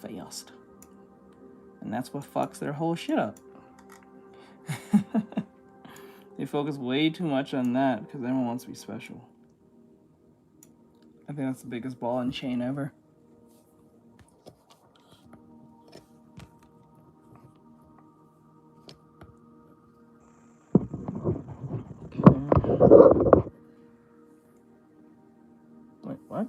fast. And that's what fucks their whole shit up. They focus way too much on that because everyone wants to be special. I think that's the biggest ball and chain ever. Wait, what?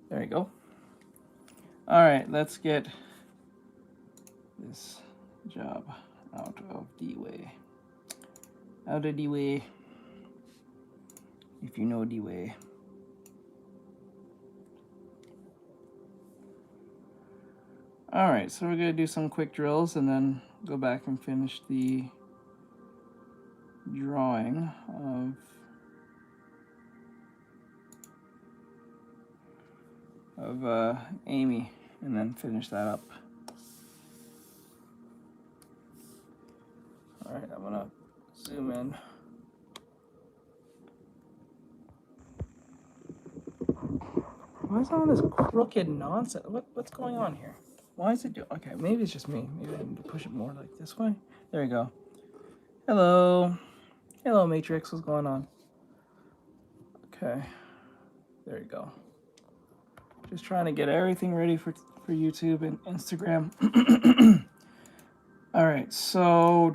There you go. All right, let's get this job out of the way. Out of the way. If you know the way. All right, so we're gonna do some quick drills and then go back and finish the drawing of Amy, and then finish that up. All right, I'm gonna zoom in. Why is all this crooked nonsense? What's going on here? Why is it doing? Okay, maybe it's just me. Maybe I need to push it more like this way. There you go. Hello. Hello, Matrix. What's going on? Okay. There you go. Just trying to get everything ready for YouTube and Instagram. All right, so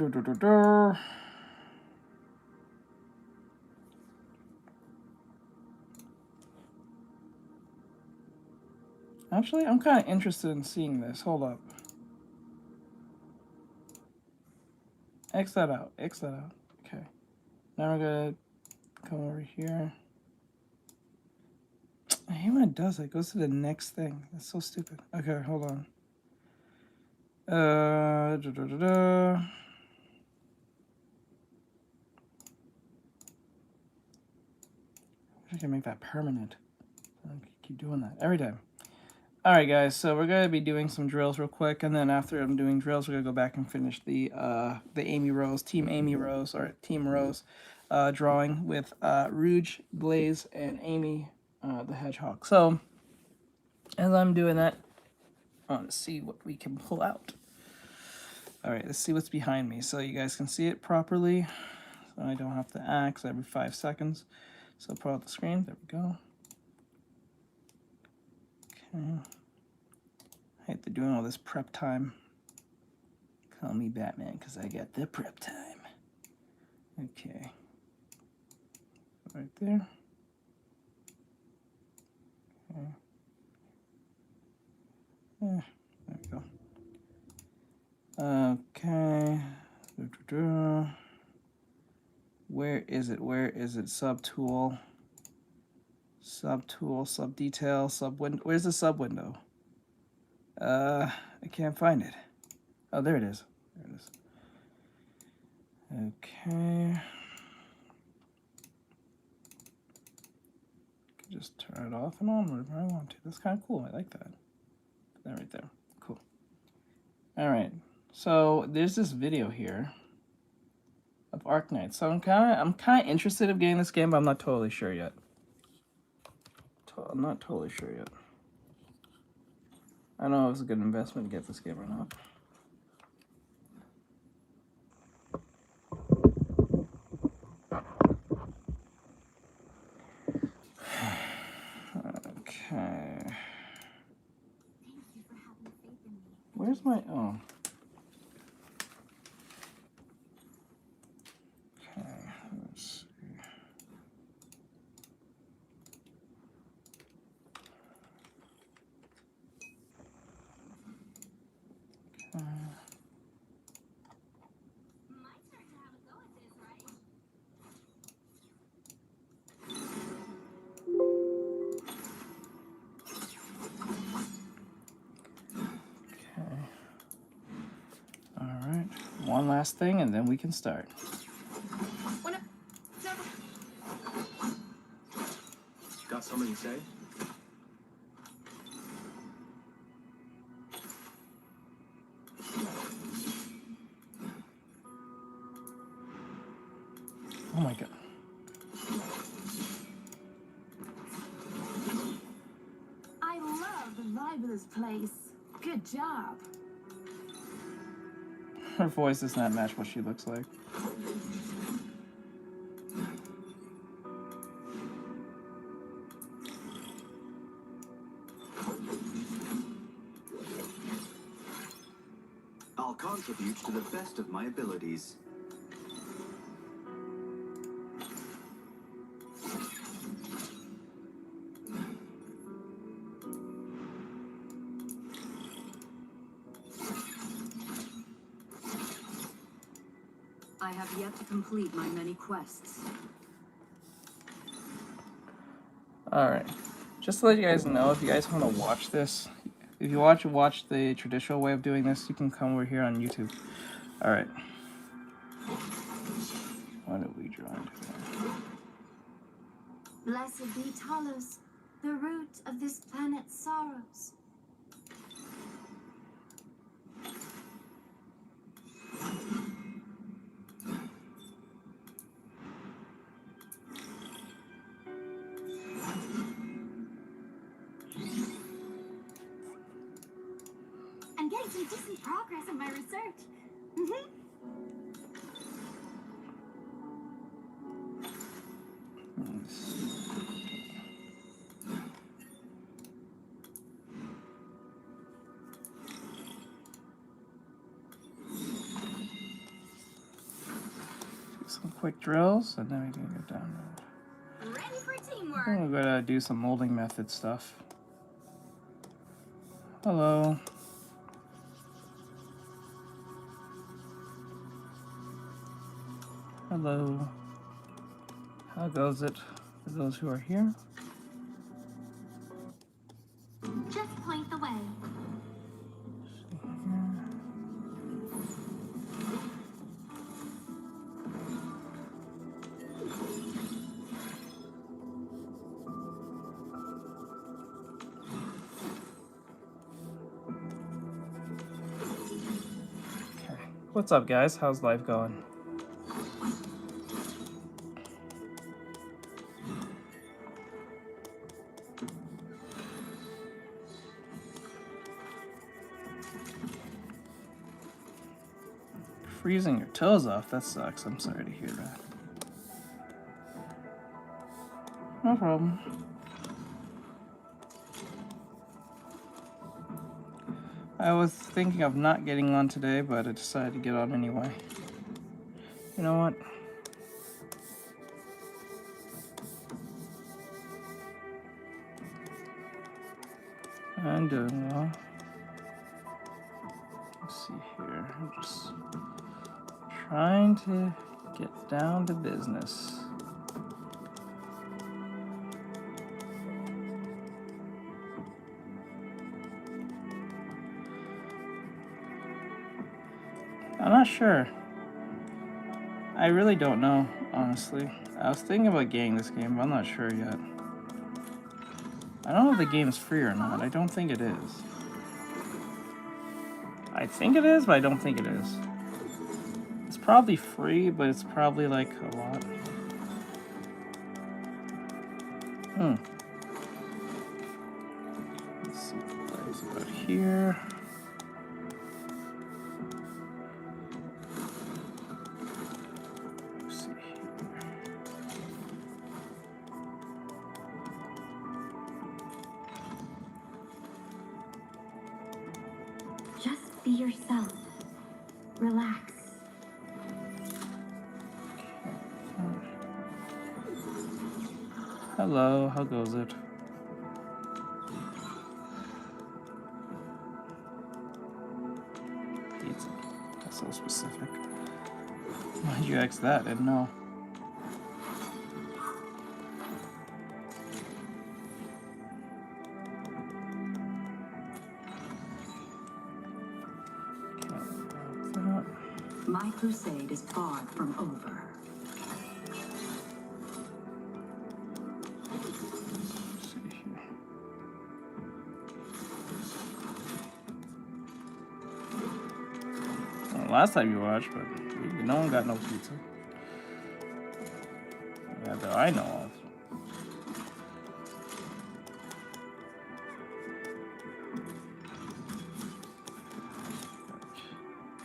actually, I'm kind of interested in seeing this. Hold up. X that out. X that out. Okay. Now we're gonna come over here. I hate when it does that. It goes to the next thing. That's so stupid. Okay, hold on. I can make that permanent. I keep doing that every time. All right, guys. So we're gonna be doing some drills real quick, and then after I'm doing drills, we're gonna go back and finish the Amy Rose, Team Amy Rose, or Team Rose, drawing with Rouge, Blaze, and Amy the Hedgehog. So as I'm doing that, I want to see what we can pull out. All right, let's see what's behind me so you guys can see it properly. So I don't have to act every 5 seconds. So pull out the screen. There we go. Okay. I hate they're doing all this prep time. Call me Batman because I got the prep time. Okay. Right there. Okay. Yeah, there we go. Okay. Where is it? Where is it? Subtool. Subtool, sub-detail, sub-window. Where's the sub-window? I can't find it. Oh, there it is. There it is. Okay. Just turn it off and on whenever I want to. That's kind of cool. I like that. That right there. Cool. All right. So there's this video here of Arknight. So I'm kind of interested in getting this game, but I'm not totally sure yet. I'm not totally sure yet. I don't know if it's a good investment to get this game or not. Okay. Where's my... Oh. Okay, let's see. Okay. All right. One last thing, and then we can start. Got something to say? Oh my god. I love the vibe of this place. Good job. Her voice does not match what she looks like. I'll contribute to the best of my abilities. I have yet to complete my many quests. Alright. Just to let you guys know, if you guys want to watch this, if you watch the traditional way of doing this, you can come over here on YouTube. Alright. What are we drawing today? Blessed be Talos, the root of this planet's sorrows. I'm getting some decent progress in my research. Some quick drills, and then we can go down. Ready for I teamwork. think we're gonna do some molding method stuff. Hello. Hello. How goes it for those who are here? Just point the way. Okay. What's up, guys? How's life going? Freezing your toes off, that sucks. I'm sorry to hear that. No problem. I was thinking of not getting on today, but I decided to get on anyway. You know what? I'm doing well. Let's see here. I'm just trying to get down to business. I'm not sure. I really don't know, honestly. I was thinking about getting this game, but I'm not sure yet. I don't know if the game's free or not. I don't think it is. I think it is, but I don't think it is. It's probably free, but it's probably like a lot. Let's see what it's about here. Let's see here. Just be yourself. Relax. Hello, how goes it? Pizza. That's so specific. Why'd you ask that? I didn't know. My crusade is far from over. Last time you watched, but no one got no pizza. Yeah, that I know of.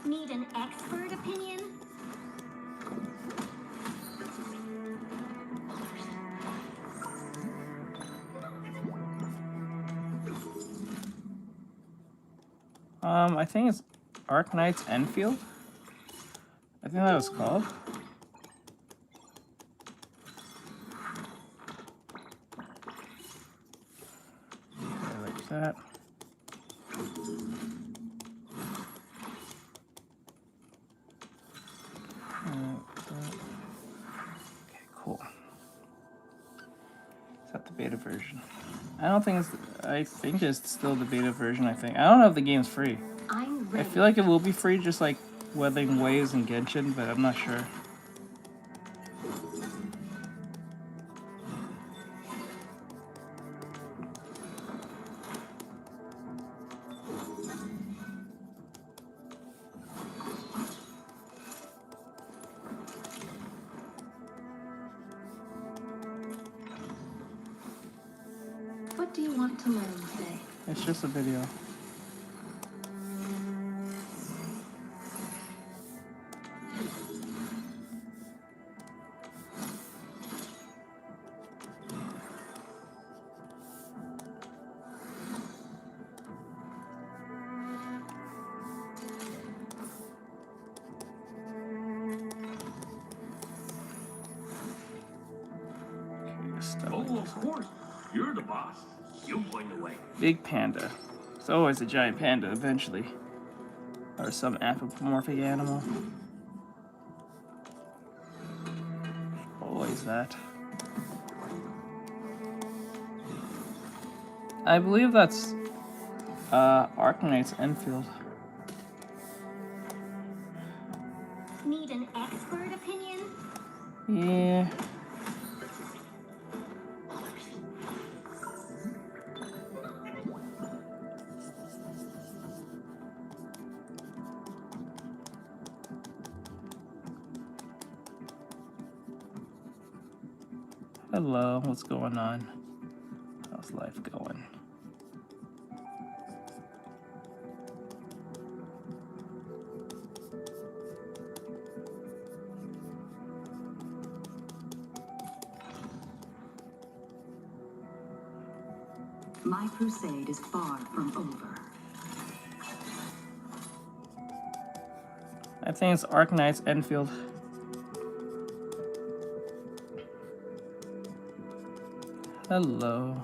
Need an expert opinion? I think it's Arknight's Enfield. I think that was called. Okay, like that. Okay, cool. Is that the beta version? I don't think it's. I think it's still the beta version. I don't know if the game's free. I'm I ready. feel like it will be free, just like Weathering Waves and Genshin, but I'm not sure. What do you want to learn today? It's just a video. Okay, stuff like Oh, this. of course. You're the boss. You point the way. Big panda. It's always a giant panda eventually. Or some anthropomorphic animal. Always that. I believe that's Arknight's Enfield. Need an expert opinion? Yeah. Hello, what's going on? How's life going? My crusade is far from over. I think it's Arknight's Enfield. Hello.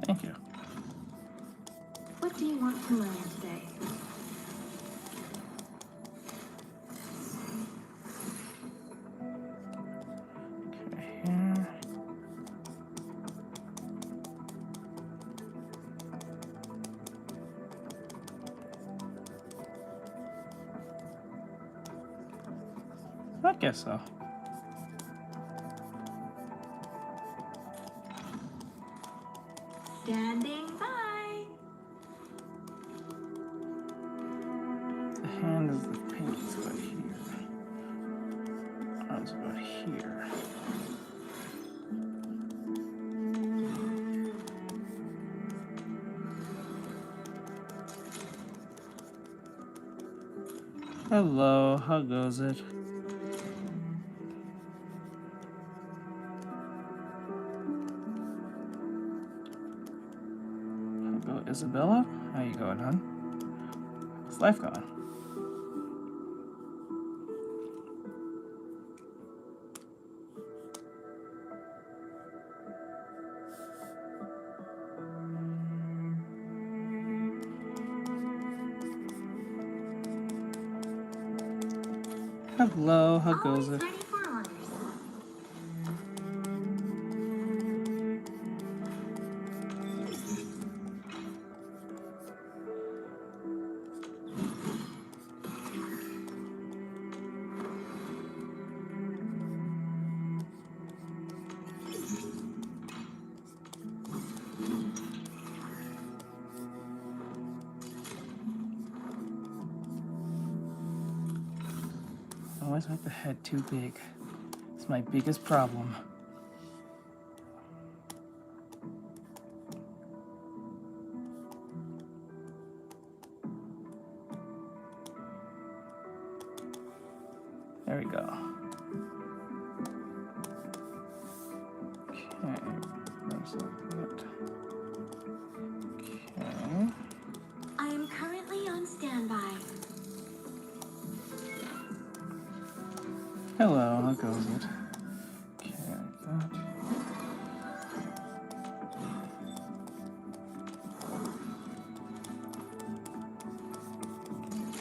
Thank you. What do you want to learn today? Okay, here. I guess so. Standing by. The hand is the pinky is about here. Arms about here. Hello, how goes it? How go, Isabella? How you going, hon? How's life going? Hello, how goes Always it? ready for orders. always make the head too big. It's my biggest problem. There we go. Okay. That's like that. Okay. I am currently on standby. Hello, how goes it? Okay, like that.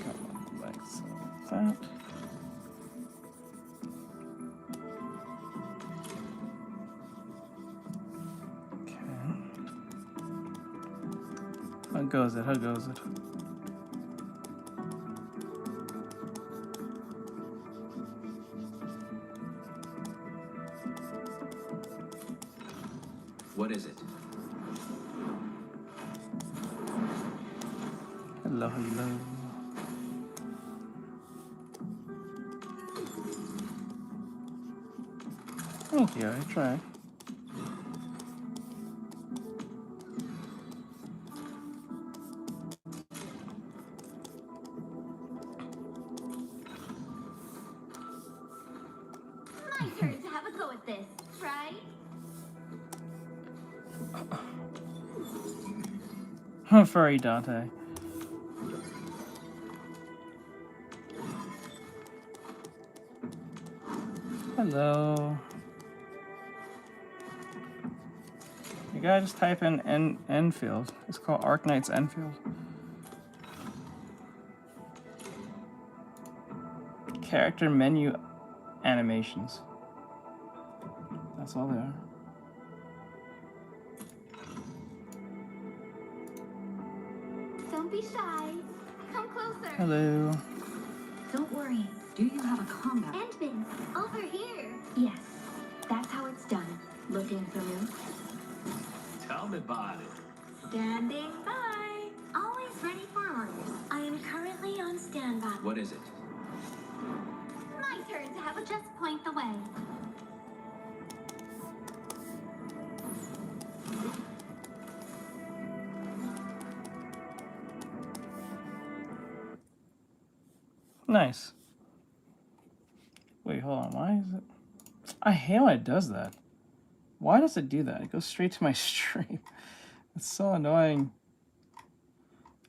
Go like so, like that. How goes it? How goes it? What is it? Hello, hello. Thank you, I tried. My turn to have a go at this, right? Furry Dante. Hello. You gotta just type in Enfield. It's called Arknight's Enfield. Character menu animations. That's all they are. Don't be shy. Come closer. Hello. Don't worry. Do you have a combat? Endman, over here. Yes. That's how it's done. Looking through. Tell me about it. Standing by. Always ready for orders. I am currently on standby. What is it? My turn to have a just point the way. Nice. Wait, hold on. Why is it? I hate when it does that. Why does it do that? It goes straight to my stream. It's so annoying.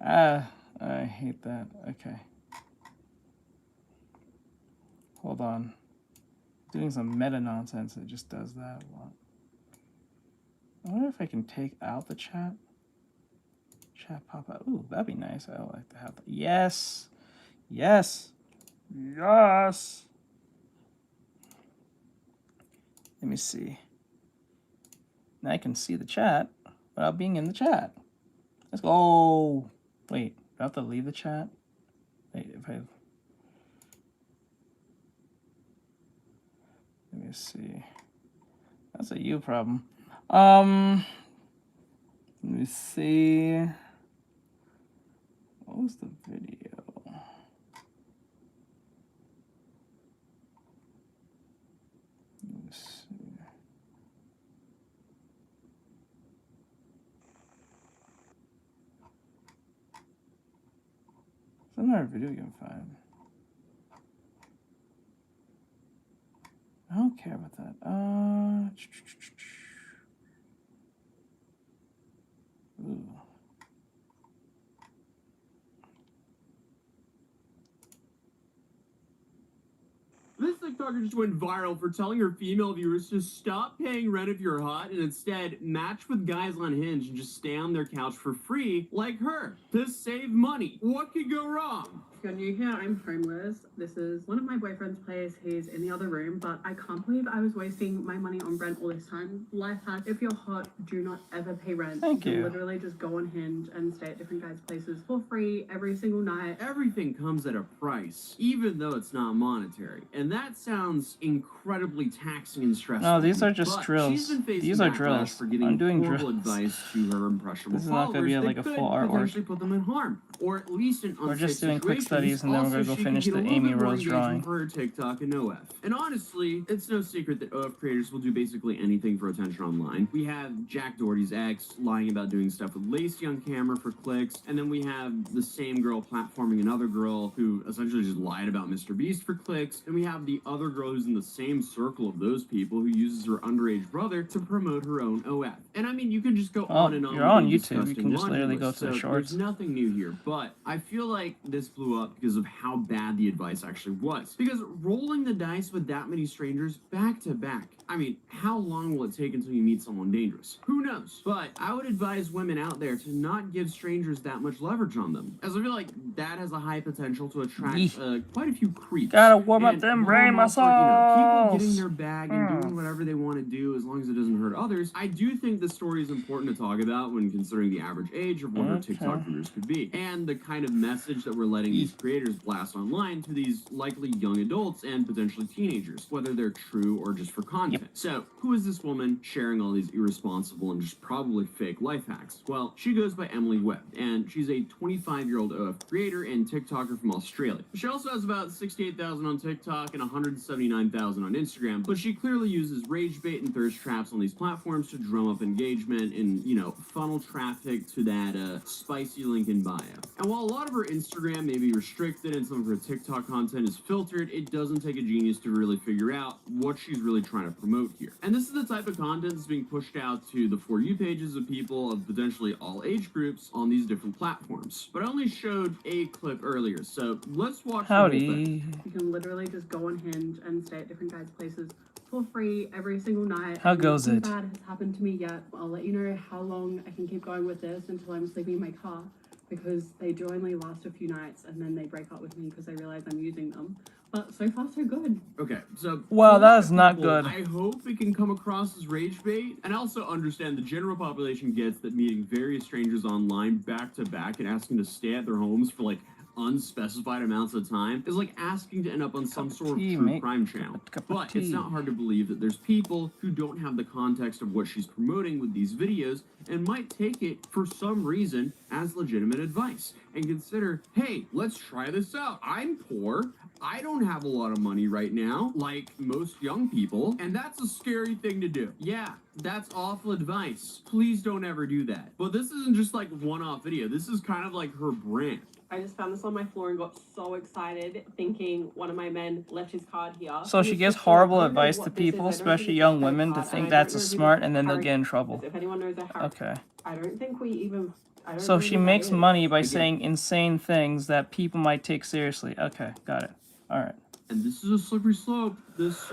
Ah, I hate that. Okay. Hold on. Doing some meta nonsense. It just does that a lot. I wonder if I can take out the chat. Chat pop out. Ooh, that'd be nice. I would like to have that. Yes. Yes. Yes. Let me see. Now I can see the chat without being in the chat. Let's go. Wait, do I have to leave the chat? Wait, if I... Let me see. That's a you problem. Let me see. What was the video? Let me see. It's another video you can find. I don't care about that. Ooh. This TikToker just went viral for telling her female viewers to stop paying rent if you're hot and instead match with guys on Hinge and just stay on their couch for free like her to save money. What could go wrong? If you're new here, I'm homeless. This is one of my boyfriend's place. He's in the other room, but I can't believe I was wasting my money on rent all this time. Life hack, if you're hot, do not ever pay rent. Thank you. you. Can literally just go on Hinge and stay at different guys' places for free every single night. Everything comes at a price, even though it's not monetary. And that sounds incredibly taxing and stressful. No, these are just But drills. she's been facing These are backlash drills. for giving I'm doing horrible drills. advice to her impressionable This is not gonna be followers like that a could full artwork. potentially put them in harm, or at least an We're unsafe just doing quick situation studies, and then we're gonna go finish the Amy Rose drawing. For her TikTok and OF. And honestly, it's no secret that OF creators will do basically anything for attention online. We have Jack Doherty's ex lying about doing stuff with Lacey on camera for clicks, and then we have the same girl platforming another girl who essentially just lied about Mr. Beast for clicks, and we have the other girl who's in the same circle of those people who uses her underage brother to promote her own OF. And I mean, you can just go on and on. You're on YouTube. You can just literally go to the shorts. There's nothing new here, but I feel like this blew up because of how bad the advice actually was. Because rolling the dice with that many strangers back to back, I mean, how long will it take until you meet someone dangerous? Who knows? But I would advise women out there to not give strangers that much leverage on them, as I feel like that has a high potential to attract quite a few creeps. Gotta warm up them brain muscles. People getting their bag and doing whatever they want to do as long as it doesn't hurt others. I do think this story is important to talk about when considering the average age of what our TikTok viewers could be, and the kind of message that we're letting these creators blast online to these likely young adults and potentially teenagers, whether they're true or just for content. So, who is this woman sharing all these irresponsible and just probably fake life hacks? Well, she goes by Emily Webb, and she's a 25-year-old OF creator and TikToker from Australia. She also has about 68,000 on TikTok and 179,000 on Instagram, but she clearly uses rage bait and thirst traps on these platforms to drum up engagement and, you know, funnel traffic to that spicy link in bio. And while a lot of her Instagram may be restricted and some of her TikTok content is filtered, it doesn't take a genius to really figure out what she's really trying to promote here. And this is the type of content that's being pushed out to the For You pages of people of potentially all age groups on these different platforms. But I only showed a clip earlier, so let's watch the whole thing. You can literally just go on Hinge and stay at different guys' places for free every single night. How goes it? Nothing bad has happened to me yet. I'll let you know how long I can keep going with this until I'm sleeping in my car, because they do only last a few nights and then they break up with me because they realize I'm using them. But so far, so good. Okay, so... Well, that is not good. I hope it can come across as rage bait, and I also understand the general population gets that meeting various strangers online back to back and asking to stay at their homes for, like, unspecified amounts of time is like asking to end up on some sort of true crime channel. But it's not hard to believe that there's people who don't have the context of what she's promoting with these videos and might take it for some reason as legitimate advice and consider, hey, let's try this out. I'm poor. I don't have a lot of money right now, like most young people, and that's a scary thing to do. Yeah, that's awful advice. Please don't ever do that. But this isn't just like one-off video. This is kind of like her brand. I just found this on my floor and got so excited, thinking one of my men left his card here. So she gives horrible advice to people, especially young women, to think that's smart, and then they'll get in trouble. If anyone knows a Harry, okay. I don't think we even... So she makes money by saying insane things that people might take seriously. Okay, got it. All right. And this is a slippery slope. This,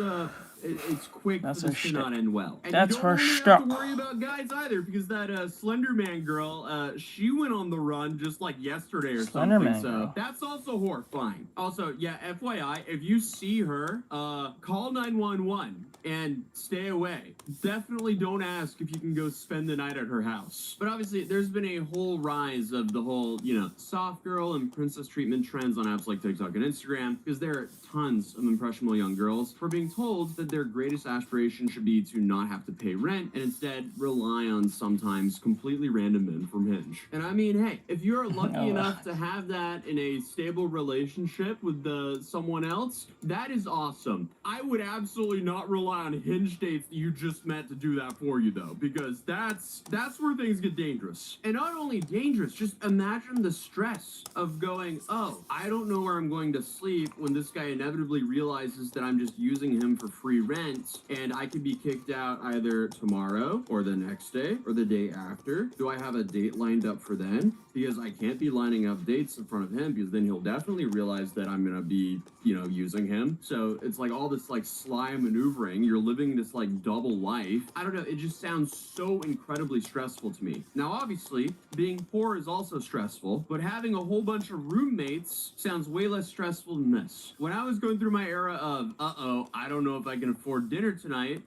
it's quick for this to not end well. And that's her shtick. You don't have to worry about guys either, because that Slender Man girl, she went on the run just like yesterday or something. So that's also horrifying. Also, yeah, FYI, if you see her, call 911 and stay away. Definitely don't ask if you can go spend the night at her house. But obviously, there's been a whole rise of the whole, you know, soft girl and princess treatment trends on apps like TikTok and Instagram, because there are tons of impressionable young girls who are being told that their greatest aspiration should be to not have to pay rent and instead rely on sometimes completely random men from Hinge. And I mean, hey, if you're lucky enough to have that in a stable relationship with someone else, that is awesome. I would absolutely not rely on Hinge dates that you just met to do that for you, though, because that's where things get dangerous. And not only dangerous, just imagine the stress of going, oh, I don't know where I'm going to sleep when this guy inevitably realizes that I'm just using him for free rent, and I could be kicked out either tomorrow or the next day or the day after. Do I have a date lined up for then? Because I can't be lining up dates in front of him, because then he'll definitely realize that I'm gonna be, you know, using him. So it's like all this like sly maneuvering. You're living this like double life. I don't know. It just sounds so incredibly stressful to me. Now, obviously, being poor is also stressful, but having a whole bunch of roommates sounds way less stressful than this. When I was going through my era of, I don't know if I can afford dinner tonight,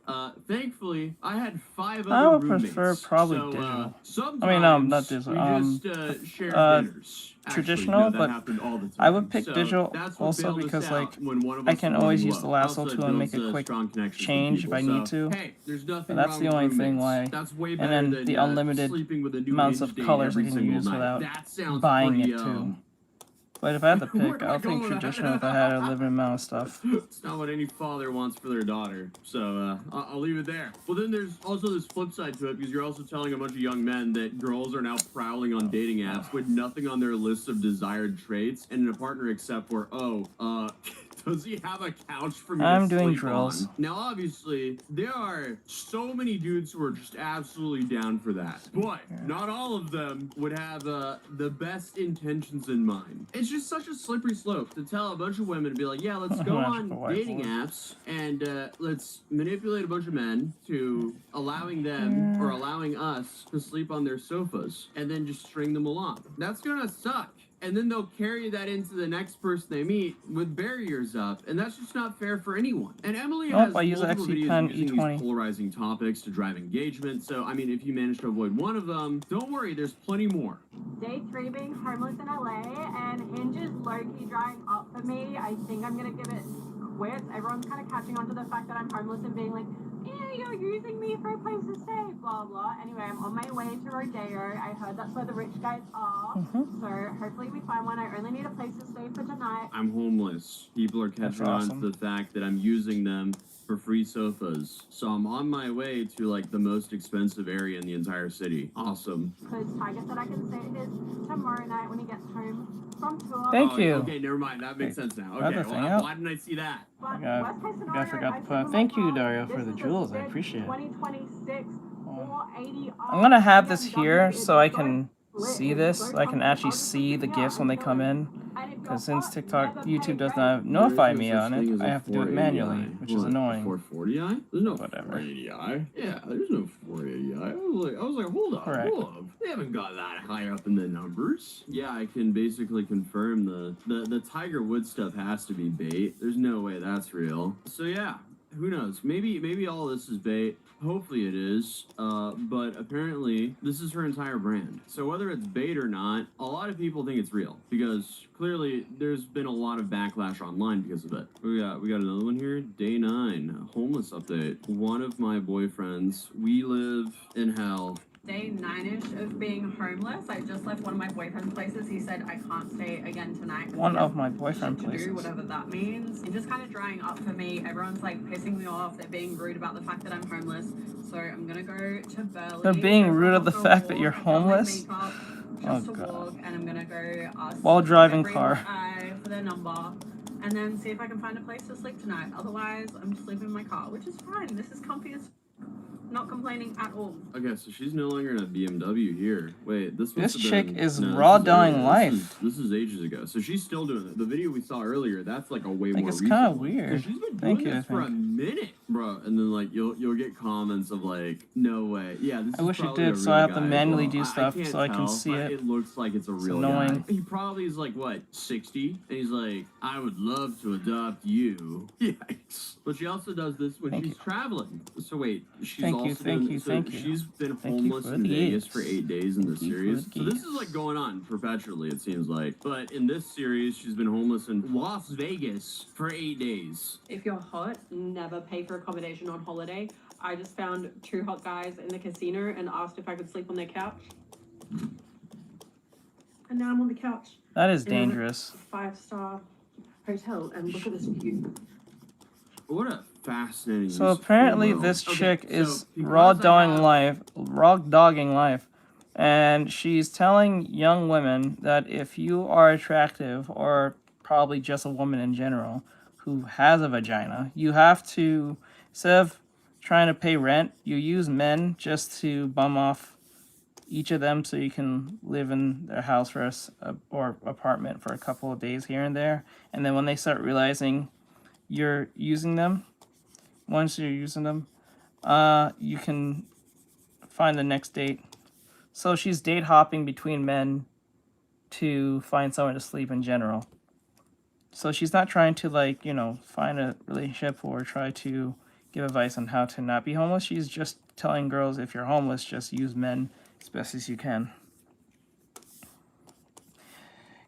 thankfully, I had 5 other roommates. I would prefer probably digital. I mean, not digital. Share dinners. Traditional, actually, no, but I would pick digital also because, like, I can always use the lasso tool and make a quick change if I need to. Hey, there's nothing but that's the only thing why. And then the unlimited amounts of colors I can use without buying it too. But if I had to Where pick, do I'll I go think with that? traditional if I had a limited amount of stuff. It's not what any father wants for their daughter. So I'll leave it there. Well, then there's also this flip side to it, because you're also telling a bunch of young men that girls are now prowling on dating apps with nothing on their list of desired traits and a partner except for, does he have a couch for me I'm to doing sleep drills. on? Now, obviously, there are so many dudes who are just absolutely down for that. But not all of them would have the best intentions in mind. It's just such a slippery slope to tell a bunch of women to be like, yeah, let's go on dating apps and let's manipulate a bunch of men to allowing them or allowing us to sleep on their sofas and then just string them along. That's gonna suck. And then they'll carry that into the next person they meet with barriers up, and that's just not fair for anyone. And Emily has I use multiple XP videos pen using E20. these polarizing topics to drive engagement. So, I mean, if you manage to avoid one of them, don't worry, there's plenty more. Day 3 being homeless in LA, and Hinge is low-key drying up for me. I think I'm gonna give it quits. Everyone's kind of catching on to the fact that I'm homeless and being like, yeah, you're using me for a place to stay, blah, blah. Anyway, I'm on my way to Rodeo. I heard that's where the rich guys are. So hopefully we find one. I only need a place to stay for tonight. I'm homeless. People are catching on to the fact that I'm using them for free sofas. So I'm on my way to like the most expensive area in the entire city. Awesome. Because Tiger said I can stay at his tomorrow night when he gets home from tour. Thank you. Okay, never mind. That makes sense now. Other Okay, thing well, out. why didn't I see that? But I worst case I scenario, forgot to sleep put. in Thank my you, car. Dario, This for the is a jewels. I good appreciate it. 2026 480. I'm gonna have this here so I can see this. So I can actually see the gifts when they come in. Because since YouTube does not notify me on it, I have to do it manually, which is annoying. 440i? There's no Whatever. 480i. Yeah, there's no 480i. I was like, hold up, Correct. hold up. They haven't got that high up in the numbers. Yeah, I can basically confirm the Tiger Woods stuff has to be bait. There's no way that's real. So yeah, who knows? Maybe all this is bait. Hopefully it is, but apparently this is her entire brand. So whether it's bait or not, a lot of people think it's real because clearly there's been a lot of backlash online because of it. We got another one here. Day 9, homeless update. One of my boyfriends. We live in hell. Day 9-ish of being homeless. I just left one of my boyfriend's places. He said I can't stay again tonight. One of my boyfriend To do places. whatever that means. It's just kind of drying up for me. Everyone's like pissing me off. They're being rude about the fact that I'm homeless. So I'm gonna go to Berlin. They're being rude of the for a fact that walk. you're I've done my homeless? makeup Oh, Just to God. walk, and I'm gonna go ask While driving every car. guy for their number, and then see if I can find a place to sleep tonight. Otherwise, I'm sleeping in my car, which is fine. This is comfy as not complaining at all. Okay, so she's no longer in a BMW here. Wait, this must This have chick been, is no, raw this is dying earlier. life. This is ages ago. So she's still doing it. The video we saw earlier, that's like a way Like, more it's recent kinda one. weird. 'Cause she's been Thank doing you, this I for a think. minute, bro. And then like you'll get comments of like, no way. Yeah, this I is wish it probably did, a so real I have to guy as manually well. do stuff can't so I can tell, see but it. It looks like it's a real annoying. guy. He probably is like what, 60, and he's like, I would love to adopt you. Yikes. But she also does this when Thank she's you. traveling. So wait, she's Thank also you, thank doing, you, so thank you. she's been Thank you homeless for in the Vegas gifts. for 8 days in this Thank you for series. the So this is gifts. like going on perpetually, it seems like. But in this series, she's been homeless in Las Vegas for 8 days. If you're hot, never pay for accommodation on holiday. I just found 2 hot guys in the casino and asked if I could sleep on their couch. And now I'm on the couch. That is in a dangerous. 5-star hotel, and look at this view. What a fascinating. So use of apparently FOMO. this Okay, chick so is because raw I dogging life, and she's telling young women that if you are attractive, or probably just a woman in general who has a vagina, you have to, instead of trying to pay rent, you use men just to bum off each of them so you can live in their house for or apartment for a couple of days here and there, and then when they start realizing you're using them, once you're using them, you can find the next date. So she's date hopping between men to find someone to sleep in general. So she's not trying to, like, find a relationship or try to give advice on how to not be homeless. She's just telling girls, if you're homeless, just use men as best as you can.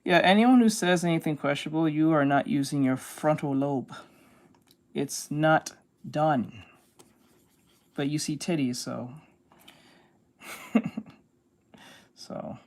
Yeah, anyone who says anything questionable, you are not using your frontal lobe. It's not done. But you see titties, so. So.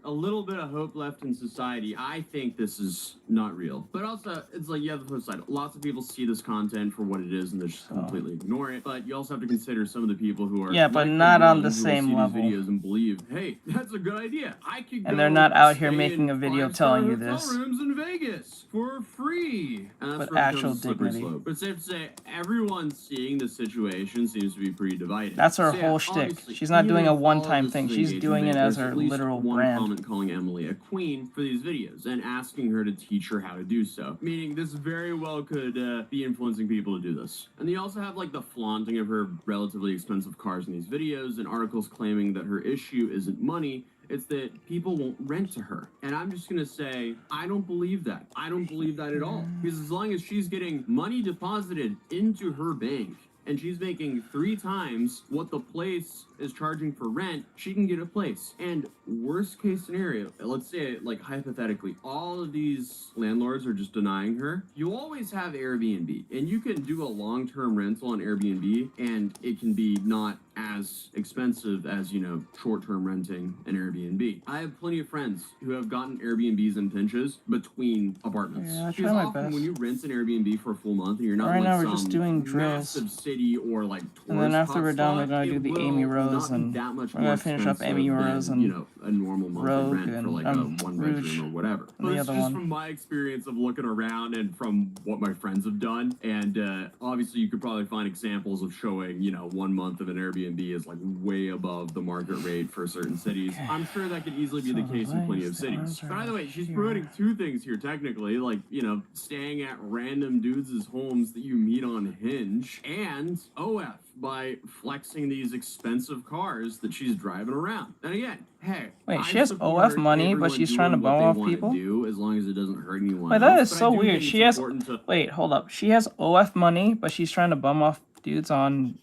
a little bit of hope left in society, I think this is not real. But also, it's like, you have the flip side. Lots of people see this content for what it is and they just completely ignore it. But you also have to consider some of the people who are... Yeah, but like not on who the will see same these level. videos and believe, hey, that's a good idea. I could go And they're not out here stay making in a video 5-star telling you hotel this. rooms in Vegas for free. And that's With where it actual becomes a slippery dignity. slope. But safe to say, everyone seeing the situation seems to be pretty divided. That's her So, yeah, whole shtick. obviously, She's not even doing a if all one-time this thing. is She's doing it engagement, as there's her at least literal one brand. comment calling Emily a queen for these videos and asking her to teach her how to do so. Meaning this very well could be influencing people to do this. And you also have like the flaunting of her relatively expensive cars in these videos and articles claiming that her issue isn't money. It's that people won't rent to her. And I'm just gonna say, I don't believe that. I don't believe that at all. Because as long as she's getting money deposited into her bank, and she's making 3 times what the place is charging for rent, she can get a place. And worst case scenario, let's say, like, hypothetically, all of these landlords are just denying her. You always have Airbnb, and you can do a long-term rental on Airbnb, and it can be not as expensive as, you know, short-term renting an Airbnb. I have plenty of friends who have gotten Airbnbs in pinches between apartments. Yeah, I try Because my often best. when you rent an Airbnb for a full month and you're not Right in, now like, we're just some doing drills. massive city or like tourist And then after we're done, we're hotspot, gonna do it the will Amy Rose not be and that much we're more gonna finish up expensive Amy Rose than, and you know, a normal monthly Rogue rent for and, like a one Rouge bedroom or whatever. and But the it's other just one. from my experience of looking around and from what my friends have done. And obviously you could probably find examples of showing, you know, 1 month of an Airbnb is like way above the market rate for certain cities. I'm sure that could easily be the So case in plenty of the cities. arms are By the way, she's here. promoting 2 things here technically, like, you know, staying at random dudes' homes that you meet on Hinge, and OF by flexing these expensive cars that she's driving around. And again, hey, Wait, I she has support OF money, but everyone she's trying to doing what bum they off wanna people? do, as long as it doesn't hurt anyone Wait, that else. is But so I do weird. think She it's has... important to... Wait, hold up. She has OF money, but she's trying to bum off dudes on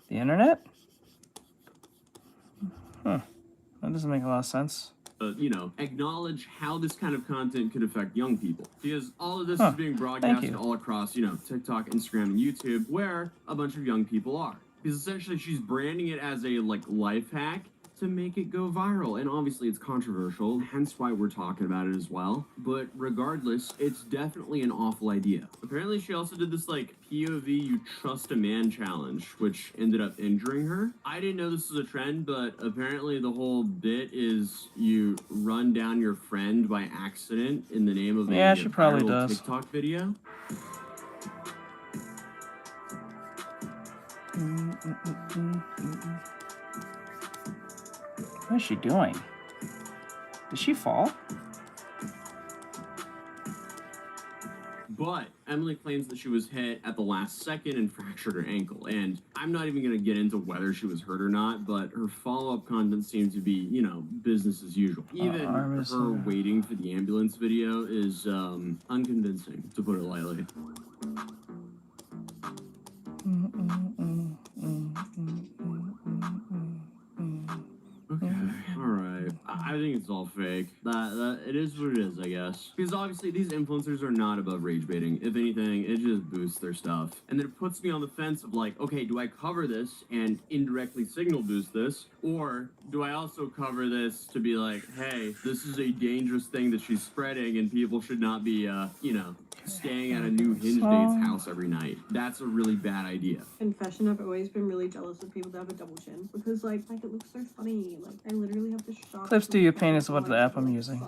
the internet? Huh. That doesn't make a lot of sense. You know, acknowledge how this kind of content could affect young people. Because all of this Huh. is being Thank broadcast you. all across, you know, TikTok, Instagram, and YouTube, where a bunch of young people are. Because essentially she's branding it as a, like, life hack to make it go viral. And obviously it's controversial, hence why we're talking about it as well. But regardless, it's definitely an awful idea. Apparently she also did this, like, POV you trust a man challenge, which ended up injuring her. I didn't know this was a trend, but apparently the whole bit is you run down your friend by accident in the name of Yeah, a she probably viral does. TikTok video. What is she doing? Did she fall? But Emily claims that she was hit at the last second and fractured her ankle. And I'm not even going to get into whether she was hurt or not, but her follow-up content seemed to be, you know, business as usual. Even arm is, her waiting for the ambulance video is unconvincing, to put it lightly. Okay, alright. I think it's all fake. That it is what it is, I guess. Because obviously these influencers are not above rage baiting. If anything, it just boosts their stuff. And then it puts me on the fence of like, okay, do I cover this and indirectly signal boost this? Or do I also cover this to be like, hey, this is a dangerous thing that she's spreading and people should not be, you know, staying at a new Hinge date's house every night. That's a really bad idea. Confession, I've always been really jealous of people that have a double chin because like it looks so funny. Like I literally have to shop. Clips Do You Paint is what the app I'm using.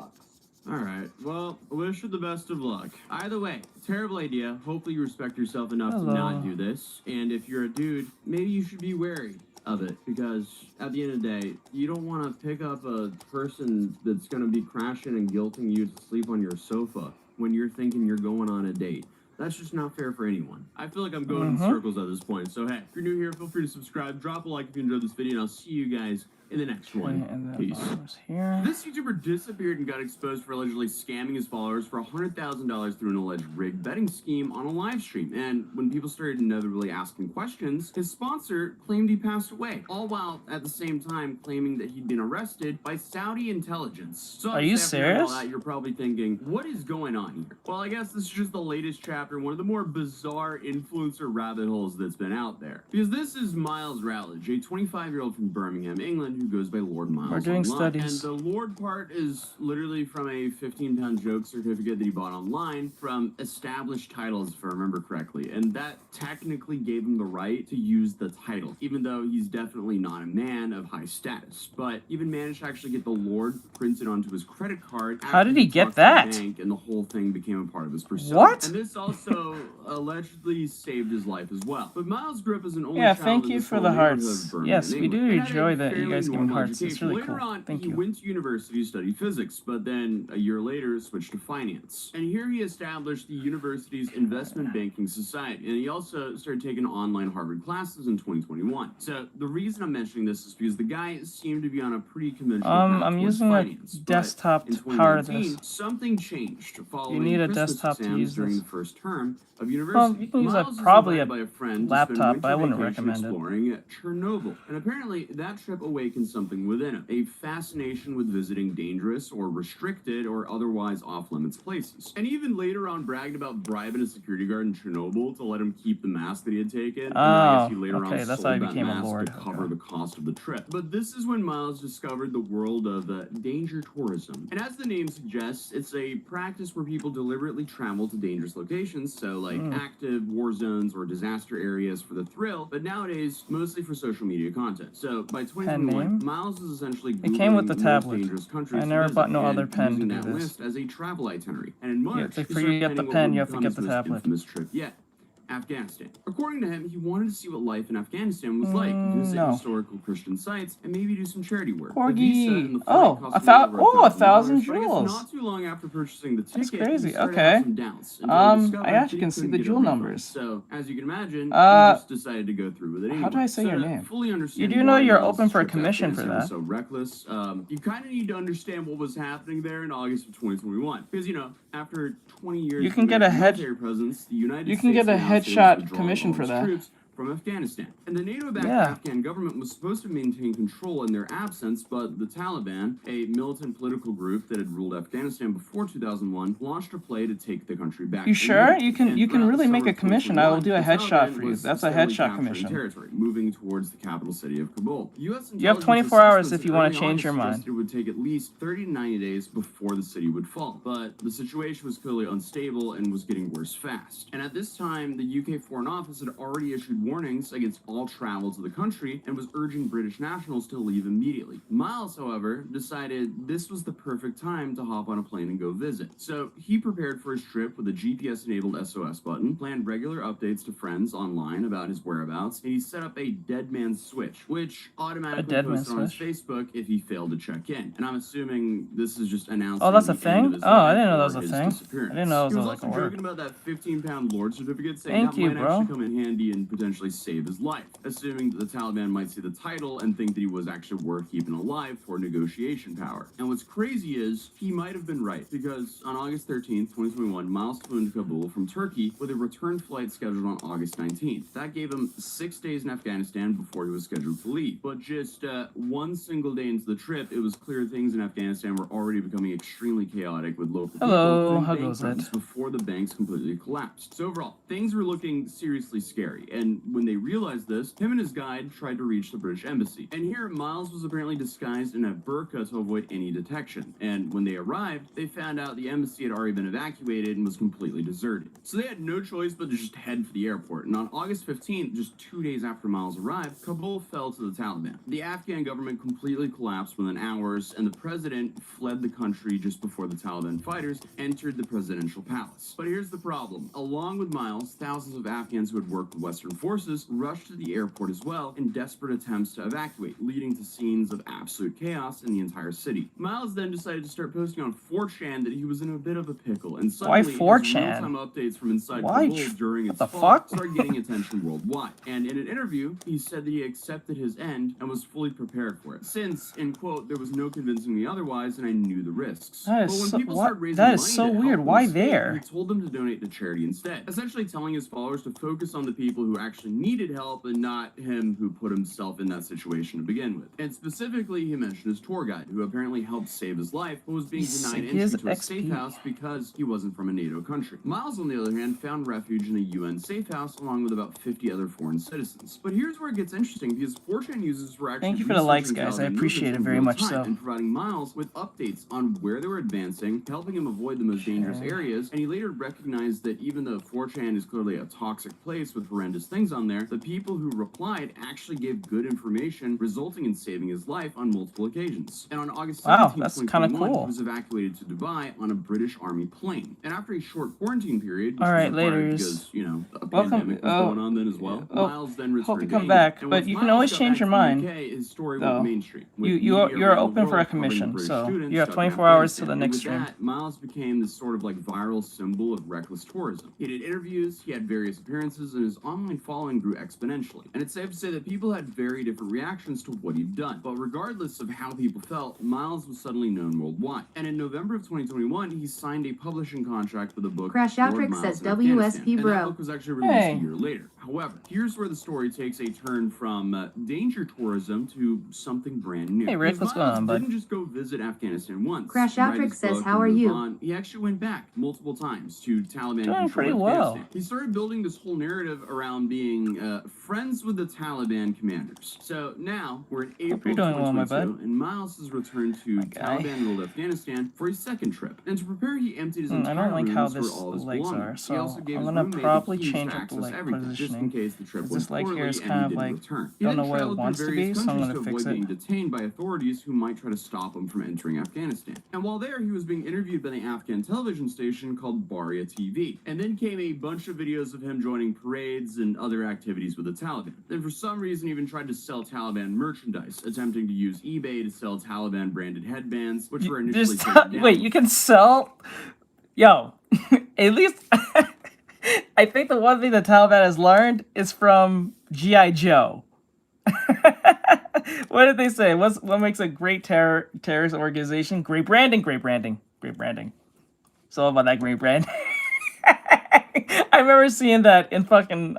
Alright, well, wish her the best of luck. Either way, terrible idea. Hopefully you respect yourself enough to not do this. And if you're a dude, maybe you should be wary of it, because at the end of the day, you don't want to pick up a person that's going to be crashing and guilting you to sleep on your sofa when you're thinking you're going on a date. That's just not fair for anyone. I feel like I'm going in circles at this point. So hey, if you're new here, feel free to subscribe, drop a like if you enjoyed this video, and I'll see you guys in the next one. And Peace. Here. This YouTuber disappeared and got exposed for allegedly scamming his followers for $100,000 through an alleged rigged betting scheme on a live stream. And when people started inevitably asking questions, his sponsor claimed he passed away, all while at the same time claiming that he'd been arrested by Saudi intelligence. So Are you after hearing all serious? that, you're probably thinking, what is going on here? Well, I guess this is just the latest chapter in one of the more bizarre influencer rabbit holes that's been out there. Because this is Miles Rowledge, a 25-year-old from Birmingham, England, who goes by Lord Miles. We're doing online. studies. And the Lord part is literally from a 15-pound joke certificate that he bought online from established titles, if I remember correctly. And that technically gave him the right to use the title, even though he's definitely not a man of high status. But even managed to actually get the Lord printed onto his credit card. How did he get talked to the that? bank, and the whole thing became a part of his persona. What? And this also allegedly saved his life as well. But Miles grew up as an only Yeah, child thank in you the for small the neighborhood hearts. of Birmingham, Yes, we do England, and had a enjoy that you fairly guys give him normal hearts. It's education. really Later cool. on, Thank he you. went to university to study physics, but then a year later switched to finance. And here he established the university's investment banking society, and he also started taking online Harvard classes in 2021. So the reason I'm mentioning this is because the guy seemed to be on a pretty conventional path I'm towards using a finance. But desktop in to power 2019, this. something changed following need a Christmas desktop to exams use during this. the first term of university. Well, you can use Miles was probably invited a by a friend to laptop, spend but I winter wouldn't vacation recommend it. exploring at Chernobyl. And apparently, that trip awakened something within him, a fascination with visiting dangerous or restricted or otherwise off-limits places. And even later on bragged about bribing a security guard in Chernobyl to let him keep the mask that he had taken. And I guess he later okay, on that's sold how he that became a mask lord. to cover Okay. the cost of the trip. But this is when Miles discovered the world of danger tourism. And as the name suggests, it's a practice where people deliberately travel to dangerous locations, so like active war zones or disaster areas for the thrill, but nowadays mostly for social media content. So by 2021, name? Miles was essentially It came with the Googling most tablet. dangerous countries I to never visit bought no and other pen using to do that this. list as a travel itinerary. And in March, to he started forget the planning what pen, would you have to become get his the most tablet. infamous trip yet. Afghanistan. According to him, he wanted to see what life in Afghanistan was like, visit no. historical Christian sites, and maybe do some charity work. Corgi. The visa and the flight Oh, cost him over $1,000 $1,000, but I guess jewels. not too long after purchasing the That's ticket, crazy. he started to Okay. have some doubts until he discovered I actually that can he see couldn't the get a jewel refund. numbers. So, as you can imagine, he just decided to go through with it anyway. How do I say So your to name? fully understand You do know why you're Miles' open for a trip to commission for Afghanistan was that. so reckless, you kind of need to understand what was happening there in August of 2021. Because, you know, after 20 years You can of get a military presence, the United You can States get a announced it was headshot withdrawing commission all for its that. troops from Afghanistan. And the NATO-backed Yeah. Afghan government was supposed to maintain control in their absence, but the Taliban, a militant political group that had ruled Afghanistan before 2001, launched a play to take the country back. You sure? You can throughout really the make summer a of commission. I will do a 2021, the headshot Taliban for you. was That's a steadily headshot capturing commission. territory, moving towards the capital city of Kabul. U.S. You have intelligence 24 hours assessments if you wanna early change your August mind. suggested it would take at least 30 to 90 days before the city would fall. But the situation was clearly unstable and was getting worse fast. And at this time, the UK Foreign Office had already issued warnings against all travel to the country and was urging British nationals to leave immediately. Miles, however, decided this was the perfect time to hop on a plane and go visit. So he prepared for his trip with a GPS-enabled SOS button, planned regular updates to friends online about his whereabouts, and he set up a dead man switch, which automatically dead man posted on his switch? Facebook if he failed to check in. And I'm assuming this is just announcing Oh, that's a the end of thing? his Oh, I life didn't know that or was a his thing. disappearance. I didn't know it was He was like a also word. joking about that 15-pound lord certificate, saying Thank that you, might bro. actually come in handy and potentially save his life, assuming that the Taliban might see the title and think that he was actually worth keeping alive for negotiation power. And what's crazy is he might have been right, because on August 13th, 2021, Miles flew into Kabul from Turkey with a return flight scheduled on August 19th. That gave him 6 days in Afghanistan before he was scheduled to leave. But just one single day into the trip, it was clear things in Afghanistan were already becoming extremely chaotic, with local Hello, people how bank goes runs it? before the banks completely collapsed. So overall, things were looking seriously scary, and when they realized this, him and his guide tried to reach the British embassy. And here, Miles was apparently disguised in a burqa to avoid any detection. And when they arrived, they found out the embassy had already been evacuated and was completely deserted. So they had no choice but to just head for the airport. And on August 15th, just 2 days after Miles arrived, Kabul fell to the Taliban. The Afghan government completely collapsed within hours, and the president fled the country just before the Taliban fighters entered the presidential palace. But here's the problem. Along with Miles, thousands of Afghans who had worked with Western forces rushed to the airport as well in desperate attempts to evacuate, leading to scenes of absolute chaos in the entire city. Miles then decided to start posting on 4chan that he was in a bit of a pickle, and Why suddenly his 4chan? real-time updates from inside Why Kabul during its the fall fuck? started getting attention worldwide. And in an interview, he said that he accepted his end and was fully prepared for it, since, in quote, there was no convincing me otherwise and I knew the risks. That But is when so- people what? started raising That is money so to help weird. him Why escape, there? he told them to donate to charity instead, essentially telling his followers to focus on the people who actually actually needed help and not him who put himself in that situation to begin with. And specifically, he mentioned his tour guide, who apparently helped save his life, but was being denied entry to a safe house because he wasn't from a NATO country. Miles, on the other hand, found refuge in a UN safe house along with about 50 other foreign citizens. But here's where it gets interesting, because 4chan users were actually Thank you for the likes, researching guys. I Taliban appreciate it movements in very real much time so. and providing Miles with updates on where they were advancing, helping him avoid the most dangerous areas, and he later recognized that even though 4chan is clearly a toxic place with horrendous things on there, the people who replied actually gave good information, resulting in saving his life on multiple occasions. And on August 17, Wow, that's kind of 2021, cool. he was evacuated to Dubai on a British Army plane. And after a short quarantine period, which All right, was required laters. because, you know, a Welcome- pandemic was going on then as well, Miles then returned hope you to come England. back, And but once you can Miles always got change back your to the mind, UK, his story though. went mainstream. with You're media around the open for a world covering the commission, British so students you have stuck in 24 hours to Afghanistan. the And next with stream. that, Miles became this sort of like viral symbol of reckless tourism. He did interviews, he had various appearances, and his online following grew exponentially. And it's safe to say that people had very different reactions to what he'd done. But regardless of how people felt, Miles was suddenly known worldwide. And in November of 2021, he signed a publishing contract for the book Crashoutric Lord Miles says in Afghanistan. WSP And bro. that book was actually released Hey. a year later. However, here's where the story takes a turn from danger tourism to something brand new. Hey, Rick, Because what's going Miles on, bud? didn't just go visit Afghanistan once. Crashoutric write his says, book, "How and are move you?" on. He actually went back multiple times to Taliban Doing pretty controlled well. Afghanistan. He started building this whole narrative around being friends with the Taliban commanders. So now we're in April you're doing well, my 2022, bud. and Miles has returned to My guy. Taliban-ruled Afghanistan for a second trip. And to prepare, he emptied his I entire don't like how rooms this for all the his legs belongings. are, He so also gave I'm his gonna roommate probably the keys change to up the access leg everything, just in positioning, case the trip 'cause went this leg here poorly is and kind he of didn't like, return. He don't then know where it traveled through wants to various be, so I'm countries gonna to fix avoid it. being detained by authorities who might try to stop him from entering Afghanistan. And while there, he was being interviewed by the Afghan television station called Baria TV. And then came a bunch of videos of him joining parades and other activities with the Taliban. Then for some reason even tried to sell Taliban merchandise, attempting to use eBay to sell Taliban branded headbands, which were initially Just taken down. wait, you can sell. Yo, at least I think the one thing the Taliban has learned is from G.I. Joe. What did they say? What makes a great terrorist organization? Great branding, great branding, great branding. It's all about that great brand. I remember seeing that in fucking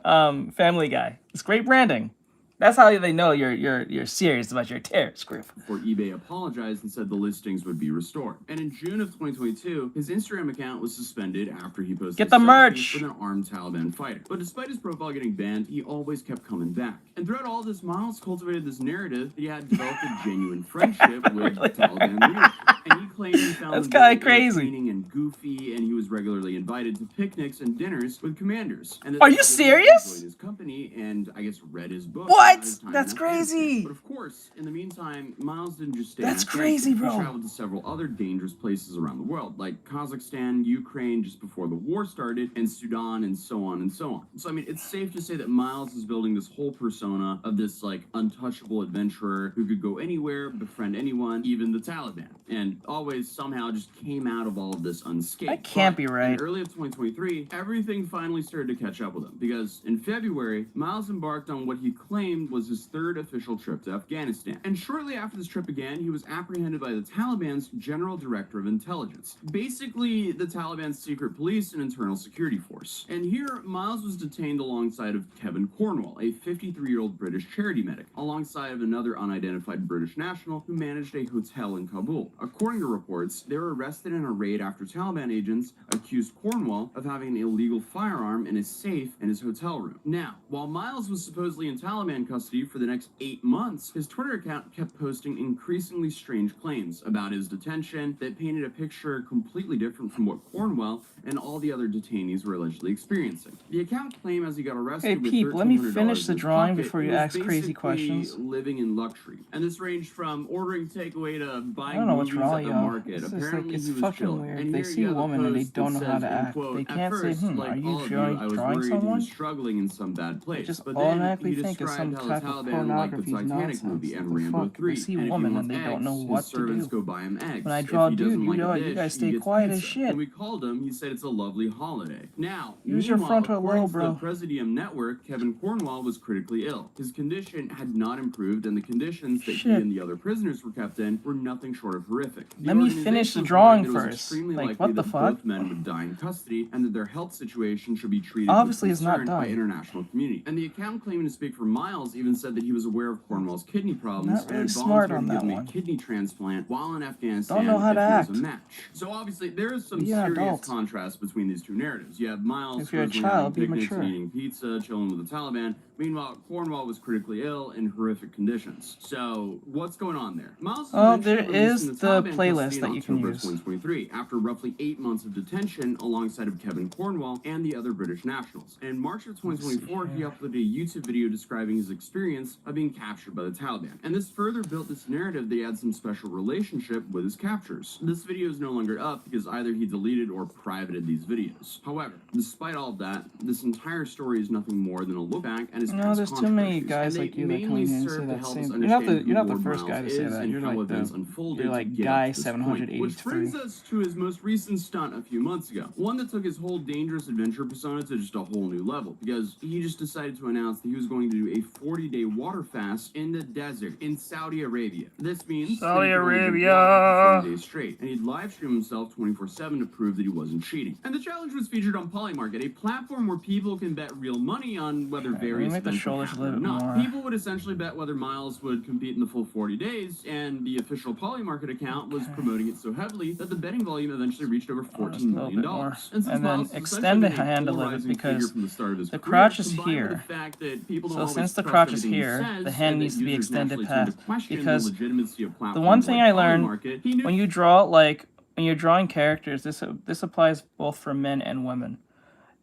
Family Guy. It's great branding. That's how they know you're serious about your terrorist group. Before eBay apologized and said the listings would be restored. And in June of 2022, his Instagram account was suspended after he posted Get the a selfie merch! with an armed Taliban fighter. But despite his profile getting banned, he always kept coming back. And throughout all this, Miles cultivated this narrative that he had developed a genuine friendship with Taliban leadership. And he claimed he found That's them very kinda crazy. entertaining and goofy, and he was regularly invited to picnics and dinners with commanders. And that Are they you joined serious? his company and I guess read his book. What? about his time in That's Afghanistan. crazy. But of course, in the meantime, Miles didn't just stay That's in crazy, Afghanistan. bro. He traveled to several other dangerous places around the world, like Kazakhstan, Ukraine, just before the war started, and Sudan, and so on and so on. So, I mean, it's safe to say that Miles is building this whole persona of this, like, untouchable adventurer who could go anywhere, befriend anyone, even the Taliban, and always somehow just came out of all of this unscathed. That can't be But right. In early of 2023, everything finally started to catch up with him, because in February, Miles embarked on what he claimed was his third official trip to Afghanistan. And shortly after this trip began, he was apprehended by the Taliban's General Director of Intelligence. Basically, the Taliban's secret police and internal security force. And here, Miles was detained alongside of Kevin Cornwall, a 53-year-old British charity medic, alongside of another unidentified British national who managed a hotel in Kabul. According to reports, they were arrested in a raid after Taliban agents accused Cornwall of having an illegal firearm in his safe in his hotel room. Now, while Miles was supposedly in Taliban custody for the next 8 months, his Twitter account kept posting increasingly strange claims about his detention that painted a picture completely different from what Cornwall and all the other detainees were allegedly experiencing. The account claimed as he got arrested Hey, with Peep, let me $1,300 finish the in his drawing pocket, before he you was ask crazy basically questions. living in luxury. And this ranged from ordering takeaway to buying I don't know what's movies wrong, at the y'all. market. It's just like, Apparently, it's he was fucking chilling. weird. And They here see you a have woman and they post don't that know how says, to and act. quote, They "At can't say, first, are like you all of you, drawing I was drawing worried he someone? was struggling in some bad place. just But then automatically he think it's some described how the type of Taliban like the pornography Titanic nonsense. movie and What the Rambo fuck? 3. They see a And if he woman wants and they don't eggs, know his what to servants do. go buy him eggs. When I If draw a he doesn't dude, like you a guys dish, stay he gets quiet as pizza. shit. When we called him, he said it's a lovely holiday. Now, Use your meanwhile, frontal according lobe, to bro. the Presidium Network, Kevin Cornwall was critically ill. His condition had not improved, and the conditions that he Shit. and the other prisoners were kept in were nothing short of horrific. Let me finish the drawing first. extremely Like, likely what the that fuck? both men would die in custody and that their health situation should be treated Obviously with it's not concern by died. international community. And the account claiming to speak for Miles even said that he was aware of Cornwall's kidney problems Not really and smart volunteered on to give that him one. a kidney transplant while in Afghanistan Don't know how if to he was act. a match. So obviously there is some Be an serious adult. contrast between these two narratives. You have Miles If you're a supposedly having child, be picnics mature. and eating pizza, chilling with the Taliban. Meanwhile, Cornwall was critically ill in horrific conditions. So what's going on there? Miles is Oh, eventually there released is from the Taliban playlist custody that in you can October use. 2023 after roughly 8 months of detention alongside of Kevin Cornwall and the other British nationals. In March of 2024, he uploaded a YouTube video describing his experience of being captured by the Taliban. And this further built this narrative that he had some special relationship with his captures. This video is no longer up because either he deleted or privated these videos. However, despite all of that, this entire story is nothing more than a look back at his No, past there's too many controversies, guys and like they you that come mainly in here and serve say to that help same. us You're not understand the who Lord first Miles guy to say is that. and You're how like events the unfolded you're to like get guy up to this point. Which 783. brings us to his most recent stunt a few months ago. One that took his whole dangerous adventure persona to just a whole new level, because he just decided to announce that he was going to do a 40-day water fast in the desert in Saudi Arabia. This means Saudi that he could only drink Arabia. water for 40 days straight, and he'd live stream himself 24/7 to prove that he wasn't cheating. And the challenge was featured on Polymarket, a platform where people can bet real money on whether Let me various make the events would shoulders a happen or little bit not. more. People would essentially bet whether Miles would compete in the full 40 days, and the official Polymarket account was promoting it so heavily that the betting volume eventually reached over Just a $14 little million. bit more. And since And then Miles has extend the essentially been hand a little bit polarizing figure because from the start of his the career, crotch is combined with here. the fact that people don't So always since the trust crotch is everything he here, says, the hand and that needs to be users extended naturally tend to past, question because the legitimacy of the platforms one thing like I learned Polymarket, he knew when you draw, like when you're drawing characters, this applies both for men and women.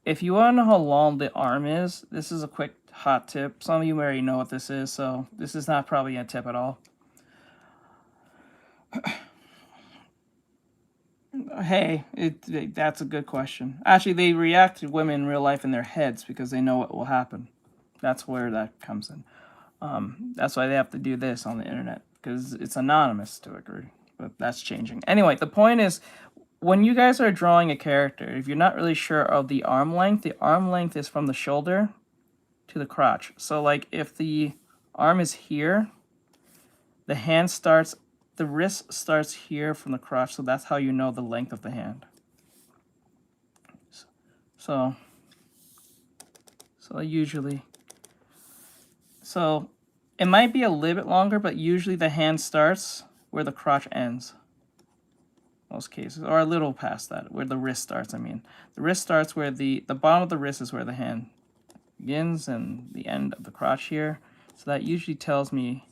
If you want to know how long the arm is, this is a quick hot tip. Some of you already know what this is, so this is not probably a tip at all. Hey, that's a good question. Actually, they react to women in real life in their heads because they know what will happen. That's where that comes in. That's why they have to do this on the internet, because it's anonymous to a degree, but that's changing. Anyway, the point is, when you guys are drawing a character, if you're not really sure of the arm length is from the shoulder to the crotch. So like if the arm is here, the hand starts, the wrist starts here from the crotch, so that's how you know the length of the hand. So usually, so it might be a little bit longer, but usually the hand starts where the crotch ends. Most cases, or a little past that, where the wrist starts. I mean, the wrist starts where the bottom of the wrist is where the hand begins, and the end of the crotch here. So that usually tells me.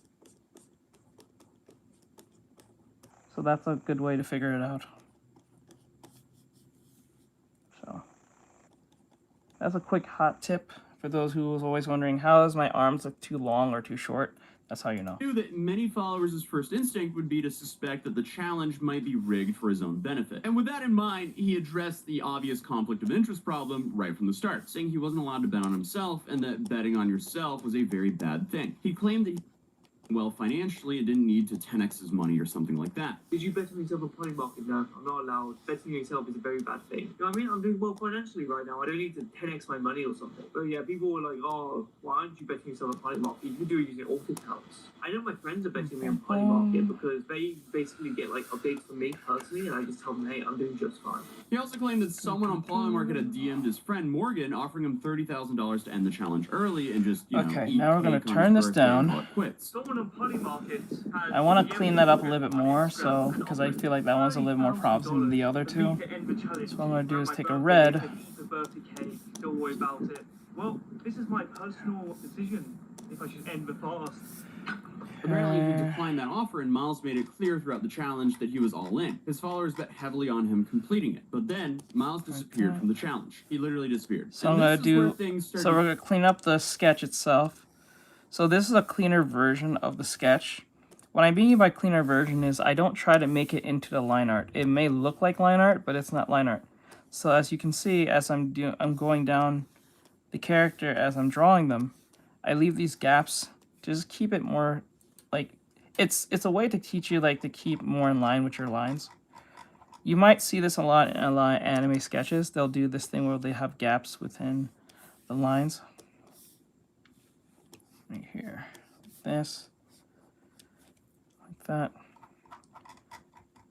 So that's a good way to figure it out. So that's a quick hot tip for those who was always wondering, how does my arms look too long or too short? That's how you know. Knew that many followers' first instinct would be to suspect that the challenge might be rigged for his own benefit. And with that in mind, he addressed the obvious conflict of interest problem right from the start, saying he wasn't allowed to bet on himself and that betting on yourself was a very bad thing. He claimed that well, financially, it didn't need to 10x his money or something like that. Did you bet on yourself on Polymarket? No, I'm not allowed. Betting on yourself is a very bad thing. You know what I mean? I'm doing well financially right now. I don't need to 10x my money or something. But yeah, people were like, oh, why aren't you betting yourself on Polymarket? You can do it using alt accounts. I know my friends are betting me on Polymarket because they basically get like updates from me personally, and I just tell them, hey, I'm doing just fine. He also claimed that someone on Polymarket had DM'd his friend Morgan, offering him $30,000 to end the challenge early and just, you know, Okay, eat now we're gonna cake on turn his this birthday and down. call it quits. Someone on Polymarket had I want to clean that up a little bit more, so because I feel like that one's a little more problems than the other two. So what I'm gonna do is take a red. Don't worry about it. Well, this is my personal decision if I should end the fast. Apparently, he declined that offer, and Miles made it clear throughout the challenge that he was all in. His followers bet heavily on him completing it, but then Miles disappeared from the challenge. He literally disappeared. So I'm gonna do. So we're gonna clean up the sketch itself. So this is a cleaner version of the sketch. What I mean by cleaner version is I don't try to make it into the line art. It may look like line art, but it's not line art. So as you can see, as I'm going down the character as I'm drawing them, I leave these gaps to just keep it more like it's a way to teach you like to keep more in line with your lines. You might see this a lot in a lot of anime sketches. They'll do this thing where they have gaps within the lines. Right here, this, like that.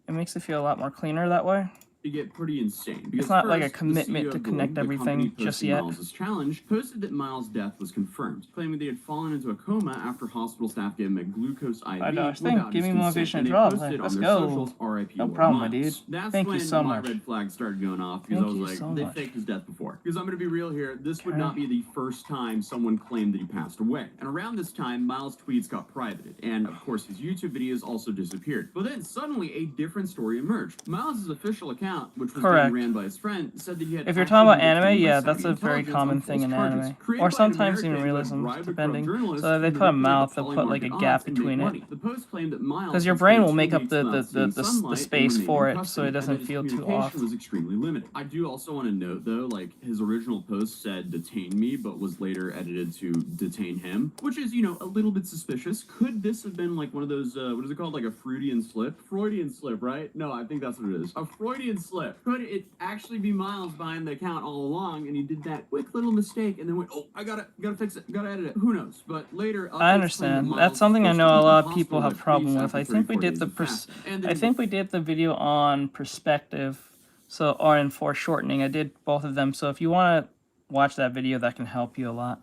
It makes it feel a lot more cleaner that way. to get pretty insane. Because not like a first, the commitment CEO to of connect the everything company just posting yet. Miles' challenge posted that Miles' death was confirmed, claiming they had fallen into a coma after hospital staff gave him a glucose IV $5. without Give his me consent. motivation And to they draw. posted Let's on their go. socials, RIP No Lord problem, my Miles. dude. That's Thank you when so my much. red flag started going off because Thank I you was like, so they much. faked his death before. Because I'm going to be real here, this would Okay. not be the first time someone claimed that he passed away. And around this time, Miles' tweets got privated, and of course his YouTube videos also disappeared. But then suddenly a different story emerged. Miles' official account, which was Correct. being ran by his friend, said that he had If you're actually talking about been anime, detained by yeah, Saudi that's a very intelligence common on thing false in charges, anime. created Or by an sometimes even American who had realism, bribed a corrupt depending. journalist So they to put a manipulate mouth, the they'll put like a poly gap market odds and make between it. money. The post claimed that Miles Because your had brain spent will 2 make up weeks the without seeing sunlight and space remained for in it, so custody, it doesn't and that his feel too communication off. was extremely limited. I do also want to note though, like his original post said detain me, but was later edited to detain him, which is, you know, a little bit suspicious. Could this have been like one of those, what is it called? Like a Freudian slip? Freudian slip, right? No, I think that's what it is. A Freudian slip. Could it actually be Miles behind the account all along, and he did that quick little mistake and then went, oh, I gotta fix it, gotta edit it. Who knows? But later, I understand. That's something I know a lot of people have problem with. I think we did the video on perspective, so or in foreshortening. I did both of them. So if you want to watch that video, that can help you a lot,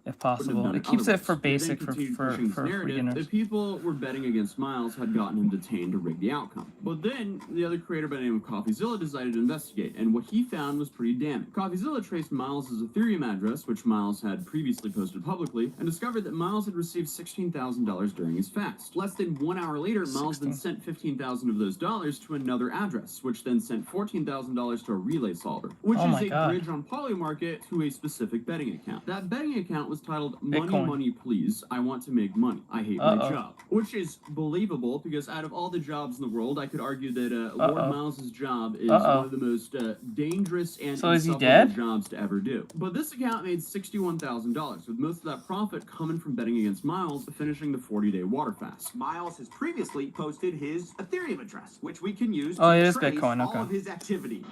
if possible. It keeps it for basic for beginners. The people were betting against Miles had gotten him detained to rig the outcome. But then the other creator by the name of CoffeeZilla decided to investigate, and what he found was pretty damning. CoffeeZilla traced Miles' Ethereum address, which Miles had previously posted publicly, and discovered that Miles had received $16,000 during his fast. Less than 1 hour later, Miles then sent $15,000 of those dollars to another address, which then sent $14,000 to a relay solver, which is a bridge on Polymarket to a specific betting account. That betting account was titled Bitcoin. Money Please, I Want to Make Money, I Hate My Job, which is believable because out of all the jobs in the world, I could argue that Lord Miles' job is one of the most dangerous and insufferable jobs to ever do. But this account made $61,000, with most of that profit coming from betting against Miles, finishing the 40-day water fast. Miles has previously posted his Ethereum address, which we can use to trace Bitcoin, all of his activity.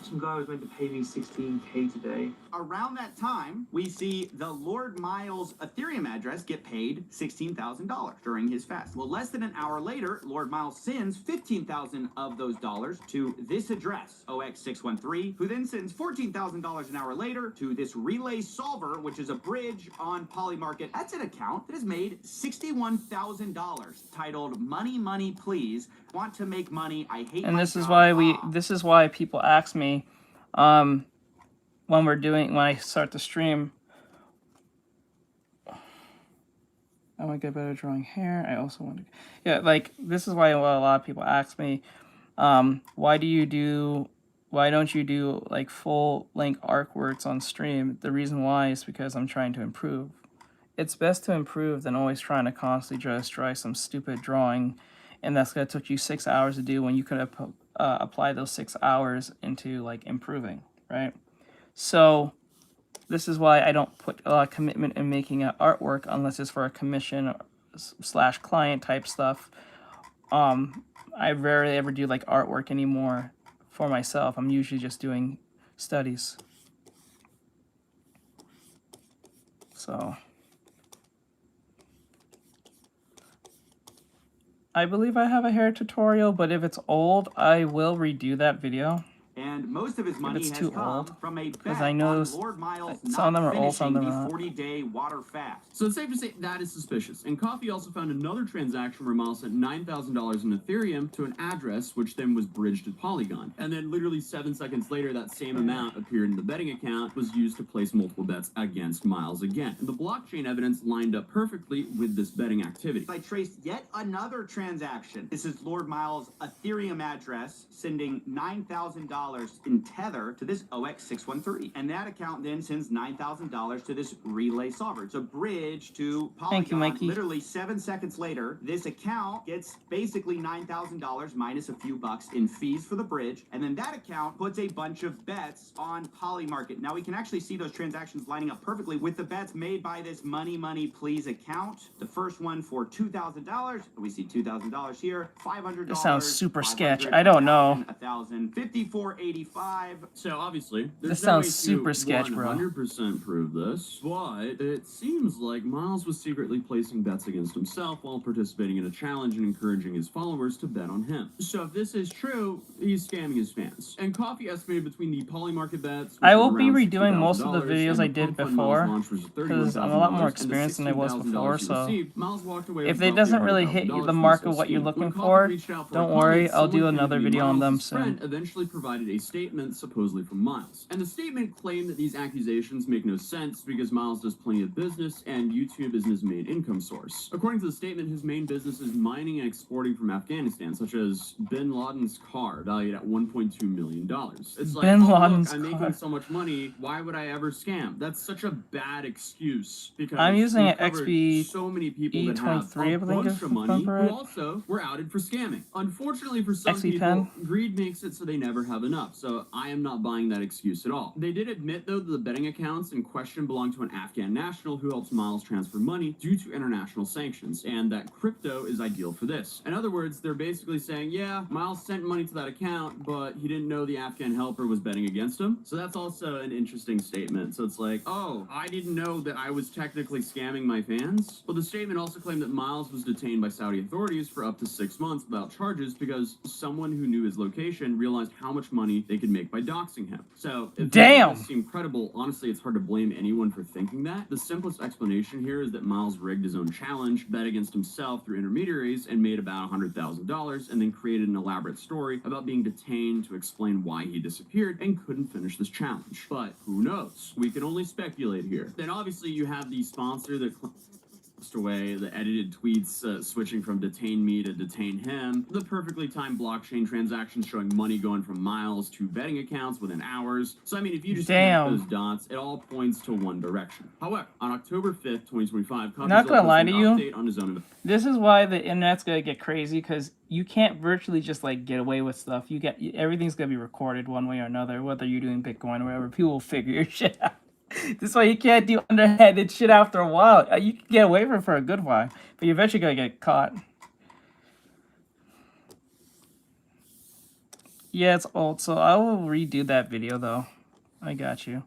Some guy was meant to pay me $16K today. Around that time, we see the Lord Miles Ethereum address get paid $16,000 during his fast. Well, less than an hour later, Lord Miles sends $15,000 of those dollars to this address, OX613, who then sends $14,000 an hour later to this relay solver, which is a bridge on Polymarket. That's an account that has made $61,000, titled Money Please, Want to Make Money, I Hate And My this is Job. this is why people ask me, when I start the stream, I want to get better at drawing hair. I also want to, like, this is why a lot of people ask me, why don't you do like full length artworks on stream? The reason why is because I'm trying to improve. It's best to improve than always trying to constantly just try some stupid drawing, and that's gonna take you 6 hours to do when you could have apply those 6 hours into like improving, right? So this is why I don't put a lot of commitment in making an artwork unless it's for a commission / client type stuff. I rarely ever do like artwork anymore for myself. I'm usually just doing studies. So I believe I have a hair tutorial, but if it's old, I will redo that video. And most of his money has come from a bet I know on Lord Miles some of them not are old, some finishing of them the are not. 40-day water fast. So it's safe to say that is suspicious. And Coffee also found another transaction where Miles sent $9,000 in Ethereum to an address, which then was bridged to Polygon. And then literally 7 seconds later, that same amount appeared in the betting account, was used to place multiple bets against Miles again. And the blockchain evidence lined up perfectly with this betting activity. I traced yet another transaction. This is Lord Miles' Ethereum address sending $9,000 in Tether to this OX613. And that account then sends $9,000 to this relay solver. It's a bridge to Polygon. Thank you, Mikey. Literally 7 seconds later, this account gets basically $9,000 minus a few bucks in fees for the bridge. And then that account puts a bunch of bets on Polymarket. Now we can actually see those transactions lining up perfectly with the bets made by this Money Please account. The first one for $2,000. We see $2,000 here, $500. This sounds super sketch. 500, I don't know. 1,000, 54.80 95. So obviously, there's This no way sounds super to sketch, bro. 100% prove this, but it seems like Miles was secretly placing bets against himself while participating in a challenge and encouraging his followers to bet on him. So if this is true, he's scamming his fans. And Coffee estimated between the poly market bets, I will be redoing most of the videos I did before because I'm a lot more experienced than I was before. So if it doesn't really hit the mark of what you're looking for, don't worry, I'll do another video on them soon. Eventually provided a statement supposedly from Miles. And the statement claimed that these accusations make no sense because Miles does plenty of business and YouTube isn't his main income source. According to the statement, his main business is mining and exporting from Afghanistan, such as Bin Laden's car, valued at $1.2 million. It's like, Bin oh, Laden's look, I'm car. making so much money, why would I ever scam? That's such a bad excuse because I'm using we've an covered XP so many people that have E23, I a think, bunch if of I money remember who right. also were outed for scamming. Unfortunately for some XP10. people, greed makes it so they never have enough, so I am not buying that excuse at all. They did admit, though, that the betting accounts in question belong to an Afghan national who helps Miles transfer money due to international sanctions, and that crypto is ideal for this. In other words, they're basically saying, yeah, Miles sent money to that account, but he didn't know the Afghan helper was betting against him. So that's also an interesting statement. So it's like, oh, I didn't know that I was technically scamming my fans? Well, the statement also claimed that Miles was detained by Saudi authorities for up to 6 months without charges because someone who knew his location realized how much money they could make by doxing him. So if Damn! this seems credible, honestly, it's hard to blame anyone for thinking that. The simplest explanation here is that Miles rigged his own challenge, bet against himself through intermediaries, and made about $100,000, and then created an elaborate story about being detained to explain why he disappeared and couldn't finish this challenge. But who knows? We can only speculate here. Then obviously you have the sponsor that away, the edited tweets switching from detain me to detain him, the perfectly timed blockchain transactions showing money going from Miles to betting accounts within hours. So I mean, if you just connect those dots, it all points to one direction. However, on October 5th, 2025, Not gonna lie to you, update on his own this is why the internet's gonna get crazy, because you can't virtually just like get away with stuff. Everything's gonna be recorded one way or another, whether you're doing Bitcoin or whatever. People will figure your shit out. This is why you can't do underhanded shit after a while. You can get away with it for a good while, but you're eventually gonna get caught. Yeah, it's old, so I will redo that video though. I got you.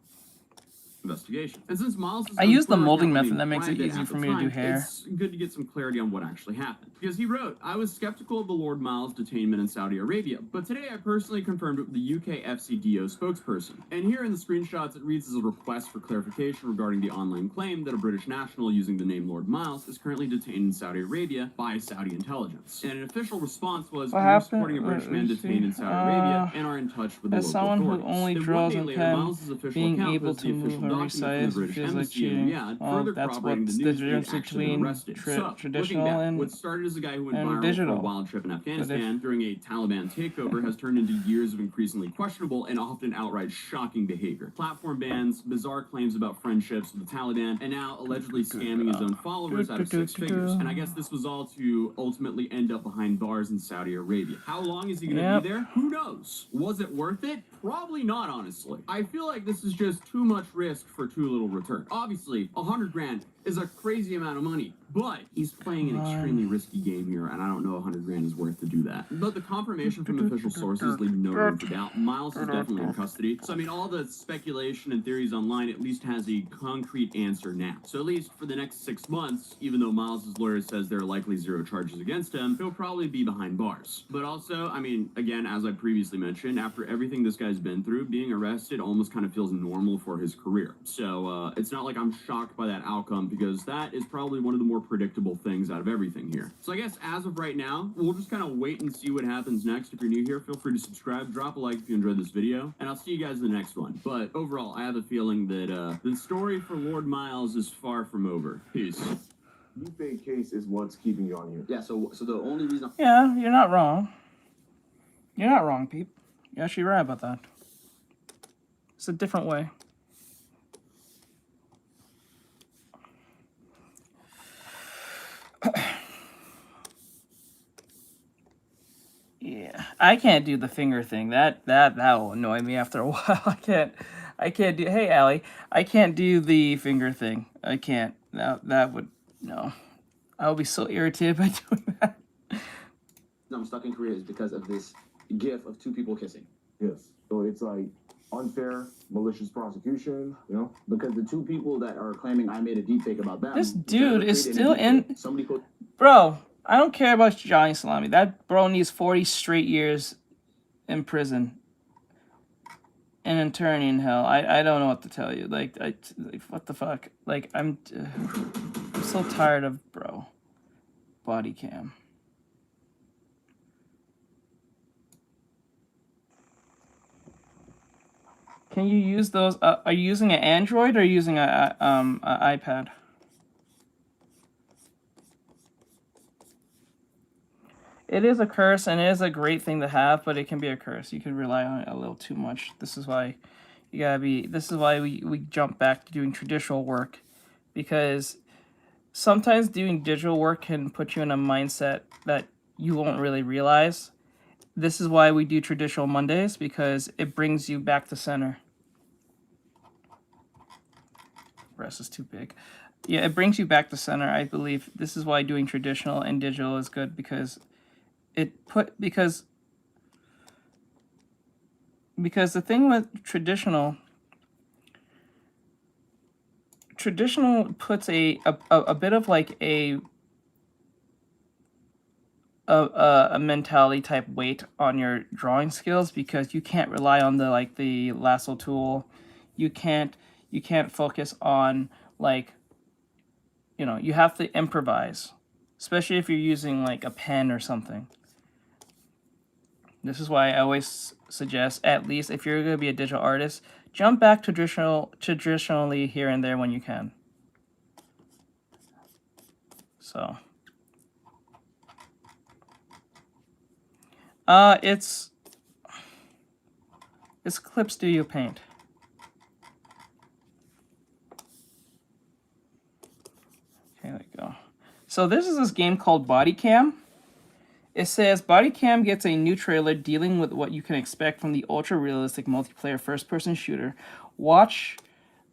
Investigation. And since Miles is I use the Twitter molding account method, that makes it private easy at for the me to do time, hair. It's good to get some clarity on what actually happened. Because he wrote, I was skeptical of the Lord Miles detainment in Saudi Arabia, but today I personally confirmed it with the UK FCDO spokesperson. And here in the screenshots, it reads as a request for clarification regarding the online claim that a British national using the name Lord Miles is currently detained in Saudi Arabia by Saudi intelligence. And an official response was, we're supporting a British man detained in Saudi Arabia and are in touch with the as local someone authorities. who only Then draws one and day later, pen, Miles's official being account able was to the move official and document from the resize British feels like embassy in cheating. Riyadh, Well, further that's corroborating what's the the news that he difference had actually been between arrested. So, traditional looking back, and what started as a guy who went and viral digital. for a wild trip in Afghanistan during a Taliban takeover has turned into years of increasingly questionable and often outright shocking behavior. Platform bans, bizarre claims about friendships with the Taliban, and now allegedly scamming his own followers out of 6 figures. And I guess this was all to ultimately end up behind bars in Saudi Arabia. How long is he going to be there? Who knows? Was it worth it? Probably not, honestly. I feel like this is just too much risk for too little return. Obviously, 100 grand is a crazy amount of money, but he's playing an extremely risky game here, and I don't know 100 grand is worth to do that. But the confirmation from official sources leave no room for doubt. Miles is definitely in custody. So, I mean, all the speculation and theories online at least has a concrete answer now. So at least for the next 6 months, even though Miles' lawyer says there are likely 0 charges against him, he'll probably be behind bars. But also, I mean, again, as I previously mentioned, after everything this guy's been through, being arrested almost kind of feels normal for his career. So it's not like I'm shocked by that outcome, because that is probably one of the more predictable things out of everything here. So I guess as of right now, we'll just kind of wait and see what happens next. If you're new here, feel free to subscribe, drop a like if you enjoyed this video, and I'll see you guys in the next one. But overall, I have a feeling that the story for Lord Miles is far from over. Peace. You think case is what's keeping you on here? Yeah, so the only reason... Yeah, you're not wrong. You're not wrong, Peep. You're actually right about that. It's a different way. Yeah, I can't do the finger thing. That will annoy me after a while. I can't do. Hey, Allie, I can't do the finger thing. I can't. That would no. I would be so irritated by doing that. I'm stuck in Korea is because of this gif of 2 people kissing. Yes. So it's like unfair, malicious prosecution, you know? Because the two people that are claiming I made a deepfake about them. This dude is still in. Somebody put. Bro, I don't care about Johnny Salami. That bro needs 40 straight years in prison. An attorney in hell. I don't know what to tell you. Like what the fuck? Like I'm so tired of bro. Body cam. Can you use those? Are you using an Android or using a iPad? It is a curse, and it is a great thing to have, but it can be a curse. You can rely on it a little too much. This is why you gotta be. This is why we jump back to doing traditional work, because sometimes doing digital work can put you in a mindset that you won't really realize. This is why we do traditional Mondays, because it brings you back to center. Breast is too big. Yeah, it brings you back to center, I believe. This is why doing traditional and digital is good, because because the thing with traditional puts a bit of like a mentality type weight on your drawing skills, because you can't rely on the lasso tool. You can't focus on, like, you know, you have to improvise, especially if you're using like a pen or something. This is why I always suggest, at least if you're going to be a digital artist, jump back traditionally here and there when you can. So it's Clip Studio Paint. Okay, there we go. So this is this game called Body Cam. It says Body Cam gets a new trailer dealing with what you can expect from the ultra-realistic multiplayer first-person shooter. Watch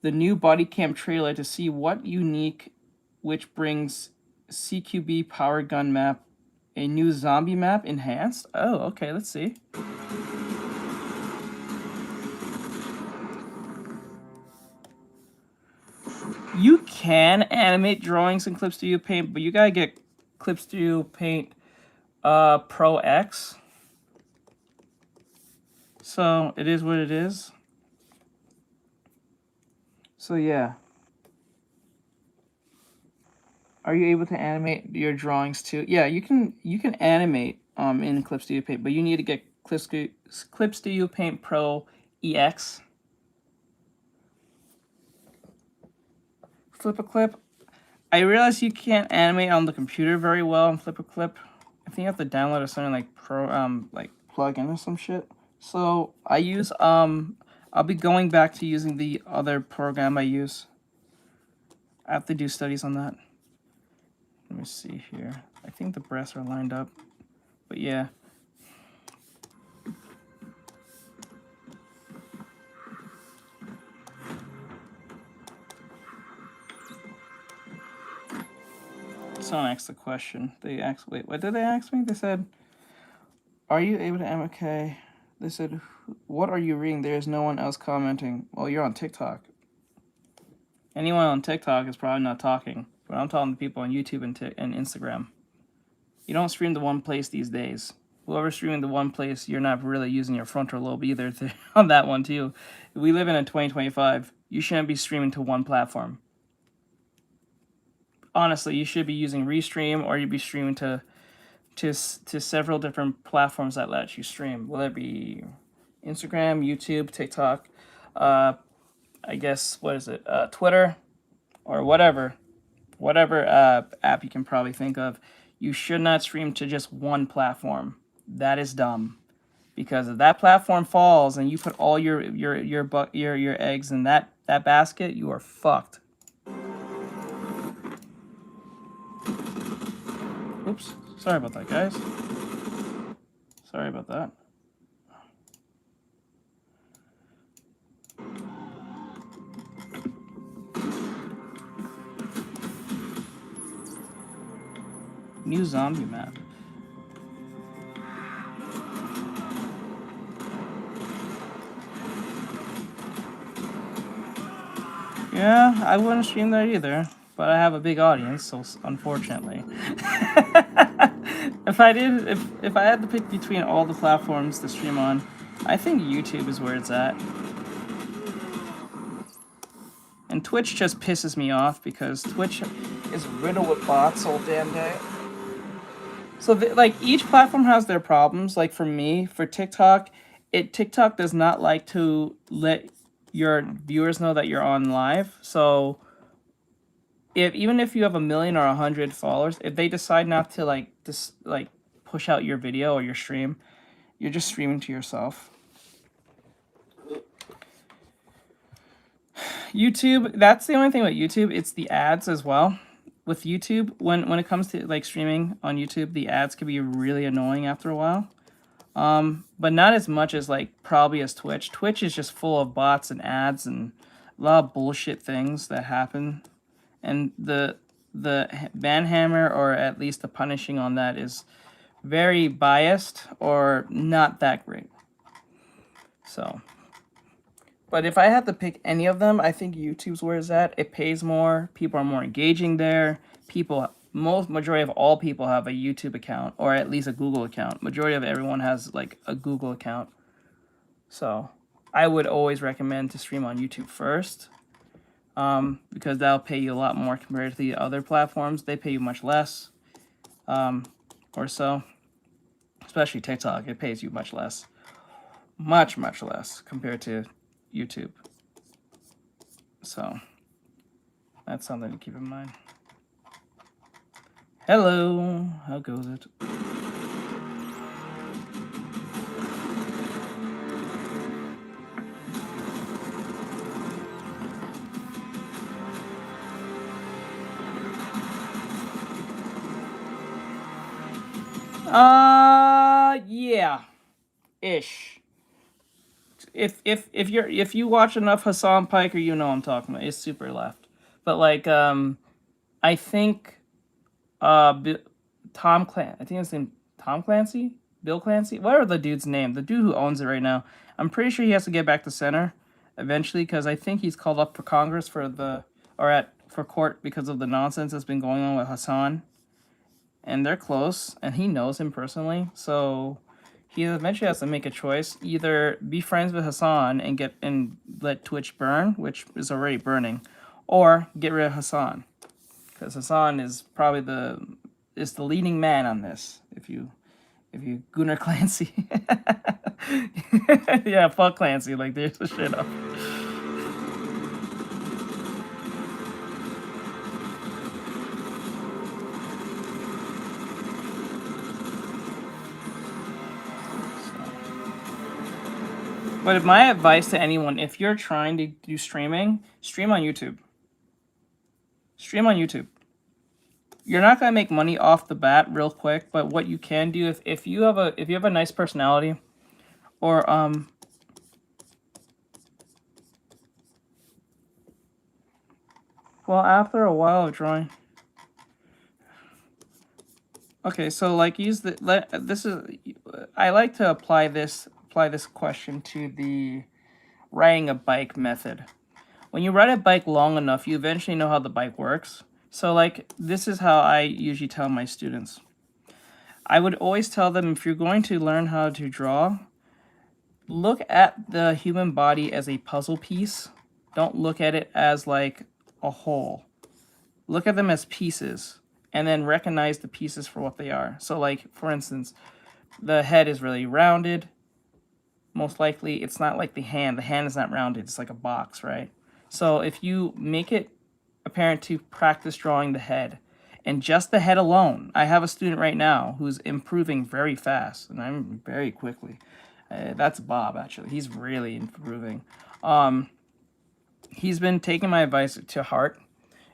the new Body Cam trailer to see what unique, which brings CQB power gun map, a new zombie map enhanced. Oh, okay, let's see. You can animate drawings in Clip Studio Paint, but you gotta get Clip Studio Paint Pro X. So it is what it is. So yeah. Are you able to animate your drawings too? Yeah, you can animate in Clip Studio Paint, but you need to get Clip Studio Paint Pro EX. Flip a Clip. I realize you can't animate on the computer very well in Flip a Clip. I think you have to download a certain like plug-in or some shit. So I use I'll be going back to using the other program I use. I have to do studies on that. Let me see here. I think the breasts are lined up, but yeah. Someone asked the question. They asked, wait, what did they ask me? They said, are you able to, okay. They said, what are you reading? There's no one else commenting. Well, you're on TikTok. Anyone on TikTok is probably not talking, but I'm talking to people on YouTube and Instagram. You don't stream to one place these days. Whoever's streaming to one place, you're not really using your frontal lobe either on that one too. We live in 2025. You shouldn't be streaming to one platform. Honestly, you should be using Restream, or you'd be streaming to several different platforms that let you stream, whether it be Instagram, YouTube, TikTok, I guess, what is it, Twitter, or whatever app you can probably think of. You should not stream to just one platform. That is dumb, because if that platform falls and you put all your eggs in that basket, you are fucked. Oops, sorry about that, guys. Sorry about that. New zombie map. Yeah, I wouldn't stream there either, but I have a big audience, so unfortunately. If I had to pick between all the platforms to stream on, I think YouTube is where it's at. And Twitch just pisses me off because Twitch is riddled with bots all damn day. So like each platform has their problems. Like for me, for TikTok, TikTok does not like to let your viewers know that you're on live. So even if you have 1 million or 100 followers, if they decide not to like push out your video or your stream, you're just streaming to yourself. YouTube, that's the only thing with YouTube. It's the ads as well. With YouTube, when it comes to like streaming on YouTube, the ads can be really annoying after a while. But not as much as like probably as Twitch. Twitch is just full of bots and ads and a lot of bullshit things that happen. And the ban hammer, or at least the punishing on that, is very biased or not that great. So, but if I had to pick any of them, I think YouTube's where it's at. It pays more. People are more engaging there. Majority of all people have a YouTube account, or at least a Google account. Majority of everyone has like a Google account. So I would always recommend to stream on YouTube first, because that'll pay you a lot more compared to the other platforms. They pay you much less, or so. Especially TikTok, it pays you much less. Much less compared to YouTube. So that's something to keep in mind. Hello, how goes it? Yeah, ish. If you watch enough Hassan Piker, you know what I'm talking about. It's super left, but like I think Tom Clancy. I think his name Tom Clancy, Bill Clancy, whatever the dude's name, the dude who owns it right now. I'm pretty sure he has to get back to center eventually, because I think he's called up for Congress for court because of the nonsense that's been going on with Hassan. And they're close, and he knows him personally, so he eventually has to make a choice: either be friends with Hassan and let Twitch burn, which is already burning, or get rid of Hassan, because Hassan is probably the leading man on this. If you Gunnar Clancy, yeah, fuck Clancy, like there's the shit up. But my advice to anyone, if you're trying to do streaming, stream on YouTube. Stream on YouTube. You're not gonna make money off the bat real quick, but what you can do, if you have a nice personality, or well, after a while of drawing. Okay, so like I like to apply this question to the riding a bike method. When you ride a bike long enough, you eventually know how the bike works. So like this is how I usually tell my students. I would always tell them, if you're going to learn how to draw, look at the human body as a puzzle piece. Don't look at it as like a whole. Look at them as pieces, and then recognize the pieces for what they are. So like, for instance, the head is really rounded. Most likely it's not like the hand. The hand is not rounded. It's like a box, right? So if you make it apparent to practice drawing the head, and just the head alone. I have a student right now who's improving very fast, and I'm very quickly. That's Bob, actually. He's really improving. He's been taking my advice to heart,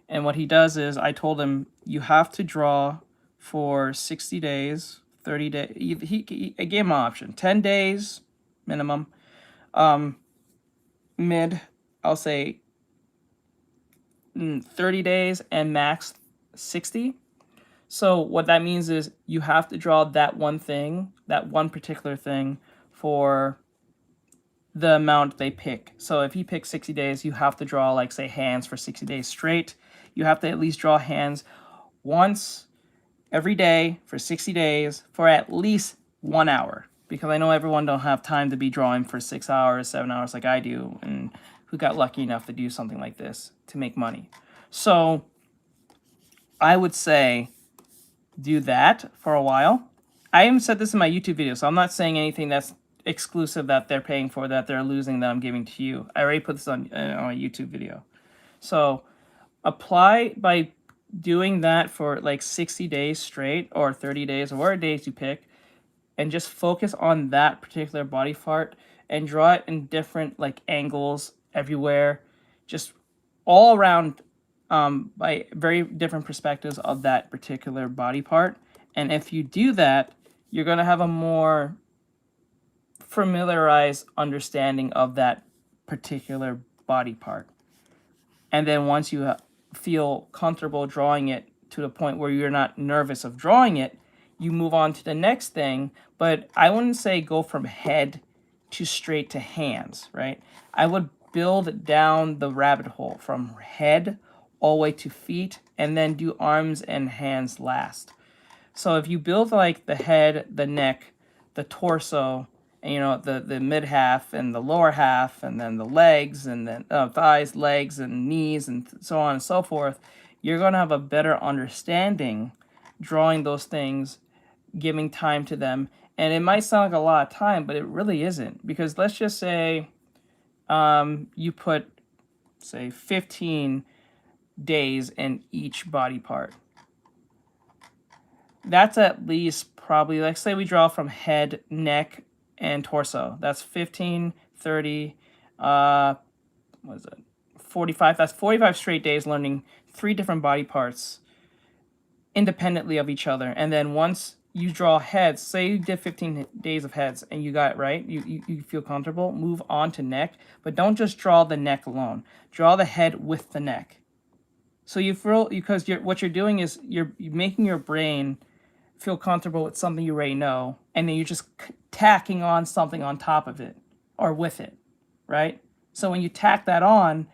and what he does is, I told him, you have to draw for 60 days, 30 days. I gave him an option, 10 days minimum. I'll say 30 days, and max 60. So what that means is you have to draw that one thing, that one particular thing, for the amount they pick. So if you pick 60 days, you have to draw, like, say, hands for 60 days straight. You have to at least draw hands once every day for 60 days for at least 1 hour. Because I know everyone don't have time to be drawing for 6 hours, 7 hours like I do, and who got lucky enough to do something like this to make money. So I would say do that for a while. I even said this in my YouTube video, so I'm not saying anything that's exclusive that they're paying for, that they're losing, that I'm giving to you. I already put this on a YouTube video. So apply by doing that for like 60 days straight, or 30 days, or whatever days you pick, and just focus on that particular body part and draw it in different like angles everywhere, just all around, by very different perspectives of that particular body part. And if you do that, you're going to have a more familiarized understanding of that particular body part. And then once you feel comfortable drawing it to the point where you're not nervous of drawing it, you move on to the next thing. But I wouldn't say go from head to straight to hands, right? I would build down the rabbit hole from head all the way to feet, and then do arms and hands last. So if you build like the head, the neck, the torso, and, you know, the mid half and the lower half, and then the legs, and then thighs, legs, and knees, and so on and so forth, you're going to have a better understanding drawing those things, giving time to them. And it might sound like a lot of time, but it really isn't. Because let's just say you put, say, 15 days in each body part. That's at least probably, like, say we draw from head, neck, and torso. That's 15, 30, what is it? 45. That's 45 straight days learning 3 different body parts independently of each other. And then once you draw heads, say you did 15 days of heads and you got it right, you feel comfortable, move on to neck, but don't just draw the neck alone. Draw the head with the neck. So you feel, because what you're doing is you're making your brain feel comfortable with something you already know, and then you're just tacking on something on top of it or with it, right? So when you tack that on,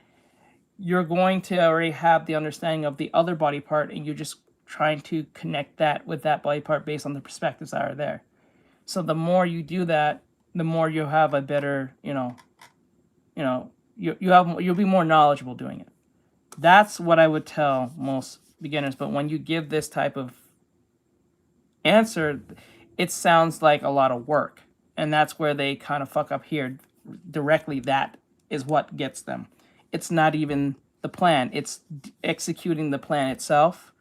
you're going to already have the understanding of the other body part, and you're just trying to connect that with that body part based on the perspectives that are there. So the more you do that, the more you'll have a better, you'll be more knowledgeable doing it. That's what I would tell most beginners. But when you give this type of answer, it sounds like a lot of work. And that's where they kind of fuck up here directly. That is what gets them. It's not even the plan. It's executing the plan itself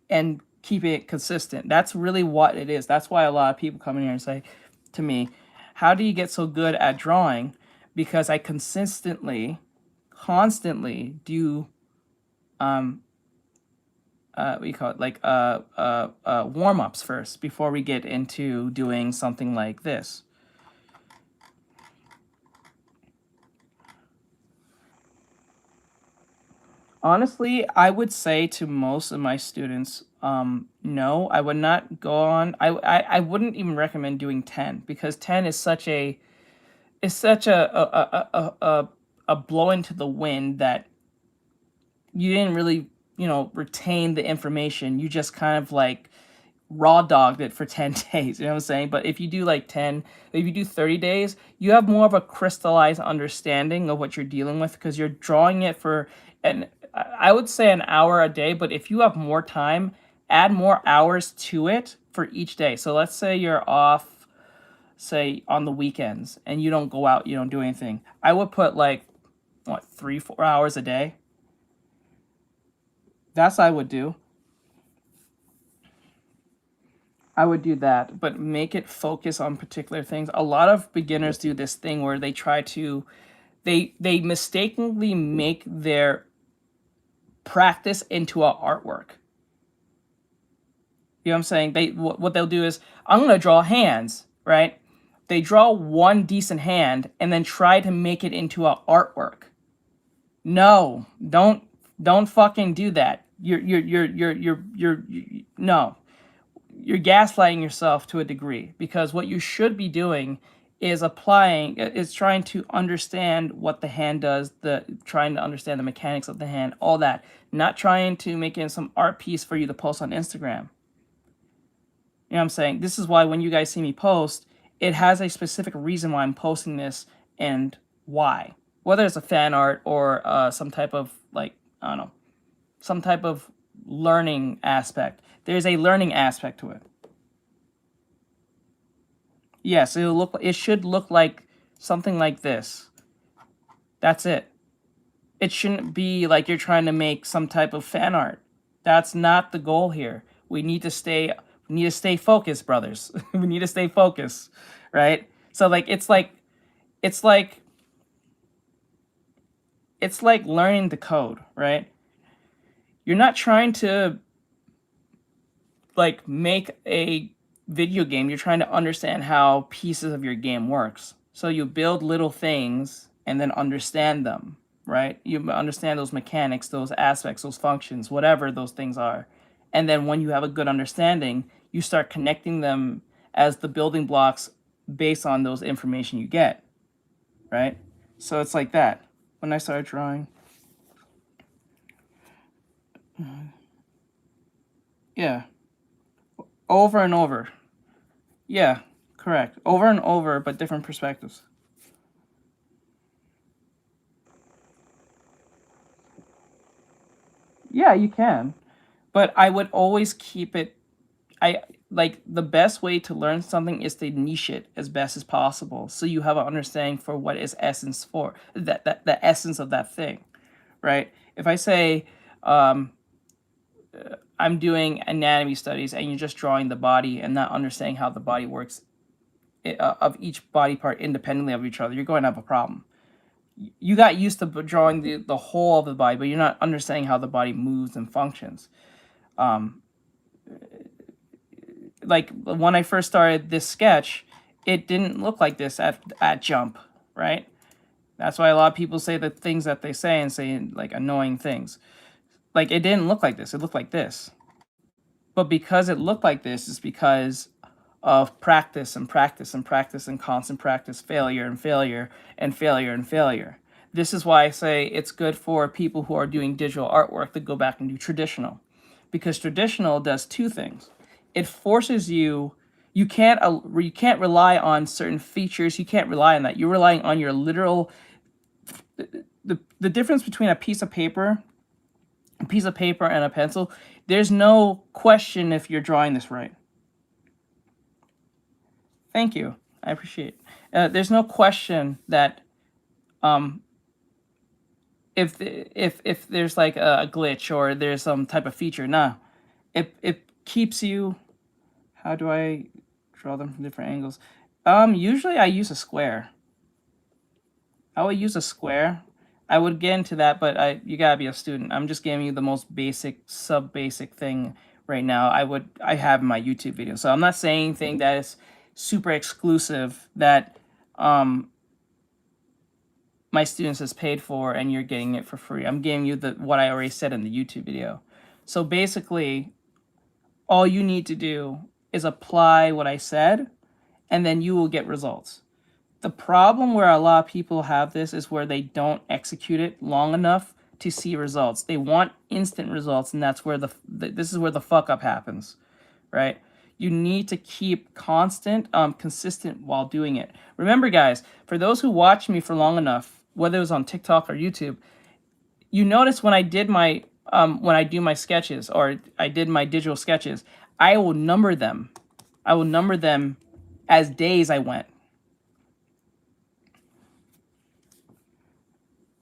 and keeping it consistent. That's really what it is. That's why a lot of people come in here and say to me, how do you get so good at drawing? Because I constantly do what do you call it, like warm-ups first before we get into doing something like this. Honestly, I would say to most of my students, no, I would not go on. I wouldn't even recommend doing 10, because 10 is such a blow into the wind that you didn't really, retain the information. You just kind of like raw dogged it for 10 days, you know what I'm saying? But if you do like 10, if you do 30 days, you have more of a crystallized understanding of what you're dealing with, because you're drawing it for, and I would say an hour a day, but if you have more time, add more hours to it for each day. So let's say you're off, say, on the weekends, and you don't go out, you don't do anything. I would put like, 3-4 hours a day. That's what I would do. I would do that, but make it focus on particular things. A lot of beginners do this thing where they try to, they mistakenly make their practice into an artwork. You know what I'm saying? What they'll do is, I'm going to draw hands, right? They draw one decent hand and then try to make it into an artwork. No, don't fucking do that. No. You're gaslighting yourself to a degree, because what you should be doing is trying to understand what the hand does, trying to understand the mechanics of the hand, all that. Not trying to make it some art piece for you to post on Instagram. You know what I'm saying? This is why when you guys see me post, it has a specific reason why I'm posting this and why. Whether it's a fan art or some type of, like, I don't know, some type of learning aspect. There's a learning aspect to it. Yes, it should look like something like this. That's it. It shouldn't be like you're trying to make some type of fan art. That's not the goal here. We need to stay focused, brothers. We need to stay focused, right? So like it's like learning the code, right? You're not trying to like make a video game. You're trying to understand how pieces of your game works. So you build little things and then understand them, right? You understand those mechanics, those aspects, those functions, whatever those things are. And then when you have a good understanding, you start connecting them as the building blocks based on those information you get, right? So it's like that. When I started drawing, yeah, over and over. Yeah, correct. Over and over, but different perspectives. Yeah, you can. But I would always keep it. Like the best way to learn something is to niche it as best as possible, so you have an understanding for what is essence for the essence of that thing, right? If I say I'm doing anatomy studies and you're just drawing the body and not understanding how the body works of each body part independently of each other, you're going to have a problem. You got used to drawing the whole of the body, but you're not understanding how the body moves and functions. Like when I first started this sketch, it didn't look like this at jump, right? That's why a lot of people say the things that they say and say like annoying things. Like it didn't look like this, it looked like this. But because it looked like this is because of practice and practice and practice and constant practice, failure and failure and failure and failure. This is why I say it's good for people who are doing digital artwork to go back and do traditional. Because traditional does two things. It forces you can't rely on certain features. You can't rely on that. You're relying on your literal the difference between a piece of paper and a pencil, there's no question if you're drawing this right. Thank you. I appreciate it. There's no question that if there's like a glitch or there's some type of feature, nah. It keeps you. How do I draw them from different angles? Usually I use a square. I would use a square. I would get into that, but you gotta be a student. I'm just giving you the most basic, sub-basic thing right now. I have in my YouTube video. So I'm not saying anything that is super exclusive that my students has paid for and you're getting it for free. I'm giving you what I already said in the YouTube video. So basically, all you need to do is apply what I said, and then you will get results. The problem where a lot of people have this is where they don't execute it long enough to see results. They want instant results, and that's where this is where the fuck up happens, right? You need to keep consistent while doing it. Remember, guys, for those who watch me for long enough, whether it was on TikTok or YouTube, you notice when I did my when I do my sketches or I did my digital sketches, I will number them. I will number them as days I went.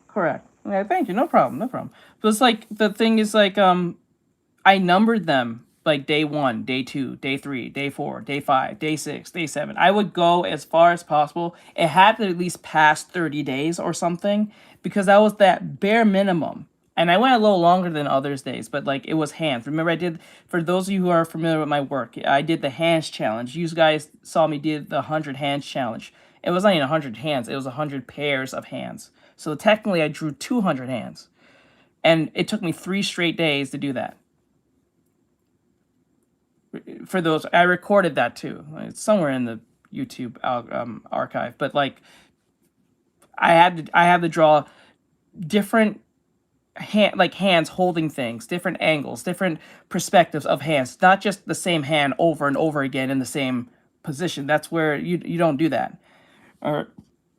Correct. Yeah, thank you. No problem. No problem. But it's like the thing is like I numbered them like day 1, day 2, day 3, day 4, day 5, day 6, day 7. I would go as far as possible. It had to at least pass 30 days or something because that was that bare minimum. And I went a little longer than others days, but like it was hands. Remember I did, for those of you who are familiar with my work, I did the hands challenge. You guys saw me did the 100 hands challenge. It was not even 100 hands. It was 100 pairs of hands. So technically I drew 200 hands. And it took me 3 straight days to do that. For those, I recorded that too. It's somewhere in the YouTube archive, but like I had to draw different hands holding things, different angles, different perspectives of hands, not just the same hand over and over again in the same position. That's where you don't do that. Or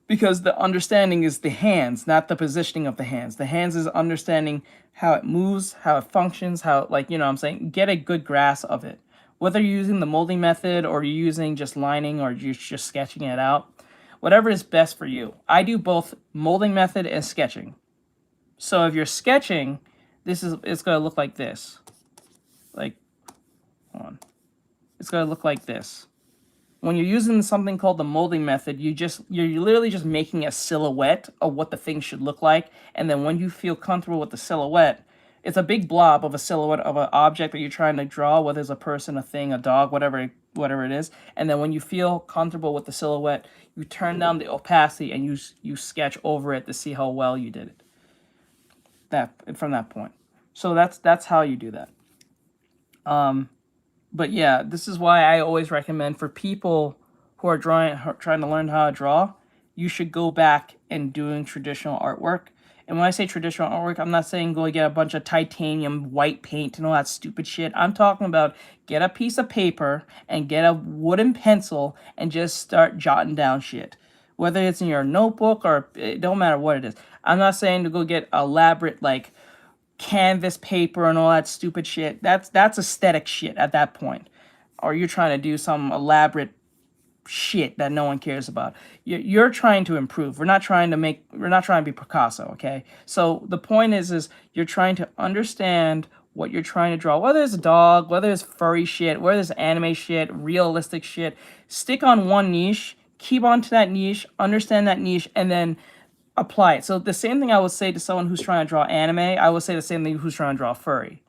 because the understanding is the hands, not the positioning of the hands. The hands is understanding how it moves, how it functions, how, like, you know what I'm saying, get a good grasp of it. Whether you're using the molding method or you're using just lining or you're just sketching it out, whatever is best for you. I do both molding method and sketching. So if you're sketching, it's going to look like this. Like, hold on. It's going to look like this. When you're using something called the molding method, you're literally just making a silhouette of what the thing should look like. And then when you feel comfortable with the silhouette, it's a big blob of a silhouette of an object that you're trying to draw, whether it's a person, a thing, a dog, whatever it is. And then when you feel comfortable with the silhouette, you turn down the opacity and you sketch over it to see how well you did it. From that point. So that's how you do that. But yeah, this is why I always recommend for people who are trying to learn how to draw, you should go back and doing traditional artwork. And when I say traditional artwork, I'm not saying go get a bunch of titanium white paint and all that stupid shit. I'm talking about get a piece of paper and get a wooden pencil and just start jotting down shit. Whether it's in your notebook or it don't matter what it is. I'm not saying to go get elaborate like canvas paper and all that stupid shit. That's aesthetic shit at that point. Or you're trying to do some elaborate shit that no one cares about. You're trying to improve. We're not trying to be Picasso, okay? So the point is you're trying to understand what you're trying to draw. Whether it's a dog, whether it's furry shit, whether it's anime shit, realistic shit, stick on one niche, keep on to that niche, understand that niche, and then apply it. So the same thing I would say to someone who's trying to draw anime, I would say the same thing who's trying to draw furry.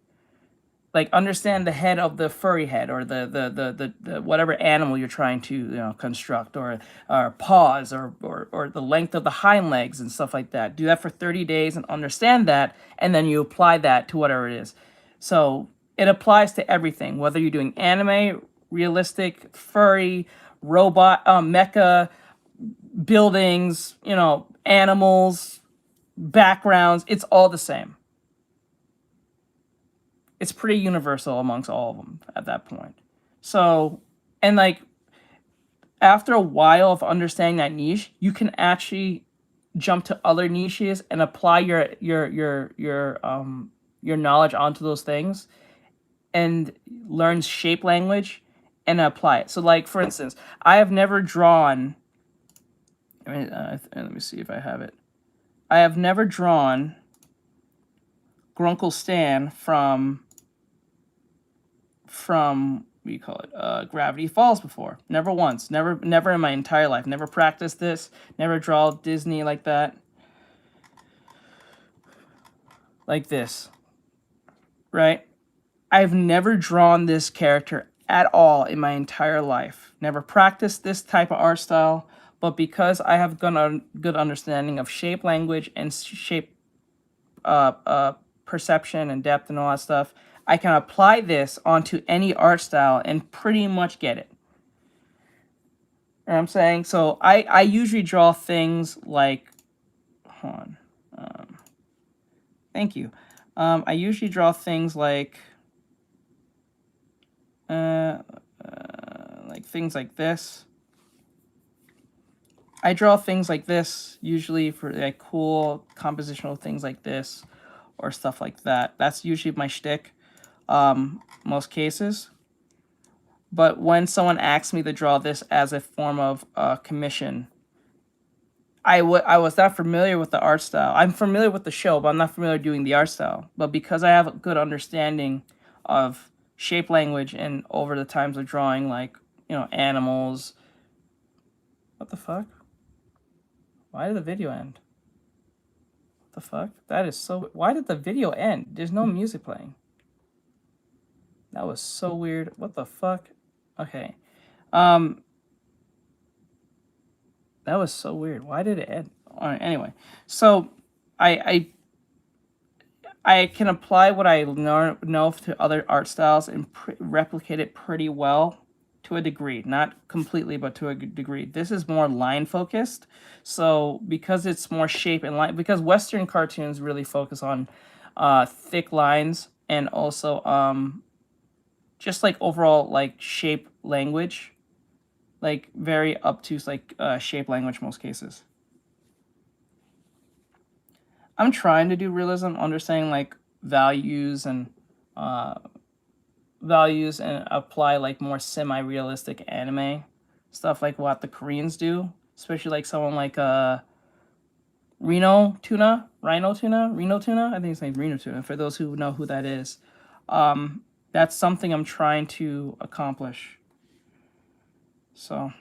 Like, understand the head of the furry head, or the whatever animal you're trying to construct, or paws, or the length of the hind legs and stuff like that. Do that for 30 days and understand that, and then you apply that to whatever it is. So it applies to everything, whether you're doing anime, realistic, furry, robot, mecha, buildings, animals, backgrounds. It's all the same. It's pretty universal amongst all of them at that point. So, and like, after a while of understanding that niche, you can actually jump to other niches and apply your knowledge onto those things and learn shape language and apply it. So like, for instance, I have never drawn, let me see if I have it. I have never drawn Grunkle Stan from what do you call it? Gravity Falls before. Never once. Never in my entire life. Never practiced this. Never draw Disney like that. Like this. Right? I've never drawn this character at all in my entire life. Never practiced this type of art style. But because I have good understanding of shape language and shape perception and depth and all that stuff, I can apply this onto any art style and pretty much get it. You know what I'm saying? So I usually draw things like, hold on, thank you. I usually draw things like things like this. I draw things like this usually for like cool compositional things like this or stuff like that. That's usually my shtick, most cases. But when someone asks me to draw this as a form of commission, I was not familiar with the art style. I'm familiar with the show, but I'm not familiar doing the art style. But because I have a good understanding of shape language and over the times of drawing, like, animals. What the fuck? Why did the video end? What the fuck? That is so... Why did the video end? There's no music playing. That was so weird. What the fuck? Okay. That was so weird. Why did it end? All right, anyway. So, I can apply what I know to other art styles and replicate it pretty well to a degree, not completely, but to a degree. This is more line focused. So because it's more shape and line, because Western cartoons really focus on thick lines and also just like overall like shape language, like very obtuse like shape language most cases. I'm trying to do realism, understanding like values and apply like more semi-realistic anime stuff, like what the Koreans do, especially like someone like Reno Tuna. I think it's named Reno Tuna, for those who know who that is. That's something I'm trying to accomplish. So,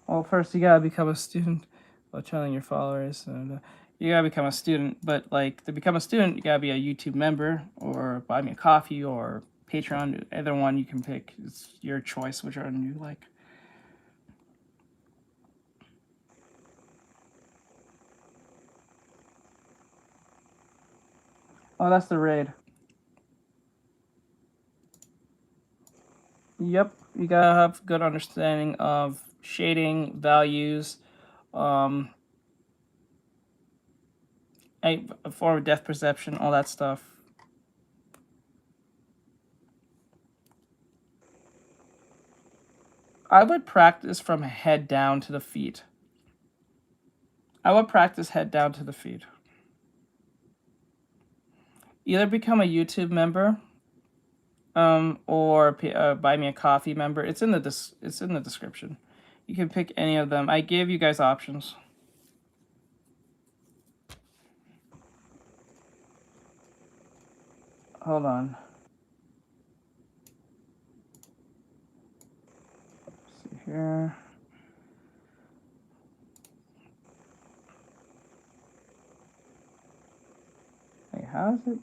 well, first you gotta become a student while telling your followers, and you gotta become a student. But like to become a student, you gotta be a YouTube member or buy me a coffee or Patreon. Either one you can pick. It's your choice, which one you like. Oh, that's the raid. Yep, you gotta have good understanding of shading, values, a form of depth perception, all that stuff. I would practice from head down to the feet. I would practice head down to the feet. Either become a YouTube member, or buy me a coffee member. It's in the description. You can pick any of them. I gave you guys options. Hold on. Let's see here. Wait, how is it?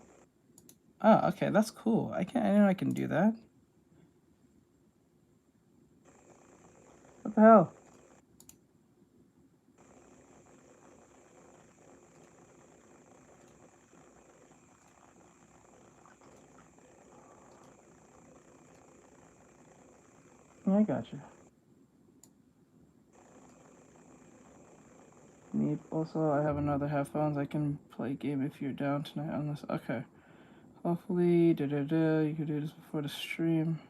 Oh, okay, that's cool. I know I can do that. What the hell? Yeah, I got you. Me also, I have another headphones. I can play a game if you're down tonight on this. Okay. Hopefully, you can do this before the stream.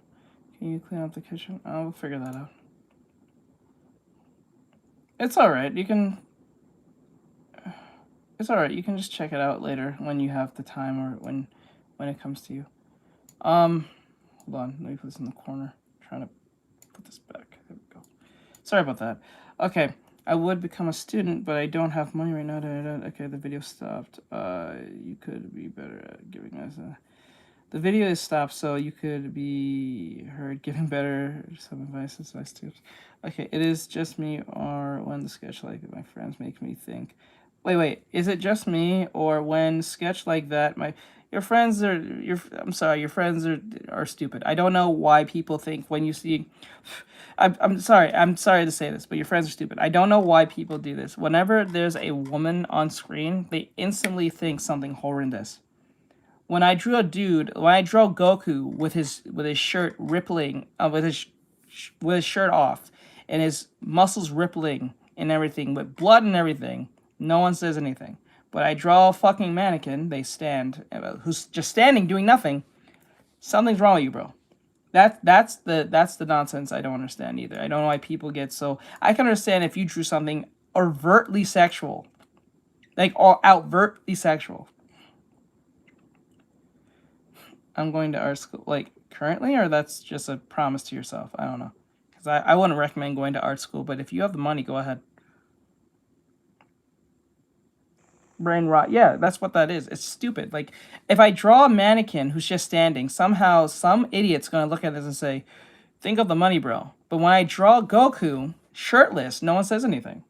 Can you clean up the kitchen? I'll figure that out. It's alright. You can... It's alright. You can just check it out later when you have the time or when it comes to you. Hold on. Let me put this in the corner. I'm trying to put this back. There we go. Sorry about that. Okay. I would become a student, but I don't have money right now. Okay, the video stopped. You could be better at giving us a... The video is stopped, so you could be heard giving better some advice tips. Okay, it is just me, or when the sketch like my friends make me think. Wait, is it just me, or when sketch like that your friends are stupid. I don't know why people think when you see... I'm sorry to say this, but your friends are stupid. I don't know why people do this. Whenever there's a woman on screen, they instantly think something horrendous. When I draw Goku with his shirt rippling, with his shirt off, and his muscles rippling and everything, with blood and everything, no one says anything. But I draw a fucking mannequin, they stand, who's just standing doing nothing. Something's wrong with you, bro. That's the nonsense I don't understand either. I don't know why people get so... I can understand if you drew something overtly sexual. Like, all outvertly sexual. I'm going to art school, like, currently, or that's just a promise to yourself? I don't know. Because I wouldn't recommend going to art school, but if you have the money, go ahead. Brain rot. Yeah, that's what that is. It's stupid. Like, if I draw a mannequin who's just standing, somehow some idiot's going to look at this and say, think of the money, bro. But when I draw Goku shirtless, no one says anything.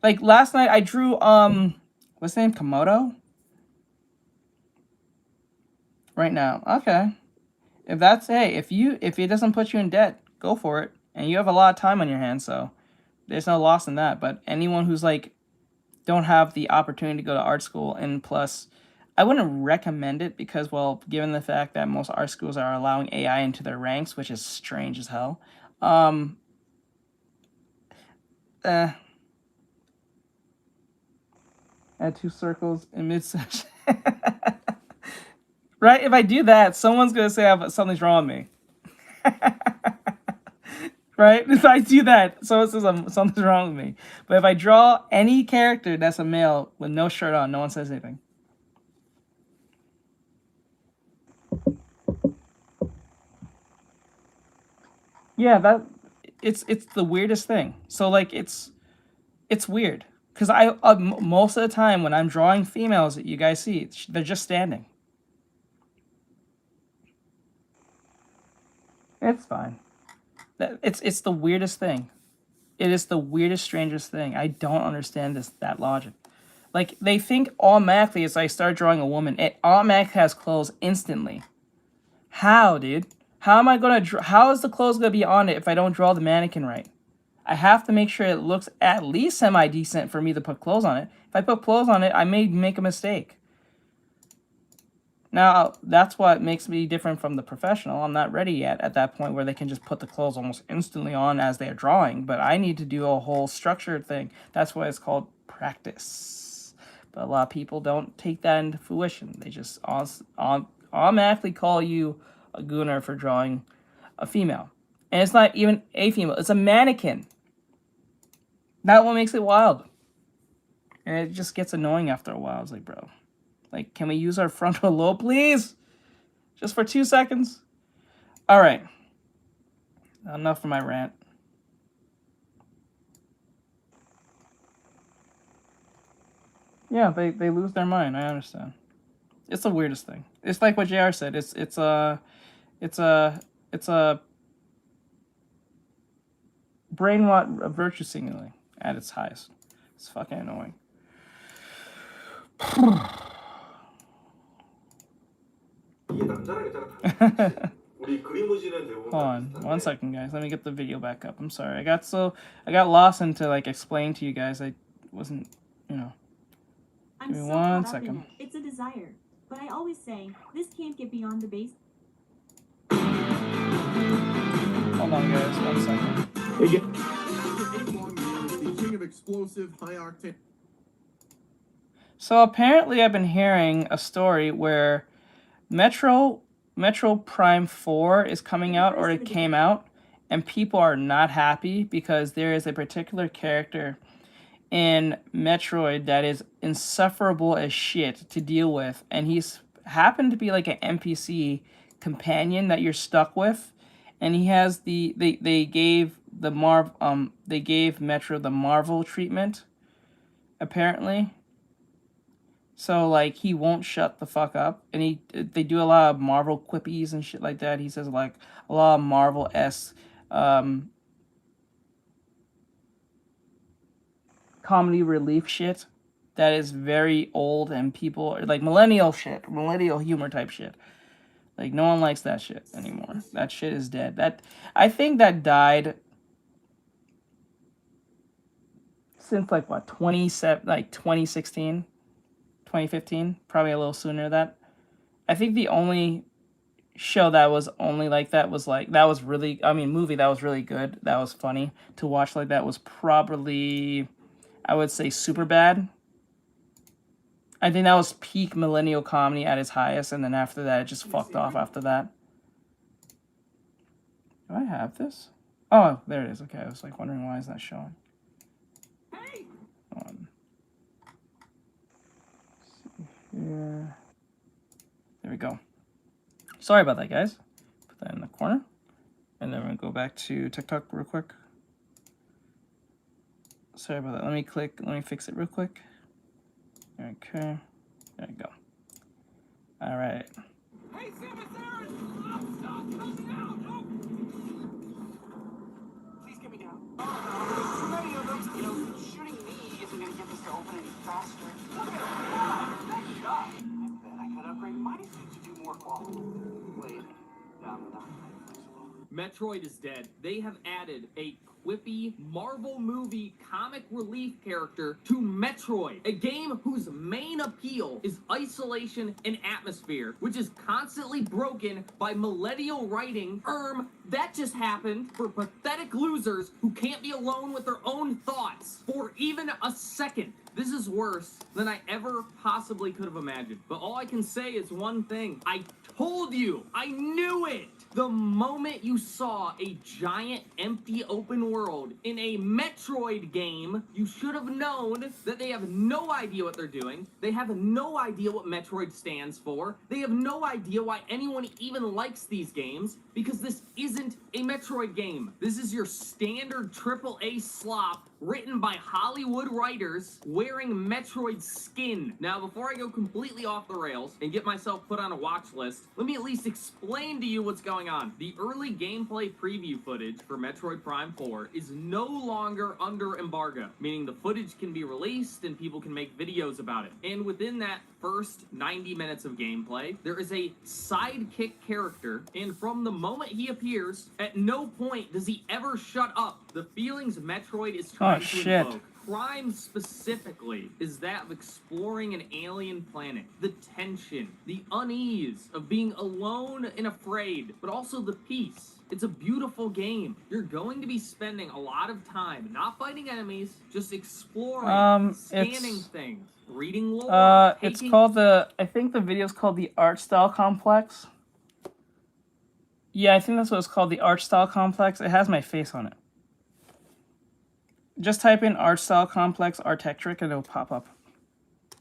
Like, last night I drew, what's his name? Komodo? Right now. Okay. If that's, hey, if it doesn't put you in debt, go for it. And you have a lot of time on your hands, so there's no loss in that. But anyone who's like, don't have the opportunity to go to art school, and plus I wouldn't recommend it because, well, given the fact that most art schools are allowing AI into their ranks, which is strange as hell. Add 2 circles in mid-session. Right? If I do that, someone's going to say something's wrong with me. Right? If I do that, someone says something's wrong with me. But if I draw any character that's a male with no shirt on, no one says anything. Yeah, it's the weirdest thing. So like it's weird because most of the time when I'm drawing females that you guys see, they're just standing. It's fine. It's the weirdest thing. It is the weirdest, strangest thing. I don't understand that logic. Like, they think automatically as I start drawing a woman, it automatically has clothes instantly. How, dude? How am I gonna how is the clothes gonna be on it if I don't draw the mannequin right? I have to make sure it looks at least semi-decent for me to put clothes on it. If I put clothes on it, I may make a mistake. Now, that's what makes me different from the professional. I'm not ready yet at that point where they can just put the clothes almost instantly on as they're drawing, but I need to do a whole structured thing. That's why it's called practice. But a lot of people don't take that into fruition. They just automatically call you a gooner for drawing a female. And it's not even a female, it's a mannequin. That one makes it wild. And it just gets annoying after a while. It's like, bro. Like, can we use our frontal lobe, please? Just for 2 seconds? All right. Enough of my rant. Yeah, they lose their mind. I understand. It's the weirdest thing. It's like what JR said. It's a brainwash virtue signaling at its highest. It's fucking annoying. Hold on, 1 second, guys. Let me get the video back up. I'm sorry. I got lost into like explaining to you guys. I wasn't, you know. I'm Give me so 1 caught up in second. it. It's a desire, but I always say this can't get beyond the base. Hold on, guys. 1 second. The king of explosive, high octane. So apparently, I've been hearing a story where Metro Prime 4 is coming out, or it came out, and people are not happy because there is a particular character in Metroid that is insufferable as shit to deal with, and he's happened to be like an NPC companion that you're stuck with, and he has they gave Metro the Marvel treatment, apparently. So like he won't shut the fuck up, and they do a lot of Marvel quippies and shit like that. He says like a lot of Marvel-esque comedy relief shit that is very old, and people are like millennial humor type shit. Like no one likes that shit anymore. That shit is dead. I think that died since like what 2016. 2015, probably a little sooner than that. I think the only show that was only like that was like, that was really, I mean, movie that was really good, that was funny to watch like that was probably, I would say, Superbad. I think that was peak millennial comedy at its highest, and then after that, it just fucked off after that. Do I have this? Oh, there it is. Okay, I was like wondering why is that showing. Hey! Here. There we go. Sorry about that, guys. Put that in the corner. And then we're going to go back to TikTok real quick. Sorry about that. Let me fix it real quick. Okay. There we go. All right. Hey, Sam, it's Aaron! Oh, stop! Help me out! Help! Please get me down. Oh, too many of them. You know, shooting me isn't going to get this to open any faster. Look at him! Nice shot! I bet I could upgrade my suit to do more quality. Wait, no, I'm not flexible. Metroid is dead. They have added a quippy Marvel movie comic relief character to Metroid, a game whose main appeal is isolation and atmosphere, which is constantly broken by millennial writing. That just happened for pathetic losers who can't be alone with their own thoughts for even a second. This is worse than I ever possibly could have imagined. But all I can say is one thing. I told you! I knew it! The moment you saw a giant, empty open world in a Metroid game, you should have known that they have no idea what they're doing. They have no idea what Metroid stands for. They have no idea why anyone even likes these games, because this isn't a Metroid game. This is your standard AAA slop written by Hollywood writers wearing Metroid skin. Now, before I go completely off the rails and get myself put on a watch list, let me at least explain to you what's going on. The early gameplay preview footage for Metroid Prime 4 is no longer under embargo, meaning the footage can be released and people can make videos about it. And within that first 90 minutes of gameplay, there is a sidekick character, and from the moment he appears, at no point does he ever shut up. The feelings Metroid is trying to invoke, Prime specifically, is that of exploring an alien planet. The tension, the unease of being alone and afraid, but also the peace. It's a beautiful game. You're going to be spending a lot of time not fighting enemies, just exploring, scanning things, reading lore. It's called I think the video's called the Art Style Complex. Yeah, I think that's what it's called, the Art Style Complex. It has my face on it. Just type in Art Style Complex Artextric and it'll pop up.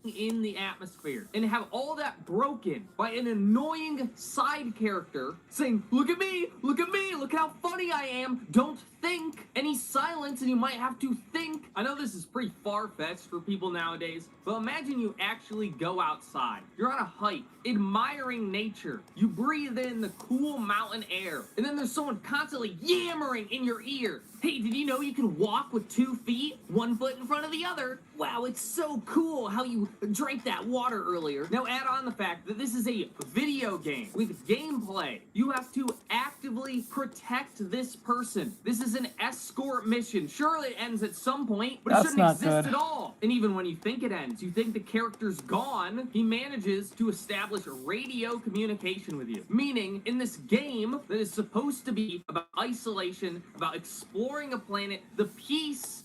In the atmosphere, and have all that broken by an annoying side character saying, look at me, look how funny I am, don't think. Any silence and you might have to think. I know this is pretty far-fetched for people nowadays, but imagine you actually go outside. You're on a hike, admiring nature. You breathe in the cool mountain air, and then there's someone constantly yammering in your ear. Hey, did you know you can walk with 2 feet, 1 foot in front of the other? Wow, it's so cool how you drank that water earlier. Now add on the fact that this is a video game with gameplay. You have to actively protect this person. This is an escort mission. Sure, it ends at some point, but it shouldn't exist at all. And even when you think it ends, you think the character's gone, he manages to establish radio communication with you. Meaning, in this game that is supposed to be about isolation, about exploring a planet, the peace.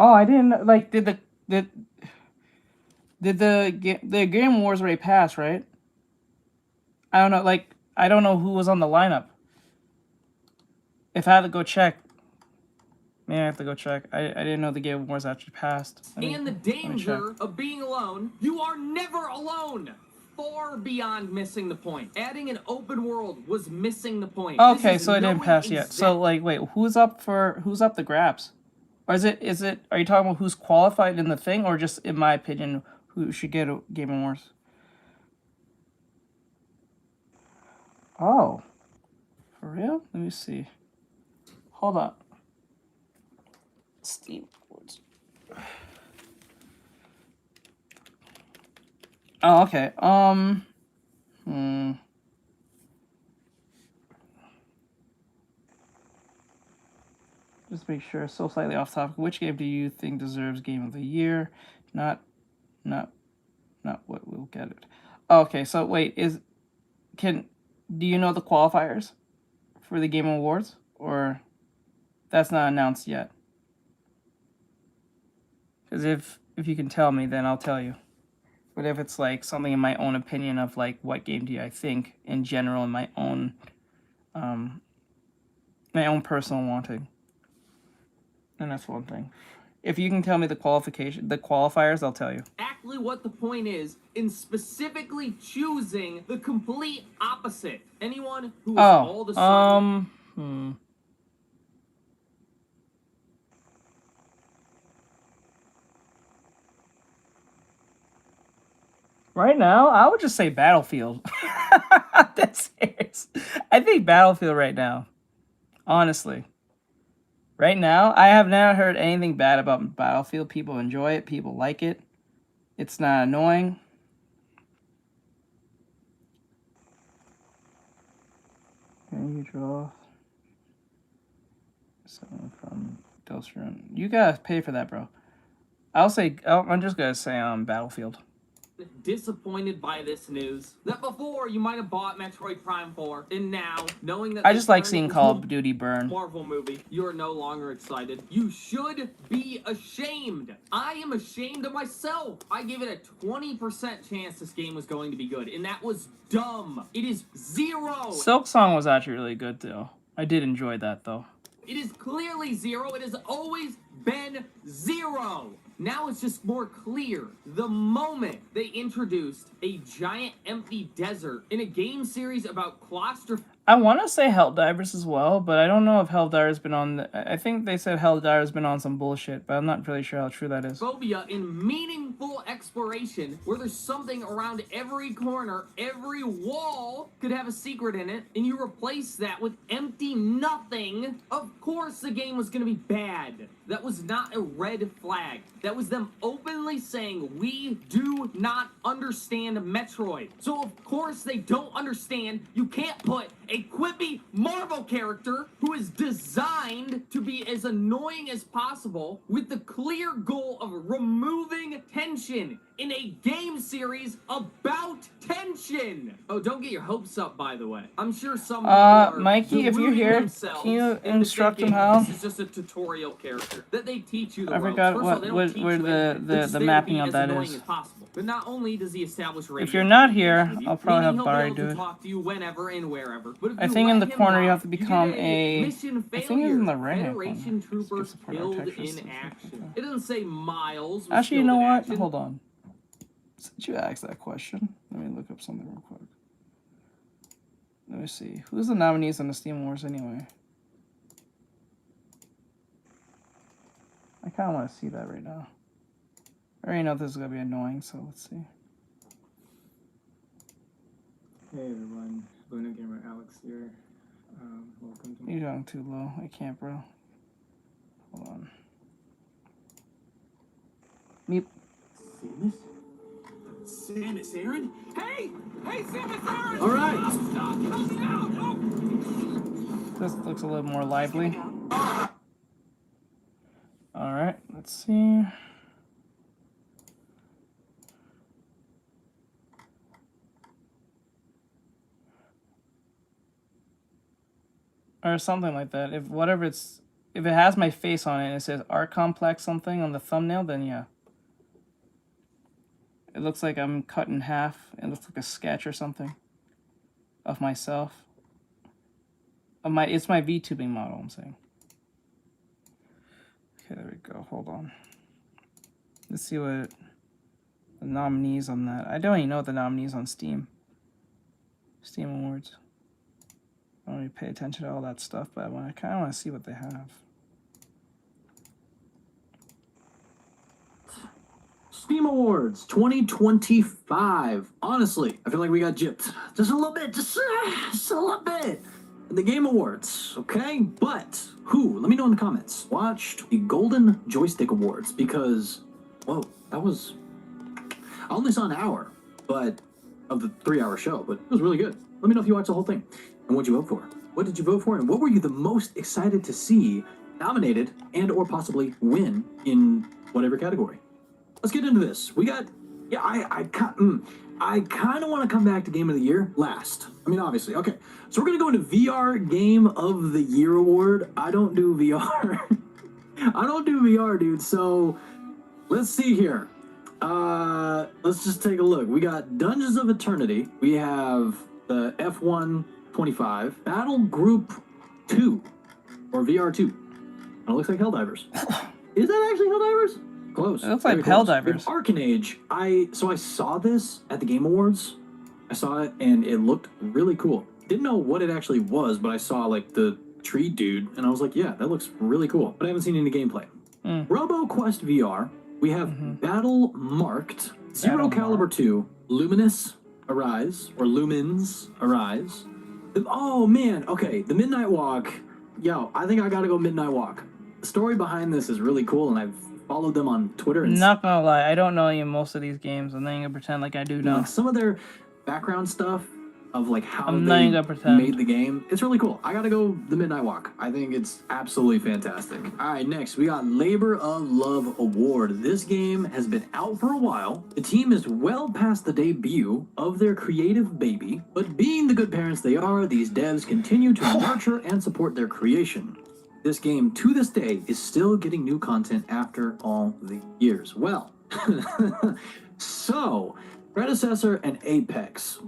Oh, I didn't like. Did the Game Awards already pass, right? I don't know. Like, I don't know who was on the lineup. If I had to go check, man, I have to go check. I didn't know the Game Awards actually passed. And the danger of being alone. You are never alone. Far beyond missing the point. Adding an open world was missing the point. Okay, so it didn't pass yet. So like, wait, who's up the grabs? Or is it? Are you talking about who's qualified in the thing, or just in my opinion, who should get a Game Awards? Oh, for real? Let me see. Hold up. Steam Awards. Oh, okay. Just make sure. So slightly off topic. Which game do you think deserves Game of the Year? Not what we'll get it. Okay, so wait, do you know the qualifiers for the Game Awards, or that's not announced yet? Because if you can tell me, then I'll tell you. But if it's like something in my own opinion of like what game do I think in general in my own personal wanting, then that's one thing. If you can tell me the qualifiers, I'll tell you. Exactly what the point is in specifically choosing the complete opposite. Anyone who is all of a sudden... Right now, I would just say Battlefield. That's serious. I think Battlefield right now. Honestly. Right now, I have not heard anything bad about Battlefield. People enjoy it. People like it. It's not annoying. Can you draw something from Delstron? You gotta pay for that, bro. I'm just gonna say Battlefield. Disappointed by this news that before you might have bought Metroid Prime 4, and now knowing that I just like seeing Call of Duty burn. Marvel movie, you're no longer excited. You should be ashamed. I am ashamed of myself. I gave it a 20% chance this game was going to be good, and that was dumb. It is 0. Silk Song was actually really good though. I did enjoy that though. It is clearly 0. It has always been 0. Now it's just more clear. The moment they introduced a giant empty desert in a game series about claustrophobic... I want to say Helldivers as well, but I don't know if Helldivers been on... I think they said Helldivers been on some bullshit, but I'm not really sure how true that is. Phobia in meaningful exploration, where there's something around every corner, every wall could have a secret in it, and you replace that with empty nothing. Of course the game was going to be bad. That was not a red flag. That was them openly saying, we do not understand Metroid. So of course they don't understand. You can't put a quippy Marvel character who is designed to be as annoying as possible with the clear goal of removing tension in a game series about tension. Oh, don't get your hopes up, by the way. I'm sure some people are Mikey, if you're here, can you instruct him how? This is just a tutorial character that they teach you the I forgot where the mapping of that is. But not only does he establish if you're not here, I'll probably have Barry do it. Talk to you whenever and wherever. But I think in the corner you have to become a... I think it's in the right hand corner. Federation troopers killed in action. It doesn't say Miles. Actually, you know what? Hold on. Since you asked that question, let me look up something real quick. Let me see. Who's the nominees on the Steam Wars anyway? I kind of want to see that right now. I already know this is going to be annoying, so let's see. Hey everyone, Luna Gamer Alex here. Welcome to... You're going too low. I can't, bro. Hold on. Meep. Samus Aran? Hey! Hey, Samus Aran! All right. Stop! Help me out! Oh. This looks a little more lively. Alright, let's see. Or something like that. If it has my face on it and it says Art Complex something on the thumbnail, then yeah. It looks like I'm cut in half. It looks like a sketch or something of myself. It's my VTubing model, I'm saying. Okay, there we go. Hold on. Let's see what the nominees on that. I don't even know the nominees on Steam. Steam Awards. I don't really pay attention to all that stuff, but I kind of want to see what they have. Steam Awards 2025. Honestly, I feel like we got gypped. Just a little bit. Just a little bit. The Game Awards, okay? But who, let me know in the comments, watched the Golden Joystick Awards because, whoa, that was, I only saw an hour, but, of the 3-hour show, but it was really good. Let me know if you watched the whole thing. And what'd you vote for? What did you vote for? And what were you the most excited to see nominated and or possibly win in whatever category? Let's get into this. We got, yeah, I kind of want to come back to Game of the Year last. I mean, obviously. Okay, so we're going to go into VR Game of the Year award. I don't do VR. I don't do VR, dude. So let's see here. Let's just take a look. We got Dungeons of Eternity. We have the F1 25, Battle Group 2, or VR 2. And it looks like Helldivers. Is that actually Helldivers? Close. It looks like Helldivers. Arcanage. I saw this at the Game Awards. I saw it and it looked really cool. Didn't know what it actually was, but I saw like the tree dude and I was like, yeah, that looks really cool. But I haven't seen any gameplay. RoboQuest VR. We have Battle Marked, Zero Caliber 2, Luminous Arise, or Lumens Arise. Oh man, okay, the Midnight Walk. Yo, I think I gotta go Midnight Walk. The story behind this is really cool, and I've followed them on Twitter. And not gonna lie, I don't know most of these games. I'm not gonna pretend like I do know. Like some of their background stuff of like how I'm not they even gonna pretend. made the game. It's really cool. I gotta go the Midnight Walk. I think it's absolutely fantastic. All right, next we got Labor of Love Award. This game has been out for a while. The team is well past the debut of their creative baby, but being the good parents they are, these devs continue to nurture and support their creation. This game, to this day, is still getting new content after all the years. Well, so, predecessor and Apex.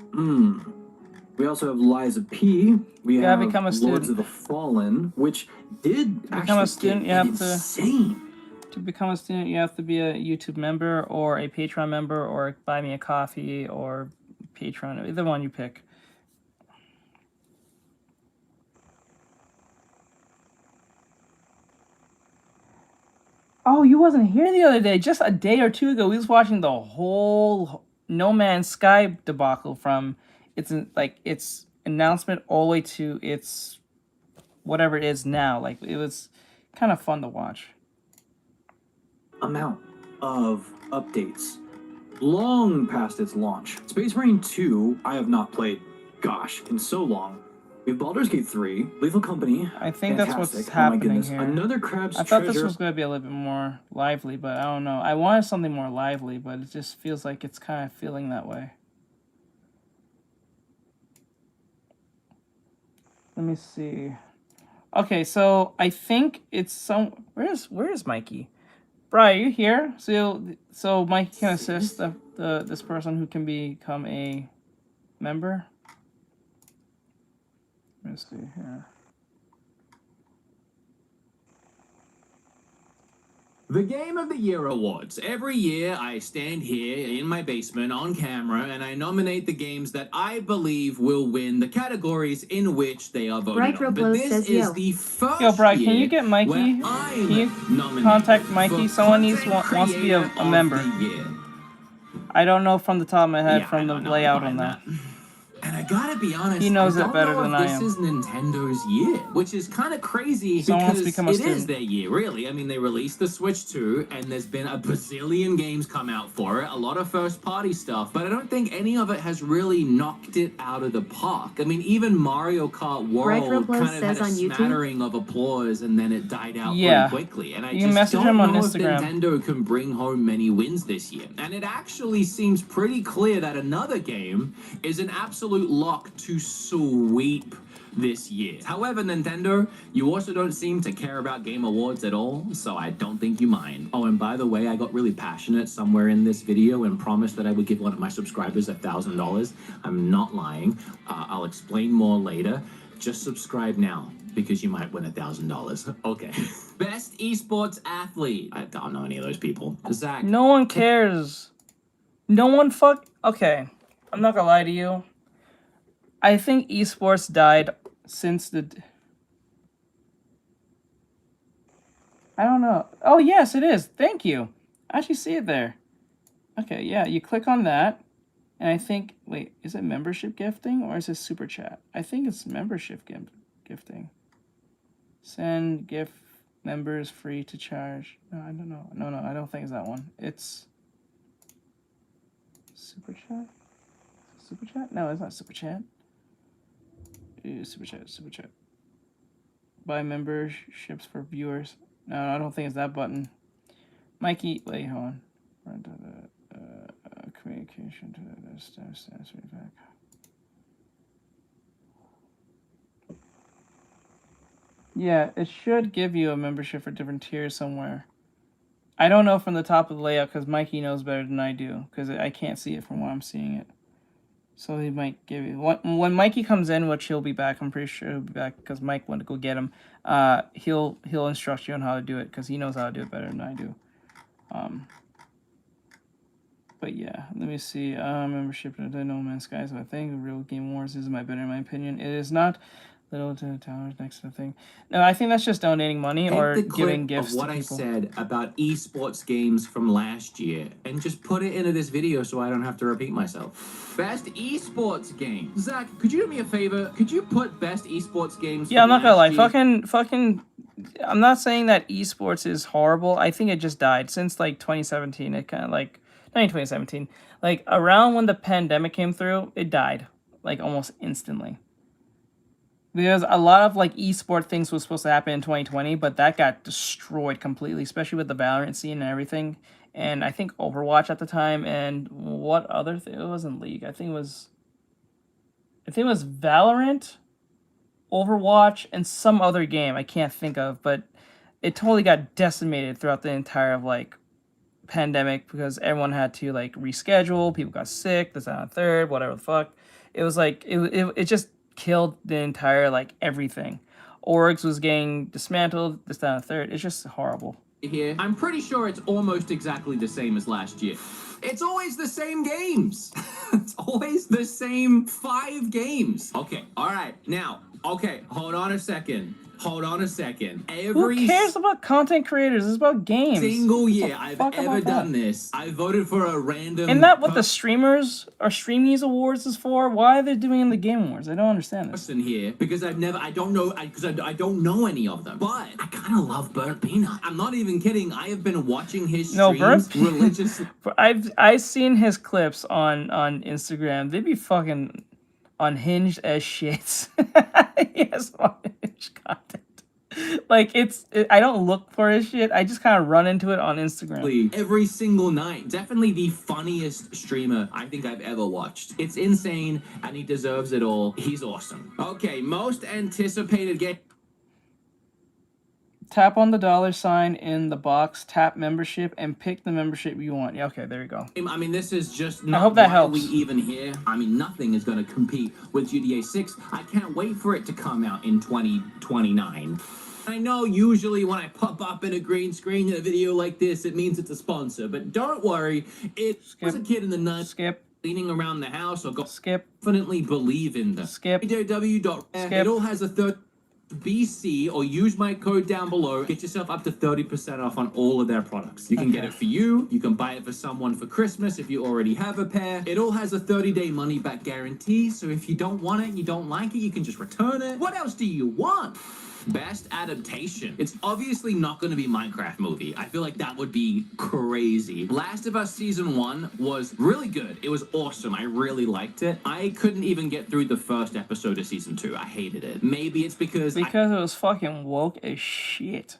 We also have Liza P. We have become a Lords student. of the Fallen, which did become actually a student, get you have insane. to become a student, you have to be a YouTube member or a Patreon member or buy me a coffee or Patreon, either one you pick. Oh, you wasn't here the other day. Just a day or two ago, we was watching the whole No Man's Sky debacle from its announcement all the way to its whatever it is now. Like, it was kind of fun to watch. Amount of updates long past its launch. Space Marine 2, I have not played, gosh, in so long. We have Baldur's Gate 3, Lethal Company. I think that's what's fantastic. happening Oh my goodness. here. Another Crab's I thought Treasure. this was going to be a little bit more lively, but I don't know. I wanted something more lively, but it just feels like it's kind of feeling that way. Let me see. Okay, so I think it's some... Where is Mikey? Brian, are you here? So Mikey can assist this person who can become a member. Let me see here. The Game of the Year Awards. Every year, I stand here in my basement on camera and I nominate the games that I believe will win the categories in which they are voted on. But this is the first Yo, Brian, can you year get Mikey? where Can I'm you nominated contact Mikey? for Someone Content wants to be a Creator member. of the Year. I don't know from the top of my head Yeah, from the layout on that. And I gotta be honest, He knows I it don't better know than if I this am. is Nintendo's year, which is kind of crazy Someone wants because to become a it is student. their year, really. I mean, they released the Switch 2, and there's been a bazillion games come out for it, a lot of first-party stuff, but I don't think any of it has really knocked it out of the park. I mean, even Mario Kart World kind of had a smattering of applause, and then it died out Yeah. pretty quickly. And I You can just message don't him on know if Instagram. Nintendo can bring home many wins this year. And it actually seems pretty clear that another game is an absolute lock to sweep this year. However, Nintendo, you also don't seem to care about Game Awards at all, so I don't think you mind. Oh, and by the way, I got really passionate somewhere in this video and promised that I would give one of my subscribers $1,000. I'm not lying. I'll explain more later. Just subscribe now, because you might win $1,000. Okay. Best esports athlete. I don't know any of those people. Zach. No one cares. No one Okay, I'm not gonna lie to you. I think esports died since the... I don't know. Oh, yes, it is. Thank you. I actually see it there. Okay, yeah, you click on that. And I think... Wait, is it membership gifting or is it super chat? I think it's membership gifting. Send gift members free to charge. No, I don't know. No, I don't think it's that one. It's... Super chat? Super chat? No, it's not super chat. Super chat. Buy memberships for viewers. No, I don't think it's that button. Mikey, wait, hold on. Communication to the staff feedback. Yeah, it should give you a membership for different tiers somewhere. I don't know from the top of the layout because Mikey knows better than I do because I can't see it from where I'm seeing it. So he might give you... When Mikey comes in, which he'll be back, I'm pretty sure he'll be back because Mike went to go get him. He'll instruct you on how to do it because he knows how to do it better than I do. But yeah, let me see. Membership to No Man's Sky is my thing. The real Game Wars is better in my opinion. It is not. Little to the towers next to the thing. No, I think that's just donating money or Take the clip giving gifts of what to I people. said about esports games from last year and just put it into this video so I don't have to repeat myself. Best esports game. Zach, could you do me a favor? Could you put best esports games? Yeah, I'm not gonna lie. last year? Fucking. I'm not saying that esports is horrible. I think it just died since like 2017. It kind of like not in 2017. Like around when the pandemic came through, it died. like almost instantly. Because a lot of like esport things was supposed to happen in 2020, but that got destroyed completely, especially with the Valorant scene and everything. And I think Overwatch at the time, and what other thing? It wasn't League. I think it was Valorant, Overwatch, and some other game I can't think of, but it totally got decimated throughout the entire like pandemic because everyone had to like reschedule. People got sick. This, that, and the third, whatever the fuck. It was like it just killed the entire like everything. Orgs was getting dismantled. This, that, and the third. It's just horrible. Here, I'm pretty sure it's almost exactly the same as last year. It's always the same games. It's always the same 5 games. Okay, all right. Now, okay, hold on a second. Who cares about content creators? It's about games. Single year I've ever done this, I voted for a random... And that what the streamers or Streamies Awards is for? Why are they doing in the Game Awards? I don't understand this. ...person here, because I don't know any of them. But I kind of love Burnt Peanut. I'm not even kidding. I have been watching his streams religiously. I've seen his clips on Instagram. They be fucking unhinged as shit. He has unhinged content. Like I don't look for his shit. I just kind of run into it on Instagram. Every single night. Definitely the funniest streamer I think I've ever watched. It's insane, and he deserves it all. He's awesome. Okay, most anticipated game. Tap on the $sign in the box, tap membership, and pick the membership you want. Yeah, okay, there you go. I mean, this is just not I hope that why helps. we even here. I mean, nothing is going to compete with GTA 6. I can't wait for it to come out in 2029. I know usually when I pop up in a green screen in a video like this, it means it's a sponsor. But don't worry, it was a kid in the nuts. Leaning around the house or confidently believe in them. It all has a third... BC or use my code down below. Get yourself up to 30% off on all of their products. You can get it for you. You can buy it for someone for Christmas if you already have a pair. It all has a 30-day money-back guarantee, so if you don't want it and you don't like it, you can just return it. What else do you want? Best adaptation. It's obviously not going to be Minecraft movie. I feel like that would be crazy. Last of Us Season 1 was really good. It was awesome. I really liked it. I couldn't even get through the first episode of Season 2. I hated it. Maybe it's because it was fucking woke as shit.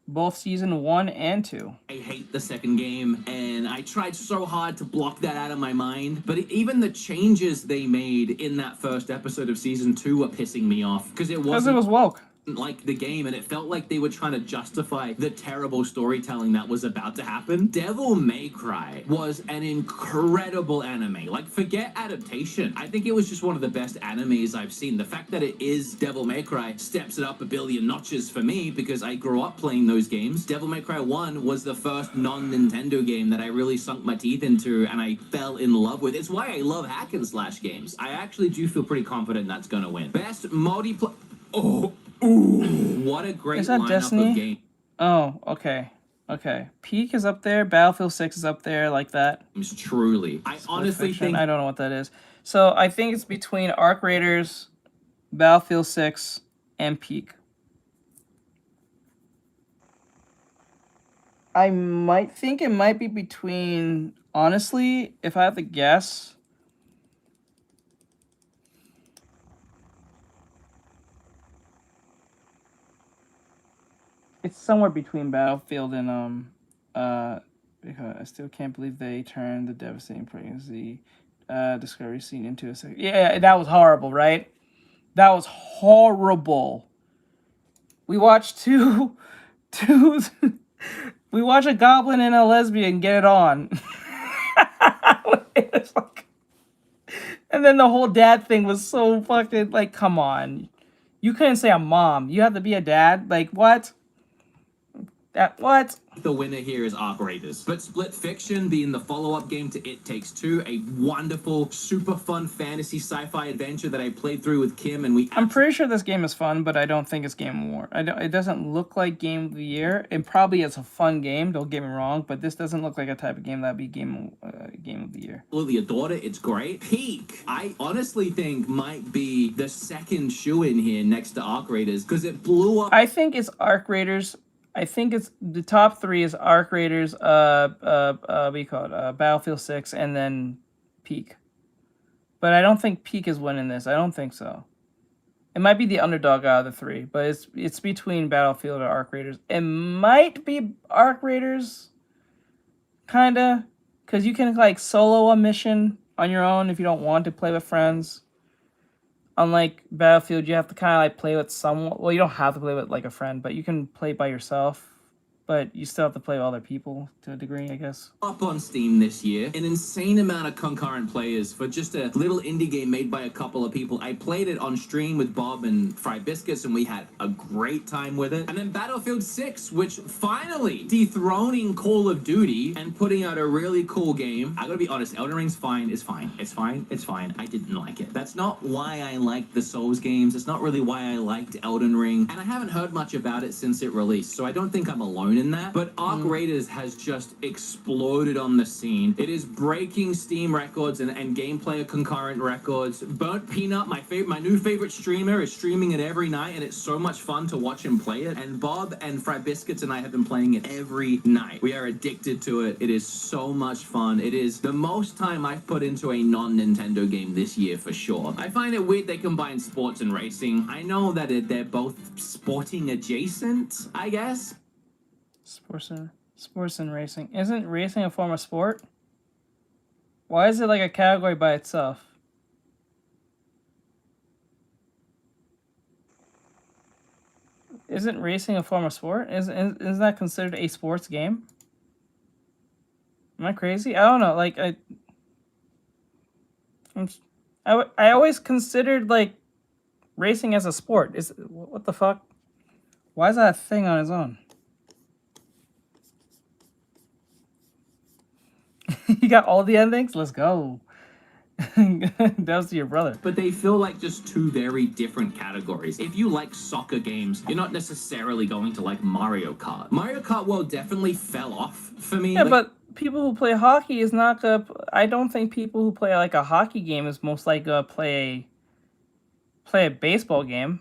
Both Season 1 and 2. I hate the second game, and I tried so hard to block that out of my mind. But even the changes they made in that first episode of Season 2 were pissing me off. Because it was woke. Like the game, and it felt like they were trying to justify the terrible storytelling that was about to happen. Devil May Cry was an incredible anime. Like, forget adaptation. I think it was just one of the best animes I've seen. The fact that it is Devil May Cry steps it up a billion notches for me because I grew up playing those games. Devil May Cry 1 was the first non-Nintendo game that I really sunk my teeth into and I fell in love with. It's why I love hack and slash games. I actually do feel pretty confident that's gonna win. Best multiplayer... Oh, ooh, what a great lineup Destiny? of games. Oh, okay. Okay. Peak is up there. Battlefield 6 is up there like that. Truly. I honestly think... I don't know what that is. So I think it's between Arc Raiders, Battlefield 6, and Peak. I might think it might be between... Honestly, if I have to guess... It's somewhere between Battlefield and because I still can't believe they turned the devastating pregnancy discovery scene into a second. Yeah, that was horrible, right? That was horrible. We watched we watch a goblin and a lesbian get it on. It was like, and then the whole dad thing was so fucking like, come on. You couldn't say a mom. You have to be a dad? Like, what? What? The winner here is Arc Raiders. But Split Fiction, being the follow-up game to It Takes Two, a wonderful, super fun fantasy sci-fi adventure that I played through with Kim, and I'm pretty sure this game is fun, but I don't think it's Game Award. It doesn't look like Game of the Year. It probably is a fun game, don't get me wrong, but this doesn't look like a type of game that'd be Game of the Year. Absolutely adored it. It's great. Peak, I honestly think might be the second shoe-in here next to Arc Raiders, because it blew up. I think it's Arc Raiders. I think it's the top 3 is Arc Raiders, what do you call it? Battlefield 6, and then Peak. But I don't think Peak is winning this. I don't think so. It might be the underdog out of the three, but it's between Battlefield or Arc Raiders. It might be Arc Raiders, kinda, because you can like solo a mission on your own if you don't want to play with friends. Unlike Battlefield, you have to kind of like play with someone. Well, you don't have to play with like a friend, but you can play by yourself. But you still have to play with other people to a degree, I guess. Up on Steam this year, an insane amount of concurrent players for just a little indie game made by a couple of people. I played it on stream with Bob and Fried Biscuits, and we had a great time with it. And then Battlefield 6, which finally dethroning Call of Duty and putting out a really cool game. I gotta be honest, Elden Ring's fine. It's fine. It's fine. It's fine. I didn't like it. That's not why I liked the Souls games. It's not really why I liked Elden Ring. And I haven't heard much about it since it released, so I don't think I'm alone in that. But Arc Raiders has just exploded on the scene. It is breaking Steam records and gameplay concurrent records. Burnt Peanut, my new favorite streamer, is streaming it every night, and it's so much fun to watch him play it. And Bob and Fried Biscuits and I have been playing it every night. We are addicted to it. It is so much fun. It is the most time I've put into a non-Nintendo game this year for sure. I find it weird they combine sports and racing. I know that they're both sporting adjacent, I guess. Sports and racing. Isn't racing a form of sport? Why is it like a category by itself? Isn't racing a form of sport? Isn't that considered a sports game? Am I crazy? I don't know. Like I always considered like racing as a sport. What the fuck? Why is that a thing on its own? You got all the endings? Let's go. That was to your brother. But they feel like just two very different categories. If you like soccer games, you're not necessarily going to like Mario Kart. Mario Kart World definitely fell off for me. Yeah, but people who play hockey is not gonna... I don't think people who play like a hockey game is most likely gonna play a baseball game.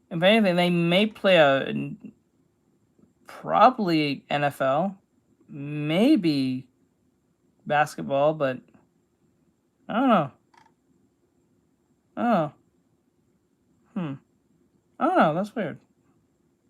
If anything, they may play probably NFL. Maybe basketball, but I don't know. I don't know. That's weird.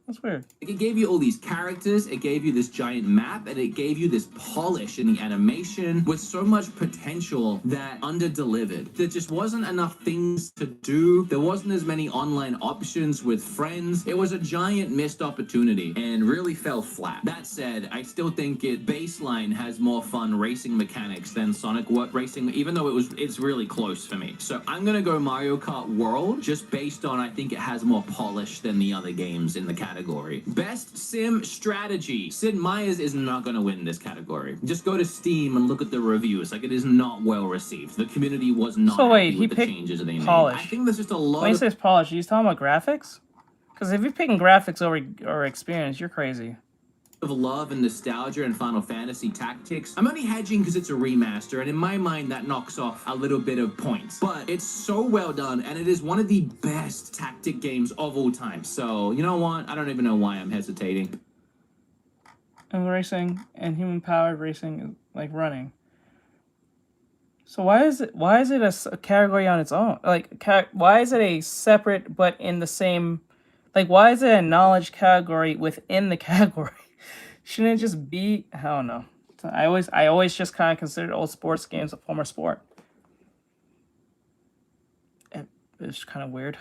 That's weird. It gave you all these characters, it gave you this giant map, and it gave you this polish in the animation with so much potential that under-delivered. There just wasn't enough things to do. There wasn't as many online options with friends. It was a giant missed opportunity and really fell flat. That said, I still think it baseline has more fun racing mechanics than Sonic Racing, even though it's really close for me. So I'm gonna go Mario Kart World just based on I think it has more polish than the other games in the category. Best sim strategy. Sid Meier's is not going to win this category. Just go to Steam and look at the reviews. Like, it is not well received. The community was not happy with the changes they made. I think there's just a lot When he says polish, he's talking about graphics? Because if you're picking graphics over experience, you're crazy. Of love and nostalgia and Final Fantasy Tactics. I'm only hedging because it's a remaster, and in my mind that knocks off a little bit of points. But it's so well done, and it is one of the best tactic games of all time. So, you know what? I don't even know why I'm hesitating. And racing and human-powered racing, like running. So why is it a category on its own? Like, why is it a separate but in the same... Like, why is it a knowledge category within the category? Shouldn't it just be... I don't know. I always just kind of considered old sports games a form of sport. It's kind of weird.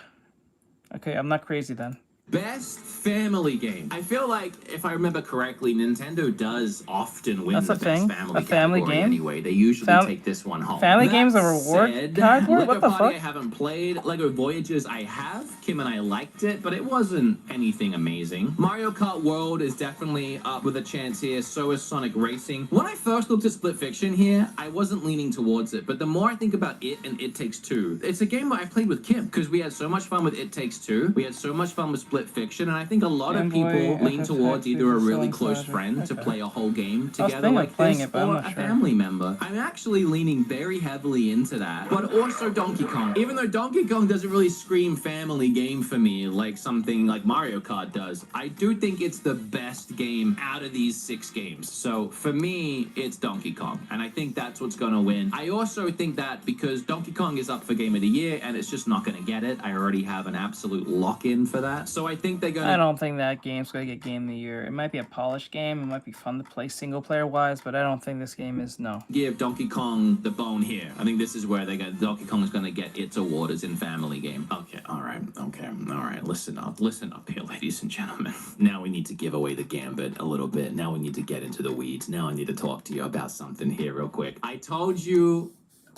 Okay, I'm not crazy then. Best family game. I feel like, if I remember correctly, Nintendo does often win the best family game. Anyway, they usually take this one home. Family game's a reward category? What the fuck? I haven't played. Lego Voyages I have. Kim and I liked it, but it wasn't anything amazing. Mario Kart World is definitely up with a chance here. So is Sonic Racing. When I first looked at Split Fiction here, I wasn't leaning towards it, but the more I think about it and It Takes Two, it's a game that I played with Kim because we had so much fun with It Takes Two. We had so much fun with Split split fiction, and I think a lot of Game Boy, people lean FFX, towards either a really Visual close Slash, friend to okay. play a whole game I was together thinking like of playing this, it, but I'm or not a sure. family member. I'm actually leaning very heavily into that, but also Donkey Kong. Even though Donkey Kong doesn't really scream family game for me like something like Mario Kart does, I do think it's the best game out of these 6 games. So for me, it's Donkey Kong, and I think that's what's going to win. I also think that because Donkey Kong is up for Game of the Year, and it's just not going to get it, I already have an absolute lock-in for that. So I think they're going to... I don't think that game's going to get Game of the Year. It might be a polished game. It might be fun to play single-player-wise, but I don't think this game is, no. Give Donkey Kong the bone here. I think this is where Donkey Kong is going to get its award as in family game. Okay, all right, listen up here, ladies and gentlemen. Now we need to give away the gambit a little bit. Now we need to get into the weeds. Now I need to talk to you about something here real quick. I told you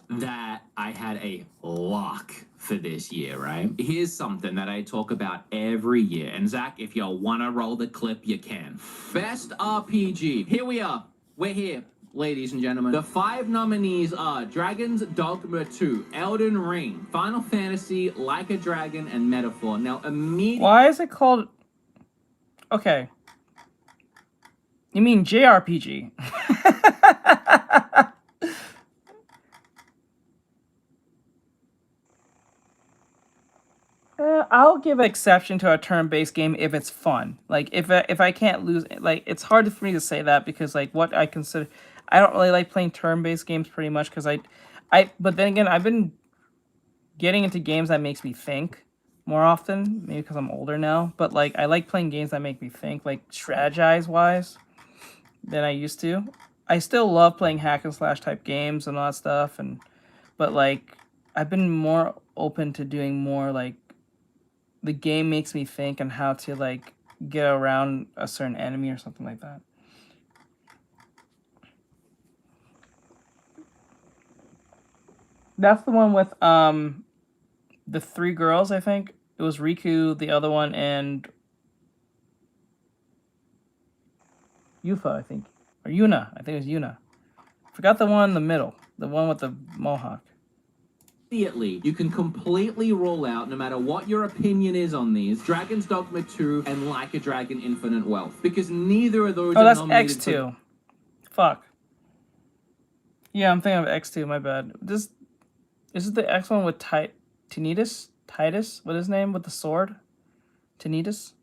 that I had a lock for this year, right? Here's something that I talk about every year. And Zach, if you want to roll the clip, you can. Best RPG. Here we are. We're here, ladies and gentlemen. The 5 nominees are Dragon's Dogma 2, Elden Ring, Final Fantasy, Like a Dragon, and Metaphor. Now, immediately... Why is it called... Okay. You mean JRPG? I'll give an exception to a turn-based game if it's fun. Like, if I can't lose... Like, it's hard for me to say that because, like, what I consider... I don't really like playing turn-based games pretty much because But then again, I've been getting into games that makes me think more often. Maybe because I'm older now. But, like, I like playing games that make me think, like, strategize-wise than I used to. I still love playing hack-and-slash type games and all that stuff. But, like, I've been more open to doing more, like, the game makes me think and how to, like, get around a certain enemy or something like that. That's the one with the 3 girls, I think. It was Riku, the other one, and Yufa, I think. Or Yuna. I think it was Yuna. Forgot the one in the middle. The one with the mohawk. Immediately, you can completely roll out, no matter what your opinion is on these, Dragon's Dogma 2 and Like a Dragon Infinite Wealth. Because neither of those are that's nominated X2. Fuck. Yeah, I'm thinking of X2, my bad. Is it the X one with Titus? What is his name? With the sword? Titus?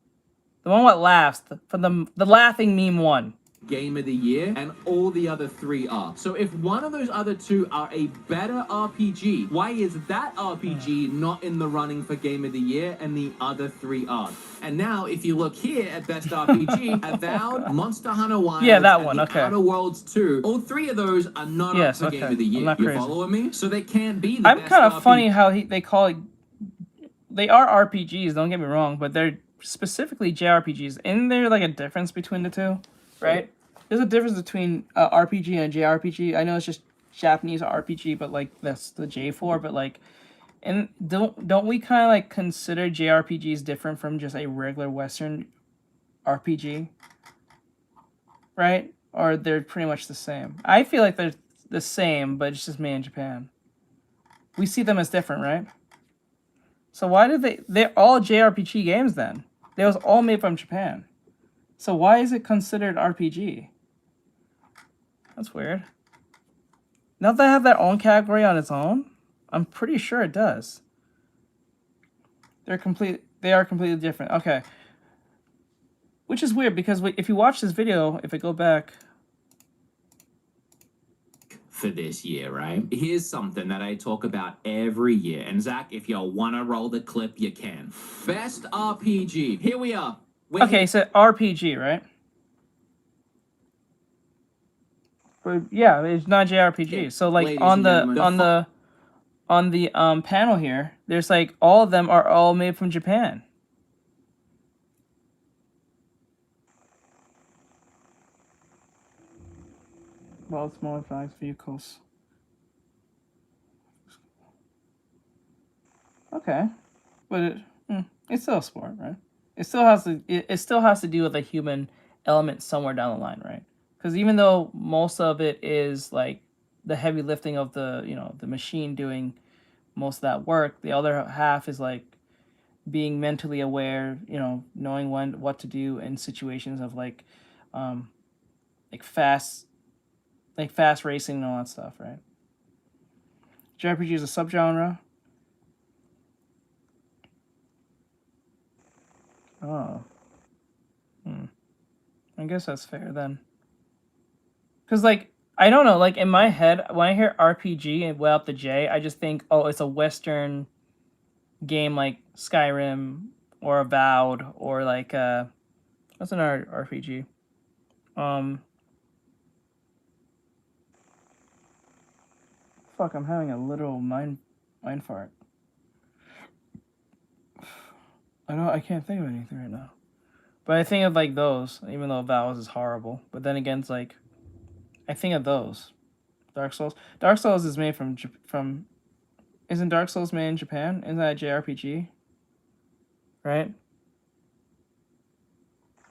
The one that laughs. From the laughing meme one. Game of the Year, and all the other 3 are. So if one of those other 2 are a better RPG, why is that RPG not in the running for Game of the Year and the other 3 are? And now, if you look here at Best RPG, Avowed, Monster Hunter 1, yeah, that and one, the okay. Outer Worlds 2, all 3 of those are not up for Game of the Year. You following me? So they can't be the I'm best kind of RPG. funny how they call it... They are RPGs, don't get me wrong, but they're specifically JRPGs. Isn't there, like, a difference between the 2? Right? There's a difference between RPG and JRPG. I know it's just Japanese RPG, but like that's the J for. But like, and don't we kind of like consider JRPGs different from just a regular Western RPG, right? Or they're pretty much the same. I feel like they're the same, but it's just made in Japan. We see them as different, right? So why did they're all JRPG games then? They was all made from Japan. So why is it considered RPG? That's weird. Don't they have their own category on its own? I'm pretty sure it does. They are completely different. Okay. Which is weird because if you watch this video, if I go back for this year, right? Here's something that I talk about every year. And Zach, if you want to roll the clip, you can. Best RPG. Here we are. Okay, so RPG, right? But yeah, it's not JRPG. So like on the panel here, there's like all of them are all made from Japan. Well, it's modified vehicles. Okay, but it's still a sport, right? It still has to do with a human element somewhere down the line, right? Because even though most of it is like the heavy lifting of the the machine doing most of that work, the other half is like being mentally aware, you know, knowing what to do in situations of like fast racing and all that stuff, right? JRPG is a subgenre. Oh. I guess that's fair then. Because, like, I don't know, like, in my head, when I hear RPG and without the J, I just think, oh, it's a Western game like Skyrim or Avowed or, like, what's an RPG? Fuck, I'm having a literal mind fart. I can't think of anything right now. But I think of, like, those, even though Avowed is horrible. But then again, it's like, I think of those. Dark Souls. Dark Souls is made from isn't Dark Souls made in Japan? Isn't that a JRPG? Right?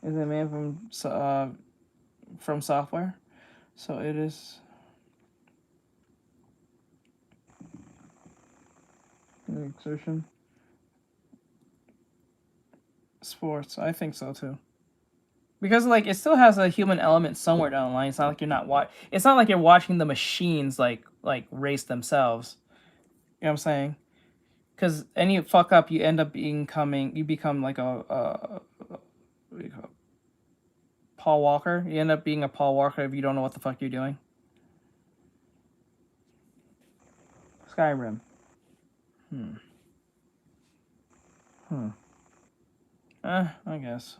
Isn't it made from software? So it is. Exertion. Sports. I think so too. Because, like, it still has a human element somewhere down the line. It's not like you're not it's not like you're watching the machines like race themselves. You know what I'm saying? Because any fuck up, you end up you become like a what do you call it? Paul Walker. You end up being a Paul Walker if you don't know what the fuck you're doing. Skyrim. I guess.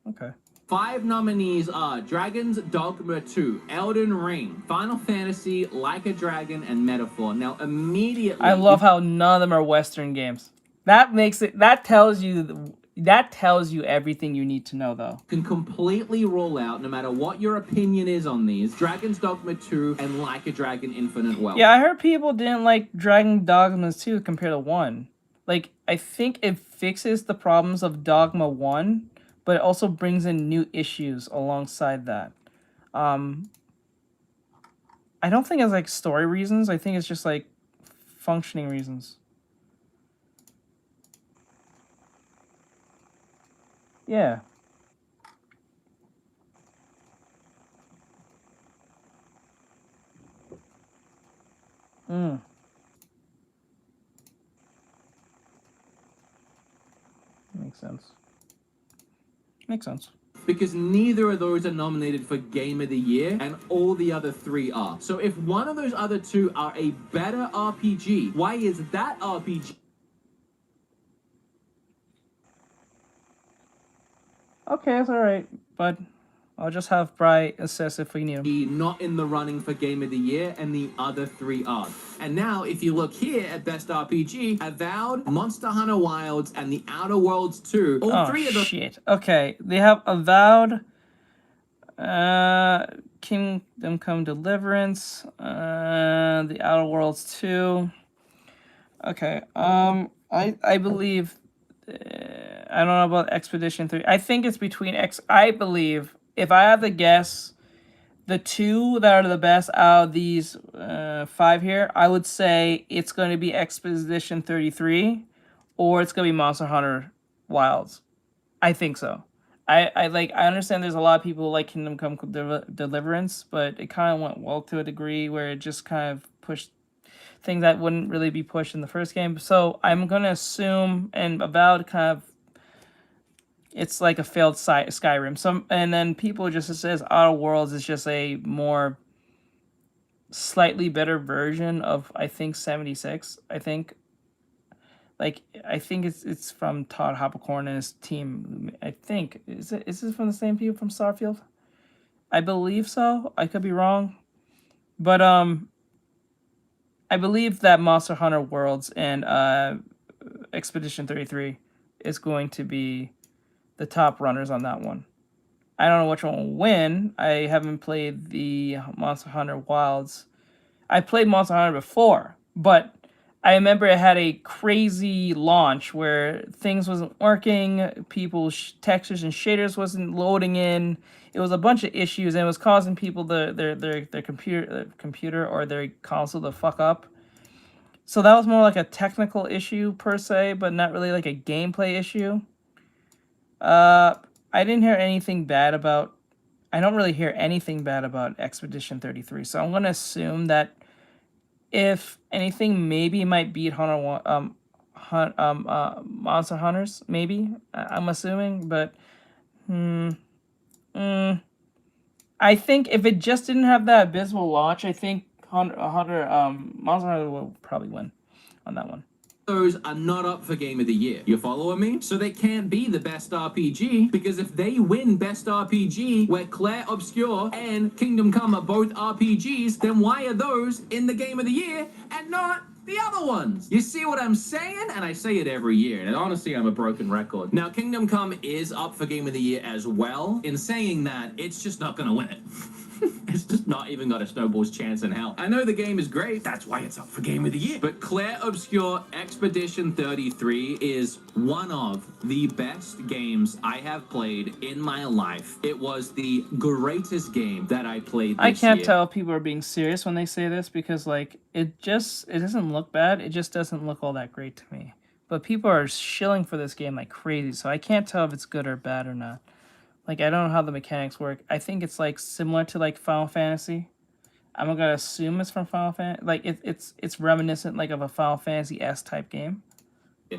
Okay. 5 nominees are Dragon's Dogma 2, Elden Ring, Final Fantasy, Like a Dragon, and Metaphor. Now, immediately... I love how none of them are Western games. That tells you everything you need to know, though. Can completely rule out, no matter what your opinion is on these, Dragon's Dogma 2 and Like a Dragon Infinite Wealth. Yeah, I heard people didn't like Dragon Dogma 2 compared to 1. Like, I think it fixes the problems of Dogma 1, but it also brings in new issues alongside that. I don't think it's like story reasons. I think it's just like functioning reasons. Yeah. Makes sense. Makes sense. Because neither of those are nominated for Game of the Year, and all the other 3 are. So if one of those other 2 are a better RPG, why is that RPG... Okay, it's alright, but I'll just have Bri assess if we need him. Not in the running for Game of the Year, and the other 3 are. And now, if you look here at Best RPG, Avowed, Monster Hunter Wilds, and The Outer Worlds 2, all 3 of them... shit. Okay, they have Avowed, Kingdom Come Deliverance, The Outer Worlds 2. Okay, I believe... I don't know about Expedition 3. I think it's between I believe, if I have to guess, the 2 that are the best out of these 5 here, I would say it's going to be Expedition 33 or it's going to be Monster Hunter Wilds. I think so. I understand there's a lot of people like Kingdom Come Deliverance, but it kind of went well to a degree where it just kind of pushed things that wouldn't really be pushed in the first game. So I'm going to assume, and Avowed kind of, it's like a failed Skyrim. And then people just says Outer Worlds is just a more slightly better version of, I think, 76. I think it's from Todd Hoppercorn and his team. I think is this from the same people from Starfield? I believe so. I could be wrong, but I believe that Monster Hunter Worlds and Expedition 33 is going to be the top runners on that one. I don't know which one will win. I haven't played the Monster Hunter Wilds. I played Monster Hunter before, but I remember it had a crazy launch where things wasn't working, people's textures and shaders wasn't loading in. It was a bunch of issues, and it was causing people their computer or their console to fuck up. So that was more like a technical issue per se, but not really like a gameplay issue. I didn't hear anything bad about... I don't really hear anything bad about Expedition 33, so I'm going to assume that if anything, maybe it might beat Monster Hunters, maybe. I'm assuming, but... I think if it just didn't have that abysmal launch, I think Monster Hunter will probably win on that one. Those are not up for Game of the Year. You following me? So they can't be the best RPG, because if they win best RPG, where Claire Obscure and Kingdom Come are both RPGs, then why are those in the Game of the Year and not the other ones? You see what I'm saying? And I say it every year, and honestly, I'm a broken record. Now, Kingdom Come is up for Game of the Year as well. In saying that, it's just not gonna win it. It's just not even got a snowball's chance in hell. I know the game is great, that's why it's up for Game of the Year. But Claire Obscure Expedition 33 is one of the best games I have played in my life. It was the greatest game that I played this I can't year. tell if people are being serious when they say this, because like it doesn't look bad, it just doesn't look all that great to me. But people are shilling for this game like crazy, so I can't tell if it's good or bad or not. Like, I don't know how the mechanics work. I think it's, like, similar to, like, Final Fantasy. I'm gonna assume it's from Final Fantasy. Like, it's reminiscent, like, of a Final Fantasy-S type game.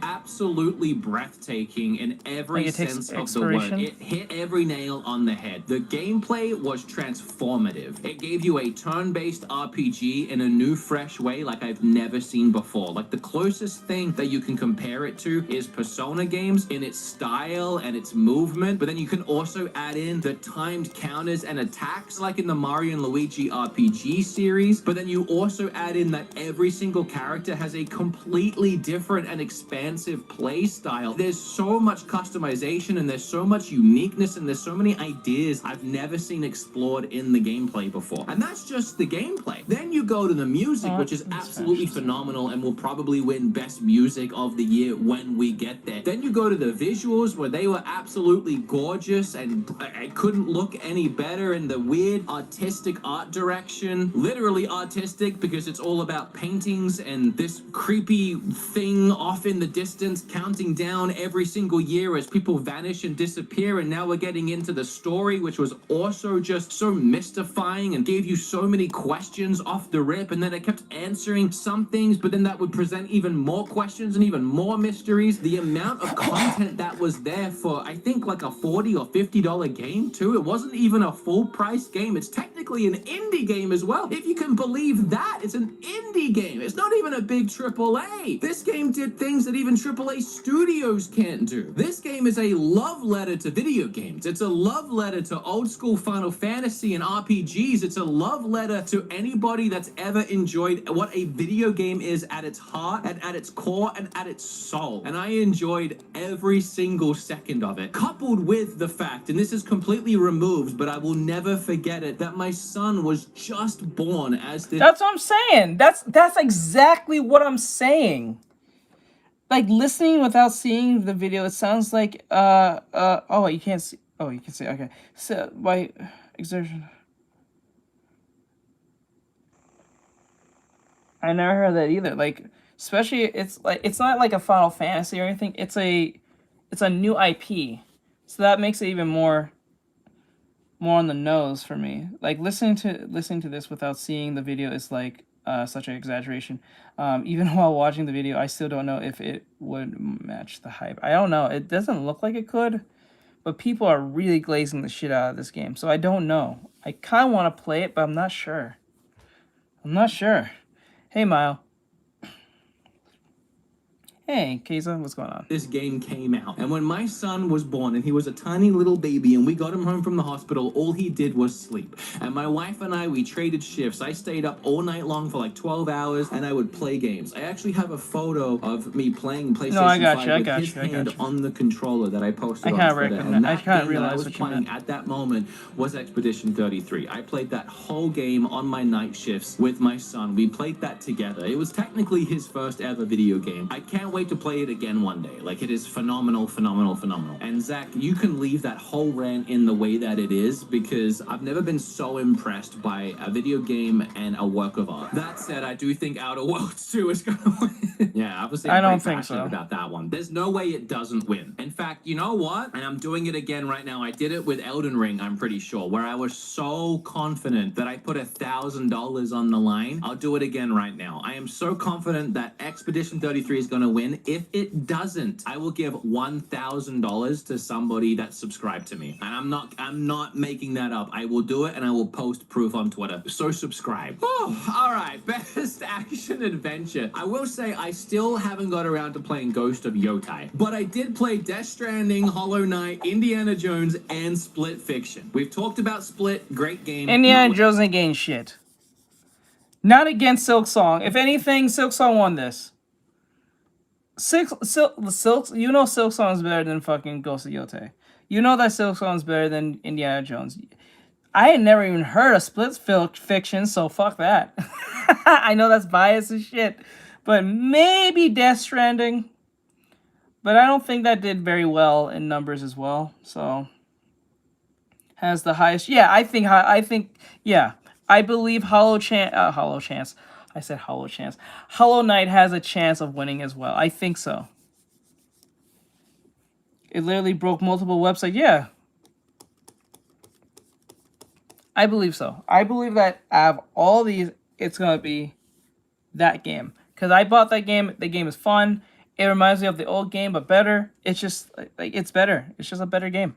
Absolutely breathtaking in every Like sense of the word. It hit every nail on the head. The gameplay was transformative. It gave you a turn-based RPG in a new, fresh way like I've never seen before. Like, the closest thing that you can compare it to is Persona games in its style and its movement, but then you can also add in the timed counters and attacks like in the Mario and Luigi RPG series, but then you also add in that every single character has a completely different and expansive play style. There's so much customization and there's so much uniqueness and there's so many ideas I've never seen explored in the gameplay before. And that's just the gameplay. Then you go to the music, which is absolutely phenomenal and will probably win best music of the year when we get there. Then you go to the visuals, where they were absolutely gorgeous and I couldn't look any better, in the weird artistic art direction. Literally artistic, because it's all about paintings and this creepy thing off in the distance counting down every single year as people vanish and disappear. And now we're getting into the story, which was also just so mystifying and gave you so many questions off the rip, and then it kept answering some things, but then that would present even more questions and even more mysteries. The amount of content that was there for, I think, like a $40 or $50 game too. It wasn't even a full price game. It's technically an indie game as well, if you can believe that. It's an indie game. It's not even a big AAA. This game did things that even AAA studios can't do. This game is a love letter to video games. It's a love letter to old school Final Fantasy and RPGs. It's a love letter to anybody that's ever enjoyed what a video game is at its heart and at its core and at its soul. And I enjoyed every single second of it, coupled with the fact, and this is completely removed, but I will never forget it, that my son was just born as this... That's what I'm saying. That's exactly what I'm saying. Like, listening without seeing the video, it sounds like oh, you can't see. Oh, you can see. Okay. So by exertion. I never heard that either. Like, especially it's not like a Final Fantasy or anything. It's a new IP. So that makes it even more on the nose for me. Like, listening to this without seeing the video is like such an exaggeration. Even while watching the video, I still don't know if it would match the hype. I don't know. It doesn't look like it could, but people are really glazing the shit out of this game. So I don't know. I kind of want to play it, but I'm not sure. Hey, Mile. Hey, Keza, what's going on? This game came out, and when my son was born and he was a tiny little baby and we got him home from the hospital, all he did was sleep. And my wife and I, we traded shifts. I stayed up all night long for like 12 hours and I would play games. I actually have a photo of me playing PlayStation 5 with his hand on the controller that I posted on Twitter. And that game that I was playing at that moment was Expedition 33. I played that whole game on my night shifts with my son. We played that together. It was technically his first ever video game. I can't wait to play it again one day. Like, it is phenomenal, phenomenal, phenomenal. And Zach, you can leave that whole rant in the way that it is, because I've never been so impressed by a video game and a work of art. That said, I do think Outer Worlds 2 is going to win. Yeah, obviously I I'm don't pretty think passionate so. about that one. There's no way it doesn't win. In fact, you know what? And I'm doing it again right now. I did it with Elden Ring, I'm pretty sure, where I was so confident that I put $1,000 on the line. I'll do it again right now. I am so confident that Expedition 33 is going to win. If it doesn't, I will give $1,000 to somebody that subscribed to me. And I'm not making that up. I will do it, and I will post proof on Twitter. So subscribe. Oh, all right. Best action adventure. I will say I still haven't got around to playing Ghost of Yotai, but I did play Death Stranding, Hollow Knight, Indiana Jones, and Split Fiction. We've talked about Split. Great game. Indiana Jones ain't getting shit. Not against Silk Song. If anything, Silk Song won this. Silk, you know Silk Song is better than fucking Ghost of Yotai. You know that Silk Song is better than Indiana Jones. I had never even heard of Split Fiction, so fuck that. I know that's biased as shit. But maybe Death Stranding. But I don't think that did very well in numbers as well. So has the highest. Yeah, I think yeah. I believe Hollow Chance. I said Hollow Chance. Hollow Knight has a chance of winning as well. I think so. It literally broke multiple websites. Yeah. I believe so. I believe that out of all these, it's going to be that game. Because I bought that game. The game is fun. It reminds me of the old game, but better. It's just, like, it's better. It's just a better game.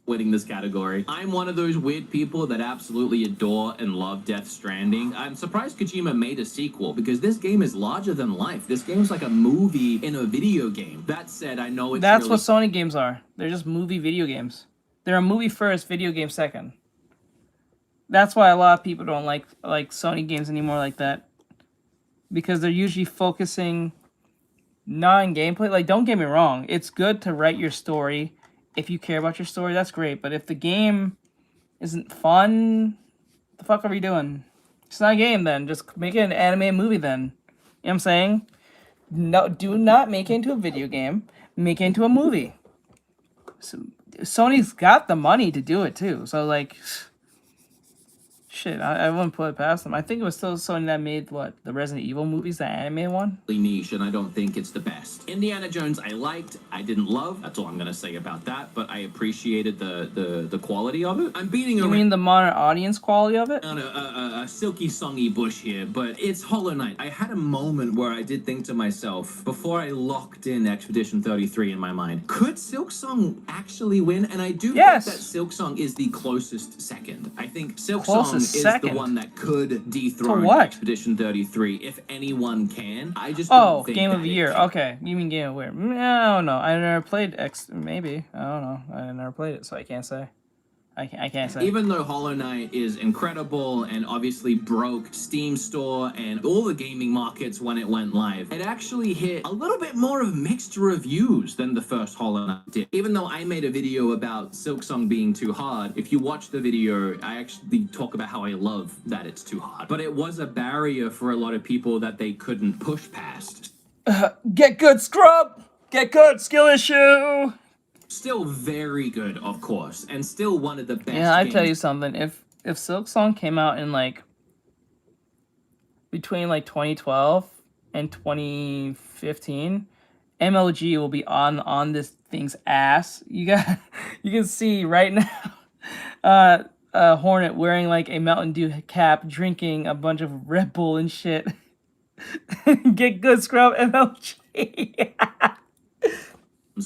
Winning this category. I'm one of those weird people that absolutely adore and love Death Stranding. I'm surprised Kojima made a sequel, because this game is larger than life. This game's like a movie in a video game. That said, I know it's That's what Sony games are. They're just movie video games. They're a movie first, video game second. That's why a lot of people don't like Sony games anymore like that. Because they're usually focusing not on gameplay. Like, don't get me wrong. It's good to write your story. If you care about your story, that's great. But if the game isn't fun, what the fuck are we doing? It's not a game then. Just make it an anime movie then. You know what I'm saying? No, do not make it into a video game. Make it into a movie. So, Sony's got the money to do it too. So, like, shit, I wouldn't put it past them. I think it was still Sony that made, what, the Resident Evil movies, the anime one? Niche, and I don't think it's the best. Indiana Jones I liked, I didn't love. That's all I'm gonna say about that, but I appreciated the quality of it. I'm beating You mean the modern audience quality of it? on a silky songy bush here, but it's Hollow Knight. I had a moment where I did think to myself, before I locked in Expedition 33 in my mind, could Silk Song actually win? And I do think that Silk Song is the closest second. I think Silk Song is the one that could dethrone Expedition 33 if anyone can. I just don't think Game that of the Year. Okay, you mean Game of the Year? I don't know. I never played Maybe I don't know. I never played it, so I can't say. I can't say. Even though Hollow Knight is incredible and obviously broke Steam Store and all the gaming markets when it went live, it actually hit a little bit more of mixed reviews than the first Hollow Knight did. Even though I made a video about Silk Song being too hard, if you watch the video, I actually talk about how I love that it's too hard. But it was a barrier for a lot of people that they couldn't push past. Get good, scrub! Get good, skill issue! Still very good, of course, and still one of the best Yeah, I games. tell you something. If Silk Song came out in like between like 2012 and 2015, MLG will be on this thing's ass. You can see right now, Hornet wearing like a Mountain Dew cap, drinking a bunch of Red Bull and shit. Get good, scrub, MLG.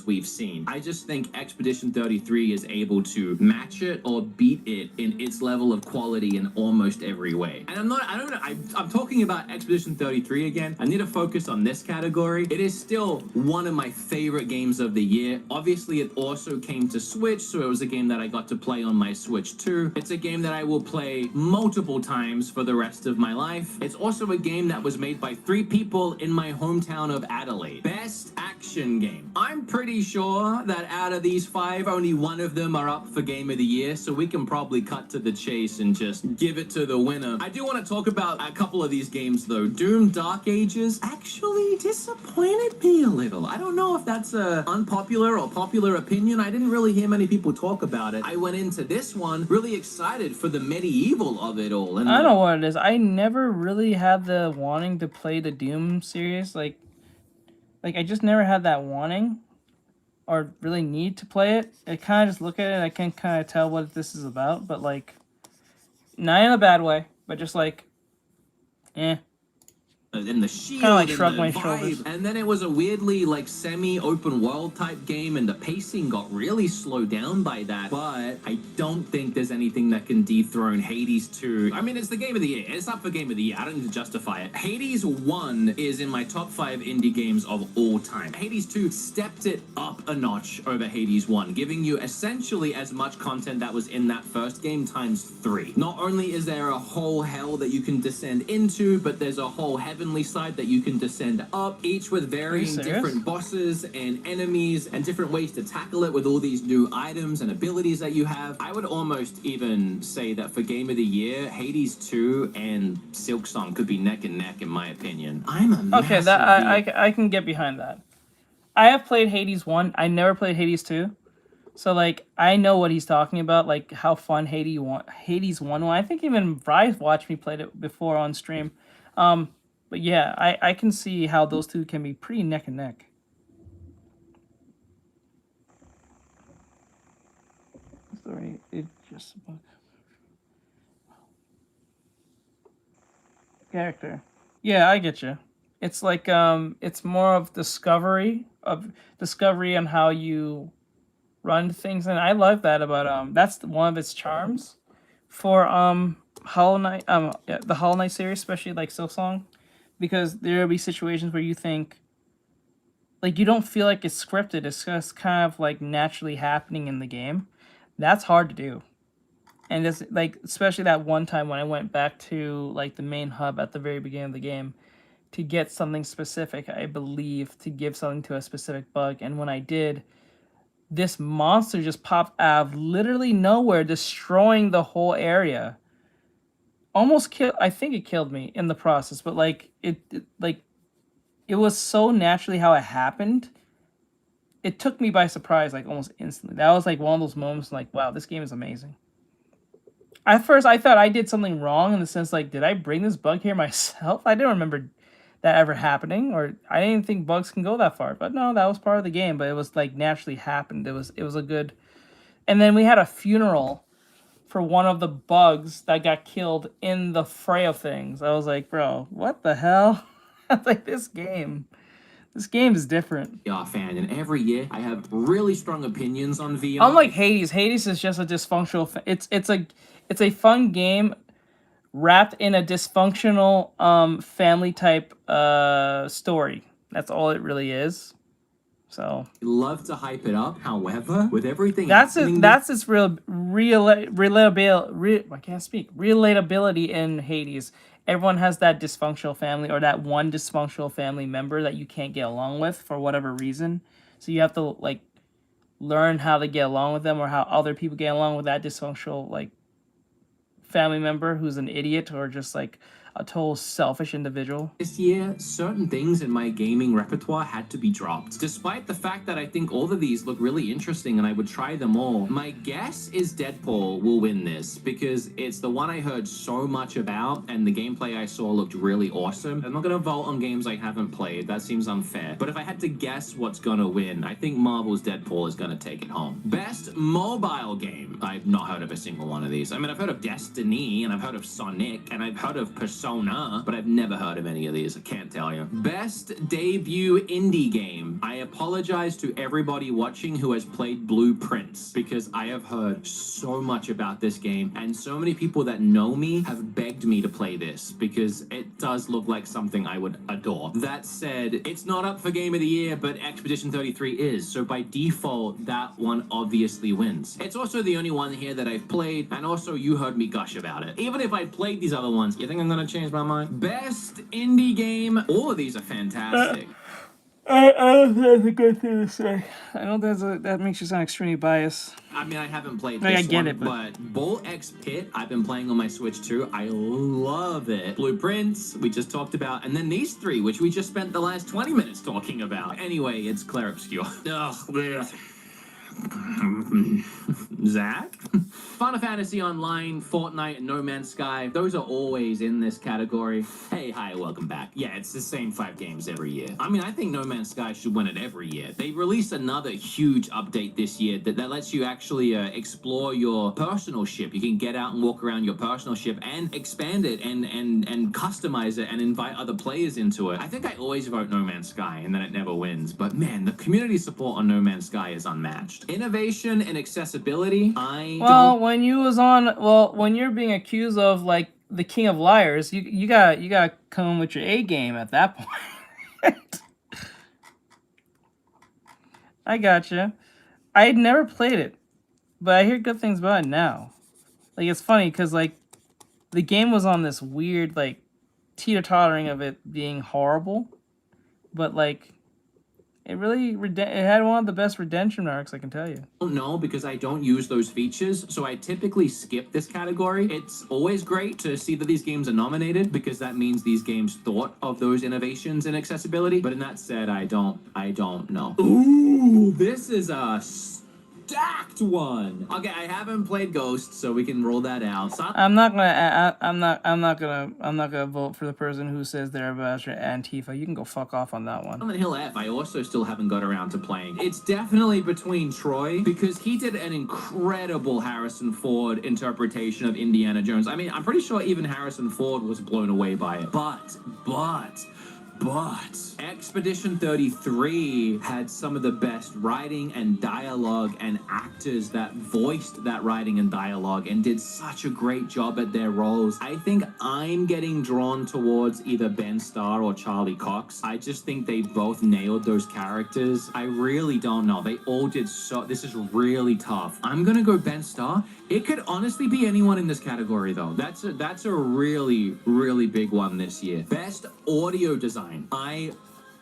We've seen. I just think Expedition 33 is able to match it or beat it in its level of quality in almost every way. And I'm talking about Expedition 33 again. I need to focus on this category. It is still one of my favorite games of the year. Obviously, it also came to Switch, so it was a game that I got to play on my Switch too. It's a game that I will play multiple times for the rest of my life. It's also a game that was made by 3 people in my hometown of Adelaide. Best action action game. I'm pretty sure that out of these 5, only one of them are up for Game of the Year, so we can probably cut to the chase and just give it to the winner. I do want to talk about a couple of these games, though. Doom Dark Ages actually disappointed me a little. I don't know if that's a unpopular or popular opinion. I didn't really hear many people talk about it. I went into this one really excited for the medieval of it all. And I don't know what it is. I never really had the wanting to play the Doom series. Like I just never had that wanting or really need to play it. I kind of just look at it and I can kind of tell what this is about, but like, not in a bad way, but just like, eh. And the shield Kinda like and shrug the my vibe. shoulders. And then it was a weirdly like semi-open world type game, and the pacing got really slowed down by that. But I don't think there's anything that can dethrone Hades 2. I mean, it's the game of the year. It's up for game of the year. I don't need to justify it. Hades 1 is in my top 5 indie games of all time. Hades 2 stepped it up a notch over Hades 1, giving you essentially as much content that was in that first game times 3. Not only is there a whole hell that you can descend into, but there's a whole heavenly side that you can descend up, each with varying different bosses and enemies and different ways to tackle it with all these new items and abilities that you have. I would almost even say that for Game of the Year, Hades 2 and Silksong could be neck and neck in my opinion. I'm a Okay, that I can get behind that. I have played Hades 1. I never played Hades 2. So like I know what he's talking about, like how fun Hades 1 was. I think even Bryce watched me play it before on stream. But yeah, I can see how those two can be pretty neck and neck. Sorry, it just bug. Character. Yeah, I get you. It's like it's more of discovery on how you run things, and I love that about that's one of its charms for Hollow Knight, yeah, the Hollow Knight series, especially like Silksong. Because there'll be situations where you think, like, you don't feel like it's scripted. It's just kind of, like, naturally happening in the game. That's hard to do. And it's, like, especially that one time when I went back to, like, the main hub at the very beginning of the game to get something specific, I believe, to give something to a specific bug. And when I did, this monster just popped out of literally nowhere, destroying the whole area. Almost killed. I think it killed me in the process, but like it was so naturally how it happened. It took me by surprise, like almost instantly. That was like one of those moments, like, wow, this game is amazing. At first, I thought I did something wrong in the sense, like, did I bring this bug here myself? I didn't remember that ever happening, or I didn't think bugs can go that far. But no, that was part of the game. But it was like naturally happened. It was a good. And then we had a funeral for one of the bugs that got killed in the fray of things. I was like, bro, what the hell? I was like, this game is different. VR fan, and every year I have really strong opinions on VR. Unlike Hades, Hades is just a dysfunctional. It's a fun game wrapped in a dysfunctional family type story. That's all it really is. So love to hype it up. However, with everything that's its relatability in Hades. Everyone has that dysfunctional family or that one dysfunctional family member that you can't get along with for whatever reason. So you have to like learn how to get along with them or how other people get along with that dysfunctional like family member who's an idiot or just like a total selfish individual. This year, certain things in my gaming repertoire had to be dropped. Despite the fact that I think all of these look really interesting and I would try them all, my guess is Deadpool will win this because it's the one I heard so much about and the gameplay I saw looked really awesome. I'm not gonna vote on games I haven't played, that seems unfair. But if I had to guess what's gonna win, I think Marvel's Deadpool is gonna take it home. Best mobile game. I've not heard of a single one of these. I mean, I've heard of Destiny and I've heard of Sonic and I've heard of Persona, but I've never heard of any of these. I can't tell you. Best debut indie game. I apologize to everybody watching who has played Blueprints because I have heard so much about this game and so many people that know me have begged me to play this because it does look like something I would adore. That said, it's not up for Game of the Year, but Expedition 33 is, so by default, that one obviously wins. It's also the only one here that I've played, and also you heard me gush about it. Even if I played these other ones, you think I'm gonna change my mind? Best indie game. All of these are fantastic. I don't think that's a good thing to say. I know that makes you sound extremely biased. I mean, I haven't played Like, this I get one, it, but Bull X Pit, I've been playing on my Switch too. I love it. Blueprints, we just talked about, and then these three, which we just spent the last 20 minutes talking about. Anyway, it's Claire Obscure. Ugh, bleh. Zach? Final Fantasy Online, Fortnite, and No Man's Sky, those are always in this category. Hey, hi, welcome back. Yeah, it's the same 5 games every year. I mean, I think No Man's Sky should win it every year. They released another huge update this year that lets you actually explore your personal ship. You can get out and walk around your personal ship and expand it and customize it and invite other players into it. I think I always vote No Man's Sky and then it never wins. But man, the community support on No Man's Sky is unmatched. Innovation and accessibility, when you're being accused of like the king of liars, you gotta come with your A game at that point. I gotcha. I had never played it, but I hear good things about it now. Like, it's funny because like the game was on this weird like teeter-tottering of it being horrible, but like it really it had one of the best redemption arcs, I can tell you. I don't know because I don't use those features, so I typically skip this category. It's always great to see that these games are nominated because that means these games thought of those innovations in accessibility. But in that said, I don't know. Ooh, this is a stacked one. Okay, I haven't played Ghost, so we can roll that out. I'm not gonna vote for the person who says they're about Antifa. You can go fuck off on that one. Silent Hill F, I also still haven't got around to playing. It's definitely between Troy, because he did an incredible Harrison Ford interpretation of Indiana Jones. I mean, I'm pretty sure even Harrison Ford was blown away by it. But Expedition 33 had some of the best writing and dialogue and actors that voiced that writing and dialogue and did such a great job at their roles. I think I'm getting drawn towards either Ben Starr or Charlie Cox. I just think they both nailed those characters. I really don't know. They all did so. This is really tough. I'm gonna go Ben Starr. It could honestly be anyone in this category, though. That's a really, really big one this year. Best audio design. I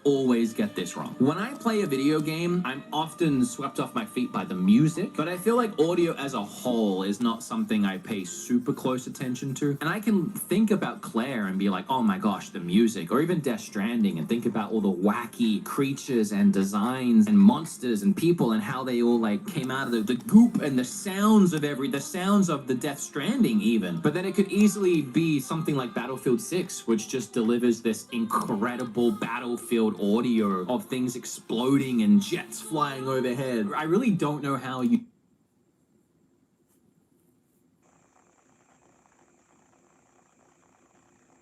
always get this wrong. When I play a video game, I'm often swept off my feet by the music, but I feel like audio as a whole is not something I pay super close attention to. And I can think about Claire and be like, oh my gosh, the music, or even Death Stranding, and think about all the wacky creatures and designs and monsters and people and how they all like came out of the goop and the sounds of the Death Stranding even. But then it could easily be something like Battlefield 6, which just delivers this incredible battlefield audio of things exploding and jets flying overhead. I really don't know how you...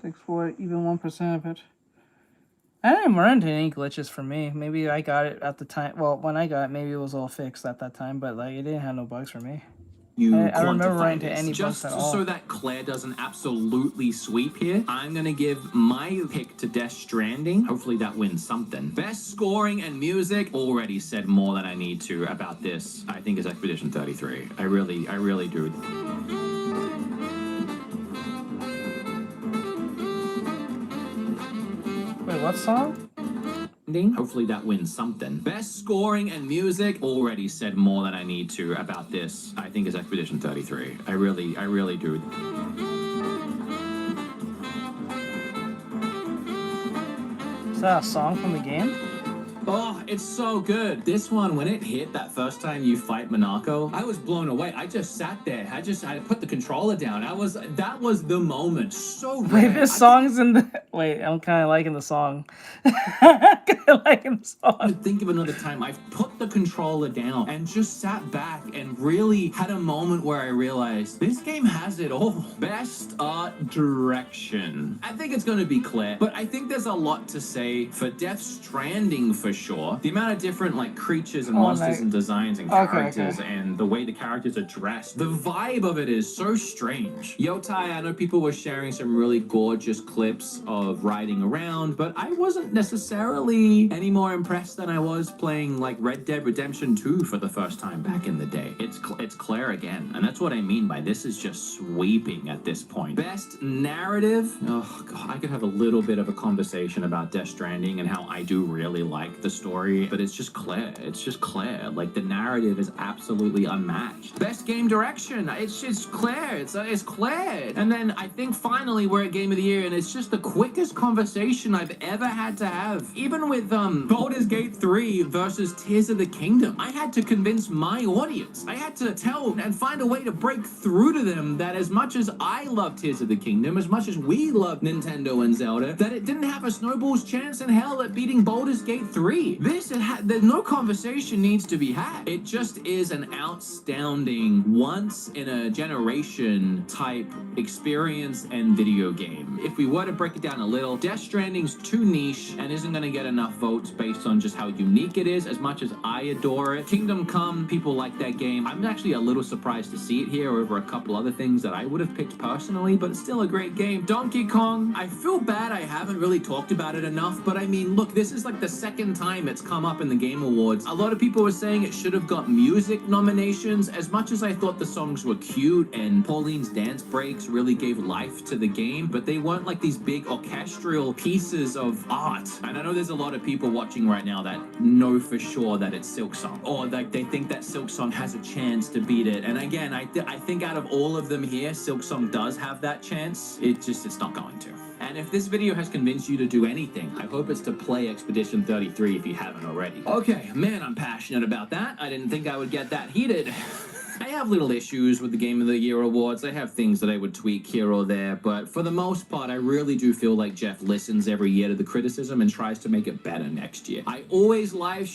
Takes for even 1% of it. I didn't run into any glitches for me. Maybe I got it at the time. Well, when I got it, maybe it was all fixed at that time, but like it didn't have no bugs for me. I remember running into any bugs at all. Just so that Claire doesn't absolutely sweep here, I'm gonna give my pick to Death Stranding. Hopefully that wins something. Best scoring and music, already said more than I need to about this. I think it's Expedition 33. I really do. Wait, what song? Hopefully that wins something. Best scoring and music, already said more than I need to about this. I think it's Expedition 33. I really do. Is that a song from the game? Oh, it's so good. This one, when it hit that first time you fight Monaco, I was blown away. I just sat there. I put the controller down. That was the moment. So rare. Wait, this song's in the... Wait, I'm kind of liking the song. Kind of liking the song. I think of another time I've put the controller down and just sat back and really had a moment where I realized this game has it all. Best art direction. I think it's going to be Claire, but I think there's a lot to say for Death Stranding for sure. The amount of different like creatures and monsters and designs and characters and the way the characters are dressed. The vibe of it is so strange. Yotai, I know people were sharing some really gorgeous clips of riding around, but I wasn't necessarily any more impressed than I was playing like Red Dead Redemption 2 for the first time back in the day. It's Claire again, and that's what I mean by this is just sweeping at this point. Best narrative. Oh god, I could have a little bit of a conversation about Death Stranding and how I do really like the story, but it's just clear. It's just clear. Like, the narrative is absolutely unmatched. Best game direction. It's just clear. It's clear. And then I think finally we're at Game of the Year, and it's just the quickest conversation I've ever had to have. Even with Baldur's Gate 3 versus Tears of the Kingdom, I had to convince my audience. I had to tell and find a way to break through to them that as much as I love Tears of the Kingdom, as much as we love Nintendo and Zelda, that it didn't have a snowball's chance in hell at beating Baldur's Gate 3. There's no conversation needs to be had. It just is an outstanding, once in a generation type experience and video game. If we were to break it down a little, Death Stranding's too niche and isn't going to get enough votes based on just how unique it is, as much as I adore it. Kingdom Come, people like that game. I'm actually a little surprised to see it here over a couple other things that I would have picked personally, but it's still a great game. Donkey Kong, I feel bad I haven't really talked about it enough, but I mean, look, this is like the second time it's come up in the Game Awards. A lot of people were saying it should have got music nominations. As much as I thought the songs were cute and Pauline's dance breaks really gave life to the game, but they weren't like these big orchestral pieces of art. And I know there's a lot of people watching right now that know for sure that it's Silksong, or like they think that Silksong has a chance to beat it. And again, I think out of all of them here, Silksong does have that chance. It's not going to. And if this video has convinced you to do anything, I hope it's to play Expedition 33 if you haven't already. Okay, man, I'm passionate about that. I didn't think I would get that heated. I have little issues with the Game of the Year awards. I have things that I would tweak here or there, but for the most part, I really do feel like Jeff listens every year to the criticism and tries to make it better next year. I always live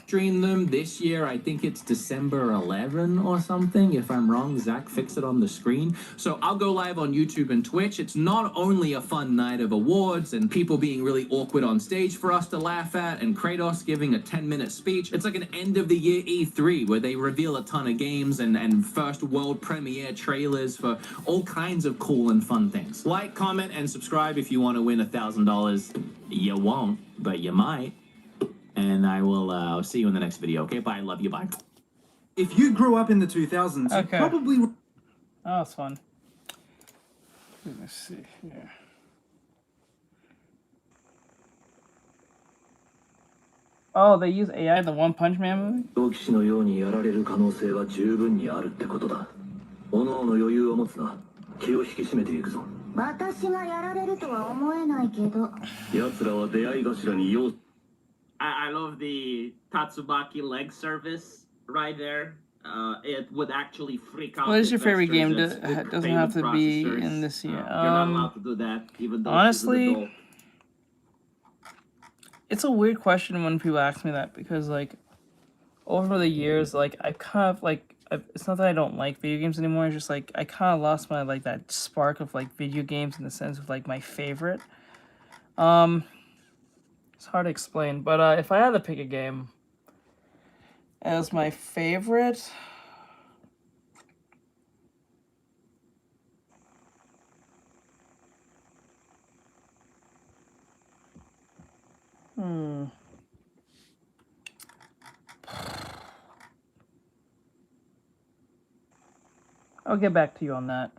stream them. This year, I think it's December 11 or something. If I'm wrong, Zach, fix it on the screen. So I'll go live on YouTube and Twitch. It's not only a fun night of awards and people being really awkward on stage for us to laugh at and Kratos giving a 10-minute speech. It's like an end-of-the-year E3 where they reveal a ton of games and first world premiere trailers for all kinds of cool and fun things. Like, comment, and subscribe if you want to win $1,000. You won't, but you might. And I will see you in the next video. Okay, bye. Love you. Bye. If you grew up in the 2000s, you probably... Oh, that's fun. Let's see here. Oh, they use AI in the One Punch Man movie? I love the Tatsumaki leg service right there. It would actually freak out. What is your favorite game? It doesn't have to be in this year. You're not allowed to do that, even though honestly, it's a weird question when people ask me that, because like over the years, like I've kind of like it's not that I don't like video games anymore. It's just like I kind of lost my like that spark of like video games in the sense of like my favorite. It's hard to explain, but if I had to pick a game as my favorite, I'll get back to you on that.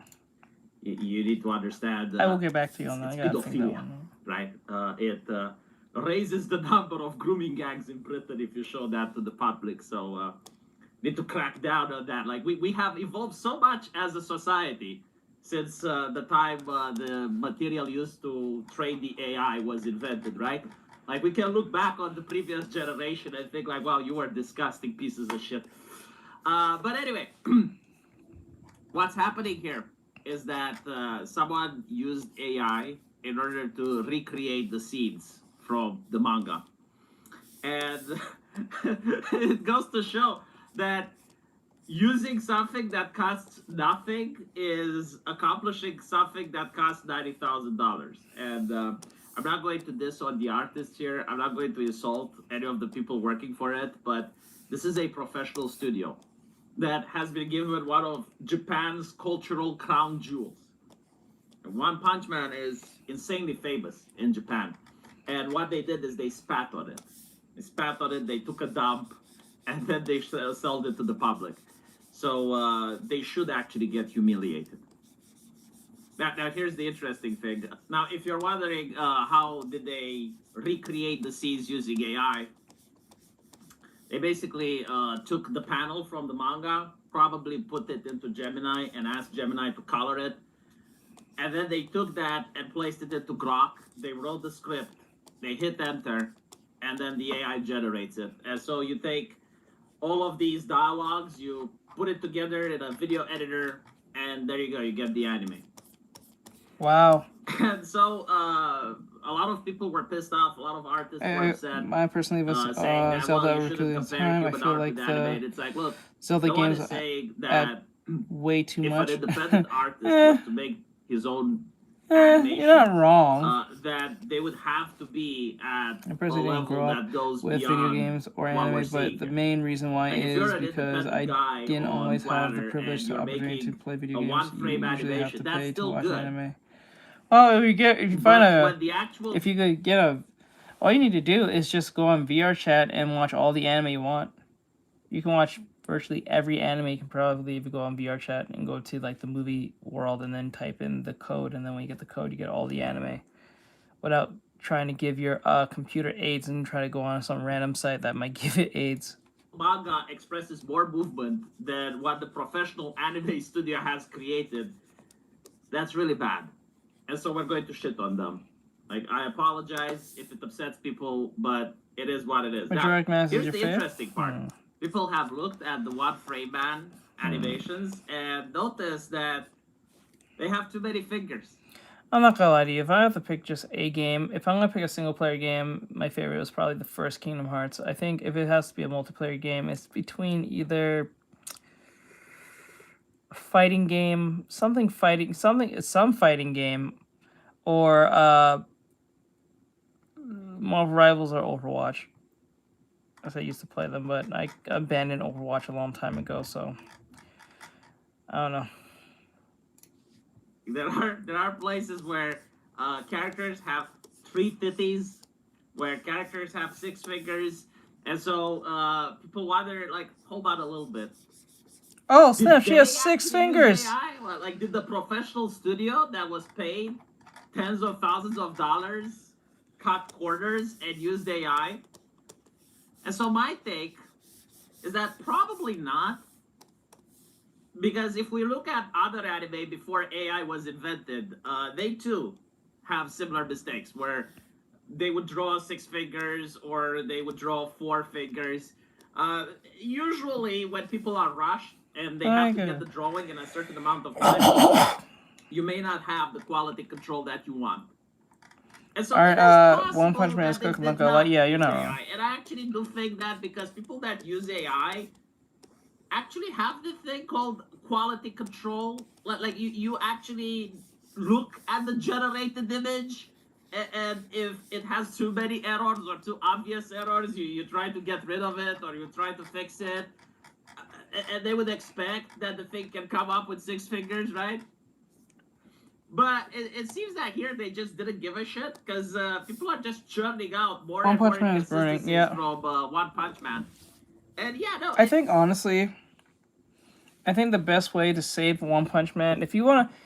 You need to understand. I will get back to you on that. I gotta think that pedophilia, one. right? It raises the number of grooming gangs in Britain if you show that to the public. So need to crack down on that. Like we have evolved so much as a society since the time the material used to train the AI was invented, right? Like we can look back on the previous generation and think like, wow, you were disgusting pieces of shit. But anyway, what's happening here is that someone used AI in order to recreate the scenes from the manga. And it goes to show that using something that costs nothing is accomplishing something that costs $90,000. And I'm not going to diss on the artists here. I'm not going to insult any of the people working for it, but this is a professional studio that has been given one of Japan's cultural crown jewels. And One Punch Man is insanely famous in Japan. And what they did is they spat on it. They spat on it, they took a dump, and then they sold it to the public. So they should actually get humiliated. Now, here's the interesting thing. Now, if you're wondering how did they recreate the scenes using AI, they basically took the panel from the manga, probably put it into Gemini and asked Gemini to color it. And then they took that and placed it into Grok. They wrote the script, they hit enter, and then the AI generates it. And so you take all of these dialogues, you put it together in a video editor, and there you go, you get the anime. Wow. And so a lot of people were pissed off. A lot of artists were upset. I personally was saying that, Zelda well, you over shouldn't the compare time. I human feel art like with the anime. It's like, look, Zelda no one games is saying add that way too if much. an independent artist was to make his own animation, you're not wrong. that they would have to be at I a personally didn't level grow up that goes with video beyond games or what we're anime, but seeing the here. main reason why Like, if is you're an because independent I guy didn't on always have the Planner privilege and to you're opportunity to making play video a games. You one-frame usually have animation, to that's pay to still watch good. anime. Oh, if you find But when the actual if you could get a, all you need to do is just go on VR chat and watch all the anime you want. You can watch virtually every anime you can probably if you go on VR chat and go to like the movie world and then type in the code, and then when you get the code you get all the anime without trying to give your computer aids and try to go on some random site that might give it aids. manga expresses more movement than what the professional anime studio has created, that's really bad. And so we're going to shit on them. Like, I apologize if it upsets people, but it is what it is. Majora's Now, Mask is here's your the fave? interesting part. People have looked at the One Frame Man animations and noticed that they have too many fingers. I'm not gonna lie to you, if I have to pick just a game, if I'm gonna pick a single player game, my favorite was probably the first Kingdom Hearts. I think if it has to be a multiplayer game, it's between either a fighting game, some fighting game, or Marvel Rivals or Overwatch. As I used to play them, but I abandoned Overwatch a long time ago, so I don't know. There are places where characters have 3 titties, where characters have 6 fingers, and so people wonder, like, hold on a little bit. Oh snap! She has 6 fingers. AI? Like, did the professional studio that was paid tens of thousands of dollars cut corners and used AI? And so my take is that probably not. Because if we look at other anime before AI was invented, they too have similar mistakes where they would draw 6 fingers or they would draw 4 fingers. Usually when people are rushed and they have to get the drawing in a certain amount of time, you may not have the quality control that you want. And so Alright, One Punch Man is good. I'm not gonna lie. Yeah, you're not wrong. And I actually do think that because people that use AI actually have this thing called quality control. Like you actually look at the generated image, and if it has too many errors or too obvious errors, you try to get rid of it or you try to fix it. And they would expect that the thing can come up with 6 fingers, right? But it seems that here they just didn't give a shit because people are just churning out more and more inconsistencies from One Punch Man. And yeah, no. I think honestly, the best way to save One Punch Man, if you want to,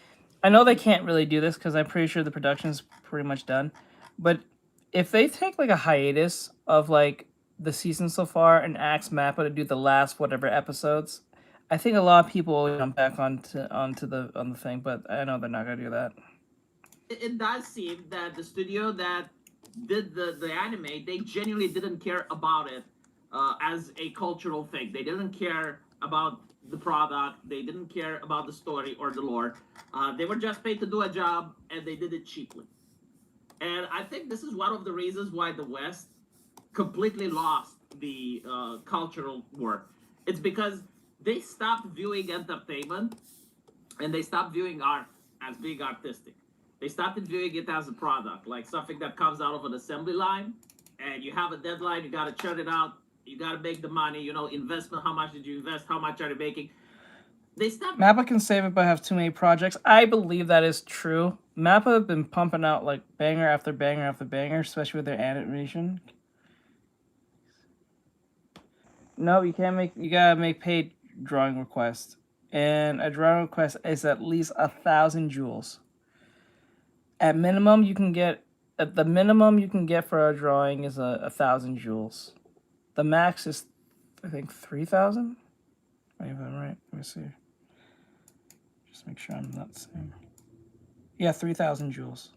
I know they can't really do this because I'm pretty sure the production's pretty much done, but if they take like a hiatus of like the season so far and ask Mappa to do the last whatever episodes, I think a lot of people will jump back onto the thing, but I know they're not gonna do that. It does seem that the studio that did the anime, they genuinely didn't care about it as a cultural thing. They didn't care about the product. They didn't care about the story or the lore. They were just paid to do a job, and they did it cheaply. And I think this is one of the reasons why the West completely lost the cultural war. It's because they stopped viewing entertainment, and they stopped viewing art as being artistic. They started viewing it as a product, like something that comes out of an assembly line, and you have a deadline, you gotta churn it out, you gotta make the money, you know, investment, how much did you invest, how much are you making? They stopped. Mappa can save it but have too many projects. I believe that is true. Mappa have been pumping out like banger after banger after banger, especially with their animation. No, you can't make, you gotta make paid drawing requests. And a drawing request is at least 1,000 jewels. At minimum, you can get at the minimum you can get for a drawing is 1,000 jewels. The max is, I think, 3,000. Wait, if I'm right, let me see. Just make sure I'm not saying. Yeah, 3,000 jewels.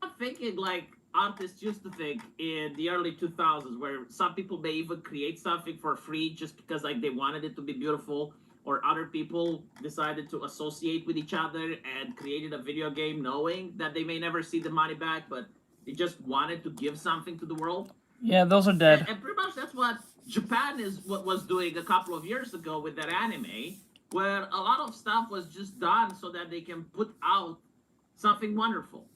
I'm thinking like artists used to think in the early 2000s, where some people may even create something for free just because like they wanted it to be beautiful, or other people decided to associate with each other and created a video game knowing that they may never see the money back, but they just wanted to give something to the world. Yeah, those are dead. And pretty much that's what Japan was doing a couple of years ago with that anime, where a lot of stuff was just done so that they can put out something wonderful.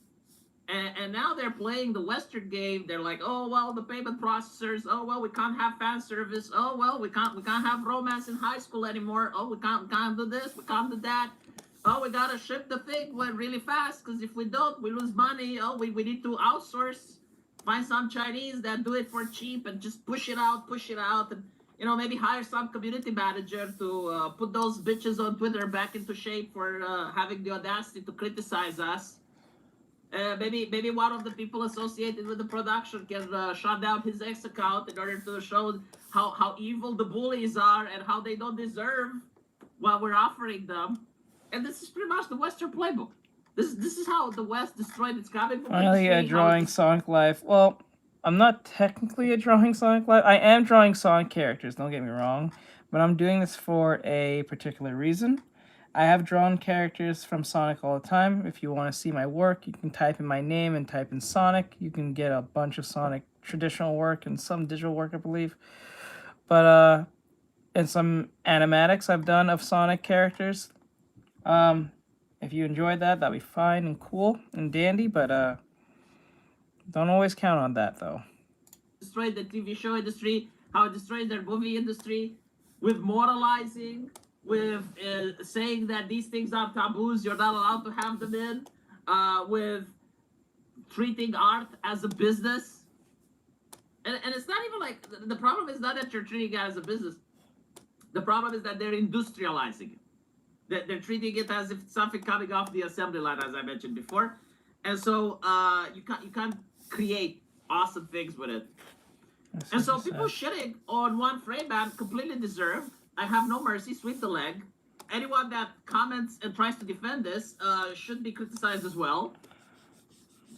And now they're playing the Western game. They're like, oh well, the payment processors. Oh well, we can't have fan service. Oh well, we can't have romance in high school anymore. Oh, we can't do this. We can't do that. Oh, we gotta ship the thing really fast, because if we don't, we lose money. Oh, we need to outsource. Find some Chinese that do it for cheap and just push it out, and maybe hire some community manager to put those bitches on Twitter back into shape for having the audacity to criticize us. Maybe one of the people associated with the production can shut down his X account in order to show how evil the bullies are and how they don't deserve what we're offering them. And this is pretty much the Western playbook. This is how the West destroyed its comic book Finally, industry. drawing Sonic Life. Well, I'm not technically drawing Sonic Life. I am drawing Sonic characters, don't get me wrong. But I'm doing this for a particular reason. I have drawn characters from Sonic all the time. If you want to see my work, you can type in my name and type in Sonic. You can get a bunch of Sonic traditional work and some digital work, I believe. But, and some animatics I've done of Sonic characters. If you enjoyed that, that'd be fine and cool and dandy, but don't always count on that, though. Destroyed the TV show industry, how it destroyed their movie industry, with moralizing, with saying that these things are taboos, you're not allowed to have them in, with treating art as a business. And it's not even like, the problem is not that you're treating it as a business. The problem is that they're industrializing it. They're treating it as if it's something coming off the assembly line, as I mentioned before. And so you can't create awesome things with it. And so people shitting on one frame man completely deserved. I have no mercy, sweep the leg. Anyone that comments and tries to defend this should be criticized as well.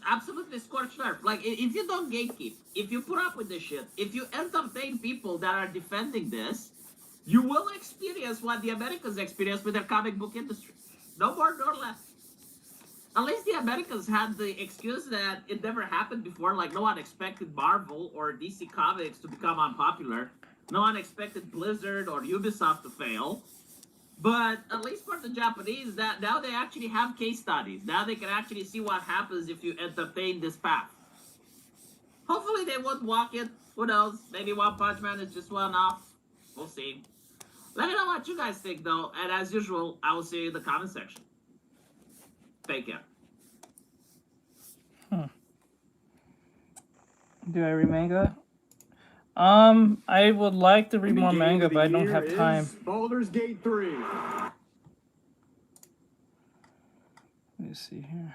Absolutely scorched earth. Like, if you don't gatekeep, if you put up with this shit, if you entertain people that are defending this, you will experience what the Americans experience with their comic book industry. No more nor less. At least the Americans had the excuse that it never happened before. Like, no one expected Marvel or DC Comics to become unpopular. No one expected Blizzard or Ubisoft to fail. But at least for the Japanese, that now they actually have case studies. Now they can actually see what happens if you entertain this path. Hopefully they won't walk it. Who knows? Maybe One Punch Man is just one off. We'll see. Let me know what you guys think, though. And as usual, I will see you in the comment section. Take care. Do I read manga? I would like to read more manga, but I don't have time. Baldur's Gate 3. Let me see here.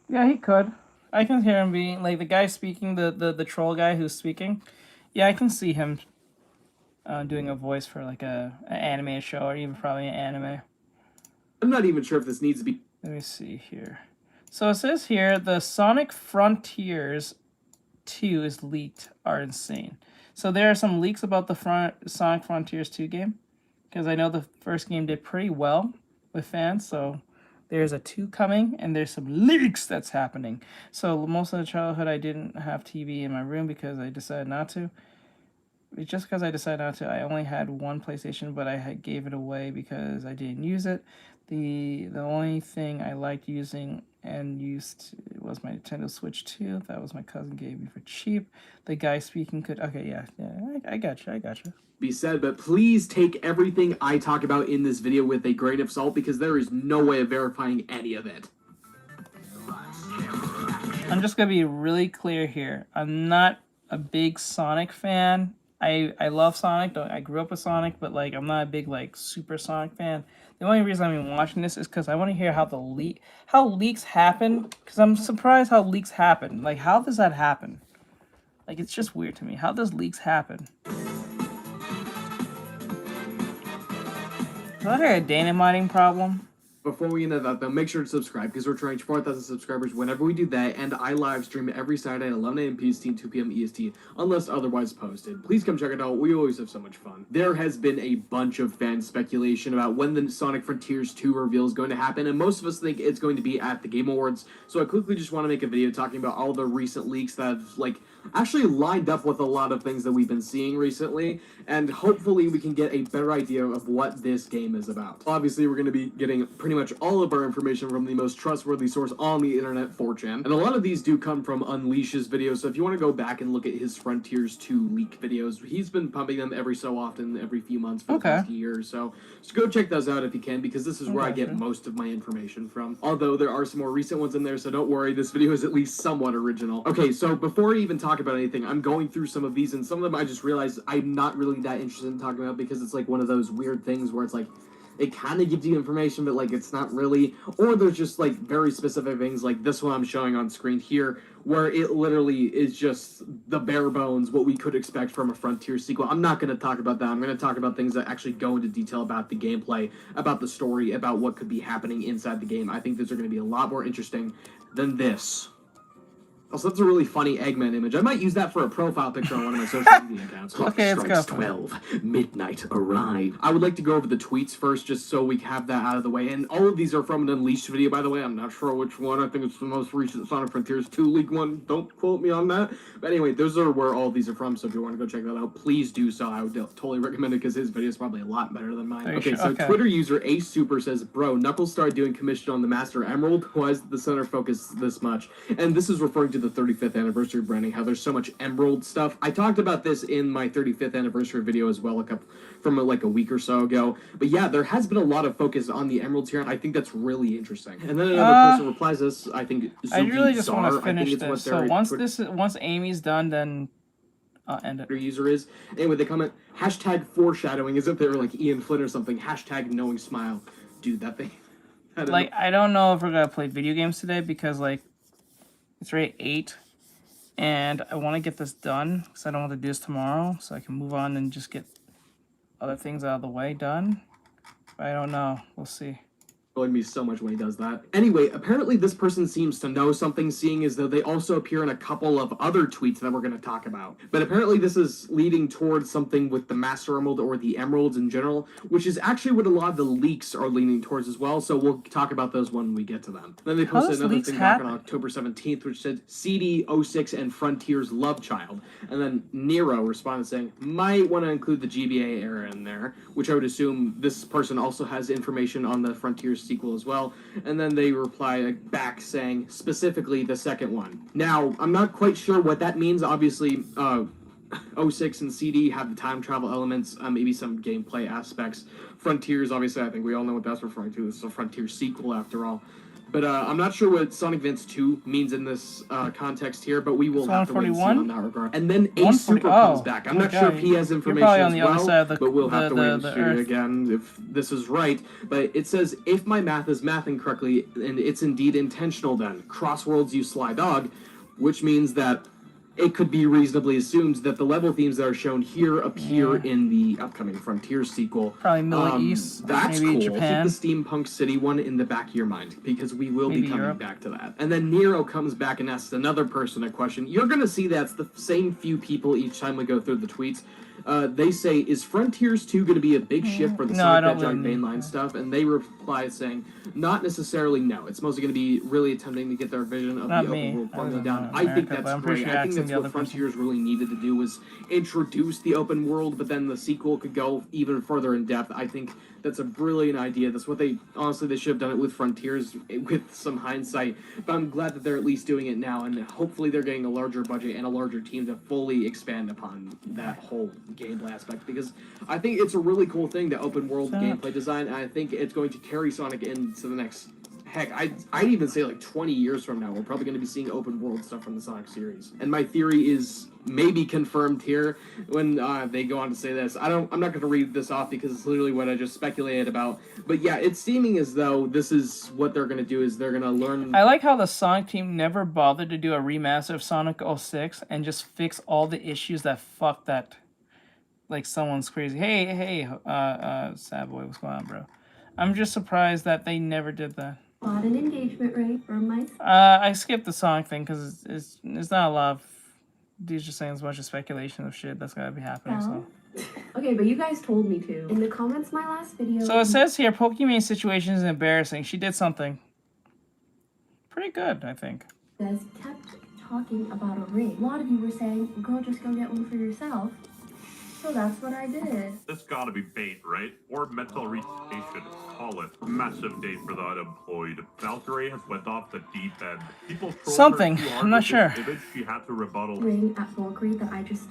Yeah, he could. I can hear him being like the guy speaking, the troll guy who's speaking. Yeah, I can see him doing a voice for like an anime show, or even probably an anime. I'm not even sure if this needs to be. Let me see here. So it says here the Sonic Frontiers 2 is leaked are insane. So there are some leaks about the Sonic Frontiers 2 game, because I know the first game did pretty well with fans. So there's a 2 coming, and there's some leaks that's happening. So most of the childhood, I didn't have TV in my room because I decided not to. Just because I decided not to, I only had one PlayStation, but I gave it away because I didn't use it. The only thing I liked using and used was my Nintendo Switch 2. That was my cousin gave me for cheap. The guy speaking could... Okay, yeah, I got you. be said, but please take everything I talk about in this video with a grain of salt because there is no way of verifying any of it. I'm just gonna be really clear here. I'm not a big Sonic fan. I love Sonic. I grew up with Sonic, but like I'm not a big like super Sonic fan. The only reason I'm even watching this is because I want to hear how leaks happen. Because I'm surprised how leaks happen. Like how does that happen? Like it's just weird to me. How does leaks happen? Is that a data mining problem? Before we end that though, make sure to subscribe because we're trying 4,000 subscribers whenever we do that, and I live stream every Saturday at 11 a.m. PST, 2 p.m. EST, unless otherwise posted. Please come check it out. We always have so much fun. There has been a bunch of fan speculation about when the Sonic Frontiers 2 reveal is going to happen, and most of us think it's going to be at the Game Awards, so I quickly just want to make a video talking about all the recent leaks that have, like, actually lined up with a lot of things that we've been seeing recently, and hopefully we can get a better idea of what this game is about. Obviously, we're going to be getting pretty much all of our information from the most trustworthy source on the internet, 4chan, and a lot of these do come from Unleash's videos, so if you want to go back and look at his Frontiers 2 leak videos, he's been pumping them every so often, every few months for the past year, so just go check those out if you can, because this is where I get most of my information from. Although there are some more recent ones in there, so don't worry, this video is at least somewhat original. Okay, so before I even talk about anything, I'm going through some of these, and some of them I just realized I'm not really that interested in talking about because it's like one of those weird things where it's like it kind of gives you information, but like it's not really, or there's just like very specific things like this one I'm showing on screen here, where it literally is just the bare bones what we could expect from a Frontier sequel. I'm not going to talk about that. I'm going to talk about things that actually go into detail about the gameplay, about the story, about what could be happening inside the game. I think those are going to be a lot more interesting than this. Also, that's a really funny Eggman image. I might use that for a profile picture on one of my social media accounts. Okay, let's go. 12. Midnight arrive. I would like to go over the tweets first, just so we have that out of the way. And all of these are from an Unleashed video, by the way. I'm not sure which one. I think it's the most recent Sonic Frontiers 2 leak one. Don't quote me on that. But anyway, those are where all of these are from. So if you want to go check that out, please do so. I would totally recommend it because his video is probably a lot better than mine. Okay, so Twitter user Ace Super says, "Bro, Knuckles started doing commission on the Master Emerald. Why is the center focus this much?" And this is referring to the 35th anniversary branding, how there's so much Emerald stuff. I talked about this in my 35th anniversary video as well, from like a week or so ago. But yeah, there has been a lot of focus on the Emeralds here, and I think that's really interesting. And then another person replies this, I think, I really just want to finish this. So once Amy's done, then I'll end it. User is. Anyway, they comment, hashtag foreshadowing, as if they were like Ian Flynn or something, hashtag knowing smile. Dude, that thing. I don't know if we're going to play video games today because, like, it's already 8. And I want to get this done because I don't want to do this tomorrow, so I can move on and just get other things out of the way done. But I don't know. We'll see. Annoyed me so much when he does that. Anyway, apparently this person seems to know something, seeing as though they also appear in a couple of other tweets that we're going to talk about. But apparently this is leading towards something with the Master Emerald or the Emeralds in general, which is actually what a lot of the leaks are leaning towards as well, so we'll talk about those when we get to them. Then they posted another thing back on October 17th, which said, CD, 06, and Frontiers Love Child. And then Nero responded saying, might want to include the GBA era in there, which I would assume this person also has information on the Frontiers sequel as well, and then they reply back saying specifically the second one. Now, I'm not quite sure what that means. Obviously, 06 and CD have the time travel elements, maybe some gameplay aspects. Frontiers, obviously, I think we all know what that's referring to. This is a Frontier sequel, after all. But I'm not sure what Sonic Advance 2 means in this context here, but we will have to wait and see on that regard. And then Ace Super comes back. I'm not sure if he has information as well, but we'll have to wait and see again if this is right. But it says, if my math is mathing correctly, and it's indeed intentional then, Crossworlds you sly dog, which means that it could be reasonably assumed that the level themes that are shown here appear in the upcoming Frontiers sequel. Probably Middle East, that's maybe cool. Japan. Keep the Steampunk City one in the back of your mind, because we will be coming back to that. And then Nero comes back and asks another person a question. You're going to see that's the same few people each time we go through the tweets. They say, is Frontiers 2 going to be a big shift for the Sonic Hedgehog mainline stuff? And they reply saying, not necessarily no. It's mostly going to be really attempting to get their vision of the open world formula down. I think that's great. I think that's what Frontiers really needed to do, was introduce the open world, but then the sequel could go even further in depth. I think That's a brilliant idea. That's what they should have done it with Frontiers with some hindsight. But I'm glad that they're at least doing it now, and hopefully they're getting a larger budget and a larger team to fully expand upon that whole gameplay aspect, because I think it's a really cool thing, the open world gameplay design, and I think it's going to carry Sonic into the next, heck, I'd even say like 20 years from now, we're probably going to be seeing open world stuff from the Sonic series. And my theory is maybe confirmed here when they go on to say this. I'm not going to read this off because it's literally what I just speculated about. But yeah, it's seeming as though this is what they're going to do, is they're going to learn. I like how the Sonic team never bothered to do a remaster of Sonic 06 and just fix all the issues that fucked that. Like someone's crazy. Hey, sad boy, what's going on, bro? I'm just surprised that they never did that. Bought an engagement ring for my. I skipped the Sonic thing because it's not a lot of. These just saying as much of speculation of shit that's gotta be happening. So. Okay, but you guys told me to. In the comments, my last video. So it says here, Pokemon's situation is embarrassing. She did something pretty good, I think. You guys kept talking about a ring. A lot of you were saying, "Girl, just go get one for yourself." So that's what I did. This gotta be bait, right? Or mental retardation. Call it. Massive day for the unemployed. Valkyrie has went off the deep end. People trolled Something. her too hard I'm not with sure. this image. She had to rebuttal. Ring at Valkyrie that I just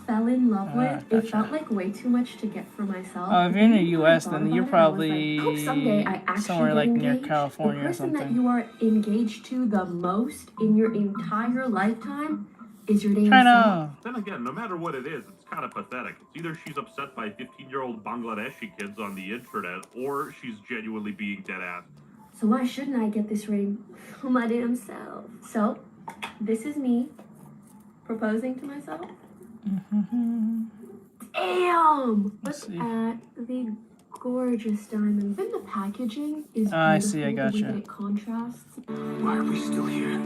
fell in love with. Gotcha. It felt like way too much to get for myself. Oh, if you're in the And then US, I then thought you're about it, I was probably like, I hope someday I actually somewhere get like near engaged. California the or person that something. you are engaged to the most in your entire lifetime is your damn China. self. Then again, no matter what it is, it's kind of pathetic. It's either she's upset by 15-year-old Bangladeshi kids on the internet, or she's genuinely being dead-ass. So why shouldn't I get this ring for my damn self? So, this is me proposing to myself. Damn! Look at the gorgeous diamond. And the packaging is beautiful. I see, I The way gotcha. that it contrasts. Why are we still here?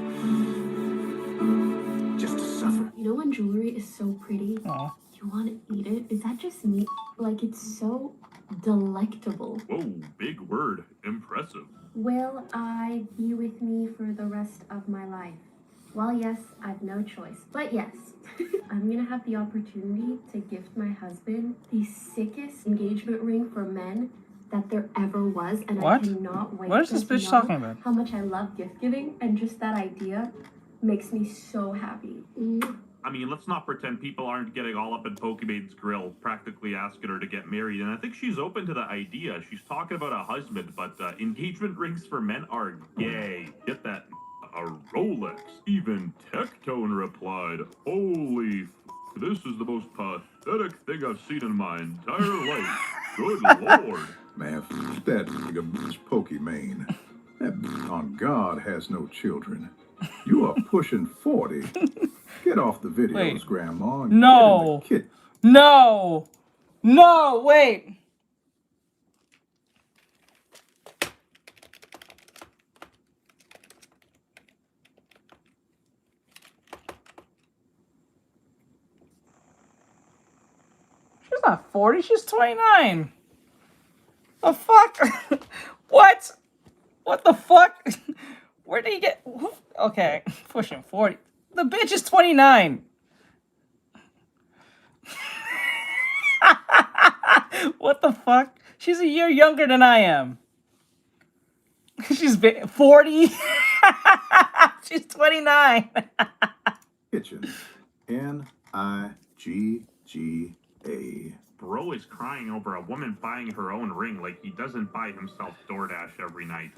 Just to suffer. You know when jewelry is so pretty, Aw. you want to eat it? Is that just me? Like, it's so delectable. Whoa, big word. Impressive. Will I be with me for the rest of my life? Well, yes, I've no choice. But yes, I'm gonna have the opportunity to gift my husband the sickest engagement ring for men that there ever was, and What? I cannot wait. What is this to bitch know talking about? How much I love gift giving, and just that idea makes me so happy. I mean, let's not pretend people aren't getting all up in Pokemon's grill, practically asking her to get married. And I think she's open to the idea. She's talking about a husband, but engagement rings for men are gay. Get that a Rolex. Even Tectone replied, "Holy this is the most pathetic thing I've seen in my entire life. Good lord." Man, that nigga bitch Pokemon. That bitch on God has no children. You are pushing 40. Get off the videos, Wait. Grandma. and No. Get in the kit. No. No, wait. She's not 40, she's 29. The fuck? What? What the fuck? Where did he get... Okay, pushing 40. The bitch is 29. What the fuck? She's a year younger than I am. She's 40. She's 29. Kitchen. N-I-G-G-A. Bro is crying over a woman buying her own ring like he doesn't buy himself DoorDash every night.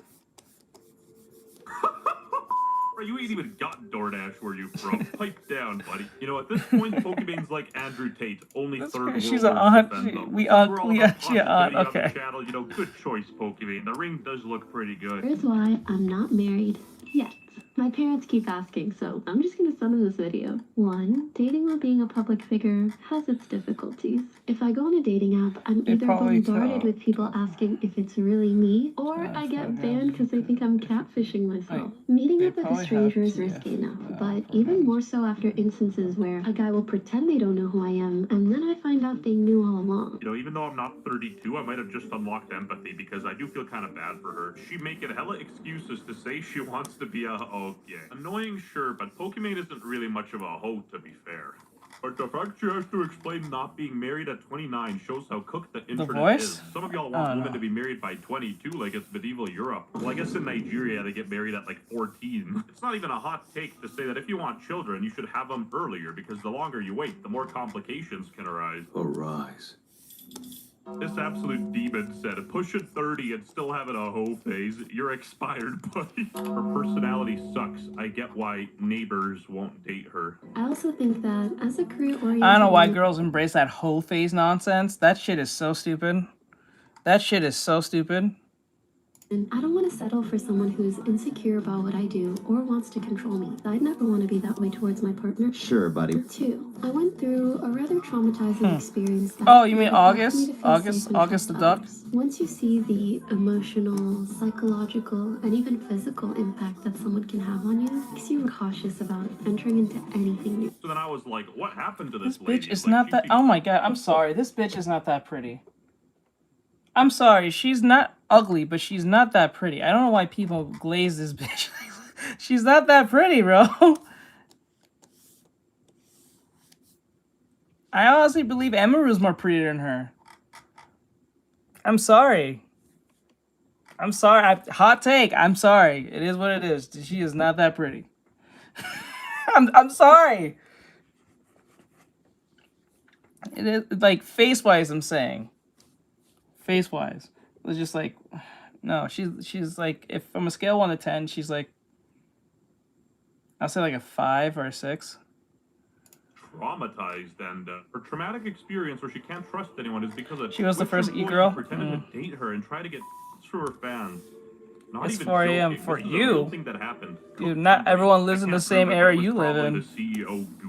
Bro, you ain't even got DoorDash where you from. Pipe down, buddy. You know, at this point, Pokemon's like Andrew Tate. Only third world. She's an aunt. We actually an aunt. Okay. Channel, you know, good choice, Pokemon. The ring does look pretty good. Here's why I'm not married yet. My parents keep asking, so I'm just gonna send them this video. 1. Dating while being a public figure has its difficulties. If I go on a dating app, I'm either bombarded with people asking if it's really me, or I get banned because they think I'm catfishing myself. Meeting up with a stranger is risky enough, but even more so after instances where a guy will pretend they don't know who I am, and then I find out they knew all along. You know, even though I'm not 32, I might have just unlocked empathy because I do feel kind of bad for her. She making hella excuses to say she wants to be a okay. Annoying, sure, but Pokemon isn't really much of a hoe, to be fair. But the fact she has to explain not being married at 29 shows how cooked the internet Voice? is. Some of y'all want women to be married by 22 like it's medieval Europe. Well, I guess in Nigeria they get married at like 14. It's not even a hot take to say that if you want children, you should have them earlier because the longer you wait, the more complications can arise. Arise. This absolute demon said, push at 30 and still having a hoe phase. You're expired, buddy. Her personality sucks. I get why neighbors won't date her. I also think that as a career-oriented... I don't know why girls embrace that hoe phase nonsense. That shit is so stupid. That shit is so stupid. And I don't want to settle for someone who's insecure about what I do or wants to control me. I'd never want to be that way towards my partner. Sure, buddy. 2, I went through a rather traumatizing experience. Oh, you mean August? August the duck? Once you see the emotional, psychological, and even physical impact that someone can have on you, it makes you cautious about entering into anything new. So then I was like, what happened to This this lady? bitch is not that... Oh my god, I'm sorry. This bitch is not that pretty. I'm sorry, she's not ugly, but she's not that pretty. I don't know why people glaze this bitch. She's not that pretty, bro. I honestly believe Emaru's more pretty than her. I'm sorry. I'm sorry. Hot take. I'm sorry. It is what it is. She is not that pretty. I'm sorry. It is like face-wise, I'm saying. Face-wise. It's just like, no, she's like, if from a scale 1 to 10, she's like, I'll say like a 5 or a 6. Traumatized, and her traumatic experience where she can't trust anyone is because She was the first e-girl? pretended to date her and try to get through her fans. Not It's even 4 a.m. joking. for This is a real you. thing that happened. Dude, not everyone lives in the same era you live in.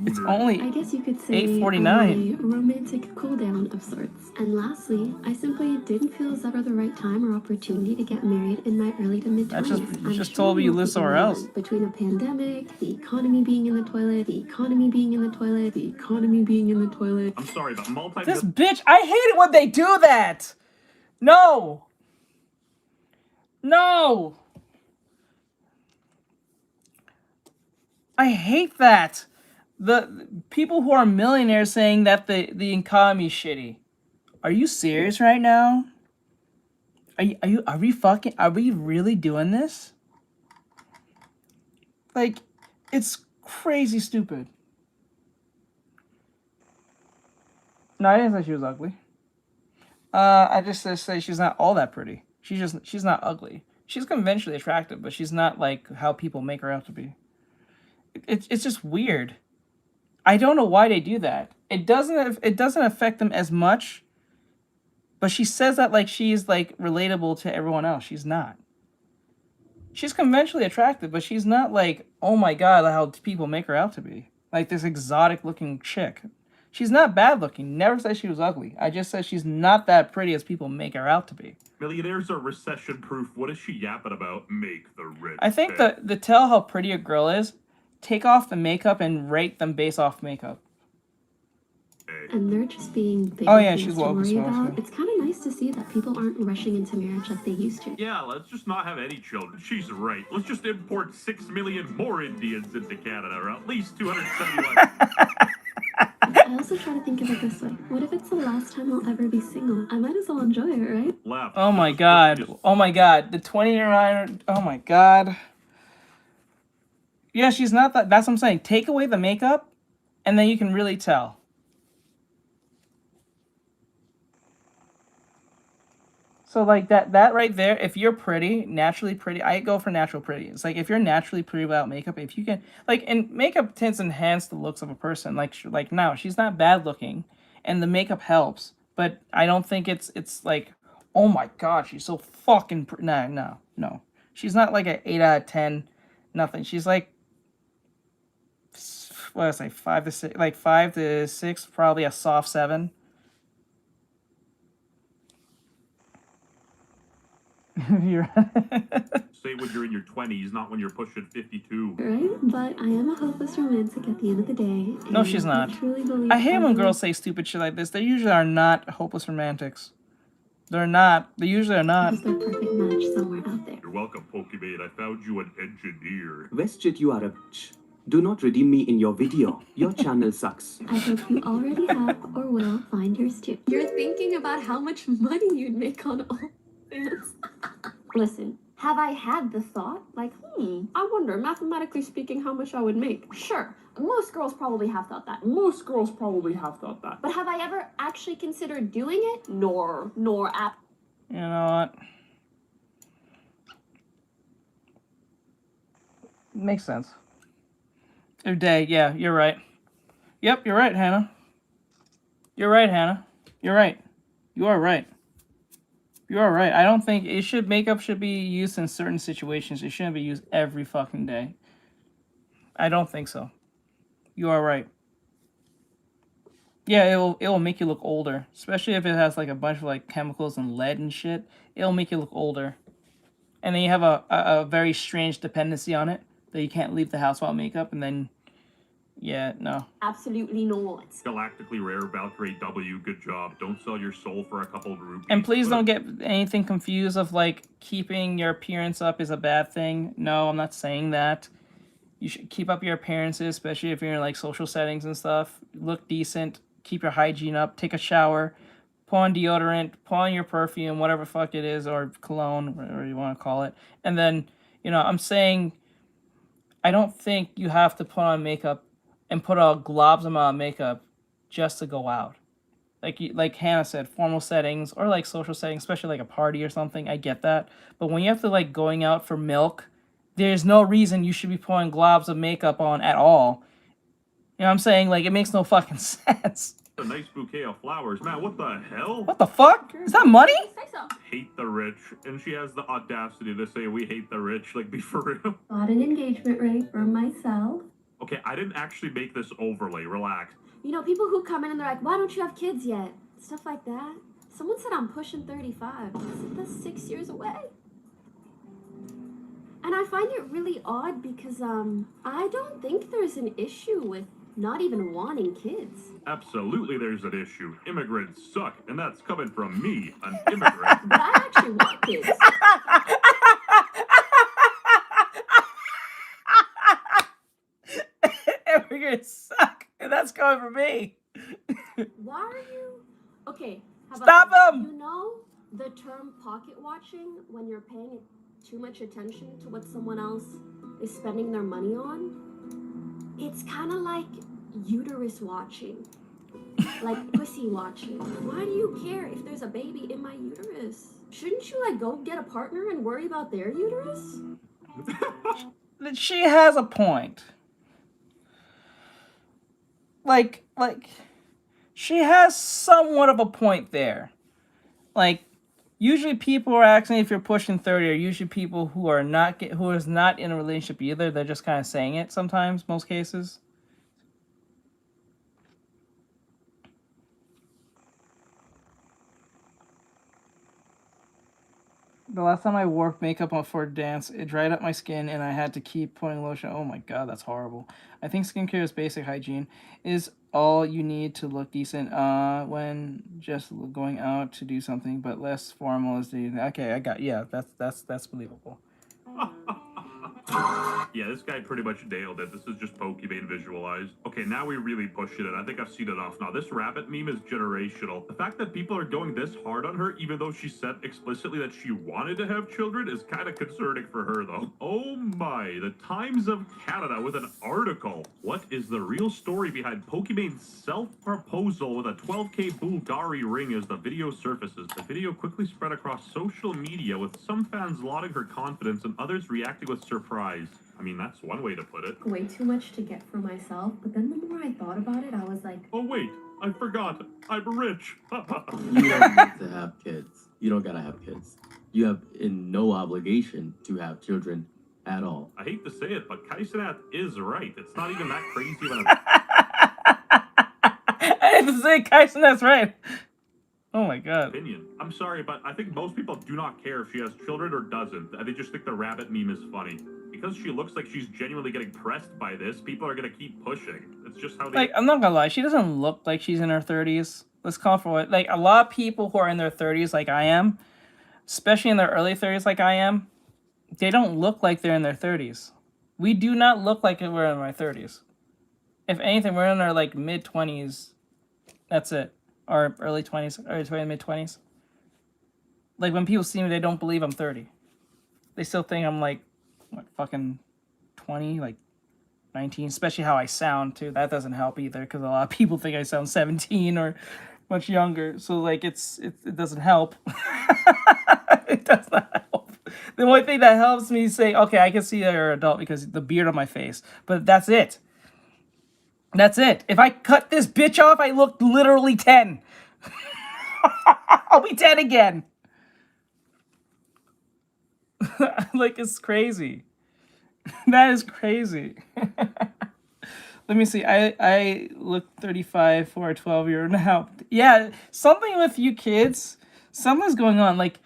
It's only I guess you could say 8:49. a romantic cool down of sorts. And lastly, I simply didn't feel it was ever the right time or opportunity to get married in my early to mid 20s. You just told me you live somewhere else. Between a pandemic, the economy being in the toilet, the economy being in the toilet, the economy being in the toilet. I'm sorry, but This bitch, I hate it when they do that. No. No. I hate that. The people who are millionaires saying that the economy's shitty. Are you serious right now? Are we really doing this? Like, it's crazy stupid. No, I didn't say she was ugly. I just say she's not all that pretty. She's not ugly. She's conventionally attractive, but she's not like how people make her out to be. It's just weird. I don't know why they do that. It doesn't affect them as much. But she says that like she's like relatable to everyone else. She's not. She's conventionally attractive, but she's not like, oh my god, how people make her out to be. Like this exotic looking chick. She's not bad looking. Never said she was ugly. I just said she's not that pretty as people make her out to be. Millionaires are recession proof. What is she yapping about? Make the rich. I think the tell how pretty a girl is, take off the makeup and rate them based off makeup. And they're just being big she's to woke as worry well, about. It's kind of nice to see that people aren't rushing into marriage like they used to. Yeah, let's just not have any children. She's right. Let's just import 6 million more Indians into Canada, or at least 271. I also try to think of it this way. What if it's the last time I'll ever be single? I might as well enjoy it, right? Left. Oh my god. Oh my god. The 20-year-old. Oh my god. Yeah, she's not that. That's what I'm saying. Take away the makeup, and then you can really tell. So like that right there, if you're pretty, naturally pretty, I go for natural pretty. It's like if you're naturally pretty without makeup, if you can, like, and makeup tends to enhance the looks of a person. Like now, she's not bad looking, and the makeup helps, but I don't think it's like, oh my god, she's so fucking no. She's not like an 8 out of 10, nothing. She's like, what did I say, 5 to 6, like 5 to 6, probably a soft 7. You're Say when you're in your 20s, not when you're pushing 52. Right? But I am a hopeless romantic at the end of the day. No, she's not. I hate when girls say stupid shit like this. They usually are not hopeless romantics. They're not. They usually are not. There's their perfect match somewhere out there. You're welcome, Pokemon. I found you an engineer. WestJet, you are a bitch. Do not redeem me in your video. Your channel sucks. I hope you already have or will find yours too. You're thinking about how much money you'd make on OnlyFans. Listen, have I had the thought? Like, I wonder, mathematically speaking, how much I would make. Sure, most girls probably have thought that. But have I ever actually considered doing it? Nor app. You know what? Makes sense. Every day, yeah, you're right. Yep, you're right, Hannah. You're right, Hannah. You're right. You are right. You are right. I don't think makeup should be used in certain situations. It shouldn't be used every fucking day. I don't think so. You are right. Yeah, it'll make you look older, especially if it has like a bunch of like chemicals and lead and shit. It'll make you look older, and then you have a very strange dependency on it that you can't leave the house without makeup, and then yeah, no. Absolutely not. Galactically rare Valkyrie W, good job. Don't sell your soul for a couple of rupees. And please don't get anything confused of like keeping your appearance up is a bad thing. No, I'm not saying that. You should keep up your appearances, especially if you're in like social settings and stuff. Look decent, keep your hygiene up, take a shower, put on deodorant, put on your perfume, whatever fuck it is, or cologne, whatever you want to call it. And then, you know, I'm saying I don't think you have to put on makeup and put a globs amount of makeup just to go out. Like Hannah said, formal settings or like social settings, especially like a party or something, I get that. But when you have to like going out for milk, there's no reason you should be putting globs of makeup on at all. You know what I'm saying? Like, it makes no fucking sense. A nice bouquet of flowers. Man, what the hell? What the fuck? Is that money? Hate the rich. And she has the audacity to say we hate the rich. Like, be for real. Got an engagement ring for myself. Okay, I didn't actually make this overlay. Relax. You know, people who come in and they're like, why don't you have kids yet? Stuff like that. Someone said I'm pushing 35. That's 6 years away. And I find it really odd because, I don't think there's an issue with not even wanting kids. Absolutely there's an issue. Immigrants suck. And that's coming from me, an immigrant. But I actually want kids. Immigrants suck. And that's coming from me. Why are you... Okay, how about Stop this? him! You know the term pocket watching when you're paying too much attention to what someone else is spending their money on? It's kind of like uterus watching. Like pussy watching. Why do you care if there's a baby in my uterus? Shouldn't you like go get a partner and worry about their uterus? She has a point. Like, she has somewhat of a point there. Like, usually people are asking if you're pushing 30 are usually people who are who is not in a relationship either. They're just kind of saying it sometimes, most cases. The last time I wore makeup on for a dance, it dried up my skin and I had to keep putting lotion. Oh my god, that's horrible. I think skincare is basic hygiene. Is all you need to look decent when just going out to do something, but less formal is the... Okay, I got... Yeah, that's believable. Yeah, this guy pretty much nailed it. This is just Pokemon visualized. Okay, now we really push it. I think I've seen enough now. This rabbit meme is generational. The fact that people are going this hard on her, even though she said explicitly that she wanted to have children, is kind of concerning for her, though. Oh my, the Times of Canada with an article. What is the real story behind Pokemon's self-proposal with a 12K Bulgari ring as the video surfaces? The video quickly spread across social media, with some fans lauding her confidence and others reacting with surprise. I mean, that's one way to put it. Way too much to get for myself, but then the more I thought about it, I was like, oh wait, I forgot. I'm rich. You don't need to have kids. You don't gotta have kids. You have no obligation to have children at all. I hate to say it, but Kaisenat is right. It's not even that crazy when I hate to say Kaisenat's right. Oh my god. Opinion. I'm sorry, but I think most people do not care if she has children or doesn't. They just think the rabbit meme is funny. Because she looks like she's genuinely getting pressed by this, people are gonna keep pushing. It's just how they... Like, I'm not gonna lie, she doesn't look like she's in her 30s. Let's call for it. Like, a lot of people who are in their 30s like I am, especially in their early 30s like I am, they don't look like they're in their 30s. We do not look like we're in our 30s. If anything, we're in our like mid-20s. That's it. Or early 20s, or mid-20s. Like when people see me, they don't believe I'm 30. They still think I'm like, what, fucking 20, like 19, especially how I sound too. That doesn't help either, because a lot of people think I sound 17 or much younger. So like it doesn't help. It does not help. The only thing that helps me say, okay, I can see that you're an adult because the beard on my face. But that's it. That's it. If I cut this bitch off, I look literally 10. I'll be 10 again. Like, it's crazy. That is crazy. Let me see. I look 35 for a 12-year-old now. Yeah, something with you kids. Something's going on. Like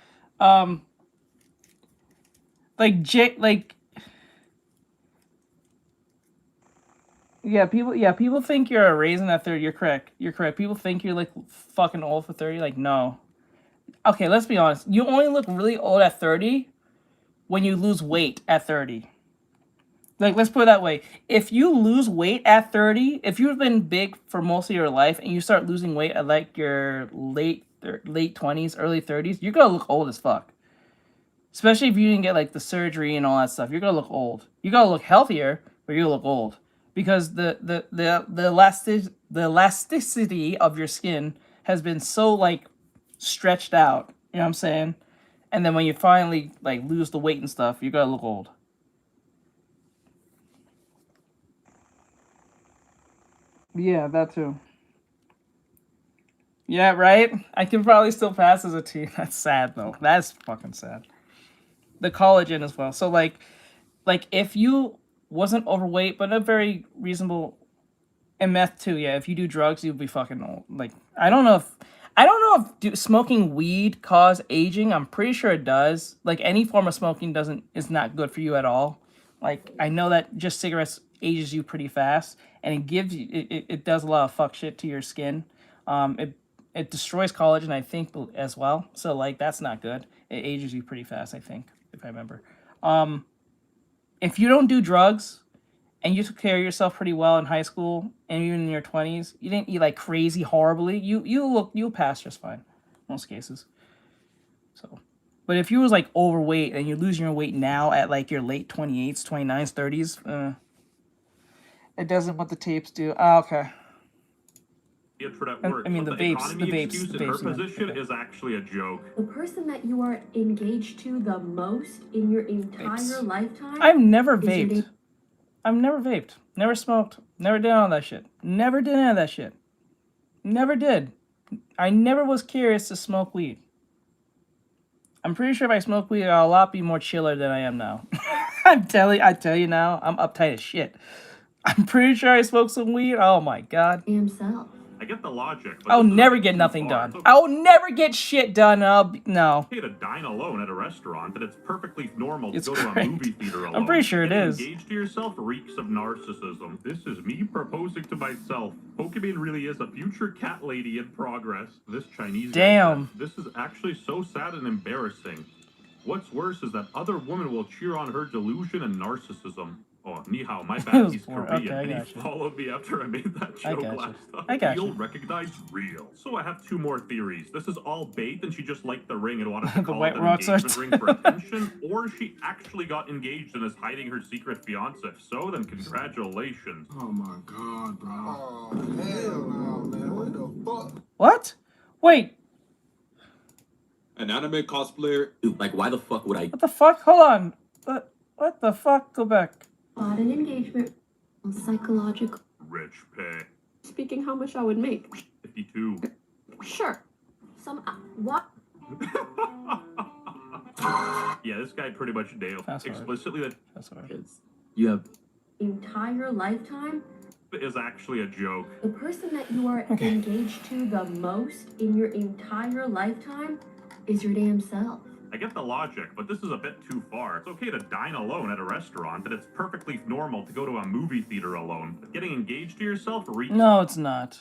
people think you're a raisin at 30. You're correct. You're correct. People think you're like fucking old for 30. Like, no. Okay, let's be honest. You only look really old at 30 when you lose weight at 30. Like, let's put it that way. If you lose weight at 30, if you've been big for most of your life and you start losing weight at like your late 20s, early 30s, you're gonna look old as fuck. Especially if you didn't get like the surgery and all that stuff. You're gonna look old. You gotta look healthier, but you're gonna look old. Because the elasticity of your skin has been so like stretched out. You know what I'm saying? And then when you finally like lose the weight and stuff, you're gonna look old. Yeah, that too. Yeah, right? I can probably still pass as a teen. That's sad, though. That's fucking sad. The collagen as well. So, like if you wasn't overweight, but a very reasonable... And meth, too, yeah. If you do drugs, you'd be fucking old. Like, I don't know if smoking weed cause aging. I'm pretty sure it does. Like, any form of smoking is not good for you at all. Like, I know that just cigarettes ages you pretty fast, and it gives you it does a lot of fuck shit to your skin. It destroys collagen, I think, as well. So like that's not good. It ages you pretty fast, I think, if I remember. If you don't do drugs and you took care of yourself pretty well in high school and even in your 20s, you didn't eat like crazy horribly, you'll pass just fine, most cases. So, but if you was like overweight and you're losing your weight now at like your late 28s, 29s, 30s, it doesn't what the tapes do. Oh, okay. For that work. I mean, but the economy vapes, excuse in her position is actually a joke. The person that you are engaged to the most in your entire lifetime. I've never vaped. I've never vaped. Never smoked. Never did all that shit. Never did any of that shit. Never did. I never was curious to smoke weed. I'm pretty sure if I smoke weed, I'll a lot be more chiller than I am now. I tell you now, I'm uptight as shit. I'm pretty sure I smoked some weed. Oh my god. Himself. I get the logic. I'll never get nothing done. I'll never get shit done. No. Okay to dine alone at a restaurant, but it's perfectly normal to go to a movie theater alone. I'm pretty sure it is. Engaged to yourself reeks of narcissism. This is me proposing to myself. Pokemon really is a future cat lady in progress. This Chinese Damn. This is actually so sad and embarrassing. What's worse is that other women will cheer on her delusion and narcissism. Oh, ni hao, my bad, he's Korean, okay, and he followed me after I made that joke last time. You'll recognize real. So I have two more theories. This is all bait, and she just liked the ring and wanted to call it an engagement ring for attention, or she actually got engaged and is hiding her secret fiance. If so, then congratulations. Oh my god, bro. Oh, hell no, man. What the fuck? What? Wait. An anime cosplayer? Dude, like, why the fuck would I... What the fuck? Hold on. What the fuck? Go back. Bought an engagement. Psychological. Rich pay. Speaking how much I would make. 52. Sure. What? Yeah, this guy pretty much nailed explicitly that kids. You have Entire lifetime. is actually a joke. The person that you are engaged to the most in your entire lifetime is your damn self. I get the logic, but this is a bit too far. It's okay to dine alone at a restaurant, but it's perfectly normal to go to a movie theater alone. But getting engaged to yourself No, it's not.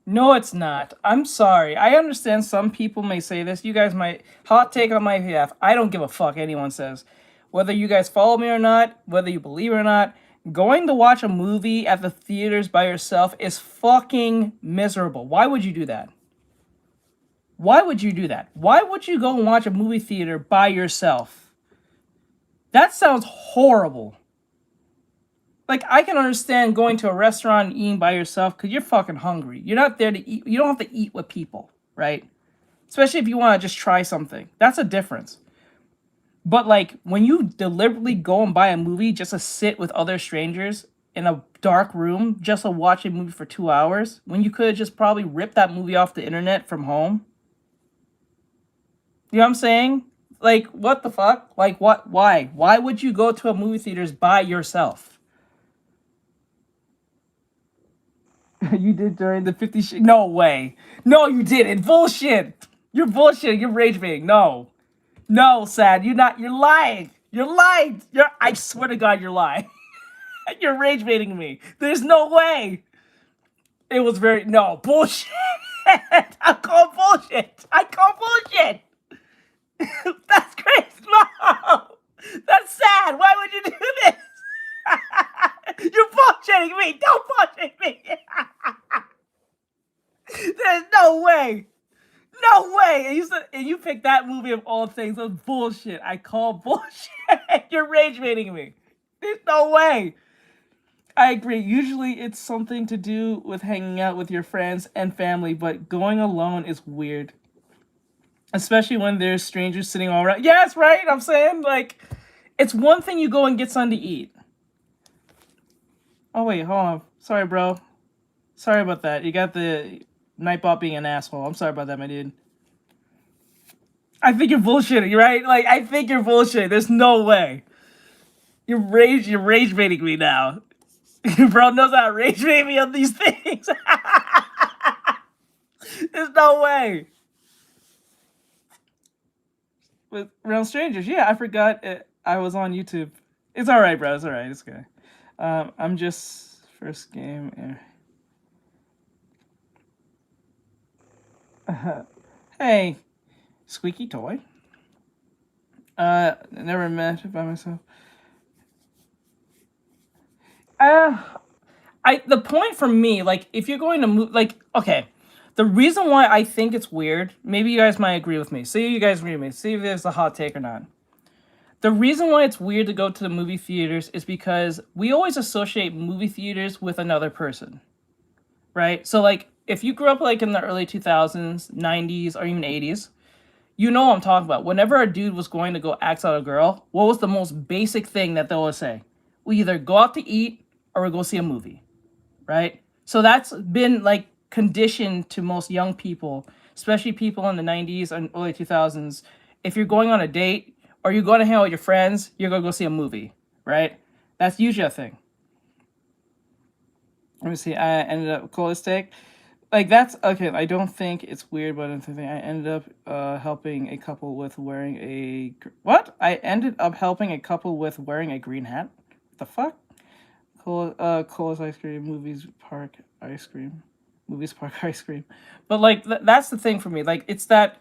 No, it's not. I'm sorry. I understand some people may say this. You guys might... Hot take on my behalf. I don't give a fuck anyone says. whether you guys follow me or not, whether you believe it or not, going to watch a movie at the theaters by yourself is fucking miserable. Why would you do that? Why would you do that? Why would you go and watch a movie theater by yourself? That sounds horrible. Like, I can understand going to a restaurant and eating by yourself because you're fucking hungry. You're not there to eat. You don't have to eat with people, right? Especially if you want to just try something. That's a difference. But, like, when you deliberately go and buy a movie just to sit with other strangers in a dark room just to watch a movie for 2 hours, when you could have just probably ripped that movie off the internet from home. You know what I'm saying? Like, what the fuck? Like, what? Why? Why would you go to a movie theaters by yourself? You did during the 50 Shades? No way. No, you didn't. Bullshit. You're bullshit. You're rage baiting. No. No, Sad. You're not. You're lying. You're lying. I swear to God, you're lying. You're rage baiting me. There's no way. It was very... No. Bullshit. I call bullshit. I call bullshit. That's crazy. No. That's sad. Why would you do this? You're bullshitting me. Don't bullshit me. There's no way. No way. And you picked that movie of all things. That's bullshit. I call bullshit. You're rage baiting me. There's no way. I agree. Usually it's something to do with hanging out with your friends and family, but going alone is weird. Especially when there's strangers sitting all around. Yes, right? I'm saying, like, it's one thing you go and get something to eat. Oh, wait, hold on. Sorry, bro. Sorry about that. You got the Nightbot being an asshole. I'm sorry about that, my dude. I think you're bullshitting, right? Like, I think you're bullshitting. There's no way. You're rage baiting me now. Bro knows how to rage bait me on these things. There's no way. With Realm Strangers, yeah, I forgot I was on YouTube. It's all right, bro. It's all right. It's okay. I'm just first game. Hey, squeaky toy. Never met by myself. The point for me, like, if you're going to move, like, okay, the reason why I think it's weird, maybe you guys might agree with me. See if you guys agree with me. See if there's a hot take or not. The reason why it's weird to go to the movie theaters is because we always associate movie theaters with another person, right? So, like, if you grew up, like, in the early 2000s, 90s, or even 80s, you know what I'm talking about. Whenever a dude was going to go ask out a girl, what was the most basic thing that they always say? We either go out to eat or we go see a movie, right? So that's been, like, conditioned to most young people, especially people in the 90s and early 2000s. If you're going on a date or you're going to hang out with your friends, you're going to go see a movie, right? That's usually a thing. Let me see. I ended up coolest take. Like, that's okay. I don't think it's weird, but I ended up helping a couple with wearing a what? I ended up helping a couple with wearing a green hat. What the fuck? Coolest ice cream, movies park ice cream, But, like, that's the thing for me. Like, it's that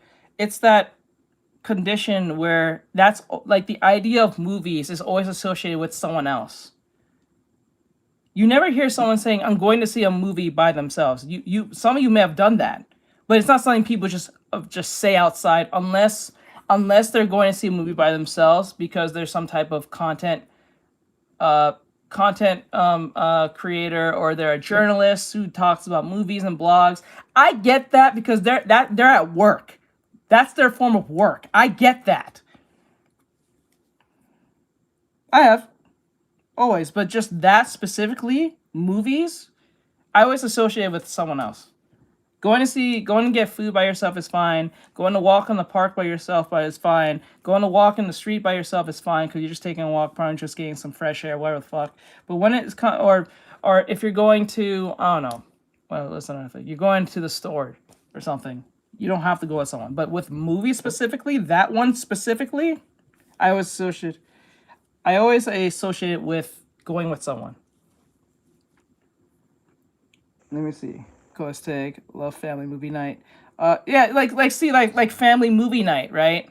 condition where that's like the idea of movies is always associated with someone else. You never hear someone saying, I'm going to see a movie by themselves. Some of you may have done that, but it's not something people just say outside unless they're going to see a movie by themselves because there's some type of content creator, or they're a journalist who talks about movies and blogs. I get that because they're at work. That's their form of work. I get that. I have. Always, but just that specifically, movies, I always associate it with someone else. Going to get food by yourself is fine. Going to walk in the park by yourself is fine. Going to walk in the street by yourself is fine because you're just taking a walk, probably just getting some fresh air, whatever the fuck. But when it's or if you're going to, I don't know, well, that's another thing. You're going to the store or something. You don't have to go with someone. But with movies specifically, that one specifically, I always associate it with going with someone. Let me see. Coolest take. Love family movie night. Yeah, like family movie night, right?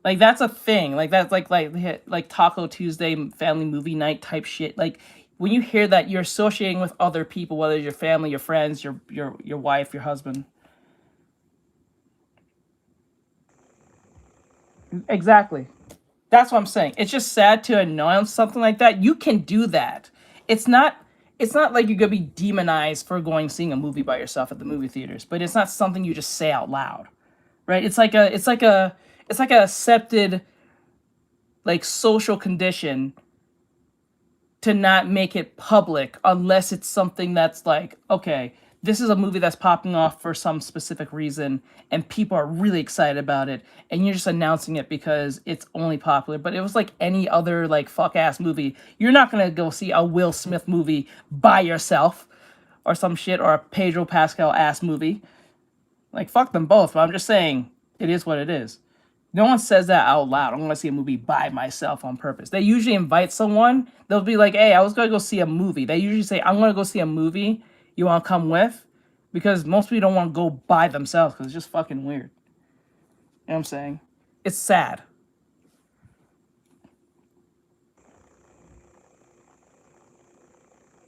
Like that's a thing. Like that's like Taco Tuesday family movie night type shit. Like when you hear that, you're associating with other people, whether it's your family, your friends, your wife, your husband. Exactly. That's what I'm saying. It's just sad to announce something like that. You can do that. It's not it's not like you're gonna be demonized for going seeing a movie by yourself at the movie theaters, but it's not something you just say out loud. Right? It's like a accepted like social condition to not make it public unless it's something that's like, okay, this is a movie that's popping off for some specific reason and people are really excited about it and you're just announcing it because it's only popular. But it was like any other like fuck ass movie. You're not gonna go see a Will Smith movie by yourself or some shit, or a Pedro Pascal ass movie. Like fuck them both, but I'm just saying it is what it is. No one says that out loud. I'm going to see a movie by myself on purpose. They usually invite someone. They'll be like, hey, I was going to go see a movie. They usually say, I'm going to go see a movie. You want to come with? Because most people don't want to go by themselves because it's just fucking weird. You know what I'm saying? It's sad.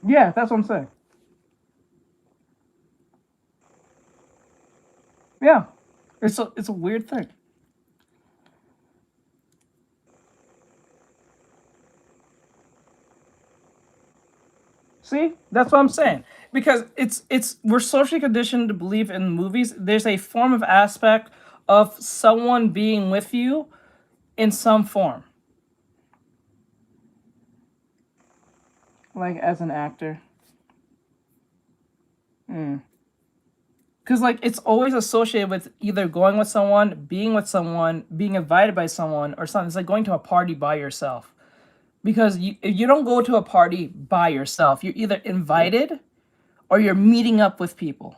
Yeah, that's what I'm saying. Yeah. It's a weird thing. See, that's what I'm saying. Because it's we're socially conditioned to believe in movies. There's a form of aspect of someone being with you in some form. Like as an actor. Because like it's always associated with either going with someone, being invited by someone, or something. It's like going to a party by yourself. Because if you don't go to a party by yourself, you're either invited or you're meeting up with people.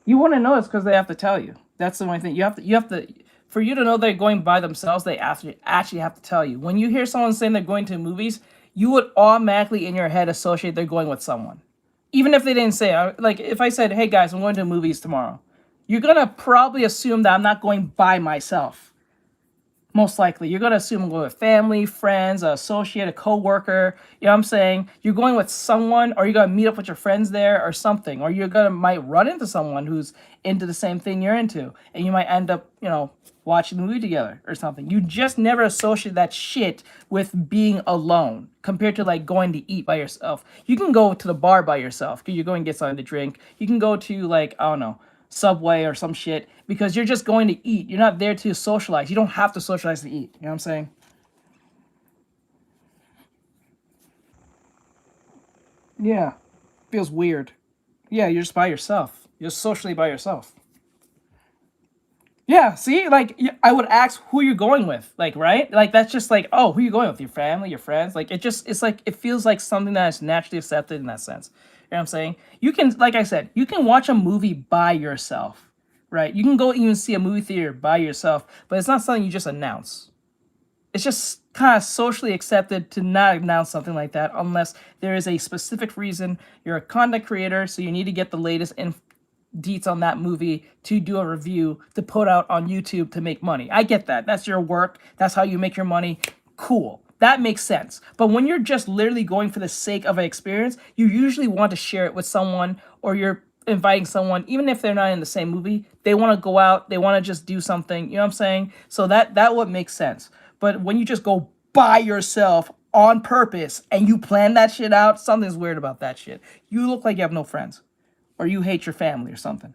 You want to know it's because they have to tell you. That's the only thing. You have to for you to know they're going by themselves, they actually have to tell you. When you hear someone saying they're going to movies, you would automatically in your head associate they're going with someone. Even if they didn't say it. Like if I said, hey guys, I'm going to movies tomorrow, you're gonna probably assume that I'm not going by myself. Most likely. You're going to assume I'm going with family, friends, an associate, a co-worker. You know what I'm saying? You're going with someone, or you're going to meet up with your friends there or something. Or you're going to might run into someone who's into the same thing you're into. And you might end up, watching the movie together or something. You just never associate that shit with being alone compared to like going to eat by yourself. You can go to the bar by yourself because you're going to get something to drink. You can go to like, I don't know, Subway or some shit because you're just going to eat. You're not there to socialize. You don't have to socialize to eat. You know what I'm saying? Yeah. Feels weird. Yeah, you're just by yourself. You're socially by yourself. Yeah, see? Like, I would ask who you're going with. Like, right? Like, that's just like, oh, who you going with? Your family, your friends? Like, it's like, it feels like something that is naturally accepted in that sense. You know what I'm saying? You can, like I said, you can watch a movie by yourself, right? You can go even see a movie theater by yourself, but it's not something you just announce. It's just kind of socially accepted to not announce something like that unless there is a specific reason. You're a content creator, so you need to get the latest deets on that movie to do a review to put out on YouTube to make money. I get that. That's your work. That's how you make your money. Cool. That makes sense. But when you're just literally going for the sake of an experience, you usually want to share it with someone, or you're inviting someone, even if they're not in the same movie. They want to go out. They want to just do something. You know what I'm saying? So that would make sense. But when you just go by yourself on purpose and you plan that shit out, something's weird about that shit. You look like you have no friends. Or you hate your family or something.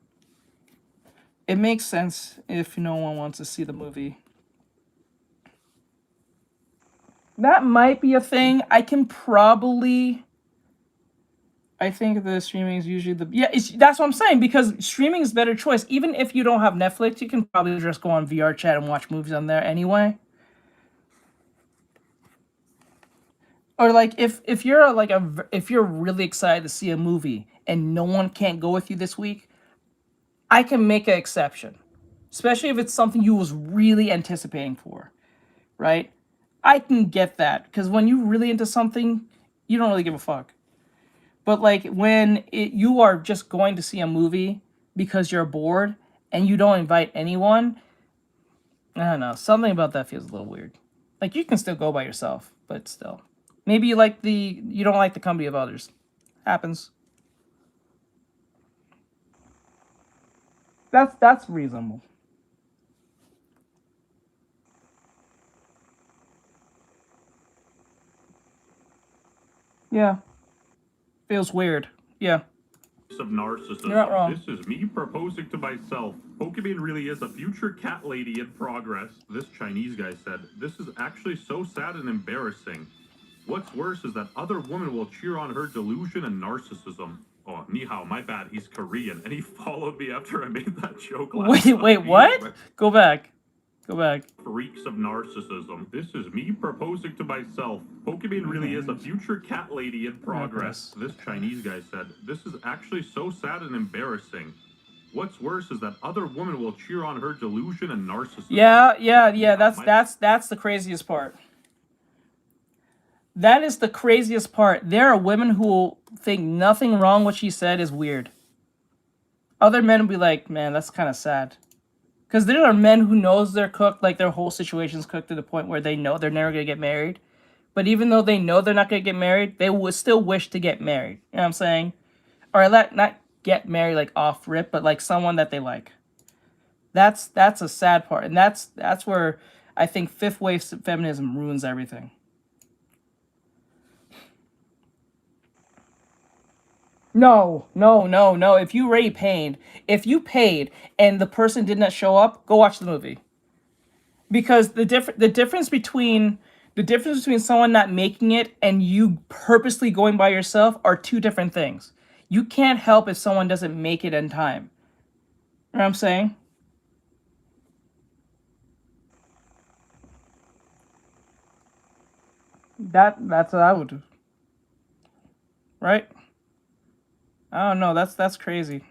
It makes sense if no one wants to see the movie. That might be a thing. I think the streaming is usually that's what I'm saying, because streaming is a better choice. Even if you don't have Netflix, you can probably just go on VR chat and watch movies on there anyway. Or like if you're like if you're really excited to see a movie and no one can't go with you this week, I can make an exception. Especially if it's something you was really anticipating for, right? I can get that, because when you're really into something, you don't really give a fuck. But like when you are just going to see a movie because you're bored and you don't invite anyone, I don't know. Something about that feels a little weird. Like, you can still go by yourself, but still. Maybe you don't like the company of others. Happens. That's reasonable. Yeah. Feels weird. Yeah. Of narcissism. You're not wrong. This is me proposing to myself. Pokemon really is a future cat lady in progress. This Chinese guy said, this is actually so sad and embarrassing. What's worse is that other women will cheer on her delusion and narcissism. Oh, ni hao, my bad, he's Korean, and he followed me after I made that joke last time. Wait, what? Go back. Go back. Freaks of narcissism. This is me proposing to myself. Pokemon really is a future cat lady in progress. This Chinese guy said, this is actually so sad and embarrassing. What's worse is that other women will cheer on her delusion and narcissism. Yeah, that's the craziest part. That is the craziest part. There are women who will think nothing wrong what she said is weird. Other men will be like, man, that's kind of sad. Because there are men who knows they're cooked, like their whole situation's cooked to the point where they know they're never going to get married. But even though they know they're not going to get married, they would still wish to get married. You know what I'm saying? Or not get married like off rip, but like someone that they like. That's a sad part. And that's where I think fifth wave feminism ruins everything. No. If you paid and the person did not show up, go watch the movie. Because the difference between someone not making it and you purposely going by yourself are two different things. You can't help if someone doesn't make it in time. You know what I'm saying? That's what I would do. Right? I don't know. That's crazy.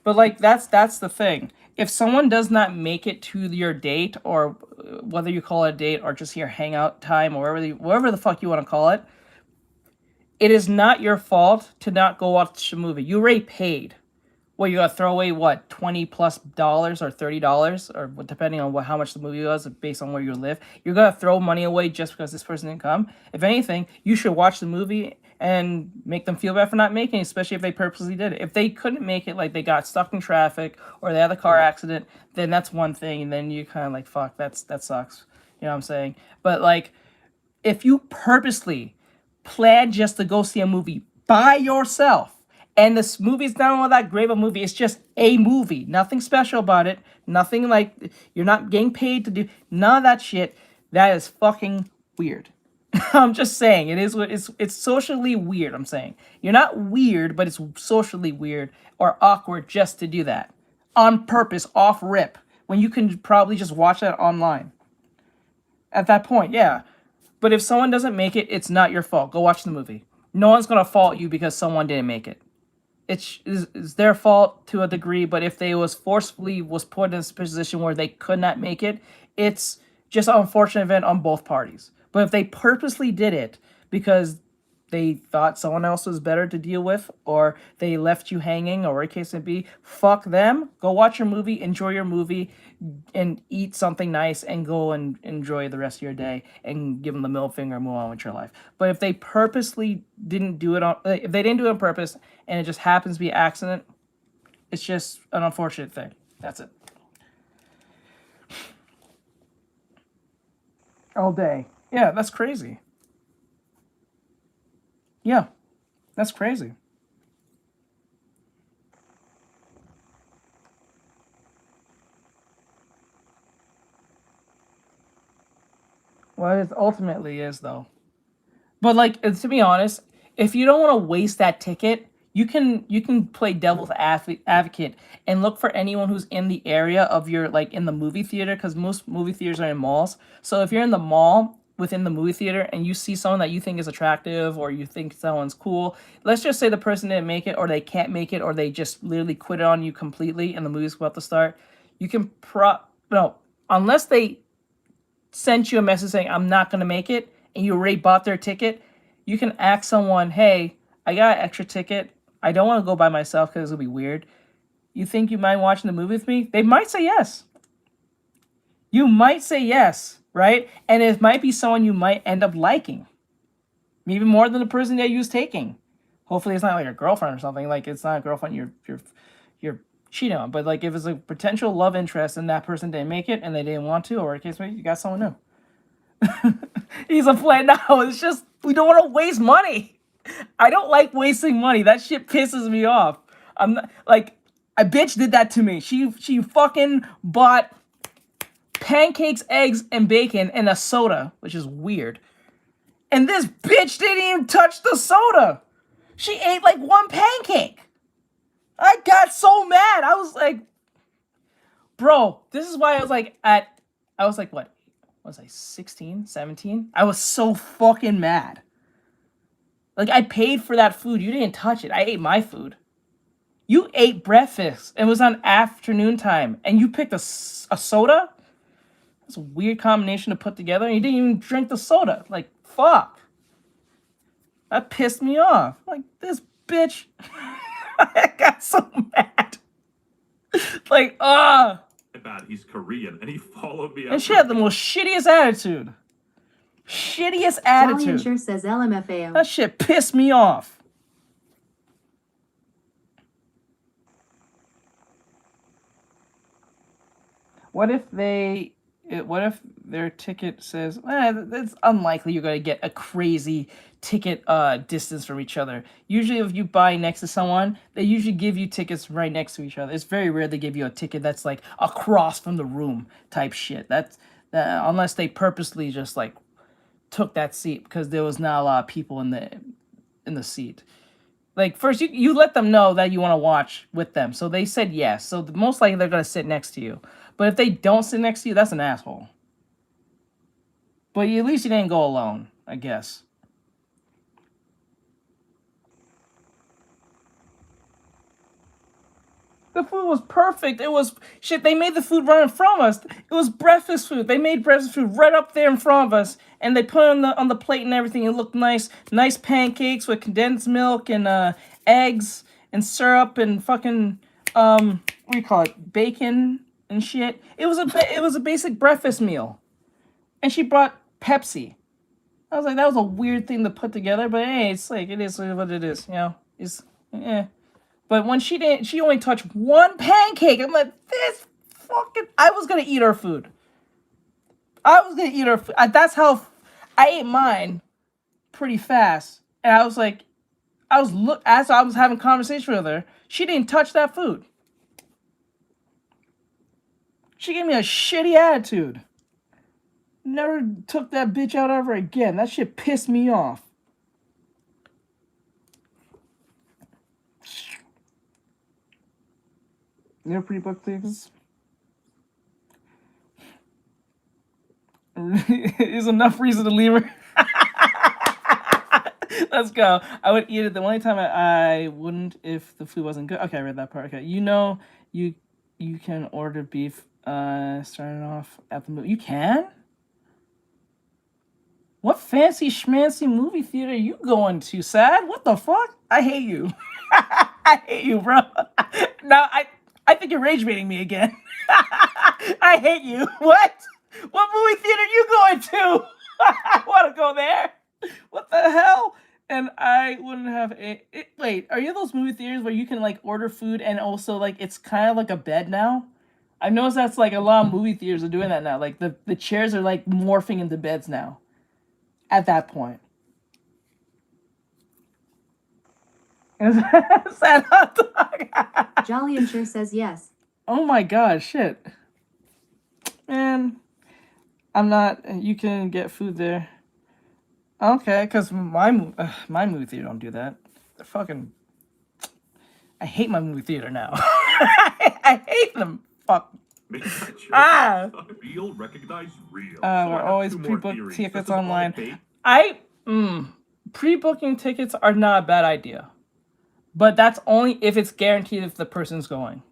But like that's the thing. If someone does not make it to your date, or whether you call it a date or just your hangout time, or whatever the fuck you want to call it, it is not your fault to not go watch the movie. You already paid. Well, you gotta throw away what, $20+ or $30, or depending on how much the movie was, based on where you live. You're gonna throw money away just because this person didn't come. If anything, you should watch the movie and make them feel bad for not making it, especially if they purposely did it. If they couldn't make it, like they got stuck in traffic or they had a car accident, then that's one thing, and then you kind of like, fuck, that sucks. You know what I'm saying? But like, if you purposely plan just to go see a movie by yourself, and this movie's not all that great of a movie, it's just a movie, nothing special about it, nothing like, you're not getting paid to do none of that shit, that is fucking weird. I'm just saying, it's socially weird. I'm saying you're not weird, but it's socially weird or awkward just to do that on purpose, off rip, when you can probably just watch that online. At that point, yeah. But if someone doesn't make it, it's not your fault. Go watch the movie. No one's gonna fault you because someone didn't make it. It's their fault to a degree, but if they was forcefully put in this position where they could not make it, it's just an unfortunate event on both parties. But if they purposely did it because they thought someone else was better to deal with, or they left you hanging, or whatever case may be, fuck them. Go watch your movie, enjoy your movie, and eat something nice, and go and enjoy the rest of your day, and give them the middle finger and move on with your life. But if they purposely didn't do it if they didn't do it on purpose, and it just happens to be an accident, it's just an unfortunate thing. That's it. All day. Yeah, that's crazy. Yeah, that's crazy. Well, it ultimately is, though. But like, to be honest, if you don't want to waste that ticket, you can play devil's advocate and look for anyone who's in the area of your, like, in the movie theater, because most movie theaters are in malls. So if you're in the mall within the movie theater and you see someone that you think is attractive, or you think someone's cool, let's just say the person didn't make it, or they can't make it, or they just literally quit it on you completely and the movie's about to start, you can unless they sent you a message saying, I'm not going to make it, and you already bought their ticket, you can ask someone, hey, I got an extra ticket. I don't want to go by myself because it'll be weird. You think you mind watching the movie with me? They might say yes. You might say yes, right? And it might be someone you might end up liking. Maybe more than the person that you was taking. Hopefully it's not like a girlfriend or something. Like it's not a girlfriend you're cheating on. But like if it's a potential love interest and that person didn't make it and they didn't want to, or in case you got someone new. He's a play. No, it's just we don't want to waste money. I don't like wasting money. That shit pisses me off. I'm not, like a bitch did that to me. She fucking bought pancakes, eggs, and bacon and a soda, which is weird. And this bitch didn't even touch the soda. She ate like one pancake. I got so mad. I was like, bro, this is why I was like what? Was I 16, 17? I was so fucking mad. Like, I paid for that food. You didn't touch it. I ate my food. You ate breakfast. It was on afternoon time. And you picked a soda? That's a weird combination to put together. And you didn't even drink the soda. Like, fuck. That pissed me off. Like, this bitch. I got so mad. Like, Bad. He's Korean, and he followed me. And she had the most shittiest attitude. Shittiest attitude. Sure says LMFAO. That shit pissed me off. What if their ticket says, it's unlikely you're going to get a crazy ticket distance from each other. Usually if you buy next to someone, they usually give you tickets right next to each other. It's very rare they give you a ticket that's like across from the room type shit. That's unless they purposely just like took that seat because there was not a lot of people in the seat. Like first you let them know that you want to watch with them. So they said yes. So most likely they're going to sit next to you. But if they don't sit next to you, that's an asshole. But at least you didn't go alone, I guess. The food was perfect. It was shit. They made the food right in front of us. It was breakfast food. They made breakfast food right up there in front of us, and they put it on the plate and everything. It looked nice. Nice pancakes with condensed milk and eggs and syrup and fucking what do you call it? Bacon and shit. It was a basic breakfast meal, and she brought Pepsi. I was like, that was a weird thing to put together, but hey, it's like it is what it is, you know. It's But when she only touched one pancake. I'm like, this fucking. I was gonna eat her food. That's how I ate mine pretty fast, and I was like, as I was having conversation with her, she didn't touch that food. She gave me a shitty attitude. Never took that bitch out ever again. That shit pissed me off. You know pre-booked things? Is enough reason to leave her. Let's go. I would eat it. The only time I wouldn't if the food wasn't good. Okay, I read that part. Okay, you know you can order beef starting off at the movie. You can? What fancy schmancy movie theater are you going to, Sad? What the fuck? I hate you. I hate you, bro. No, I think you're rage baiting me again. I hate you. What? What movie theater are you going to? I want to go there. What the hell? And I wouldn't have wait, are you those movie theaters where you can like order food and also like it's kind of like a bed now? I've noticed that's like a lot of movie theaters are doing that now. Like the chairs are like morphing into beds now. At that point. Sad hot dog. Jolly and sure says yes. Oh my god, shit. Man, I'm not. You can get food there. Okay, because my movie theater don't do that. They're fucking. I hate my movie theater now. I hate them. Fuck. Real, recognize real. We're always pre-booked tickets online. Pre-booking tickets are not a bad idea, but that's only if it's guaranteed if the person's going.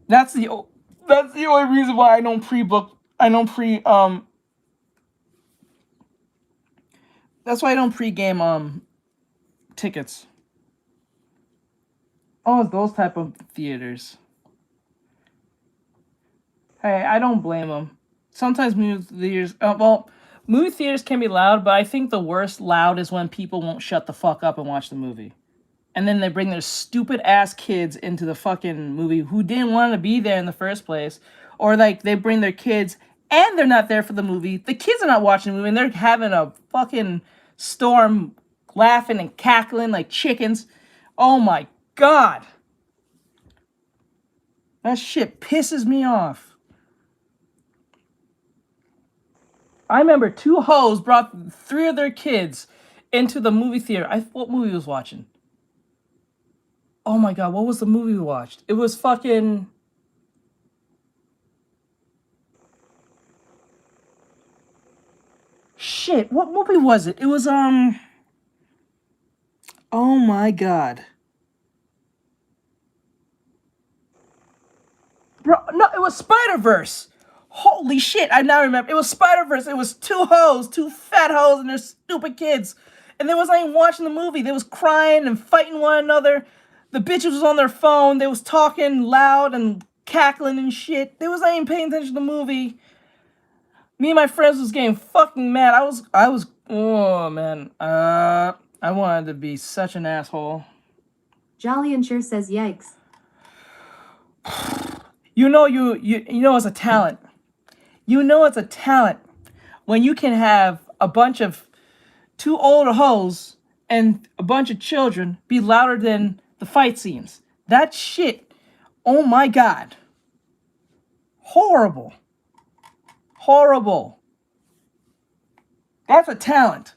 That's the only reason why I don't pre-book. That's why I don't pre-game tickets. Oh, it's those type of theaters. Hey, I don't blame them. Sometimes movie theaters, movie theaters can be loud, but I think the worst loud is when people won't shut the fuck up and watch the movie. And then they bring their stupid ass kids into the fucking movie who didn't want to be there in the first place. Or like they bring their kids and they're not there for the movie. The kids are not watching the movie and they're having a fucking storm, laughing and cackling like chickens. Oh my god. That shit pisses me off. I remember 2 hoes brought 3 of their kids into the movie theater. What movie was watching? Oh my god, what was the movie we watched? It was fucking... Shit, what movie was it? It was, Oh my god. Bro, no, it was Spider-Verse. Holy shit, I now remember. It was Spider-Verse. It was 2 hoes, 2 fat hoes and their stupid kids. And they wasn't even watching the movie. They was crying and fighting one another. The bitches was on their phone. They was talking loud and cackling and shit. They was not even paying attention to the movie. Me and my friends was getting fucking mad. I was, oh man. I wanted to be such an asshole. Jolly and sure says yikes. You know it's a talent. You know it's a talent when you can have a bunch of 2 old hoes and a bunch of children be louder than the fight scenes. That shit, oh my god. Horrible. Horrible. That's a talent.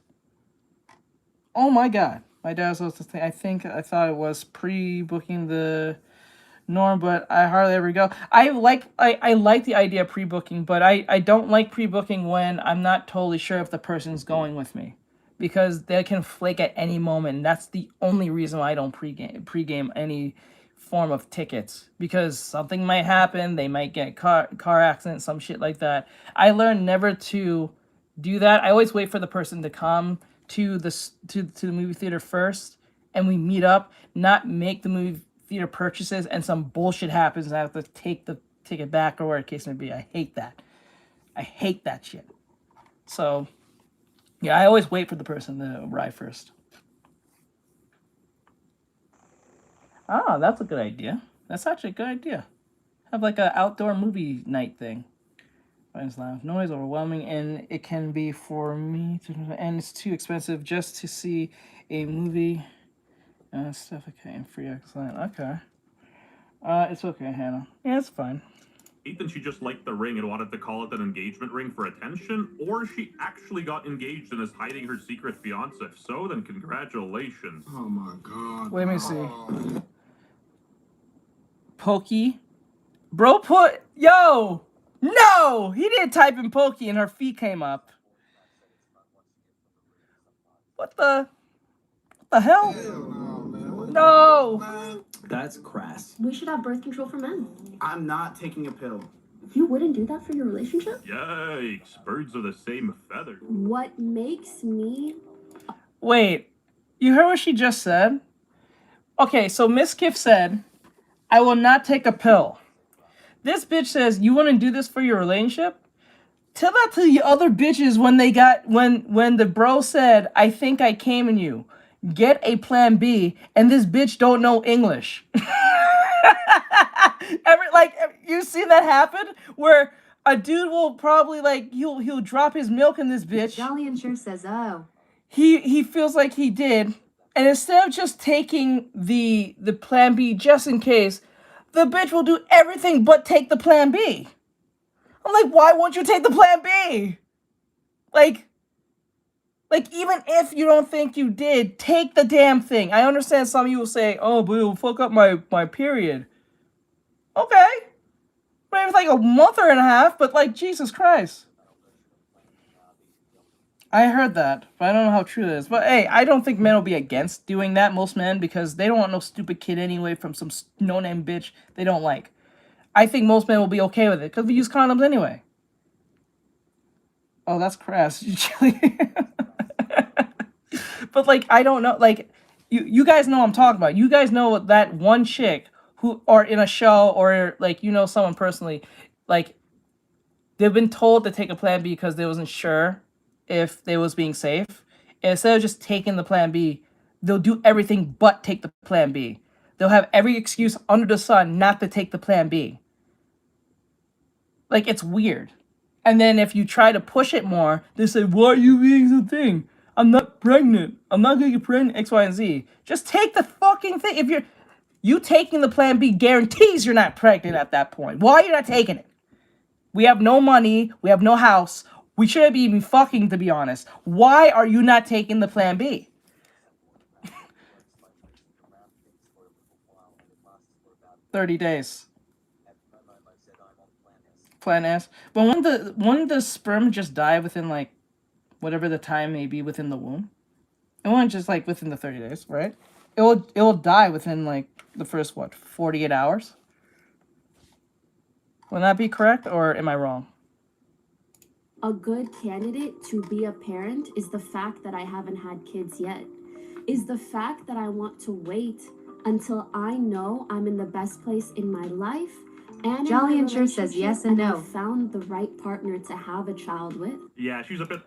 Oh my god. My dad was supposed to think, I thought it was pre-booking the norm, but I hardly ever go. I like the idea of pre-booking, but I don't like pre-booking when I'm not totally sure if the person's going with me. Because they can flake at any moment. And that's the only reason why I don't pre-game any form of tickets. Because something might happen. They might get a car accident, some shit like that. I learned never to do that. I always wait for the person to come to the movie theater first. And we meet up. Not make the movie theater purchases. And some bullshit happens. And I have to take the ticket back or whatever the case may be. I hate that. I hate that shit. So... yeah, I always wait for the person to arrive first. Ah, that's a good idea. That's actually a good idea. Have like an outdoor movie night thing. Noise overwhelming, and it can be for me to, and it's too expensive just to see a movie. Stuff okay and free excellent. Okay. It's okay, Hannah. Yeah, it's fine. Ethan, she just liked the ring and wanted to call it an engagement ring for attention, or she actually got engaged and is hiding her secret fiance. If so, then congratulations. Oh my god. Let me see. Pokey. Bro put... Yo! No! He didn't type in Pokey and her feet came up. What the hell? No! That's crass. We should have birth control for men. I'm not taking a pill. You wouldn't do that for your relationship? Yikes, birds of the same feather. What makes me... Wait, you heard what she just said? Okay, so Miss Kiff said, I will not take a pill. This bitch says, you want to do this for your relationship? Tell that to the other bitches when they got, when the bro said, I think I came in you. Get a plan B, and this bitch don't know English. You see that happen? Where a dude will probably, like, he'll drop his milk in this bitch. Jolly and sure says, oh. He feels like he did. And instead of just taking the plan B just in case, the bitch will do everything but take the plan B. I'm like, why won't you take the plan B? Like, even if you don't think you did, take the damn thing. I understand some of you will say, oh, but it'll fuck up my period. Okay. Maybe it's like a month and a half, but like, Jesus Christ. I heard that, but I don't know how true it is. But hey, I don't think men will be against doing that, most men, because they don't want no stupid kid anyway from some no-name bitch they don't like. I think most men will be okay with it, because we use condoms anyway. Oh, that's crass. But like, I don't know, like, You guys know what I'm talking about. You guys know that one chick who, or in a show, or like someone personally, like they've been told to take a plan B because they wasn't sure if they was being safe. And instead of just taking the plan B, they'll do everything but take the plan B. They'll have every excuse under the sun not to take the plan B. Like, it's weird. And then if you try to push it more, they say, why are you being the thing? I'm not pregnant. I'm not going to get pregnant, X, Y, and Z. Just take the fucking thing. If you taking the plan B guarantees you're not pregnant at that point. Why are you not taking it? We have no money. We have no house. We shouldn't be even fucking, to be honest. Why are you not taking the plan B? $30 days. Plan S. But wouldn't the sperm just die within, like, whatever the time may be within the womb? It won't just, like, within the 30 days, right? It will die within, like, the first, 48 hours? Will that be correct, or am I wrong? A good candidate to be a parent is the fact that I haven't had kids yet. Is the fact that I want to wait until I know I'm in the best place in my life and Jolly and Sure says yes and no. I've found the right partner to have a child with. Yeah, she's a bit.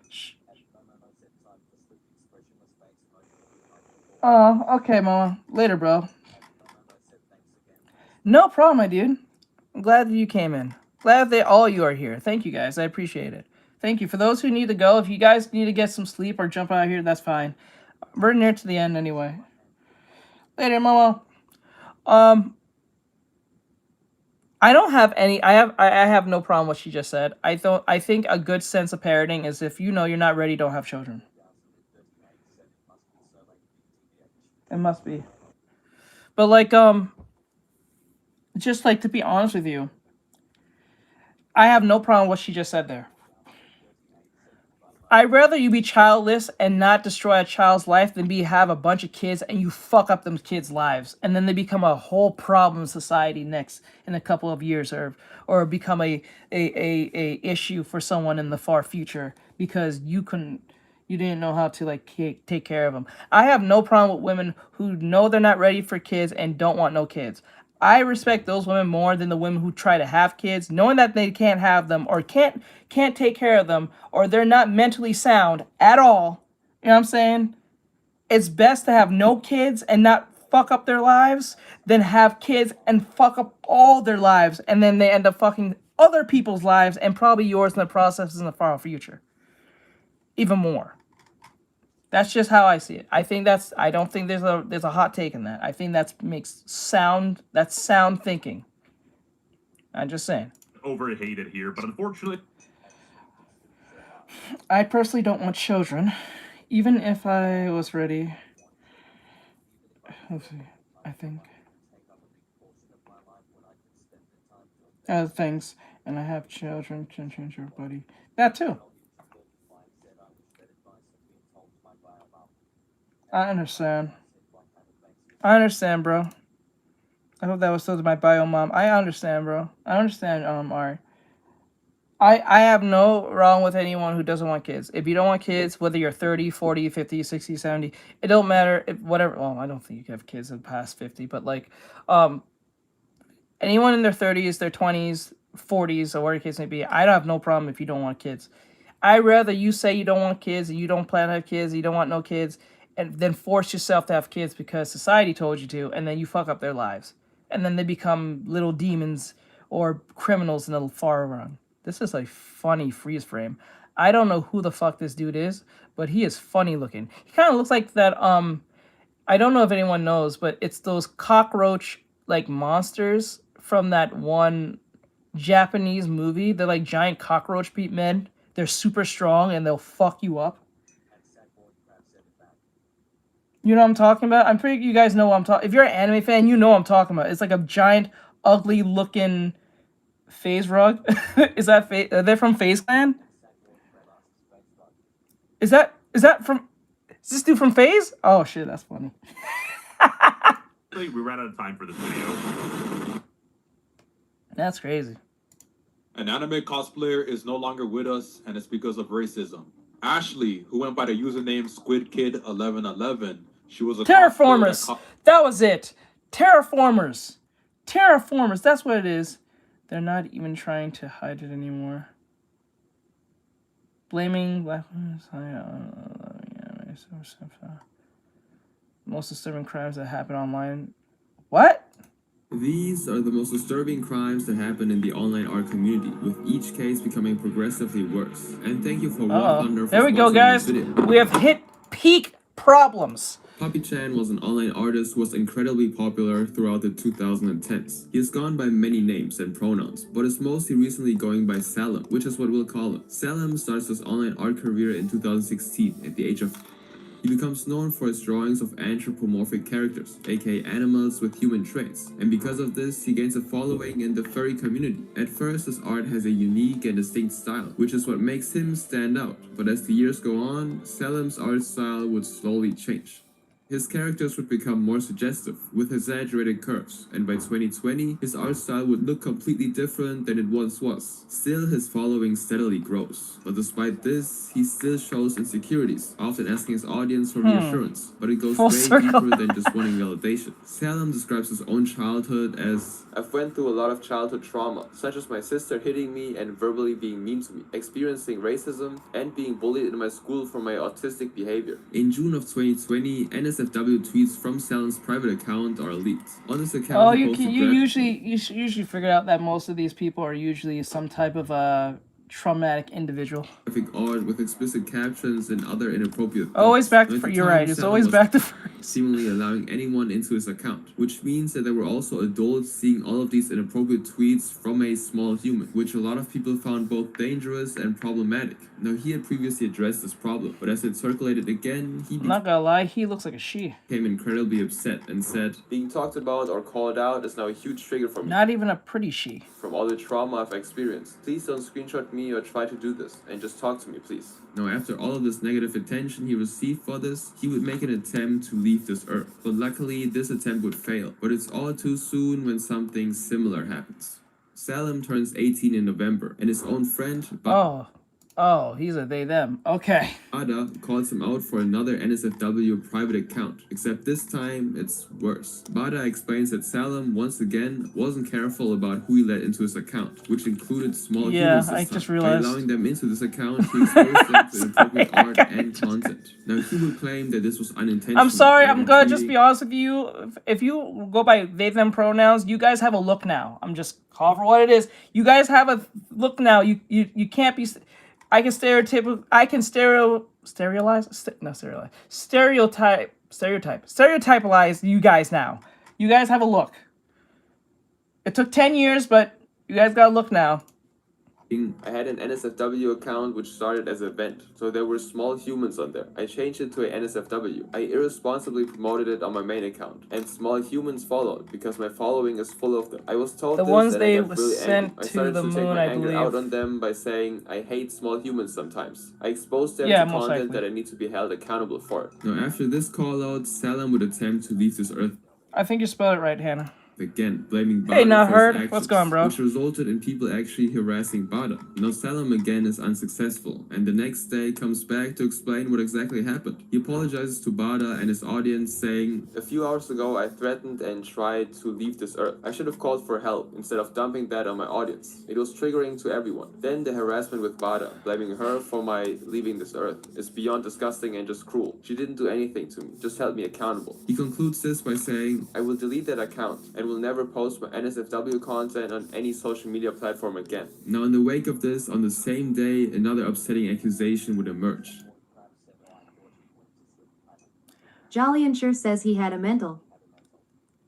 Oh, okay, Mama. Later, bro. No problem, my dude. I'm glad that you came in. Glad that all you are here. Thank you, guys. I appreciate it. Thank you. For those who need to go, if you guys need to get some sleep or jump out of here, that's fine. We're near to the end anyway. Later, Mama. I don't have any. I have no problem with what she just said. I think a good sense of parenting is if you know you're not ready, don't have children. It must be. But like just like to be honest with you, I have no problem with what she just said there. I'd rather you be childless and not destroy a child's life than have a bunch of kids and you fuck up them kids' lives and then they become a whole problem in society next in a couple of years, or become a issue for someone in the far future because you didn't know how to like take care of them. I have no problem with women who know they're not ready for kids and don't want no kids. I respect those women more than the women who try to have kids, knowing that they can't have them or can't take care of them, or they're not mentally sound at all. You know what I'm saying? It's best to have no kids and not fuck up their lives than have kids and fuck up all their lives and then they end up fucking other people's lives and probably yours in the process in the far future. Even more. That's just how I see it. I don't think there's a hot take in that. I think that's sound thinking. I'm just saying. Overhated here, but unfortunately, I personally don't want children, even if I was ready. Let's see. I think things, and I have children can change your body. That too. I understand. Bro. I hope that was still my bio mom. I understand, bro. I understand, Ari. I have no wrong with anyone who doesn't want kids. If you don't want kids, whether you're 30, 40, 50, 60, 70, it don't matter. Whatever. Well, I don't think you can have kids in past 50, but like, anyone in their 30s, their 20s, 40s, or whatever the case may be, I don't have no problem if you don't want kids. I'd rather you say you don't want kids and you don't plan to have kids, you don't want no kids, and then force yourself to have kids because society told you to, and then you fuck up their lives. And then they become little demons or criminals in the far run. This is a funny freeze frame. I don't know who the fuck this dude is, but he is funny looking. He kind of looks like that, I don't know if anyone knows, but it's those cockroach, like, monsters from that one Japanese movie. They're like giant cockroach men. They're super strong and they'll fuck you up. You know what I'm talking about? I'm pretty you guys know what I'm talking. If you're an anime fan, you know what I'm talking about. It's like a giant, ugly looking phase rug. Is that are they from Phase Clan? Is that from? Is this dude from Phase? Oh shit, that's funny. we ran out of time for this video. That's crazy. An anime cosplayer is no longer with us, and it's because of racism. Ashley, who went by the username SquidKid1111, She was a Terraformers. That was it. Terraformers. Terraformers. That's what it is. They're not even trying to hide it anymore. Blaming black most disturbing crimes that happen online. What? These are the most disturbing crimes that happen in the online art community, with each case becoming progressively worse. And thank you for War Thunder for there we go, sponsoring guys. this video. We have hit peak problems. Poppy Chan was an online artist who was incredibly popular throughout the 2010s. He has gone by many names and pronouns, but is mostly recently going by Salem, which is what we'll call him. Salem starts his online art career in 2016 at the age of... He becomes known for his drawings of anthropomorphic characters, aka animals with human traits, and because of this, he gains a following in the furry community. At first, his art has a unique and distinct style, which is what makes him stand out, but as the years go on, Salem's art style would slowly change. His characters would become more suggestive, with exaggerated curves, and by 2020, his art style would look completely different than it once was. Still, his following steadily grows, but despite this, he still shows insecurities, often asking his audience for reassurance, but it goes way deeper than just wanting validation. Salem describes his own childhood as, "I've went through a lot of childhood trauma, such as my sister hitting me and verbally being mean to me, experiencing racism, and being bullied in my school for my autistic behavior." In June of 2020, NSFW tweets from Salem's private account are leaked. On this account, you usually figure out that most of these people are usually some type of traumatic individual. Graphic art with explicit captions and other inappropriate things. Always back to you're right. It's always back to seemingly allowing anyone into his account, which means that there were also adults seeing all of these inappropriate tweets from a small human, which a lot of people found both dangerous and problematic. Now, he had previously addressed this problem, but as it circulated again, he I'm not gonna lie, he looks like a she. became incredibly upset and said, "Being talked about or called out is now a huge trigger for me. Not even a pretty she. From all the trauma I've experienced. Please don't screenshot me or try to do this, and just talk to me, please." Now, after all of this negative attention he received for this, he would make an attempt to leave this earth. But luckily, this attempt would fail. But it's all too soon when something similar happens. Salem turns 18 in November, and his own friend, Oh, he's a they them. Okay. Ada calls him out for another NSFW private account, except this time it's worse. Bada explains that Salem, once again, wasn't careful about who he let into his account, which included small humans this I time. just realized. By allowing them into this account, he exposed them to inappropriate art and content. Now, he would claim that this was unintentional. I'm sorry, I'm gonna just be honest with you. If you go by they them pronouns, you guys have a look now. I'm just calling for what it is. You guys have a look now. You can't be... I can stereotypize. I can stereotypalize you guys now. You guys have a look. It took 10 years, but you guys got a look now. I had an NSFW account which started as a vent, so there were small humans on there. I changed it to a NSFW. I irresponsibly promoted it on my main account, and small humans followed because my following is full of them. I was told the this ones and they I got really sent angry. I to started the to take moon, my I anger believe. out on them by saying I hate small humans sometimes. I exposed them Yeah, to most content likely. that I need to be held accountable for. Now, after this call out, Salem would attempt to leave this earth. I think you spelled it right, Hannah. Again, blaming Bada Hey, not for his heard. actions, What's going, bro? which resulted in people actually harassing Bada. Now, Salem again is unsuccessful, and the next day comes back to explain what exactly happened. He apologizes to Bada and his audience, saying, "A few hours ago, I threatened and tried to leave this earth. I should have called for help instead of dumping that on my audience. It was triggering to everyone. Then the harassment with Bada, blaming her for my leaving this earth, is beyond disgusting and just cruel. She didn't do anything to me, just held me accountable." He concludes this by saying, "I will delete that account and will never post my NSFW content on any social media platform again." Now, in the wake of this, on the same day, another upsetting accusation would emerge. Jolly and sure says he had a mental.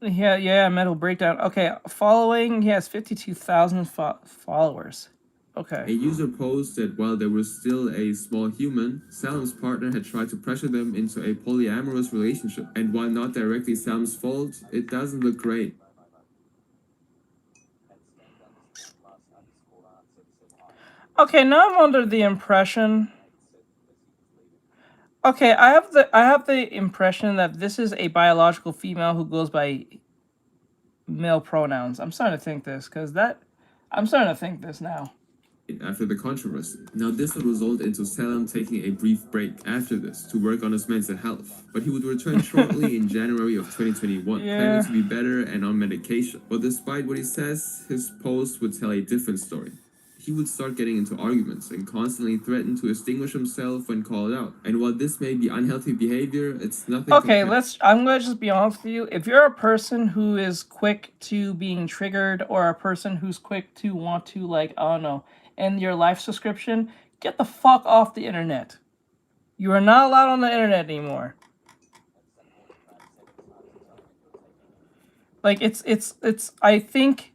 Yeah, mental breakdown. Okay, following, he has 52,000 followers. Okay. A user posted while they were still a small human, Salem's partner had tried to pressure them into a polyamorous relationship. And while not directly Salem's fault, it doesn't look great. Okay, now I'm under the impression. Okay, I have the impression that this is a biological female who goes by male pronouns. I'm starting to think this now. after the controversy. Now this would result into Salem taking a brief break after this to work on his mental health, but he would return shortly in January of 2021, claiming to be better and on medication. But despite what he says, his post would tell a different story. He would start getting into arguments and constantly threaten to extinguish himself when called out. And while this may be unhealthy behavior, it's nothing. Okay, I'm gonna just be honest with you. If you're a person who is quick to being triggered, or a person who's quick to want to, like, I don't know, end your life subscription, get the fuck off the internet. You are not allowed on the internet anymore. Like, it's I think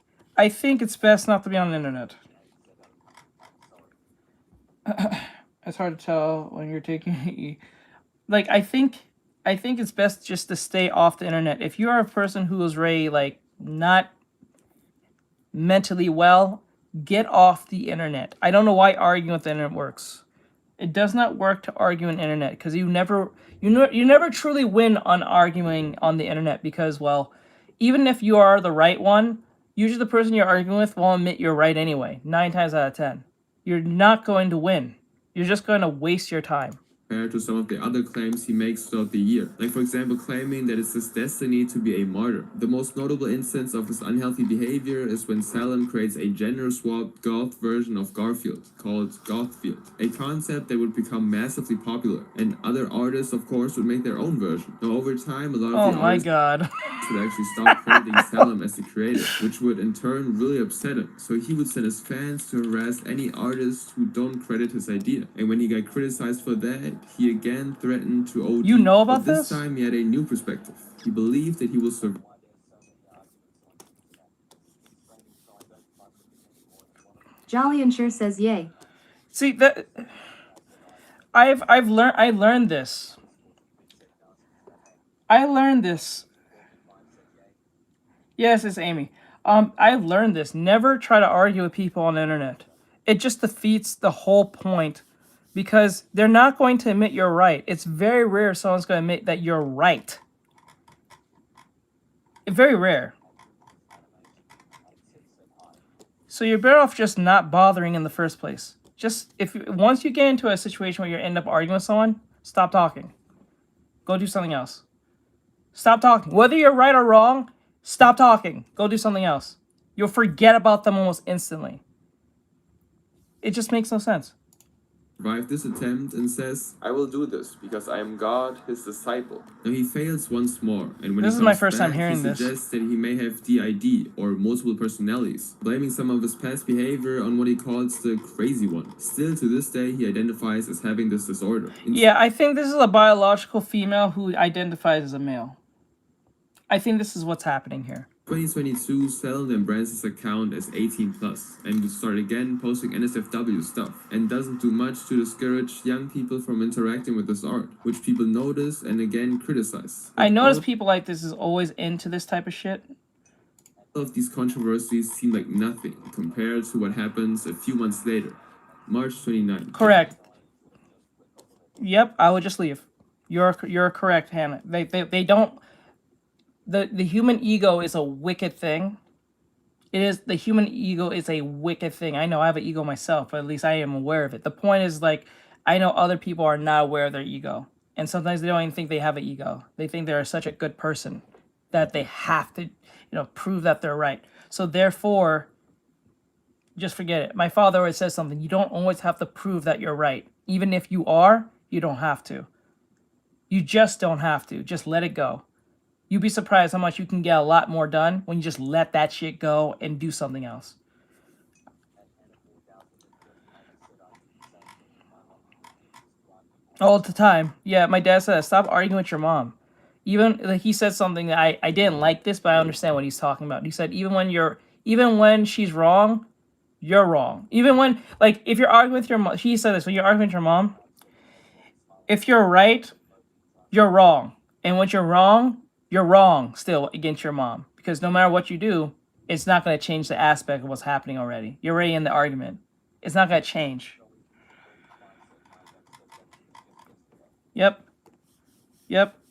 it's best not to be on the internet. It's hard to tell when you're taking like, I think it's best just to stay off the internet. If you are a person who is very, like, not mentally well, get off the internet. I don't know why arguing with the internet works. It does not work to argue on the internet, because you never truly win on arguing on the internet, because, well, even if you are the right one, usually the person you're arguing with will admit you're right anyway, 9 times out of 10. You're not going to win. You're just going to waste your time. Compared to some of the other claims he makes throughout the year. Like, for example, claiming that it's his destiny to be a martyr. The most notable instance of his unhealthy behavior is when Salem creates a gender-swapped goth version of Garfield, called Gothfield, a concept that would become massively popular, and other artists, of course, would make their own version. Now, over time, a lot of the artists would actually stop crediting Salem as the creator, which would in turn really upset him. So he would send his fans to harass any artist who don't credit his idea. And when he got criticized for that, he again threatened to OD. You know about this? This time he had a new perspective. He believed that he will survive. Jolly and Sure says yay. See, that I learned this. Yes, it's Amy. I've learned this. Never try to argue with people on the internet. It just defeats the whole point, because they're not going to admit you're right. It's very rare someone's going to admit that you're right. Very rare. So you're better off just not bothering in the first place. Just once you get into a situation where you end up arguing with someone, stop talking. Go do something else. Stop talking. Whether you're right or wrong, stop talking. Go do something else. You'll forget about them almost instantly. It just makes no sense. Survived this attempt and says, "I will do this because I am God, his disciple." Now he fails once more, and when this he is my comes first time back, hearing he this. suggests that he may have DID, or multiple personalities, blaming some of his past behavior on what he calls the crazy one. Still to this day, he identifies as having this disorder. Yeah, I think this is a biological female who identifies as a male. I think this is what's happening here. 2022, Salem then brands his account as 18+, and would start again posting NSFW stuff, and doesn't do much to discourage young people from interacting with his art, which people notice and again criticize. I notice people like this is always into this type of shit. All of these controversies seem like nothing compared to what happens a few months later, March 29th. Correct. Yep, I would just leave. You're correct, Hannah. They don't. The human ego is a wicked thing. The human ego is a wicked thing. I know I have an ego myself, but at least I am aware of it. The point is, like, I know other people are not aware of their ego. And sometimes they don't even think they have an ego. They think they're such a good person that they have to, prove that they're right. So therefore, just forget it. My father always says something. You don't always have to prove that you're right. Even if you are, you don't have to. You just don't have to. Just let it go. You'd be surprised how much you can get a lot more done when you just let that shit go and do something else. All the time. Yeah, my dad said, stop arguing with your mom. Even, like, he said something that I didn't like this, but I understand what he's talking about. He said, even when she's wrong, you're wrong. Even when, like, if you're arguing with your mom, he said this, when you're arguing with your mom, if you're right, you're wrong. And when you're wrong still against your mom, because no matter what you do, it's not going to change the aspect of what's happening already. You're already in the argument. It's not going to change. Yep.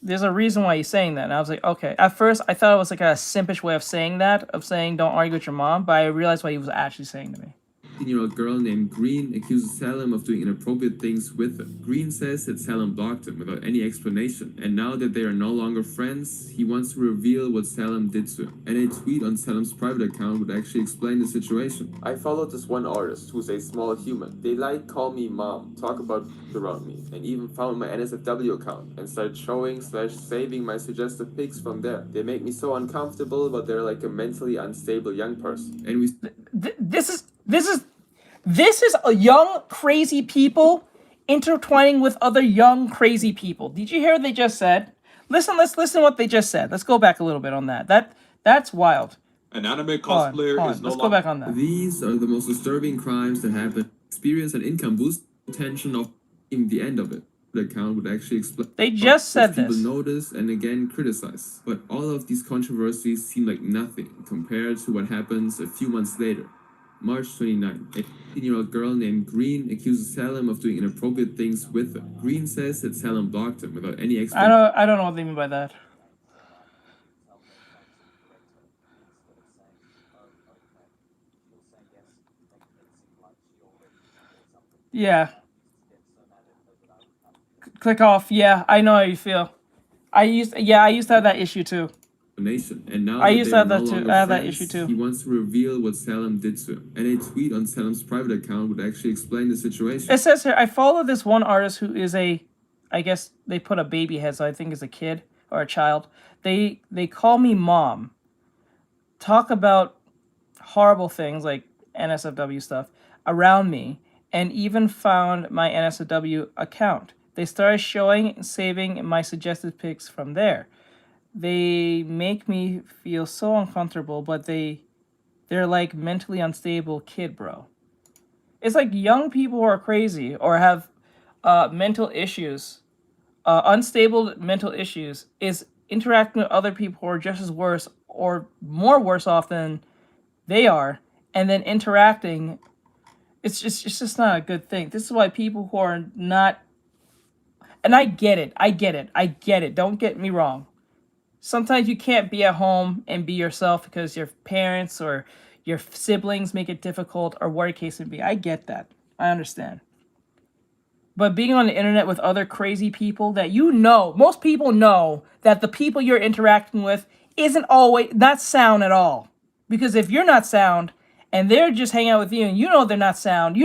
There's a reason why he's saying that. And I was like, okay. At first, I thought it was like a simpish way of saying that, of saying don't argue with your mom, but I realized what he was actually saying to me. 15-year-old girl named Green accuses Salem of doing inappropriate things with him. Green says that Salem blocked him without any explanation, and now that they are no longer friends, he wants to reveal what Salem did to him. And a tweet on Salem's private account would actually explain the situation. I followed this one artist who's a small human. They like call me mom, talk about around me, and even found my NSFW account and started showing/saving my suggestive pics from there. They make me so uncomfortable, but they're like a mentally unstable young person. And we This is a young crazy people intertwining with other young crazy people. Did you hear what they just said? Let's listen to what they just said. Let's go back a little bit on that. That's wild. An anime cosplayer is no Let's go back on that. These are the most disturbing crimes that happen. Experience and income boost intention of the end of it. The account would actually explain. They just said people this. notice and again criticize. But all of these controversies seem like nothing compared to what happens a few months later. March 29, a 15-year-old girl named Green accuses Salem of doing inappropriate things with her. Green says that Salem blocked him without any explanation. I don't know what they mean by that. Yeah. Click off. Yeah, I know how you feel. I used to have that issue too. And now I used to have no that too. longer I have that friends, issue too. He wants to reveal what Salem did to him. And a tweet on Salem's private account would actually explain the situation. It says here, I follow this one artist who is I guess they put a baby head, so I think it's a kid or a child. They call me mom. Talk about horrible things like NSFW stuff around me, and even found my NSFW account. They started showing and saving my suggested pics from there. They make me feel so uncomfortable, but they're like mentally unstable kid, bro. It's like young people who are crazy or have mental issues, unstable mental issues, is interacting with other people who are just as worse or more worse off than they are, and then interacting. It's just not a good thing. This is why people who are not, and I get it. Don't get me wrong. Sometimes you can't be at home and be yourself because your parents or your siblings make it difficult, or what the case may be. I get that. I understand. But being on the internet with other crazy people that most people know that the people you're interacting with isn't always not sound at all. Because if you're not sound and they're just hanging out with you and they're not sound,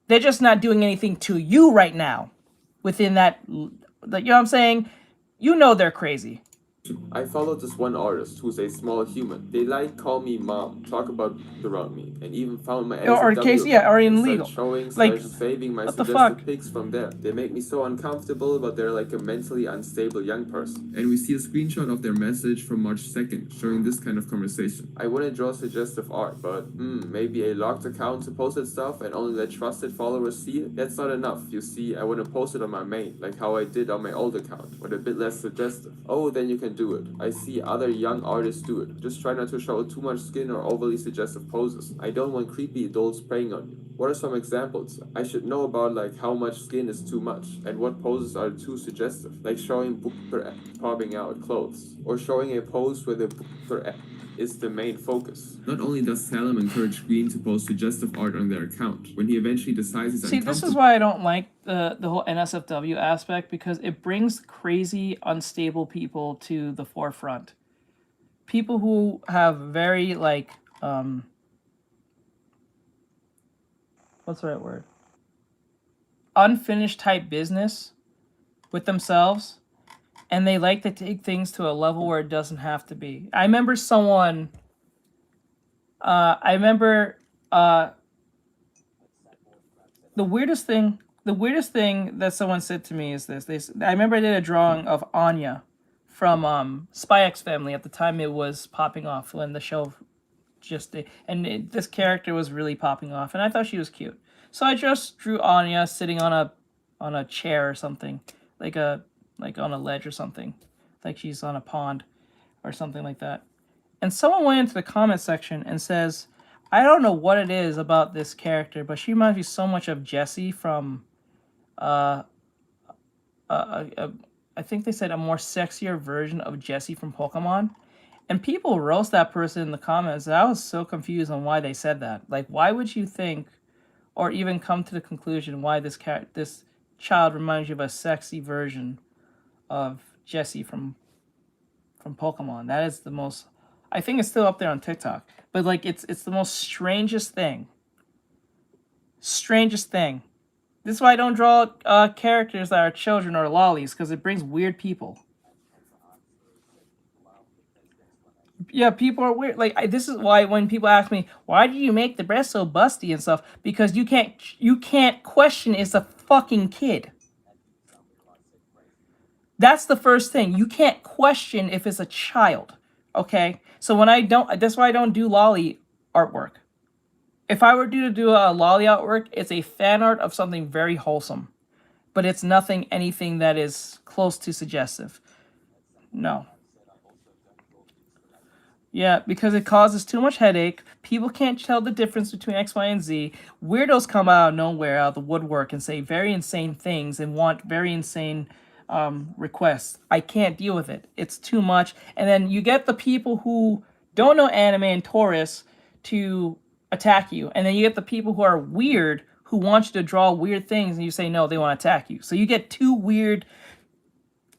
they're just not doing anything to you right now. Within that, you know what I'm saying? They're crazy. I followed this one artist who's a small human. They like call me mom, talk about around me, and even found my NSFW or in legal. Saving my what the suggested fuck? pics from there. They make me so uncomfortable, but they're like a mentally unstable young person. And we see a screenshot of their message from March 2nd, showing this kind of conversation. I want to draw suggestive art, but maybe a locked account to post that stuff and only let trusted followers see it? That's not enough. You see, I want to post it on my main, like how I did on my old account, but a bit less suggestive. Oh, then you can do it. I see other young artists do it. Just try not to show too much skin or overly suggestive poses. I don't want creepy adults preying on you. What are some examples? I should know about like how much skin is too much and what poses are too suggestive, like showing boobs or popping out clothes, or showing a pose where the boobs or is the main focus. Not only does Salem encourage Green to post suggestive art on their account, when he eventually decides he's See, this is why I don't like the whole NSFW aspect, because it brings crazy, unstable people to the forefront. People who have very, like, what's the right word? Unfinished type business with themselves, and they like to take things to a level where it doesn't have to be. I remember someone, the weirdest thing that someone said to me is this. I remember I did a drawing of Anya from Spy X Family. At the time it was popping off when the show this character was really popping off, and I thought she was cute. So I just drew Anya sitting on a chair or something, like on a ledge or something, like she's on a pond or something like that. And someone went into the comment section and says, I don't know what it is about this character, but she reminds me so much of Jessie from, I think they said a more sexier version of Jessie from Pokemon. And people roast that person in the comments. And I was so confused on why they said that. Like, why would you think, or even come to the conclusion why this child reminds you of a sexy version of Jessie from Pokemon? That is the most. I think it's still up there on TikTok. But like, it's the most strangest thing. Strangest thing. This is why I don't draw characters that are children or lollies, because it brings weird people. Yeah, people are weird. Like, this is why when people ask me, why do you make the breast so busty and stuff? Because you can't question it's a fucking kid. That's the first thing. You can't question if it's a child. Okay? So that's why I don't do lolly artwork. If I were to do a lolly artwork, it's a fan art of something very wholesome. But it's anything that is close to suggestive. No. Yeah, because it causes too much headache. People can't tell the difference between X, Y, and Z. Weirdos come out of nowhere, out of the woodwork, and say very insane things and want very insane requests. I can't deal with it. It's too much. And then you get the people who don't know anime and Taurus to attack you. And then you get the people who are weird who want you to draw weird things, and you say no, they want to attack you. So you get two weird...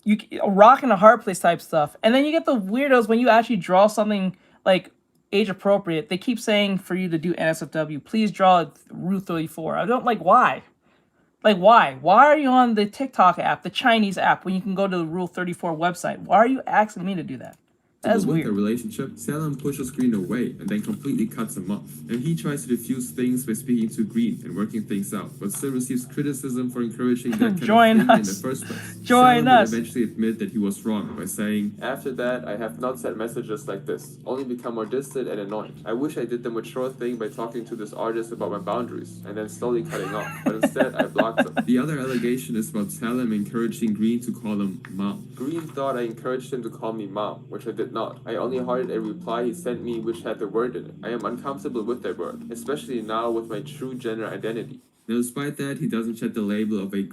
a rock and a hard place type stuff. And then you get the weirdos when you actually draw something like age appropriate. They keep saying for you to do NSFW, please draw Rule 34. I don't like, why? Like, why? Why are you on the TikTok app, the Chinese app, when you can go to the Rule 34 website? Why are you asking me to do that? That's with weird. their relationship, Salem pushes Green away and then completely cuts him off. And he tries to diffuse things by speaking to Green and working things out, but still receives criticism for encouraging that kind of thing in the first place. Salem would eventually admit that he was wrong by saying, "After that, I have not sent messages like this, only become more distant and annoyed. I wish I did the mature thing by talking to this artist about my boundaries and then slowly cutting off, but instead I blocked him." The other allegation is about Salem encouraging Green to call him Mom. Green thought I encouraged him to call me Mom, which I did not. I only hearted a reply he sent me which had the word in it. I am uncomfortable with that word, especially now with my true gender identity. Now, despite that, he doesn't shed the label of a...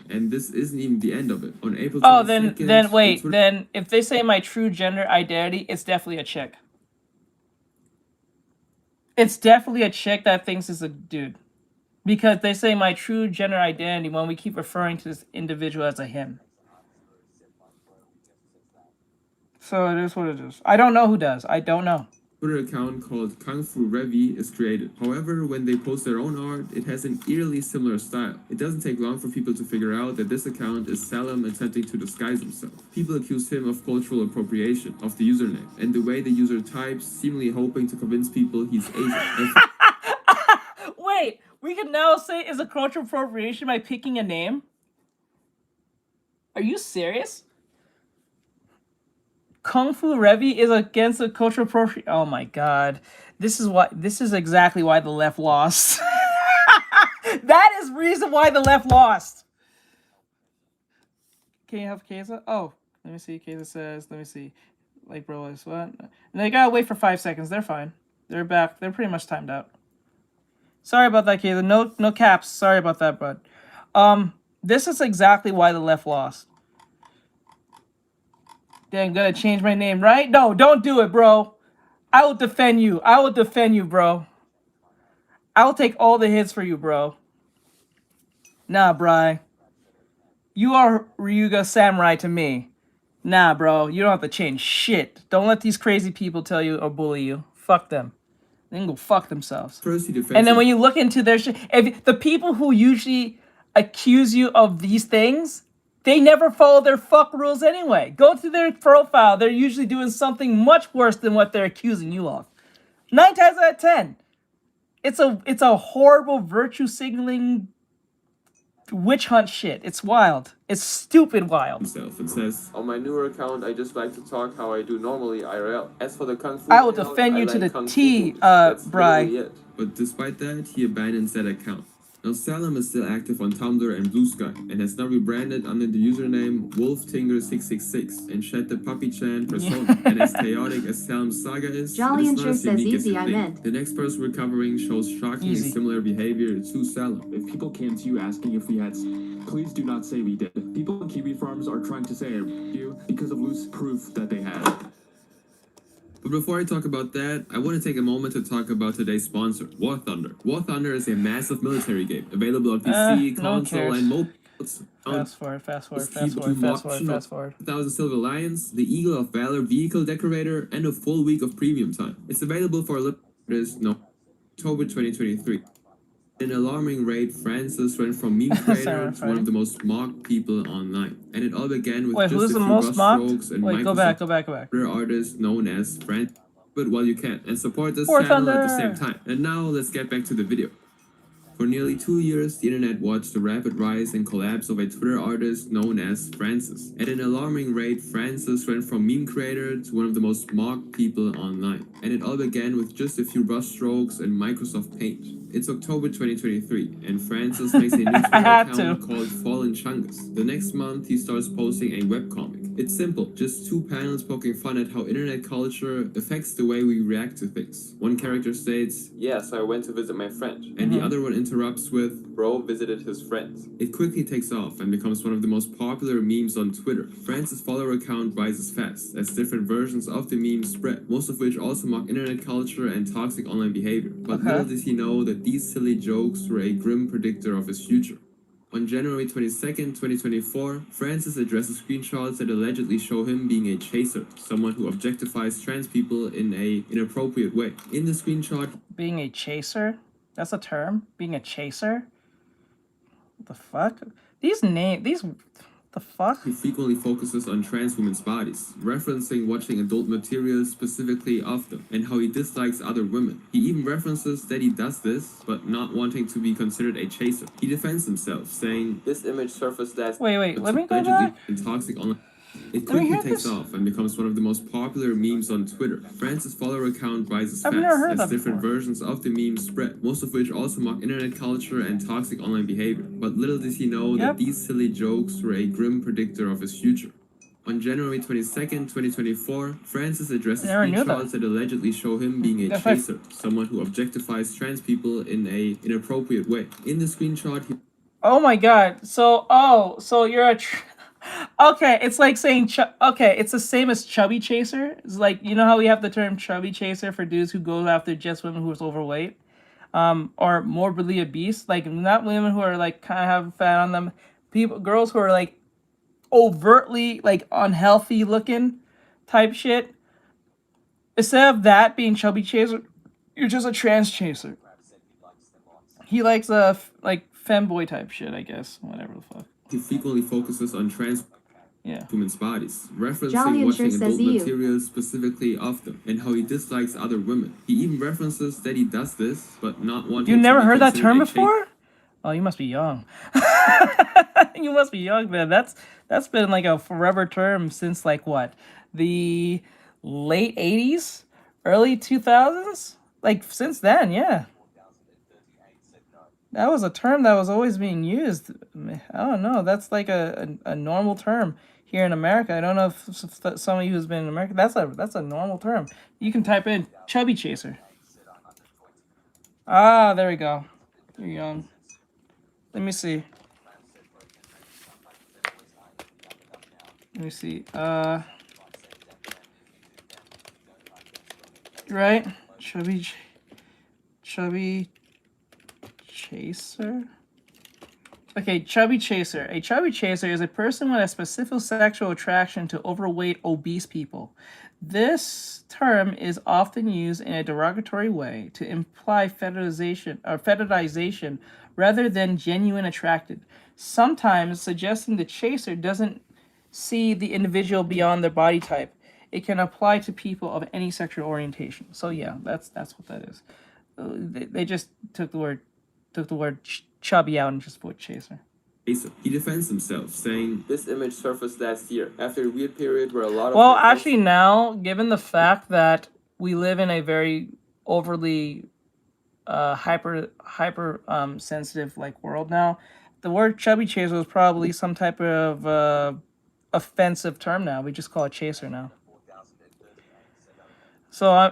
And this isn't even the end of it. On April 22nd... then wait, then if they say my true gender identity, it's definitely a chick. It's definitely a chick that thinks it's a dude. Because they say my true gender identity when we keep referring to this individual as a him. So it is what it is. I don't know who does. I don't know. Twitter account called Kung Fu Revi is created. However, when they post their own art, it has an eerily similar style. It doesn't take long for people to figure out that this account is Salem attempting to disguise himself. People accuse him of cultural appropriation of the username, and the way the user types, seemingly hoping to convince people he's Asian. Wait, we can now say it's a cultural appropriation by picking a name? Are you serious? Kung Fu Revi is against the cultural appropriation. Oh my god. This is exactly why the left lost. That is reason why the left lost. Can you have Keza? Oh, let me see. Keza says, let me see. Like, bro, is what? And they gotta wait for 5 seconds. They're fine. They're back. They're pretty much timed out. Sorry about that, Keza. No caps. Sorry about that, bud. This is exactly why the left lost. Dang, gonna change my name, right? No, don't do it, bro. I will defend you. I will defend you, bro. I will take all the hits for you, bro. Nah, Bri. You are Ryuga Samurai to me. Nah, bro. You don't have to change shit. Don't let these crazy people tell you or bully you. Fuck them. They can go fuck themselves. And then when you look into their shit, if the people who usually accuse you of these things, they never follow their fuck rules anyway. Go to their profile. They're usually doing something much worse than what they're accusing you of. 9 times out of 10. It's a horrible virtue signaling witch hunt shit. It's wild. It's stupid wild. It says, on my newer account, I just like to talk how I do normally IRL. As for the Kung Fu, I will defend you to the T, Bri. But despite that, he abandons that account. Now, Salem is still active on Tumblr and Blue Sky, and has now rebranded under the username WolfTinger666 and shed the Puppy-chan persona. And as chaotic as Salem's saga is, Jolly and it Sure is not says as unique as easy, you I think. meant. The next person we're covering shows shockingly similar behavior to Salem. If people came to you asking if we had, please do not say we did. People in Kiwi farms are trying to say you because of loose proof that they had. But before I talk about that, I want to take a moment to talk about today's sponsor, War Thunder. War Thunder is a massive military game available on PC, no one console, cares. and mobile. Fast forward, fast forward, Keep fast you forward, fast forward, option of fast forward. 1,000 Silver Lions, the Eagle of Valor vehicle decorator, and a full week of premium time. It's available for October 2023. At an alarming rate, Francis went from meme creator to one of the most mocked people online. And it all began with just a few brushstrokes and Microsoft go back. artists known as Francis. But while you can, and support this War channel Thunder. at the same time. And now let's get back to the video. For nearly 2 years, the internet watched the rapid rise and collapse of a Twitter artist known as Francis. At an alarming rate, Francis went from meme creator to one of the most mocked people online. And it all began with just a few brushstrokes and Microsoft Paint. It's October 2023, and Francis makes a new Twitter account called Fallen Chungus. The next month, he starts posting a webcomic. It's simple, just two panels poking fun at how internet culture affects the way we react to things. One character states, "Yes, I went to visit my friend," and the other one interrupts with, "Bro visited his friends." It quickly takes off and becomes one of the most popular memes on Twitter. Francis' follower count rises fast as different versions of the meme spread, most of which also mock internet culture and toxic online behavior. But little does he know that these silly jokes were a grim predictor of his future. On January 22nd, 2024, Francis addresses screenshots that allegedly show him being a chaser, someone who objectifies trans people in an inappropriate way. In the screenshot, being a chaser? That's a term? Being a chaser? What the fuck? The fuck? He frequently focuses on trans women's bodies, referencing watching adult material specifically of them, and how he dislikes other women. He even references that he does this, but not wanting to be considered a chaser. He defends himself, saying, "This image surfaced last..." Wait, let me go back. And toxic online. It quickly takes off and becomes one of the most popular memes on Twitter. Francis' follower count rises fast as different versions of the meme spread, most of which also mock internet culture and toxic online behavior. But little does he know that these silly jokes were a grim predictor of his future. On January 22nd, 2024, Francis addresses screenshots that allegedly show him being a chaser, someone who objectifies trans people in an inappropriate way. In the screenshot, he... Oh my god. So you're a... Okay, it's like saying okay, it's the same as chubby chaser. It's like, you know how we have the term chubby chaser for dudes who go after just women who are overweight, or morbidly obese, like not women who are like kind of have fat on them, girls who are like overtly like unhealthy looking type shit. Instead of that being chubby chaser, you're just a trans chaser. He likes like femboy type shit, I guess, whatever the fuck. He frequently focuses on trans women's bodies, Jolly referencing watching says adult you. material specifically of them, and how he dislikes other women. He even references that he does this, but not wanting You to never be heard that considered term a chaser. before? Oh, you must be young. You must be young, man. That's been like a forever term since like what? The late 80s? Early 2000s? Like since then, yeah. That was a term that was always being used. I don't know. That's like a normal term here in America. I don't know if some of you who's been in America. That's a normal term. You can type in chubby chaser. Ah, there we go. You're young. Let me see. Right? Chubby chaser? Okay, chubby chaser. A chubby chaser is a person with a specific sexual attraction to overweight, obese people. This term is often used in a derogatory way to imply fetishization rather than genuine attraction, sometimes suggesting the chaser doesn't see the individual beyond their body type. It can apply to people of any sexual orientation. So yeah, that's what that is. They just took the word chubby out and just put chaser. He defends himself, saying, "This image surfaced last year, after a weird period where a lot of..." Well, actually now, given the fact that we live in a very overly hyper sensitive like world now, the word chubby chaser is probably some type of offensive term now. We just call it chaser now. So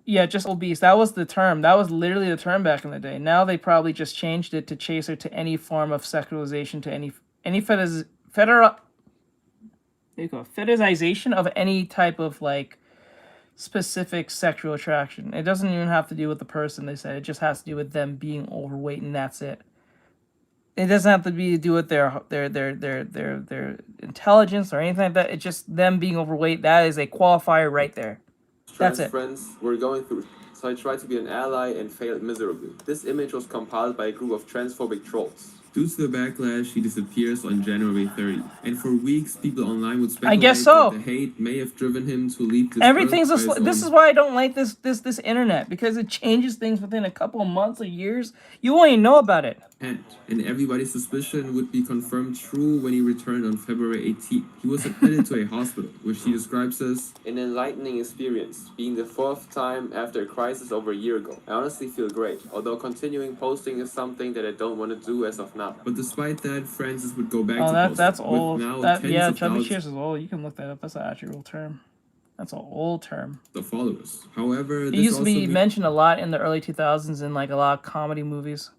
yeah, just obese. That was the term. That was literally the term back in the day. Now they probably just changed it to chaser to any form of sexualization, to any fetishization of any type of like specific sexual attraction. It doesn't even have to do with the person, they said. It just has to do with them being overweight, and that's it. It doesn't have to be to do with their intelligence or anything like that. It's just them being overweight. That is a qualifier right there. That's it. Friends were going through, so I tried to be an ally and failed miserably. This image was compiled by a group of transphobic trolls. Due to the backlash, he disappears on January 30th. And for weeks, people online would speculate I guess so. that the hate may have driven him to leave this Everything's earth. this is why I don't like this internet, because it changes things within a couple of months or years. You won't even know about it. And everybody's suspicion would be confirmed true when he returned on February 18th. He was admitted to a hospital, which he describes as an enlightening experience, being the 4th time after a crisis over a year ago. I honestly feel great, although continuing posting is something that I don't want to do as of now. But despite that, Francis would go back to posting. That's old. Yeah, chubby thousands cheers is old. You can look that up. That's an actual real term. That's an old term. The followers. However, it used to be mentioned a lot in the early 2000s in like a lot of comedy movies.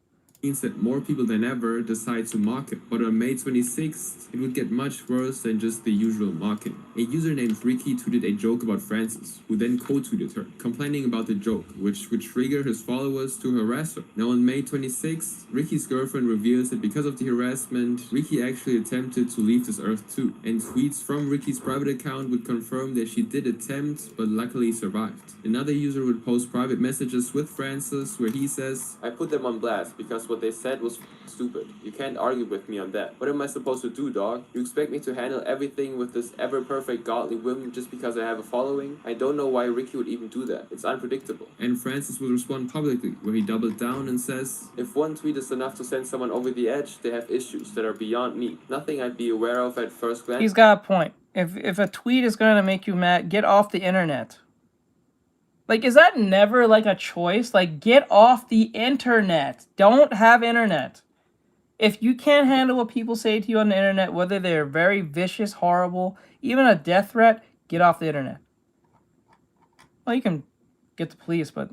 Means that more people than ever decide to mock it. But on May 26th, it would get much worse than just the usual mocking. A user named Ricky tweeted a joke about Francis, who then co-tweeted her, complaining about the joke, which would trigger his followers to harass her. Now on May 26th, Ricky's girlfriend reveals that because of the harassment, Ricky actually attempted to leave this earth too. And tweets from Ricky's private account would confirm that she did attempt, but luckily survived. Another user would post private messages with Francis where he says, I put them on blast because what they said was stupid. You can't argue with me on that. What am I supposed to do, dog? You expect me to handle everything with this ever-perfect godly whim just because I have a following? I don't know why Ricky would even do that. It's unpredictable. And Francis would respond publicly, where he doubled down and says, if one tweet is enough to send someone over the edge, they have issues that are beyond me. Nothing I'd be aware of at first glance. He's got a point. If a tweet is going to make you mad, get off the internet. Like, is that never, like, a choice? Like, get off the internet. Don't have internet. If you can't handle what people say to you on the internet, whether they're very vicious, horrible, even a death threat, get off the internet. Well, you can get the police, but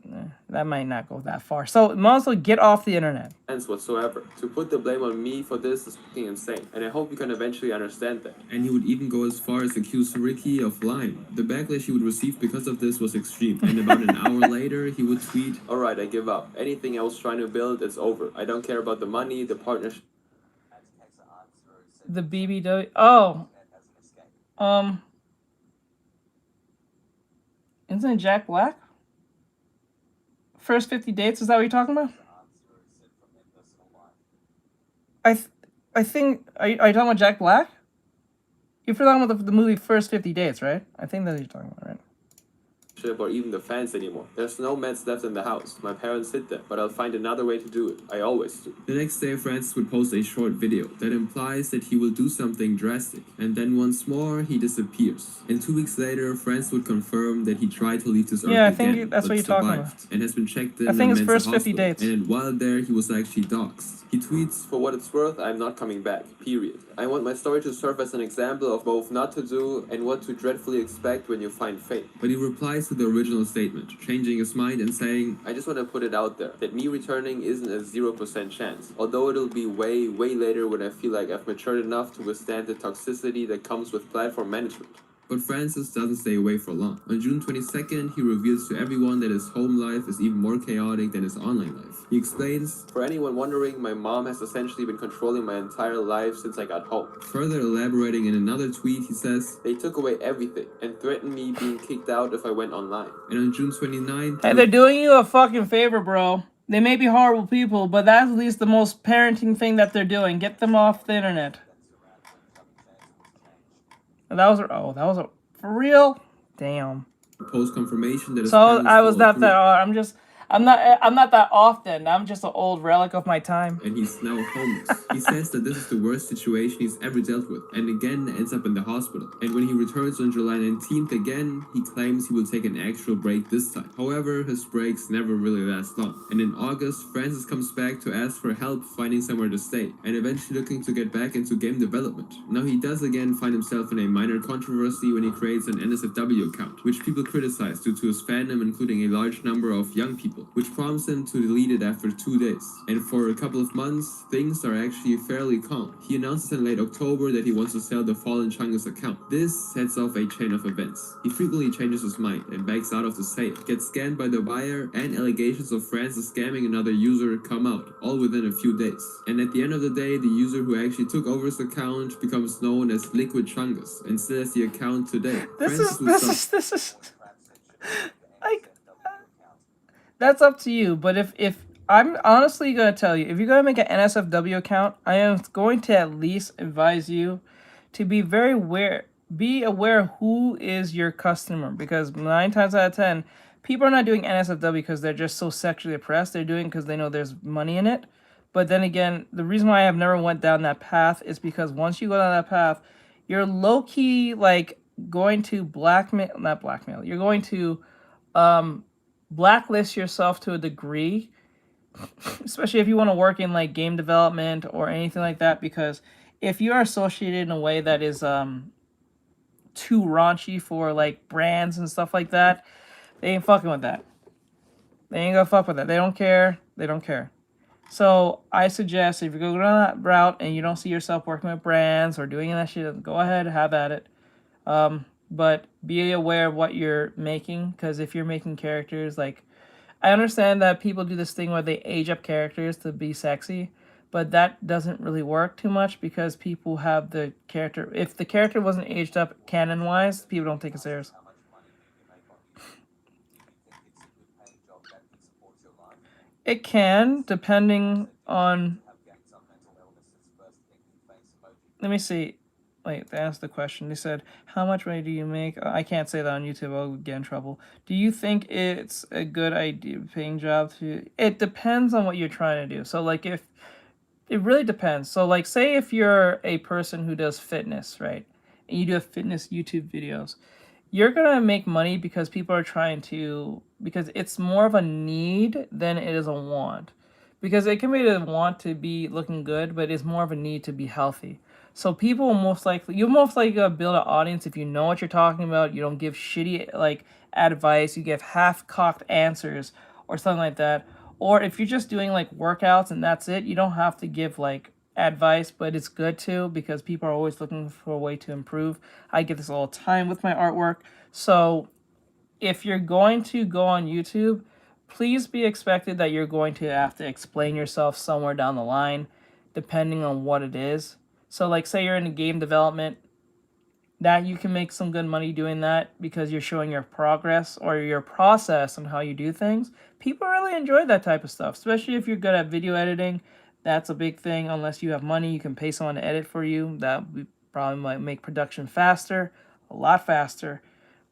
that might not go that far. So, also get off the internet. Whatsoever. To put the blame on me for this is fucking insane, and I hope you can eventually understand that. And he would even go as far as accuse Ricky of lying. The backlash he would receive because of this was extreme, and about an hour later, he would tweet, alright, I give up. Anything I was trying to build, it's over. I don't care about the money, the partnership. The BBW. Oh. Isn't it Jack Black? First 50 Dates, is that what you're talking about? I think, are you talking about Jack Black? You're talking about the movie First 50 Dates, right? I think that's what you're talking about, right? Or even the fans anymore. There's no meds left in the house. My parents hid them, but I'll find another way to do it. I always do. The next day, Francis would post a short video that implies that he will do something drastic, and then once more, he disappears. And 2 weeks later, Francis would confirm that he tried to leave this earth I think again, that's what you're talking about. And has been checked in I think it's a mental First 50 hospital. Dates. And while there, he was actually doxxed. He tweets, for what it's worth, I'm not coming back, period. I want my story to serve as an example of both not to do and what to dreadfully expect when you find fate. But he replies to the original statement, changing his mind and saying, I just want to put it out there, that me returning isn't a 0% chance, although it'll be way, way later when I feel like I've matured enough to withstand the toxicity that comes with platform management. But Francis doesn't stay away for long. On June 22nd, he reveals to everyone that his home life is even more chaotic than his online life. He explains, for anyone wondering, my mom has essentially been controlling my entire life since I got home. Further elaborating in another tweet, he says, they took away everything and threatened me being kicked out if I went online. And on June 29th... Hey, they're doing you a fucking favor, bro. They may be horrible people, but that's at least the most parenting thing that they're doing. Get them off the internet. That was a for real? Damn. Post confirmation that so I was not that I'm not that often. I'm just an old relic of my time. And he's now homeless. He says that this is the worst situation he's ever dealt with, and again ends up in the hospital. And when he returns on July 19th again, he claims he will take an actual break this time. However, his breaks never really last long. And in August, Francis comes back to ask for help finding somewhere to stay, and eventually looking to get back into game development. Now he does again find himself in a minor controversy when he creates an NSFW account, which people criticize due to his fandom, including a large number of young people. people, which prompts him to delete it after 2 days. And for a couple of months, things are actually fairly calm. He announces in late October that he wants to sell the Fallen Chungus account. This sets off a chain of events. He frequently changes his mind and backs out of the sale, gets scammed by the buyer, and allegations of Francis scamming another user come out, all within a few days. And at the end of the day, the user who actually took over his account becomes known as Liquid Chungus and still has the account today. This is like, that's up to you. But if I'm honestly gonna tell you, if you're gonna make an NSFW account, I am going to at least advise you to be very aware. Be aware who is your customer, because 9 times out of 10, people are not doing NSFW because they're just so sexually oppressed. They're doing it because they know there's money in it. But then again, the reason why I have never went down that path is because once you go down that path, you're low-key like going to not blackmail. You're going to blacklist yourself to a degree, especially if you want to work in like game development or anything like that, because if you are associated in a way that is too raunchy for like brands and stuff like that, they ain't fucking with that. They ain't gonna fuck with that. They don't care. They don't care. So I suggest if you go down that route and you don't see yourself working with brands or doing that shit, go ahead, have at it. But be aware of what you're making, because if you're making characters, like, I understand that people do this thing where they age up characters to be sexy, but that doesn't really work too much because people have the character. If the character wasn't aged up canon-wise, people don't take it serious. It can, depending on... Let me see. Wait, they asked the question. They said, how much money do you make? I can't say that on YouTube. I'll get in trouble. Do you think it's a good idea, paying job to... It depends on what you're trying to do. So, like, if... It really depends. So, like, say if you're a person who does fitness, right? And you do fitness YouTube videos. You're going to make money because people are trying to... Because it's more of a need than it is a want. Because it can be a want to be looking good, but it's more of a need to be healthy. So people will most likely... You're most likely going to build an audience if you know what you're talking about. You don't give shitty, like, advice. You give half-cocked answers or something like that. Or if you're just doing, like, workouts and that's it, you don't have to give, like, advice, but it's good to, because people are always looking for a way to improve. I get this all the time with my artwork. So if you're going to go on YouTube, please be expected that you're going to have to explain yourself somewhere down the line, depending on what it is. So, like, say you're in game development, that you can make some good money doing that because you're showing your progress or your process on how you do things. People really enjoy that type of stuff, especially if you're good at video editing. That's a big thing. Unless you have money, you can pay someone to edit for you. That probably might make production faster, a lot faster.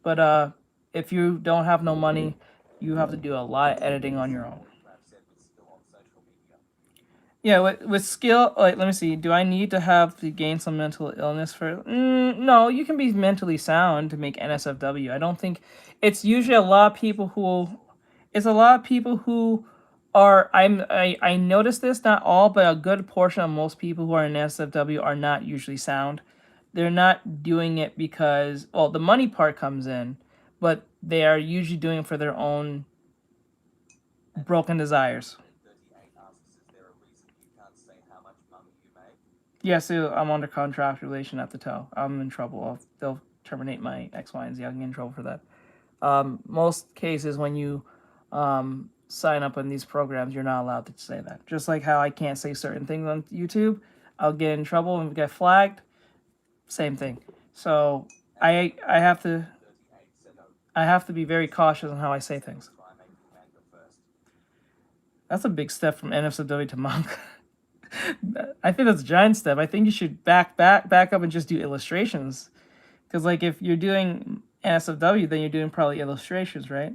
But if you don't have no money, you have to do a lot of editing on your own. Yeah, with skill, like, let me see. Do I need to have to gain some mental illness for... no, you can be mentally sound to make NSFW. I don't think... It's usually a lot of people who... It's a lot of people who are... I noticed this, not all, but a good portion of most people who are in NSFW are not usually sound. They're not doing it because... Well, the money part comes in, but they are usually doing it for their own broken desires. Yes, I'm under contract relation at the toe. I'm in trouble. They'll terminate my X, Y, and Z. I can get in trouble for that. Most cases when you sign up on these programs, you're not allowed to say that. Just like how I can't say certain things on YouTube, I'll get in trouble and get flagged. Same thing. So I have to be very cautious on how I say things. That's a big step from NSFW to manga. I think that's a giant step. I think you should back up and just do illustrations. Because, like, if you're doing NSFW, then you're doing probably illustrations, right?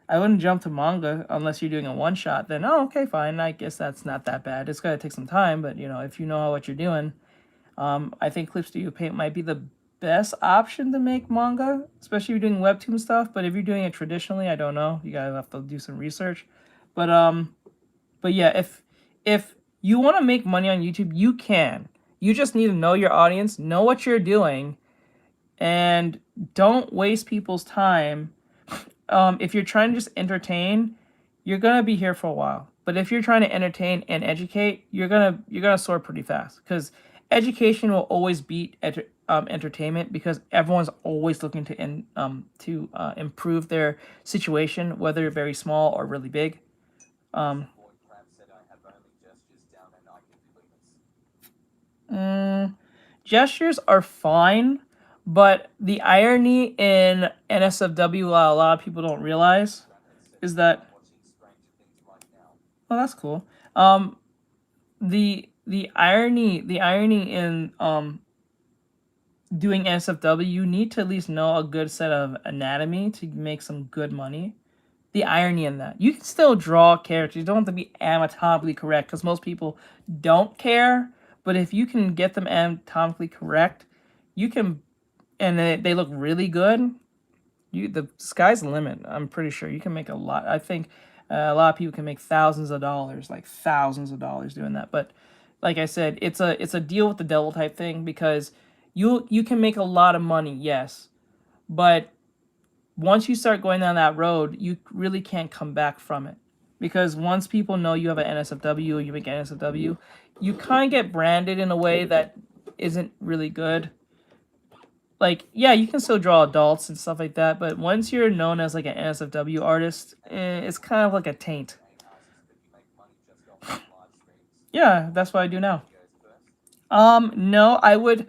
I wouldn't jump to manga unless you're doing a one-shot. Then, oh, okay, fine. I guess that's not that bad. It's going to take some time, but, you know, if you know what you're doing, I think Clip Studio Paint might be the best option to make manga, especially if you're doing webtoon stuff. But if you're doing it traditionally, I don't know. You guys have to do some research. But yeah, if you want to make money on YouTube, you can. You just need to know your audience, know what you're doing, and don't waste people's time. If you're trying to just entertain, you're gonna be here for a while. But if you're trying to entertain and educate, you're gonna soar pretty fast, because education will always beat entertainment, because everyone's always looking to improve their situation, whether very small or really big. Gestures are fine, but the irony in NSFW, a lot of people don't realize, is that, oh, that's cool. The irony in doing NSFW, you need to at least know a good set of anatomy to make some good money. The irony in that, you can still draw characters. You don't have to be anatomically correct, because most people don't care. But if you can get them anatomically correct, you can, and they look really good. The sky's the limit. I'm pretty sure you can make a lot. I think a lot of people can make thousands of dollars doing that. But like I said, it's a deal with the devil type thing, because you can make a lot of money, yes, but once you start going down that road, you really can't come back from it. Because once people know you have an NSFW, or you make NSFW, you kind of get branded in a way that isn't really good. Like, yeah, you can still draw adults and stuff like that, but once you're known as like an NSFW artist, it's kind of like a taint. Yeah, that's what I do now. No, I would,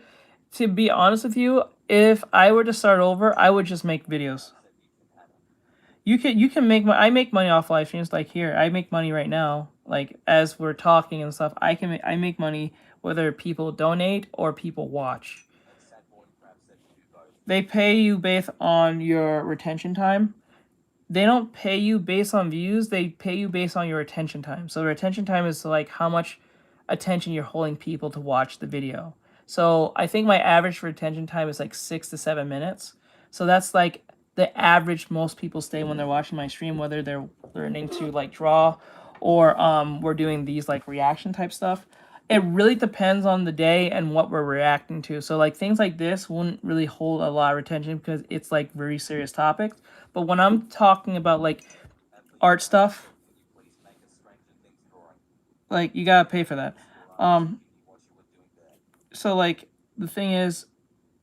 to be honest with you, if I were to start over, I would just make videos. You can make I make money off live streams. Like here, I make money right now. Like as we're talking and stuff, I make money whether people donate or people watch. They pay you based on your retention time. They don't pay you based on views. They pay you based on your retention time. So retention time is like how much attention you're holding people to watch the video. So I think my average retention time is like 6 to 7 minutes. So that's like the average most people stay when they're watching my stream, whether they're learning to like draw or we're doing these like reaction type stuff. It really depends on the day and what we're reacting to. So like things like this wouldn't really hold a lot of retention because it's like very serious topics. But when I'm talking about like art stuff, like you gotta pay for that. So like the thing is,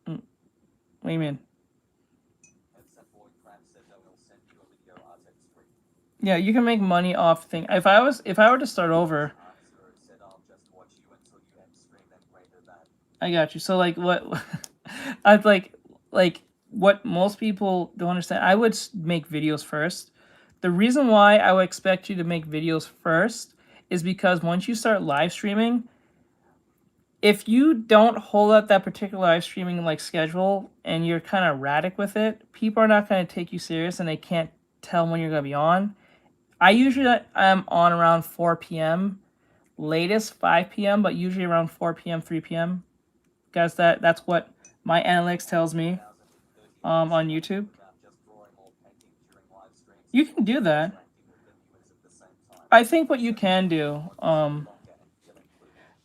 what do you mean? Yeah, you can make money off thing. If I were to start over, I got you. So like what I'd like what most people don't understand, I would make videos first. The reason why I would expect you to make videos first is because once you start live streaming, if you don't hold up that particular live streaming like schedule and you're kind of erratic with it, people are not going to take you serious and they can't tell when you're going to be on. I usually am on around 4 p.m. latest 5 p.m. but usually around 4 p.m. 3 p.m. Guys, that's what my analytics tells me on YouTube. You can do that. I think what you can do,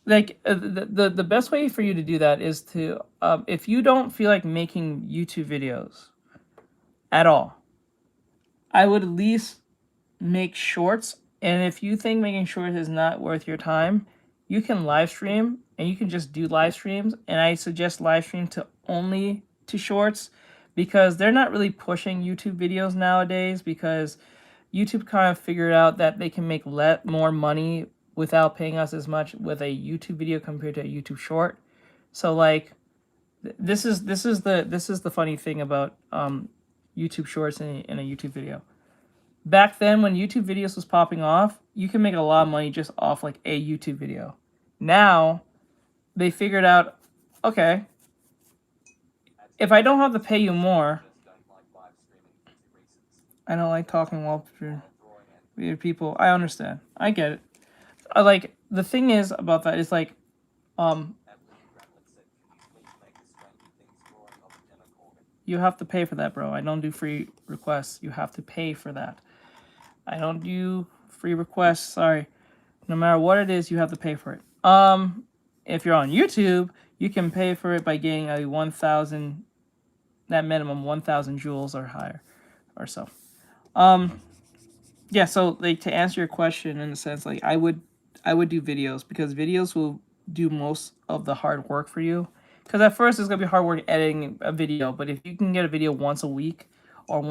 like the best way for you to do that is to if you don't feel like making YouTube videos at all, I would at least make shorts. And if you think making shorts is not worth your time, you can live stream and you can just do live streams. And I suggest live stream to only to shorts because they're not really pushing YouTube videos nowadays because YouTube kind of figured out that they can make more money without paying us as much with a YouTube video compared to a YouTube short. So like this is the funny thing about YouTube shorts in a YouTube video. Back then when YouTube videos was popping off, you can make a lot of money just off like a YouTube video. Now they figured out, okay, if I don't have to pay you more, I don't like talking while people. I understand. I get it. Like the thing is about that is like, you have to pay for that, bro. I don't do free requests. You have to pay for that. I don't do free requests. Sorry. No matter what it is, you have to pay for it. If you're on YouTube, you can pay for it by getting a 1,000, that minimum 1,000 jewels or higher, or so. Yeah, so like to answer your question in a sense, like I would do videos because videos will do most of the hard work for you. Because at first it's gonna be hard work editing a video, but if you can get a video once a week or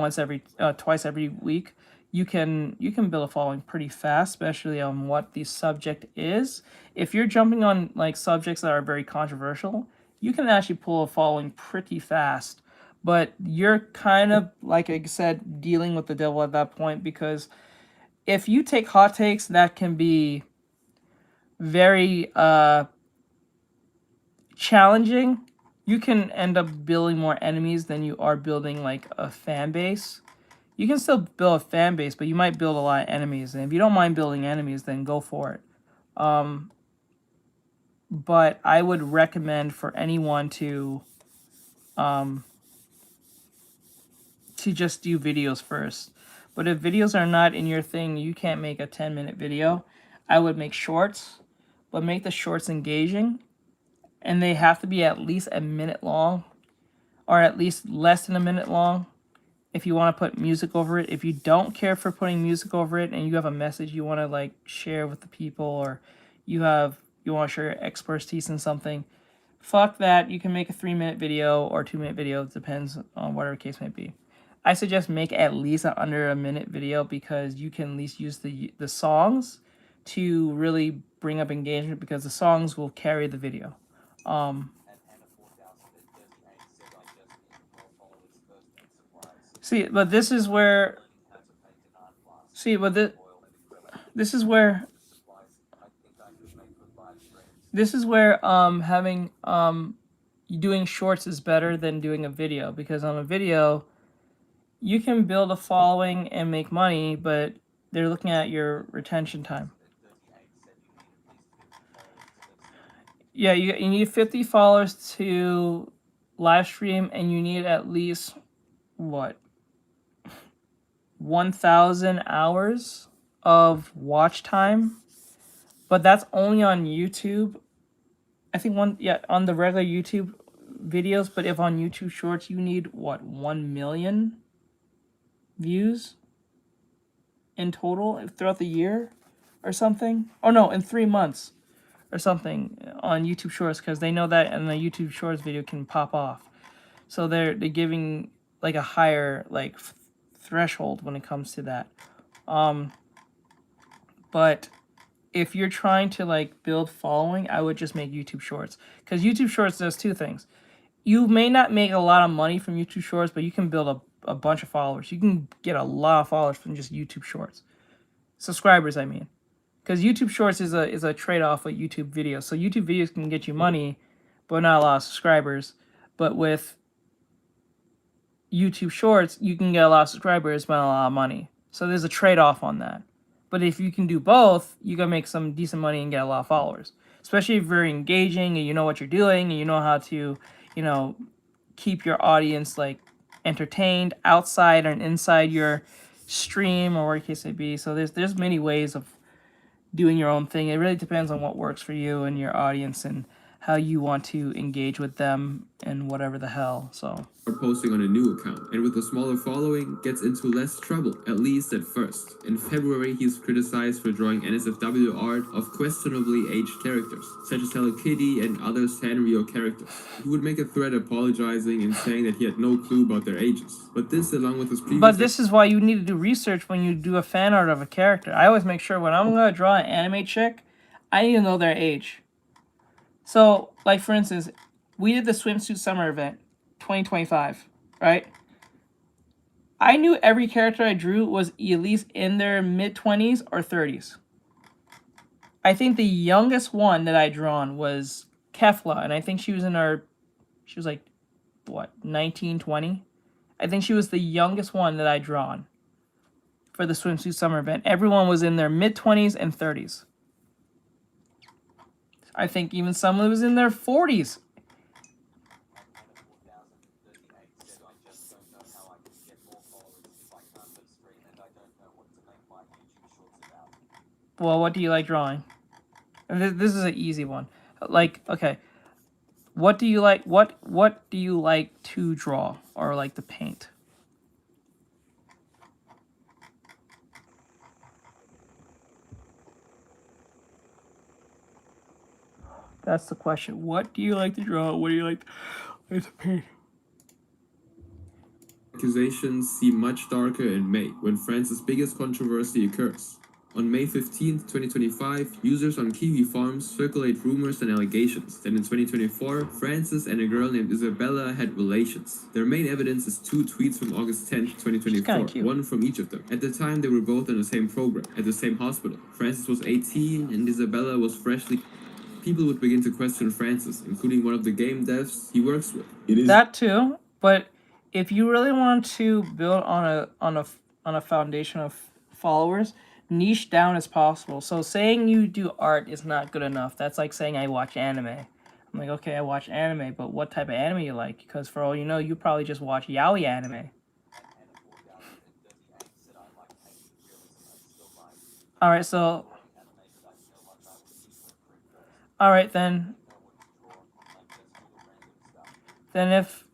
twice every week, you can build a following pretty fast, especially on what the subject is. If you're jumping on like subjects that are very controversial, you can actually pull a following pretty fast. But you're kind of, like I said, dealing with the devil at that point because if you take hot takes that can be very challenging, you can end up building more enemies than you are building like a fan base. You can still build a fan base, but you might build a lot of enemies. And if you don't mind building enemies, then go for it. But I would recommend for anyone to just do videos first. But if videos are not in your thing, you can't make a 10-minute video. I would make shorts, but make the shorts engaging. And they have to be at least a minute long, or at least less than a minute long. If you want to put music over it, if you don't care for putting music over it, and you have a message you want to like share with the people, or you want to share your expertise in something, fuck that. You can make a 3-minute video or 2-minute video. It depends on whatever case may be. I suggest make at least an under a minute video because you can at least use the songs to really bring up engagement because the songs will carry the video. See, but this is where. See, but this is where. This is where having doing shorts is better than doing a video because on a video, you can build a following and make money, but they're looking at your retention time. Yeah, you need 50 followers to live stream, and you need at least, what, 1,000 hours of watch time. But that's only on YouTube. I think on the regular YouTube videos, but if on YouTube Shorts, you need, what, 1 million views in total throughout the year or something? Oh, no, in 3 months. Or something on YouTube Shorts because they know that and the YouTube Shorts video can pop off, so they're giving like a higher like threshold when it comes to that. But if you're trying to like build following, I would just make YouTube Shorts because YouTube Shorts does two things. You may not make a lot of money from YouTube Shorts, but you can build a bunch of followers. You can get a lot of followers from just YouTube Shorts, subscribers, I mean. Because YouTube Shorts is a trade-off with YouTube videos. So YouTube videos can get you money, but not a lot of subscribers. But with YouTube Shorts, you can get a lot of subscribers, but not a lot of money. So there's a trade-off on that. But if you can do both, you can make some decent money and get a lot of followers. Especially if you're engaging and you know what you're doing and you know how to, keep your audience like entertained outside and inside your stream or whatever the case may be. So there's many ways of doing your own thing. It really depends on what works for you and your audience and how you want to engage with them and whatever the hell. So posting on a new account, and with a smaller following gets into less trouble, at least at first. In February, he's criticized for drawing NSFW art of questionably aged characters, such as Hello Kitty and other Sanrio characters. He would make a thread apologizing and saying that he had no clue about their ages. But this, along with his previous... But this is why you need to do research when you do a fan art of a character. I always make sure when I'm going to draw an anime chick, I need to know their age. So, like for instance, we did the swimsuit summer event, 2025, right? I knew every character I drew was at least in their mid-20s or 30s. I think the youngest one that I drawn was Kefla, and I think she was like, what, 19, 20? I think she was the youngest one that I drawn for the swimsuit summer event. Everyone was in their mid-20s and 30s. I think even someone was in their 40s. Well, what do you like drawing? This is an easy one. Like, okay. What do you like? What do you like to draw or like to paint? That's the question. What do you like to draw? What do you like to paint? Accusations seem much darker in May, when France's biggest controversy occurs. On May 15, 2025, users on Kiwi Farms circulate rumors and allegations that in 2024, Francis and a girl named Isabella had relations. Their main evidence is 2 tweets from August 10, 2024, one from each of them. At the time, they were both in the same program, at the same hospital. Francis was 18 and Isabella was freshly... People would begin to question Francis, including one of the game devs he works with. That too, but if you really want to build on a foundation of followers, niche down as possible. So saying you do art is not good enough. That's like saying I watch anime. I'm like, okay, I watch anime, but what type of anime you like? Because for all you know, you probably just watch yaoi anime. Alright, so... Alright, then if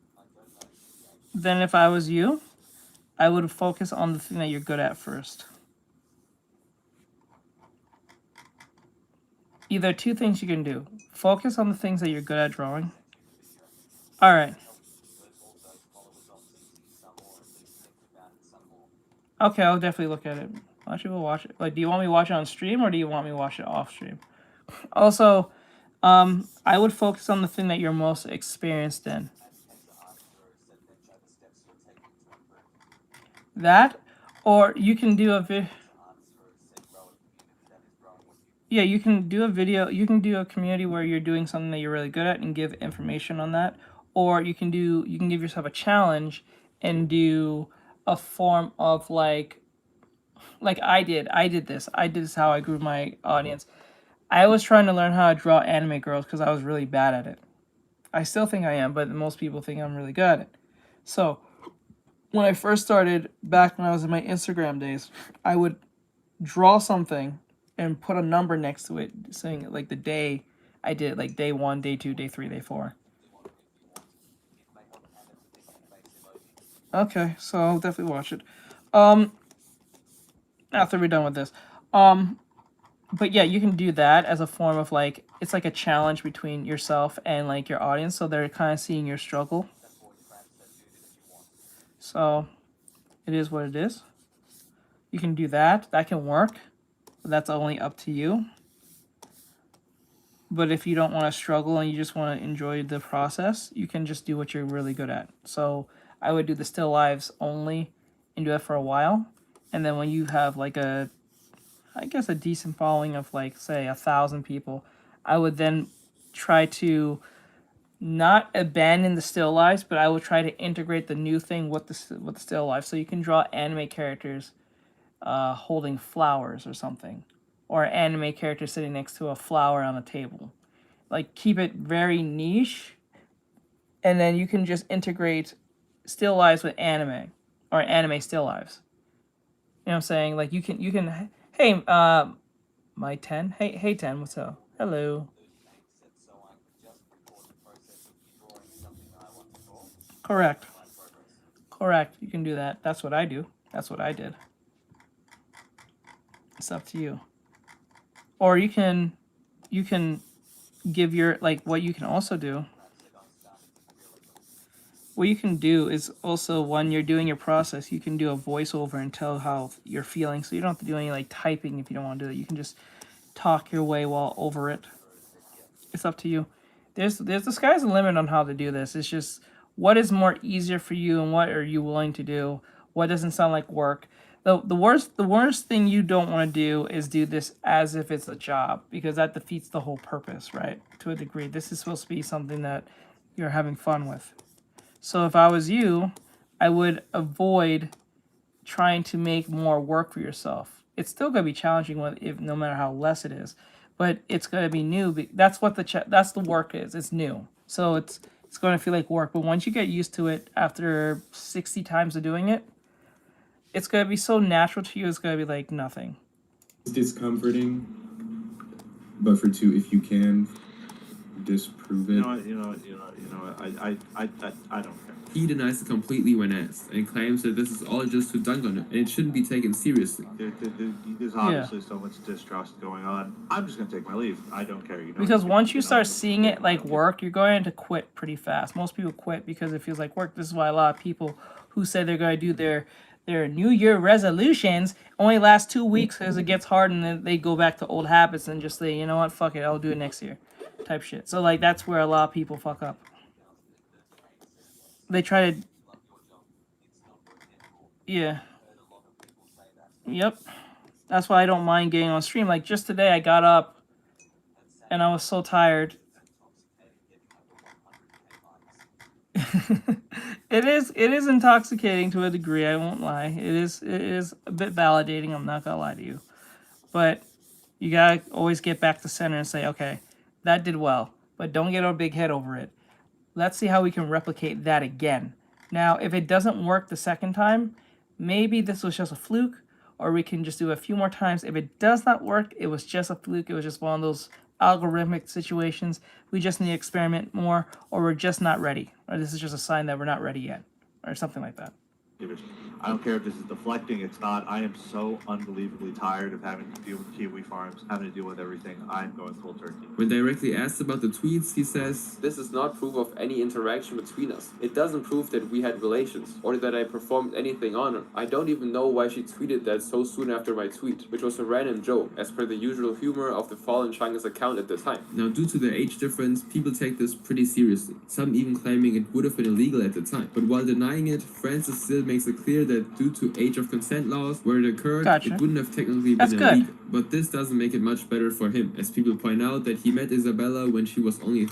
I was you, I would focus on the thing that you're good at first. Either 2 things you can do. Focus on the things that you're good at drawing. Alright. Okay, I'll definitely look at it. Actually, we'll watch it. Like, do you want me to watch it on stream or do you want me to watch it off stream? Also, I would focus on the thing that you're most experienced in. That, or you can do a yeah, you can do a video, you can do a community where you're doing something that you're really good at and give information on that. Or you can give yourself a challenge and do a form of like I did this how I grew my audience. I was trying to learn how to draw anime girls because I was really bad at it. I still think I am, but most people think I'm really good at it. So when I first started, back when I was in my Instagram days, I would draw something and put a number next to it, saying like the day I did, like day 1, day 2, day 3, day 4. Okay, so I'll definitely watch it. After we're done with this. But yeah, you can do that as a form of like, it's like a challenge between yourself and like your audience, so they're kind of seeing your struggle. So it is what it is. You can do that. That can work. But that's only up to you. But if you don't want to struggle and you just want to enjoy the process, you can just do what you're really good at. So I would do the still lives only and do it for a while. And then when you have like a decent following of like, say, 1,000 people, I would then try to not abandon the still lives, but I would try to integrate the new thing with the still life. So you can draw anime characters holding flowers or something, or an anime character sitting next to a flower on a table. Like, keep it very niche, and then you can just integrate still lives with anime, or anime still lives. You know what I'm saying? Like, you can hey, my 10, hey 10, what's up? Hello. Correct. You can do that. That's what I do. That's what I did. It's up to you. Or you can give your, like, what you can also do. What you can do is also, when you're doing your process, you can do a voiceover and tell how you're feeling. So you don't have to do any like typing if you don't want to do it. You can just talk your way while over it. It's up to you. There's the sky's the limit on how to do this. It's just what is more easier for you and what are you willing to do. What doesn't sound like work. The worst thing you don't want to do is do this as if it's a job, because that defeats the whole purpose, right? To a degree. This is supposed to be something that you're having fun with. So if I was you, I would avoid trying to make more work for yourself. It's still going to be challenging, no matter how less it is, but it's going to be new. That's what that's the work is. It's new, so it's going to feel like work. But once you get used to it, after 60 times of doing it, it's going to be so natural to you. It's going to be like nothing. It's discomforting, but for 2, if you can, disprove it. I don't care. He denies it completely when asked, and claims that this is all just to dunk on him, and it shouldn't be taken seriously. There's obviously so much distrust going on. I'm just gonna take my leave. I don't care. Because once you start seeing it like work, you're going to quit pretty fast. Most people quit because it feels like work. This is why a lot of people who say they're going to do their New Year resolutions only last 2 weeks because it gets hard, and then they go back to old habits and just say, you know what, fuck it, I'll do it next year, type shit. So like that's where a lot of people fuck up. They try to, yeah, yep. That's why I don't mind getting on stream. Like just today, I got up, and I was so tired. It is intoxicating to a degree. I won't lie. It is a bit validating. I'm not gonna lie to you, but you gotta always get back to center and say, okay, that did well, but don't get a big head over it. Let's see how we can replicate that again. Now, if it doesn't work the second time, maybe this was just a fluke, or we can just do it a few more times. If it does not work, it was just a fluke. It was just one of those algorithmic situations. We just need to experiment more, or we're just not ready, or this is just a sign that we're not ready yet, or something like that. I don't care if this is deflecting, it's not. I am so unbelievably tired of having to deal with Kiwi farms, having to deal with everything. I'm going full turkey. When directly asked about the tweets, he says, "This is not proof of any interaction between us. It doesn't prove that we had relations, or that I performed anything on her. I don't even know why she tweeted that so soon after my tweet, which was a random joke, as per the usual humor of the fallen Chang's account at the time." Now, due to their age difference, people take this pretty seriously, some even claiming it would have been illegal at the time. But while denying it, Francis still makes it clear that due to age of consent laws, where it occurred, it wouldn't have technically been illegal. But this doesn't make it much better for him, as people point out that he met Isabella when she was only...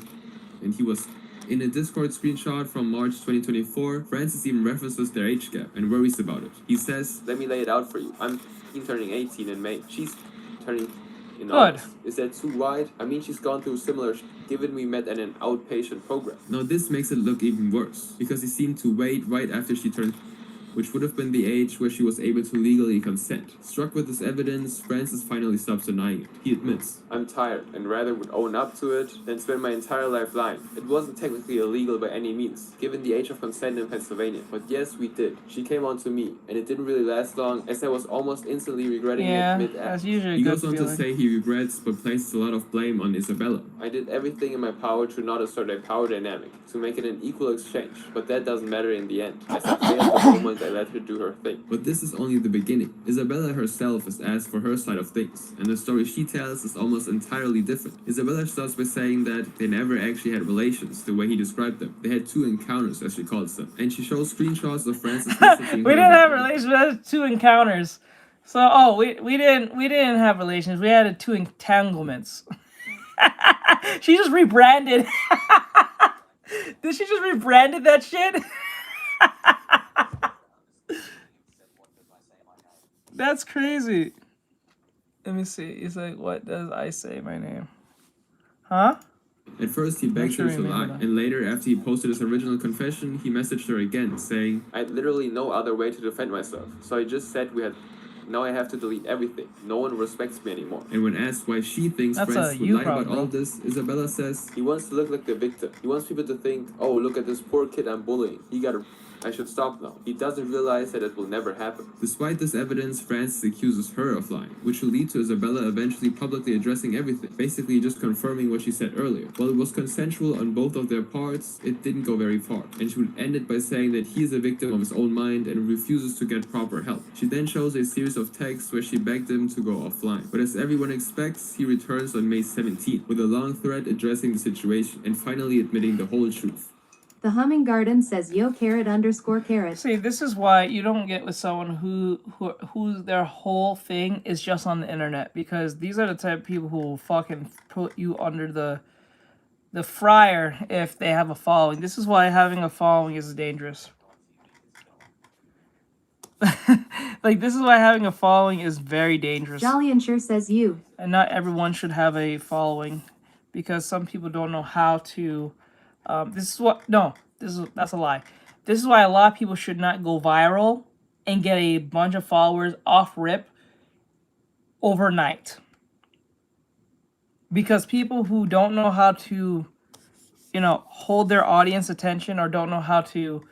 and he was... In a Discord screenshot from March 2024, Francis even references their age gap and worries about it. He says, "Let me lay it out for you. I'm turning 18 in May. She's turning in August. Is that too wide? I mean, she's gone through similar given we met at an outpatient program." Now this makes it look even worse, because he seemed to wait right after she turned, which would have been the age where she was able to legally consent. Struck with this evidence, Francis finally stops denying it. He admits, "I'm tired and rather would own up to it than spend my entire life lying. It wasn't technically illegal by any means, given the age of consent in Pennsylvania. But yes, we did. She came on to me, and it didn't really last long, as I was almost instantly regretting it mid-act." He goes on to say he regrets, but places a lot of blame on Isabella. "I did everything in my power to not assert a power dynamic, to make it an equal exchange, but that doesn't matter in the end, as I failed the moment I let her do her thing." But this is only the beginning. Isabella herself is asked for her side of things, and the story she tells is almost entirely different. Isabella starts by saying that they never actually had relations, the way he described them. They had 2 encounters, as she calls them, and she shows screenshots of Francis messaging We her didn't have relations, we had 2 encounters. So, we didn't have relations, we had 2 entanglements. She just rebranded. Did she just rebranded that shit? That's crazy. Let me see. He's like, "What does I say my name?" Huh? At first, he begged her to lie, and later, after he posted his original confession, he messaged her again, saying, "I had literally no other way to defend myself, so I just said we had... Now I have to delete everything. No one respects me anymore." And when asked why she thinks Francis would lie about all this, Isabella says, "He wants to look like the victim. He wants people to think, oh, look at this poor kid I'm bullying. He got a... I should stop now. He doesn't realize that it will never happen." Despite this evidence, Francis accuses her of lying, which will lead to Isabella eventually publicly addressing everything, basically just confirming what she said earlier. While it was consensual on both of their parts, it didn't go very far, and she would end it by saying that he is a victim of his own mind and refuses to get proper help. She then shows a series of texts where she begged him to go offline. But as everyone expects, he returns on May 17th with a long thread addressing the situation and finally admitting the whole truth. The Humming Garden says yo carrot_carrot. See, this is why you don't get with someone who their whole thing is just on the internet, because these are the type of people who will fucking put you under the fryer if they have a following. This is why having a following is dangerous. Like, this is why having a following is very dangerous. Jolly and sure says you. And not everyone should have a following, because some people don't know how to... that's a lie. This is why a lot of people should not go viral and get a bunch of followers off rip overnight. Because people who don't know how to you know, hold their audience attention or don't know how to,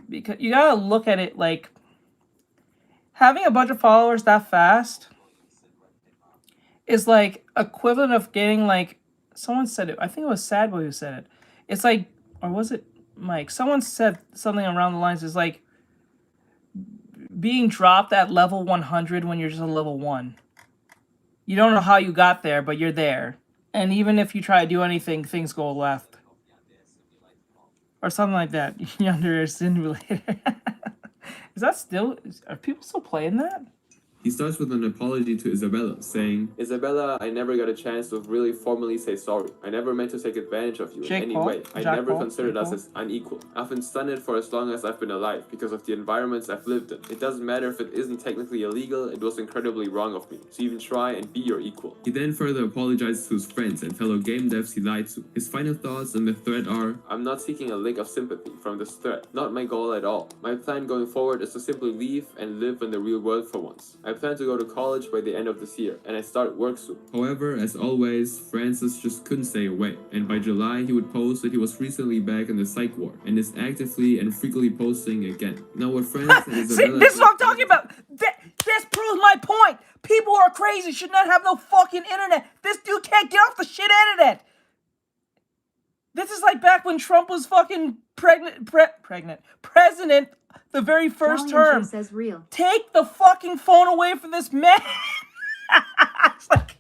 because you gotta look at it like having a bunch of followers that fast is like equivalent of getting like, someone said it, I think it was Sadboy who said it. It's like, or was it Mike? Someone said something around the lines is like being dropped at level 100 when you're just a level 1. You don't know how you got there, but you're there. And even if you try to do anything, things go left. Or something like that. Yonder simulator. Is that still... Are people still playing that? He starts with an apology to Isabella, saying, Isabella, I never got a chance to really formally say sorry. I never meant to take advantage of you in any way. I never considered us as unequal. I've been stunned for as long as I've been alive because of the environments I've lived in. It doesn't matter if it isn't technically illegal, it was incredibly wrong of me to even try and be your equal. He then further apologizes to his friends and fellow game devs he lied to. His final thoughts in the thread are, I'm not seeking a lick of sympathy from this thread. Not my goal at all. My plan going forward is to simply leave and live in the real world for once. I plan to go to college by the end of this year, and I start work soon. However, as always, Francis just couldn't stay away, and by July he would post that he was recently back in the psych ward, and is actively and frequently posting again. Now what Francis and Isabella... See, this is what I'm talking about! This proves my point! People who are crazy should not have no fucking internet! This dude can't get off the shit internet! This is like back when Trump was fucking president the very first term. Says real. Take the fucking phone away from this man. It's like,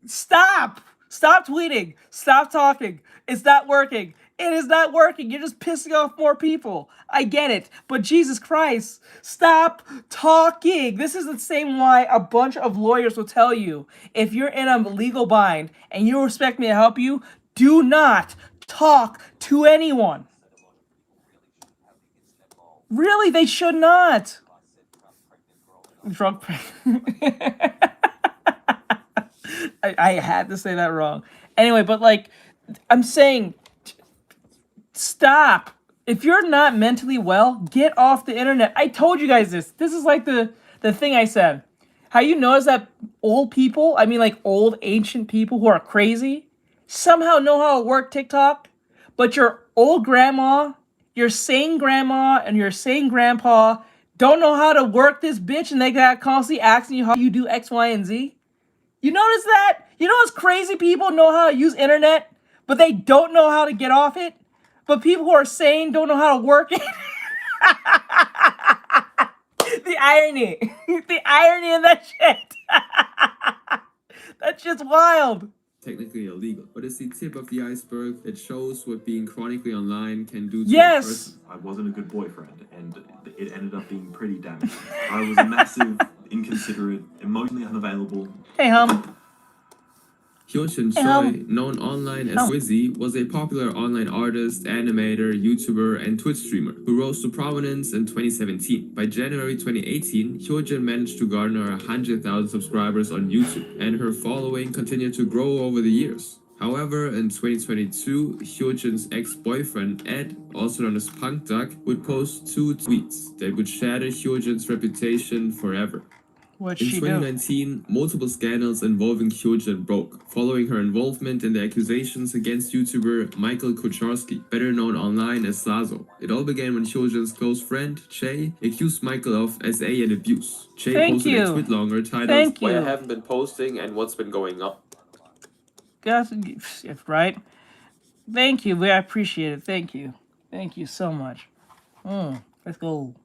stop tweeting, stop talking. It's not working. It is not working. You're just pissing off more people. I get it, but Jesus Christ, stop talking. This is the same why a bunch of lawyers will tell you, if you're in a legal bind and you expect me to help you, do not talk to anyone. Really, they should not. Drunk. I had to say that wrong. Anyway, but like, I'm saying, stop. If you're not mentally well, get off the internet. I told you guys this. This is like the thing I said. How you notice that old people, I mean like old ancient people who are crazy, somehow know how to work TikTok, but your old grandma, your sane grandma, and your sane grandpa don't know how to work this bitch, and they got constantly asking you how you do X, Y, and Z. You notice that? You notice crazy people know how to use internet, but they don't know how to get off it? But people who are sane don't know how to work it? The irony. The irony in that shit. That shit's wild. Technically illegal, but it's the tip of the iceberg that shows what being chronically online can do to a person. I wasn't a good boyfriend, and it ended up being pretty damaging. I was a massive, inconsiderate, emotionally unavailable. Hey, Hyojin Choi, known online as Wizzy, was a popular online artist, animator, YouTuber, and Twitch streamer who rose to prominence in 2017. By January 2018, Hyojin managed to garner 100,000 subscribers on YouTube, and her following continued to grow over the years. However, in 2022, Hyojin's ex-boyfriend Ed, also known as Punk Duck, would post 2 tweets that would shatter Hyojin's reputation forever. In 2019, multiple scandals involving Hyojin broke, following her involvement in the accusations against YouTuber Michael Kucharski, better known online as Lazo. It all began when Hyojin's close friend, Che, accused Michael of SA and abuse. Che posted a tweet longer titled, Why I haven't been posting and what's been going on. Right? Thank you. I appreciate it. Thank you. Thank you so much. Let's go.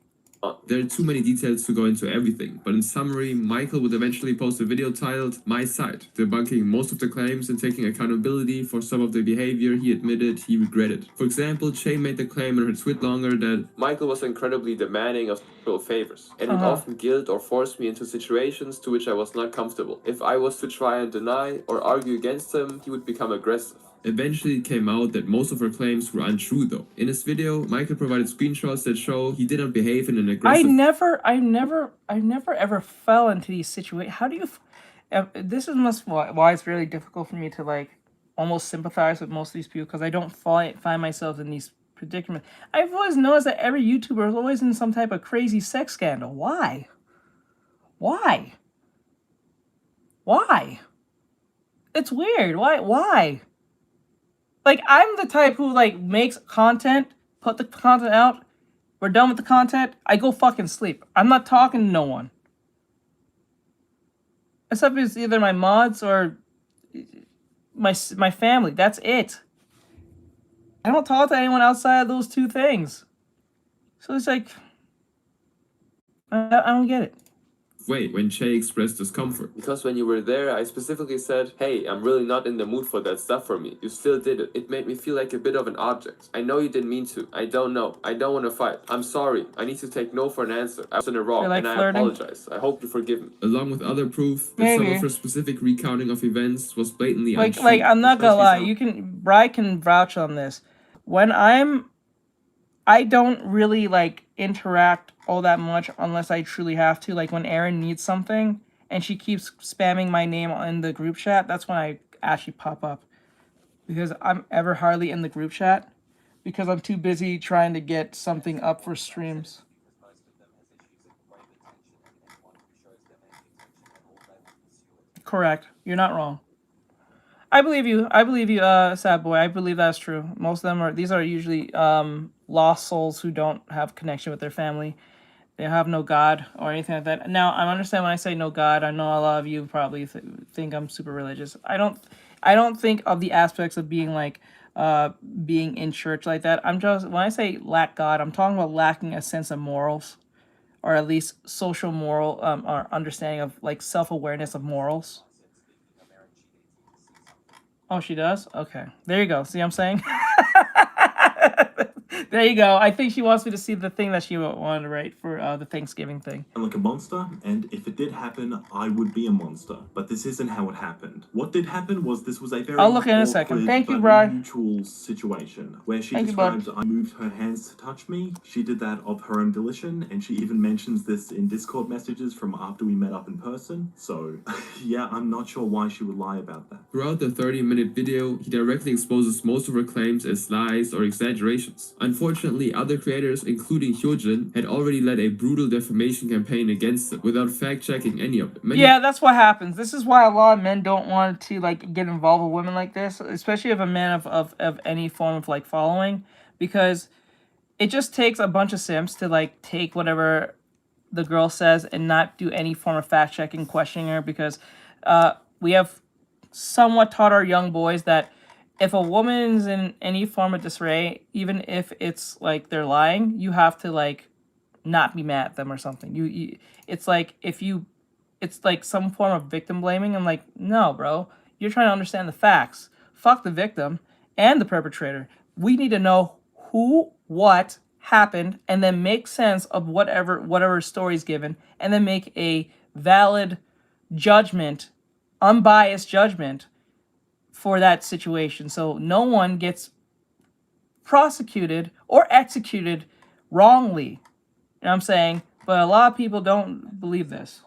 There are too many details to go into everything, but in summary, Michael would eventually post a video titled My Side, debunking most of the claims and taking accountability for some of the behavior he admitted he regretted. For example, Che made the claim in her tweet longer that Michael was incredibly demanding of sexual favors, and would often guilt or force me into situations to which I was not comfortable. If I was to try and deny or argue against him, he would become aggressive. Eventually, it came out that most of her claims were untrue, though. In his video, Michael provided screenshots that show he did not behave in an aggressive... I never ever fell into these situations. How do you... This is why it's really difficult for me to, like, almost sympathize with most of these people, because I don't find myself in these predicaments. I've always noticed that every YouTuber is always in some type of crazy sex scandal. Why? Why? Why? It's weird. Why? Like, I'm the type who, like, makes content, put the content out, we're done with the content, I go fucking sleep. I'm not talking to no one. Except it's either my mods or my family. That's it. I don't talk to anyone outside of those two things. So it's like, I don't get it. Wait, when Che expressed discomfort. Because when you were there, I specifically said, hey, I'm really not in the mood for that stuff for me. You still did it. It made me feel like a bit of an object. I know you didn't mean to. I don't know. I don't want to fight. I'm sorry. I need to take no for an answer. I was in the wrong, like and flirting? I apologize. I hope you forgive me. Along with other proof that some of her specific recounting of events was blatantly untrue. Like, I'm not gonna lie. Bri can vouch on this. When I don't really, like, interact all that much unless I truly have to. Like, when Erin needs something and she keeps spamming my name in the group chat, that's when I actually pop up. Because I'm ever hardly in the group chat. Because I'm too busy trying to get something up for streams. Correct. You're not wrong. I believe you, sad boy. I believe that's true. Most of them these are usually lost souls who don't have connection with their family. They have no God or anything like that. Now, I understand when I say no God. I know a lot of you probably think I'm super religious. I don't think of the aspects of being like being in church like that. I'm just, when I say lack God, I'm talking about lacking a sense of morals, or at least social moral or understanding of like self-awareness of morals. Oh, she does? Okay. There you go. See what I'm saying? There you go. I think she wants me to see the thing that she wanted to write for the Thanksgiving thing. Like a monster, and if it did happen, I would be a monster. But this isn't how it happened. What did happen was this was a very I'll look in a second. Thank you, Brian. mutual situation where she Thank you, describes I moved her hands to touch me. She did that of her own volition, and she even mentions this in Discord messages from after we met up in person. So, yeah, I'm not sure why she would lie about that. Throughout the 30-minute video, he directly exposes most of her claims as lies or exaggerations. Unfortunately, other creators, including Hyojin, had already led a brutal defamation campaign against it without fact-checking any of it. Yeah, that's what happens. This is why a lot of men don't want to like get involved with women like this, especially if a man of any form of like following, because it just takes a bunch of simps to like take whatever the girl says and not do any form of fact-checking, questioning her, because we have somewhat taught our young boys that if a woman's in any form of disarray, even if it's like they're lying, you have to like not be mad at them or something. It's like it's like some form of victim blaming. I'm like, no, bro, you're trying to understand the facts. Fuck the victim and the perpetrator. We need to know who, what happened, and then make sense of whatever story's given, and then make a valid judgment, unbiased judgment for that situation, so no one gets prosecuted or executed wrongly. You know what I'm saying? But a lot of people don't believe this.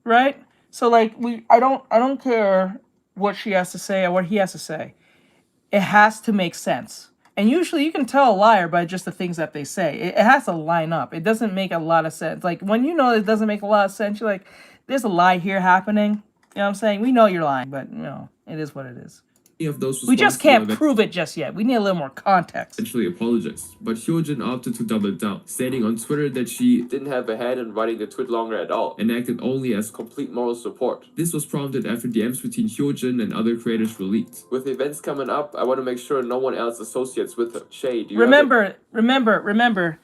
Right? So like I don't care what she has to say or what he has to say. It has to make sense. And usually you can tell a liar by just the things that they say. It has to line up. It doesn't make a lot of sense. Like when you know it doesn't make a lot of sense, you're like, there's a lie here happening. You know what I'm saying? We know you're lying, but you know, it is what it is. Of those we just can't prove it just yet. We need a little more context. Eventually apologized, but Hyojin opted to double down, stating on Twitter that she didn't have a hand in writing the tweet longer at all, and acted only as complete moral support. This was prompted after DMs between Hyojin and other creators were leaked. With events coming up, I want to make sure no one else associates with her. Shay, do you remember?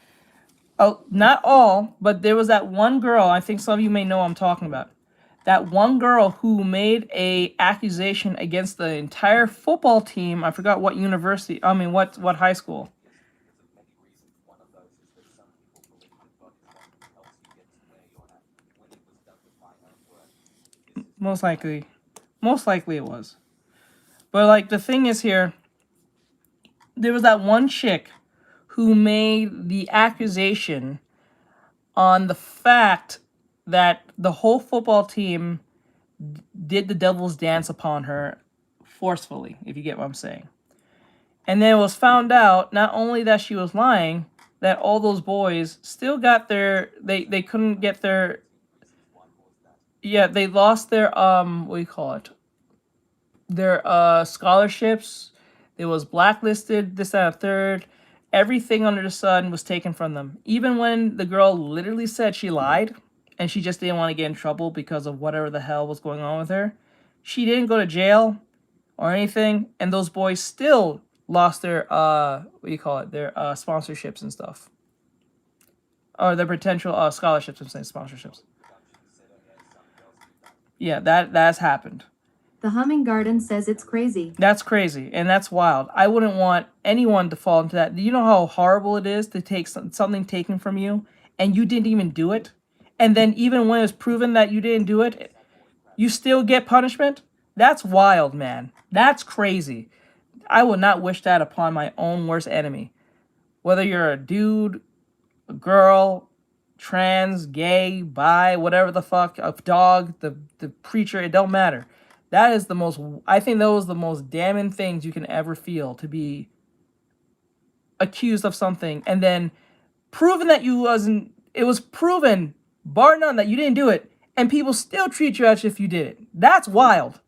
Oh, not all, but there was that one girl, I think some of you may know I'm talking about. That one girl who made a accusation against the entire football team. I forgot what university. I mean, what high school. Most likely it was. But like the thing is here, there was that one chick who made the accusation on the fact that the whole football team did the devil's dance upon her forcefully, if you get what I'm saying. And then it was found out not only that she was lying, that all those boys still got their, they couldn't get their, yeah, they lost their, what do you call it? their scholarships. It was blacklisted, this, that, and third. Everything under the sun was taken from them. Even when the girl literally said she lied and she just didn't want to get in trouble because of whatever the hell was going on with her, she didn't go to jail or anything, and those boys still lost their their sponsorships and stuff, or their potential scholarships. I'm saying sponsorships. Yeah, that's happened. The Humming Garden says it's crazy. That's crazy, and that's wild. I wouldn't want anyone to fall into that. Do you know how horrible it is to take something taken from you, and you didn't even do it? And then even when it's proven that you didn't do it, you still get punishment? That's wild, man. That's crazy. I would not wish that upon my own worst enemy. Whether you're a dude, a girl, trans, gay, bi, whatever the fuck, a dog, the preacher, it don't matter. That is the most, I think those are the most damning things you can ever feel, to be accused of something and then proven that you wasn't, it was proven, bar none, that you didn't do it, and people still treat you as if you did it. That's wild.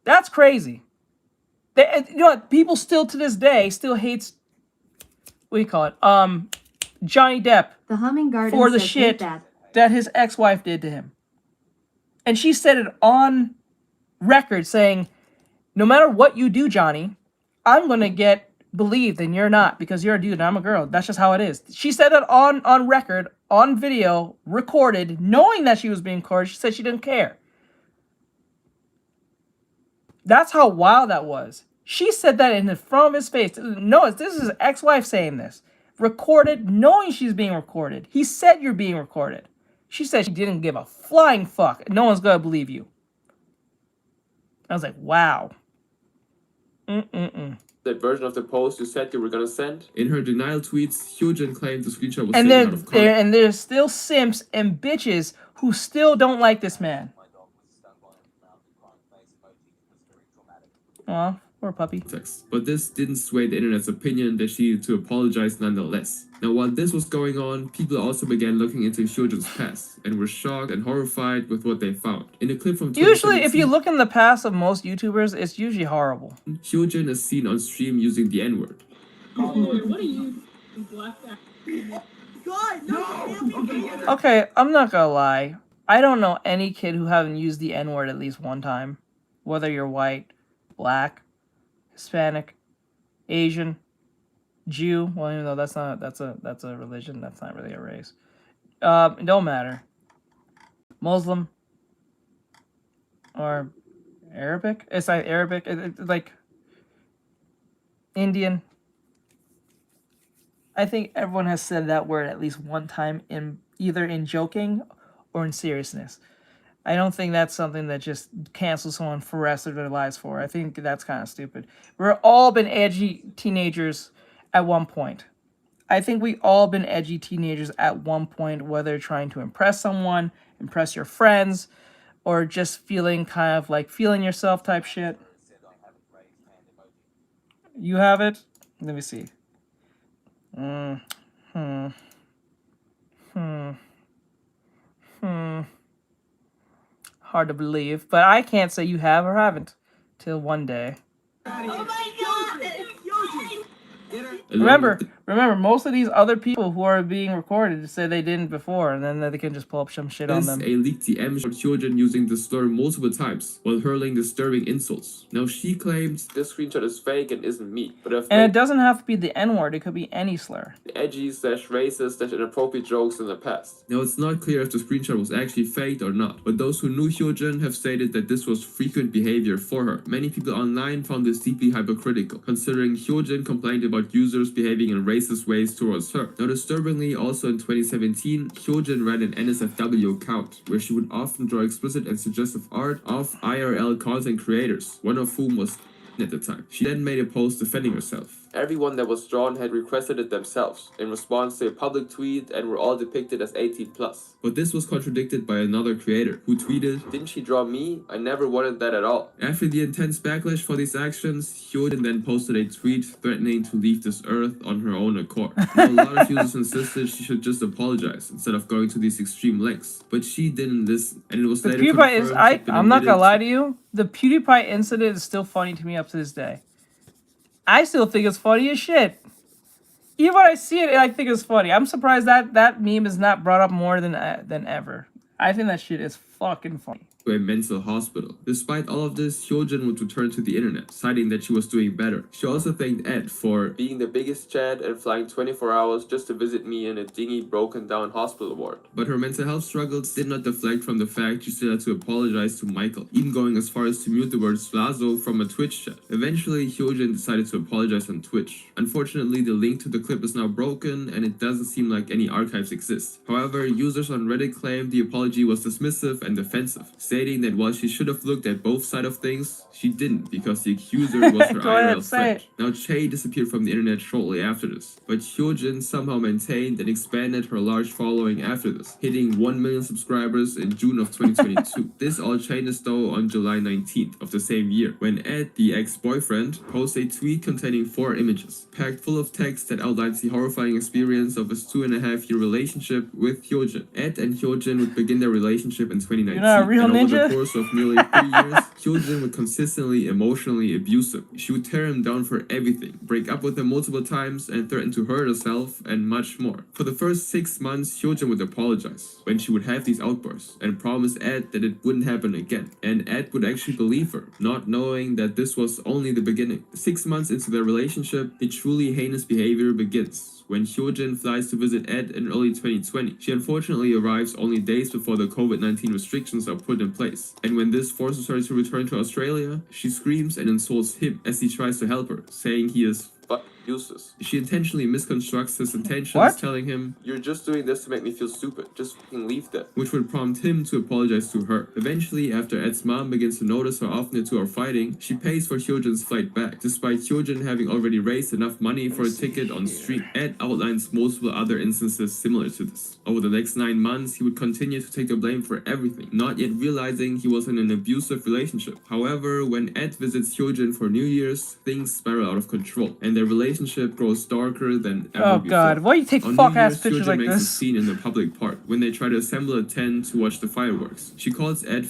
That's crazy. You know what? People still to this day still hates, what do you call it? Johnny Depp The Humming Garden for the says shit hate that his ex-wife did to him. And she said it on record saying, no matter what you do, Johnny, I'm going to get believed and you're not because you're a dude and I'm a girl. That's just how it is. She said that on record, on video, recorded, knowing that she was being recorded. She said she didn't care. That's how wild that was. She said that in front of his face. No, this is his ex-wife saying this. Recorded, knowing she's being recorded. He said you're being recorded. She said she didn't give a flying fuck. No one's going to believe you. I was like, wow. That version of the post you said you were gonna send? In her denial tweets, Hyojin claimed the screenshot was And taken out of context. there's still simps and bitches who still don't like this man. Aw, poor puppy. But this didn't sway the internet's opinion that she needed to apologize nonetheless. Now, while this was going on, people also began looking into Hyojin's past and were shocked and horrified with what they found. In a clip from Usually, if you look in the past of most YouTubers, it's usually horrible. Hyojin is seen on stream using the N-word. What are you, black God, no! Okay, I'm not gonna lie. I don't know any kid who haven't used the N-word at least one time. Whether you're white, black, Hispanic, Asian, Jew. Well, even though that's a religion, that's not really a race. It don't matter. Muslim or Arabic. It's like Arabic. It's like Indian. I think everyone has said that word at least one time, in either in joking or in seriousness. I don't think that's something that just cancels someone for the rest of their lives for. I think that's kind of stupid. We've all been edgy teenagers at one point. I think we all been edgy teenagers at one point, whether trying to impress someone, impress your friends, or just feeling kind of like feeling yourself type shit. You have it? Let me see. Hard to believe, but I can't say you have or haven't till one day. Oh my God! Remember, most of these other people who are being recorded say they didn't before, and then they can just pull up some shit on them. A leaked DM showed Hyojin using the slur multiple times while hurling disturbing insults. Now she claims this screenshot is fake and isn't me, but and it doesn't have to be the N-word; it could be any slur. Edgy / racist / inappropriate jokes in the past. Now it's not clear if the screenshot was actually faked or not, but those who knew Hyojin have stated that this was frequent behavior for her. Many people online found this deeply hypocritical, considering Hyojin complained about users behaving in racist ways towards her. Now disturbingly, also in 2017, Hyojin ran an NSFW account, where she would often draw explicit and suggestive art of IRL content creators, one of whom was at the time. She then made a post defending herself. Everyone that was drawn had requested it themselves in response to a public tweet and were all depicted as 18+. But this was contradicted by another creator who tweeted, "Didn't she draw me? I never wanted that at all." After the intense backlash for these actions, Hyojin then posted a tweet threatening to leave this earth on her own accord. Now, a lot of users insisted she should just apologize instead of going to these extreme lengths, but she didn't listen, and it was The later PewDiePie confirmed is she'd been I'm not gonna admitted lie to you. The PewDiePie incident is still funny to me up to this day. I still think it's funny as shit. Even when I see it, I think it's funny. I'm surprised that meme is not brought up more than ever. I think that shit is fucking funny. to a mental hospital. Despite all of this, Hyojin would return to the internet, citing that she was doing better. She also thanked Ed for being the biggest Chad and flying 24 hours just to visit me in a dingy, broken down hospital ward. But her mental health struggles did not deflect from the fact she still had to apologize to Michael, even going as far as to mute the word Slazo from a Twitch chat. Eventually, Hyojin decided to apologize on Twitch. Unfortunately, the link to the clip is now broken and it doesn't seem like any archives exist. However, users on Reddit claimed the apology was dismissive and defensive, stating that while she should have looked at both sides of things, she didn't because the accuser was her IRL friend. Now, Che disappeared from the internet shortly after this, but Hyojin somehow maintained and expanded her large following after this, hitting 1 million subscribers in June of 2022. This all changed though on July 19th of the same year, when Ed, the ex-boyfriend, posted a tweet containing 4 images, packed full of text that outlines the horrifying experience of his 2.5-year relationship with Hyojin. Ed and Hyojin would begin their relationship in 2019, You're not a real and over ninja? the course of nearly 3 years, Hyojin would consistently emotionally abuse him. She would tear him down for everything, break up with him multiple times, and threaten to hurt herself, and much more. For the first 6 months, Hyojin would apologize when she would have these outbursts, and promise Ed that it wouldn't happen again. And Ed would actually believe her, not knowing that this was only the beginning. 6 months into their relationship, the truly heinous behavior begins. When Hyojin flies to visit Ed in early 2020, she unfortunately arrives only days before the COVID-19 restrictions are put in place. And when this forces her to return to Australia, she screams and insults him as he tries to help her, saying he is useless. She intentionally misconstructs his intentions, telling him, "You're just doing this to make me feel stupid. Just fucking leave that," which would prompt him to apologize to her. Eventually, after Ed's mom begins to notice how often the two are fighting, she pays for Hyojin's flight back, despite Hyojin having already raised enough money for a ticket on stream. Ed outlines multiple other instances similar to this. Over the next 9 months, he would continue to take the blame for everything, not yet realizing he was in an abusive relationship. However, when Ed visits Hyojin for New Year's, things spiral out of control, and their relationship grows darker than ever before. God, why you take on fuck New ass Year's, pictures Hyojin like makes this? a scene in the public park when they try to assemble a tent to watch the fireworks. She calls Ed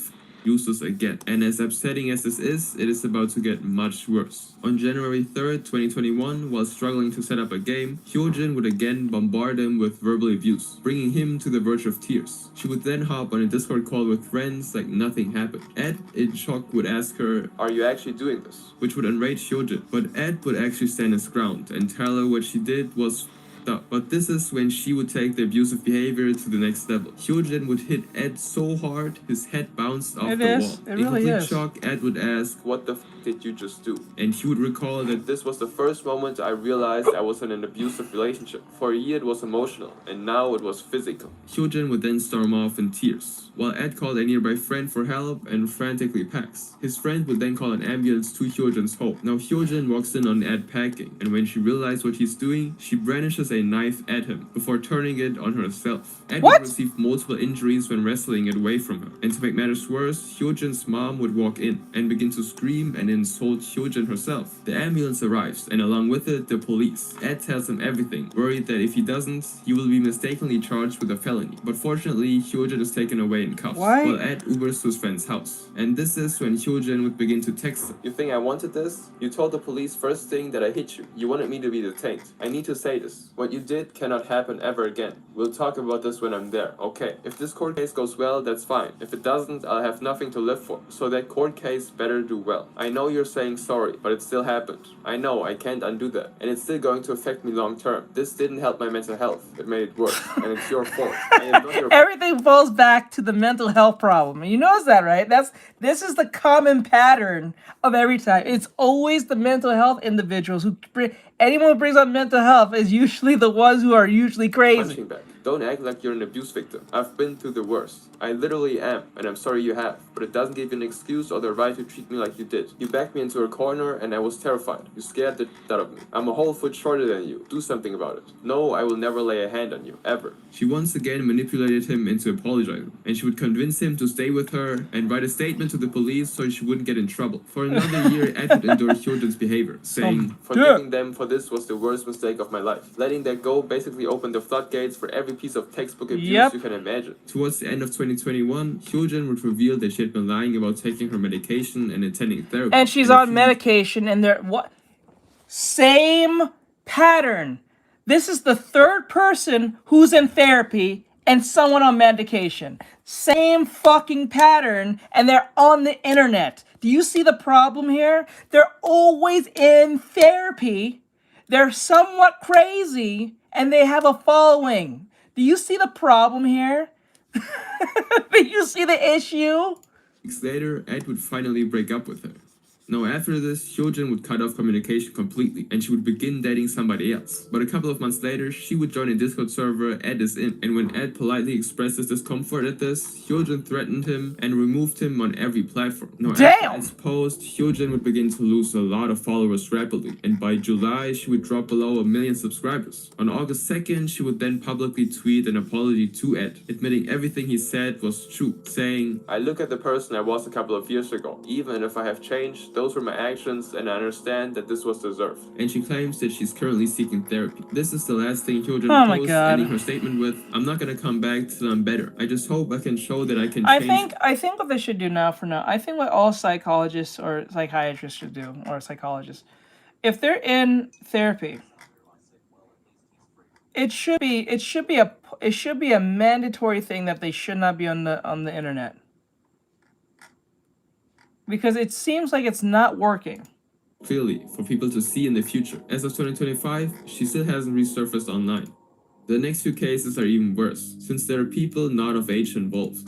useless again, and as upsetting as this is, it is about to get much worse. On January 3rd, 2021, while struggling to set up a game, Hyojin would again bombard him with verbal abuse, bringing him to the verge of tears. She would then hop on a Discord call with friends like nothing happened. Ed, in shock, would ask her, "Are you actually doing this?" which would enrage Hyojin, but Ed would actually stand his ground and tell her what she did was up. But this is when she would take the abusive behavior to the next level. Hyojin would hit Ed so hard, his head bounced off the wall. It really In complete is. shock, Ed would ask, "What the f did you just do?" And he would recall that this was the first moment I realized I was in an abusive relationship. For a year it was emotional, and now it was physical. Hyojin would then storm off in tears, while Ed called a nearby friend for help and frantically packs. His friend would then call an ambulance to Hyojin's home. Now Hyojin walks in on Ed packing, and when she realizes what he's doing, she brandishes a knife at him before turning it on herself. Ed would receive multiple injuries when wrestling it away from her. And to make matters worse, Hyojin's mom would walk in and begin to scream and insult Hyojin herself. The ambulance arrives, and along with it, the police. Ed tells him everything, worried that if he doesn't, he will be mistakenly charged with a felony. But fortunately, Hyojin is taken away in cuffs, while Ed Ubers to his friend's house. And this is when Hyojin would begin to text him. "You think I wanted this? You told the police first thing that I hit you. You wanted me to be detained. I need to say this. What you did cannot happen ever again. We'll talk about this when I'm there, okay? If this court case goes well, that's fine. If it doesn't, I'll have nothing to live for. So that court case better do well. I know you're saying sorry, but it still happened. I know I can't undo that. And it's still going to affect me long term. This didn't help my mental health. It made it worse. And it's your fault. I am not your Everything falls back to the mental health problem. And you notice that, right? This is the common pattern of every time. It's always the mental health individuals who anyone who brings up mental health is usually the ones who are usually crazy. punching bag. Don't act like you're an abuse victim. I've been through the worst. I literally am, and I'm sorry you have, but it doesn't give you an excuse or the right to treat me like you did. You backed me into a corner and I was terrified. You scared the out of me. I'm a whole foot shorter than you. Do something about it. No, I will never lay a hand on you, ever. She once again manipulated him into apologizing, and she would convince him to stay with her and write a statement to the police so she wouldn't get in trouble. For another year, Ed would endure Hyojin's behavior, saying, forgiving them for this was the worst mistake of my life. Letting that go basically opened the floodgates for every piece of textbook abuse you can imagine. Towards the end of 2021, Hyojin would reveal that she had been lying about taking her medication and attending therapy. And she's on medication, and they're what? Same pattern. This is the third person who's in therapy and someone on medication. Same fucking pattern, and they're on the internet. Do you see the problem here? They're always in therapy. They're somewhat crazy, and they have a following. Do you see the problem here? Do you see the issue? Weeks later, Ed would finally break up with her. Now after this, Hyojin would cut off communication completely, and she would begin dating somebody else. But a couple of months later, she would join a Discord server Ed is in, and when Ed politely expressed his discomfort at this, Hyojin threatened him and removed him on every platform. Now after Ed's post, Hyojin would begin to lose a lot of followers rapidly, and by July, she would drop below 1 million subscribers. On August 2nd, she would then publicly tweet an apology to Ed, admitting everything he said was true, saying, I look at the person I was a couple of years ago. Even if I have changed, those were my actions, and I understand that this was deserved. And she claims that she's currently seeking therapy. This is the last thing Hyojin posts, ending her statement with, I'm not gonna come back till I'm better. I just hope I can show that I can change. I think what they should do now I think what all psychologists or psychiatrists should do, or psychologists, if they're in therapy, it should be a mandatory thing that they should not be on the internet. Because it seems like it's not working. Clearly, for people to see in the future. As of 2025, she still hasn't resurfaced online. The next few cases are even worse, since there are people not of age involved.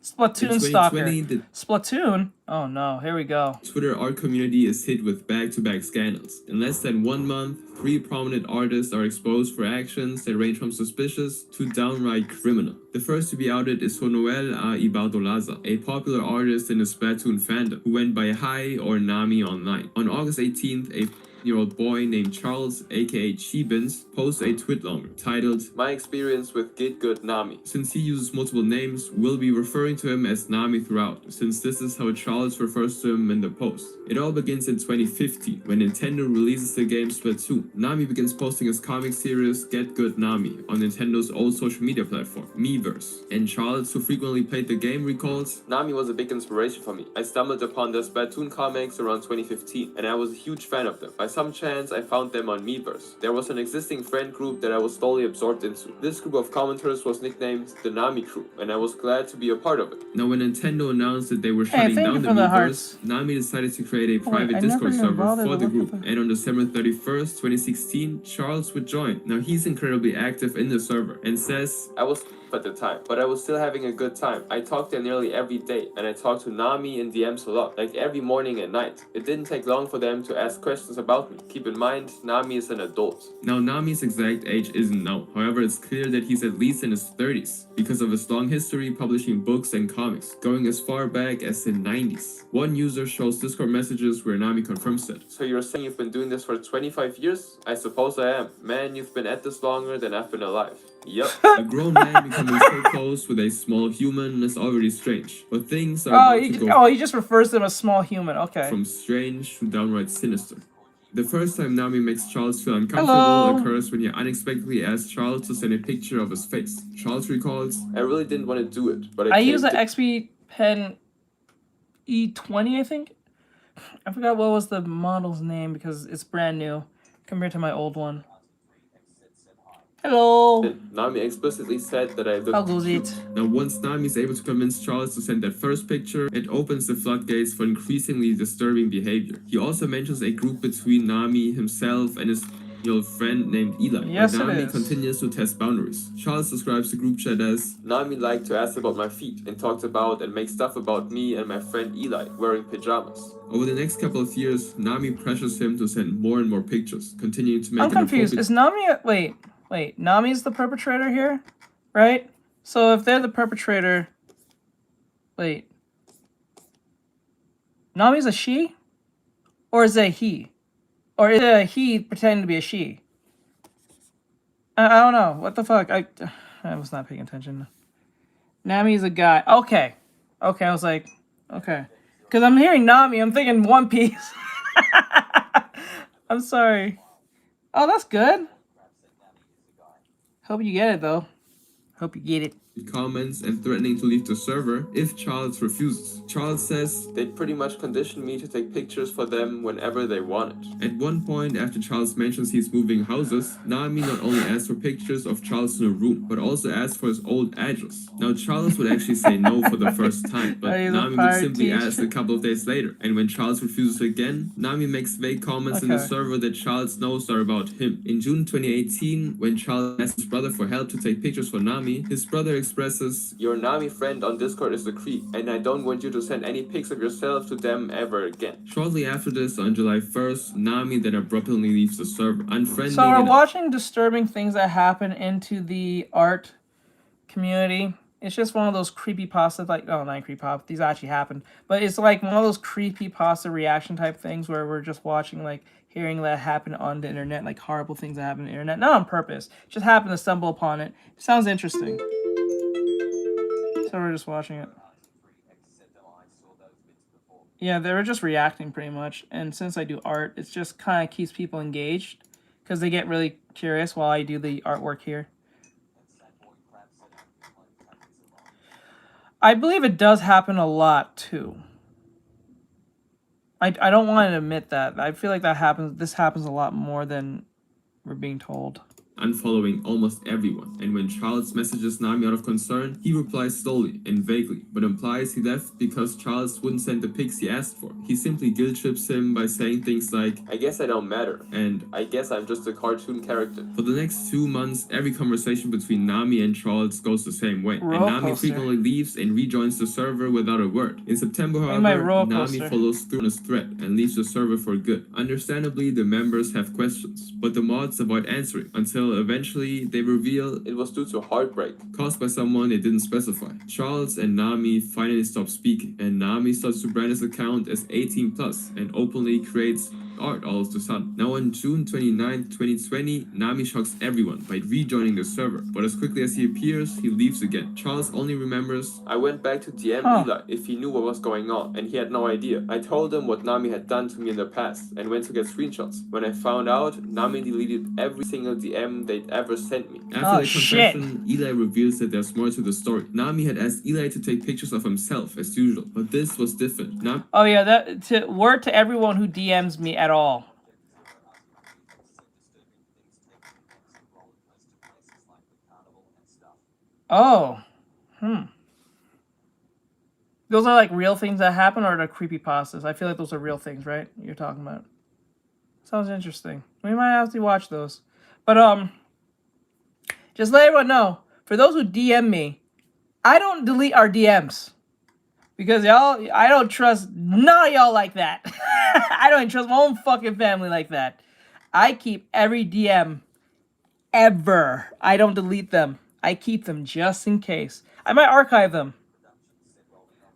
Splatoon stalker. Splatoon? Oh no, here we go. Twitter art community is hit with back-to-back scandals. In less than 1 month, 3 prominent artists are exposed for actions that range from suspicious to downright criminal. The first to be outed is Honoel A. Ibardolaza, a popular artist in the Splatoon fandom, who went by Hi or Nami online. On August 18th, a 15-year-old boy named Charles, aka Chibins, posts a tweet longer titled, My experience with Get Good Nami. Since he uses multiple names, we'll be referring to him as Nami throughout, since this is how Charles refers to him in the post. It all begins in 2015, when Nintendo releases the game Splatoon. Nami begins posting his comic series Get Good Nami on Nintendo's old social media platform, Miiverse. And Charles, who frequently played the game, recalls, Nami was a big inspiration for me. I stumbled upon the Splatoon comics around 2015, and I was a huge fan of them. By some chance, I found them on Miiverse. There was an existing friend group that I was slowly absorbed into. This group of commenters was nicknamed the Nami Crew, and I was glad to be a part of it. Now, when Nintendo announced that they were shutting down the Miiverse, Nami decided to create a private Discord server for the group, and on December 31st, 2016, Charles would join. Now, he's incredibly active in the server, and says, I was at the time, but I was still having a good time. I talked there nearly every day, and I talked to Nami in DMs a lot, like every morning and night. It didn't take long for them to ask questions about me. Keep in mind, Nami is an adult. Now, Nami's exact age isn't known. However, it's clear that he's at least in his 30s, because of his long history publishing books and comics, going as far back as the 90s. One user shows Discord messages where Nami confirms it. So you're saying you've been doing this for 25 years? I suppose I am. Man, you've been at this longer than I've been alive. Yup. A grown man becoming so close with a small human is already strange. But things are he just refers to him as small human, okay. From strange to downright sinister. The first time Nami makes Charles feel uncomfortable occurs when he unexpectedly asks Charles to send a picture of his face. Charles recalls, I really didn't want to do it, but I use an XP Pen E20, I think? I forgot what was the model's name because it's brand new compared to my old one. Hello. Nami explicitly said that I looked cute. Now, once Nami is able to convince Charles to send that first picture, it opens the floodgates for increasingly disturbing behavior. He also mentions a group between Nami himself and his friend named Eli. Yes, where Nami continues to test boundaries. Charles describes the group chat as, Nami liked to ask about my feet and talked about and make stuff about me and my friend Eli wearing pajamas. Over the next couple of years, Nami pressures him to send more and more pictures, continuing to make I'm confused. Is Nami Wait, Nami's the perpetrator here, right? So if they're the perpetrator, wait, Nami's a she, or is it a he, or is it a he pretending to be a she? I don't know. What the fuck? I was not paying attention. Nami's a guy. Okay, I was like, okay, because I'm hearing Nami, I'm thinking One Piece. I'm sorry. Oh, that's good. Hope you get it, though. Hope you get it. Comments and threatening to leave the server if Charles refuses. Charles says they'd pretty much condition me to take pictures for them whenever they wanted. At one point, after Charles mentions he's moving houses, Nami not only asks for pictures of Charles' new room, but also asks for his old address. Now, Charles would actually say no for the first time, but Nami would simply ask a couple of days later. And when Charles refuses again, Nami makes vague comments in the server that Charles knows are about him. In June 2018, when Charles asked his brother for help to take pictures for Nami, his brother expresses, "Your Nami friend on Discord is a creep, and I don't want you to send any pics of yourself to them ever again." Shortly after this, on July 1st, Nami then abruptly leaves the server, unfriending. So we're watching disturbing things that happen into the art community. It's just one of those creepypasta, like, oh, not creepypasta, these actually happened, but it's like one of those creepypasta reaction type things where we're just watching, like, hearing that happen on the internet, like horrible things that happen on the internet, not on purpose, just happen to stumble upon it. Sounds interesting. So we're just watching it. Yeah, they were just reacting pretty much, and since I do art, it just kind of keeps people engaged because they get really curious while I do the artwork here. I believe it does happen a lot too. I don't want to admit that. I feel like that happens. This happens a lot more than we're being told. Unfollowing almost everyone, and when Charles messages Nami out of concern, he replies slowly and vaguely, but implies he left because Charles wouldn't send the pics he asked for. He simply guilt trips him by saying things like, "I guess I don't matter," and "I guess I'm just a cartoon character." For the next 2 months, every conversation between Nami and Charles goes the same way, and Nami frequently leaves and rejoins the server without a word. In September, however, Nami follows through on his threat and leaves the server for good. Understandably, the members have questions, but the mods avoid answering until eventually they reveal it was due to heartbreak caused by someone they didn't specify. Charles and Nami finally stop speaking, and Nami starts to brand his account as 18+ and openly creates art all of a sudden. Now on June 29th, 2020, Nami shocks everyone by rejoining the server, but as quickly as he appears, he leaves again. Charles only remembers, "I went back to DM Eli if he knew what was going on, and he had no idea. I told him what Nami had done to me in the past, and went to get screenshots. When I found out, Nami deleted every single DM they'd ever sent me." After the confession, Eli reveals that there's more to the story. Nami had asked Eli to take pictures of himself as usual, but this was different. Oh yeah, that word to everyone who DMs me at all. Oh, those are like real things that happen, or the creepypastas? I feel like those are real things, right? You're talking about. Sounds interesting. We might have to watch those. But just let everyone know, for those who DM me, I don't delete our DMs. Because y'all, I don't trust none of y'all like that. I don't even trust my own fucking family like that. I keep every DM ever. I don't delete them. I keep them just in case. I might archive them,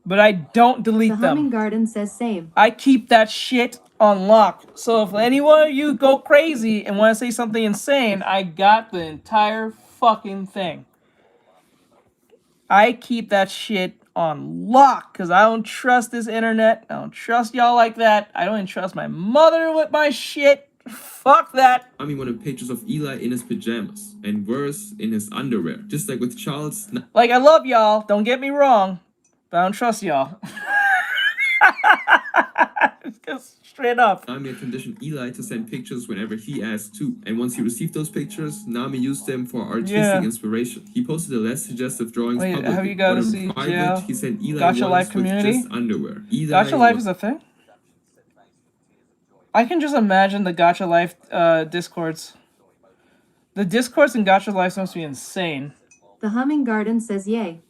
but I don't delete them. The Humming Garden says same. I keep that shit on lock. So if any one of you go crazy and want to say something insane, I got the entire fucking thing. I keep that shit on lock because I don't trust this internet. I don't trust y'all like that. I don't even trust my mother with my shit. Fuck that. Nami wanted pictures of Eli in his pajamas, and worse, in his underwear. Just like with Charles. Like, I love y'all, don't get me wrong, but I don't trust y'all. Just straight up. Nami had conditioned Eli to send pictures whenever he asked to, and once he received those pictures, Nami used them for artistic inspiration. He posted a less suggestive drawings publicly, have you guys but in seen private, he sent Eli Gacha ones Life with community? just underwear. Gacha Life is a thing? I can just imagine the Gacha Life discords. The discords in Gacha Life must be insane. The Humming Garden says yay.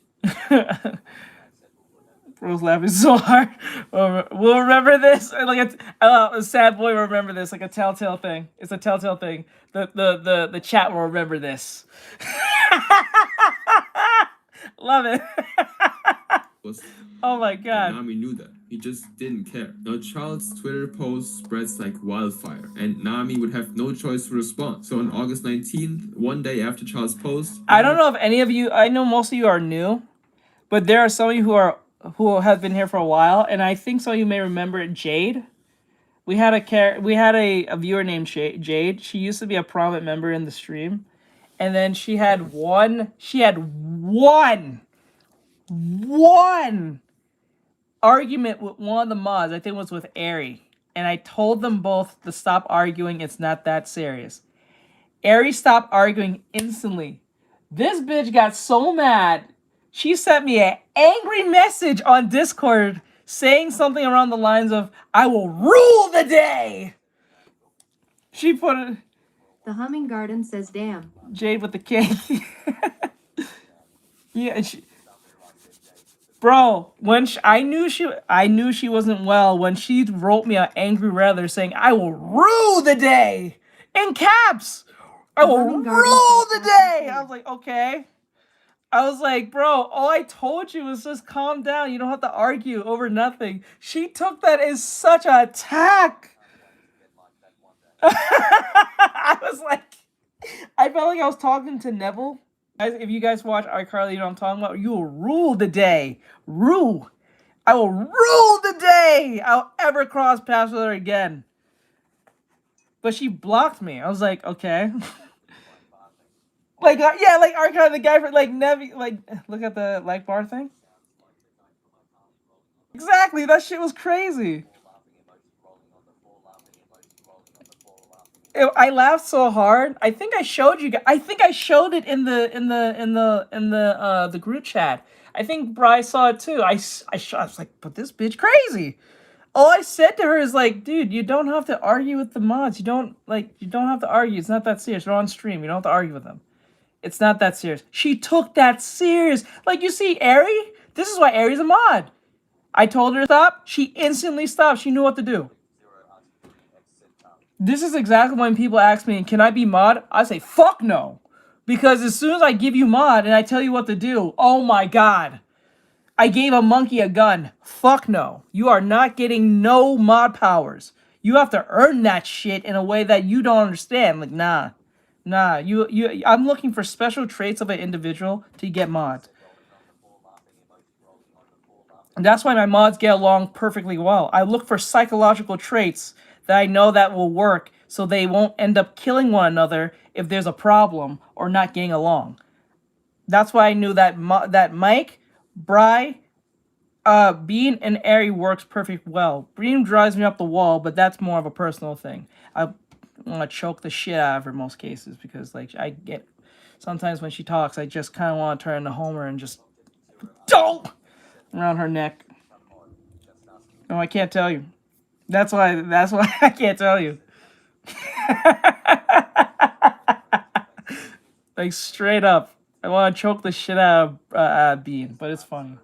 Bro's laughing so hard. We'll remember this. Like a sad boy will remember this. Like a telltale thing. It's a telltale thing. The chat will remember this. Love it. Oh my god. Nami knew that. He just didn't care. Now Charles' Twitter post spreads like wildfire, and Nami would have no choice to respond. So on August 19th, one day after Charles' post, I don't know if any of you, I know most of you are new, but there are some of you who have been here for a while, and I think some of you may remember Jade. We had a viewer named Jade. She used to be a prominent member in the stream, and then she had one argument with one of the mods. I think it was with Ari, and I told them both to stop arguing. It's not that serious. Ari stopped arguing instantly. This bitch got so mad. She sent me an angry message on Discord saying something around the lines of, "I will rule the day." She put it. The Humming Garden says, "Damn." Jade with the cake. Yeah, bro. When I knew she wasn't well when she wrote me an angry letter saying, "I will rule the day," in caps. I will rule the day. I was like, okay. I was like, bro, all I told you was just calm down. You don't have to argue over nothing. She took that as such an attack. I was like, I felt like I was talking to Neville. Guys, if you guys watch iCarly, you know what I'm talking about. You will rule the day. Rule. I will rule the day I'll ever cross paths with her again. But she blocked me. I was like, okay. Like, yeah, like iCarly, the guy for like Nevi, like, look at the like bar thing. Exactly, that shit was crazy. I laughed so hard. I think I showed you guys. I think I showed it in the group chat. I think Bryce saw it too. I was like, but this bitch crazy. All I said to her is like, dude, you don't have to argue with the mods. You don't have to argue. It's not that serious. We're on stream. You don't have to argue with them. It's not that serious. She took that serious. Like, you see, Ari? This is why Ari's a mod. I told her to stop. She instantly stopped. She knew what to do. This is exactly when people ask me, can I be mod? I say, fuck no. Because as soon as I give you mod and I tell you what to do, oh my god. I gave a monkey a gun. Fuck no. You are not getting no mod powers. You have to earn that shit in a way that you don't understand. Like, nah. Nah, I'm looking for special traits of an individual to get mods. And that's why my mods get along perfectly well. I look for psychological traits that I know that will work so they won't end up killing one another if there's a problem or not getting along. That's why I knew that that Mike, Bry, Bean, and Ari works perfect well. Bean drives me up the wall, but that's more of a personal thing. I want to choke the shit out of her most cases because, like, I get sometimes when she talks, I just kind of want to turn into Homer and just don't around her neck. No, I can't tell you. That's why I can't tell you. Like, straight up, I want to choke the shit out of Bean, but it's funny.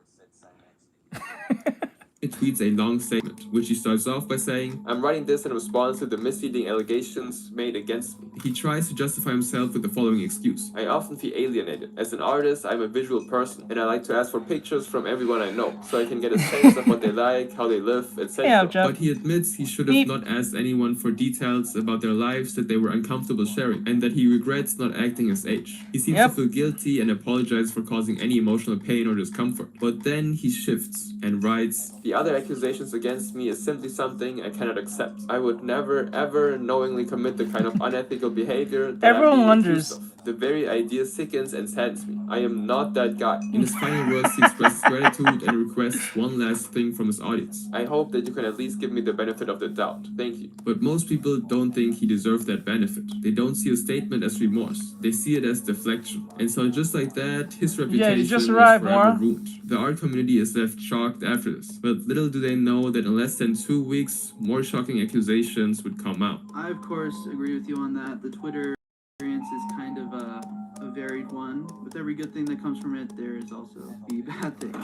It tweets a long statement, which he starts off by saying, "I'm writing this in response to the misleading allegations made against me." He tries to justify himself with the following excuse. "I often feel alienated. As an artist, I'm a visual person, and I like to ask for pictures from everyone I know, so I can get a sense of what they like, how they live, etc." Yeah, but he admits he should have not asked anyone for details about their lives that they were uncomfortable sharing, and that he regrets not acting his age. He seems to feel guilty and apologizes for causing any emotional pain or discomfort. But then he shifts and writes, "The other accusations against me is simply something I cannot accept. I would never, ever knowingly commit the kind of unethical behavior that I'm being accused of. The very idea sickens and saddens me. I am not that guy." In his final words, he expresses gratitude and requests one last thing from his audience. "I hope that you can at least give me the benefit of the doubt. Thank you." But most people don't think he deserved that benefit. They don't see a statement as remorse. They see it as deflection. And so just like that, his reputation was forever ruined. The art community is left shocked after this. But little do they know that in less than 2 weeks, more shocking accusations would come out. I, of course, agree with you on that. The Twitter experience is kind of a varied one. With every good thing that comes from it, there is also the bad thing.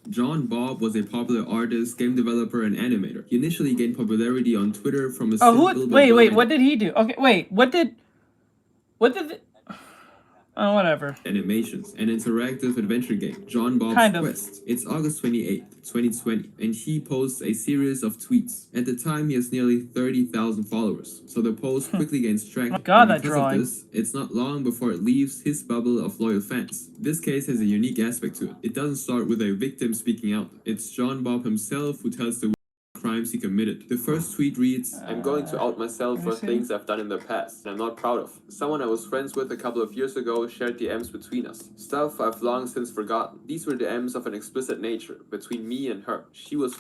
John Bob was a popular artist, game developer, and animator. He initially gained popularity on Twitter from a Oh, simple wait, what did he do? Okay, wait, what did oh, whatever. Animations, an interactive adventure game, John Bob's Kind of. Quest. It's August 28th, 2020, and he posts a series of tweets. At the time, he has nearly 30,000 followers, so the post quickly gains traction. Oh God, and that because drawing. of this, it's not long before it leaves his bubble of loyal fans. This case has a unique aspect to it. It doesn't start with a victim speaking out. It's John Bob himself who tells the crimes he committed. The first tweet reads, I'm going to out myself for things I've done in the past and I'm not proud of. Someone I was friends with a couple of years ago shared DMs between us. Stuff I've long since forgotten. These were DMs of an explicit nature between me and her. She was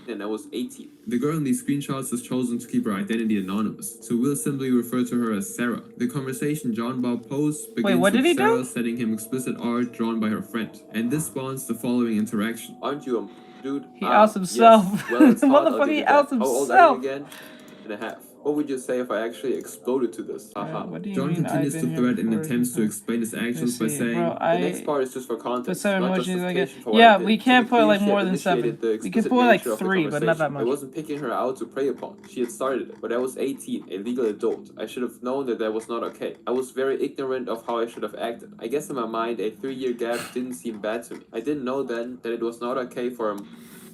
and I was 18. The girl in these screenshots has chosen to keep her identity anonymous, so we'll simply refer to her as Sarah. The conversation John Bob posts begins what did with he do? Sarah sending him explicit art drawn by her friend, and this spawns the following interaction. Aren't you a dude? He outs himself. Yes. Well, it's hot, I'll Motherfucker, give he you that. outs How old are you himself. again? And a half. What would you say if I actually exploded to this? Haha. What do you John mean continues I've to been thread here and before? attempts to explain his actions by see, saying, bro, the next part is just for context, Put 7 not emojis, I guess. justification for what Yeah, I did. we can't To be put clear, like she more had than 7. initiated the We can explicit put like nature of the 3, but not that conversation. I much. wasn't picking her out to prey upon. She had started it, but I was 18, a legal adult. I should have known that that was not okay. I was very ignorant of how I should have acted. I guess in my mind, a 3-year gap didn't seem bad to me. I didn't know then that it was not okay for him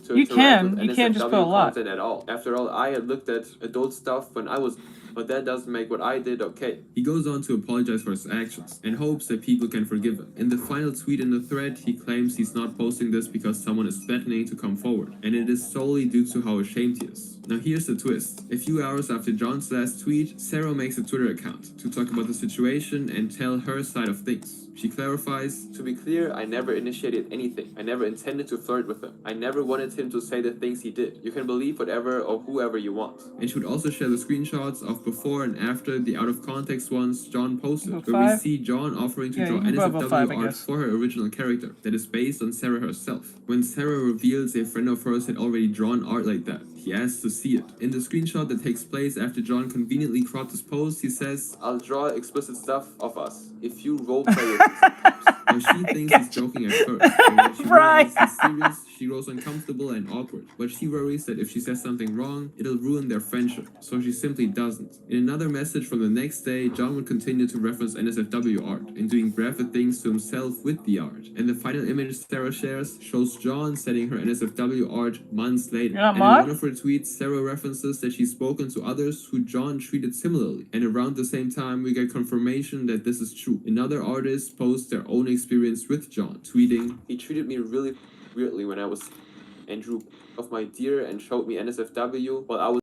to You interact can. with You can't just NSFW put a lot. content at all. After all, I had looked at adult stuff when I was, but that doesn't make what I did okay. He goes on to apologize for his actions and hopes that people can forgive him. In the final tweet in the thread, he claims he's not posting this because someone is threatening to come forward, and it is solely due to how ashamed he is. Now here's the twist. A few hours after John's last tweet, Sarah makes a Twitter account to talk about the situation and tell her side of things. She clarifies, to be clear, I never initiated anything. I never intended to flirt with him. I never wanted him to say the things he did. You can believe whatever or whoever you want. And she would also share the screenshots of before and after the out of context ones John posted, About where we 5? see John offering to Yeah, draw you can put about 5, I NSFW art guess. for her original character that is based on Sarah herself. When Sarah reveals a friend of hers had already drawn art like that, he asks to see it. In the screenshot that takes place after John conveniently cropped his post, he says, I'll draw explicit stuff of us if you roleplay with me sometimes. Now she thinks he's joking at first, but when she realizes he's serious, she grows uncomfortable and awkward. But she worries that if she says something wrong, it'll ruin their friendship, so she simply doesn't. In another message from the next day, John would continue to reference NSFW art and doing graphic things to himself with the art. And the final image Sarah shares shows John setting her NSFW art months later. You're not And in mod? one of her tweets, Sarah references that she's spoken to others who John treated similarly. And around the same time, we get confirmation that this is true. Another artist posts their own experience with John, tweeting, he treated me really weirdly when I was and drew of my deer and showed me NSFW while I was.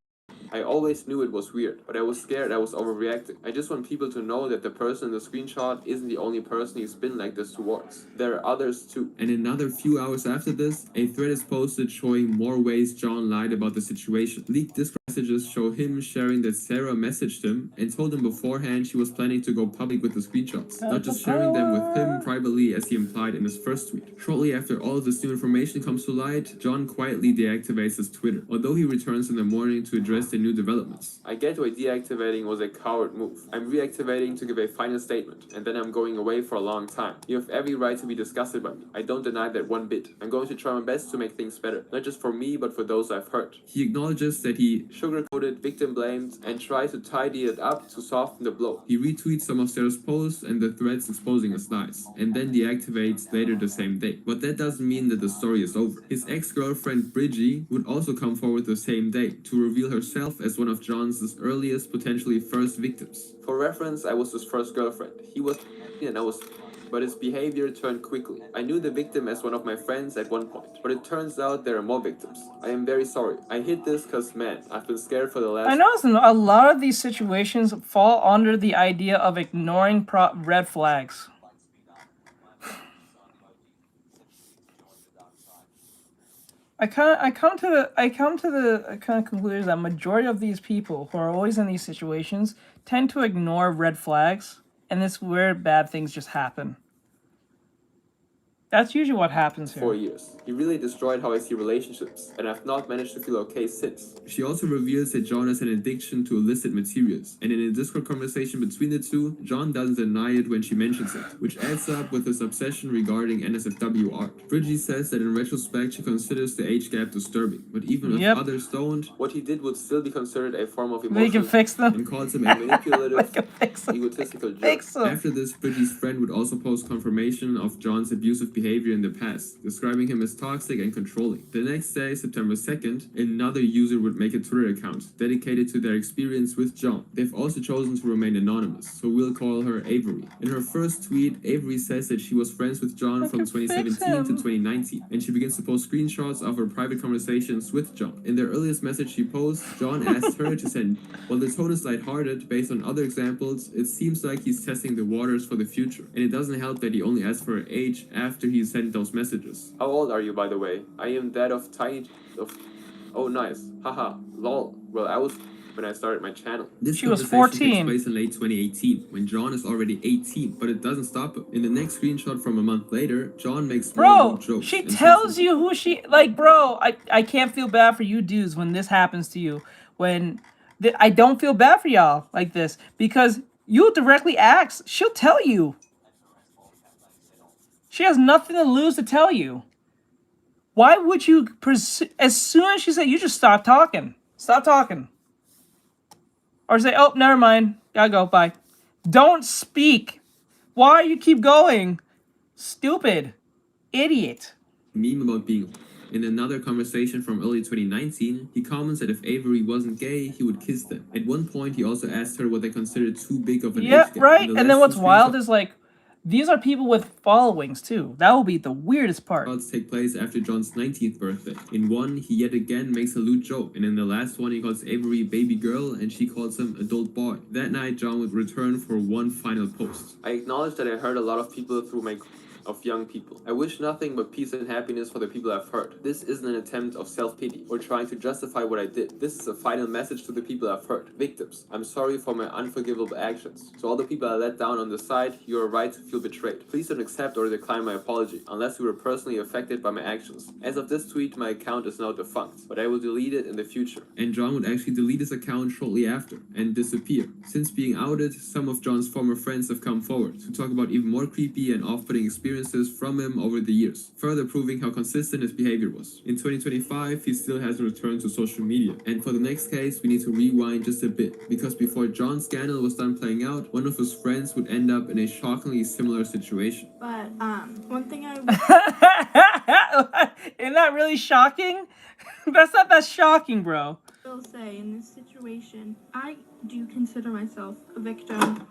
I always knew it was weird, but I was scared I was overreacting. I just want people to know that the person in the screenshot isn't the only person he's been like this towards. There are others too. And another few hours after this, a thread is posted showing more ways John lied about the situation. Leaked Discord messages show him sharing that Sarah messaged him and told him beforehand she was planning to go public with the screenshots, not just sharing them with him privately as he implied in his first tweet. Shortly after all of this new information comes to light, John quietly deactivates his Twitter, although he returns in the morning to address the new developments. I get why deactivating was a coward move. I'm reactivating to give a final statement, and then I'm going away for a long time. You have every right to be disgusted by me. I don't deny that one bit. I'm going to try my best to make things better, not just for me, but for those I've hurt. He acknowledges that he sugar-coated, victim-blamed, and tried to tidy it up to soften the blow. He retweets some of Sarah's posts and the threads exposing his lies, and then deactivates later the same day. But that doesn't mean that the story is over. His ex-girlfriend Bridgie would also come forward the same day to reveal herself as one of John's earliest, potentially first victims. For reference, I was his first girlfriend. He was and I was, but his behavior turned quickly. I knew the victim as one of my friends at one point, but it turns out there are more victims. I am very sorry. I hid this cause man, I've been scared for the last— I noticed a lot of these situations fall under the idea of ignoring red flags. I come to the kind of conclusion that majority of these people who are always in these situations tend to ignore red flags, and it's where bad things just happen. That's usually what happens here. 4 years. He really destroyed how I see relationships, and I've not managed to feel okay since. She also reveals that John has an addiction to illicit materials, and in a Discord conversation between the two, John doesn't deny it when she mentions it, which adds up with his obsession regarding NSFW art. Bridgie says that in retrospect she considers the age gap disturbing, but even if others don't, what he did would still be considered a form of emotional They can fix them. and calls him a manipulative, egotistical jerk. After this, Bridgie's friend would also post confirmation of John's abusive behavior in the past, describing him as toxic and controlling. The next day, September 2nd, another user would make a Twitter account dedicated to their experience with John. They've also chosen to remain anonymous, so we'll call her Avery. In her first tweet, Avery says that she was friends with John from 2017 to 2019, and she begins to post screenshots of her private conversations with John. In their earliest message she posts, John asks her to send. While the tone is lighthearted, based on other examples, it seems like he's testing the waters for the future, and it doesn't help that he only asked for her age after he sent those messages. How old are you, by the way? I am that of tiny... Oh, nice. Haha. Lol. Well, I was... when I started my channel. This She was conversation 14. takes place in late 2018, when John is already 18, but it doesn't stop him. In the next screenshot from a month later, John makes Bro, jokes. she and tells you who she... Like, bro, I can't feel bad for you dudes when this happens to you. When... I don't feel bad for y'all like this. Because you directly ask. She'll tell you. She has nothing to lose to tell you. Why would you... As soon as she said, you just stop talking. Stop talking. Or say, oh, never mind. Gotta go. Bye. Don't speak. Why you keep going? Stupid. Idiot. Meme about being... In another conversation from early 2019, he comments that if Avery wasn't gay, he would kiss them. At one point, he also asked her what they considered too big of an age gap. Right? In And then what's last wild is like, these are people with followings too. That will be the weirdest part. Take place after John's 19th birthday. In one, he yet again makes a lewd joke, and in the last one, he calls Avery baby girl, and she calls him adult boy. That night, John would return for one final post. I acknowledge that I hurt a lot of people through my of young people. I wish nothing but peace and happiness for the people I've hurt. This isn't an attempt of self-pity or trying to justify what I did. This is a final message to the people I've hurt. Victims, I'm sorry for my unforgivable actions. To all the people I let down on the side, you are right to feel betrayed. Please don't accept or decline my apology, unless you were personally affected by my actions. As of this tweet, my account is now defunct, but I will delete it in the future. And John would actually delete his account shortly after, and disappear. Since being outed, some of John's former friends have come forward to talk about even more creepy and off-putting experiences from him over the years, further proving how consistent his behavior was. In 2025, he still hasn't returned to social media. And for the next case, we need to rewind just a bit, because before John's scandal was done playing out, one of his friends would end up in a shockingly similar situation. But, one thing I Isn't that really shocking? That's not that shocking, bro. will say in this situation, I do consider myself a victim.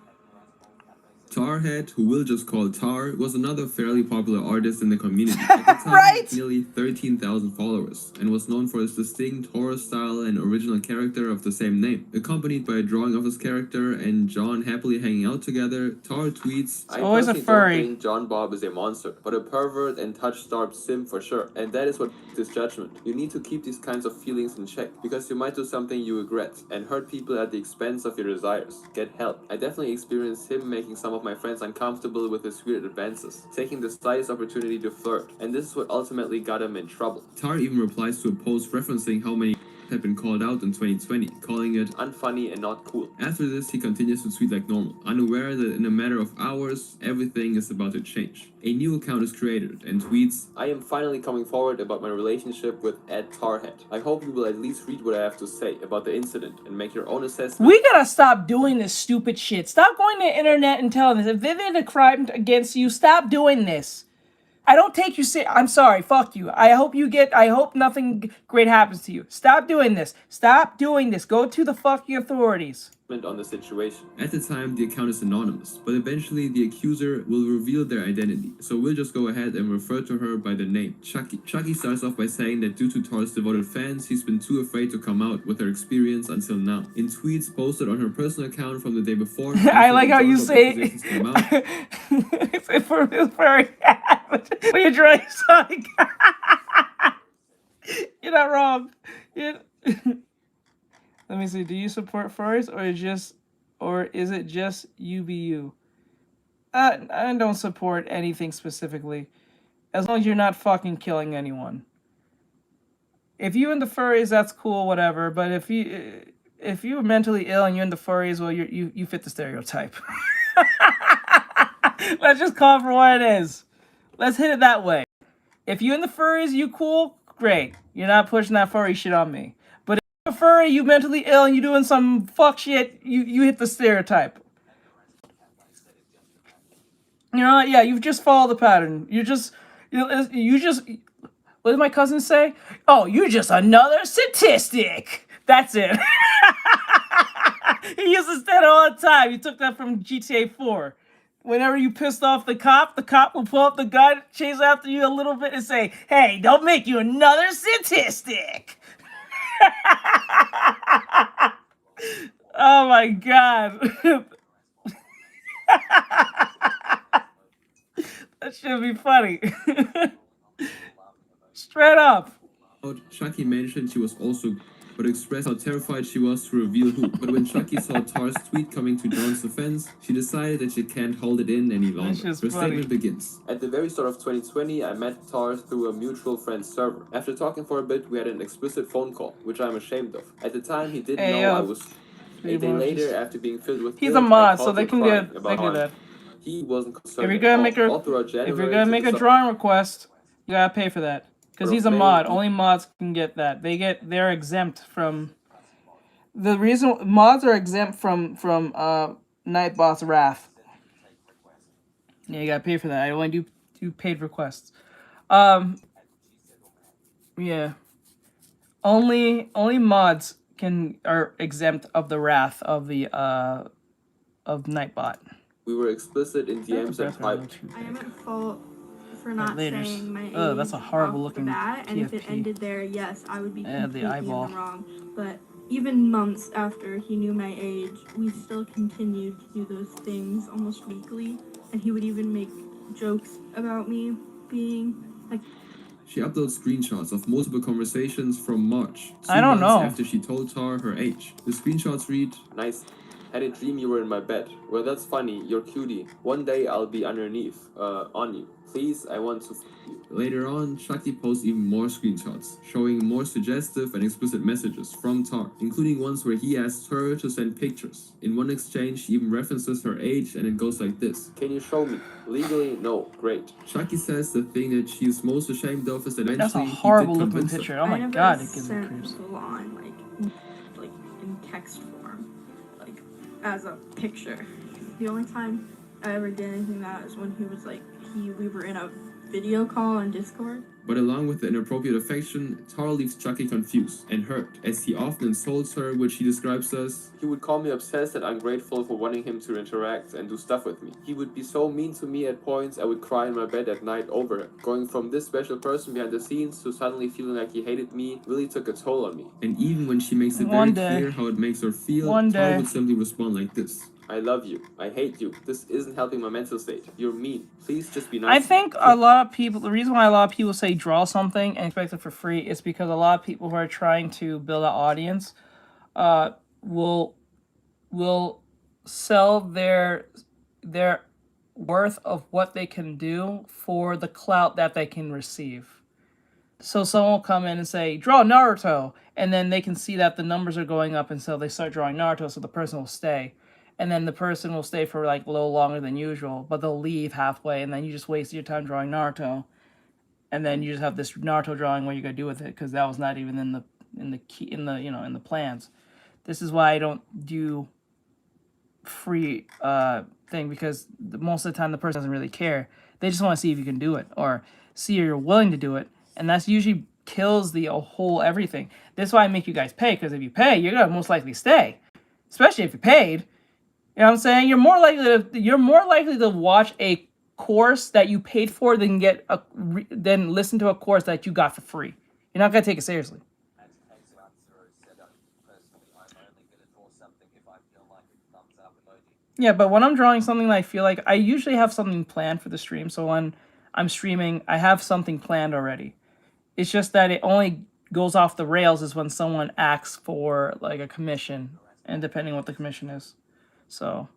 Tarhead, who we'll just call Tar, was another fairly popular artist in the community. At the time, Right? Nearly 13,000 followers, and was known for his distinct horror style and original character of the same name. Accompanied by a drawing of his character and John happily hanging out together, Tar tweets, I always a personally furry. don't think John Bob is a monster, but a pervert and touch-starved simp for sure. And that is what is judgment. You need to keep these kinds of feelings in check, because you might do something you regret, and hurt people at the expense of your desires. Get help. I definitely experienced him making some of my friends uncomfortable with his weird advances, taking the slightest opportunity to flirt, and this is what ultimately got him in trouble. Tar even replies to a post referencing how many had been called out in 2020, calling it unfunny and not cool. After this, he continues to tweet like normal, unaware that in a matter of hours, everything is about to change. A new account is created and tweets, I am finally coming forward about my relationship with @Tarhead. I hope you will at least read what I have to say about the incident and make your own assessment. We gotta stop doing this stupid shit. Stop going to the internet and telling us if they did a crime against you, stop doing this. I don't take you serious. I'm sorry. Fuck you. I hope nothing great happens to you. Stop doing this. Stop doing this. Go to the fucking authorities. On the situation. At the time, the account is anonymous, but eventually the accuser will reveal their identity, so we'll just go ahead and refer to her by the name, Chucky. Chucky starts off by saying that due to Tar's devoted fans, he's been too afraid to come out with her experience until now. In tweets posted on her personal account from the day before, I like how you say came out, it's for when you're drawing Sonic. You're not wrong. Let me see. Do you support furries or is it just UBU? I don't support anything specifically. As long as you're not fucking killing anyone. If you into furries, that's cool, whatever. But if you're mentally ill and you're into furries, well, you fit the stereotype. Let's just call it for what it is. Let's hit it that way. If you into furries, you cool, great. You're not pushing that furry shit on me. But if you're a furry, you mentally ill, and you doing some fuck shit, you hit the stereotype. You know, yeah, you've just followed the pattern. You just, what did my cousin say? Oh, you're just another statistic. That's it. He used to say it all the time. He took that from GTA 4. Whenever you pissed off the cop will pull up the gun, chase after you a little bit, and say, hey, don't make you another statistic. Oh my god. That should be funny. Straight up. Chucky mentioned she was also, but expressed how terrified she was to reveal who. But when Chucky saw Tar's tweet coming to John's defense, she decided that she can't hold it in any longer. Her statement begins. At the very start of 2020, I met Tar through a mutual friend's server. After talking for a bit, we had an explicit phone call, which I'm ashamed of. At the time, he didn't know I was... A day later, after being filled with He's a mod, so they can do that. He wasn't concerned. If you're gonna make a drawing request, you gotta pay for that. Because he's a mod. Only mods can get that. They're exempt from... The reason... Mods are exempt from Nightbot's Wrath. Yeah, you gotta pay for that. I only do paid requests. Yeah. Only mods are exempt of the wrath of the of Nightbot. We were explicit in DMs and private. I am at fault for not saying my age that's a horrible looking that, and if it PFP. ended there, yes, I would be completely the in eyeball. the wrong. But even months after he knew my age, we still continued to do those things almost weekly, and he would even make jokes about me being like... She uploads screenshots of multiple conversations from March. I don't know. After she told Tar her age. The screenshots read, nice. Had a dream you were in my bed. Well, that's funny. You're cutie. One day I'll be underneath, on you. Please, I want to f you. Later on, Chucky posts even more screenshots, showing more suggestive and explicit messages from Tar, including ones where he asks her to send pictures. In one exchange, she even references her age, and it goes like this. Can you show me? Legally, no. Great. Chucky says the thing that she's most ashamed of is that eventually That's a horrible looking picture. Oh my god, it gives me creeps. on like in text form, like as a picture. The only time I ever did anything that is when he was like we were in a video call on Discord. But along with the inappropriate affection, Tar leaves Chucky confused and hurt, as he often insults her, which he describes as, he would call me obsessed and ungrateful for wanting him to interact and do stuff with me. He would be so mean to me at points I would cry in my bed at night over it. Going from this special person behind the scenes to suddenly feeling like he hated me really took a toll on me. And even when she makes it very clear how it makes her feel, Tar would simply respond like this. I love you. I hate you. This isn't helping my mental state. You're mean. Please just be nice. I think a lot of people, the reason why a lot of people say draw something and expect it for free is because a lot of people who are trying to build an audience will sell their worth of what they can do for the clout that they can receive. So someone will come in and say, draw Naruto, and then they can see that the numbers are going up, and so they start drawing Naruto, so the person will stay. And then the person will stay for like a little longer than usual, but they'll leave halfway, and then you just waste your time drawing Naruto. And then you just have this Naruto drawing. What you gonna do with it? Because that was not even in the plans. This is why I don't do free thing, because most of the time the person doesn't really care. They just want to see if you can do it or see if you're willing to do it, and that's usually kills the whole everything. This is why I make you guys pay, because if you pay, you're gonna most likely stay, especially if you're paid. You know what I'm saying? You're more likely to watch a course that you paid for than listen to a course that you got for free. You're not gonna take it seriously. Yeah, but when I'm drawing something that I feel like, I usually have something planned for the stream. So when I'm streaming, I have something planned already. It's just that it only goes off the rails is when someone asks for like a commission, and depending what the commission is. So,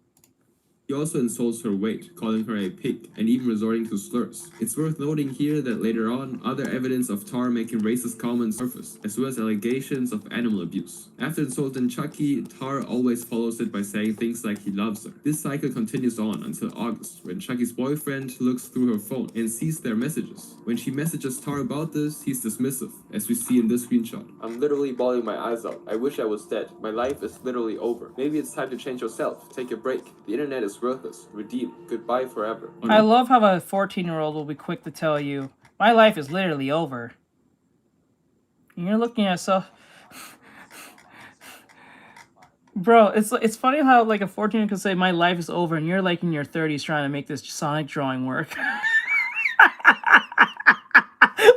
He also insults her weight, calling her a pig, and even resorting to slurs. It's worth noting here that later on, other evidence of Tar making racist comments surface, as well as allegations of animal abuse. After insulting Chucky, Tar always follows it by saying things like he loves her. This cycle continues on until August, when Chucky's boyfriend looks through her phone and sees their messages. When she messages Tar about this, he's dismissive, as we see in this screenshot. I'm literally bawling my eyes out. I wish I was dead. My life is literally over. Maybe it's time to change yourself. Take a break. The internet is worthless. Redeem. Goodbye forever. I love how a 14-year-old will be quick to tell you, my life is literally over. And you're looking at yourself. Bro, it's funny how like a 14-year-old can say my life is over and you're like in your 30s trying to make this Sonic drawing work.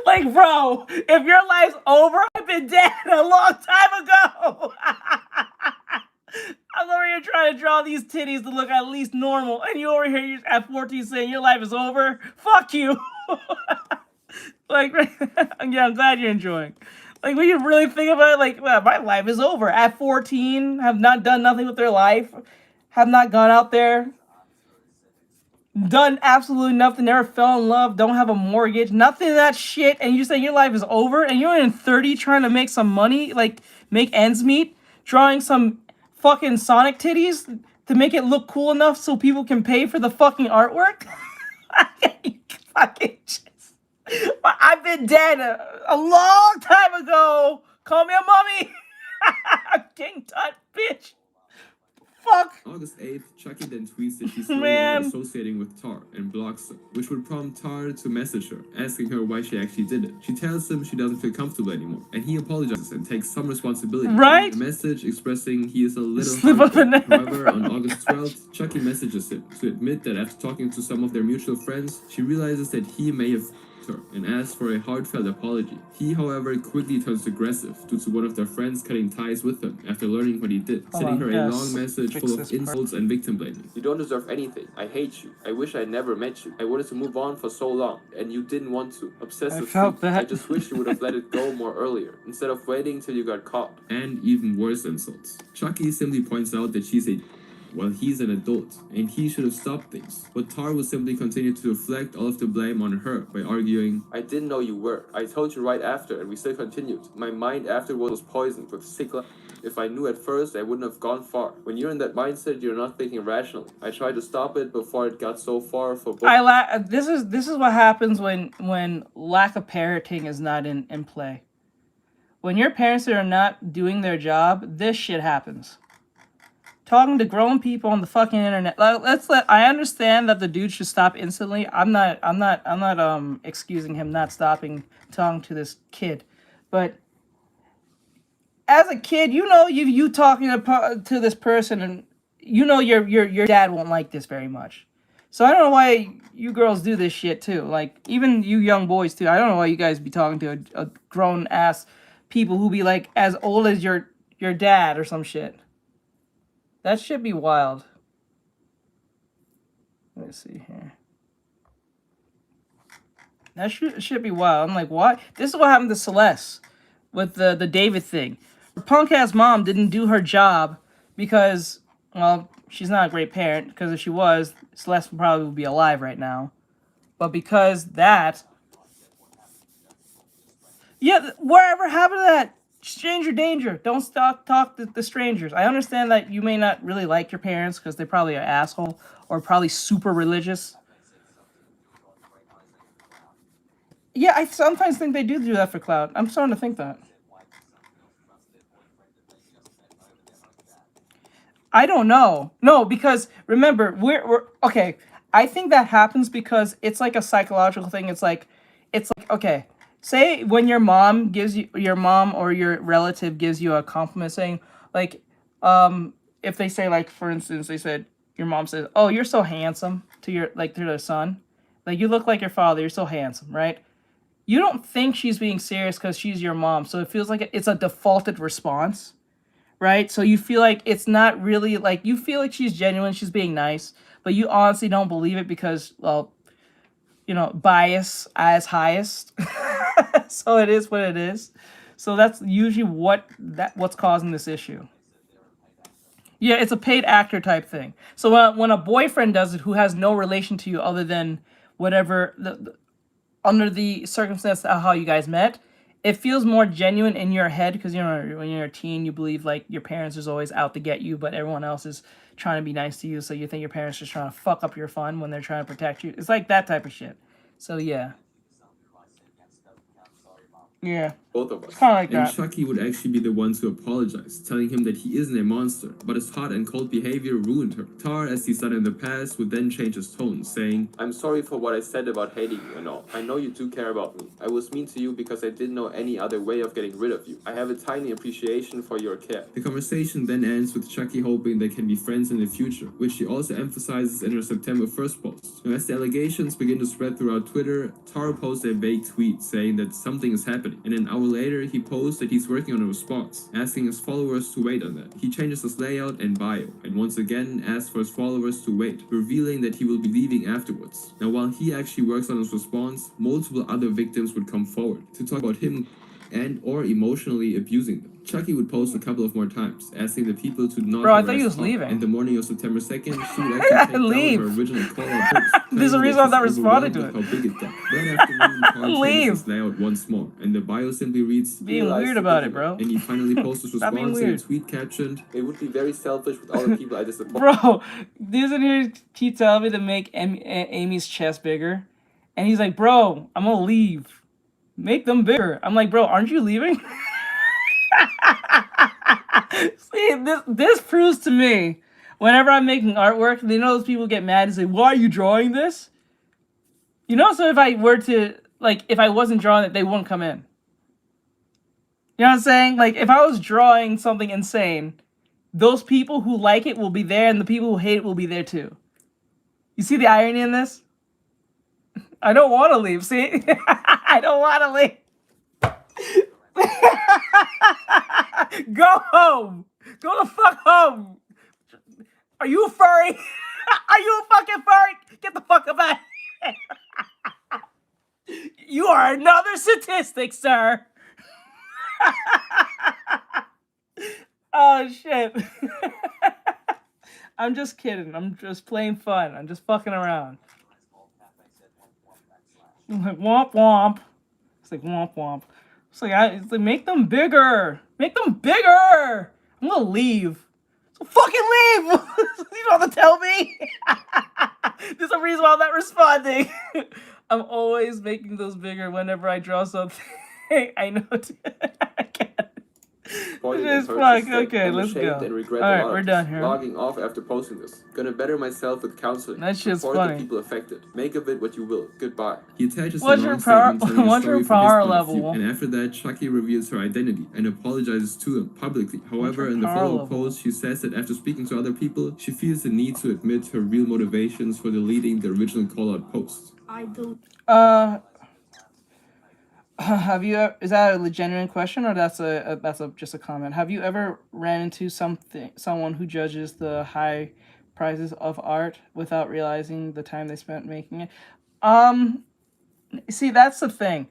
Like, bro, if your life's over, I've been dead a long time ago. I'm over here trying to draw these titties to look at least normal, and you over here you're at 14 saying your life is over? Fuck you. Like, yeah, I'm glad you're enjoying. Like, when you really think about it, like, well, my life is over. At 14, have not done nothing with their life, have not gone out there, done absolutely nothing, never fell in love, don't have a mortgage, nothing of that shit, and you say your life is over, and you're in 30 trying to make some money, like, make ends meet, drawing some fucking Sonic titties to make it look cool enough so people can pay for the fucking artwork? Fucking just... I've been dead a long time ago. Call me a mummy. King Tut, bitch. Fuck. August 8th, Chucky then tweets that she's no longer associating with Tar and blocks her, which would prompt Tar to message her, asking her why she actually did it. She tells him she doesn't feel comfortable anymore, and he apologizes and takes some responsibility. Right? The message expressing he is a little However, on August 12th, Chucky messages him to admit that after talking to some of their mutual friends, she realizes that he may have her and asks for a heartfelt apology. He, however, quickly turns aggressive due to one of their friends cutting ties with him after learning what he did, sending her a long message full of insults and victim blaming. You don't deserve anything. I hate you. I wish I never met you. I wanted to move on for so long, and you didn't want to. Obsessive. I felt that. I just wish you would have let it go more earlier, instead of waiting till you got caught. And even worse insults. Chucky simply points out that she's a well, he's an adult, and he should have stopped things. But Tar will simply continue to deflect all of the blame on her by arguing, I didn't know you were. I told you right after, and we still continued. My mind afterwards was poisoned with sick. If I knew at first, I wouldn't have gone far. When you're in that mindset, you're not thinking rationally. I tried to stop it before it got so far for both. This is what happens when lack of parenting is not in play. When your parents are not doing their job, this shit happens. Talking to grown people on the fucking internet. I understand that the dude should stop instantly. I'm not excusing him not stopping talking to this kid. But as a kid, you know you talking to this person, and you know your dad won't like this very much. So I don't know why you girls do this shit too. Like, even you young boys too. I don't know why you guys be talking to a grown ass people who be like as old as your dad or some shit. That should be wild. Let me see here. That should be wild. I'm like, what? This is what happened to Celeste with the David thing. Her punk ass mom didn't do her job because, well, she's not a great parent. Because if she was, Celeste probably would be alive right now. But because that, yeah, whatever happened to that? Stranger danger. Don't stop talk to strangers. I understand that you may not really like your parents because they're probably an asshole or probably super religious. Yeah, I sometimes think they do that for clout. I'm starting to think that. I don't know. No, because remember, we're okay. I think that happens because it's like a psychological thing. It's like okay. Say when your mom or your relative gives you a compliment saying, like, if they say, like, for instance, they said, your mom says, oh, you're so handsome to their son. Like, you look like your father. You're so handsome, right? You don't think she's being serious because she's your mom. So it feels like it's a defaulted response, right? So you feel like it's not really, like, you feel like she's genuine. She's being nice. But you honestly don't believe it because, well, you know, bias as highest. So it is what it is. So that's usually what's causing this issue. Yeah, it's a paid actor type thing. So when a boyfriend does it who has no relation to you other than whatever, under the circumstance of how you guys met, it feels more genuine in your head because, you know, when you're a teen, you believe like your parents is always out to get you, but everyone else is trying to be nice to you. So you think your parents are just trying to fuck up your fun when they're trying to protect you. It's like that type of shit. So yeah. Yeah. Both of us. It's kind of like and that. Chucky would actually be the one to apologize, telling him that he isn't a monster, but his hot and cold behavior ruined her. Tar, as he's done in the past, would then change his tone, saying, "I'm sorry for what I said about hating you and all. I know you do care about me. I was mean to you because I didn't know any other way of getting rid of you. I have a tiny appreciation for your care." The conversation then ends with Chucky hoping they can be friends in the future, which she also emphasizes in her September 1st post. Now, as the allegations begin to spread throughout Twitter, Tar posts a vague tweet saying that something is happening, and an hour later he posts that he's working on a response, asking his followers to wait on that. He changes his layout and bio, and once again asks for his followers to wait, revealing that he will be leaving afterwards. Now, while he actually works on his response, multiple other victims would come forward to talk about him and or emotionally abusing them. Chucky would post a couple of more times, asking the people to not Bro, I thought he harass was Tar. leaving. In the morning of September 2nd, she would actually take down Leave. her original call-out post. There's a claiming reason that I'm not she's responding to overwhelmed it. with how big it got. That afternoon, Tar changes Leave. his layout once more, and the bio simply reads, Being "Realize weird the about it, video." bro. And he finally posts his Stop being response in a weird. tweet captioned, "It would be very selfish with all the people I disappoint." Bro, isn't here he telling me to make Amy's chest bigger? And he's like, bro, I'm gonna leave. Make them bigger. I'm like, bro, aren't you leaving? See, this proves to me, whenever I'm making artwork, you know those people get mad and say, why are you drawing this? You know, so if I were to, like, if I wasn't drawing it, they wouldn't come in. You know what I'm saying? Like, if I was drawing something insane, those people who like it will be there, and the people who hate it will be there too. You see the irony in this? I don't want to leave, see? I don't want to leave. Go home. Go the fuck home. Are you a furry? Are you a fucking furry? Get the fuck out. You are another statistic, sir. Oh, shit. I'm just kidding. I'm just playing fun. I'm just fucking around. I'm like, womp womp. It's like, womp womp. It's like, make them bigger. Make them bigger. I'm gonna leave. So fucking leave. You don't have to tell me. There's a reason why I'm not responding. I'm always making those bigger whenever I draw something. I know. I can't. Just fuck. Okay, let's go. Alright, we're done here. Logging off after posting this. Gonna better myself with counseling. That shit's Support funny. the people affected. Make of it what you will. Goodbye. He attaches What's a your long power- statement telling a what's story your from his power point of view, level? and after that, Chucky reveals her identity and apologizes to him publicly. However, your in the power follow-up level? post, she says that after speaking to other people, she feels the need to admit her real motivations for deleting the original call-out post. Have you? Is that a legitimate question, or that's just a comment? Have you ever ran into someone who judges the high prices of art without realizing the time they spent making it? See, that's the thing.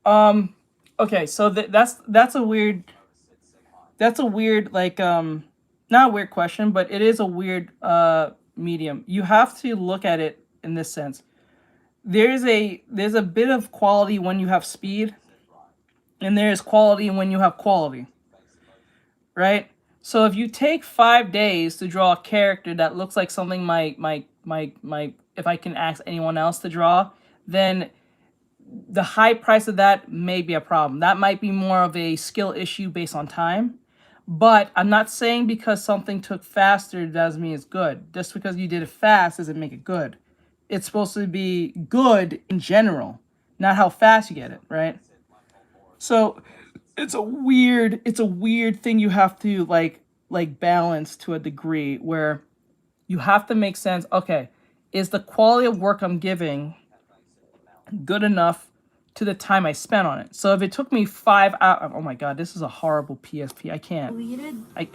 Okay, so that's a weird like not a weird question, but it is a weird medium. You have to look at it in this sense. There's a bit of quality when you have speed, and there's quality when you have quality, right? So if you take 5 days to draw a character that looks like something my if I can ask anyone else to draw, then the high price of that may be a problem. That might be more of a skill issue based on time. But I'm not saying because something took faster doesn't mean it's good. Just because you did it fast doesn't make it good. It's supposed to be good in general, not how fast you get it, right? So it's a weird thing you have to like balance to a degree where you have to make sense. Okay, is the quality of work I'm giving good enough to the time I spent on it? So if it took me 5 hours, oh my god, this is a horrible PSP. I can't.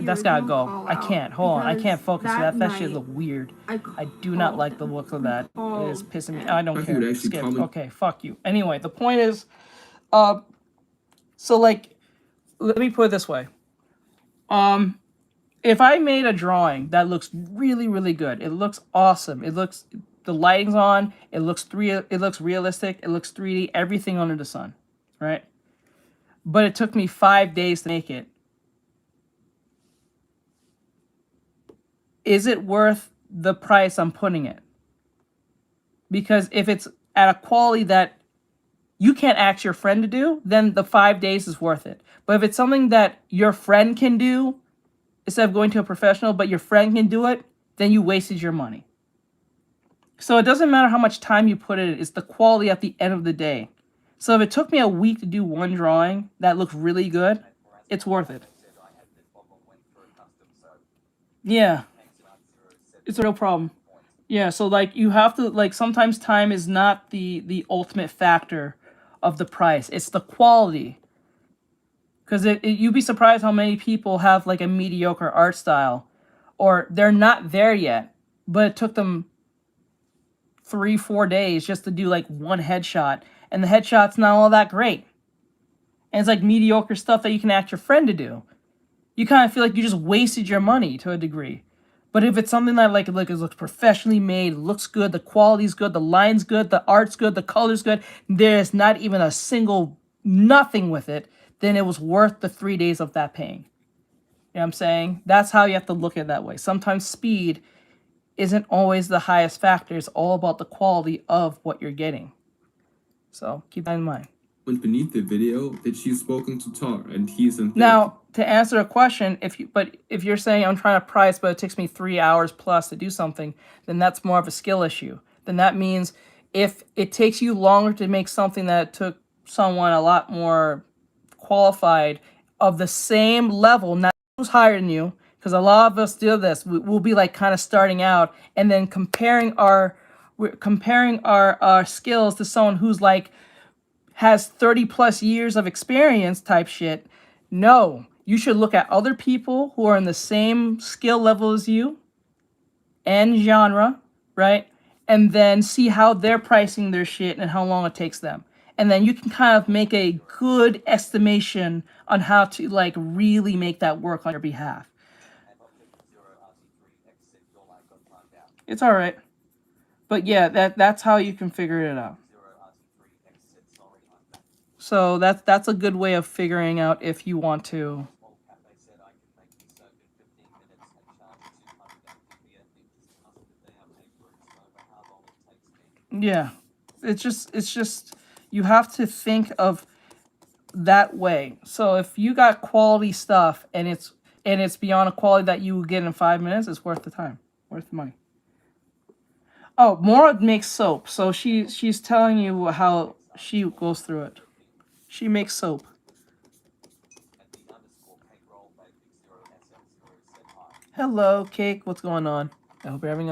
That's gotta go. I can't. Hold on. I can't focus. That shit look weird. I do not like the look of that. It is pissing me. I don't care. Skip. Okay, fuck you. Anyway, the point is, so like, let me put it this way. If I made a drawing that looks really, really good, it looks awesome. It looks, the lighting's on. It looks realistic. It looks 3D. Everything under the sun, right? But it took me 5 days to make it. Is it worth the price I'm putting it? Because if it's at a quality that you can't ask your friend to do, then the 5 days is worth it. But if it's something that your friend can do, instead of going to a professional, but your friend can do it, then you wasted your money. So it doesn't matter how much time you put in it, it's the quality at the end of the day. So if it took me a week to do one drawing that looks really good, it's worth it. Yeah. It's a real problem. Yeah, so like you have to, like, sometimes time is not the ultimate factor of the price. It's the quality. Because you'd be surprised how many people have like a mediocre art style, or they're not there yet, but it took them 3-4 days just to do like one headshot, and the headshot's not all that great. And it's like mediocre stuff that you can ask your friend to do. You kind of feel like you just wasted your money to a degree. But if it's something that like it looks professionally made, looks good, the quality's good, the line's good, the art's good, the color's good, there's not even a single nothing with it, then it was worth the 3 days of that paying. You know what I'm saying? That's how you have to look at it that way. Sometimes speed isn't always the highest factor. It's all about the quality of what you're getting. So keep that in mind. Beneath the video that she's spoken to Tar and he's in therapy. Now, to answer a question, if you're saying I'm trying to price, but it takes me 3 hours plus to do something, then that's more of a skill issue. Then that means if it takes you longer to make something that took someone a lot more qualified of the same level, not who's higher than you, because a lot of us do this. We'll be like kind of starting out and then comparing our skills to someone who's like has 30 plus years of experience type shit. No, you should look at other people who are in the same skill level as you and genre, right? And then see how they're pricing their shit and how long it takes them. And then you can kind of make a good estimation on how to like really make that work on your behalf. It's all right. But yeah, that's how you can figure it out. So that's a good way of figuring out if you want to. Yeah, it's just you have to think of that way. So if you got quality stuff and it's beyond a quality that you would get in 5 minutes, it's worth the time, worth the money. Oh, Mora makes soap, so she's telling you how she goes through it. She makes soap. Hello, Cake. What's going on? I hope you're having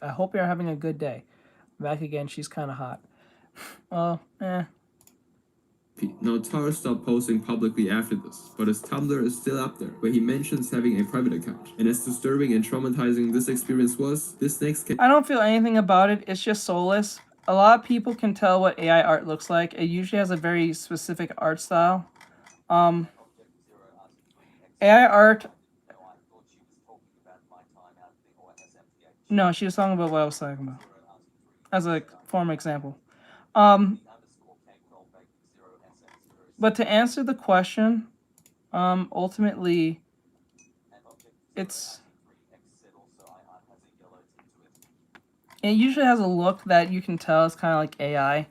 I hope you're having a good day. Back again. She's kind of hot. Well, Now Tar stopped posting publicly after this, but his Tumblr is still up there, where he mentions having a private account. And as disturbing and traumatizing this experience was, this next I don't feel anything about it. It's just soulless. A lot of people can tell what AI art looks like. It usually has a very specific art style. AI art. No, she was talking about what I was talking about. As a form example. But to answer the question, ultimately, it usually has a look that you can tell is kind of like AI.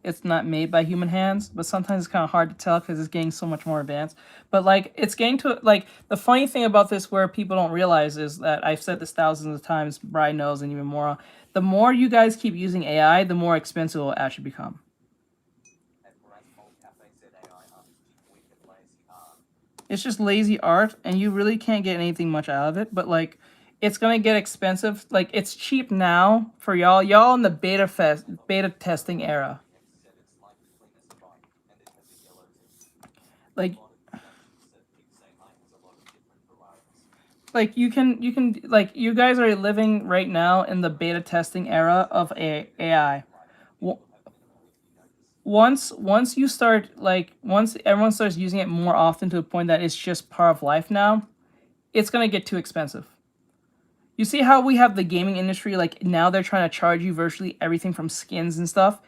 It's not made by human hands, but sometimes it's kind of hard to tell because it's getting so much more advanced. But like it's getting to like the funny thing about this where people don't realize is that I've said this thousands of times, Brian knows and even more. The more you guys keep using AI, the more expensive it will actually become. It's just lazy art, and you really can't get anything much out of it. But like, it's gonna get expensive. Like, it's cheap now for y'all. Y'all in the beta testing era. Like you can like you guys are living right now in the beta testing era of AI. Once you start once everyone starts using it more often to the point that it's just part of life now, it's going to get too expensive. You see how we have the gaming industry, like now they're trying to charge you virtually everything from skins and stuff?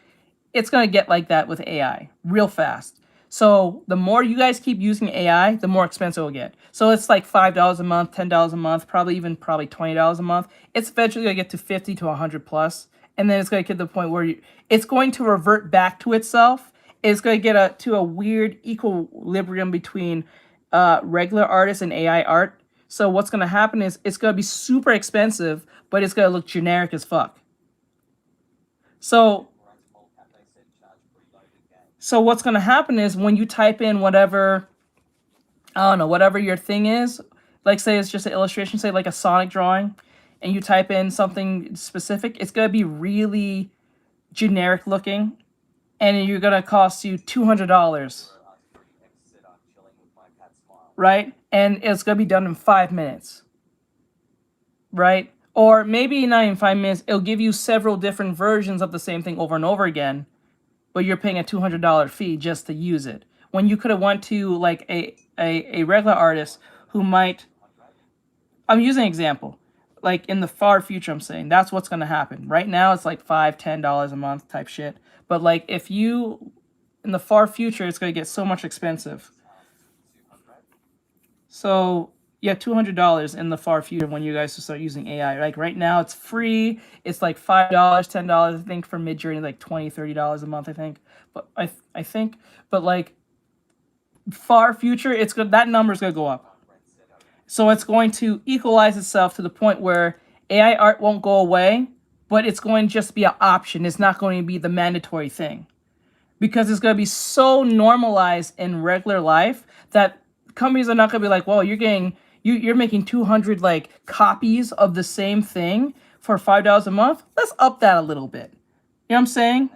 It's going to get like that with AI real fast. So the more you guys keep using AI, the more expensive it'll get. So it's like $5 a month, $10 a month, probably $20 a month. It's eventually going to get to 50 to 100 plus. And then it's going to get to the point where it's going to revert back to itself. It's going to get to a weird equilibrium between regular artists and AI art. So what's going to happen is it's going to be super expensive, but it's going to look generic as fuck. So what's going to happen is when you type in whatever, I don't know, whatever your thing is, like say it's just an illustration, say like a Sonic drawing, and you type in something specific, it's going to be really generic looking, and you're going to cost you $200. Right? And it's going to be done in 5 minutes. Right? Or maybe not in 5 minutes, it'll give you several different versions of the same thing over and over again, but you're paying a $200 fee just to use it. When you could have went to like a regular artist who might, I'm using an example, like in the far future, I'm saying that's what's going to happen. Right now it's like $5, $10 a month type shit. But like if you, in the far future, it's going to get so much expensive. So yeah, $200 in the far future when you guys start using AI. Like right now it's free. It's like $5, $10, I think, for Midjourney, like $20, $30 a month, I think. But I think, but like far future, it's good. That number is going to go up. So it's going to equalize itself to the point where AI art won't go away, but it's going to just be an option. It's not going to be the mandatory thing, because it's going to be so normalized in regular life that companies are not going to be like, well, you're making 200 like copies of the same thing for $5 a month. Let's up that a little bit. You know what I'm saying?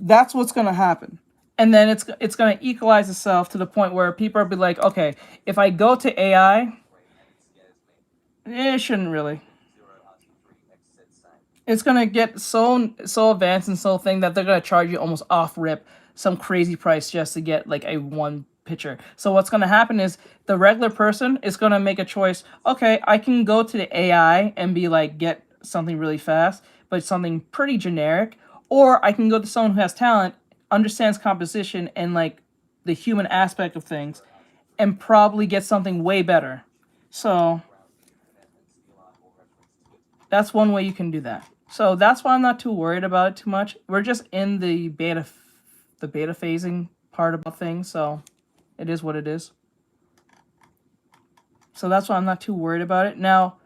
That's what's going to happen. And then it's going to equalize itself to the point where people will be like, okay, if I go to AI, it shouldn't really. It's going to get so advanced and so thing that they're going to charge you almost off rip some crazy price just to get like a one picture. So what's going to happen is the regular person is going to make a choice. Okay, I can go to the AI and be like, get something really fast, but something pretty generic. Or I can go to someone who has talent, understands composition and like the human aspect of things, and probably get something way better. So that's one way you can do that. So that's why I'm not too worried about it too much. We're just in the beta phasing part about things, so it is what it is. So that's why I'm not too worried about it. Now,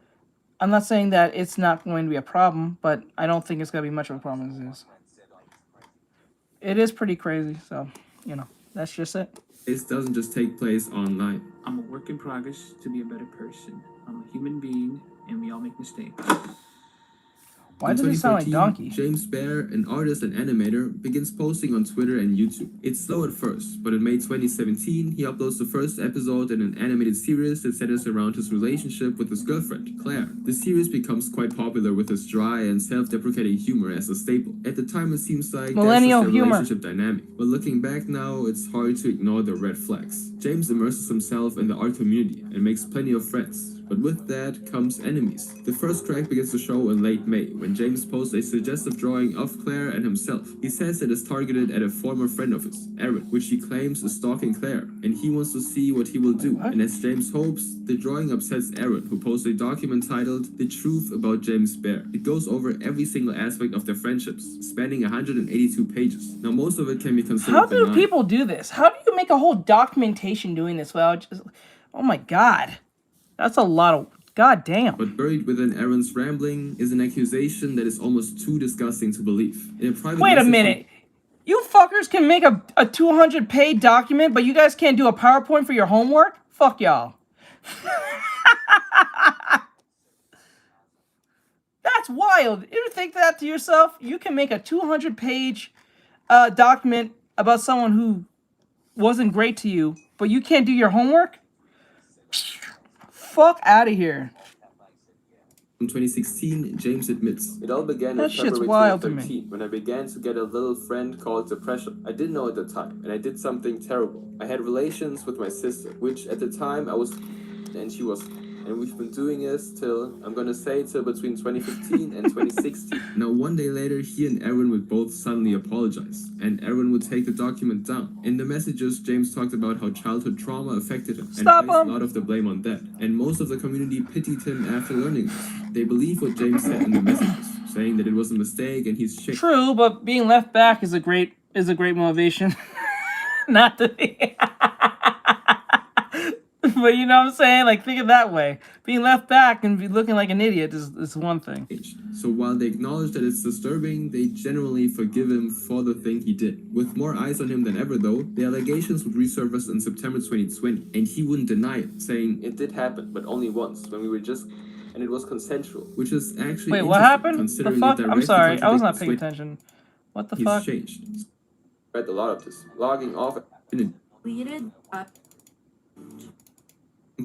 I'm not saying that it's not going to be a problem, but I don't think it's going to be much of a problem as it is. It is pretty crazy, so, you know, that's just it. It doesn't just take place online. I'm a work in progress to be a better person. I'm a human being, and we all make mistakes. Why does it sound like Donkey? James Bear, an artist and animator, begins posting on Twitter and YouTube. It's slow at first, but in May 2017, he uploads the first episode in an animated series that centers around his relationship with his girlfriend, Claire. The series becomes quite popular with his dry and self-deprecating humor as a staple. At the time, it seems like millennial that's just their humor relationship dynamic, but looking back now, it's hard to ignore the red flags. James immerses himself in the art community and makes plenty of friends. But with that comes enemies. The first crack begins to show in late May, when James posts a suggestive drawing of Claire and himself. He says it is targeted at a former friend of his, Aaron, which he claims is stalking Claire, and he wants to see what he will do. And as James hopes, the drawing upsets Aaron, who posts a document titled The Truth About James Bear. It goes over every single aspect of their friendships, spanning 182 pages. Now most of it can be considered How do people do this? How do you make a whole documentation doing this without just... Oh my god. That's a lot of... God damn. But buried within Aaron's rambling is an accusation that is almost too disgusting to believe. In a private Wait a minute. You fuckers can make a 200-page document, but you guys can't do a PowerPoint for your homework? Fuck y'all. That's wild. You ever think that to yourself? You can make a 200-page document about someone who wasn't great to you, but you can't do your homework? Fuck out of here. In 2016, James admits, "It all began That in shit's February wild to me. 2013 when I began to get a little friend called depression. I didn't know at the time, and I did something terrible. I had relations with my sister, which at the time I was and she was, and we've been doing this till, I'm gonna say till between 2015 and 2016. Now, one day later, he and Aaron would both suddenly apologize, and Aaron would take the document down. In the messages, James talked about how childhood trauma affected him and placed a lot of the blame on that. And most of the community pitied him after learning this. They believe what James said in the messages, saying that it was a mistake and he's changed. True, but being left back is a great motivation. Not to be. But you know what I'm saying? Like, think of it that way. Being left back and be looking like an idiot is one thing. So while they acknowledge that it's disturbing, they generally forgive him for the thing he did. With more eyes on him than ever, though, the allegations would resurface in September 2020, and he wouldn't deny it, saying, "It did happen, but only once, when we were just... and it was consensual," which is actually Wait, what happened? The fuck? I'm sorry, I was not paying attention. attention. What the He's fuck? changed. Read a lot of this, logging off in Deleted.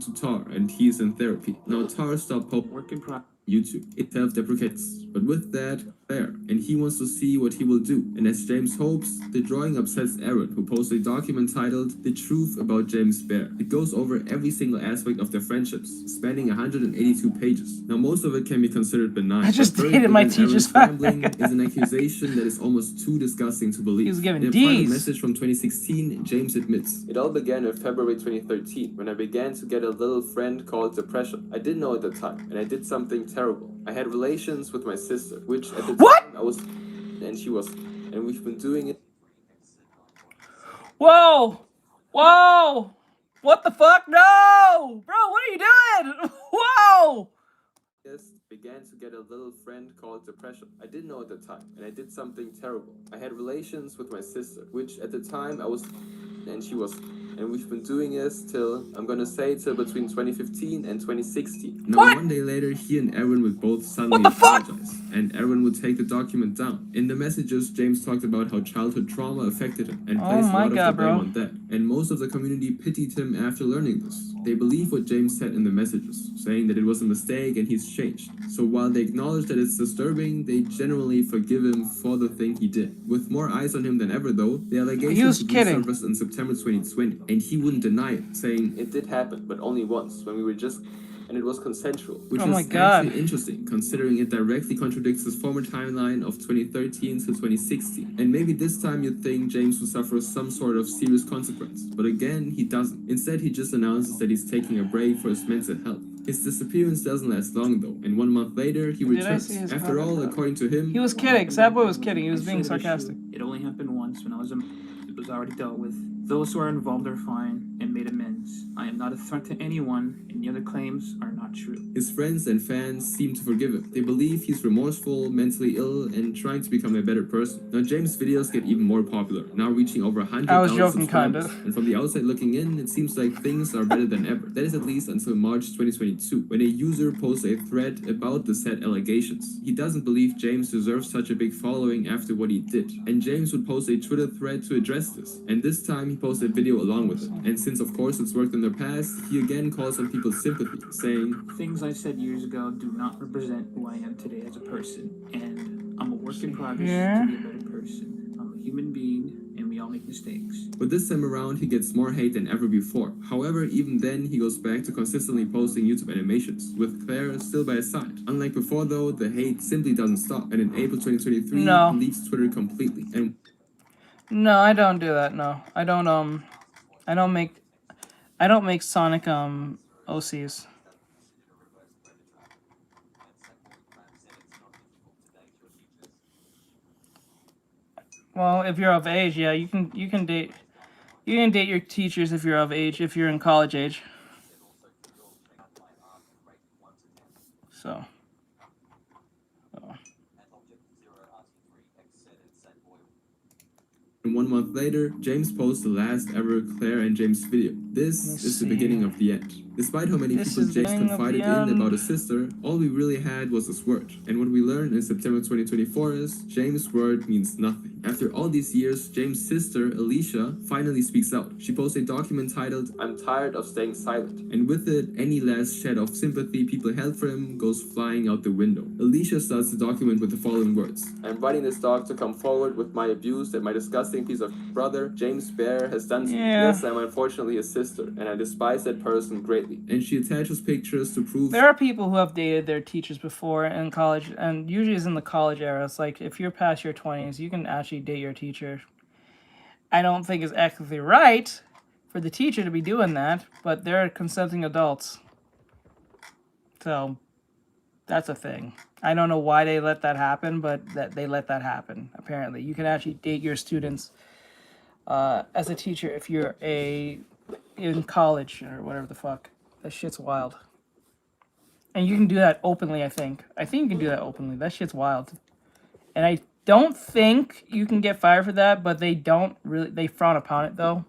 to Tar, and he's in therapy. Now Tar stopped working YouTube. It self-deprecates. But with that, there, and he wants to see what he will do. And as James hopes, the drawing upsets Aaron, who posts a document titled "The Truth About James Bear." It goes over every single aspect of their friendships, spanning 182 pages. Now most of it can be considered benign. I just but buried dated my within teacher's Aaron's rambling is an accusation that is almost too disgusting to believe. He was giving In a private D's. message from 2016, James admits, "It all began in February 2013 when I began to get a little friend called depression. I didn't know at the time, and I did something terrible. I had relations with my sister, which at the time I was, and she was, and we've been doing it." Whoa! Whoa! What the fuck? No! Bro, what are you doing? Whoa! Yes, began to get a little friend called depression. I didn't know at the time, and I did something terrible. I had relations with my sister, which at the time I was, and she was, and we've been doing this till, I'm gonna say till between 2015 and 2016. Now one day later, he and Aaron would both suddenly apologize, and Aaron would take the document down. In the messages, James talked about how childhood trauma affected him and placed a lot of the blame on that. And most of the community pitied him after learning this. They believe what James said in the messages, saying that it was a mistake and he's changed. So while they acknowledge that it's disturbing, they generally forgive him for the thing he did. With more eyes on him than ever, though, the allegations would resurface in September 2020, and he wouldn't deny it, saying, "It did happen, but only once, when we were just... and it was consensual," which is actually interesting, considering it directly contradicts his former timeline of 2013 to 2016. And maybe this time you'd think James would suffer some sort of serious consequence, but again, he doesn't. Instead, he just announces that he's taking a break for his mental health. His disappearance doesn't last long, though, and 1 month later, he returns. After all, according to him, he was kidding. Sad boy was kidding. He was being sarcastic. It only happened once when I was it was already dealt with. Those who are involved are fine and made amends. I am not a threat to anyone, and the other claims are not true. His friends and fans seem to forgive him. They believe he's remorseful, mentally ill, and trying to become a better person. Now, James' videos get even more popular, now reaching over 100,000 subscribers. And from the outside looking in, it seems like things are better than ever. That is at least until March 2022, when a user posts a thread about the said allegations. He doesn't believe James deserves such a big following after what he did. And James would post a Twitter thread to address this. And this time, he posted a video along with it. And since, of course, it's worked in the past, he again calls on people's sympathy, saying, "Things I said years ago do not represent who I am today as a person, and I'm a work in progress to be a better person. I'm a human being, and we all make mistakes." But this time around, he gets more hate than ever before. However, even then, he goes back to consistently posting YouTube animations, with Claire still by his side. Unlike before, though, the hate simply doesn't stop, and in April 2023, he leaves Twitter completely. And no, I don't do that. No, I don't make Sonic OCs. Well, if you're of age, yeah, you can date your teachers if you're of age, if you're in college age. So. And 1 month later, James posts the last ever Claire and James video. This is the beginning of the end. Despite how many people James confided in about his sister, all we really had was his word. And what we learned in September 2024 is, James' word means nothing. After all these years, James' sister, Alicia, finally speaks out. She posts a document titled, "I'm tired of staying silent." And with it, any last shed of sympathy people held for him goes flying out the window. Alicia starts the document with the following words. "I'm writing this doc to come forward with my abuse that my disgusting piece of brother, James Bear, has done to me. Yes, I'm unfortunately his sister, and I despise that person greatly." And she attaches pictures to prove... There are people who have dated their teachers before in college, and usually it's in the college era. It's like, if you're past your 20s, you can actually date your teacher. I don't think it's ethically right for the teacher to be doing that, but they're consenting adults. So, that's a thing. I don't know why they let that happen, but that they let that happen, apparently. You can actually date your students as a teacher if you're in college or whatever the fuck. That shit's wild. And you can do that openly, I think. I think you can do that openly. That shit's wild. And I don't think you can get fired for that, but they frown upon it, though.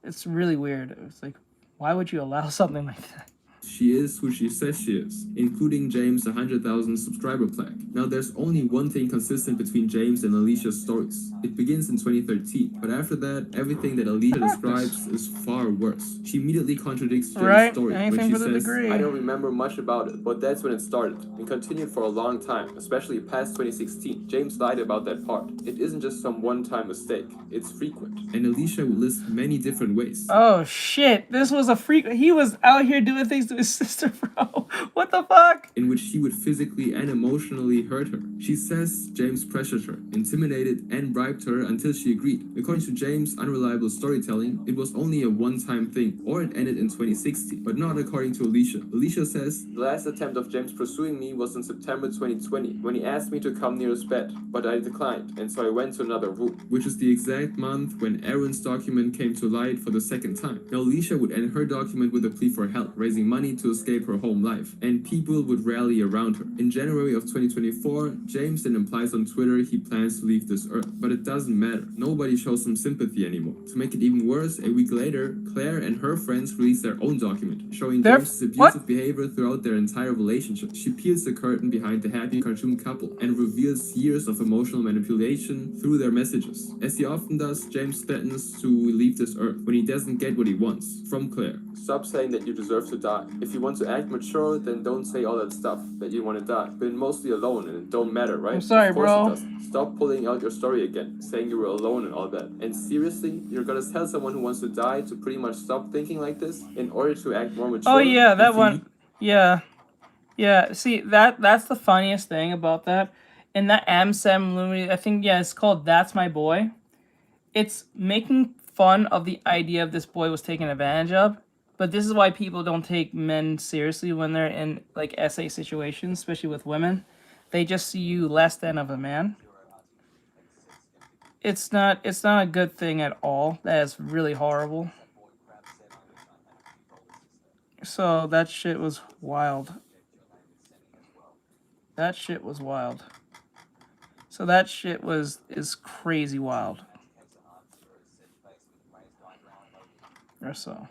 It's really weird. It's like, why would you allow something like that? She is who she says she is, including James' 100,000 subscriber plaque. Now, there's only one thing consistent between James and Alicia's stories. It begins in 2013, but after that, everything that Alicia describes is far worse. She immediately contradicts James' story when she says, "I don't remember much about it, but that's when it started, and continued for a long time, especially past 2016. James lied about that part. It isn't just some one-time mistake, it's frequent." And Alicia will list many different ways. Oh shit, this was a freak. He was out here doing things to his sister, bro. What the fuck? In which he would physically and emotionally hurt her. She says James pressured her, intimidated, and bribed her until she agreed. According to James' unreliable storytelling, it was only a one-time thing, or it ended in 2016, but not according to Alicia. Alicia says, "The last attempt of James pursuing me was in September 2020, when he asked me to come near his bed, but I declined, and so I went to another room." Which is the exact month when Aaron's document came to light for the second time. Now, Alicia would end her document with a plea for help, raising money to escape her home life, and people would rally around her. In January of 2024, James then implies on Twitter he plans to leave this earth, but it doesn't matter. Nobody shows him sympathy anymore. To make it even worse, a week later, Claire and her friends released their own document, showing James' abusive behavior throughout their entire relationship. She peels the curtain behind the happy cartoon couple, and reveals years of emotional manipulation through their messages. As he often does, James threatens to leave this earth when he doesn't get what he wants from Claire. "Stop saying that you deserve to die. If you want to act mature, then don't say all that stuff, that you want to die. Been mostly alone and it don't matter, right? I'm sorry, of course bro. It doesn't. Stop pulling out your story again, saying you were alone and all that. And seriously, you're gonna tell someone who wants to die to pretty much stop thinking like this in order to act more mature?" Oh yeah, that one. Yeah. Yeah, see, that's the funniest thing about that. In that Amsem movie, I think, yeah, it's called That's My Boy. It's making fun of the idea of this boy was taken advantage of. But this is why people don't take men seriously when they're in, like, SA situations, especially with women. They just see you less than of a man. It's not a good thing at all. That is really horrible. So that shit was wild. That shit was wild. So that shit is crazy wild. Or so.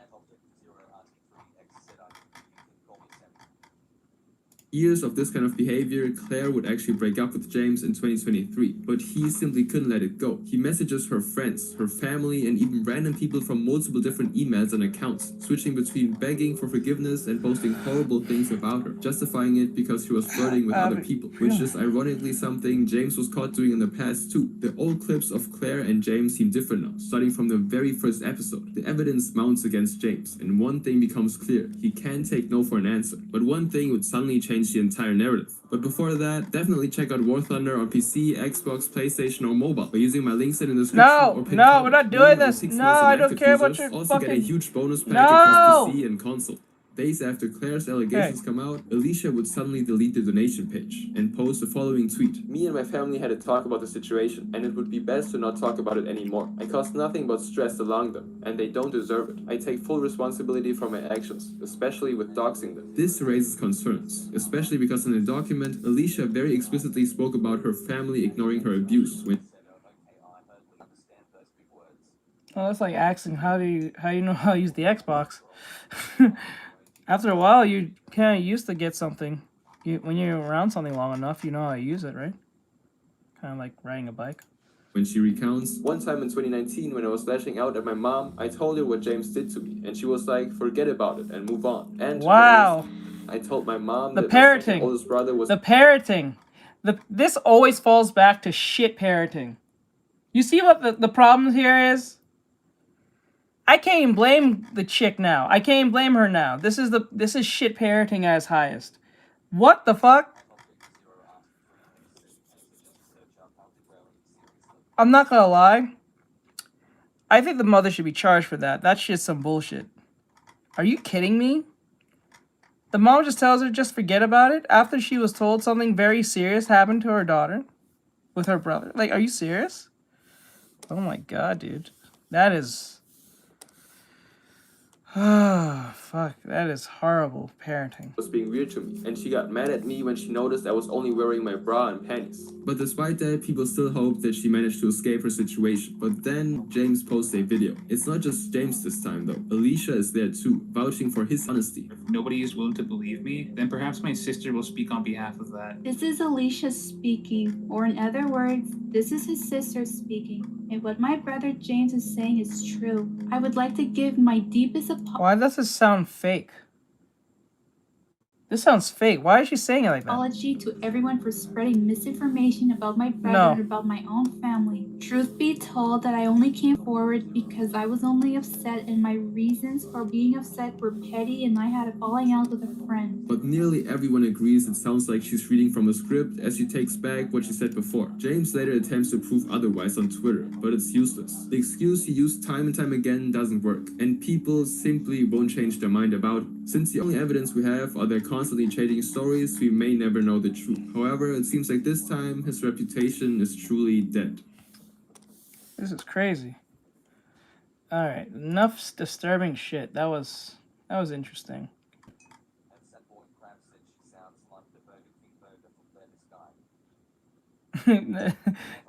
Years of this kind of behavior, Claire would actually break up with James in 2023, but he simply couldn't let it go. He messages her friends, her family, and even random people from multiple different emails and accounts, switching between begging for forgiveness and posting horrible things about her, justifying it because she was flirting with other people, which is ironically something James was caught doing in the past too. The old clips of Claire and James seem different now, starting from the very first episode. The evidence mounts against James, and one thing becomes clear: he can't take no for an answer. But one thing would suddenly change the entire narrative. But before that, definitely check out War Thunder on PC, Xbox, PlayStation, or mobile by using my links in the description. No, we're not doing this. No, I don't care about your also fucking... get a huge bonus pack across PC and console. Days after Claire's allegations come out, Alicia would suddenly delete the donation page and post the following tweet. "Me and my family had a talk about the situation, and it would be best to not talk about it anymore. I caused nothing but stress along them, and they don't deserve it. I take full responsibility for my actions, especially with doxing them." This raises concerns, especially because in the document, Alicia very explicitly spoke about her family ignoring her abuse when Well, that's like asking how you know how to use the Xbox. After a while, you kind of used to get something. When you're around something long enough, you know how to use it, right? Kind of like riding a bike. When she recounts, one time in 2019 when I was lashing out at my mom, I told her what James did to me, and she was like, forget about it and move on. And wow. I told my mom The that my parroting. second oldest brother was... The parroting. This always falls back to shit parroting. You see what the problem here is? I can't even blame the chick now. I can't even blame her now. This is shit parroting at its highest. What the fuck? I'm not gonna lie. I think the mother should be charged for that. That shit's some bullshit. Are you kidding me? The mom just tells her just forget about it after she was told something very serious happened to her daughter with her brother. Like, are you serious? Oh my god, dude. That is... Ah, fuck. That is horrible parenting. Was being weird to me, and she got mad at me when she noticed I was only wearing my bra and panties. But despite that, people still hope that she managed to escape her situation. But then James posts a video. It's not just James this time though. Alicia is there too, vouching for his honesty. If nobody is willing to believe me, then perhaps my sister will speak on behalf of that. This is Alicia speaking, or in other words, this is his sister speaking. And what my brother James is saying is true. I would like to give my deepest Why does this sound fake? This sounds fake. Why is she saying it like that? apology to everyone for spreading misinformation about my brother No. and about my own family. Truth be told, that I only came forward because I was only upset, and my reasons for being upset were petty, and I had a falling out with a friend. But nearly everyone agrees it sounds like she's reading from a script as she takes back what she said before. James later attempts to prove otherwise on Twitter, but it's useless. The excuse he used time and time again doesn't work, and people simply won't change their mind about it. Since the only evidence we have are their constantly changing stories, we may never know the truth. However, it seems like this time his reputation is truly dead. This is crazy. Alright, enough disturbing shit. That was interesting.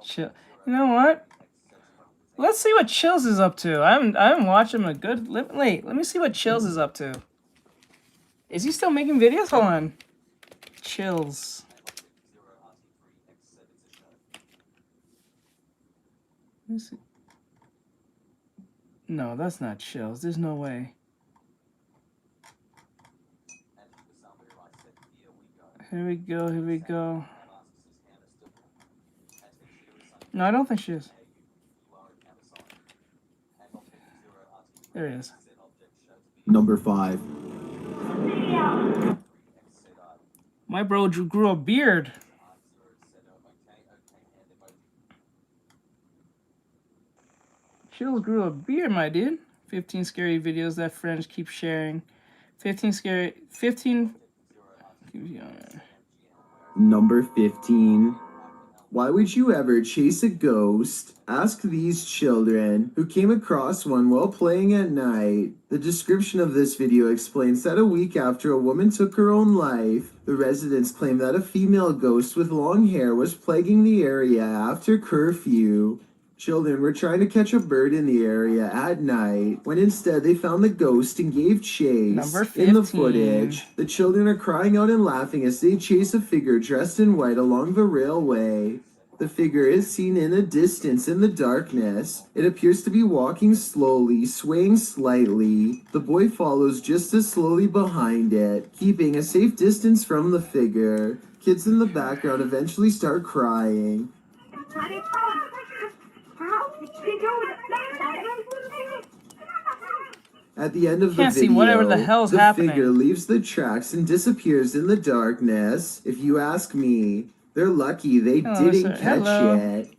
Chill. You know what? Let's see what Chills is up to. I haven't watched him a good... Wait, let me see what Chills is up to. Is he still making videos? Hold on. Chills. Let me see. No, that's not Chills. There's no way. Here we go, here we go. No, I don't think she is. There he is. Number 5. My bro grew a beard. Chills grew a beard, my dude. 15 scary videos that friends keep sharing. 15... Number 15. Why would you ever chase a ghost? Ask these children who came across one while playing at night. The description of this video explains that a week after a woman took her own life, the residents claimed that a female ghost with long hair was plaguing the area after curfew. Children were trying to catch a bird in the area at night, when instead they found the ghost and gave chase. Number 15. In the footage, the children are crying out and laughing as they chase a figure dressed in white along the railway. The figure is seen in the distance in the darkness. It appears to be walking slowly, swaying slightly. The boy follows just as slowly behind it, keeping a safe distance from the figure. Kids in the background eventually start crying. At the end of the Can't see video, whatever the hell's the happening. figure leaves the tracks and disappears in the darkness. If you ask me, they're lucky they Hello, didn't sir. catch Hello. it.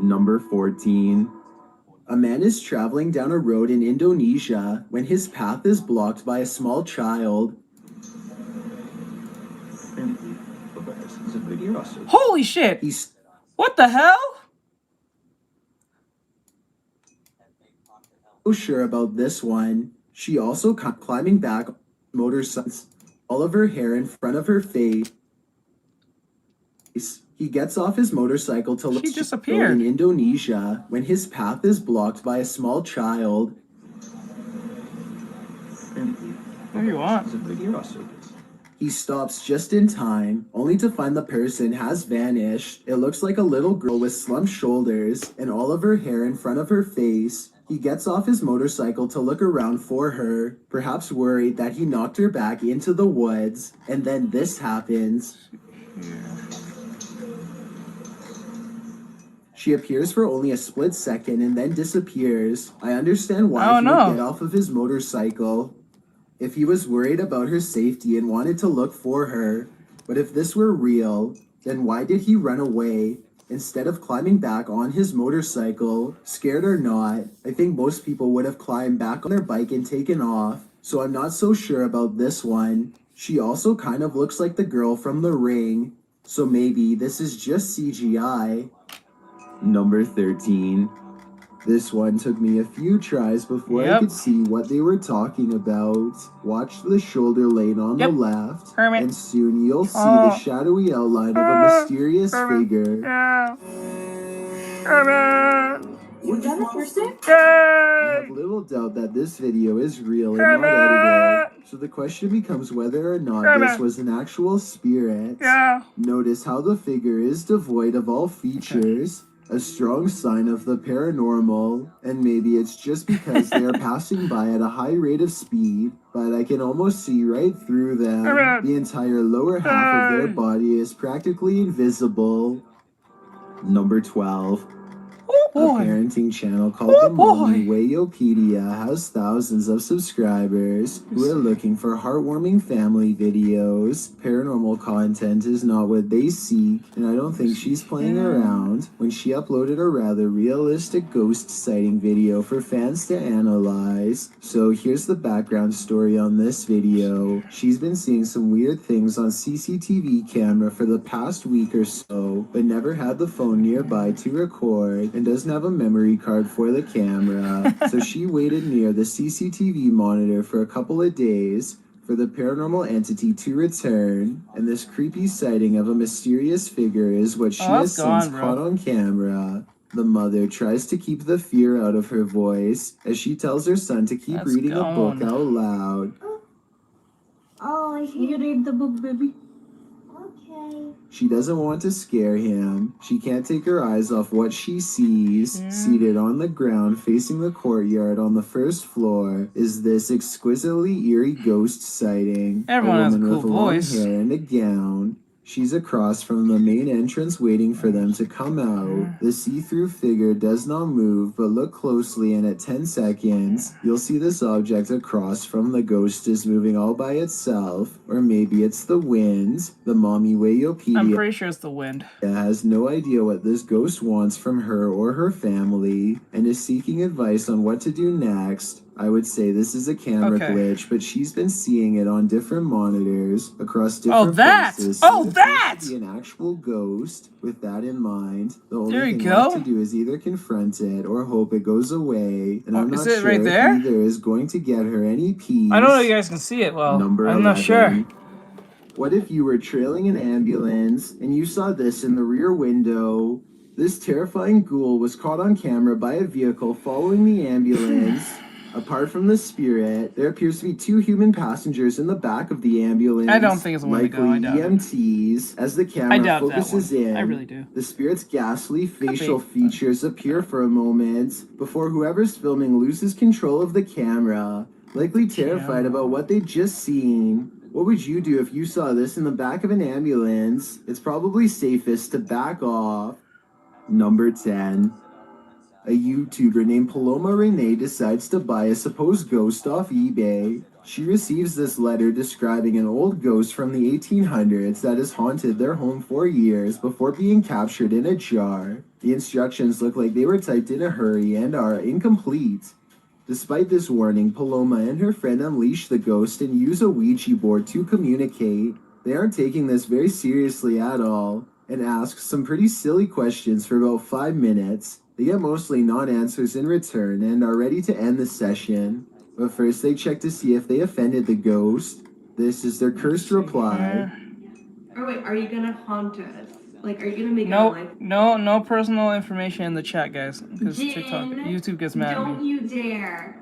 Number 14. A man is traveling down a road in Indonesia when his path is blocked by a small child. Holy shit! What the hell? So sure about this one. She also kept climbing back motorcycles, all of her hair in front of her face. He gets off his motorcycle to look She disappeared. in Indonesia when his path is blocked by a small child. What do you want? He stops just in time, only to find the person has vanished. It looks like a little girl with slumped shoulders and all of her hair in front of her face. He gets off his motorcycle to look around for her, perhaps worried that he knocked her back into the woods, and then this happens. She appears for only a split second and then disappears. I understand why he would get off of his motorcycle if he was worried about her safety and wanted to look for her. But if this were real, then why did he run away instead of climbing back on his motorcycle? Scared or not, I think most people would have climbed back on their bike and taken off, so I'm not so sure about this one. She also kind of looks like the girl from The Ring, so maybe this is just CGI. Number 13. This one took me a few tries before I could see what they were talking about. Watch the shoulder lane on the left, and soon you'll see the shadowy outline of a mysterious figure. Was that a person? I have little doubt that this video is real and not edited, so the question becomes whether or not this was an actual spirit. Notice how the figure is devoid of all features. A strong sign of the paranormal, and maybe it's just because they are passing by at a high rate of speed, but I can almost see right through them. The entire lower half of their body is practically invisible. Number 12. A parenting channel called The Mommy Wayopedia has thousands of subscribers who are looking for heartwarming family videos. Paranormal content is not what they seek, and I don't think she's playing around when she uploaded a rather realistic ghost sighting video for fans to analyze. So here's the background story on this video. She's been seeing some weird things on CCTV camera for the past week or so, but never had the phone nearby to record, and doesn't have a memory card for the camera, so she waited near the CCTV monitor for a couple of days for the paranormal entity to return, and this creepy sighting of a mysterious figure is what she has since caught on camera. The mother tries to keep the fear out of her voice as she tells her son to keep reading a book out loud. Oh, you read the book, baby. She doesn't want to scare him. She can't take her eyes off what she sees. Seated on the ground facing the courtyard on the first floor is this exquisitely eerie ghost sighting. Everyone has a cool with voice. long hair and a gown. She's across from the main entrance waiting for them to come out. The see-through figure does not move, but look closely and at 10 seconds, you'll see this object across from the ghost is moving all by itself. Or maybe it's the wind. The Mommy Wayopedia I'm pretty sure it's the wind. Has no idea what this ghost wants from her or her family and is seeking advice on what to do next. I would say this is a camera glitch, but she's been seeing it on different monitors across different places. Be an actual ghost. With that in mind, the only thing left to do is either confront it or hope it goes away. And I'm not sure if either is going to get her any peace. I don't know if you guys can see it well. Number I'm 11. not sure. What if you were trailing an ambulance and you saw this in the rear window? This terrifying ghoul was caught on camera by a vehicle following the ambulance. Apart from the spirit, there appears to be 2 human passengers in the back of the ambulance. I don't think it's one to go. I doubt EMTs. As the camera focuses in, I really do. the spirit's ghastly facial features appear for a moment before whoever's filming loses control of the camera, likely terrified about what they'd just seen. What would you do if you saw this in the back of an ambulance? It's probably safest to back off. Number 10. A YouTuber named Paloma Renee decides to buy a supposed ghost off eBay. She receives this letter describing an old ghost from the 1800s that has haunted their home for years before being captured in a jar. The instructions look like they were typed in a hurry and are incomplete. Despite this warning, Paloma and her friend unleash the ghost and use a Ouija board to communicate. They aren't taking this very seriously at all, and ask some pretty silly questions for about 5 minutes. They get mostly non-answers in return and are ready to end the session. But first they check to see if they offended the ghost. This is their cursed reply. Oh wait, are you gonna haunt us? Like, are you gonna make it a No, live? no personal information in the chat, guys, because TikTok, YouTube gets mad at Don't me. you dare.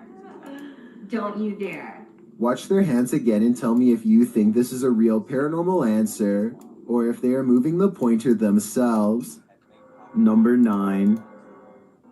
Don't you dare. Watch their hands again and tell me if you think this is a real paranormal answer, or if they are moving the pointer themselves. Number 9.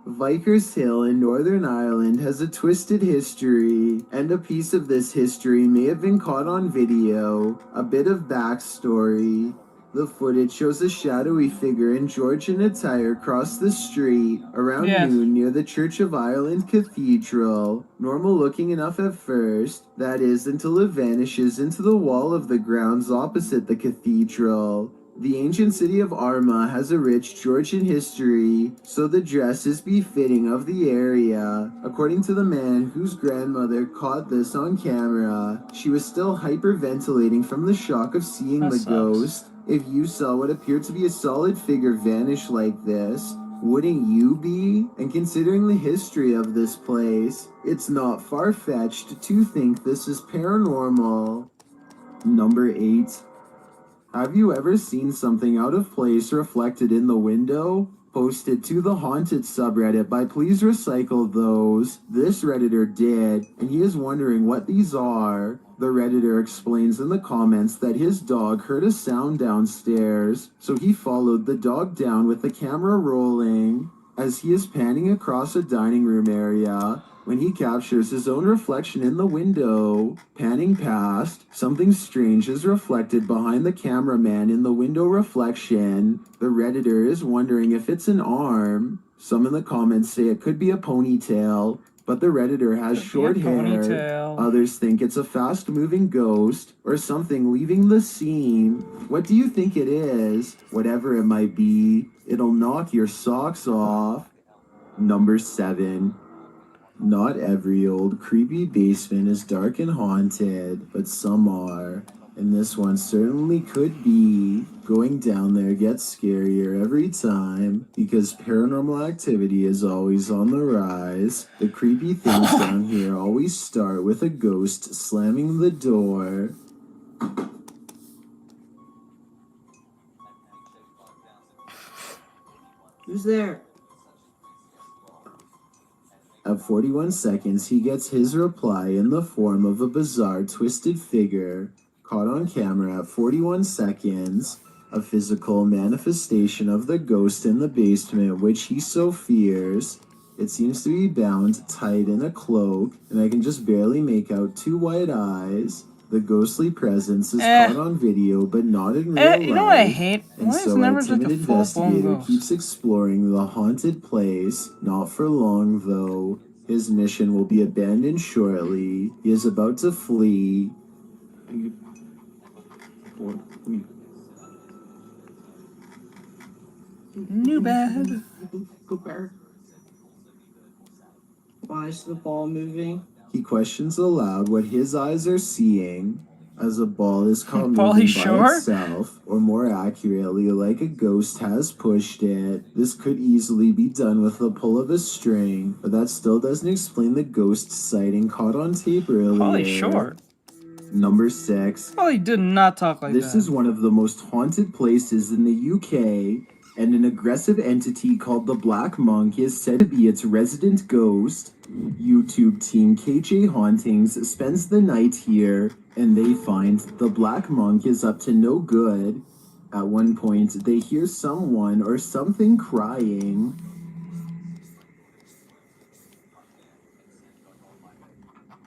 Vickers Hill in Northern Ireland has a twisted history, and a piece of this history may have been caught on video. A bit of backstory. The footage shows a shadowy figure in Georgian attire cross the street around noon near the Church of Ireland Cathedral. Normal looking enough at first, that is, until it vanishes into the wall of the grounds opposite the cathedral. The ancient city of Armagh has a rich Georgian history, so the dress is befitting of the area. According to the man whose grandmother caught this on camera, she was still hyperventilating from the shock of seeing the ghost. If you saw what appeared to be a solid figure vanish like this, wouldn't you be? And considering the history of this place, it's not far-fetched to think this is paranormal. Number 8. Have you ever seen something out of place reflected in the window? Posted to the Haunted subreddit by Please Recycle Those. This Redditor did, and he is wondering what these are. The Redditor explains in the comments that his dog heard a sound downstairs, so he followed the dog down with the camera rolling. As he is panning across a dining room area, when he captures his own reflection in the window. Panning past, something strange is reflected behind the cameraman in the window reflection. The Redditor is wondering if it's an arm. Some in the comments say it could be a ponytail, but the Redditor has short hair. Others think it's a fast-moving ghost or something leaving the scene. What do you think it is? Whatever it might be, it'll knock your socks off. Number 7. Not every old creepy basement is dark and haunted, but some are. And this one certainly could be. Going down there gets scarier every time, because paranormal activity is always on the rise. The creepy things down here always start with a ghost slamming the door. Who's there? At 41 seconds, he gets his reply in the form of a bizarre twisted figure. Caught on camera at 41 seconds, a physical manifestation of the ghost in the basement which he so fears. It seems to be bound tight in a cloak, and I can just barely make out 2 white eyes. The ghostly presence is caught on video, but not in real life. You know what I hate? And Why is so never our just like timid a full-blown investigator ghost? keeps exploring the haunted place. Not for long, though. His mission will be abandoned shortly. He is about to flee. New bed. Why is the ball moving? He questions aloud what his eyes are seeing, as a ball is caught Pauly moving by Shore? itself, or more accurately, like a ghost has pushed it. This could easily be done with the pull of a string, but that still doesn't explain the ghost sighting caught on tape earlier. Pauly Shore? Number 6. Pauly did not talk like This that. is one of the most haunted places in the UK, and an aggressive entity called the Black Monk is said to be its resident ghost. YouTube team KJ Hauntings spends the night here, and they find the Black Monk is up to no good. At one point, they hear someone or something crying.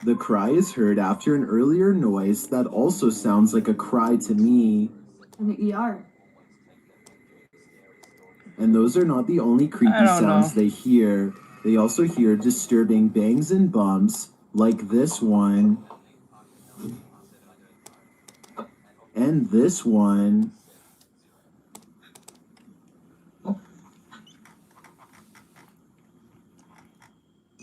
The cry is heard after an earlier noise that also sounds like a cry to me. In the ER. And those are not the only creepy sounds they hear. They also hear disturbing bangs and bumps, like this one. And this one.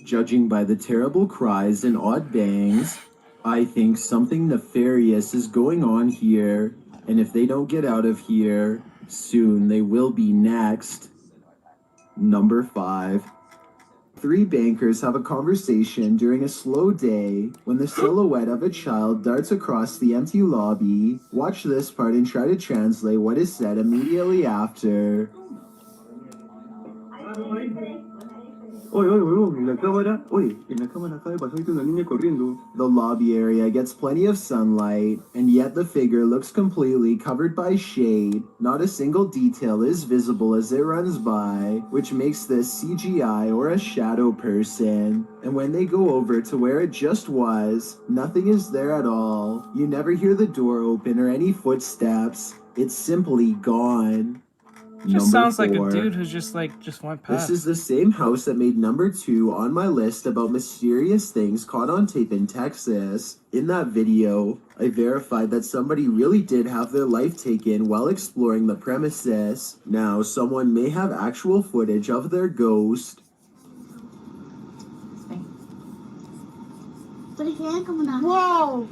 Judging by the terrible cries and odd bangs, I think something nefarious is going on here. And if they don't get out of here, soon they will be next. Number 5. three bankers have a conversation during a slow day when the silhouette of a child darts across the empty lobby. Watch this part and try to translate what is said immediately after. The lobby area gets plenty of sunlight, and yet the figure looks completely covered by shade. Not a single detail is visible as it runs by, which makes this CGI or a shadow person. And when they go over to where it just was, nothing is there at all. You never hear the door open or any footsteps. It's simply gone. Just sounds like a 4. dude who's just went past. This is the same house that made number 2 on my list about mysterious things caught on tape in Texas. In that video, I verified that somebody really did have their life taken while exploring the premises. Now, someone may have actual footage of their ghost. Whoa!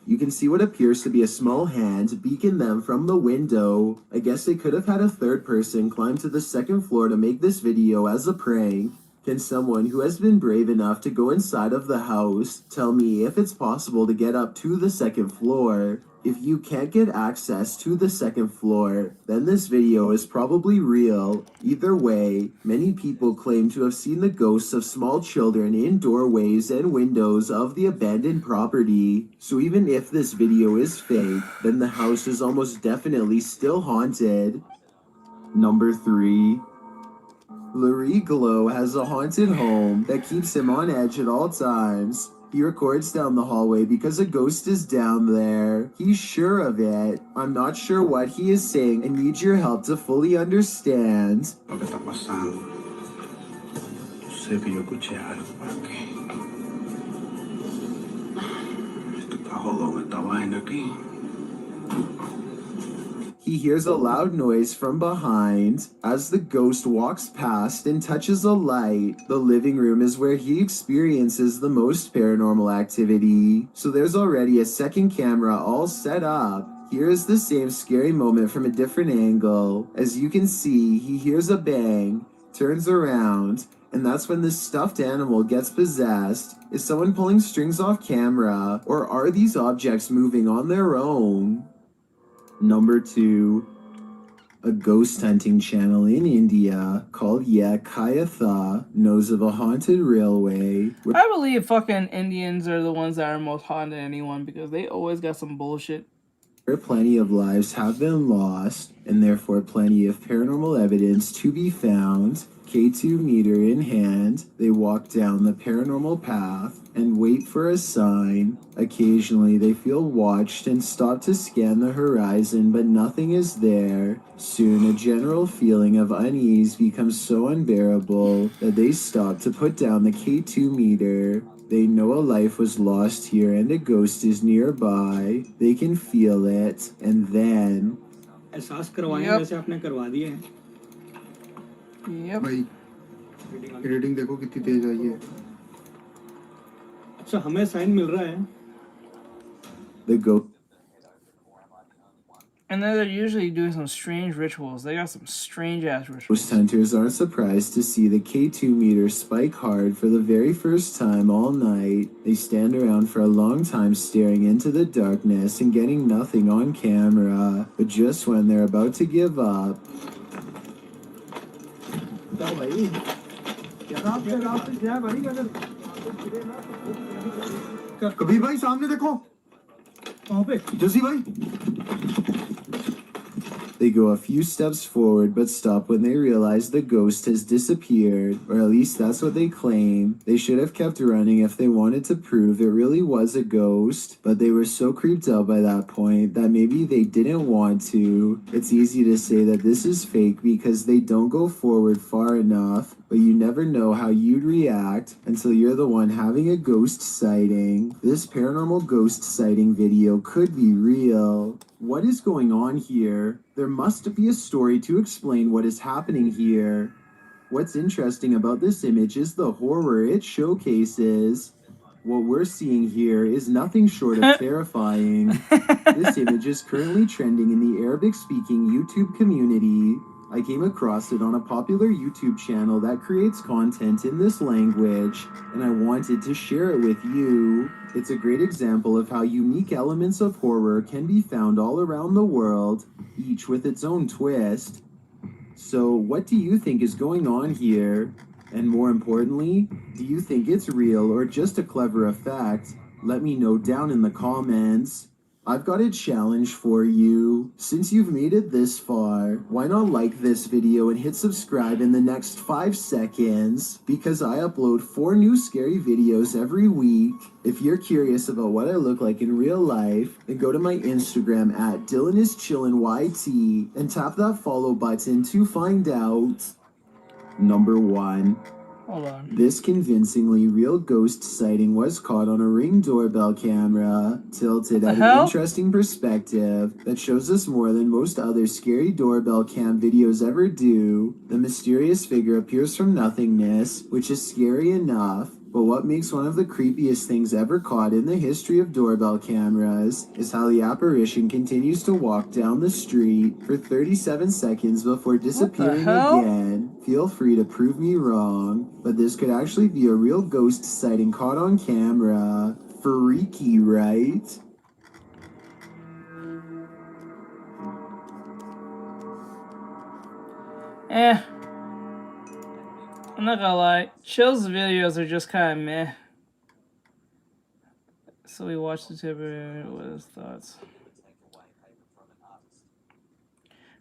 You can see what appears to be a small hand beacon them from the window. I guess they could have had a third person climb to the second floor to make this video as a prank. Can someone who has been brave enough to go inside of the house tell me if it's possible to get up to the second floor? If you can't get access to the second floor, then this video is probably real. Either way, many people claim to have seen the ghosts of small children in doorways and windows of the abandoned property. So even if this video is fake, then the house is almost definitely still haunted. Number 3. Larry Glow has a haunted home that keeps him on edge at all times. He records down the hallway because a ghost is down there. He's sure of it. I'm not sure what he is saying and need your help to fully understand. He hears a loud noise from behind. As the ghost walks past and touches a light, the living room is where he experiences the most paranormal activity. So there's already a second camera all set up. Here is the same scary moment from a different angle. As you can see, he hears a bang, turns around, and that's when this stuffed animal gets possessed. Is someone pulling strings off camera, or are these objects moving on their own? Number 2. A ghost hunting channel in India called Kayatha knows of a haunted railway. I believe fucking Indians are the ones that are most haunted than anyone because they always got some bullshit. Where plenty of lives have been lost, and therefore plenty of paranormal evidence to be found. K2 meter in hand, they walk down the paranormal path and wait for a sign. Occasionally they feel watched and stop to scan the horizon, but nothing is there. Soon a general feeling of unease becomes so unbearable that they stop to put down the K2 meter. They know a life was lost here and a ghost is nearby. They can feel it, and then... Yep. भाई editing देखो कितनी तेज आई है अच्छा हमें sign मिल रहा है The ghost. And then they're usually doing some strange rituals. They got some strange ass rituals. Ghost hunters aren't surprised to see the K2 meter spike hard for the very first time all night. They stand around for a long time staring into the darkness and getting nothing on camera. But just when they're about to give up, कभी भाई सामने देखो वहां पे जसी भाई they go a few steps forward but stop when they realize the ghost has disappeared, or at least that's what they claim. They should have kept running if they wanted to prove it really was a ghost, but they were so creeped out by that point that maybe they didn't want to. It's easy to say that this is fake because they don't go forward far enough, but you never know how you'd react until you're the one having a ghost sighting. This paranormal ghost sighting video could be real. What is going on here? There must be a story to explain what is happening here. What's interesting about this image is the horror it showcases. What we're seeing here is nothing short of terrifying. This image is currently trending in the Arabic-speaking YouTube community. I came across it on a popular YouTube channel that creates content in this language, and I wanted to share it with you. It's a great example of how unique elements of horror can be found all around the world, each with its own twist. So, what do you think is going on here? And more importantly, do you think it's real or just a clever effect? Let me know down in the comments. I've got a challenge for you. Since you've made it this far, why not like this video and hit subscribe in the next 5 seconds? Because I upload 4 new scary videos every week. If you're curious about what I look like in real life, then go to my Instagram at DylanIsChillinYT and tap that follow button to find out. Number 1. Hold on. This convincingly real ghost sighting was caught on a Ring doorbell camera, tilted at an interesting perspective that shows us more than most other scary doorbell cam videos ever do. The mysterious figure appears from nothingness, which is scary enough. But what makes one of the creepiest things ever caught in the history of doorbell cameras is how the apparition continues to walk down the street for 37 seconds before disappearing again. Feel free to prove me wrong, but this could actually be a real ghost sighting caught on camera. Freaky, right? I'm not gonna lie, Chill's videos are just kind of meh. So we watched the tip and what his thoughts.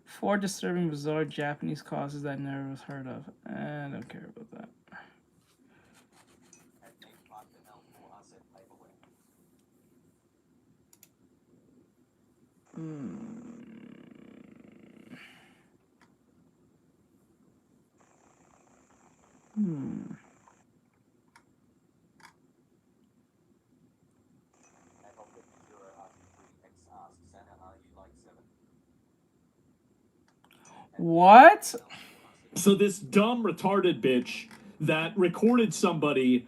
4 disturbing, bizarre Japanese causes that never was heard of. I don't care about that. What? So this dumb retarded bitch that recorded somebody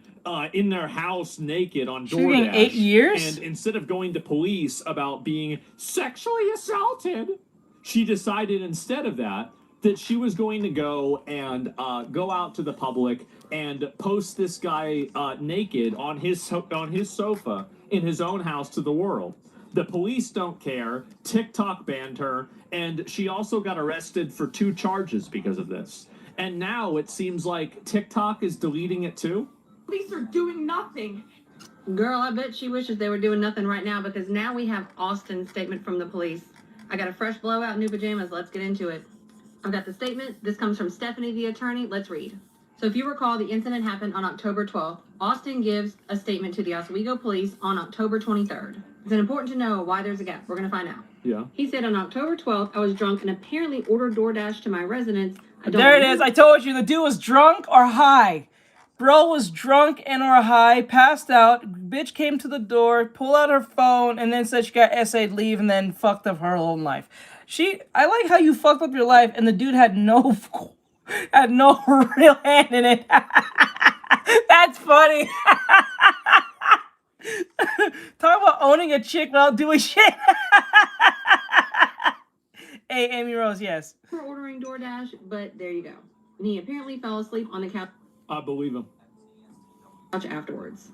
in their house naked on DoorDash. 8 years? And instead of going to police about being sexually assaulted, she decided instead of that she was going to go and go out to the public and post this guy naked on his sofa in his own house to the world. The police don't care. TikTok banned her, and she also got arrested for 2 charges because of this. And now it seems like TikTok is deleting it too. Police are doing nothing. Girl, I bet she wishes they were doing nothing right now because now we have Austin's statement from the police. I got a fresh blowout, new pajamas. Let's get into it. I've got the statement. This comes from Stephanie, the attorney. Let's read. So if you recall, the incident happened on October 12th. Austin gives a statement to the Oswego police on October 23rd. It's important to know why there's a gap. We're going to find out. Yeah. He said on October 12th, I was drunk and apparently ordered DoorDash to my residence. There it is. I told you the dude was drunk or high. Bro was drunk and or high, passed out. Bitch came to the door, pulled out her phone, and then said she got essayed leave and then fucked up her whole life. I like how you fucked up your life and the dude had no real hand in it. That's funny. Talk about owning a chick without doing shit. Hey, Amy Rose, yes. For ordering DoorDash, but there you go. And he apparently fell asleep on the couch. I believe him. Afterwards.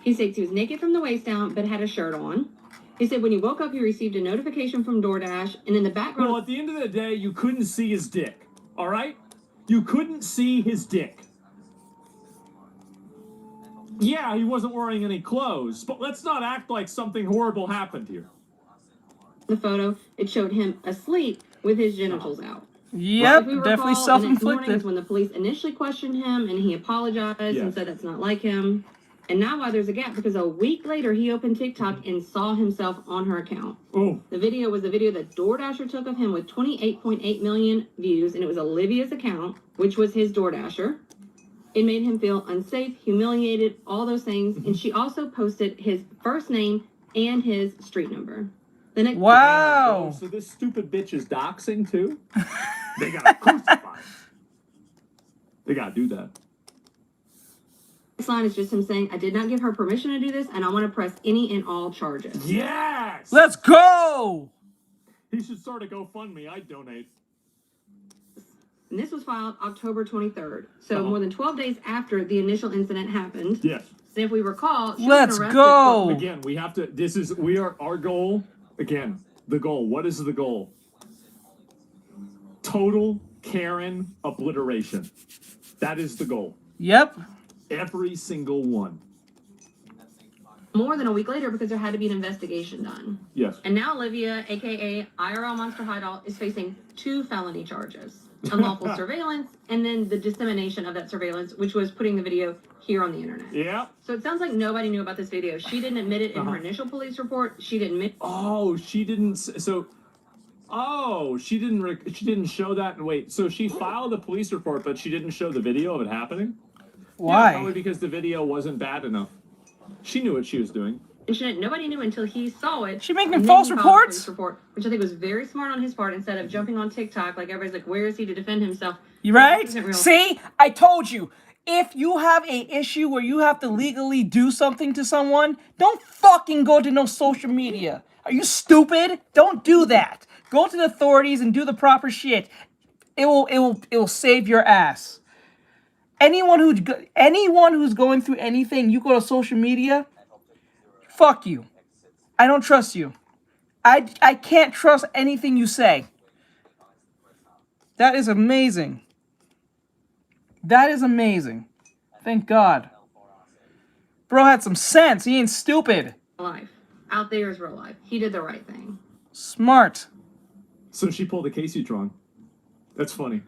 He states he was naked from the waist down, but had a shirt on. He said when he woke up, he received a notification from DoorDash, and in the background... Well, at the end of the day, you couldn't see his dick, all right? You couldn't see his dick. Yeah, he wasn't wearing any clothes, but let's not act like something horrible happened here. The photo, it showed him asleep with his genitals out. Yep, definitely self-inflicted. When the police initially questioned him and he apologized and said that's not like him. And now why there's a gap, because a week later he opened TikTok and saw himself on her account. Oh. The video was a video that DoorDasher took of him with 28.8 million views, and it was Olivia's account, which was his DoorDasher. It made him feel unsafe, humiliated, all those things. And she also posted his first name and his street number. Wow. So this stupid bitch is doxing too? They gotta crucify him. They gotta do that. This line is just him saying, I did not give her permission to do this, and I want to press any and all charges. Yes! Let's go! He should start a GoFundMe. I'd donate. And this was filed October 23rd. So more than 12 days after the initial incident happened. Yes. And if we recall, she Let's was arrested go. Again, we have to. Our goal. Again, the goal. What is the goal? Total Karen obliteration. That is the goal. Yep. Every single one. more than a week later because there had to be an investigation done. Yes. And now Olivia, aka IRL Monster Hideout, is facing 2 felony charges. Unlawful surveillance, and then the dissemination of that surveillance, which was putting the video here on the internet. Yeah. So it sounds like nobody knew about this video. She didn't admit it in her initial police report. She didn't admit. Oh, she didn't. So, oh, she didn't. She didn't show that. Wait. So she filed a police report, but she didn't show the video of it happening. Why? Yeah, probably because the video wasn't bad enough. She knew what she was doing. And she didn't, nobody knew until he saw it. She making false reports? Report, which I think was very smart on his part. Instead of jumping on TikTok, like everybody's like, where is he to defend himself? You right? See? I told you. If you have a issue where you have to legally do something to someone, don't fucking go to no social media. Are you stupid? Don't do that. Go to the authorities and do the proper shit. It will save your ass. Anyone who's going through anything, you go to social media, fuck you. I don't trust you. I can't trust anything you say. That is amazing. That is amazing. Thank God. Bro had some sense. He ain't stupid. Life. Out there is real life. He did the right thing. Smart. So she pulled a Casey Tron. That's funny.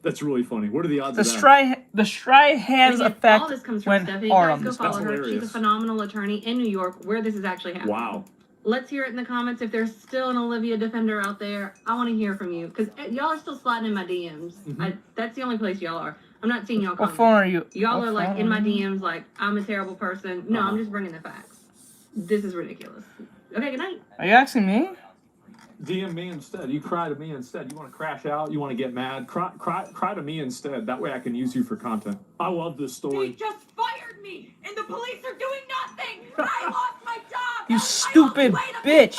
That's really funny. What are the odds The of that? the Strahan's effect All this comes from went Stephanie. hard Guys, on go this. follow That's her. hilarious. She's a phenomenal attorney in New York where this is actually happening. Wow. Let's hear it in the comments. If there's still an Olivia defender out there, I want to hear from you. Because y'all are still sliding in my DMs. That's the only place y'all are. I'm not seeing y'all What comments. phone are you? Y'all what are like phone in my are you? DMs like, I'm a terrible person. No, I'm just bringing the facts. This is ridiculous. Okay, good night. Are you asking me? DM me instead. You cry to me instead. You want to crash out? You want to get mad? Cry to me instead. That way I can use you for content. I love this story. just fired me, and the police are doing nothing. I lost my job. You stupid bitch.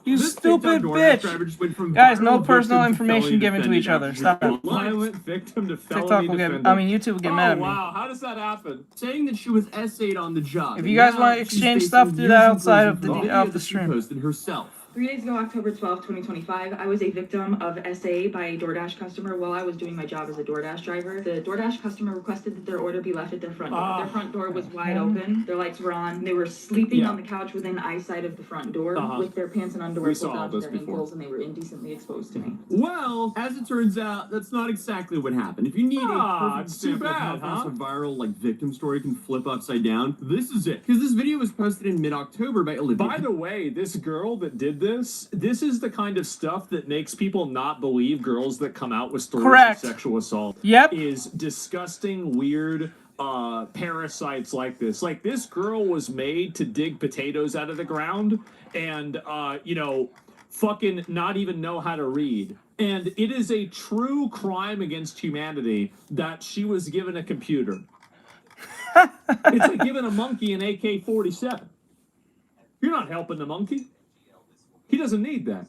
You stupid bitch. Guys, no personal information given to each other. Stop that. Violent victim to felony TikTok will get, defendant. I mean, YouTube will get mad at me. Wow, how does that happen? Saying that she was essayed on the job. If you guys want to exchange stuff, do that outside of the stream. Posted herself. 3 days ago, October 12th, 2025, I was a victim of SA by a DoorDash customer while I was doing my job as a DoorDash driver. The DoorDash customer requested that their order be left at their front door. Their front door was wide open. Their lights were on. They were sleeping on the couch within eyesight of the front door with their pants and underwear pulled down to their ankles, and they were indecently exposed to me. Well, as it turns out, that's not exactly what happened. If you need a perfect it's too example of how bad, fast huh? a viral victim story can flip upside down, this is it. Because this video was posted in mid-October by Olivia. By the way, this girl that did this is the kind of stuff that makes people not believe girls that come out with stories Correct. of sexual assault. Yep. Is disgusting, weird parasites like this. Like, this girl was made to dig potatoes out of the ground and, fucking not even know how to read. And it is a true crime against humanity that she was given a computer. It's like giving a monkey an AK-47. You're not helping the monkey. He doesn't need that.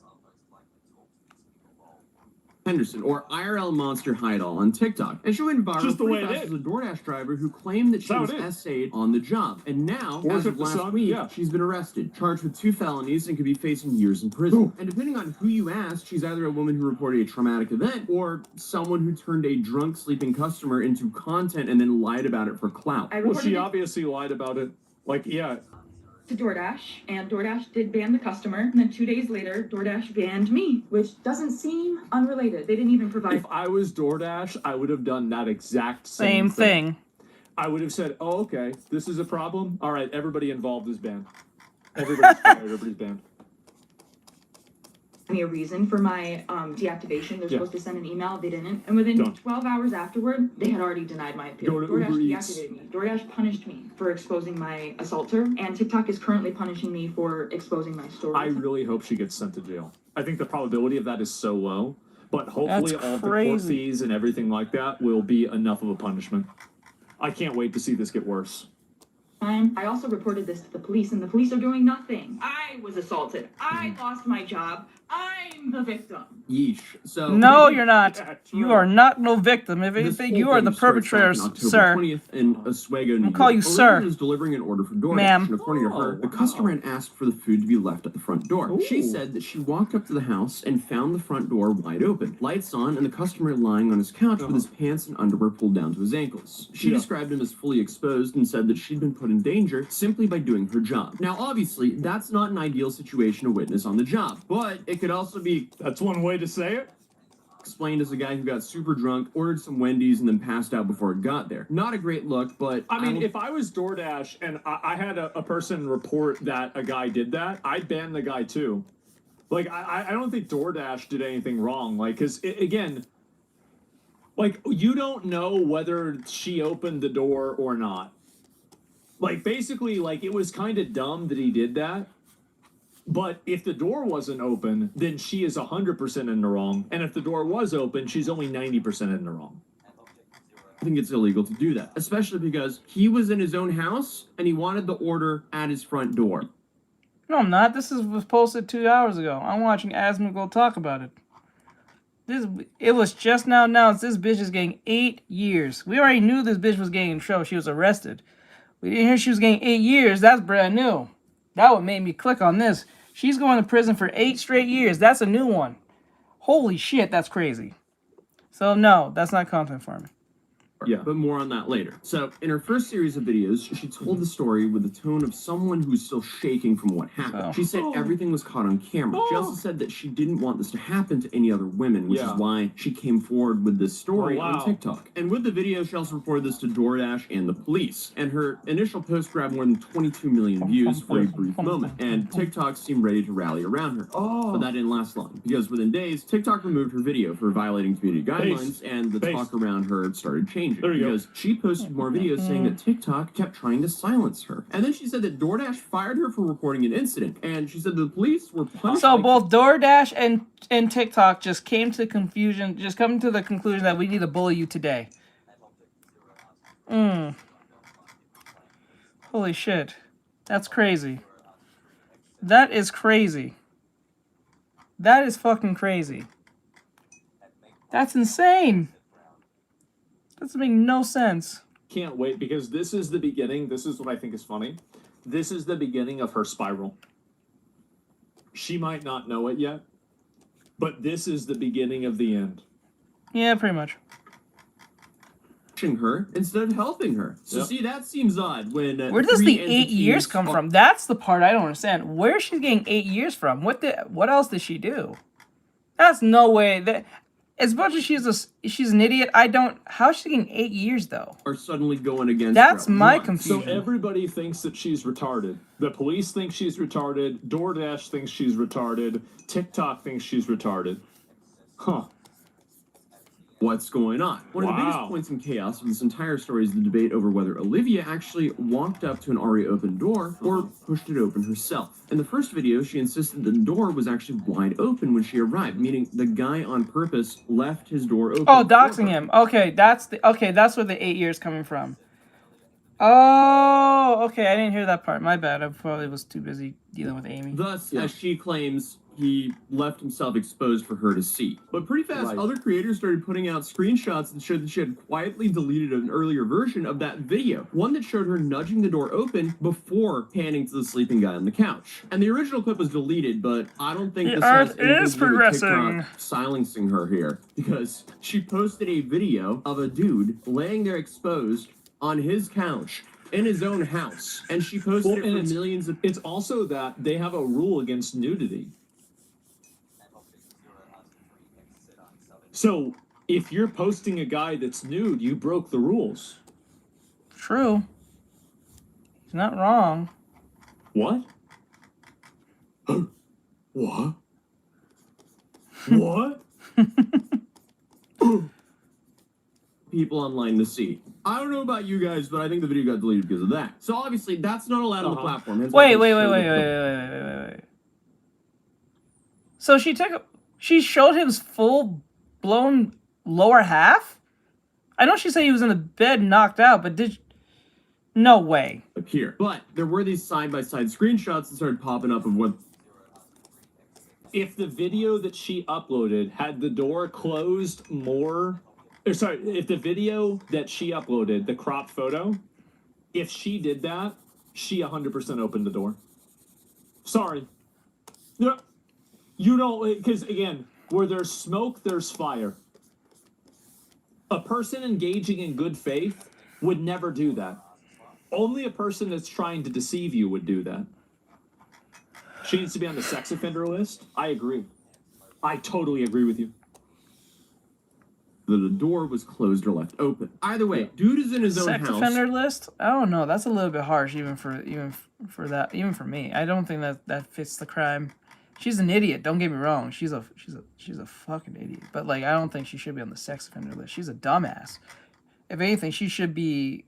Henderson, or IRL Monster Hideout on TikTok. And she went viral Just the way pretty it fast is. as a DoorDash driver who claimed that she That's was how it is. essayed on the job. And now, Or as if of the last son- week, yeah. she's been arrested, charged with 2 felonies, and could be facing years in prison. And depending on who you ask, she's either a woman who reported a traumatic event or someone who turned a drunk, sleeping customer into content and then lied about it for clout. I Well, reported she it obviously lied about it. Like, yeah. to DoorDash, and DoorDash did ban the customer, and then 2 days later, DoorDash banned me, which doesn't seem unrelated. They didn't even provide. If I was DoorDash, I would have done that exact Same thing. I would have said, oh, okay, this is a problem. All right, everybody involved is banned. Everybody's fired, everybody's banned. Me a reason for my deactivation. They're Yeah. supposed to send an email. They didn't. And within Don't. 12 hours afterward, they had already denied my appeal. Go to DoorDash Uber Eats. deactivated me. DoorDash punished me for exposing my assaulter, and TikTok is currently punishing me for exposing my story. I really hope she gets sent to jail. I think the probability of that is so low, but hopefully That's all the court crazy. fees and everything like that will be enough of a punishment. I can't wait to see this get worse. I also reported this to the police, and the police are doing nothing. I was assaulted. I lost my job. I'm I'm the victim. Yeesh. So No, you're not. Yeah, You true. are not no victim. If This anything, whole you are thing the starts back perpetrator, on October sir. 20th in Oswego, New I'll call York. you Olivia sir. was delivering an order for DoorDash, Ma'am. and according to her, the customer had asked for the food to be left at the front door. She said that she walked up to the house and found the front door wide open, lights on, and the customer lying on his couch with his pants and underwear pulled down to his ankles. She described him as fully exposed and said that she'd been put in danger simply by doing her job. Now, obviously, that's not an ideal situation to witness on the job, but it could also be... That's one way to say it. Explained as a guy who got super drunk, ordered some Wendy's, and then passed out before it got there. Not a great look, but... I mean, if I was DoorDash and I had a person report that a guy did that, I'd ban the guy too. Like, I don't think DoorDash did anything wrong. Like, because, again, like, you don't know whether she opened the door or not. Like, basically, like, it was kind of dumb that he did that. But if the door wasn't open, then she is 100% in the wrong. And if the door was open, she's only 90% in the wrong. I think it's illegal to do that, especially because he was in his own house and he wanted the order at his front door. No, I'm not. This was posted 2 hours ago. I'm watching Asmongold talk about it. It was just now announced this bitch is getting 8 years. We already knew this bitch was getting in trouble. She was arrested. We didn't hear she was getting 8 years. That's brand new. That would make me click on this. She's going to prison for 8 straight years. That's a new one. Holy shit, that's crazy. So no, that's not content for me. Yeah, but more on that later. So, in her first series of videos, she told the story with the tone of someone who's still shaking from what happened. She said everything was caught on camera. She also said that she didn't want this to happen to any other women, which is why she came forward with this story on TikTok. And with the video, she also reported this to DoorDash and the police. And her initial post grabbed more than 22 million views for a brief moment. And TikTok seemed ready to rally around her. But that didn't last long, because within days, TikTok removed her video for violating community guidelines, and the talk around her started changing. Because she posted more videos saying that TikTok kept trying to silence her. And then she said that DoorDash fired her for reporting an incident. And she said the police were punished. So both DoorDash and TikTok just came to the conclusion that we need to bully you today. Holy shit. That's crazy. That is crazy. That is fucking crazy. That's insane. Doesn't make no sense. Can't wait, because this is the beginning. This is what I think is funny. This is the beginning of her spiral. She might not know it yet, but this is the beginning of the end. Yeah, pretty much. Her instead of helping her. So see, that seems odd when where does the 8 years come from? That's the part I don't understand. Where is she getting 8 years from? What else did she do? That's no way that as much as she's an idiot, how is she getting 8 years though? Are suddenly going against That's my confusion. So everybody thinks that she's retarded. The police think she's retarded. DoorDash thinks she's retarded. TikTok thinks she's retarded. Huh. What's going on? One of the biggest points in chaos of this entire story is the debate over whether Olivia actually walked up to an already open door or pushed it open herself. In the first video, she insisted the door was actually wide open when she arrived, meaning the guy on purpose left his door open. Oh, doxing him. Okay, that's where the 8 years coming from. Oh, okay, I didn't hear that part. My bad. I probably was too busy dealing with Amy. Thus, as she claims, he left himself exposed for her to see. But pretty fast, other creators started putting out screenshots that showed that she had quietly deleted an earlier version of that video. One that showed her nudging the door open before panning to the sleeping guy on the couch. And the original clip was deleted, but I don't think this has anything to do with TikTok silencing her here. Because she posted a video of a dude laying there exposed on his couch in his own house. And she posted it for millions of... It's also that they have a rule against nudity. So, if you're posting a guy that's nude, you broke the rules. True. He's not wrong. What? What? What? People online to see. I don't know about you guys, but I think the video got deleted because of that. So obviously, that's not allowed on the platform. Wait. So she showed his full blown lower half? I know she said he was in the bed knocked out, but no way. Appear. But there were these side-by-side screenshots that started popping up of what if the video that she uploaded had the door closed more, or sorry, if the video that she uploaded, the crop photo, if she did that, she 100% opened the door. Sorry. No, you don't, because again, where there's smoke, there's fire. A person engaging in good faith would never do that. Only a person that's trying to deceive you would do that. She needs to be on the sex offender list. I agree. I totally agree with you. The door was closed or left open. Either way, dude is in his own Sex house. offender list? I don't know. That's a little bit harsh, even for me. I don't think that fits the crime. She's an idiot. Don't get me wrong. She's a fucking idiot. But like, I don't think she should be on the sex offender list. She's a dumbass. If anything, she should be.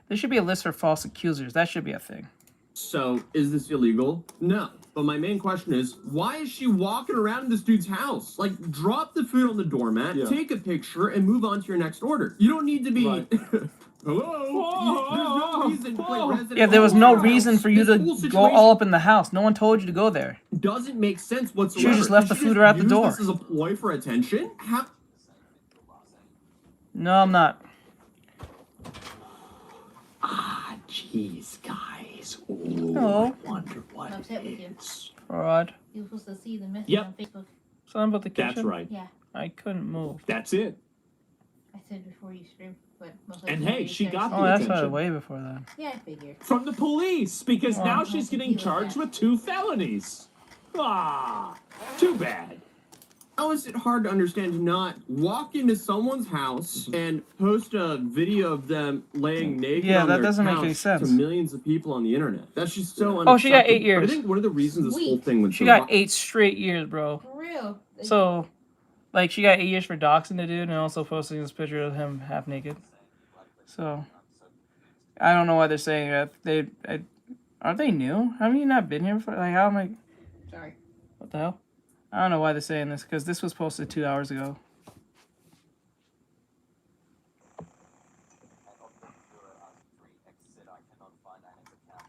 There should be a list for false accusers. That should be a thing. So, is this illegal? No. But my main question is, why is she walking around in this dude's house? Like, drop the food on the doormat, take a picture, and move on to your next order. You don't need to be... Right. Hello? There's no reason to play Resident Yeah, there was no reason for you This to whole go situation all up in the house. No one told you to go there. doesn't make sense whatsoever. Should've just left Did the she food just right out the use door. This as a ploy for attention? No, I'm not. Ah, jeez, guys. Oh, Hello. I wonder what I'm upset with you. Fraud. You were supposed to see the message Yep. on Facebook. Something about the kitchen? That's right. Yeah, I couldn't move. That's it. I said before you stream, but most And likely hey, you she started got seeing the Oh, that's attention. way before that. Yeah, I figured. From the police, because Well, now I she's can getting deal with charged that. with 2 felonies. Ah, too bad. How is it hard to understand to not walk into someone's house and post a video of them laying naked Yeah, on that their doesn't make couch any sense. to millions of people on the internet? That's just so Oh, she got 8 unacceptable. years. But I think one of the reasons this whole thing was She so got 8 straight years, bro. For real. So, like, she got 8 years for doxing the dude and also posting this picture of him half naked. So, I don't know why they're saying that. Aren't they new? Haven't you not been here before? Like, how am I? Sorry. What the hell? I don't know why they're saying this, because this was posted 2 hours ago.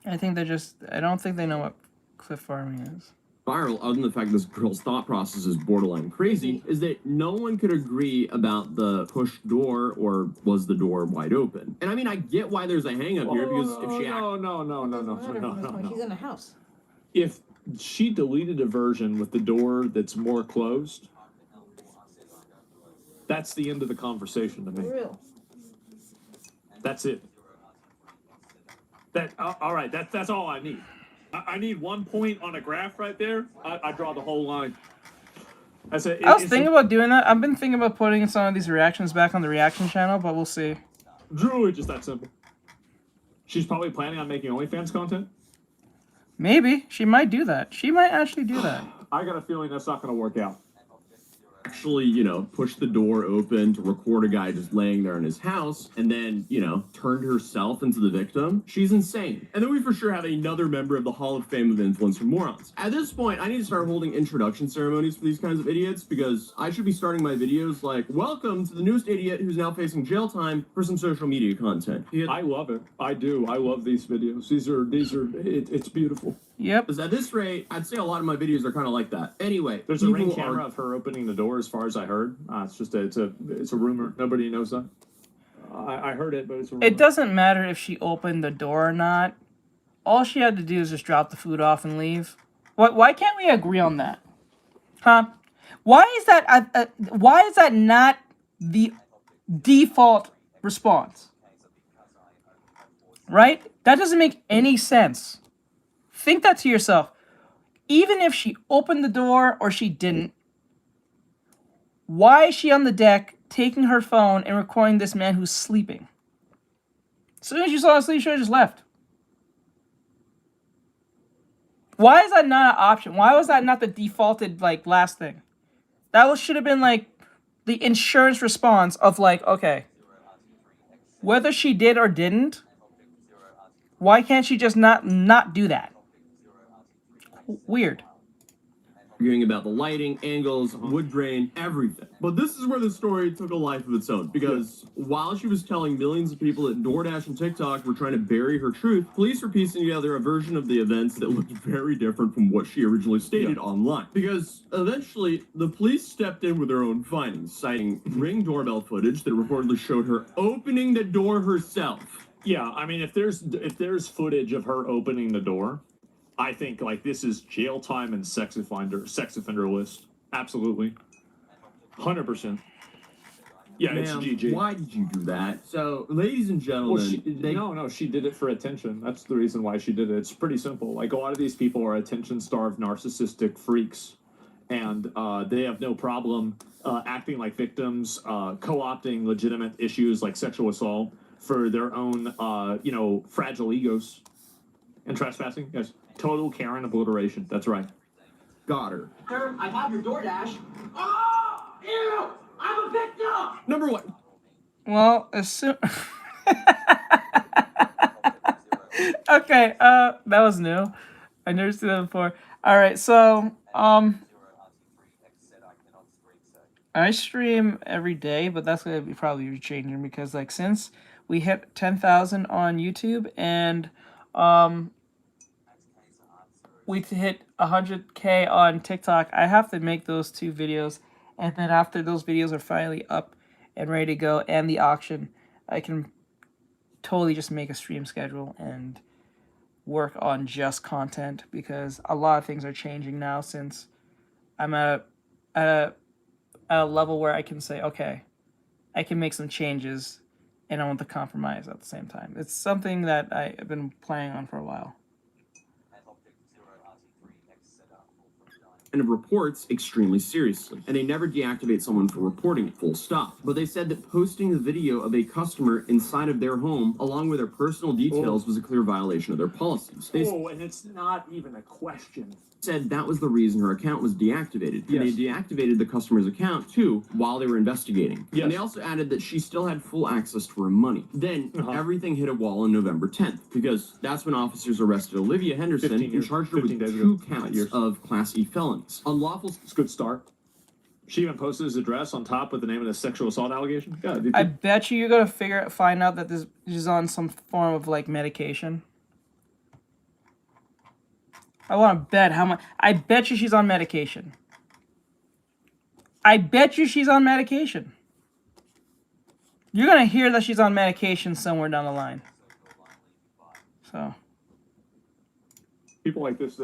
I think they're just... I don't think they know what cliff farming is. viral, other than the fact this girl's thought process is borderline crazy, is that no one could agree about the push door or was the door wide open. And I mean, I get why there's a hang up here because if she She's in a house. If she deleted a version with the door that's more closed, that's the end of the conversation to me. For real. That's it. All right. That's all I need. I need 1 point on a graph right there. I draw the whole line. I was thinking about doing that. I've been thinking about putting some of these reactions back on the reaction channel, but we'll see. Really, just that simple. She's probably planning on making OnlyFans content. Maybe she might do that. She might actually do that. I got a feeling that's not going to work out. actually, you know, pushed the door open to record a guy just laying there in his house and then, you know, turned herself into the victim, she's insane. And then we for sure have another member of the Hall of Fame of Influencer Morons. At this point, I need to start holding introduction ceremonies for these kinds of idiots because I should be starting my videos like, welcome to the newest idiot who's now facing jail time for some social media content. I love it. I do. I love these videos. It's beautiful. Yep. Because at this rate, I'd say a lot of my videos are kind of like that. Anyway, There's a ring camera of her opening the door, as far as I heard. It's a rumor. Nobody knows that. I heard it, but it's a rumor. It doesn't matter if she opened the door or not. All she had to do is just drop the food off and leave. Why can't we agree on that? Huh? Why is that not the default response? Right? That doesn't make any sense. Think that to yourself. Even if she opened the door or she didn't, why is she on the deck taking her phone and recording this man who's sleeping? As soon as you saw him sleep, you should have just left. Why is that not an option? Why was that not the defaulted, like, last thing? That should have been, like, the insurance response of, like, okay, whether she did or didn't, why can't she just not do that? Weird. arguing about the lighting, angles, wood grain, everything. But this is where the story took a life of its own, because while she was telling millions of people that DoorDash and TikTok were trying to bury her truth, police were piecing together a version of the events that looked very different from what she originally stated online. Because eventually, the police stepped in with their own findings, citing Ring doorbell footage that reportedly showed her opening the door herself. Yeah, I mean, if there's footage of her opening the door, I think like this is jail time and sex offender list. Absolutely, 100%. Yeah, it's Ma'am, GG. why did you do that? So, ladies and gentlemen, no, she did it for attention. That's the reason why she did it. It's pretty simple. Like a lot of these people are attention-starved, narcissistic freaks, and they have no problem acting like victims, co-opting legitimate issues like sexual assault for their own, fragile egos. And trespassing, yes. Total Karen obliteration. That's right. got her. Sir, I have your DoorDash. Oh, ew! I'm a victim! Number one. Well, as soon... Okay, that was new. I never seen that before. Alright, so, I stream every day, but that's gonna be probably changing because, like, since we hit 10,000 on YouTube and, we hit 100K on TikTok, I have to make those 2 videos, and then after those videos are finally up and ready to go, and the auction, I can totally just make a stream schedule and work on just content, because a lot of things are changing now since I'm at a level where I can say, okay, I can make some changes and I want to compromise at the same time. It's something that I've been planning on for a while. And of reports extremely seriously, and they never deactivate someone for reporting it, full stop. But they said that posting the video of a customer inside of their home along with their personal details was a clear violation of their policies. They and it's not even a question. said that was the reason her account was deactivated. Yes. And they deactivated the customer's account too while they were investigating. Yes. And they also added that she still had full access to her money. Then everything hit a wall on November 10th, because that's when officers arrested Olivia Henderson and charged her with 2 counts of Class E felonies. Unlawful. It's a good start. She even posted his address on top with the name of the sexual assault allegation. Yeah, I bet you're gonna find out that this is on some form of like medication. I want to bet how much. I bet you she's on medication. I bet you she's on medication. You're gonna hear that she's on medication somewhere down the line. So people like this,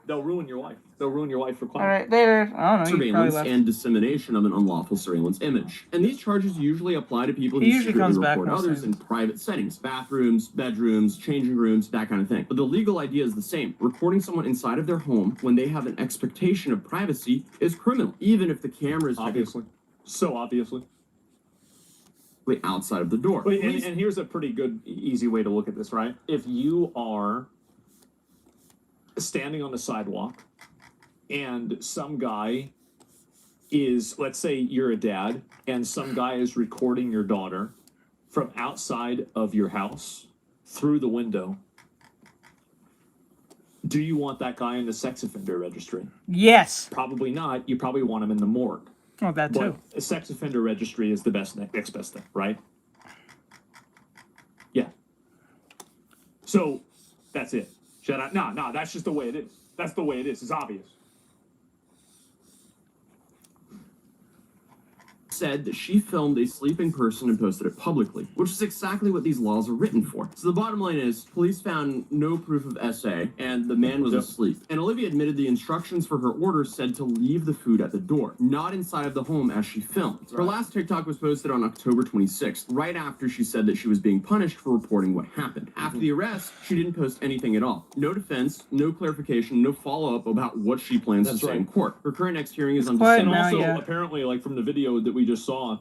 they'll ruin your life. They'll ruin your life for clout. all right, later. I don't know. Surveillance and dissemination of an unlawful surveillance image. And these charges usually apply to people who secretly report others in private settings. Bathrooms, bedrooms, changing rooms, that kind of thing. But the legal idea is the same. Reporting someone inside of their home when they have an expectation of privacy is criminal, even if the camera is obviously. So obviously. Outside of the door. Wait, and here's a pretty good, easy way to look at this, right? If you are standing on the sidewalk and some guy is, let's say you're a dad, and some guy is recording your daughter from outside of your house through the window, do you want that guy in the sex offender registry? Yes. Probably not. You probably want him in the morgue. Oh, that too. But a sex offender registry is the next best thing, right? Yeah. So that's it. Shut up. No, that's just the way it is. That's the way it is. It's obvious. Said that she filmed a sleeping person and posted it publicly, which is exactly what these laws are written for. So the bottom line is, police found no proof of SA, and the man was asleep. And Olivia admitted the instructions for her order said to leave the food at the door, not inside of the home as she filmed. Her last TikTok was posted on October 26th, right after she said that she was being punished for reporting what happened. After the arrest, she didn't post anything at all. No defense, no clarification, no follow-up about what she plans to say in court. Her current next hearing is on December. And also, apparently, like from the video that we just saw,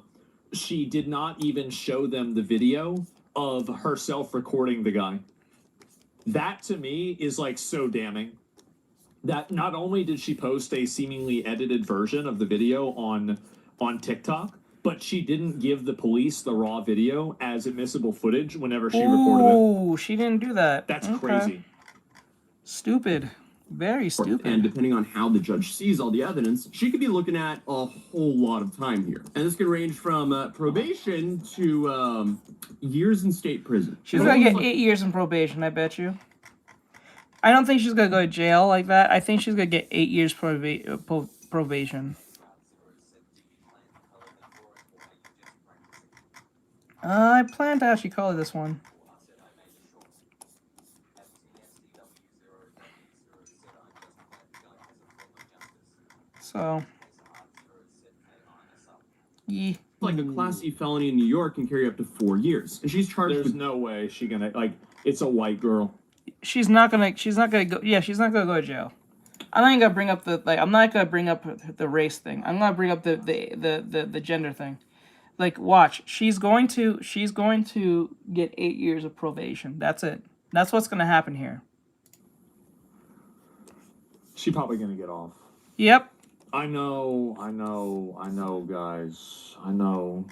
she did not even show them the video of herself recording the guy. That to me is like so damning. That not only did she post a seemingly edited version of the video on TikTok, but she didn't give the police the raw video as admissible footage whenever she recorded it. Oh, she didn't do that. That's Okay. crazy. Stupid. Very stupid. And depending on how the judge sees all the evidence, she could be looking at a whole lot of time here. And this could range from probation to years in state prison. She's gonna get 8 years in probation, I bet you. I don't think she's gonna go to jail like that. I think she's gonna get 8 years probation. I plan to actually color this one. So, yeah. Like a Class E felony in New York can carry up to 4 years, and she's charged. There's no way she gonna It's a white girl. She's not gonna go. Yeah, she's not gonna go to jail. I'm not even gonna bring up I'm not gonna bring up the race thing. I'm gonna bring up the gender thing. Like, watch. She's going to get 8 years of probation. That's it. That's what's gonna happen here. She's probably gonna get off. Yep. I know, guys. I know.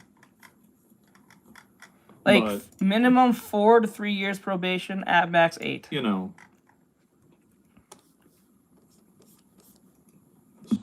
Like, but, minimum 4 to 3 years probation, at max 8. You know.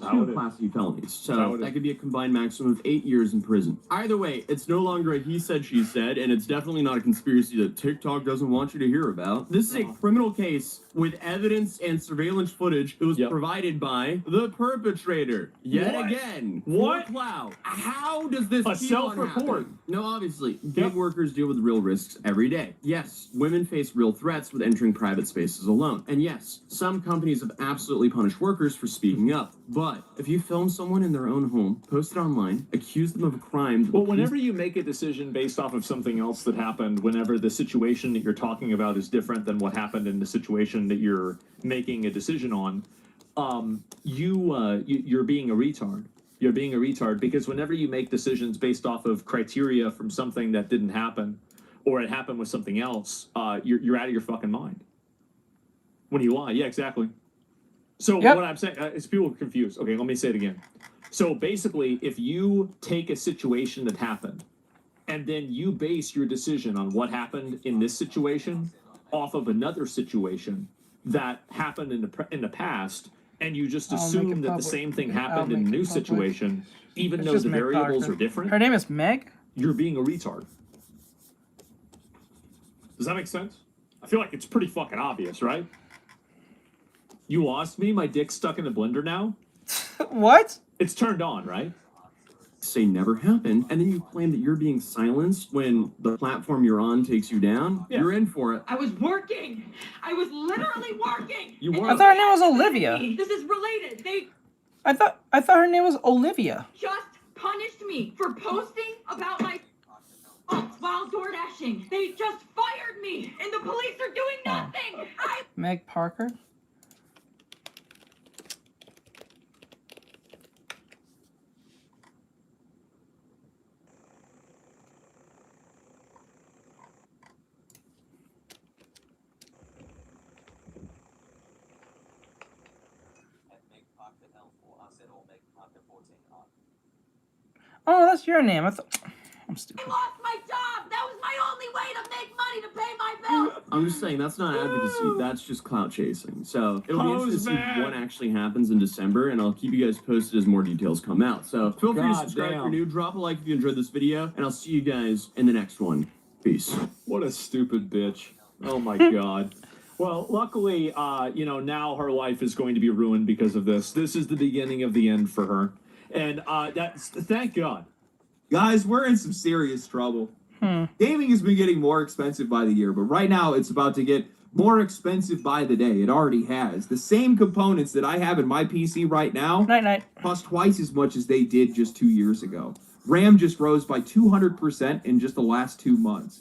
2 Class E felonies, so that could be a combined maximum of 8 years in prison. Either way, it's no longer a he said, she said, and it's definitely not a conspiracy that TikTok doesn't want you to hear about. This is a criminal case with evidence and surveillance footage that was provided by the perpetrator. Yet again. What? Clout. How does this A keep on self-report. happening? No, obviously. Gig workers deal with real risks every day. Yes, women face real threats with entering private spaces alone. And yes, some companies have absolutely punished workers for speaking up. But if you film someone in their own home, post it online, accuse them of a crime... Well, whenever you make a decision based off of something else that happened, whenever the situation that you're talking about is different than what happened in the situation that you're making a decision on, you're being a retard. You're being a retard because whenever you make decisions based off of criteria from something that didn't happen, or it happened with something else, you're out of your fucking mind. When you lie, yeah, exactly. So what I'm saying is people are confused. Okay, let me say it again. So basically, if you take a situation that happened, and then you base your decision on what happened in this situation off of another situation that happened in the past, and you just assume that the same thing happened in the new situation, even though the variables are different. Her name is Meg? You're being a retard. Does that make sense? I feel like it's pretty fucking obvious, right? You lost me? My dick's stuck in the blender now? What? It's turned on, right? Say never happened, and then you claim that you're being silenced when the platform you're on takes you down. Yeah. You're in for it. I was working. I was literally working. You were. I thought her name was Olivia. This is related. They I thought her name was Olivia. just punished me for posting about my while door dashing. They just fired me, and the police are doing nothing. Meg Parker? Oh, that's your name. I'm stupid. I lost my job. That was my only way to make money to pay my bills. I'm just saying, that's not advocacy, that's just clout chasing. So, it'll be interesting to see what actually happens in December, and I'll keep you guys posted as more details come out. So, feel free to subscribe if you're new, drop a like if you enjoyed this video, and I'll see you guys in the next one. Peace. What a stupid bitch. Oh my god. Well, luckily, now her life is going to be ruined because of this. This is the beginning of the end for her. And that's, thank God. Guys, we're in some serious trouble. Gaming has been getting more expensive by the year, but right now it's about to get more expensive by the day. It already has. The same components that I have in my PC right now cost twice as much as they did just 2 years ago. RAM just rose by 200% in just the last 2 months.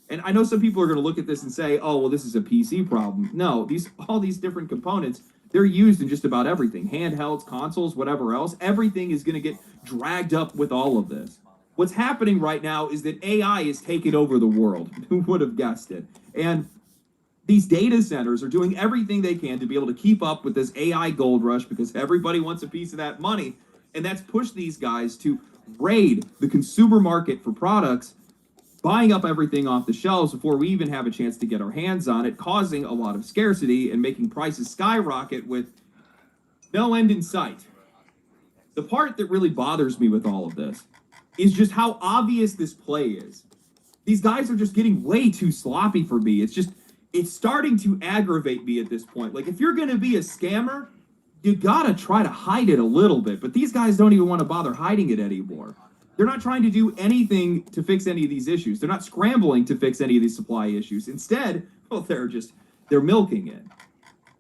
And I know some people are going to look at this and say, oh, well, this is a PC problem. No, all these different components, they're used in just about everything. Handhelds, consoles, whatever else. Everything is going to get dragged up with all of this. What's happening right now is that AI is taking over the world. Who would have guessed it? And these data centers are doing everything they can to be able to keep up with this AI gold rush because everybody wants a piece of that money. And that's pushed these guys to raid the consumer market for products buying up everything off the shelves before we even have a chance to get our hands on it, causing a lot of scarcity and making prices skyrocket with no end in sight. The part that really bothers me with all of this is just how obvious this play is. These guys are just getting way too sloppy for me. It's starting to aggravate me at this point. Like, if you're going to be a scammer, you got to try to hide it a little bit. But these guys don't even want to bother hiding it anymore. They're not trying to do anything to fix any of these issues. They're not scrambling to fix any of these supply issues. Instead, well, they're milking it.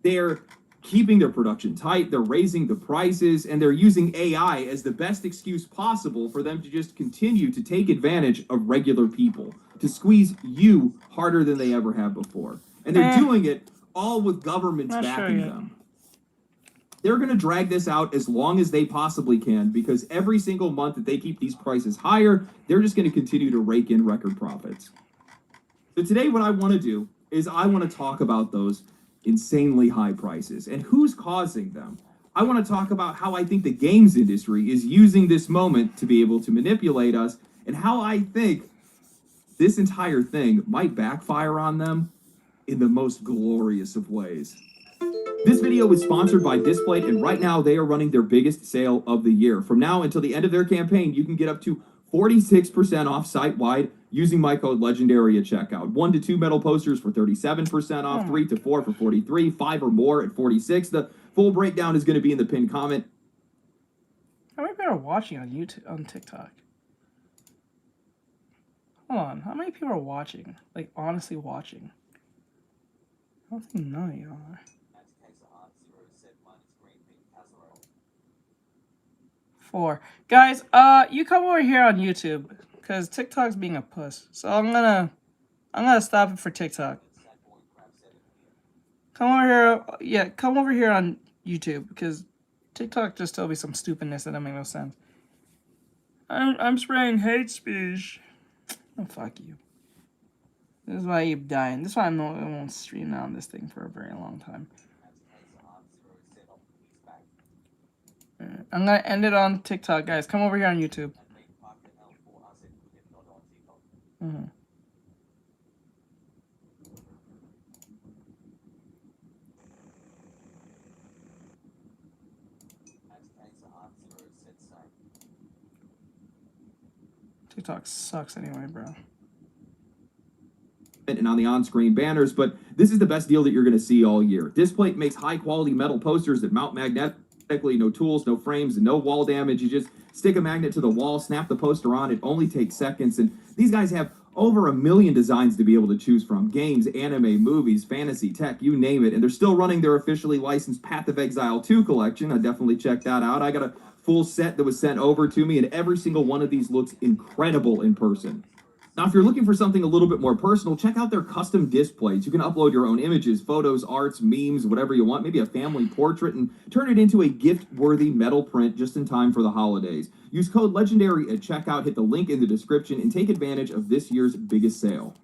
They're keeping their production tight, they're raising the prices, and they're using AI as the best excuse possible for them to just continue to take advantage of regular people, to squeeze you harder than they ever have before. And they're doing it all with governments backing them. They're going to drag this out as long as they possibly can, because every single month that they keep these prices higher, they're just going to continue to rake in record profits. So today what I want to do is I want to talk about those insanely high prices and who's causing them. I want to talk about how I think the games industry is using this moment to be able to manipulate us, and how I think this entire thing might backfire on them in the most glorious of ways. This video is sponsored by Displate, and right now they are running their biggest sale of the year. From now until the end of their campaign, you can get up to 46% off site-wide using my code LEGENDARY at checkout. 1 to 2 metal posters for 37% off, 3 to 4 for 43, 5 or more at 46. The full breakdown is going to be in the pinned comment. How many people are watching on YouTube, on TikTok? Hold on, how many people are watching? Like, honestly watching? I don't think none of you are. 4. Guys, you come over here on YouTube, because TikTok's being a puss. So I'm gonna stop it for TikTok. Come over here, yeah, come over here on YouTube, because TikTok just told me some stupidness that don't make no sense. I'm spraying hate speech. Oh, fuck you. This is why you're dying. This is why I won't stream on this thing for a very long time. I'm gonna end it on TikTok, guys. Come over here on YouTube. TikTok sucks anyway, bro. And on the on-screen banners, but this is the best deal that you're going to see all year. Displate makes high-quality metal posters that mount magnetically, no tools, no frames, and no wall damage. You just stick a magnet to the wall, snap the poster on. It only takes seconds, and these guys have over 1 million designs to be able to choose from. Games, anime, movies, fantasy, tech, you name it. And they're still running their officially licensed Path of Exile 2 collection. I definitely check that out. I got a full set that was sent over to me, and every single one of these looks incredible in person. Now, if you're looking for something a little bit more personal, check out their custom displays. You can upload your own images, photos, arts, memes, whatever you want, maybe a family portrait, and turn it into a gift-worthy metal print just in time for the holidays. Use code LEGENDARY at checkout, hit the link in the description, and take advantage of this year's biggest sale.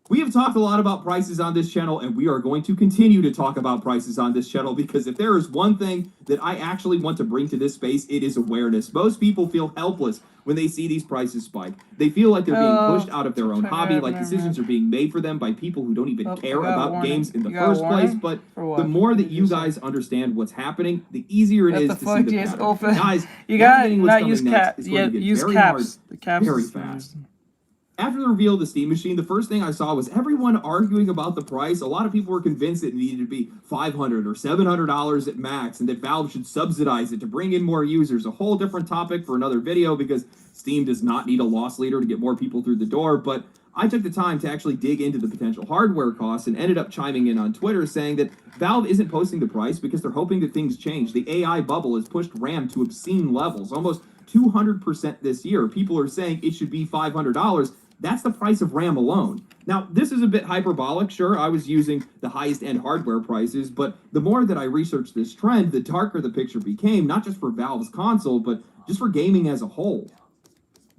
We have talked a lot about prices on this channel, and we are going to continue to talk about prices on this channel, because if there is one thing that I actually want to bring to this space, it is awareness. Most people feel helpless when they see these prices spike. They feel like they're being pushed out of their own hobby, like decisions are being made for them by people who don't even care about games in the first place. But the more that you guys understand what's happening, the easier it is to see the pattern. Guys, you gotta not use caps. Yeah, use caps. The caps very fast. After the reveal of the Steam Machine, the first thing I saw was everyone arguing about the price. A lot of people were convinced it needed to be $500 or $700 at max, and that Valve should subsidize it to bring in more users. A whole different topic for another video, because Steam does not need a loss leader to get more people through the door. But I took the time to actually dig into the potential hardware costs and ended up chiming in on Twitter saying that Valve isn't posting the price because they're hoping that things change. The AI bubble has pushed RAM to obscene levels, almost 200% this year. People are saying it should be $500. That's the price of RAM alone. Now, this is a bit hyperbolic. Sure, I was using the highest end hardware prices, but the more that I researched this trend, the darker the picture became, not just for Valve's console, but just for gaming as a whole.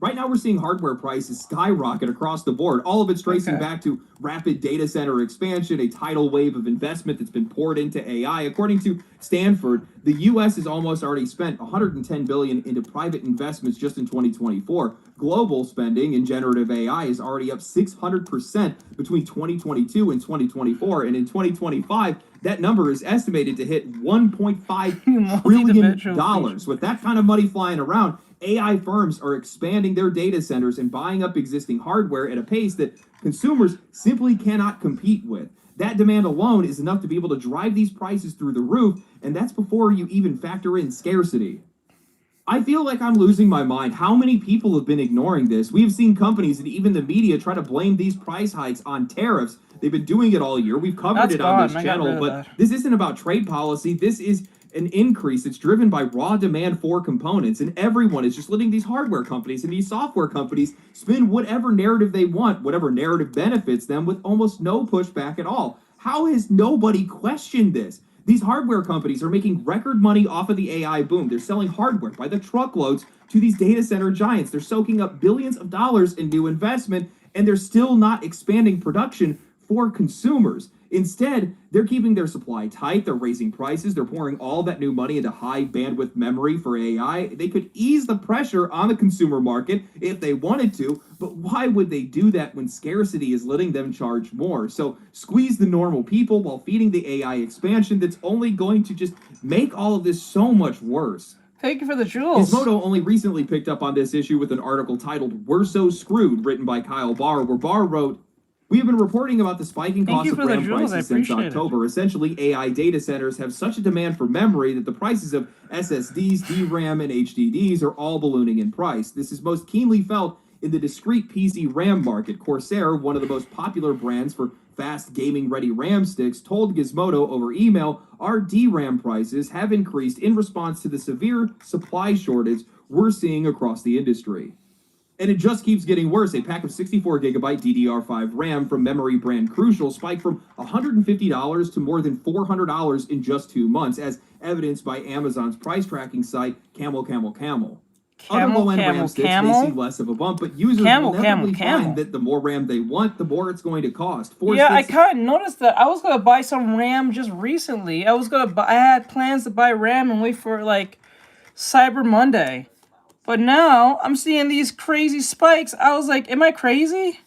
Right now, we're seeing hardware prices skyrocket across the board. All of it's tracing back to rapid data center expansion, a tidal wave of investment that's been poured into AI. According to Stanford, the U.S. has almost already spent $110 billion into private investments just in 2024. Global spending in generative AI is already up 600% between 2022 and 2024, and in 2025, that number is estimated to hit $1.5 trillion. With that kind of money flying around, AI firms are expanding their data centers and buying up existing hardware at a pace that consumers simply cannot compete with. That demand alone is enough to be able to drive these prices through the roof, and that's before you even factor in scarcity. I feel like I'm losing my mind. How many people have been ignoring this? We have seen companies and even the media try to blame these price hikes on tariffs. They've been doing it all year. We've covered it on this channel, but this isn't about trade policy. This is an increase that's driven by raw demand for components, and everyone is just letting these hardware companies and these software companies spin whatever narrative they want, whatever narrative benefits them, with almost no pushback at all. How has nobody questioned this? These hardware companies are making record money off of the AI boom. They're selling hardware by the truckloads to these data center giants. They're soaking up billions of dollars in new investment, and they're still not expanding production for consumers. Instead, they're keeping their supply tight, they're raising prices, they're pouring all that new money into high bandwidth memory for AI. They could ease the pressure on the consumer market if they wanted to, but why would they do that when scarcity is letting them charge more? So squeeze the normal people while feeding the AI expansion that's only going to just make all of this so much worse. Thank you for the jewels. Gizmodo only recently picked up on this issue with an article titled "We're So Screwed," written by Kyle Barr, where Barr wrote, "We have been reporting about the spiking cost of RAM prices since October. Essentially, AI data centers have such a demand for memory that the prices of SSDs, DRAM, and HDDs are all ballooning in price. This is most keenly felt in the discrete PC RAM market. Corsair, one of the most popular brands for fast gaming-ready RAM sticks, told Gizmodo over email, our DRAM prices have increased in response to the severe supply shortage we're seeing across the industry." And it just keeps getting worse. A pack of 64GB DDR5 RAM from memory brand Crucial spiked from $150 to more than $400 in just 2 months, as evidenced by Amazon's price tracking site, Camel. Other low-end RAM sticks may see less of a bump, but users will inevitably find that the more RAM they want, the more it's going to cost. I kind of noticed that. I was going to buy some RAM just recently. I had plans to buy RAM and wait for, like, Cyber Monday. But now, I'm seeing these crazy spikes. I was like, am I crazy?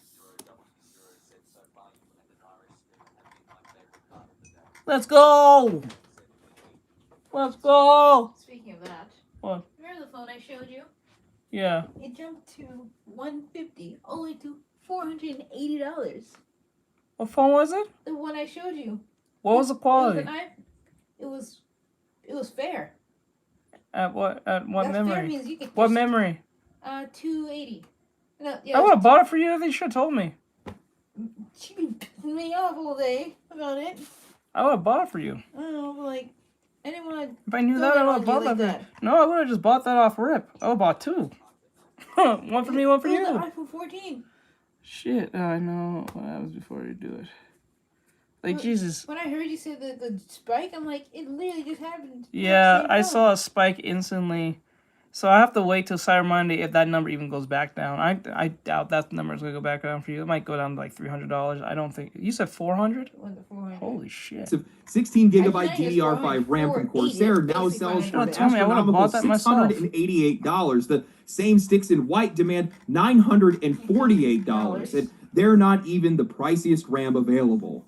Let's go! Let's go! Speaking of that, what? Remember the phone I showed you? Yeah. It jumped to $150, only to $480. What phone was it? The one I showed you. What was the quality? It was fair. At what That's memory? Fair means you could what memory? 280. No, yeah, I would have bought it for you if they should have told me. She been pissing me off all day about it. I would have bought it for you. I don't know, but like, I didn't want to. If I knew that, I would have bought that. No, I would have just bought that off rip. I would have bought 2. One for me, one for you. The iPhone 14. Shit, I know what happens before you do it. Like, Jesus. When I heard you say the spike, I'm like, it literally just happened. Yeah, I saw a spike instantly. So I have to wait till Cyber Monday if that number even goes back down. I doubt that number is going to go back down for you. It might go down to like $300. I don't think. You said 400? Holy shit. 16GB DDR5 RAM from Corsair now sells for an astronomical $688. The same sticks in white demand $948. And they're not even the priciest RAM available.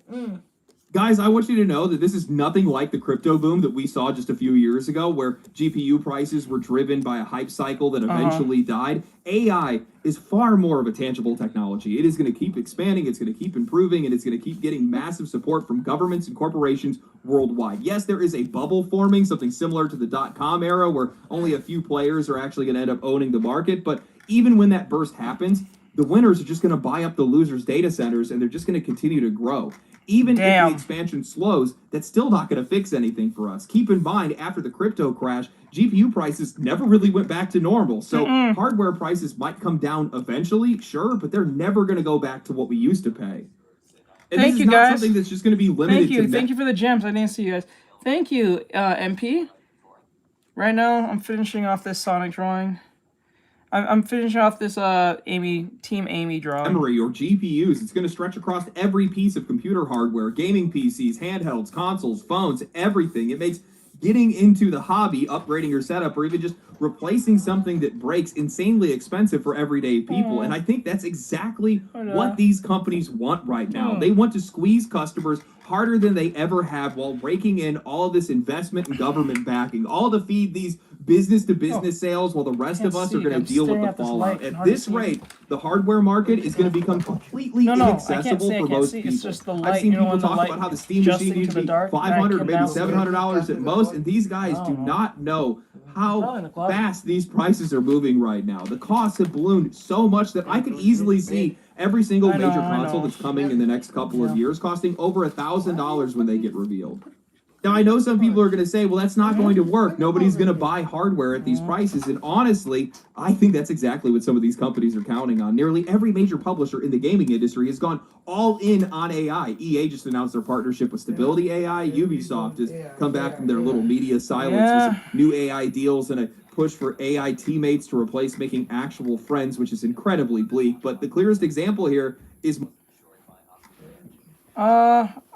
Guys, I want you to know that this is nothing like the crypto boom that we saw just a few years ago, where GPU prices were driven by a hype cycle that eventually died. AI is far more of a tangible technology. It is going to keep expanding, it's going to keep improving, and it's going to keep getting massive support from governments and corporations worldwide. Yes, there is a bubble forming, something similar to the .com era, where only a few players are actually going to end up owning the market. But even when that burst happens, the winners are just going to buy up the losers' data centers, and they're just going to continue to grow. Even if the expansion slows, that's still not going to fix anything for us. Keep in mind, after the crypto crash, GPU prices never really went back to normal. So hardware prices might come down eventually, sure, but they're never going to go back to what we used to pay. And Thank this you, is not guys. something that's just going to be limited to Thank you for the gems. I didn't see you guys. Thank you, MP. Right now, I'm finishing off this Sonic drawing. I'm finishing off this Team Amy drawing. Memory or GPUs. It's going to stretch across every piece of computer hardware, gaming PCs, handhelds, consoles, phones, everything. It makes getting into the hobby, upgrading your setup, or even just replacing something that breaks insanely expensive for everyday people. And I think that's exactly what these companies want right now. They want to squeeze customers harder than they ever have while raking in all this investment and government backing, all to feed these business-to-business sales while the rest of us are going to deal with the fallout. At this rate, the hardware market is going to become completely inaccessible for most people. I've seen people talk about how the Steam machine needs to be $500 or maybe $700 at most, and these guys do not know how fast these prices are moving right now. The costs have ballooned so much that I could easily see every single major console that's coming in the next couple of years costing over $1,000 when they get revealed. Now, I know some people are going to say, well, that's not going to work. Nobody's going to buy hardware at these prices. And honestly, I think that's exactly what some of these companies are counting on. Nearly every major publisher in the gaming industry has gone all in on AI. EA just announced their partnership with Stability AI. Ubisoft has come back from their little media silence with some new AI deals and a push for AI teammates to replace making actual friends, which is incredibly bleak. But the clearest example here is...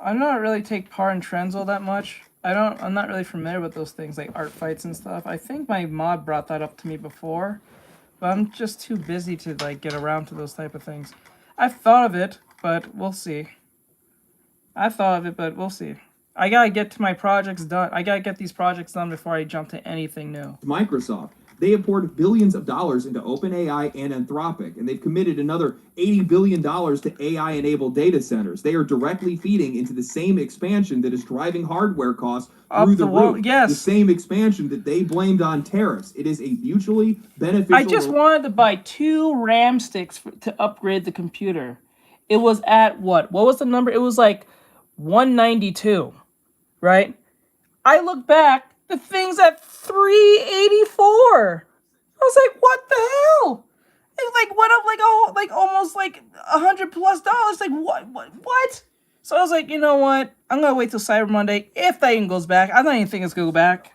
I don't really take part in trends all that much. I'm not really familiar with those things like art fights and stuff. I think my mod brought that up to me before, but I'm just too busy to like get around to those type of things. I've thought of it, but we'll see. I gotta get to my projects done. I gotta get these projects done before I jump to anything new. Microsoft. They have poured billions of dollars into OpenAI and Anthropic, and they've committed another $80 billion to AI-enabled data centers. They are directly feeding into the same expansion that is driving hardware costs through the roof. Yes. The same expansion that they blamed on tariffs. It is a mutually beneficial... I just wanted to buy 2 RAM sticks to upgrade the computer. It was at what? What was the number? It was like 192, right? I look back, the thing's at 384. I was like, what the hell? It like went up like almost like $100+. Like what? So I was like, you know what? I'm gonna wait till Cyber Monday if that even goes back. I don't even think it's gonna go back.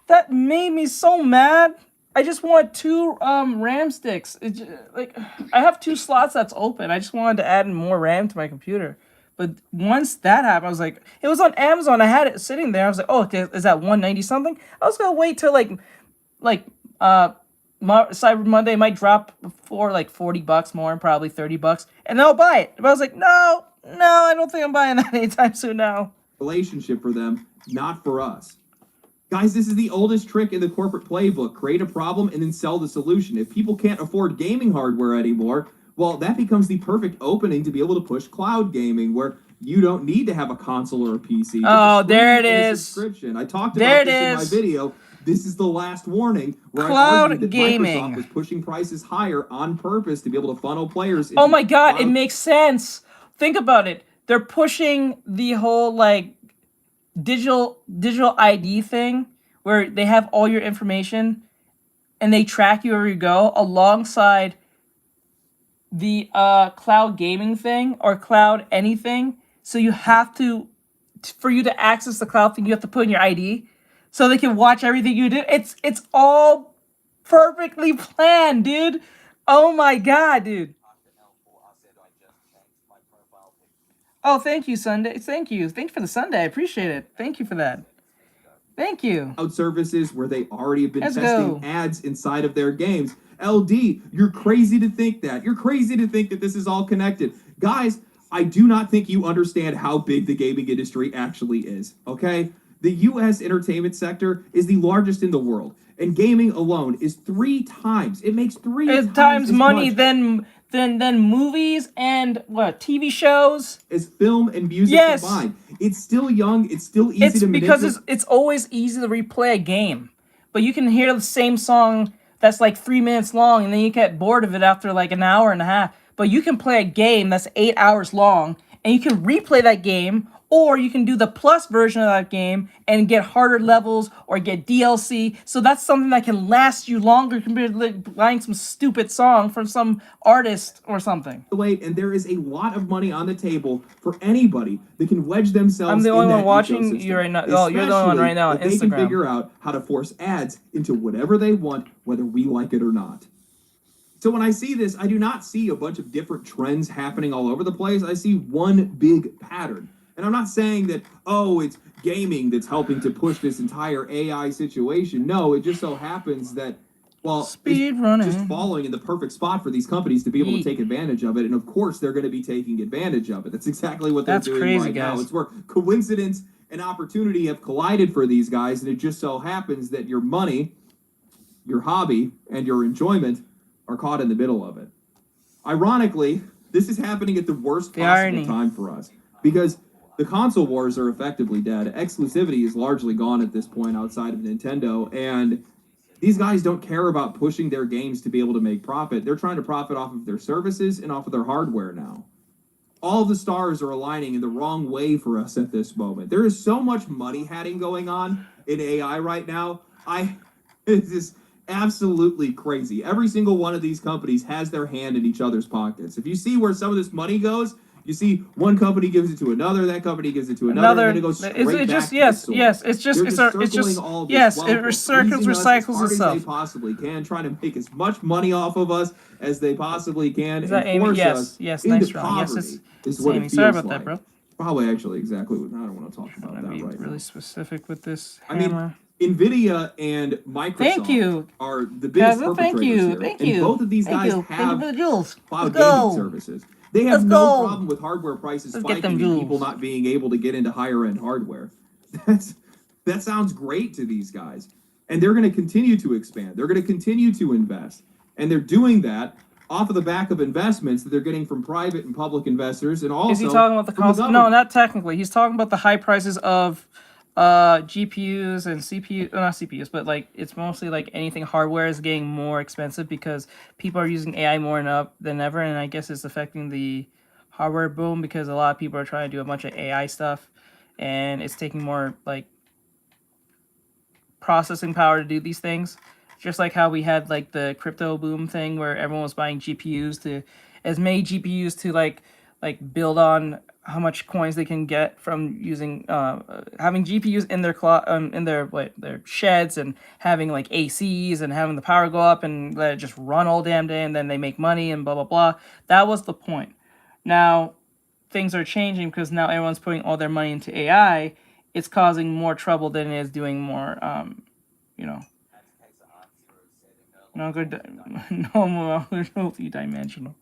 That made me so mad. I just want 2 RAM sticks. Like I have 2 slots that's open. I just wanted to add more RAM to my computer. But once that happened, I was like, it was on Amazon. I had it sitting there. I was like, oh, okay, is that 190 something? I was gonna wait till Cyber Monday might drop for like $40 more, probably $30, and then I'll buy it. But I was like, no, I don't think I'm buying that anytime soon now. Relationship for them, not for us. Guys, this is the oldest trick in the corporate playbook. Create a problem and then sell the solution. If people can't afford gaming hardware anymore, well, that becomes the perfect opening to be able to push cloud gaming, where you don't need to have a console or a PC. Oh, there it is. Subscription. I talked about this in my video. This is the last warning where I argued that Microsoft was pushing prices higher on purpose to be able to funnel players into... Oh my god, it makes sense. Think about it. They're pushing the whole like digital ID thing where they have all your information and they track you wherever you go alongside the cloud gaming thing or cloud anything. So you have to, for you to access the cloud thing, you have to put in your ID so they can watch everything you do. It's all perfectly planned, dude. Oh my god, dude. Oh, thank you, Sunday. Thank you for the Sunday. I appreciate it. Thank you for that. Thank you. Cloud services where they already have been testing ads inside of their games. LD, you're crazy to think that. You're crazy to think that this is all connected. Guys, I do not think you understand how big the gaming industry actually is, okay? The U.S. entertainment sector is the largest in the world, and gaming alone is 3 times. It makes 3 times money than movies and what, TV shows? As film and music combined. It's still young. It's still easy to manipulate. Because it's always easy to replay a game, but you can hear the same song that's like 3 minutes long, and then you get bored of it after like an hour and a half. But you can play a game that's 8 hours long and you can replay that game, or you can do the plus version of that game and get harder levels or get DLC. So that's something that can last you longer compared to like buying some stupid song from some artist or something. Wait, and there is a lot of money on the table for anybody that can wedge themselves. I'm the only in one that watching ecosystem. you right now. Oh, you're the only one right now on Especially if they can Instagram. figure out how to force ads into whatever they want, whether we like it or not. So when I see this, I do not see a bunch of different trends happening all over the place. I see one big pattern. And I'm not saying that, oh, it's gaming that's helping to push this entire AI situation. No, it just so happens that, well, speed running, just falling in the perfect spot for these companies to be able to take advantage of it. And of course, they're going to be taking advantage of it. That's exactly what they're doing crazy, right now. guys. It's where coincidence and opportunity have collided for these guys. And it just so happens that your money, your hobby, and your enjoyment are caught in the middle of it. Ironically, this is happening at the worst possible time for us because the console wars are effectively dead. Exclusivity is largely gone at this point outside of Nintendo, and these guys don't care about pushing their games to be able to make profit. They're trying to profit off of their services and off of their hardware now. All the stars are aligning in the wrong way for us at this moment. There is so much money hatting going on in AI right now. It's just absolutely crazy. Every single one of these companies has their hand in each other's pockets. If you see where some of this money goes, you see one company gives it to another, that company gives it to another, and then it goes straight back to the source. It's just circling all this yes, while it squeezing us recycles as hard itself. as they possibly can, trying to make as much money off of us as they possibly can, Is that and force Amy? us Yes, into nice round. Yes, poverty. it's Is what Amy. it Sorry feels about that, like. bro. Probably actually exactly what I don't want to talk about that right Really now. specific with this I mean, hammer. Nvidia and Microsoft Thank you. are the biggest Kevin, perpetrators here. thank and you. both of these Thank guys you. Thank you have for the jewels. cloud Let's go. gaming services. They have Let's no go. problem with hardware prices Let's get spiking them and people jewels. not being able to get into higher end hardware. That sounds great to these guys. And they're going to continue to expand. They're going to continue to invest. And they're doing that off of the back of investments that they're getting from private and public investors, and also Is he talking about the from cost? No, government. not technically. He's talking about the high prices of GPUs and CPU, not CPUs, but like it's mostly like anything hardware is getting more expensive because people are using AI more than ever, and I guess it's affecting the hardware boom because a lot of people are trying to do a bunch of AI stuff, and it's taking more like processing power to do these things. Just like how we had like the crypto boom thing where everyone was buying GPUs to as many GPUs to like build on how much coins they can get from using having GPUs in their their sheds and having like ACs and having the power go up and let it just run all damn day and then they make money and blah blah blah. That was the point. Now things are changing because now everyone's putting all their money into AI. It's causing more trouble than it is doing more you know. No good, no multi-dimensional.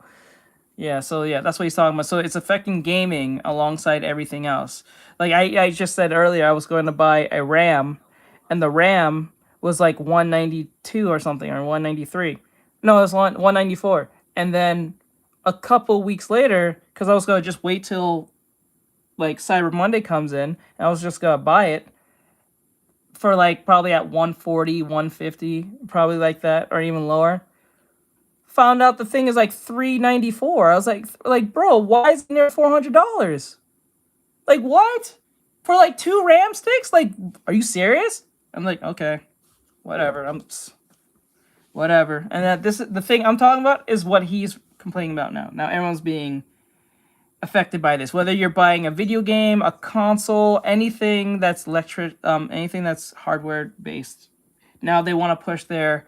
Yeah, so yeah, that's what he's talking about. So it's affecting gaming alongside everything else. Like I just said earlier, I was going to buy a RAM, and the RAM was like 192 or something, or 193. No, it was 194. And then a couple weeks later, because I was going to just wait till like Cyber Monday comes in, and I was just going to buy it for like probably at 140, 150, probably like that, or even lower. Found out the thing is like $394. I was like, bro, why is it near $400? Like what? For like 2 RAM sticks? Like, are you serious? I'm like, okay, whatever. Whatever. And this the thing I'm talking about is what he's complaining about now. Now everyone's being affected by this. Whether you're buying a video game, a console, anything that's anything that's hardware based. Now they want to push their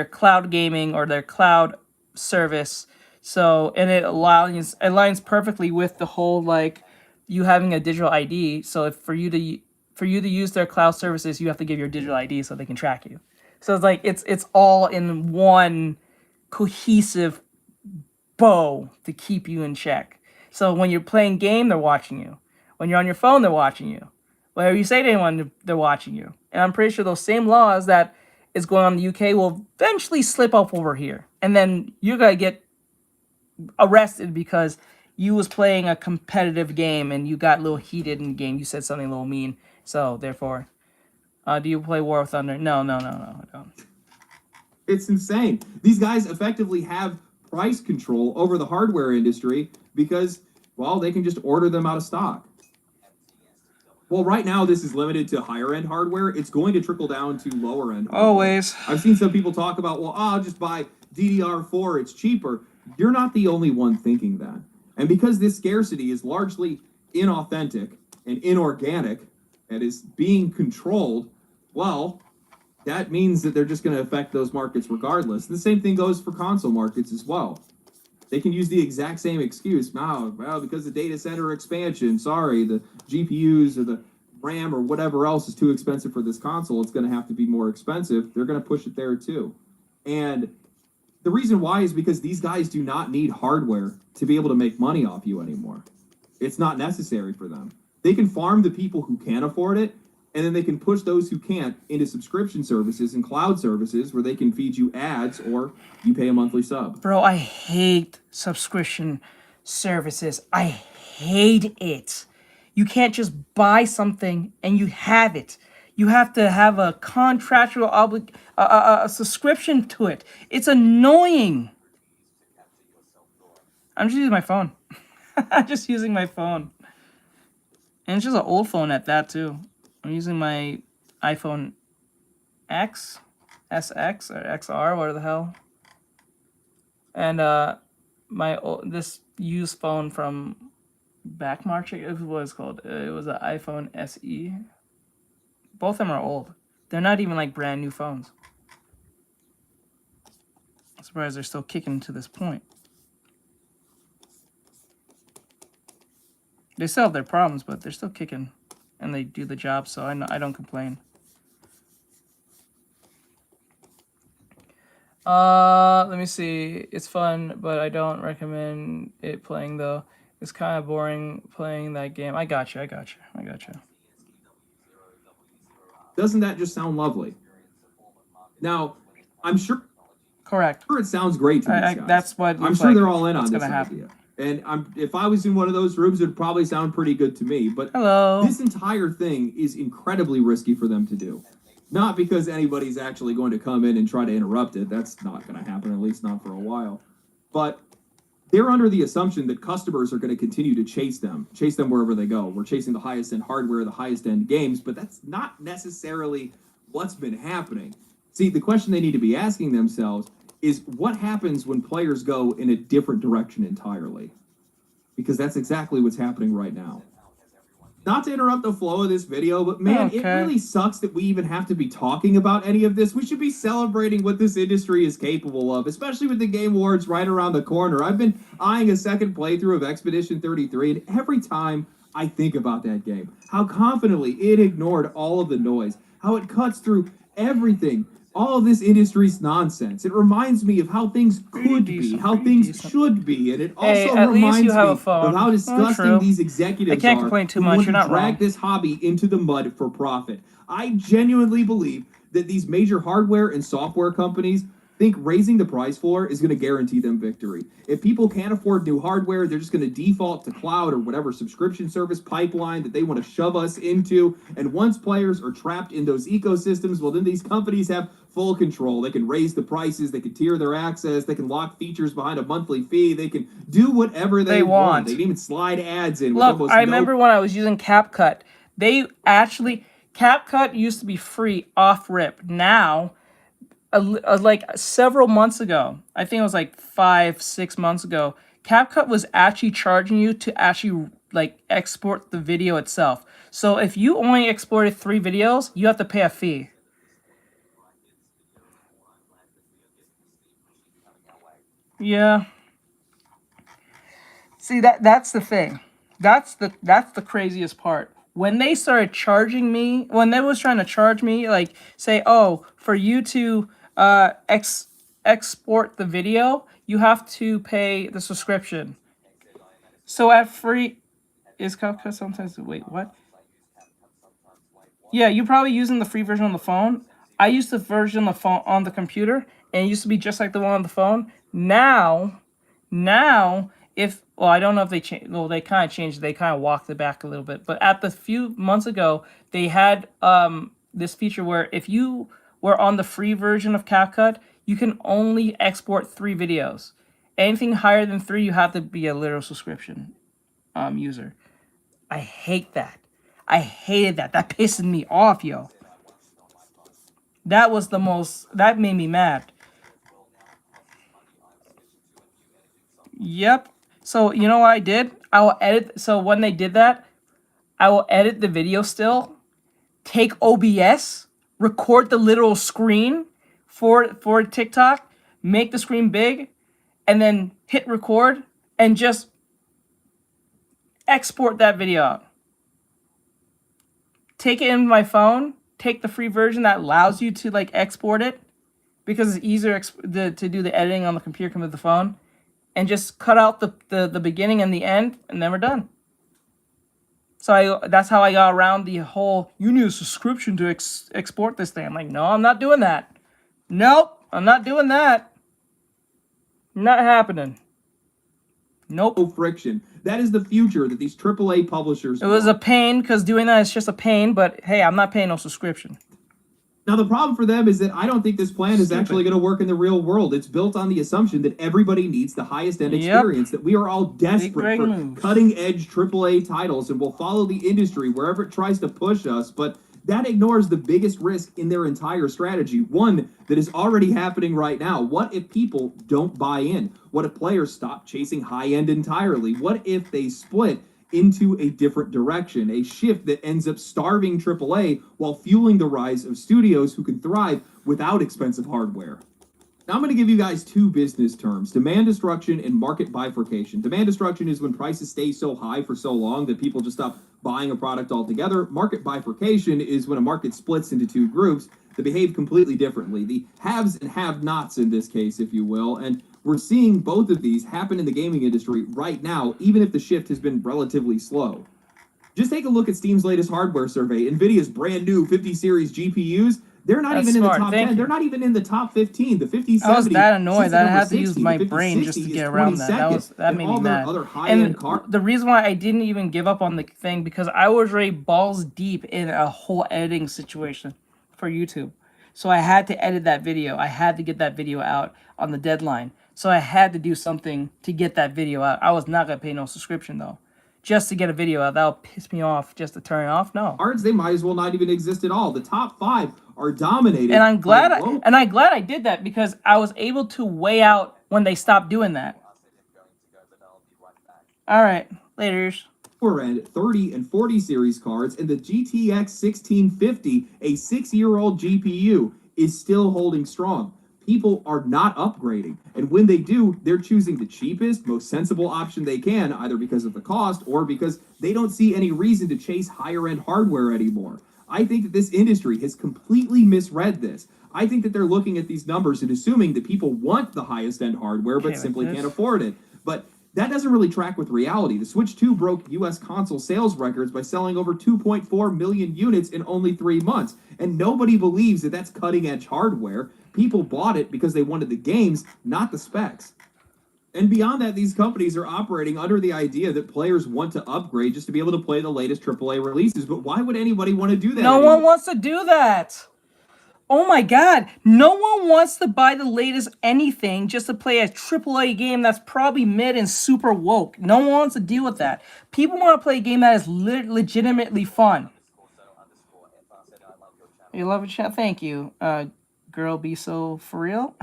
cloud gaming or their cloud service. So, and it aligns perfectly with the whole like you having a digital ID. So if for you to use their cloud services, you have to give your digital ID so they can track you. So it's like it's all in one cohesive bow to keep you in check. So when you're playing game, they're watching you. When you're on your phone, they're watching you. Whatever you say to anyone, they're watching you. And I'm pretty sure those same laws that is going on in the UK will eventually slip up over here. And then you're going to get arrested because you was playing a competitive game and you got a little heated in the game. You said something a little mean. So, therefore, do you play War of Thunder? No, I don't. It's insane. These guys effectively have price control over the hardware industry because Well, they can just order them out of stock. Well, right now this is limited to higher end hardware. It's going to trickle down to lower end hardware. Always. I've seen some people talk about, well, I'll just buy DDR4, it's cheaper. You're not the only one thinking that. And because this scarcity is largely inauthentic and inorganic and is being controlled, well, that means that they're just going to affect those markets regardless. The same thing goes for console markets as well. They can use the exact same excuse. Well, because the data center expansion, sorry, the GPUs or the RAM or whatever else is too expensive for this console, it's going to have to be more expensive. They're going to push it there too. And the reason why is because these guys do not need hardware to be able to make money off you anymore. It's not necessary for them. They can farm the people who can afford it, and then they can push those who can't into subscription services and cloud services where they can feed you ads or you pay a monthly sub. Bro, I hate subscription services. I hate it. You can't just buy something and you have it. You have to have a contractual a subscription to it. It's annoying. I'm just using my phone. I'm just using my phone. And it's just an old phone at that too. I'm using my iPhone X, SX, or XR, whatever the hell. And this used phone from back March, it was called. It was an iPhone SE. Both of them are old. They're not even like brand new phones. I'm surprised they're still kicking to this point. They still have their problems, but they're still kicking. And they do the job, so I don't complain. Let me see. It's fun, but I don't recommend it playing though. It's kind of boring playing that game. I got you. Doesn't that just sound lovely? Now, I'm sure. Correct. It sounds great to these guys. That's what I'm sure they're all in on this idea. And if I was in one of those rooms, it would probably sound pretty good to me. But this entire thing is incredibly risky for them to do. Not because anybody's actually going to come in and try to interrupt it. That's not going to happen, at least not for a while. But they're under the assumption that customers are going to continue to chase them wherever they go. We're chasing the highest end hardware, the highest end games, but that's not necessarily what's been happening. See, the question they need to be asking themselves is what happens when players go in a different direction entirely? Because that's exactly what's happening right now. Not to interrupt the flow of this video, but man, It really sucks that we even have to be talking about any of this. We should be celebrating what this industry is capable of, especially with the Game Awards right around the corner. I've been eyeing a second playthrough of Expedition 33, and every time I think about that game, how confidently it ignored all of the noise, how it cuts through everything, all of this industry's nonsense. It reminds me of how things could be, how things should be, and it also reminds me of how disgusting these executives are who want to drag this hobby into the mud for profit. I genuinely believe that these major hardware and software companies think raising the price floor is going to guarantee them victory. If people can't afford new hardware, they're just going to default to cloud or whatever subscription service pipeline that they want to shove us into. And once players are trapped in those ecosystems, well, then these companies have full control. They can raise the prices, they can tier their access, they can lock features behind a monthly fee, they can do whatever they want. They can even slide ads in. Look, I remember when I was using CapCut, CapCut used to be free off rip. Now, like several months ago, I think it was like 5-6 months ago, CapCut was actually charging you to actually like export the video itself. So if you only exported 3 videos, you have to pay a fee. Yeah. See, that's the thing. That's the craziest part. When they started charging me, when they was trying to charge me, like say, oh, for you to export the video, you have to pay the subscription. So at free, is CapCut sometimes, wait, what? Yeah, you're probably using the free version on the phone. I used the version on the phone on the computer, and it used to be just like the one on the phone. Now, I don't know if they changed. Well, they kind of changed. They kind of walked it back a little bit. But at the few months ago, they had this feature where if you were on the free version of CapCut, you can only export 3 videos. Anything higher than 3, you have to be a literal subscription. user. I hate that. I hated that. That pissed me off, yo. That was the most, that made me mad. Yep. So, you know what I did? I will edit, so when they did that, I will edit the video still, take OBS, record the literal screen for TikTok, make the screen big, and then hit record, and just export that video out. Take it in my phone, take the free version that allows you to like export it, because it's easier to do the editing on the computer compared to the phone, and just cut out the beginning and the end, and then we're done. So that's how I got around the whole, you need a subscription to export this thing. I'm like, no, I'm not doing that. Nope, I'm not doing that. Not happening. Nope. No friction. That is the future that these AAA publishers It was a pain, because doing that is just a pain, but hey, I'm not paying no subscription. Now, the problem for them is that I don't think this plan is actually going to work in the real world. It's built on the assumption that everybody needs the highest end experience, that we are all desperate for cutting-edge AAA titles, and we'll follow the industry wherever it tries to push us, but that ignores the biggest risk in their entire strategy, one that is already happening right now. What if people don't buy in? What if players stop chasing high-end entirely? What if they split into a different direction, a shift that ends up starving AAA while fueling the rise of studios who can thrive without expensive hardware? Now I'm going to give you guys two business terms: demand destruction and market bifurcation. Demand destruction is when prices stay so high for so long that people just stop buying a product altogether. Market bifurcation is when a market splits into two groups that behave completely differently. The haves and have-nots in this case, if you will, and we're seeing both of these happen in the gaming industry right now, even if the shift has been relatively slow. Just take a look at Steam's latest hardware survey. NVIDIA's brand new 50 series GPUs, they're not even in the top 10. They're not even in the top 15. The 5070. I was that annoyed that I had to use my brain just to get around that. That made me mad. And the reason why I didn't even give up on the thing, because I was already balls deep in a whole editing situation for YouTube. So I had to edit that video. I had to get that video out on the deadline. So I had to do something to get that video out. I was not going to pay no subscription, though. Just to get a video out. That'll piss me off just to turn it off? No. Cards, they might as well not even exist at all. The top 5 are dominated. And I'm glad I did that, because I was able to weigh out when they stopped doing that. All right. Laters. We're at 30 and 40 series cards, and the GTX 1650, a 6-year-old GPU, is still holding strong. People are not upgrading, and when they do, they're choosing the cheapest, most sensible option they can, either because of the cost or because they don't see any reason to chase higher-end hardware anymore. I think that this industry has completely misread this. I think that they're looking at these numbers and assuming that people want the highest-end hardware but simply can't afford it. But that doesn't really track with reality. The Switch 2 broke US console sales records by selling over 2.4 million units in only 3 months, and nobody believes that that's cutting-edge hardware. People bought it because they wanted the games, not the specs. And beyond that, these companies are operating under the idea that players want to upgrade just to be able to play the latest AAA releases. But why would anybody want to do that? No one wants to do that. Oh my god. No one wants to buy the latest anything just to play a AAA game that's probably mid and super woke. No one wants to deal with that. People want to play a game that is legitimately fun. You love it, chat? Thank you. Girl, be so for real.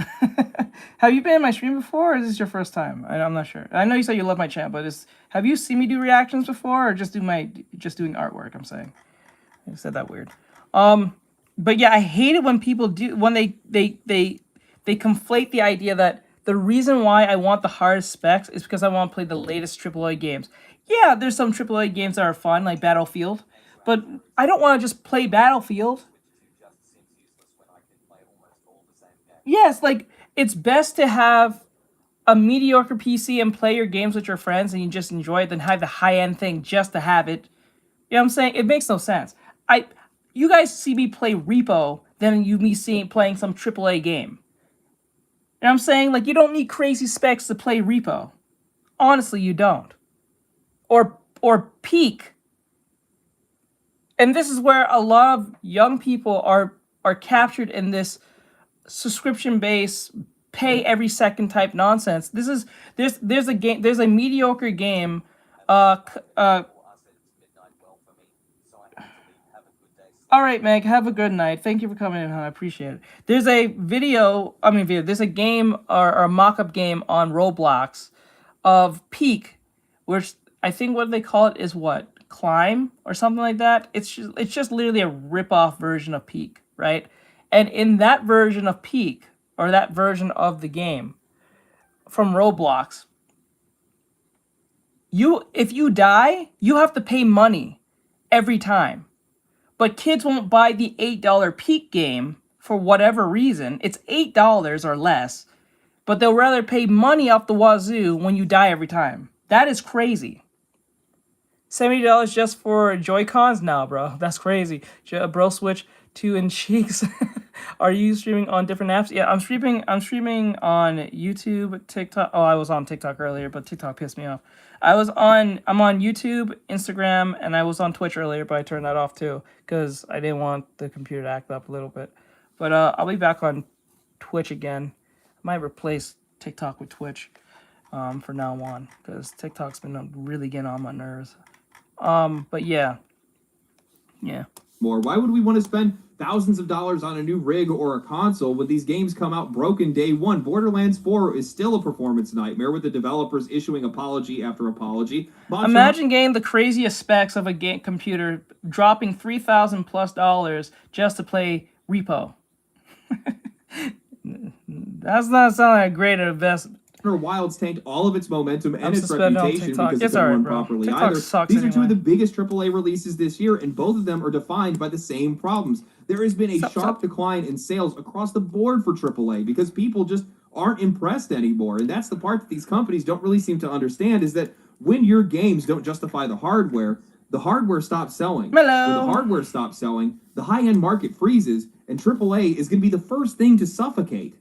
Have you been in my stream before, or is this your first time? I'm not sure. I know you said you love my chat, but have you seen me do reactions before, or just doing artwork? I'm saying. I said that weird. But yeah, I hate it when people they conflate the idea that the reason why I want the hardest specs is because I want to play the latest AAA games. Yeah, there's some AAA games that are fun, like Battlefield, but I don't want to just play Battlefield. Yes, like, it's best to have a mediocre PC and play your games with your friends and you just enjoy it than have the high-end thing just to have it. You know what I'm saying? It makes no sense. You guys see me play Repo than playing some AAA game. You know what I'm saying? Like, you don't need crazy specs to play Repo. Honestly, you don't. Or Peak. And this is where a lot of young people are captured in this subscription-based, pay every second type nonsense. There's a mediocre game All right, Meg. Have a good night. Thank you for coming in, hon. I appreciate it. There's a video. There's a game or a mock-up game on Roblox of Peak, which I think what they call it is what Climb or something like that. It's just literally a rip-off version of Peak, right? And in that version of Peak or that version of the game from Roblox, if you die, you have to pay money every time. But kids won't buy the $8 Peak game for whatever reason. It's $8 or less, but they'll rather pay money off the wazoo when you die every time. That is crazy. $70 just for Joy-Cons? Nah, bro. That's crazy. Bro, switch to in cheeks. Are you streaming on different apps? Yeah, I'm streaming on YouTube, TikTok. Oh, I was on TikTok earlier, but TikTok pissed me off. I'm on YouTube, Instagram, and I was on Twitch earlier, but I turned that off too because I didn't want the computer to act up a little bit. But I'll be back on Twitch again. I might replace TikTok with Twitch for now on because TikTok's been really getting on my nerves. But yeah. More. Why would we want to spend thousands of dollars on a new rig or a console when these games come out broken day one? Borderlands 4 is still a performance nightmare with the developers issuing apology after apology. Imagine getting the craziest specs of a game computer, dropping $3,000+ just to play Repo. That's not sounding like a great investment. Wild's tanked all of its momentum and its suspended on reputation TikTok. because It's it didn't alright, run bro. properly TikTok either. sucks These are two of anyway. the biggest AAA releases this year, and both of them are defined by the same problems. There has been a sharp decline in sales across the board for AAA because people just aren't impressed anymore. And that's the part that these companies don't really seem to understand, is that when your games don't justify the hardware stops selling. When the hardware stops selling, the high-end market freezes, and AAA is going to be the first thing to suffocate.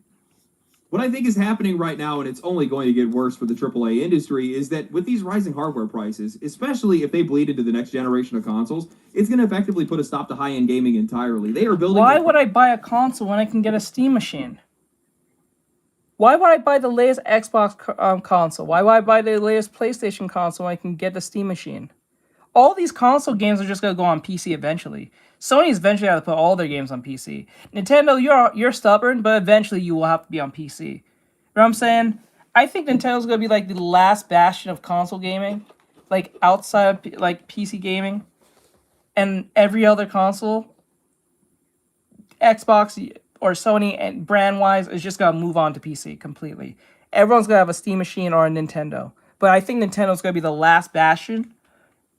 What I think is happening right now, and it's only going to get worse for the AAA industry, is that with these rising hardware prices, especially if they bleed into the next generation of consoles, it's going to effectively put a stop to high-end gaming entirely. They are building... Why would I buy a console when I can get a Steam machine? Why would I buy the latest Xbox console? Why would I buy the latest PlayStation console when I can get the Steam machine? All these console games are just going to go on PC eventually. Sony's eventually got to put all their games on PC. Nintendo, you're stubborn, but eventually you will have to be on PC. You know what I'm saying? I think Nintendo's going to be like the last bastion of console gaming, like outside of like PC gaming, and every other console, Xbox or Sony and brand-wise, is just going to move on to PC completely. Everyone's going to have a Steam machine or a Nintendo. But I think Nintendo's going to be the last bastion,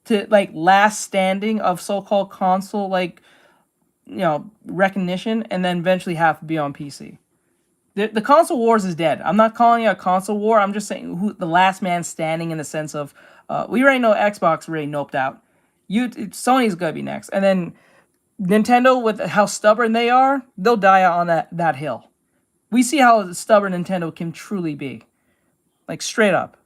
to like last standing of so-called console recognition, and then eventually have to be on PC. The console wars is dead. I'm not calling it a console war. I'm just saying who the last man standing in the sense of we already know Xbox already noped out. Sony's gonna be next, and then Nintendo, with how stubborn they are, they'll die on that hill. We see how stubborn Nintendo can truly be, like straight up.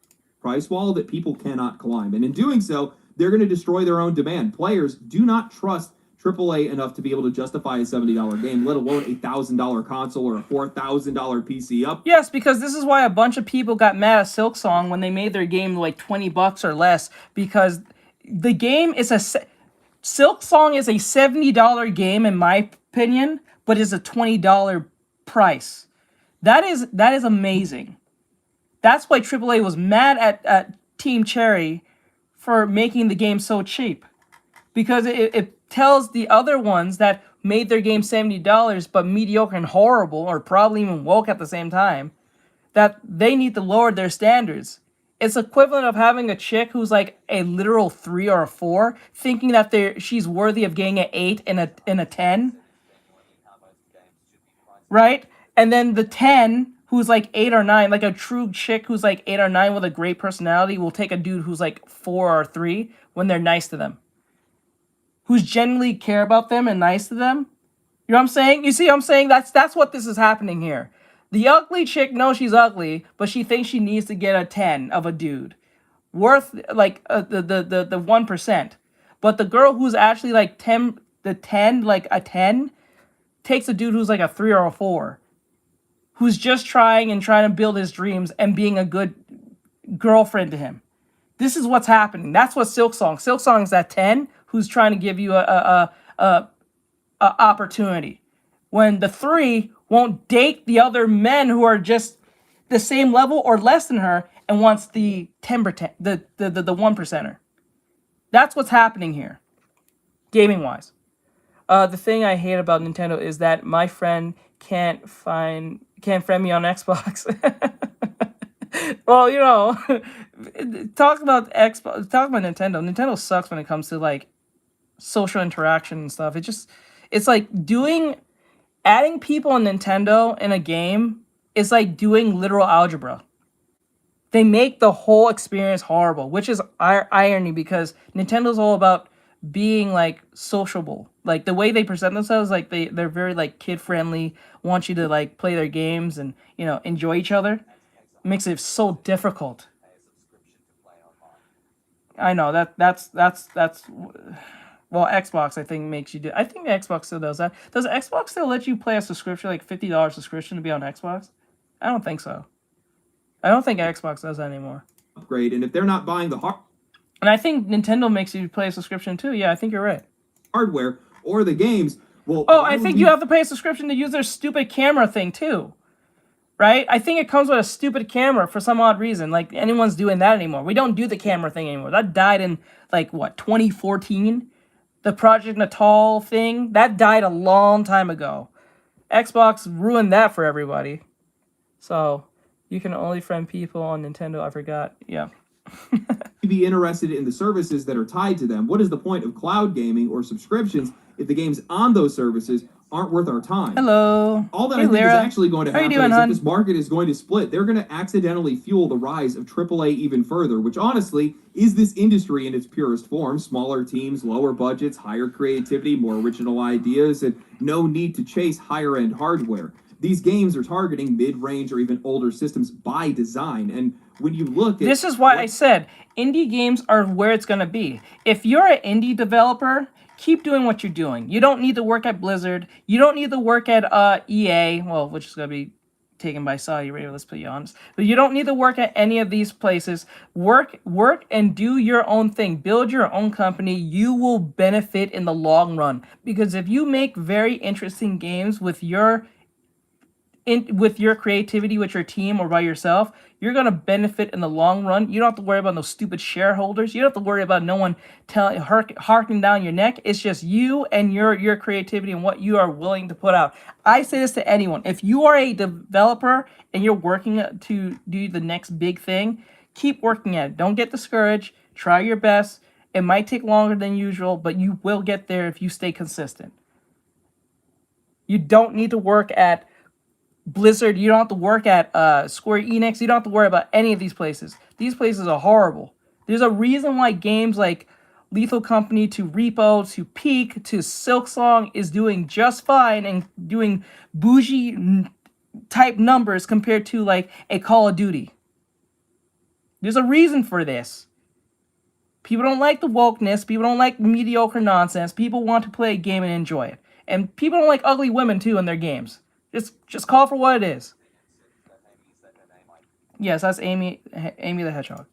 Price wall that people cannot climb, and in doing so, they're going to destroy their own demand. Players do not trust AAA enough to be able to justify a $70 game, let alone a $1,000 console or a $4,000 PC up. Yes, because this is why a bunch of people got mad at Silksong when they made their game like $20 or less, because the game is Silksong is a $70 game in my opinion, but is a $20 price. That is amazing. That's why AAA was mad at Team Cherry for making the game so cheap, because it tells the other ones that made their game $70 but mediocre and horrible, or probably even woke at the same time, that they need to lower their standards. It's equivalent of having a chick who's like a literal 3 or a 4 thinking that she's worthy of getting an 8 and a 10, right? And then the 10 who's like 8 or 9, like a true chick who's like 8 or 9 with a great personality, will take a dude who's like 4 or 3 when they're nice to them, who's genuinely care about them and nice to them. You know what I'm saying? You see what I'm saying? That's what this is happening here. The ugly chick knows she's ugly, but she thinks she needs to get a 10 of a dude, worth like the 1%. But the girl who's actually like 10, like a 10, takes a dude who's like a 3 or a 4, who's just trying to build his dreams and being a good girlfriend to him. This is what's happening. That's what Silksong is at 10, who's trying to give you a opportunity. When the 3 won't date the other men who are just the same level or less than her and wants the 10%, the 1%er. That's what's happening here, gaming-wise. The thing I hate about Nintendo is that my friend can't friend me on Xbox. Well, you know, talk about Xbox, talk about Nintendo. Nintendo sucks when it comes to like social interaction and stuff. It's like adding people on Nintendo in a game is like doing literal algebra. They make the whole experience horrible, which is irony because Nintendo's all about being like sociable. Like the way they present themselves, like they're very like kid friendly, want you to like play their games and, you know, enjoy each other. Makes it so difficult. I know that's well, Xbox I think makes you do. I think Xbox still does that. Does Xbox still let you play a subscription, like $50 subscription to be on Xbox? I don't think so. I don't think Xbox does that anymore. Upgrade, and if they're not buying the And I think Nintendo makes you play a subscription too. Yeah, I think you're right. Hardware or the games, well, oh, I think you have to pay a subscription to use their stupid camera thing too. Right? I think it comes with a stupid camera for some odd reason. Like anyone's doing that anymore. We don't do the camera thing anymore. That died in like what, 2014? The Project Natal thing, that died a long time ago. Xbox ruined that for everybody. So you can only friend people on Nintendo. I forgot. Yeah. be interested in the services that are tied to them. What is the point of cloud gaming or subscriptions if the games on those services aren't worth our time? Hello. All that Hey, I think Lyra. is actually going to How you happen doing, is that hon? this market is going to split. They're going to accidentally fuel the rise of AAA even further, which honestly is this industry in its purest form. Smaller teams, lower budgets, higher creativity, more original ideas, and no need to chase higher-end hardware. These games are targeting mid-range or even older systems by design, and when you look at... This is why I said indie games are where it's going to be. If you're an indie developer, keep doing what you're doing. You don't need to work at Blizzard. You don't need to work at EA, well, which is going to be taken by Saudi Arabia, let's be honest. But you don't need to work at any of these places. Work and do your own thing. Build your own company. You will benefit in the long run. Because if you make very interesting games with your creativity, with your team, or by yourself, you're going to benefit in the long run. You don't have to worry about those stupid shareholders. You don't have to worry about no one harking down your neck. It's just you and your creativity and what you are willing to put out. I say this to anyone. If you are a developer and you're working to do the next big thing, keep working at it. Don't get discouraged. Try your best. It might take longer than usual, but you will get there if you stay consistent. You don't need to work at Blizzard, you don't have to work at Square Enix, you don't have to worry about any of these places. These places are horrible. There's a reason why games like Lethal Company to Repo to Peak to Silksong is doing just fine and doing bougie type numbers compared to like a Call of Duty. There's a reason for this. People don't like the wokeness, people don't like mediocre nonsense, people want to play a game and enjoy it. And people don't like ugly women too in their games. Just call for what it is. Yes, that's Amy the Hedgehog.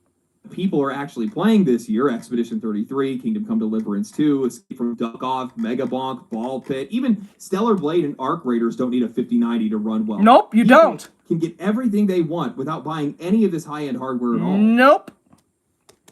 People are actually playing this year. Expedition 33, Kingdom Come Deliverance 2, Escape from Duck Off, Mega Bonk, Ball Pit. Even Stellar Blade and Arc Raiders don't need a 5090 to run well. Nope, you don't. Can get everything they want without buying any of this high-end hardware at all. Nope.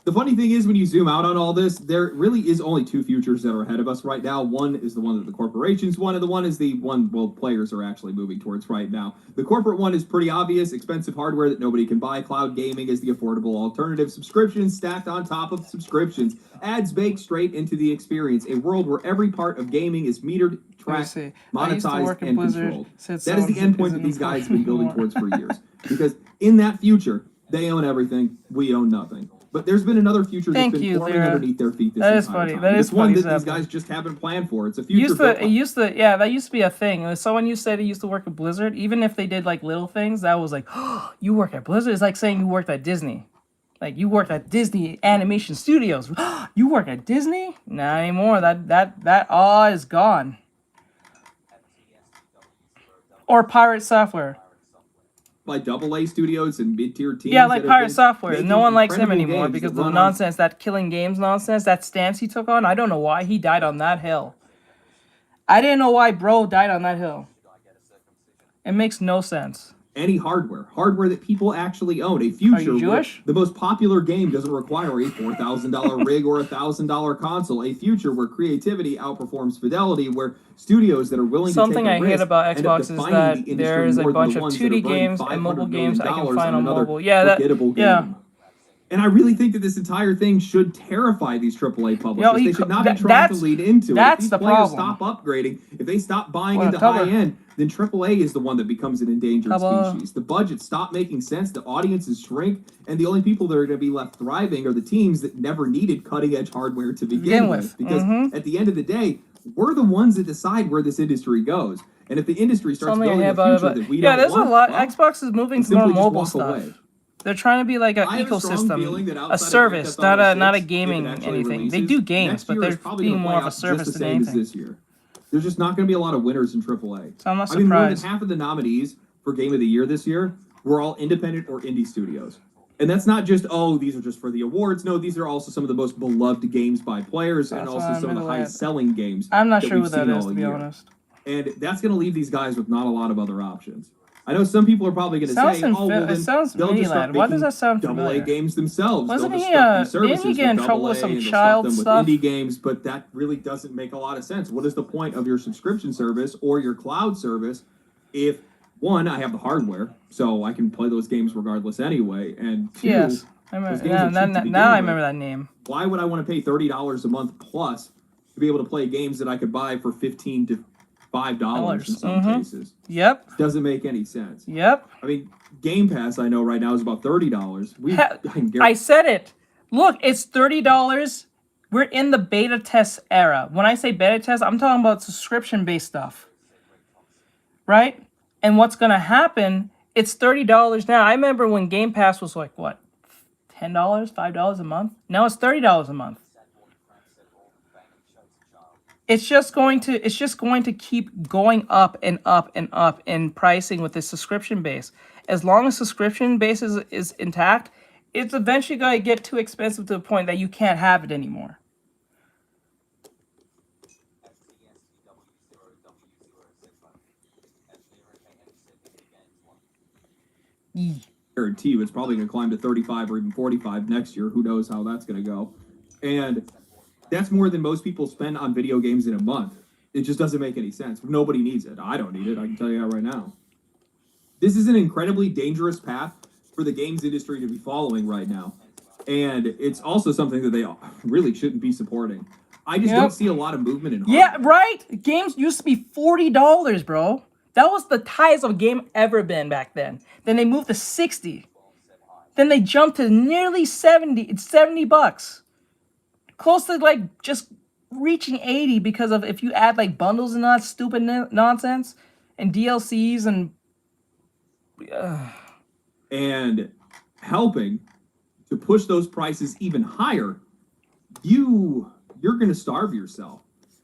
The funny thing is, when you zoom out on all this, there really is only two futures that are ahead of us right now. One is the one that the corporations want, and the one is the one, well, players are actually moving towards right now. The corporate one is pretty obvious: expensive hardware that nobody can buy. Cloud gaming is the affordable alternative. Subscriptions stacked on top of subscriptions. Ads baked straight into the experience. A world where every part of gaming is metered, tracked, monetized, and controlled. That is the endpoint that these guys have been building towards for years. Because in that future, they own everything, we own nothing. But there's been another future that's been forming underneath their feet this entire time. That is one funny, that these guys just haven't planned for. It's a future. That used to be a thing. Someone you said he used to work at Blizzard, even if they did like little things, that was like, oh, you work at Blizzard. It's like saying you worked at Disney. Like you worked at Disney Animation Studios. You work at Disney? Not anymore. That awe is gone. Or Pirate Software. by AA studios and mid-tier teams. Yeah, like that have Pirate been Software. making No one likes him incredible anymore games because that of the run on nonsense, that killing games nonsense, that stance he took on. I don't know why he died on that hill. I didn't know why bro died on that hill. It makes no sense. any hardware that people actually own. A future where Jewish? the most popular game doesn't require a $4,000 rig or a $1,000 console. A future where creativity outperforms fidelity, where studios that are willing Something to take a I hate risk about end up Xbox is defining that the industry there is a more than bunch the of ones that are 2D burning games and mobile $500 games I can million find on another mobile. Yeah, that forgettable game. yeah. And I really think that this entire thing should terrify these AAA publishers. Yo, They should not be trying to lead into it. If that's these the players problem. stop upgrading, if they stop buying Well, into cover. high end, then AAA is the one that becomes an endangered Cover. species. The budgets stop making sense, the audiences shrink, and the only people that are going to be left thriving are the teams that never needed cutting edge hardware to begin with. Because at the end of the day, we're the ones that decide where this industry goes. And if the industry starts Something I building hate a about it, future but that we yeah, don't there's want, a lot. well, Xbox is moving to simply more just mobile walk stuff. away. They're trying to be like an I have a strong feeling that ecosystem, outside a of service, Grand Theft not a Auto 6, if it gaming actually anything. They releases, do games, next but year they're is probably being gonna more play of a out just service the than same as anything. this year. There's just not going to be a lot of winners in AAA. So I'm not I mean, more than surprised. half of the nominees for Game of the Year this year were all independent or indie studios. And that's not just, oh, these are just for the awards. No, these are also some of the most beloved games by players and That's also why I'm some of the middle highest at. selling games. I'm not that sure we've what that seen is, all to be year. honest. And that's going to leave these guys with not a lot of other options. I know some people are probably going to Sounds say, oh, well, it then sounds they'll just start Miniland. Why does making that sound double A familiar? games themselves. Wasn't They'll just he, start these didn't he services get in with trouble with AA, some and they'll child stuff them stuff? with indie games, but that really doesn't make a lot of sense. What is the point of your subscription service or your cloud service if, one, I have the hardware, so I can play those games regardless anyway, and two, Yes. I those remember, games are cheap to begin now I with. remember that name. Why would I want to pay $30 a month plus to be able to play games that I could buy for $15 to $5 in some cases? Yep. Doesn't make any sense. Yep. I mean, Game Pass I know right now is about $30. I said it. Look, it's $30. We're in the beta test era. When I say beta test, I'm talking about subscription-based stuff. Right? And what's going to happen, it's $30 now. I remember when Game Pass was like, what, $10, $5 a month? Now it's $30 a month. It's just going to keep going up and up and up in pricing with the subscription base. As long as subscription base is intact, it's eventually going to get too expensive to the point that you can't have it anymore. Guarantee you it's probably going to climb to 35 or even 45 next year. Who knows how that's going to go. And that's more than most people spend on video games in a month. It just doesn't make any sense. Nobody needs it. I don't need it. I can tell you that right now. This is an incredibly dangerous path for the games industry to be following right now. And it's also something that they really shouldn't be supporting. I just don't see a lot of movement in hardware. Yeah, right? Games used to be $40, bro. That was the highest of a game ever been back then. Then they moved to 60. Then they jumped to nearly 70. It's $70. Close to like just reaching 80 because of if you add like bundles and that stupid nonsense and DLCs and and helping to push those prices even higher, you're going to starve yourself.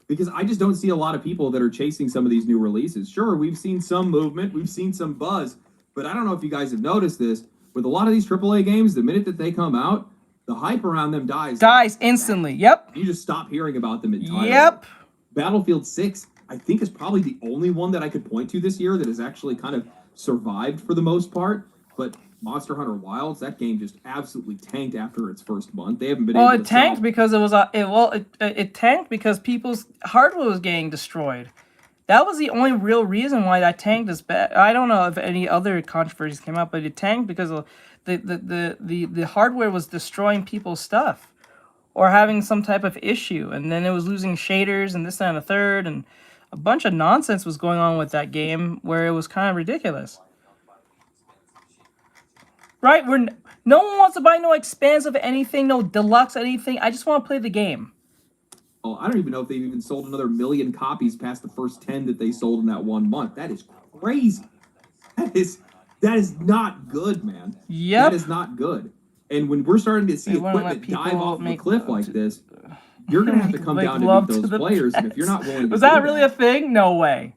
Because I just don't see a lot of people that are chasing some of these new releases. Sure, we've seen some movement, we've seen some buzz, but I don't know if you guys have noticed this. With a lot of these AAA games, the minute that they come out, the hype around them dies instantly. Yep. You just stop hearing about them entirely. Yep. Battlefield 6, I think, is probably the only one that I could point to this year that has actually kind of survived for the most part. But Monster Hunter Wilds, that game just absolutely tanked after its first month. They haven't been able to it tanked because it was it tanked because people's hardware was getting destroyed. That was the only real reason why that tanked is bad. I don't know if any other controversies came up, but it tanked because of the hardware was destroying people's stuff or having some type of issue, and then it was losing shaders and this and a third, and a bunch of nonsense was going on with that game where it was kind of ridiculous. Right? No one wants to buy no expansive anything, no deluxe anything. I just want to play the game. Oh, I don't even know if they've even sold another 1 million copies past the first 10 that they sold in that 1 month. That is crazy. That is not good, man. Yep. That is not good. And when we're starting to see equipment dive off a cliff like this, you're going to have to come down to beat those players. And if you're not willing to Was that really a thing? No way.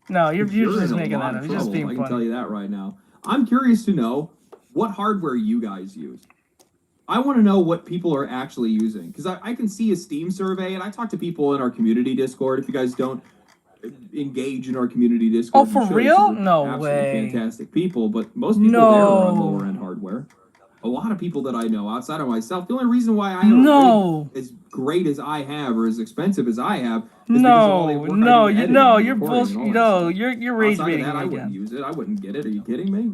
No, you're just in a making lot that of up. You're just trouble, being I can funny. tell you that right now. I'm curious to know what hardware you guys use. I want to know what people are actually using, because I can see a Steam survey, and I talk to people in our community Discord. If you guys don't engage in our community Discord, Oh, for you should. real? We're No absolutely way. fantastic people, but most people there are on No. lower end hardware. A lot of people that I know outside of myself, the only reason why I have No. a rig as great as I have or as expensive as I have is because of all the No, work I no, do you editing no, and you're recording and bullshit. all that No, stuff. you're rage Outside of baiting that, me I wouldn't again. use it. I wouldn't get it. Are you kidding me?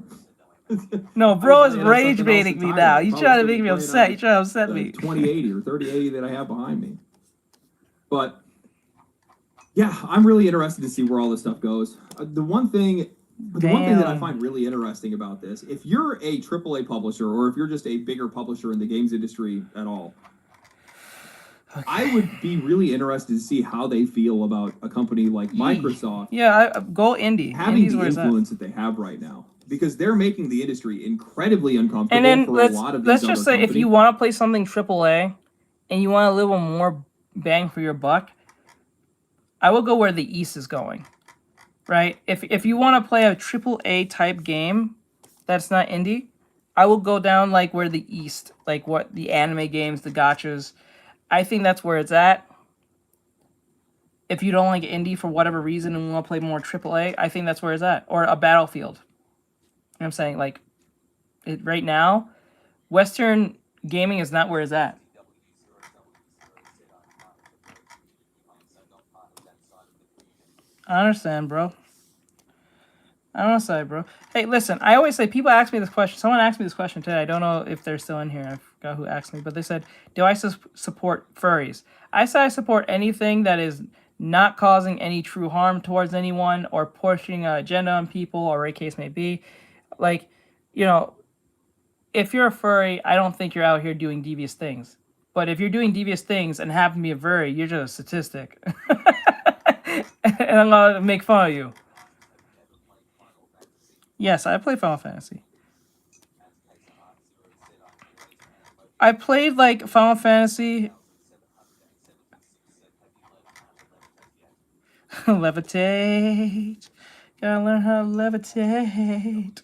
No, bro I is was playing on rage something else baiting me entirely. now. I'd You probably trying to still make be me playing upset. on You trying to upset the me. 2080 or 3080 that I have behind me. But yeah, I'm really interested to see where all this stuff goes. The one thing that I find really interesting about this, if you're a AAA publisher or if you're just a bigger publisher in the games industry at all, I would be really interested to see how they feel about a company like Microsoft Yeah, go indie. having Indie's the where it's at. influence that they have right now, because they're making the industry incredibly uncomfortable And then for a lot of these let's other just say if you companies. want to play something AAA and you want a little more bang for your buck, I will go where the East is going. Right? If you want to play a AAA type game that's not indie, I will go down like where the East, like what the anime games, the gachas. I think that's where it's at. If you don't like indie for whatever reason and want to play more AAA, I think that's where it's at. Or a Battlefield. You know what I'm saying? Like, right now, Western gaming is not where it's at. I understand, bro. I understand, bro. Hey, listen, I always say, people ask me this question. Someone asked me this question today. I don't know if they're still in here. I forgot who asked me. But they said, do I support furries? I say I support anything that is not causing any true harm towards anyone or pushing an agenda on people or whatever the case may be. Like, you know, if you're a furry, I don't think you're out here doing devious things. But if you're doing devious things and happen to be a furry, you're just a statistic. And I'm going to make fun of you. Yes, I play Final Fantasy. I played like Final Fantasy. Levitate. Gotta learn how to levitate.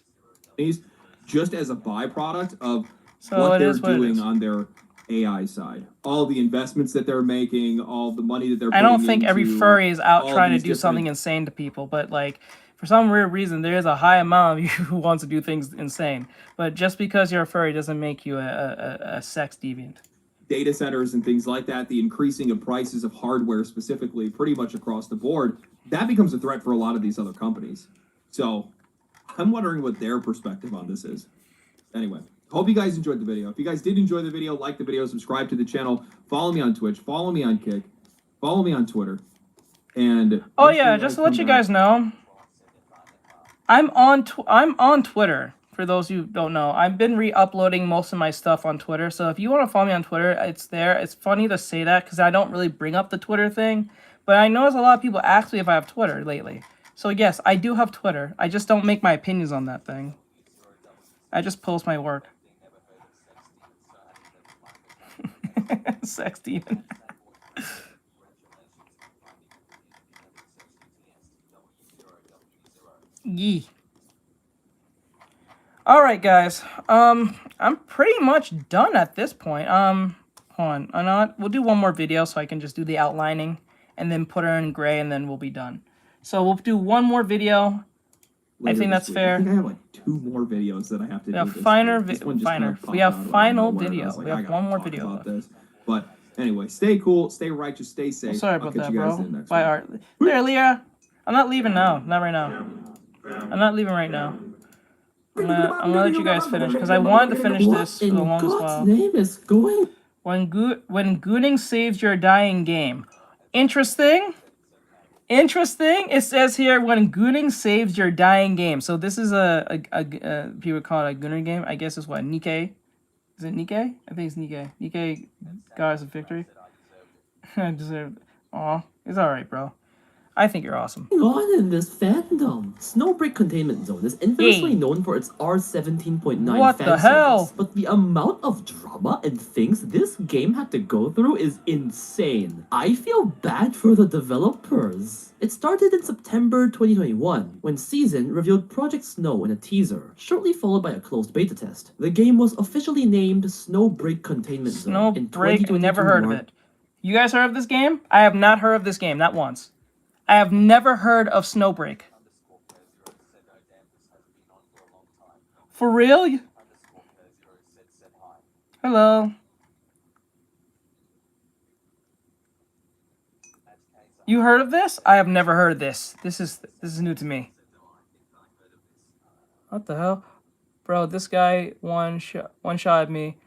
Just as a byproduct of So what it they're is what it doing is. on their AI side, all the investments that they're making, all the money that they're I putting don't think every into furry is out all trying to these do different- something insane to people, but like for some weird reason there is a high amount of you who wants to do things insane. But just because you're a furry doesn't make you a sex deviant. data centers and things like that, the increasing of prices of hardware specifically pretty much across the board, that becomes a threat for a lot of these other companies. So I'm wondering what their perspective on this is. Anyway, hope you guys enjoyed the video. If you guys did enjoy the video, like the video, subscribe to the channel, follow me on Twitch, follow me on Kick, follow me on Twitter. And Oh yeah, just to let you guys know, I'm on Twitter. For those who don't know, I've been re-uploading most of my stuff on Twitter. So if you want to follow me on Twitter, it's there. It's funny to say that because I don't really bring up the Twitter thing, but I notice a lot of people ask me if I have Twitter lately. So yes, I do have Twitter. I just don't make my opinions on that thing. I just post my work. Sex demon. Yee. All right, guys. I'm pretty much done at this point. Hold on. We'll do one more video so I can just do the outlining and then put her in gray and then we'll be done. So we'll do one more video. I think that's fair. I think I have like 2 more videos that I have to do. We have this week. final This one just kind of popped We have out of final nowhere, and I video. was like, We I have gotta one more talk video about left. this. But anyway, stay cool, stay righteous, stay safe. Sorry I'll about catch that, you guys bro. in the next Bye, one. Art. There, Leah. I'm not leaving now. Not right now. I'm not leaving right now. I'm gonna let you guys finish because I wanted to finish this for the longest while. Name is going. When gooning saves your dying game. Interesting. Interesting. It says here when gooning saves your dying game. So this is a people would call it a gooner game. I guess it's what, Nikkei? Is it Nikkei? I think it's Nikkei. Nikkei got us a victory. I deserve. Aw, it's all right, bro. I think you're awesome. On in this fandom. Snowbreak Containment Zone is infamously known for its R17.9 What fan the hell? service, but the amount of drama and things this game had to go through is insane. I feel bad for the developers. It started in September 2021, when Season revealed Project Snow in a teaser, shortly followed by a closed beta test. The game was officially named Snowbreak Containment Zone in Snowbreak, 2022 never heard of it. You guys heard of this game? I have not heard of this game, not once. I have never heard of Snowbreak. For real? Hello. You heard of this? I have never heard of this. This is new to me. What the hell? Bro, this guy one shot at me.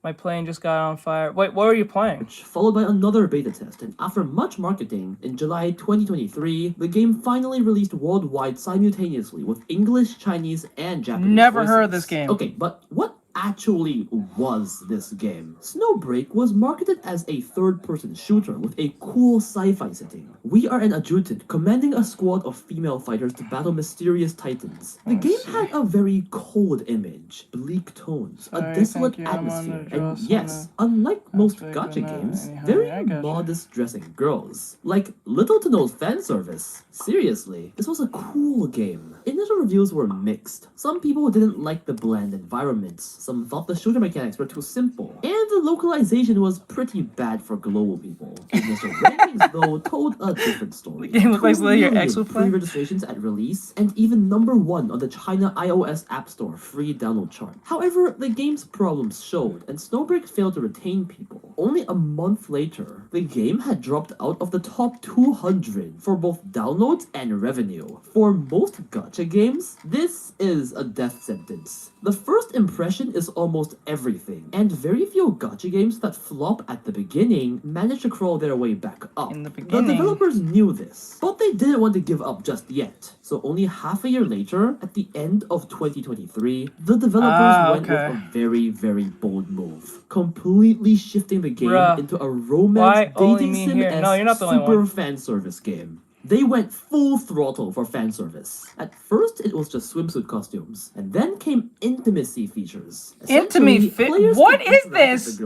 My plane just got on fire. Wait, what were you playing? Followed by another beta test, and after much marketing, in July 2023, the game finally released worldwide simultaneously with English, Chinese, and Japanese Never heard of voices. this game. Okay, but what actually was this game? Snowbreak was marketed as a third-person shooter with a cool sci-fi setting. We are an adjutant commanding a squad of female fighters to battle mysterious titans. The game had a very cold image, bleak tones, a desolate atmosphere, and yes, unlike most gacha games, very modest dressing girls. Like, little to no fan service. Seriously, this was a cool game. Initial reviews were mixed. Some people didn't like the bland environments, some thought the shooter mechanics were too simple, and the localization was pretty bad for global people. Initial rankings, though, told a different story. The game looks like something your ex would play. Pre-registrations at release, and even #1 on the China iOS App Store free download chart. However, the game's problems showed, and Snowbreak failed to retain people. Only a month later, the game had dropped out of the top 200 for both downloads and revenue. For most gacha games, this is a death sentence. The first impression is almost everything, and very few gacha games that flop at the beginning manage to crawl their way back up. The developers knew this, but they didn't want to give up just yet. So only half a year later, at the end of 2023, the developers went with a very, very bold move, completely shifting the game into a romance dating sim-esque super fan service game. They went full throttle for fan service. At first, it was just swimsuit costumes, and then came intimacy features. What is this?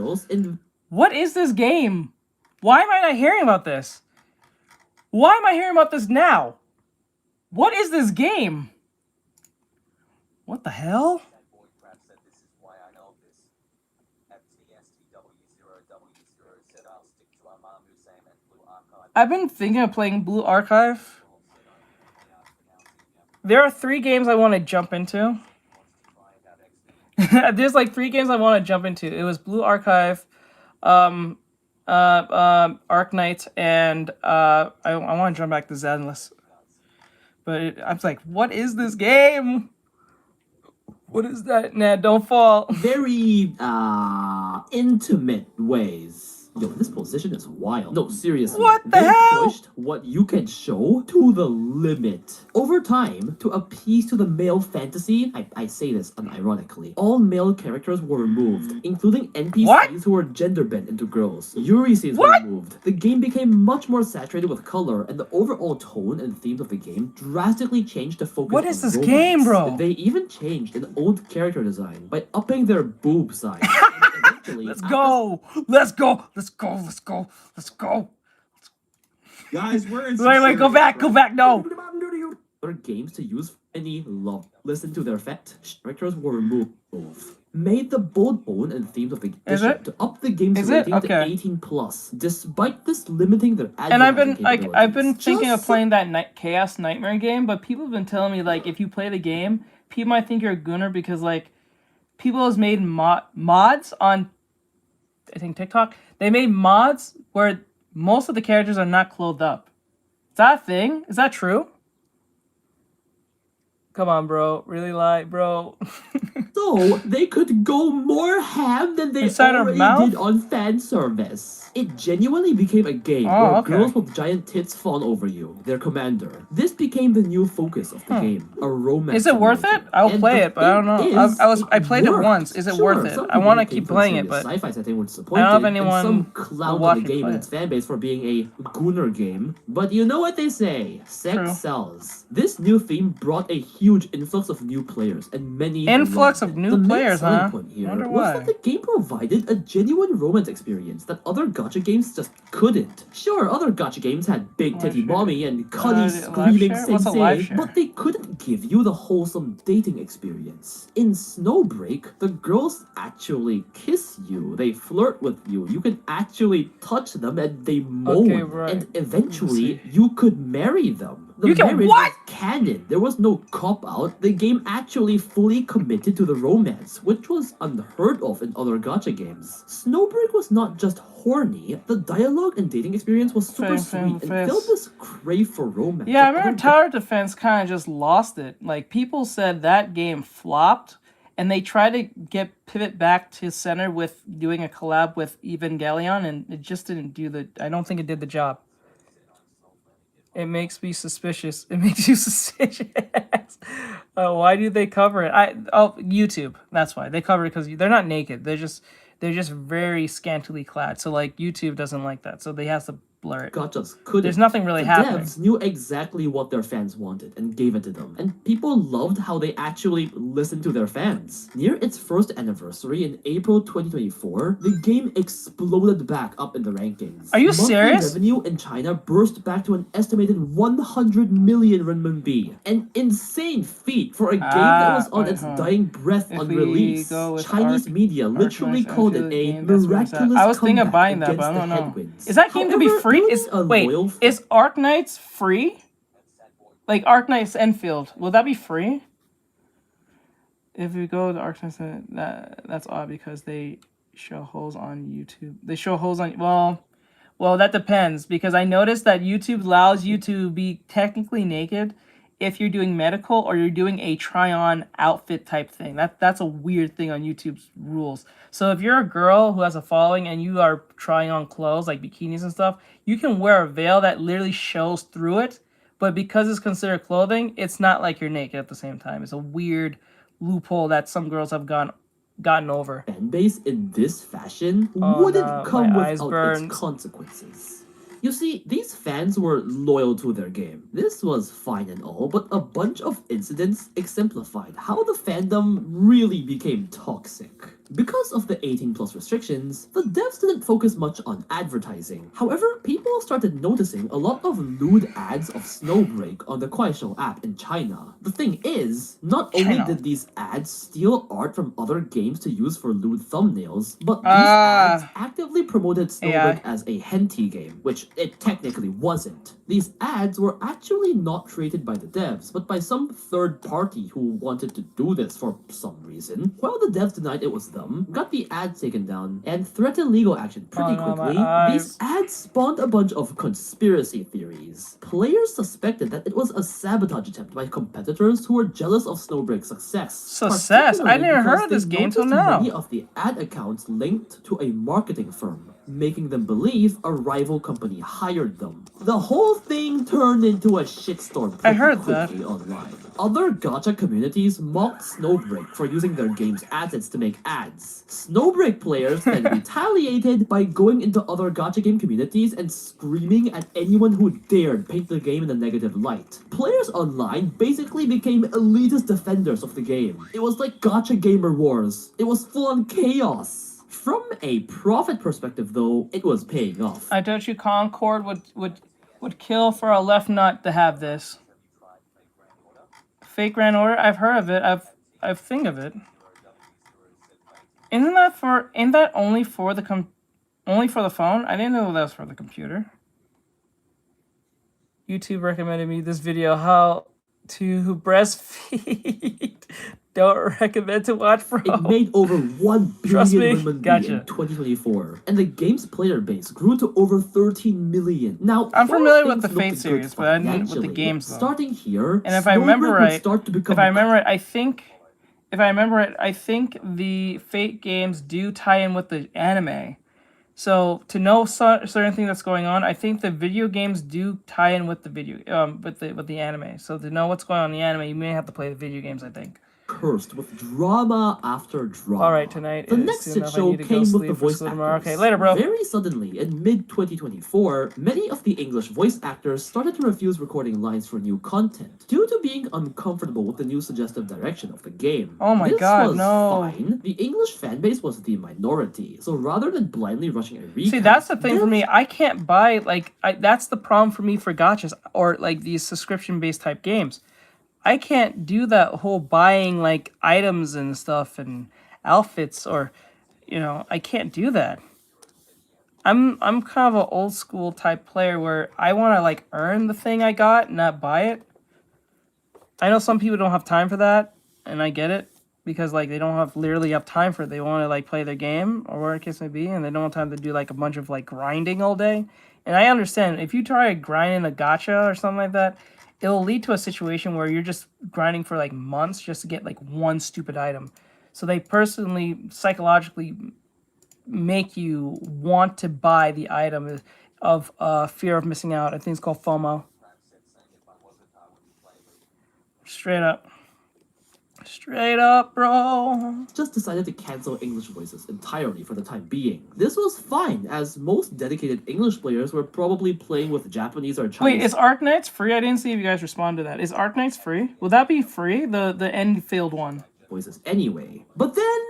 What is this game? Why am I not hearing about this? Why am I hearing about this now? What is this game? What the hell? I've been thinking of playing Blue Archive. There are 3 games I want to jump into. There's like 3 games I want to jump into. It was Blue Archive, Arc Knight, and I want to jump back to Zenless. But I was like, what is this game? What is that? Nah, don't fall. Very intimate ways. Yo, this position is wild. No, seriously. What the hell? Pushed what you can show to the limit. Over time, to appease to the male fantasy, I say this unironically, all male characters were removed, including NPCs who were gender bent into girls. Yuri scenes were removed. The game became much more saturated with color, and the overall tone and themes of the game drastically changed to focus What is this game, bro? They even changed an old character design by upping their boob size. Let's go! Let's go! Let's go! Let's go! Let's go! Guys, we're in. Wait, go back! Go back! No! Other games to use any love. Listen to their effect. Characters were removed. Made the bold tone and themes of the edition to up the game's rating to 18+, despite this limiting their and I've been thinking of playing that Chaos Nightmare game, but people have been telling me like if you play the game, people might think you're a gooner because like people has made mods on I think TikTok. They made mods where most of the characters are not clothed up. Is that a thing? Is that true? Come on, bro. Really lie, bro. Although they could go more ham than they Inside her already mouth? did on fan service. It genuinely became a game Oh, where okay. girls with giant tits fawn over you, their commander. This became the new focus of the game, a romance. Is it worth it? I'll And play the it, but I don't know. thing I played it worked. once. Is it Sure, worth it? some I want to people who keep came playing from it, but a sci-fi setting were I disappointed, don't know if and anyone some will clown watch on the me game play and it. its fan base for being a gooner game. But you know what they say, sex True. sells. This new theme brought a huge influx of new players, and many Influx loved of it. new The main players, selling huh? point here Wonder was why. that the game provided a genuine romance experience that other gacha games just couldn't. Sure, other gacha games had big titty mommy and cutty live screaming share? What's a live sensei, share? but they couldn't give you the wholesome dating experience. In Snowbreak, the girls actually kiss you, they flirt with you, you can actually touch them and they moan, Okay, right. and eventually you could marry them. The You can marriage what? was canon. There was no cop-out. The game actually fully committed to the romance, which was unheard of in other gacha games. Snowbreak was not just horny, the dialogue and dating experience was super sweet and filled this crave for romance. Yeah, I that remember other Tower Defense kind of just lost it. Like, people said that game flopped, and they tried to pivot back to center with doing a collab with Evangelion, and it just didn't do the... I don't think it did the job. It makes me suspicious. It makes you suspicious. Why do they cover it? YouTube. That's why they cover it, because they're not naked. They're just very scantily clad. So like YouTube doesn't like that. So they have to blur it. Gachas couldn't. There's nothing really the happening. devs knew exactly what their fans wanted and gave it to them, and people loved how they actually listened to their fans. Near its first anniversary in April 2024, the game exploded back up in the rankings. Are you Monthly serious? revenue in China burst back to an estimated 100 million renminbi, an insane feat for a game that was on its dying breath on we release. go with Chinese media literally called it a miraculous I was thinking of comeback buying that, but against I don't the know. headwinds. Is that game to be However, free? building a loyal Is Arknights free? Like Arknights Enfield, will that be free? If we go to Arknights, that's odd because they show holes on YouTube. They show holes on well that depends, because I noticed that YouTube allows you to be technically naked if you're doing medical or you're doing a try-on outfit type thing. That's a weird thing on YouTube's rules. So if you're a girl who has a following and you are trying on clothes like bikinis and stuff, you can wear a veil that literally shows through it, but because it's considered clothing, it's not like you're naked at the same time. It's a weird loophole that some girls have gotten over. Fan base in this fashion Oh, wouldn't no, come my eyes without burned. its consequences. You see, these fans were loyal to their game. This was fine and all, but a bunch of incidents exemplified how the fandom really became toxic. Because of the 18+ restrictions, the devs didn't focus much on advertising. However, people started noticing a lot of lewd ads of Snowbreak on the Kuaishou app in China. The thing is, not only did these ads steal art from other games to use for lewd thumbnails, but these ads actively promoted Snowbreak as a hentai game, which it technically wasn't. These ads were actually not created by the devs, but by some third party who wanted to do this for some reason. While the devs denied it was them, got the ads taken down, and threatened legal action pretty quickly, these ads spawned a bunch of conspiracy theories. Players suspected that it was a sabotage attempt by competitors who were jealous of Snowbreak's success. I never heard of this Particularly game till because now. many of the ad accounts linked to a marketing firm, making them believe a rival company hired them. The whole thing turned into a shitstorm pretty quickly online. Other gacha communities mocked Snowbreak for using their game's assets to make ads. Snowbreak players then retaliated by going into other gacha game communities and screaming at anyone who dared paint the game in a negative light. Players online basically became elitist defenders of the game. It was like gacha gamer wars. It was full-on chaos. From a profit perspective, though, it was paying off. I bet you Concord would kill for a left nut to have this. Fake Grand Order? I've heard of it. I've think of it. Isn't that only for the phone? I didn't know that was for the computer. YouTube recommended me this video, how to breastfeed. Don't recommend to watch, bro. It made over 1 Trust me. billion renminbi Gotcha. in 2024, and the game's player base grew to over 13 million. Now, I'm while familiar with things the Fate looked good series, but I didn't with the financially, games though. Starting here, And if I remember Snowbreak would right, start to become I think if I remember it, I think the Fate games do tie in with the anime. So to know certain thing that's going on, I think the video games do tie in with the with the anime. So to know what's going on in the anime, you may have to play the video games, I think. Cursed with drama after drama. All right, tonight. The next hit show came with the voice actors. Okay, later, bro. Very suddenly, in mid-2024, many of the English voice actors started to refuse recording lines for new content due to being uncomfortable with the new suggestive direction of the game. Oh my god, no. Fine. The English fanbase was the minority, so rather than blindly rushing a recap... See, that's the thing for me. I can't buy, like, that's the problem for me for gachas, or, like, these subscription-based type games. I can't do that whole buying like items and stuff and outfits, or I can't do that. I'm kind of an old school type player where I want to like earn the thing I got, not buy it. I know some people don't have time for that, and I get it because like they don't have literally have time for it. They want to like play their game or whatever the case may be, and they don't have time to do like a bunch of like grinding all day. And I understand if you try grinding a gacha or something like that, it'll lead to a situation where you're just grinding for like months just to get like one stupid item. So they personally, psychologically make you want to buy the item of fear of missing out. I think it's called FOMO. Straight up. Straight up, bro. Just decided to cancel English voices entirely for the time being. This was fine, as most dedicated English players were probably playing with Japanese or Chinese... Wait, is Arknights free? I didn't see if you guys respond to that. Is Arknights free? Will that be free? The end field one. Voices anyway. But then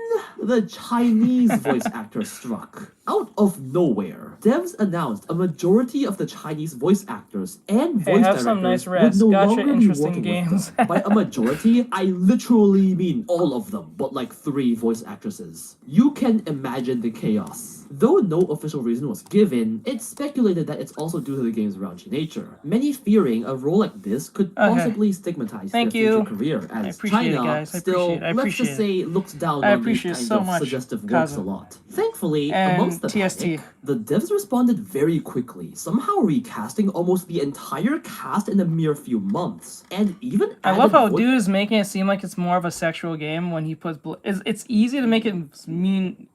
the Chinese voice actor struck. Out of nowhere, devs announced a majority of the Chinese voice actors and voice directors nice would no longer be interesting working games. with them. By a majority, I literally mean all of them, but like 3 voice actresses. You can imagine the chaos. Though no official reason was given, it's speculated that it's also due to the game's raunchy nature. Many fearing a role like this could possibly stigmatize their future career, as China still, let's just say, looks down on these kind of suggestive works a lot. Thankfully, amongst the panic, the devs responded very quickly, somehow recasting almost the entire cast in a mere few months, and even I love how dude is making it seem like it's more of a sexual game when he puts... It's easy to make it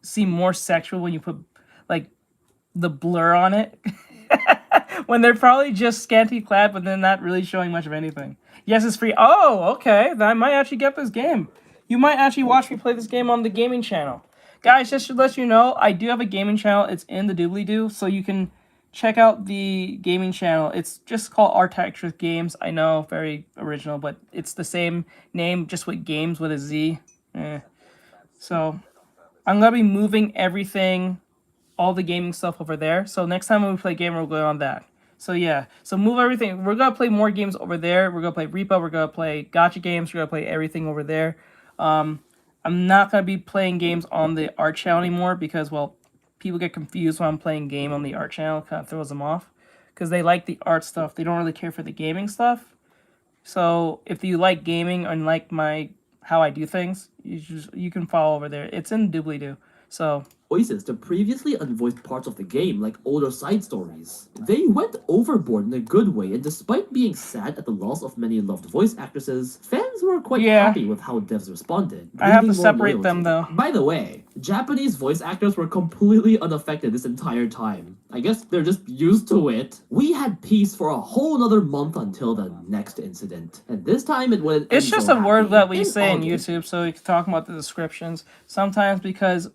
seem more sexual when you put like the blur on it when they're probably just scantily clad, but they're not really showing much of anything. Yes, it's free. Oh, okay. I might actually get this game. You might actually watch me play this game on the gaming channel. Guys, just to let you know, I do have a gaming channel. It's in the doobly-doo, so you can check out the gaming channel. It's just called Artextric Games. I know, very original, but it's the same name, just with games with a Z. So I'm going to be moving everything, all the gaming stuff over there. So next time when we play game, we'll go on that. So yeah, so move everything. We're going to play more games over there. We're going to play Repo. We're going to play gacha games. We're going to play everything over there. I'm not going to be playing games on the art channel anymore because, well, people get confused when I'm playing game on the art channel. It kind of throws them off because they like the art stuff. They don't really care for the gaming stuff. So if you like gaming and like how I do things, you can follow over there. It's in doobly-doo. So voices to previously unvoiced parts of the game, like older side stories. They went overboard in a good way, and despite being sad at the loss of many loved voice actresses, fans were quite happy with how devs responded. I have to separate them, though. By the way, Japanese voice actors were completely unaffected this entire time. I guess they're just used to it. We had peace for a whole another month until the next incident, and this time it wouldn't. It's just a word that we say in YouTube, so we can talk about the descriptions. Sometimes because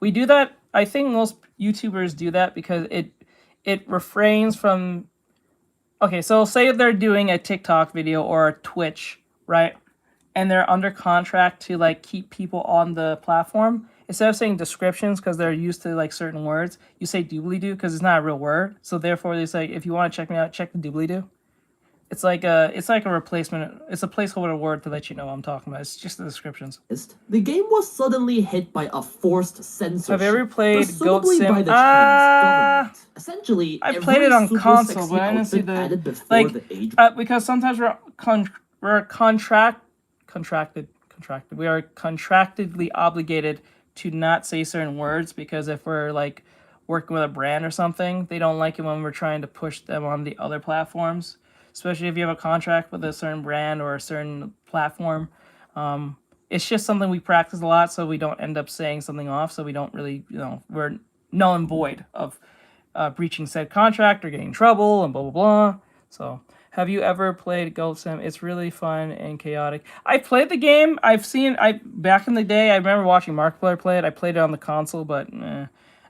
we do that, I think most YouTubers do that because it refrains from... Okay, so say if they're doing a TikTok video or a Twitch, right? And they're under contract to like keep people on the platform. Instead of saying descriptions because they're used to like certain words, you say doobly-doo because it's not a real word. So therefore they say, if you want to check me out, check the doobly-doo. It's like a replacement. It's a placeholder word to let you know what I'm talking about. It's just the descriptions. The game was suddenly hit by a forced censorship. Have you ever played Goat Sim? By the Chinese government. Essentially, I played it on console, but I didn't see because sometimes we're contracted. We are contractually obligated to not say certain words because if we're like working with a brand or something, they don't like it when we're trying to push them on the other platforms. Especially if you have a contract with a certain brand or a certain platform. It's just something we practice a lot, so we don't end up saying something off. So we don't really, we're null and void of breaching said contract or getting in trouble and blah blah blah. So, have you ever played Goat Sim? It's really fun and chaotic. I played the game. Back in the day, I remember watching Markiplier play it. I played it on the console, but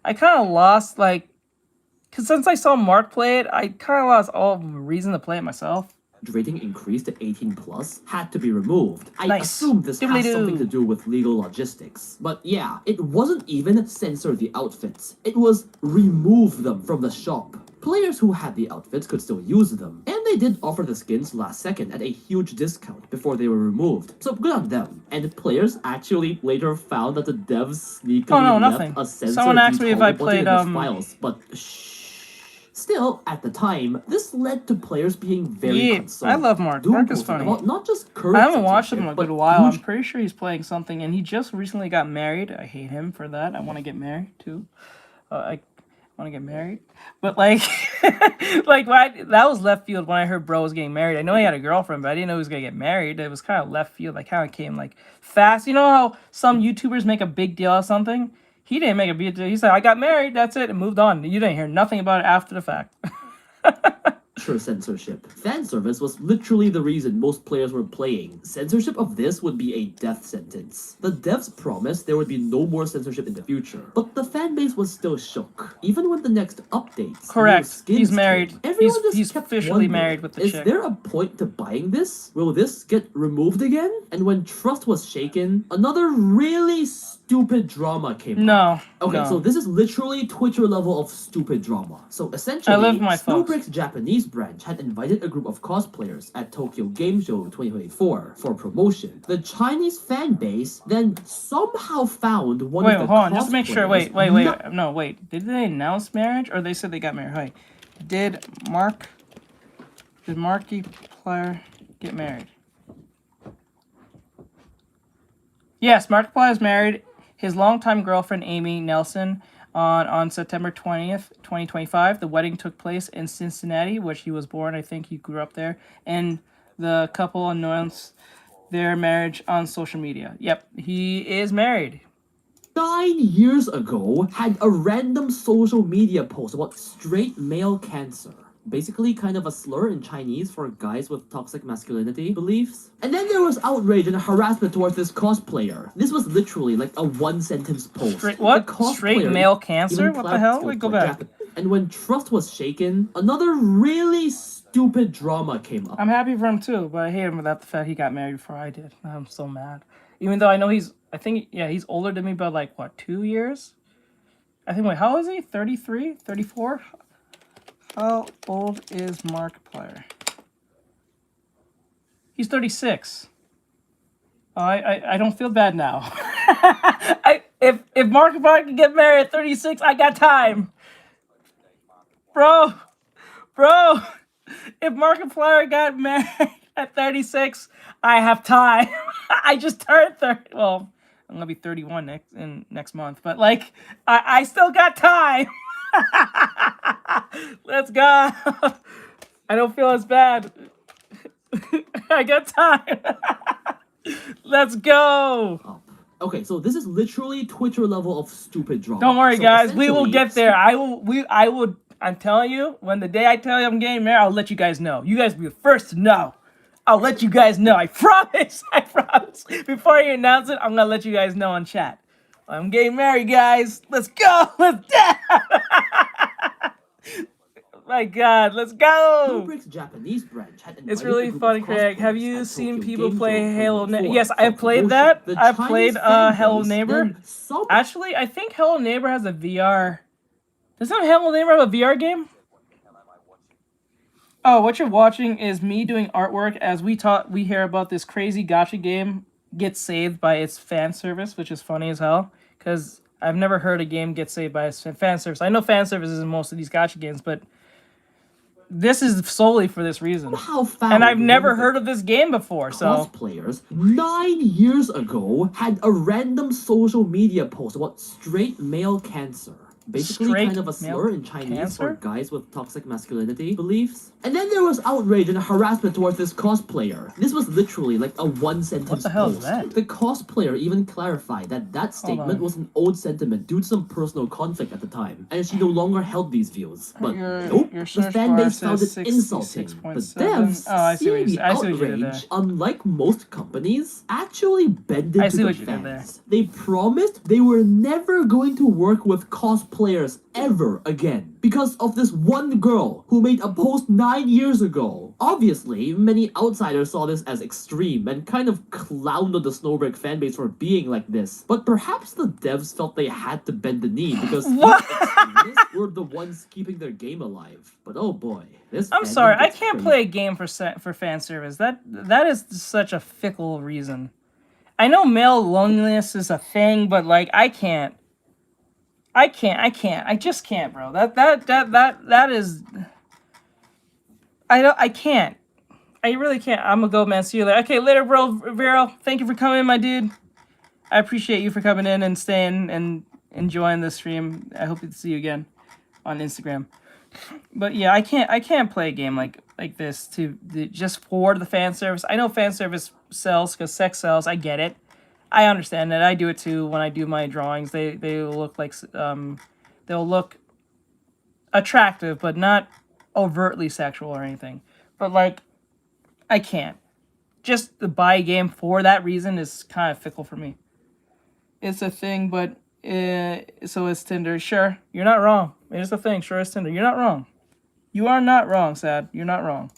I kind of lost because since I saw Mark play it, I kind of lost all reason to play it myself. Rating increased to 18+ had to be removed. I assume this has something to do with legal logistics. But yeah, it wasn't even censor the outfits. It was remove them from the shop. Players who had the outfits could still use them, and they did offer the skins last second at a huge discount before they were removed. So good on them. And players actually later found that the devs sneakily left a censor Someone asked me if I played files, but still, at the time, this led to players being very concerned. I love Mark. Mark is funny. Not just current I haven't watched him in a good while. huge I'm pretty sure he's playing something, and he just recently got married. I hate him for that. I want to get married too. I want to get married, but that was left field when I heard bro was getting married. I know he had a girlfriend, but I didn't know he was gonna get married. It was kind of left field. I kind of came fast. You know how some YouTubers make a big deal of something? He didn't make a big deal. He said, I got married, that's it, and moved on. You didn't hear nothing about it after the fact. censorship. Fan service was literally the reason most players were playing. Censorship of this would be a death sentence. The devs promised there would be no more censorship in the future, but the fan base was still shook. Even when the next updates, correct, he's married. He's officially wondering, married with the is chick. Is there a point to buying this? Will this get removed again? And when trust was shaken, another really stupid drama came up. Okay, so this is literally Twitter level of stupid drama. So essentially, Snowbrick's Japanese branch had invited a group of cosplayers at Tokyo Game Show 2024 for promotion. The Chinese fan base then somehow found one of the hold on, just to make sure. Wait. No, wait. Did they announce marriage or they said they got married? Wait. Did Markiplier get married? Yes, Markiplier is married. His longtime girlfriend, Amy Nelson, on September 20th, 2025. The wedding took place in Cincinnati, which he was born. I think he grew up there. And the couple announced their marriage on social media. Yep, he is married. 9 years ago, had a random social media post about straight male cancer. Basically kind of a slur in Chinese for guys with toxic masculinity beliefs. And then there was outrage and harassment towards this cosplayer. This was literally like a one-sentence post. Straight male cancer? What the hell? Wait, go back. And when trust was shaken, another really stupid drama came up. I'm happy for him too, but I hate him about the fact he got married before I did. I'm so mad. Even though I know he's older than me by 2 years? I think, wait, how old is he? 33? 34? How old is Markiplier? He's 36. I don't feel bad now. If Markiplier can get married at 36, I got time. Bro, if Markiplier got married at 36, I have time. I just turned 30. Well, I'm gonna be 31 next month, but I still got time. Let's go. I don't feel as bad. I got time. Let's go. Okay, so this is literally Twitter level of stupid drama. Don't worry, guys. We will get there. I'm telling you, when the day I tell you I'm getting married, I'll let you guys know. You guys will be the first to know. I'll let you guys know. I promise. I promise. Before you announce it, I'm going to let you guys know on chat. I'm getting married, guys. Let's go. Let's go. My God, let's go. Japanese branch had it's really funny, Craig. Have you seen people play Hello Neighbor? Yes, I've played that. I've played Hello Neighbor. Actually, I think Hello Neighbor has a VR. Doesn't Hello Neighbor have a VR game? Oh, what you're watching is me doing artwork as we hear about this crazy gacha game gets saved by its fan service, which is funny as hell. Because I've never heard a game get saved by its fan service. I know fan service is in most of these gacha games, but this is solely for this reason. And I've never heard of this game before, so... Cosplayers 9 years ago had a random social media post about straight male cancer. basically Straight kind of a slur in Chinese for cancer? guys with toxic masculinity beliefs. And then there was outrage and harassment towards this cosplayer. This was literally like a one-sentence What the hell is post. that? The cosplayer even clarified that that statement was an old sentiment due to some personal conflict at the time, and she no longer held these views. But nope, your the search fan bar base found says it insulting. The 66.7. devs, Oh, I see what seeing you the I see what you did there. outrage, unlike most companies, actually bended I to see the what you did there. fans. They promised they were never going to work with cosplayers ever again because of this one girl who made a post 9 years ago. Obviously, many outsiders saw this as extreme and kind of clowned on the Snowbreak fanbase for being like this. But perhaps the devs felt they had to bend the knee because these extremists were the ones keeping their game alive. But oh boy, this I'm fandom sorry, I gets can't crazy. play a game for fan service. That is such a fickle reason. I know male loneliness is a thing, but like I just can't, bro. That is I can't. I really can't. I'm gonna go, man. See you later. Okay, later, bro. Vero, thank you for coming, my dude. I appreciate you for coming in and staying and enjoying the stream. I hope to see you again on Instagram. But yeah, I can't play a game like this just for the fan service. I know fan service sells because sex sells. I get it. I understand that. I do it too when I do my drawings. They look like they'll look attractive, but not overtly sexual or anything. But like, I can't. Just to buy a game for that reason is kind of fickle for me. It's a thing, but so is Tinder. Sure, you're not wrong. It's a thing. Sure is Tinder. You're not wrong. You are not wrong, Sad. You're not wrong.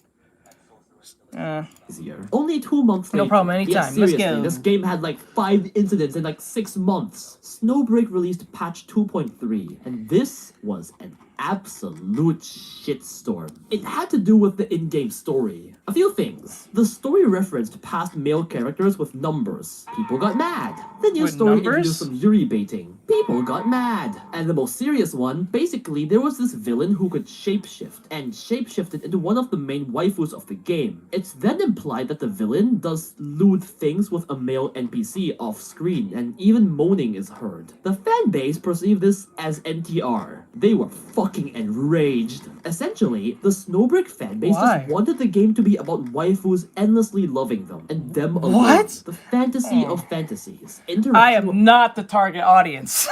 Easier. Only 2 months later. No problem, anytime. Yeah, Let's seriously, go. this game had like 5 incidents in like 6 months. Snowbreak released patch 2.3, and this was an absolute shitstorm. It had to do with the in-game story. A few things. The story referenced past male characters with numbers. People got mad. The new With story numbers? introduced some Yuri baiting. People got mad. And the most serious one, basically there was this villain who could shapeshift, and shapeshifted into one of the main waifus of the game. It's then implied that the villain does lewd things with a male NPC off screen, and even moaning is heard. The fan base perceived this as NTR. They were fucking enraged. Essentially, the Snowbreak fanbase Why? just wanted the game to be about waifus endlessly loving them, and them alone. What? The fantasy of fantasies. I am not the target audience.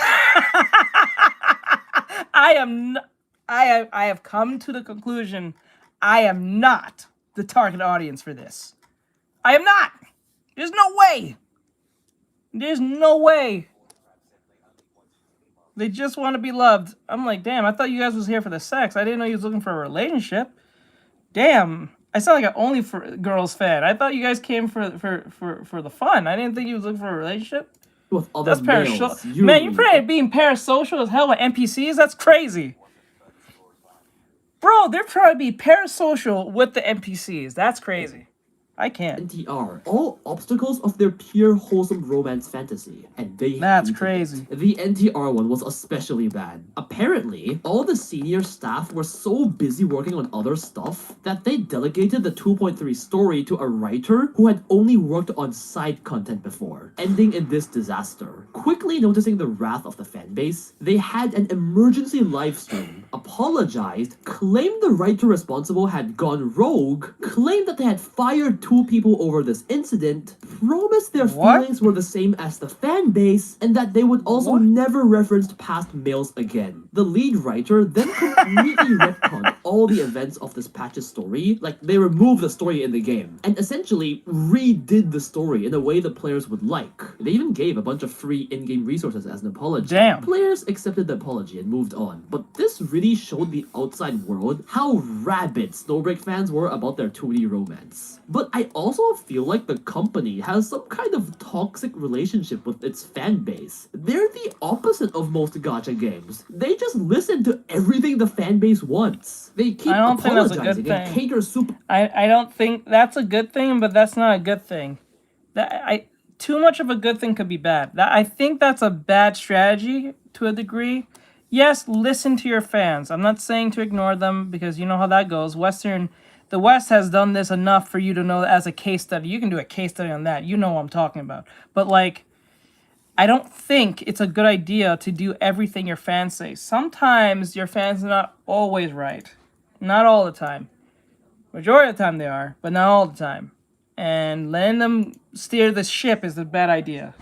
I have come to the conclusion I am not the target audience for this. I am not. There's no way. There's no way. They just want to be loved. I'm like, damn, I thought you guys was here for the sex. I didn't know you was looking for a relationship. Damn. I sound like an only for girls fan. I thought you guys came for the fun. I didn't think you was looking for a relationship. With other That's males, parasocial. Man, you're probably being parasocial as hell with NPCs. That's crazy. Bro, they're trying to be parasocial with the NPCs. That's crazy. I can't. NTR, all obstacles of their pure wholesome romance fantasy, and they That's hated crazy. it. The NTR one was especially bad. Apparently, all the senior staff were so busy working on other stuff that they delegated the 2.3 story to a writer who had only worked on side content before, ending in this disaster. Quickly noticing the wrath of the fanbase, they had an emergency livestream, apologized, claimed the writer responsible had gone rogue, claimed that they had fired 2 people over this incident, promised their feelings were the same as the fan base, and that they would also never reference past males again. The lead writer then completely retconned all the events of this patch's story, like they removed the story in the game, and essentially redid the story in a way the players would like. They even gave a bunch of free in-game resources as an apology. Damn. Players accepted the apology and moved on, but this really showed the outside world how rabid Snowbreak fans were about their 2D romance. But I also feel like the company has some kind of toxic relationship with its fan base. They're the opposite of most gacha games. They just listen to everything the fan base wants. They keep I don't think that's a good apologizing and thing. cater super. I don't think that's a good thing, but that's not a good thing. Too much of a good thing could be bad. I think that's a bad strategy to a degree. Yes, listen to your fans. I'm not saying to ignore them because you know how that goes. The West has done this enough for you to know as a case study. You can do a case study on that. You know what I'm talking about. But like, I don't think it's a good idea to do everything your fans say. Sometimes your fans are not always right. Not all the time. Majority of the time they are, but not all the time. And letting them steer the ship is a bad idea.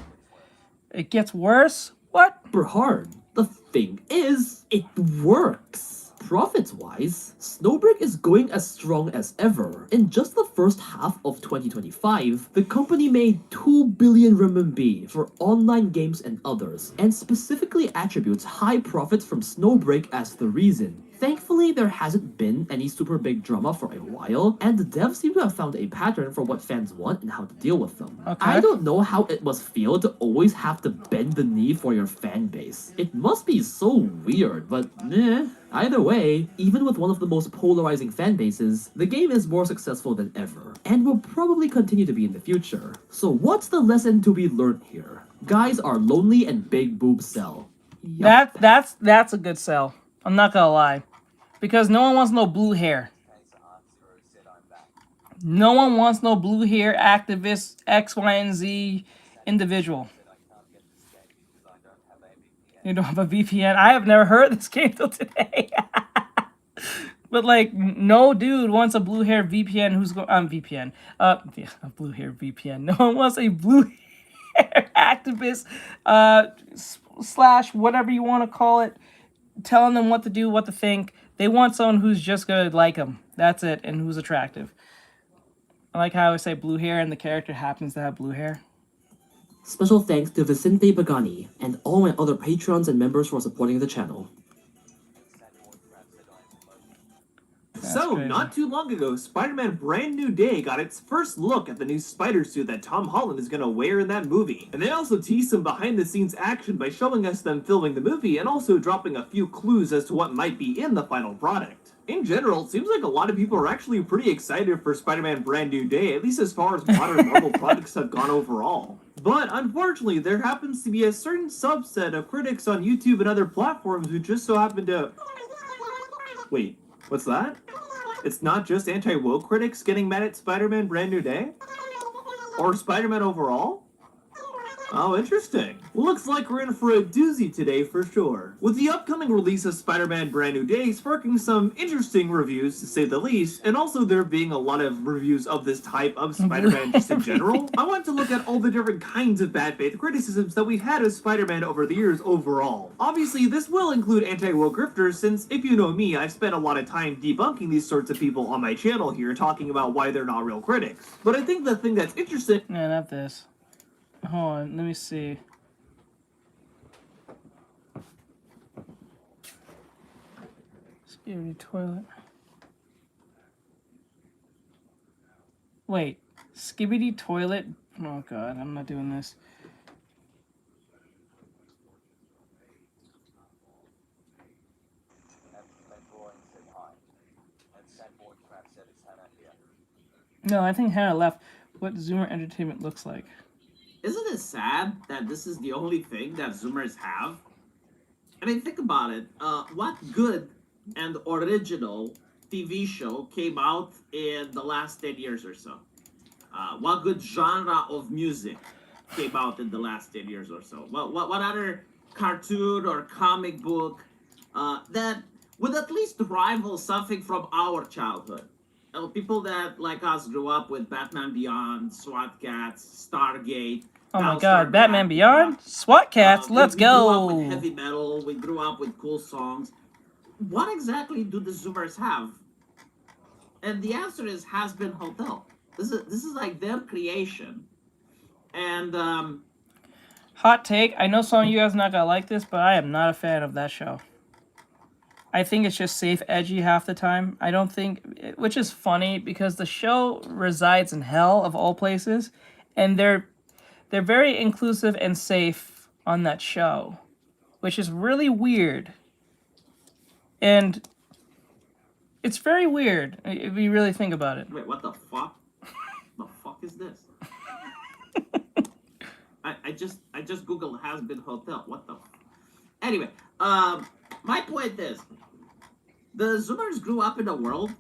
It gets worse? What? Super hard. The thing is, it works. Profits-wise, Snowbreak is going as strong as ever. In just the first half of 2025, the company made 2 billion renminbi for online games and others, and specifically attributes high profits from Snowbreak as the reason. Thankfully, there hasn't been any super big drama for a while, and the devs seem to have found a pattern for what fans want and how to deal with them. Okay. I don't know how it must feel to always have to bend the knee for your fan base. It must be so weird, but either way, even with one of the most polarizing fan bases, the game is more successful than ever, and will probably continue to be in the future. So what's the lesson to be learned here? Guys are lonely and big boobs sell. Yup. That's a good sell. I'm not gonna lie. Because no one wants no blue hair. No one wants no blue hair activist X, Y, and Z individual. You don't have a VPN? I have never heard of this game till today. But like, no dude wants a blue hair VPN who's going VPN. Yeah, a blue hair VPN. No one wants a blue hair activist slash whatever you want to call it, telling them what to do, what to think. They want someone who's just gonna like them. That's it, and who's attractive. I like how I say blue hair and the character happens to have blue hair. Special thanks to Vicente Bagani and all my other patrons and members for supporting the channel. So, crazy. not too long ago, Spider-Man Brand New Day got its first look at the new spider suit that Tom Holland is going to wear in that movie. And they also teased some behind-the-scenes action by showing us them filming the movie and also dropping a few clues as to what might be in the final product. In general, it seems like a lot of people are actually pretty excited for Spider-Man Brand New Day, at least as far as modern Marvel products have gone overall. But unfortunately, there happens to be a certain subset of critics on YouTube and other platforms who just so happen to... Wait, what's that? It's not just anti-woke critics getting mad at Spider-Man Brand New Day? Or Spider-Man overall? Oh, interesting. Looks like we're in for a doozy today for sure. With the upcoming release of Spider-Man Brand New Day sparking some interesting reviews to say the least, and also there being a lot of reviews of this type of Spider-Man just in general, I want to look at all the different kinds of bad faith criticisms that we've had of Spider-Man over the years overall. Obviously, this will include anti-woke grifters, since if you know me, I've spent a lot of time debunking these sorts of people on my channel here, talking about why they're not real critics. But I think the thing that's interesting... Yeah, not this. Hold on, let me see. Skibidi toilet. Wait, Skibidi toilet? Oh god, I'm not doing this. No, I think Hannah left. What Zoomer Entertainment looks like. Isn't it sad that this is the only thing that Zoomers have? I mean, think about it. What good and original TV show came out in the last 10 years or so? What good genre of music came out in the last 10 years or so? What other cartoon or comic book that would at least rival something from our childhood? People that, like us, grew up with Batman Beyond, SWAT Cats, Stargate. Oh my god, Batman Beyond? SWAT Cats, let's we grew up go! with heavy metal, we grew up with cool songs. What exactly do the Zoomers have? And the answer is Has Been Hotel. This is like their creation. And Hot take, I know some of you guys are not gonna like this, but I am not a fan of that show. I think it's just safe edgy half the time. I don't think, which is funny because the show resides in hell of all places, and they're very inclusive and safe on that show, which is really weird. And it's very weird if you really think about it. wait, what the fuck? The fuck is this? I just googled Has Been Hotel. What the? Anyway, my point is, the Zoomers grew up in a world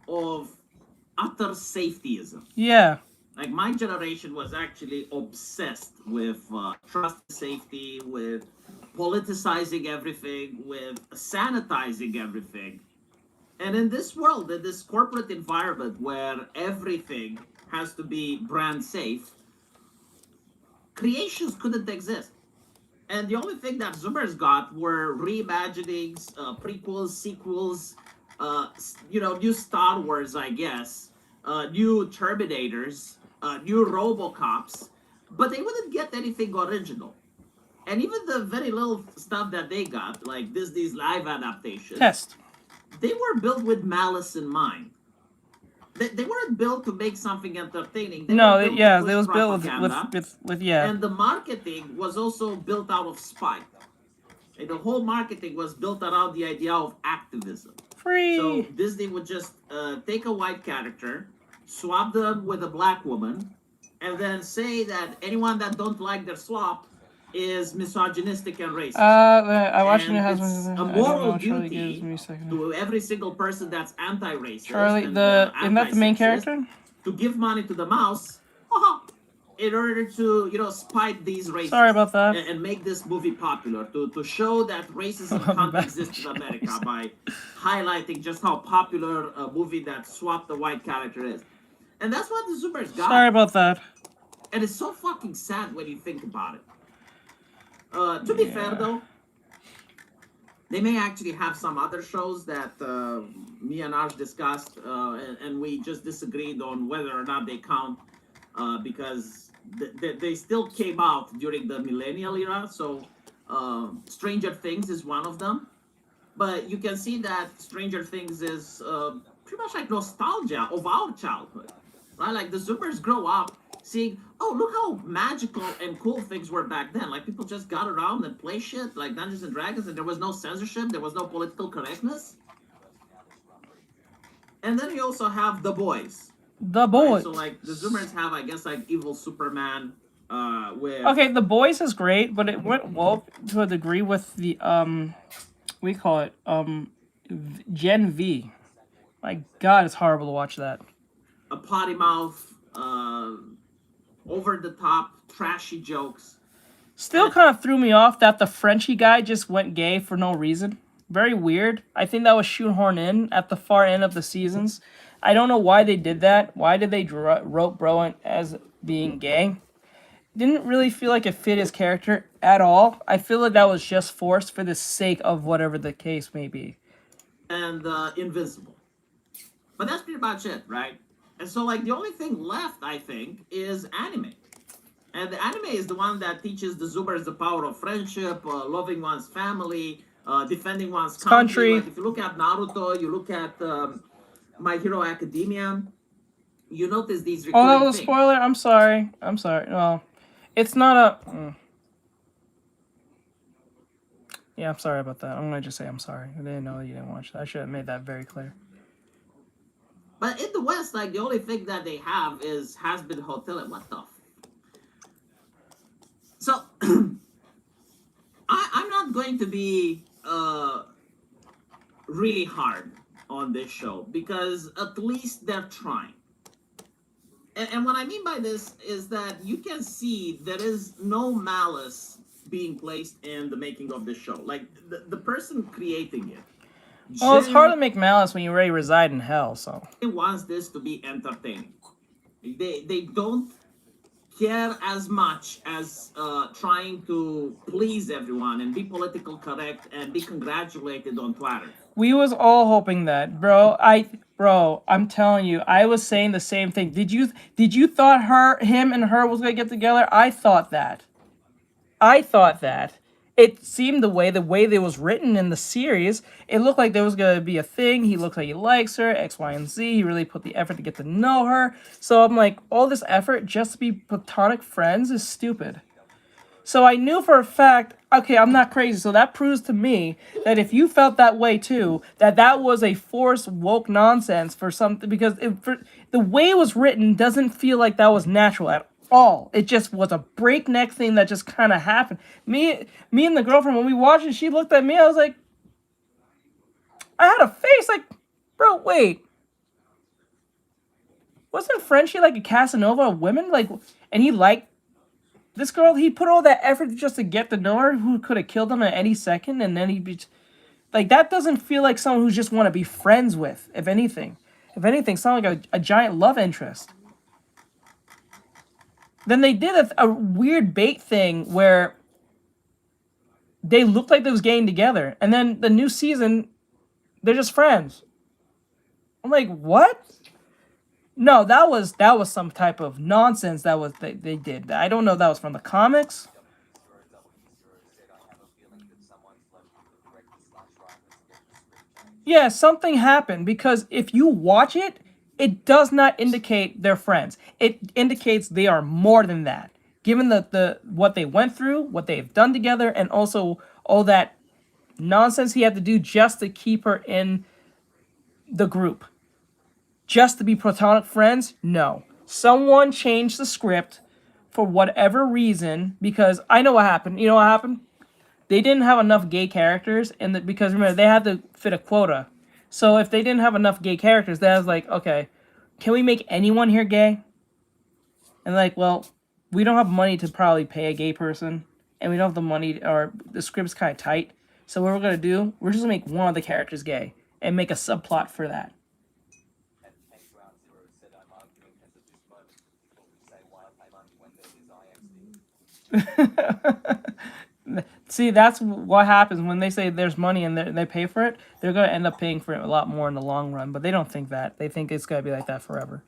of utter safetyism. Yeah. Like my generation was actually obsessed with trust and safety, with politicizing everything, with sanitizing everything. And in this world, in this corporate environment where everything has to be brand safe, creations couldn't exist. And the only thing that Zoomers got were reimaginings, prequels, sequels, new Star Wars, I guess, new Terminators, new RoboCops, but they wouldn't get anything original. And even the very little stuff that they got, like Disney's live adaptations, they were built with malice in mind. They weren't built to make something entertaining. They No, were built yeah, to push it was built propaganda, with yeah. and the marketing was also built out of spite. And the whole marketing was built around the idea of activism. Free. So Disney would just take a white character, swap them with a black woman, and then say that anyone that don't like their swap is misogynistic and racist. I watched And it. it's a moral duty to every single person that's anti-racist. Charlie, and, isn't that the main anti-sexist character? to give money to the mouse, in order to spite these racists. Sorry about that. And make this movie popular, to show that racism can't exist in America by highlighting just how popular a movie that swapped the white character is. And that's what the Zoomers got. Sorry about that. And it's so fucking sad when you think about it. To be fair though, they may actually have some other shows that me and Arj discussed, and we just disagreed on whether or not they count, because they still came out during the millennial era. So Stranger Things is one of them. But you can see that Stranger Things is pretty much like nostalgia of our childhood, right? Like the Zoomers grow up seeing, oh, look how magical and cool things were back then. Like people just got around and play shit like Dungeons and Dragons, and there was no censorship, there was no political correctness. And then you also have The Boys. The Boys. Right? So like the Zoomers have, I guess, like evil Superman. With Okay, The Boys is great, but it went woke to a degree with the we call it Gen V. My God, it's horrible to watch that. a potty mouth, over the top, trashy jokes. Still kind of threw me off that the Frenchie guy just went gay for no reason. Very weird. I think that was shoehorned in at the far end of the seasons. I don't know why they did that. Why did they wrote Bro as being gay? Didn't really feel like it fit his character at all. I feel like that was just forced for the sake of whatever the case may be. And Invincible. But that's pretty much it, right? And so, like, the only thing left, I think, is anime. And the anime is the one that teaches the Zoomers the power of friendship, loving one's family, defending one's country. Like, if you look at Naruto, you look at My Hero Academia, you notice these Oh, that recurring was a things. spoiler. I'm sorry. I'm sorry. No, it's not a. Yeah, I'm sorry about that. I'm gonna just say I'm sorry. I didn't know that you didn't watch that. I should have made that very clear. But in the West, like, the only thing that they have is Has Been Hotel and what the So, I'm not going to be really hard on this show because at least they're trying. And what I mean by this is that you can see there is no malice being placed in the making of this show. Like, the person creating it. Well, it's hard to make malice when you already reside in hell, so. It wants this to be entertaining. They don't care as much as trying to please everyone and be political correct and be congratulated on Twitter. We was all hoping that, bro. I'm telling you, I was saying the same thing. Did you thought him and her was gonna get together? I thought that. It seemed the way it was written in the series, it looked like there was gonna be a thing. He looks like he likes her, X, Y, and Z. He really put the effort to get to know her. So I'm like, all this effort just to be platonic friends is stupid. So I knew for a fact, okay, I'm not crazy. So that proves to me that if you felt that way too, that was a forced woke nonsense for something, because the way it was written doesn't feel like that was natural at all. It just was a breakneck thing that just kind of happened. Me and the girlfriend, when we watched it, she looked at me. I was like, I had a face like, bro, wait. Wasn't Frenchie like a Casanova of women? Like, and he liked this girl. He put all that effort just to get to know her, who could have killed him at any second, and then he'd be like, that doesn't feel like someone who just want to be friends with. If anything, sound like a giant love interest. Then they did a weird bait thing where they looked like they was getting together, and then the new season, they're just friends. I'm like, what? No, that was some type of nonsense that was they did. I don't know if that was from the comics. Yeah, something happened because if you watch it, it does not indicate they're friends. It indicates they are more than that. Given the what they went through, what they've done together, and also all that nonsense he had to do just to keep her in the group. Just to be platonic friends? No. Someone changed the script for whatever reason, because I know what happened. You know what happened? They didn't have enough gay characters, and because remember, they had to fit a quota. So if they didn't have enough gay characters, that was like, okay, can we make anyone here gay? And like, well, we don't have money to probably pay a gay person, and we don't have the money, or the script's kind of tight. So what we're going to do, we're just going to make one of the characters gay, and make a subplot for that. See, that's what happens when they say there's money and they pay for it. They're going to end up paying for it a lot more in the long run, but they don't think that. They think it's going to be like that forever.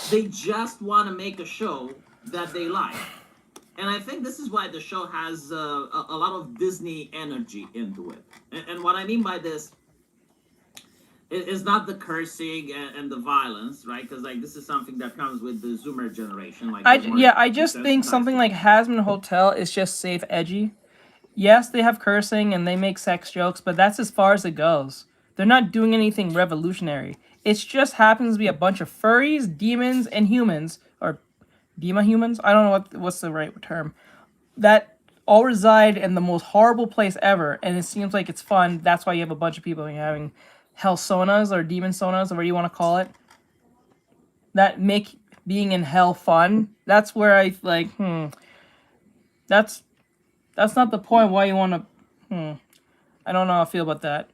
They just want to make a show that they like. And I think this is why the show has a lot of Disney energy into it. And what I mean by this is not the cursing and the violence, right? Because like this is something that comes with the Zoomer generation. Like I just think something like Hazbin Hotel is just safe edgy. Yes, they have cursing and they make sex jokes, but that's as far as it goes. They're not doing anything revolutionary. It just happens to be a bunch of furries, demons, and humans, or Dema humans? I don't know what's the right term. That all reside in the most horrible place ever, and it seems like it's fun. That's why you have a bunch of people having hell sonas or demon sonas, or whatever you want to call it. That make being in hell fun. That's where I like, That's not the point why you want to, I don't know how I feel about that.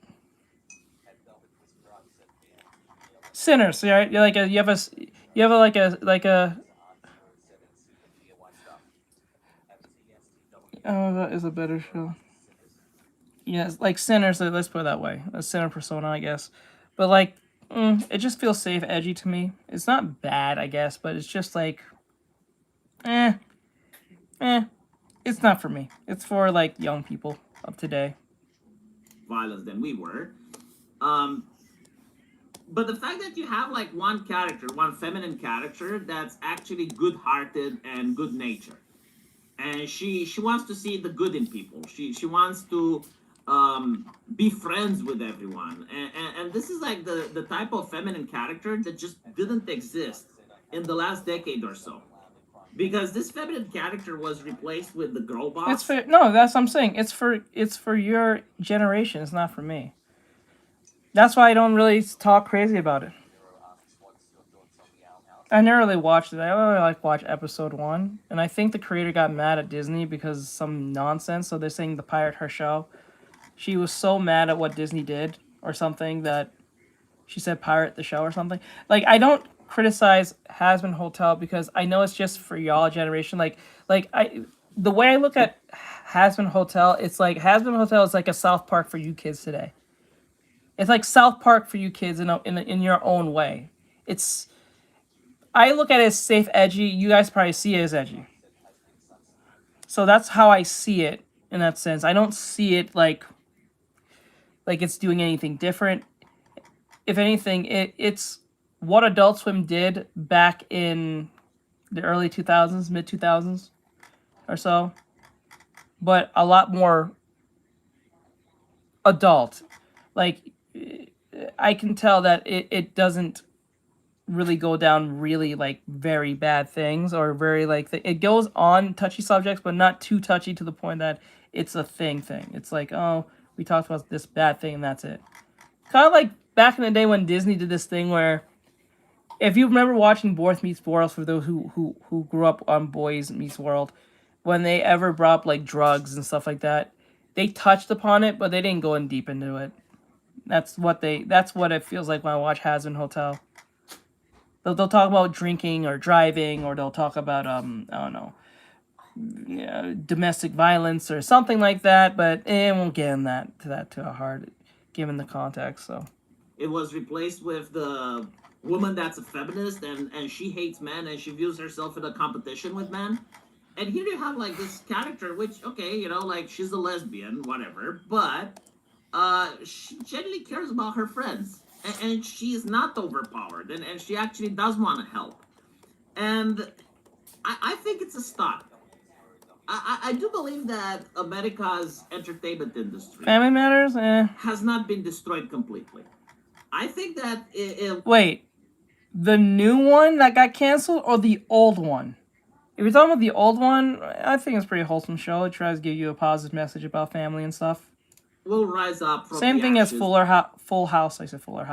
Sinners, right? You're like you have a oh, that is a better show. Yes, like Sinners, let's put it that way. A Sinner persona, I guess. But like, it just feels safe, edgy to me. It's not bad, I guess, but it's just like, it's not for me. It's for like young people of today. Violence than we were. But the fact that you have like one character, one feminine character that's actually good-hearted and good-natured, and she wants to see the good in people. She wants to be friends with everyone, and this is like the type of feminine character that just didn't exist in the last decade or so. Because this feminine character was replaced with the girl boss. It's for no, that's what I'm saying. It's for your generation. It's not for me. That's why I don't really talk crazy about it. I never really watched it. I only like watch episode 1, and I think the creator got mad at Disney because of some nonsense. So they're saying the pirate her show. She was so mad at what Disney did or something that she said pirate the show or something. Like, I don't criticize Hazbin Hotel because I know it's just for y'all generation. The way I look at Hazbin Hotel, it's like Hazbin Hotel is like a South Park for you kids today. It's like South Park for you kids in your own way. I look at it as safe, edgy. You guys probably see it as edgy. So that's how I see it in that sense. I don't see it like it's doing anything different. If anything, it's what Adult Swim did back in the early 2000s, mid 2000s or so, but a lot more adult. Like, I can tell that it doesn't really go down really like very bad things or very like it goes on touchy subjects, but not too touchy to the point that it's a thing. It's like, oh, we talked about this bad thing and that's it. Kind of like back in the day when Disney did this thing where if you remember watching Boys Meets World, for those who grew up on Boys Meets World, when they ever brought up like drugs and stuff like that, they touched upon it, but they didn't go in deep into it. That's what it feels like when I watch Hazbin Hotel. They'll talk about drinking or driving, or they'll talk about I don't know, domestic violence or something like that, but it won't get in that too hard, given the context. So it was replaced with the woman that's a feminist and she hates men and she views herself in a competition with men. And here you have like this character, which okay, you know, like she's a lesbian, whatever, but she genuinely cares about her friends, and she is not overpowered, and she actually does want to help, and I think it's a start. I do believe that America's entertainment industry Family Matters, has not been destroyed completely. I think that wait, the new one that got canceled or the old one? If you're talking about the old one, I think it's a pretty wholesome show. It tries to give you a positive message about family and stuff. will rise up from Same the thing as ashes Full House. I said Full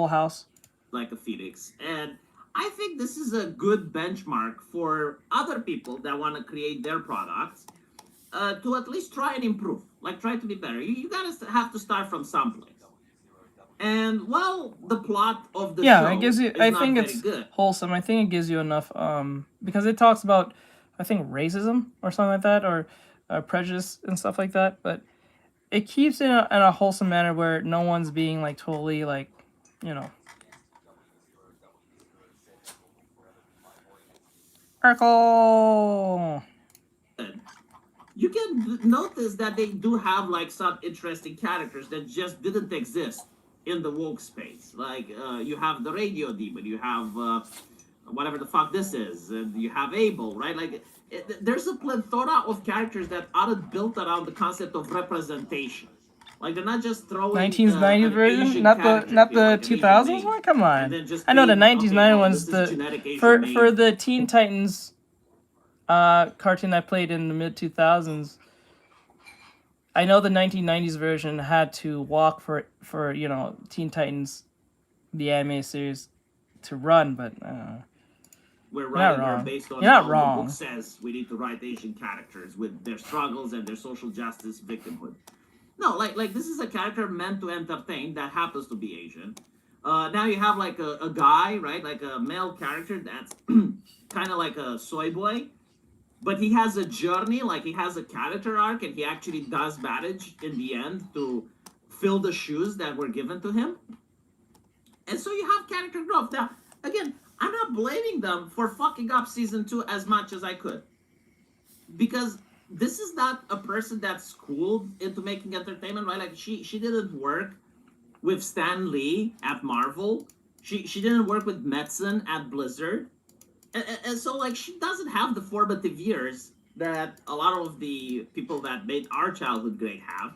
House. like a phoenix. And I think this is a good benchmark for other people that want to create their products to at least try and improve, like try to be better. You gotta have to start from someplace. And well, the plot of the show it gives you. is I not think very it's good. wholesome. I think it gives you enough. Because it talks about, I think, racism or something like that, or prejudice and stuff like that. But it keeps it in a wholesome manner where no one's being like totally like, you know. Urkel. You can notice that they do have like some interesting characters that just didn't exist in the woke space. Like you have the radio demon, you have whatever the fuck this is, and you have Abel, right? Like there's a plethora of characters that aren't built around the concept of representation. Like they're not just throwing 1990s version, not the 2000s one. Come on, I know the 1990 one's for the Teen Titans cartoon I played in the mid 2000s. I know the 1990s version had to walk for you know, Teen Titans, the anime series, to run, but we're you're writing not here wrong. based on You're not how wrong. the book says we need to write Asian characters with their struggles and their social justice victimhood. No, like this is a character meant to entertain that happens to be Asian. Now you have like a guy, right? Like a male character that's kind of like a soy boy, but he has a journey, like he has a character arc, and he actually does manage in the end to fill the shoes that were given to him. And so you have character growth. Now, again, I'm not blaming them for fucking up season 2 as much as I could, because this is not a person that's schooled into making entertainment, right? Like she didn't work with Stan Lee at Marvel. She didn't work with Metzen at Blizzard. And so, like, she doesn't have the formative years that a lot of the people that made our childhood great have.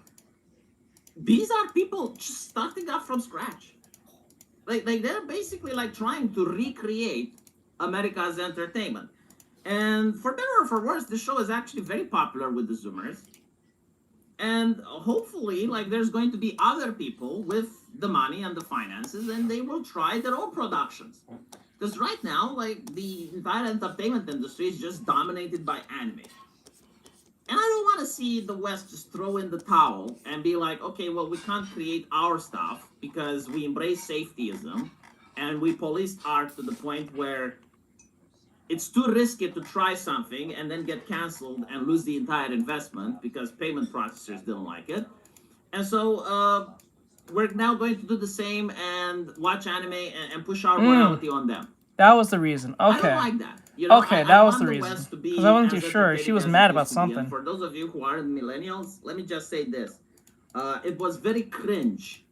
These are people just starting up from scratch. Like they're basically, like, trying to recreate America's entertainment. And for better or for worse, this show is actually very popular with the Zoomers. And hopefully, like, there's going to be other people with the money and the finances, and they will try their own productions. Because right now, like, the entire entertainment industry is just dominated by anime. And I don't want to see the West just throw in the towel and be like, okay, well, we can't create our stuff because we embrace safetyism and we police art to the point where it's too risky to try something and then get canceled and lose the entire investment because payment processors didn't like it. And so we're now going to do the same and watch anime and push our morality on them. That was the reason. Okay. I don't like that. You know, okay, I that was want the the reason. West to be Because I wasn't too as sure. She was entertaining mad as it about used to be. And something. for those of you who aren't millennials, let me just say this. It was very cringe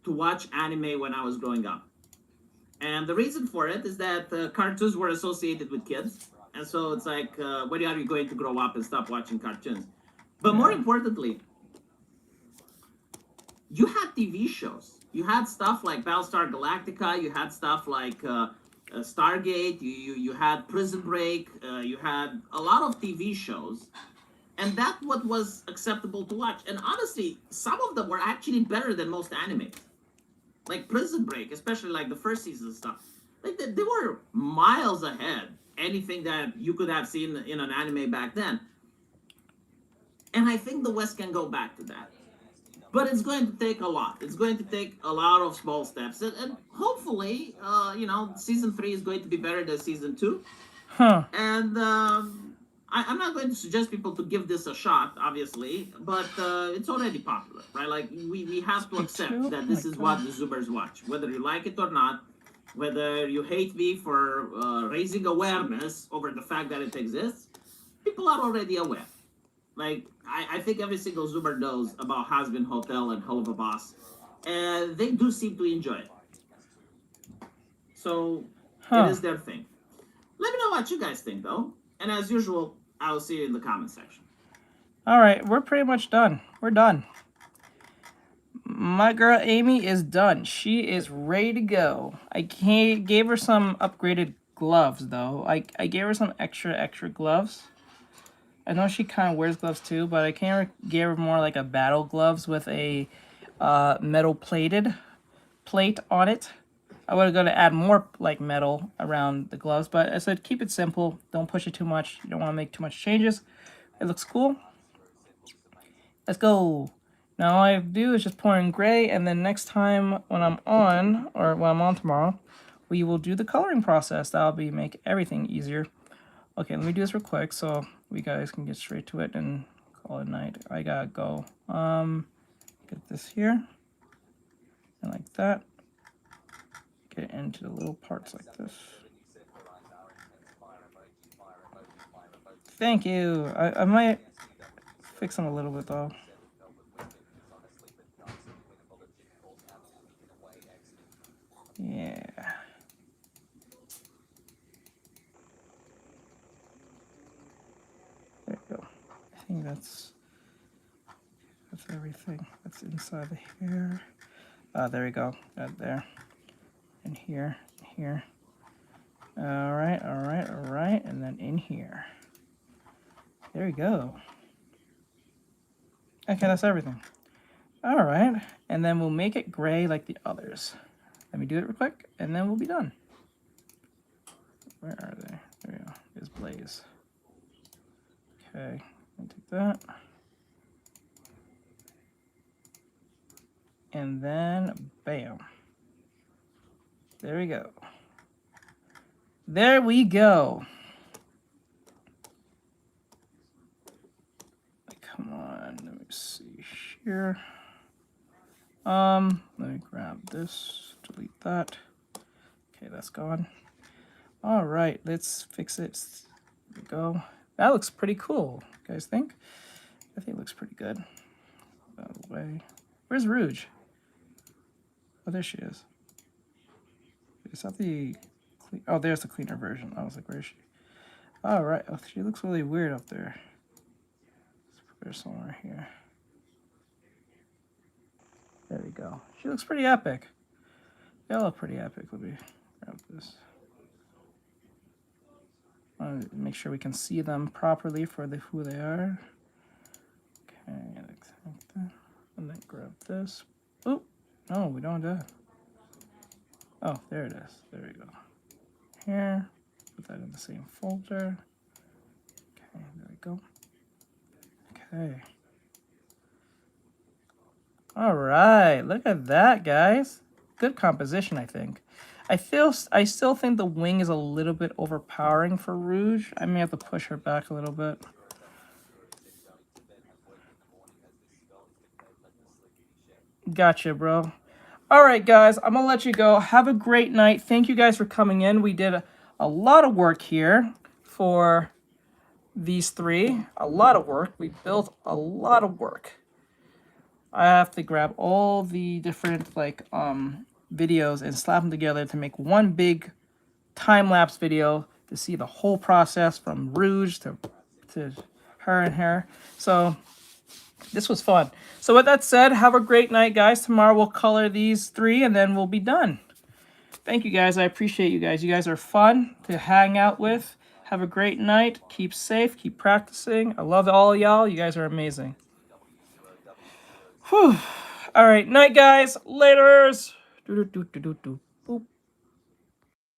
to watch anime when I was growing up. And the reason for it is that cartoons were associated with kids. And so it's like, when are you going to grow up and stop watching cartoons? But more importantly, you had TV shows. You had stuff like Battlestar Galactica. You had stuff like Stargate. You had Prison Break. You had a lot of TV shows. And that's what was acceptable to watch. And honestly, some of them were actually better than most animes. Like Prison Break, especially like the first season stuff. Like they were miles ahead. Anything that you could have seen in an anime back then. And I think the West can go back to that. But it's going to take a lot. It's going to take a lot of small steps. And hopefully, season 3 is going to be better than season 2. Huh. And I'm not going to suggest people to give this a shot, obviously, but it's already popular, right? Like, we have to accept that this is what the Zoomers watch, whether you like it or not, whether you hate me for raising awareness over the fact that it exists. People are already aware. Like, I think every single Zoomer knows about Has-Been Hotel and Hell of a Boss, and they do seem to enjoy it. So, it is their thing. Let me know what you guys think, though. And as usual, I will see you in the comment section. All right, we're pretty much done. We're done. My girl Amy is done. She is ready to go. I gave her some upgraded gloves, though. I gave her some extra gloves. I know she kind of wears gloves too, but I kind of gave her more like a battle gloves with a metal plate on it. I would have got to add more like metal around the gloves, but I said keep it simple. Don't push it too much. You don't want to make too much changes. It looks cool. Let's go. Now all I have to do is just pour in gray, and then next time when I'm on, or when I'm on tomorrow, we will do the coloring process. That'll make everything easier. Okay, let me do this real quick so we guys can get straight to it and call it night. I gotta go. Get this here. And like that. Get it into the little parts like this. Thank you. I might fix them a little bit though. Yeah. There you go. I think that's everything. That's inside the hair. There we go. Got there. And here, here. All right, and then in here. There we go. Okay, that's everything. All right, and then we'll make it gray like the others. Let me do it real quick, and then we'll be done. Where are they? There we go. There's Blaze. Okay, I'll take that. And then, bam. There we go. There we go. Come on, let me see here. Let me grab this, delete that. Okay, that's gone. All right, let's fix it. There we go. That looks pretty cool. You guys think? I think it looks pretty good. Out of the way. Where's Rouge? Oh, there she is. Is that the... Oh, there's the cleaner version. I was like, where is she? All right. Oh, she looks really weird up there. Let's put her somewhere here. There we go. She looks pretty epic. They all look pretty epic. Let me grab this. I want to make sure we can see them properly for who they are. Okay, like that. And then grab this. Oh, no, we don't do that. Oh, there it is. There we go. Here. Put that in the same folder. Okay, there we go. Okay. All right, look at that, guys. Good composition, I think. I still think the wing is a little bit overpowering for Rouge. I may have to push her back a little bit. Gotcha, bro. All right, guys, I'm gonna let you go. Have a great night. Thank you guys for coming in. We did a lot of work here for these three. A lot of work. We built a lot of work. I have to grab all the different videos and slap them together to make one big time-lapse video to see the whole process from Rouge to her and her. So this was fun. So with that said, have a great night, guys. Tomorrow we'll color these three and then we'll be done. Thank you, guys. I appreciate you guys. You guys are fun to hang out with. Have a great night. Keep safe. Keep practicing. I love all of y'all. You guys are amazing. Whew. All right. Night, guys. Laters.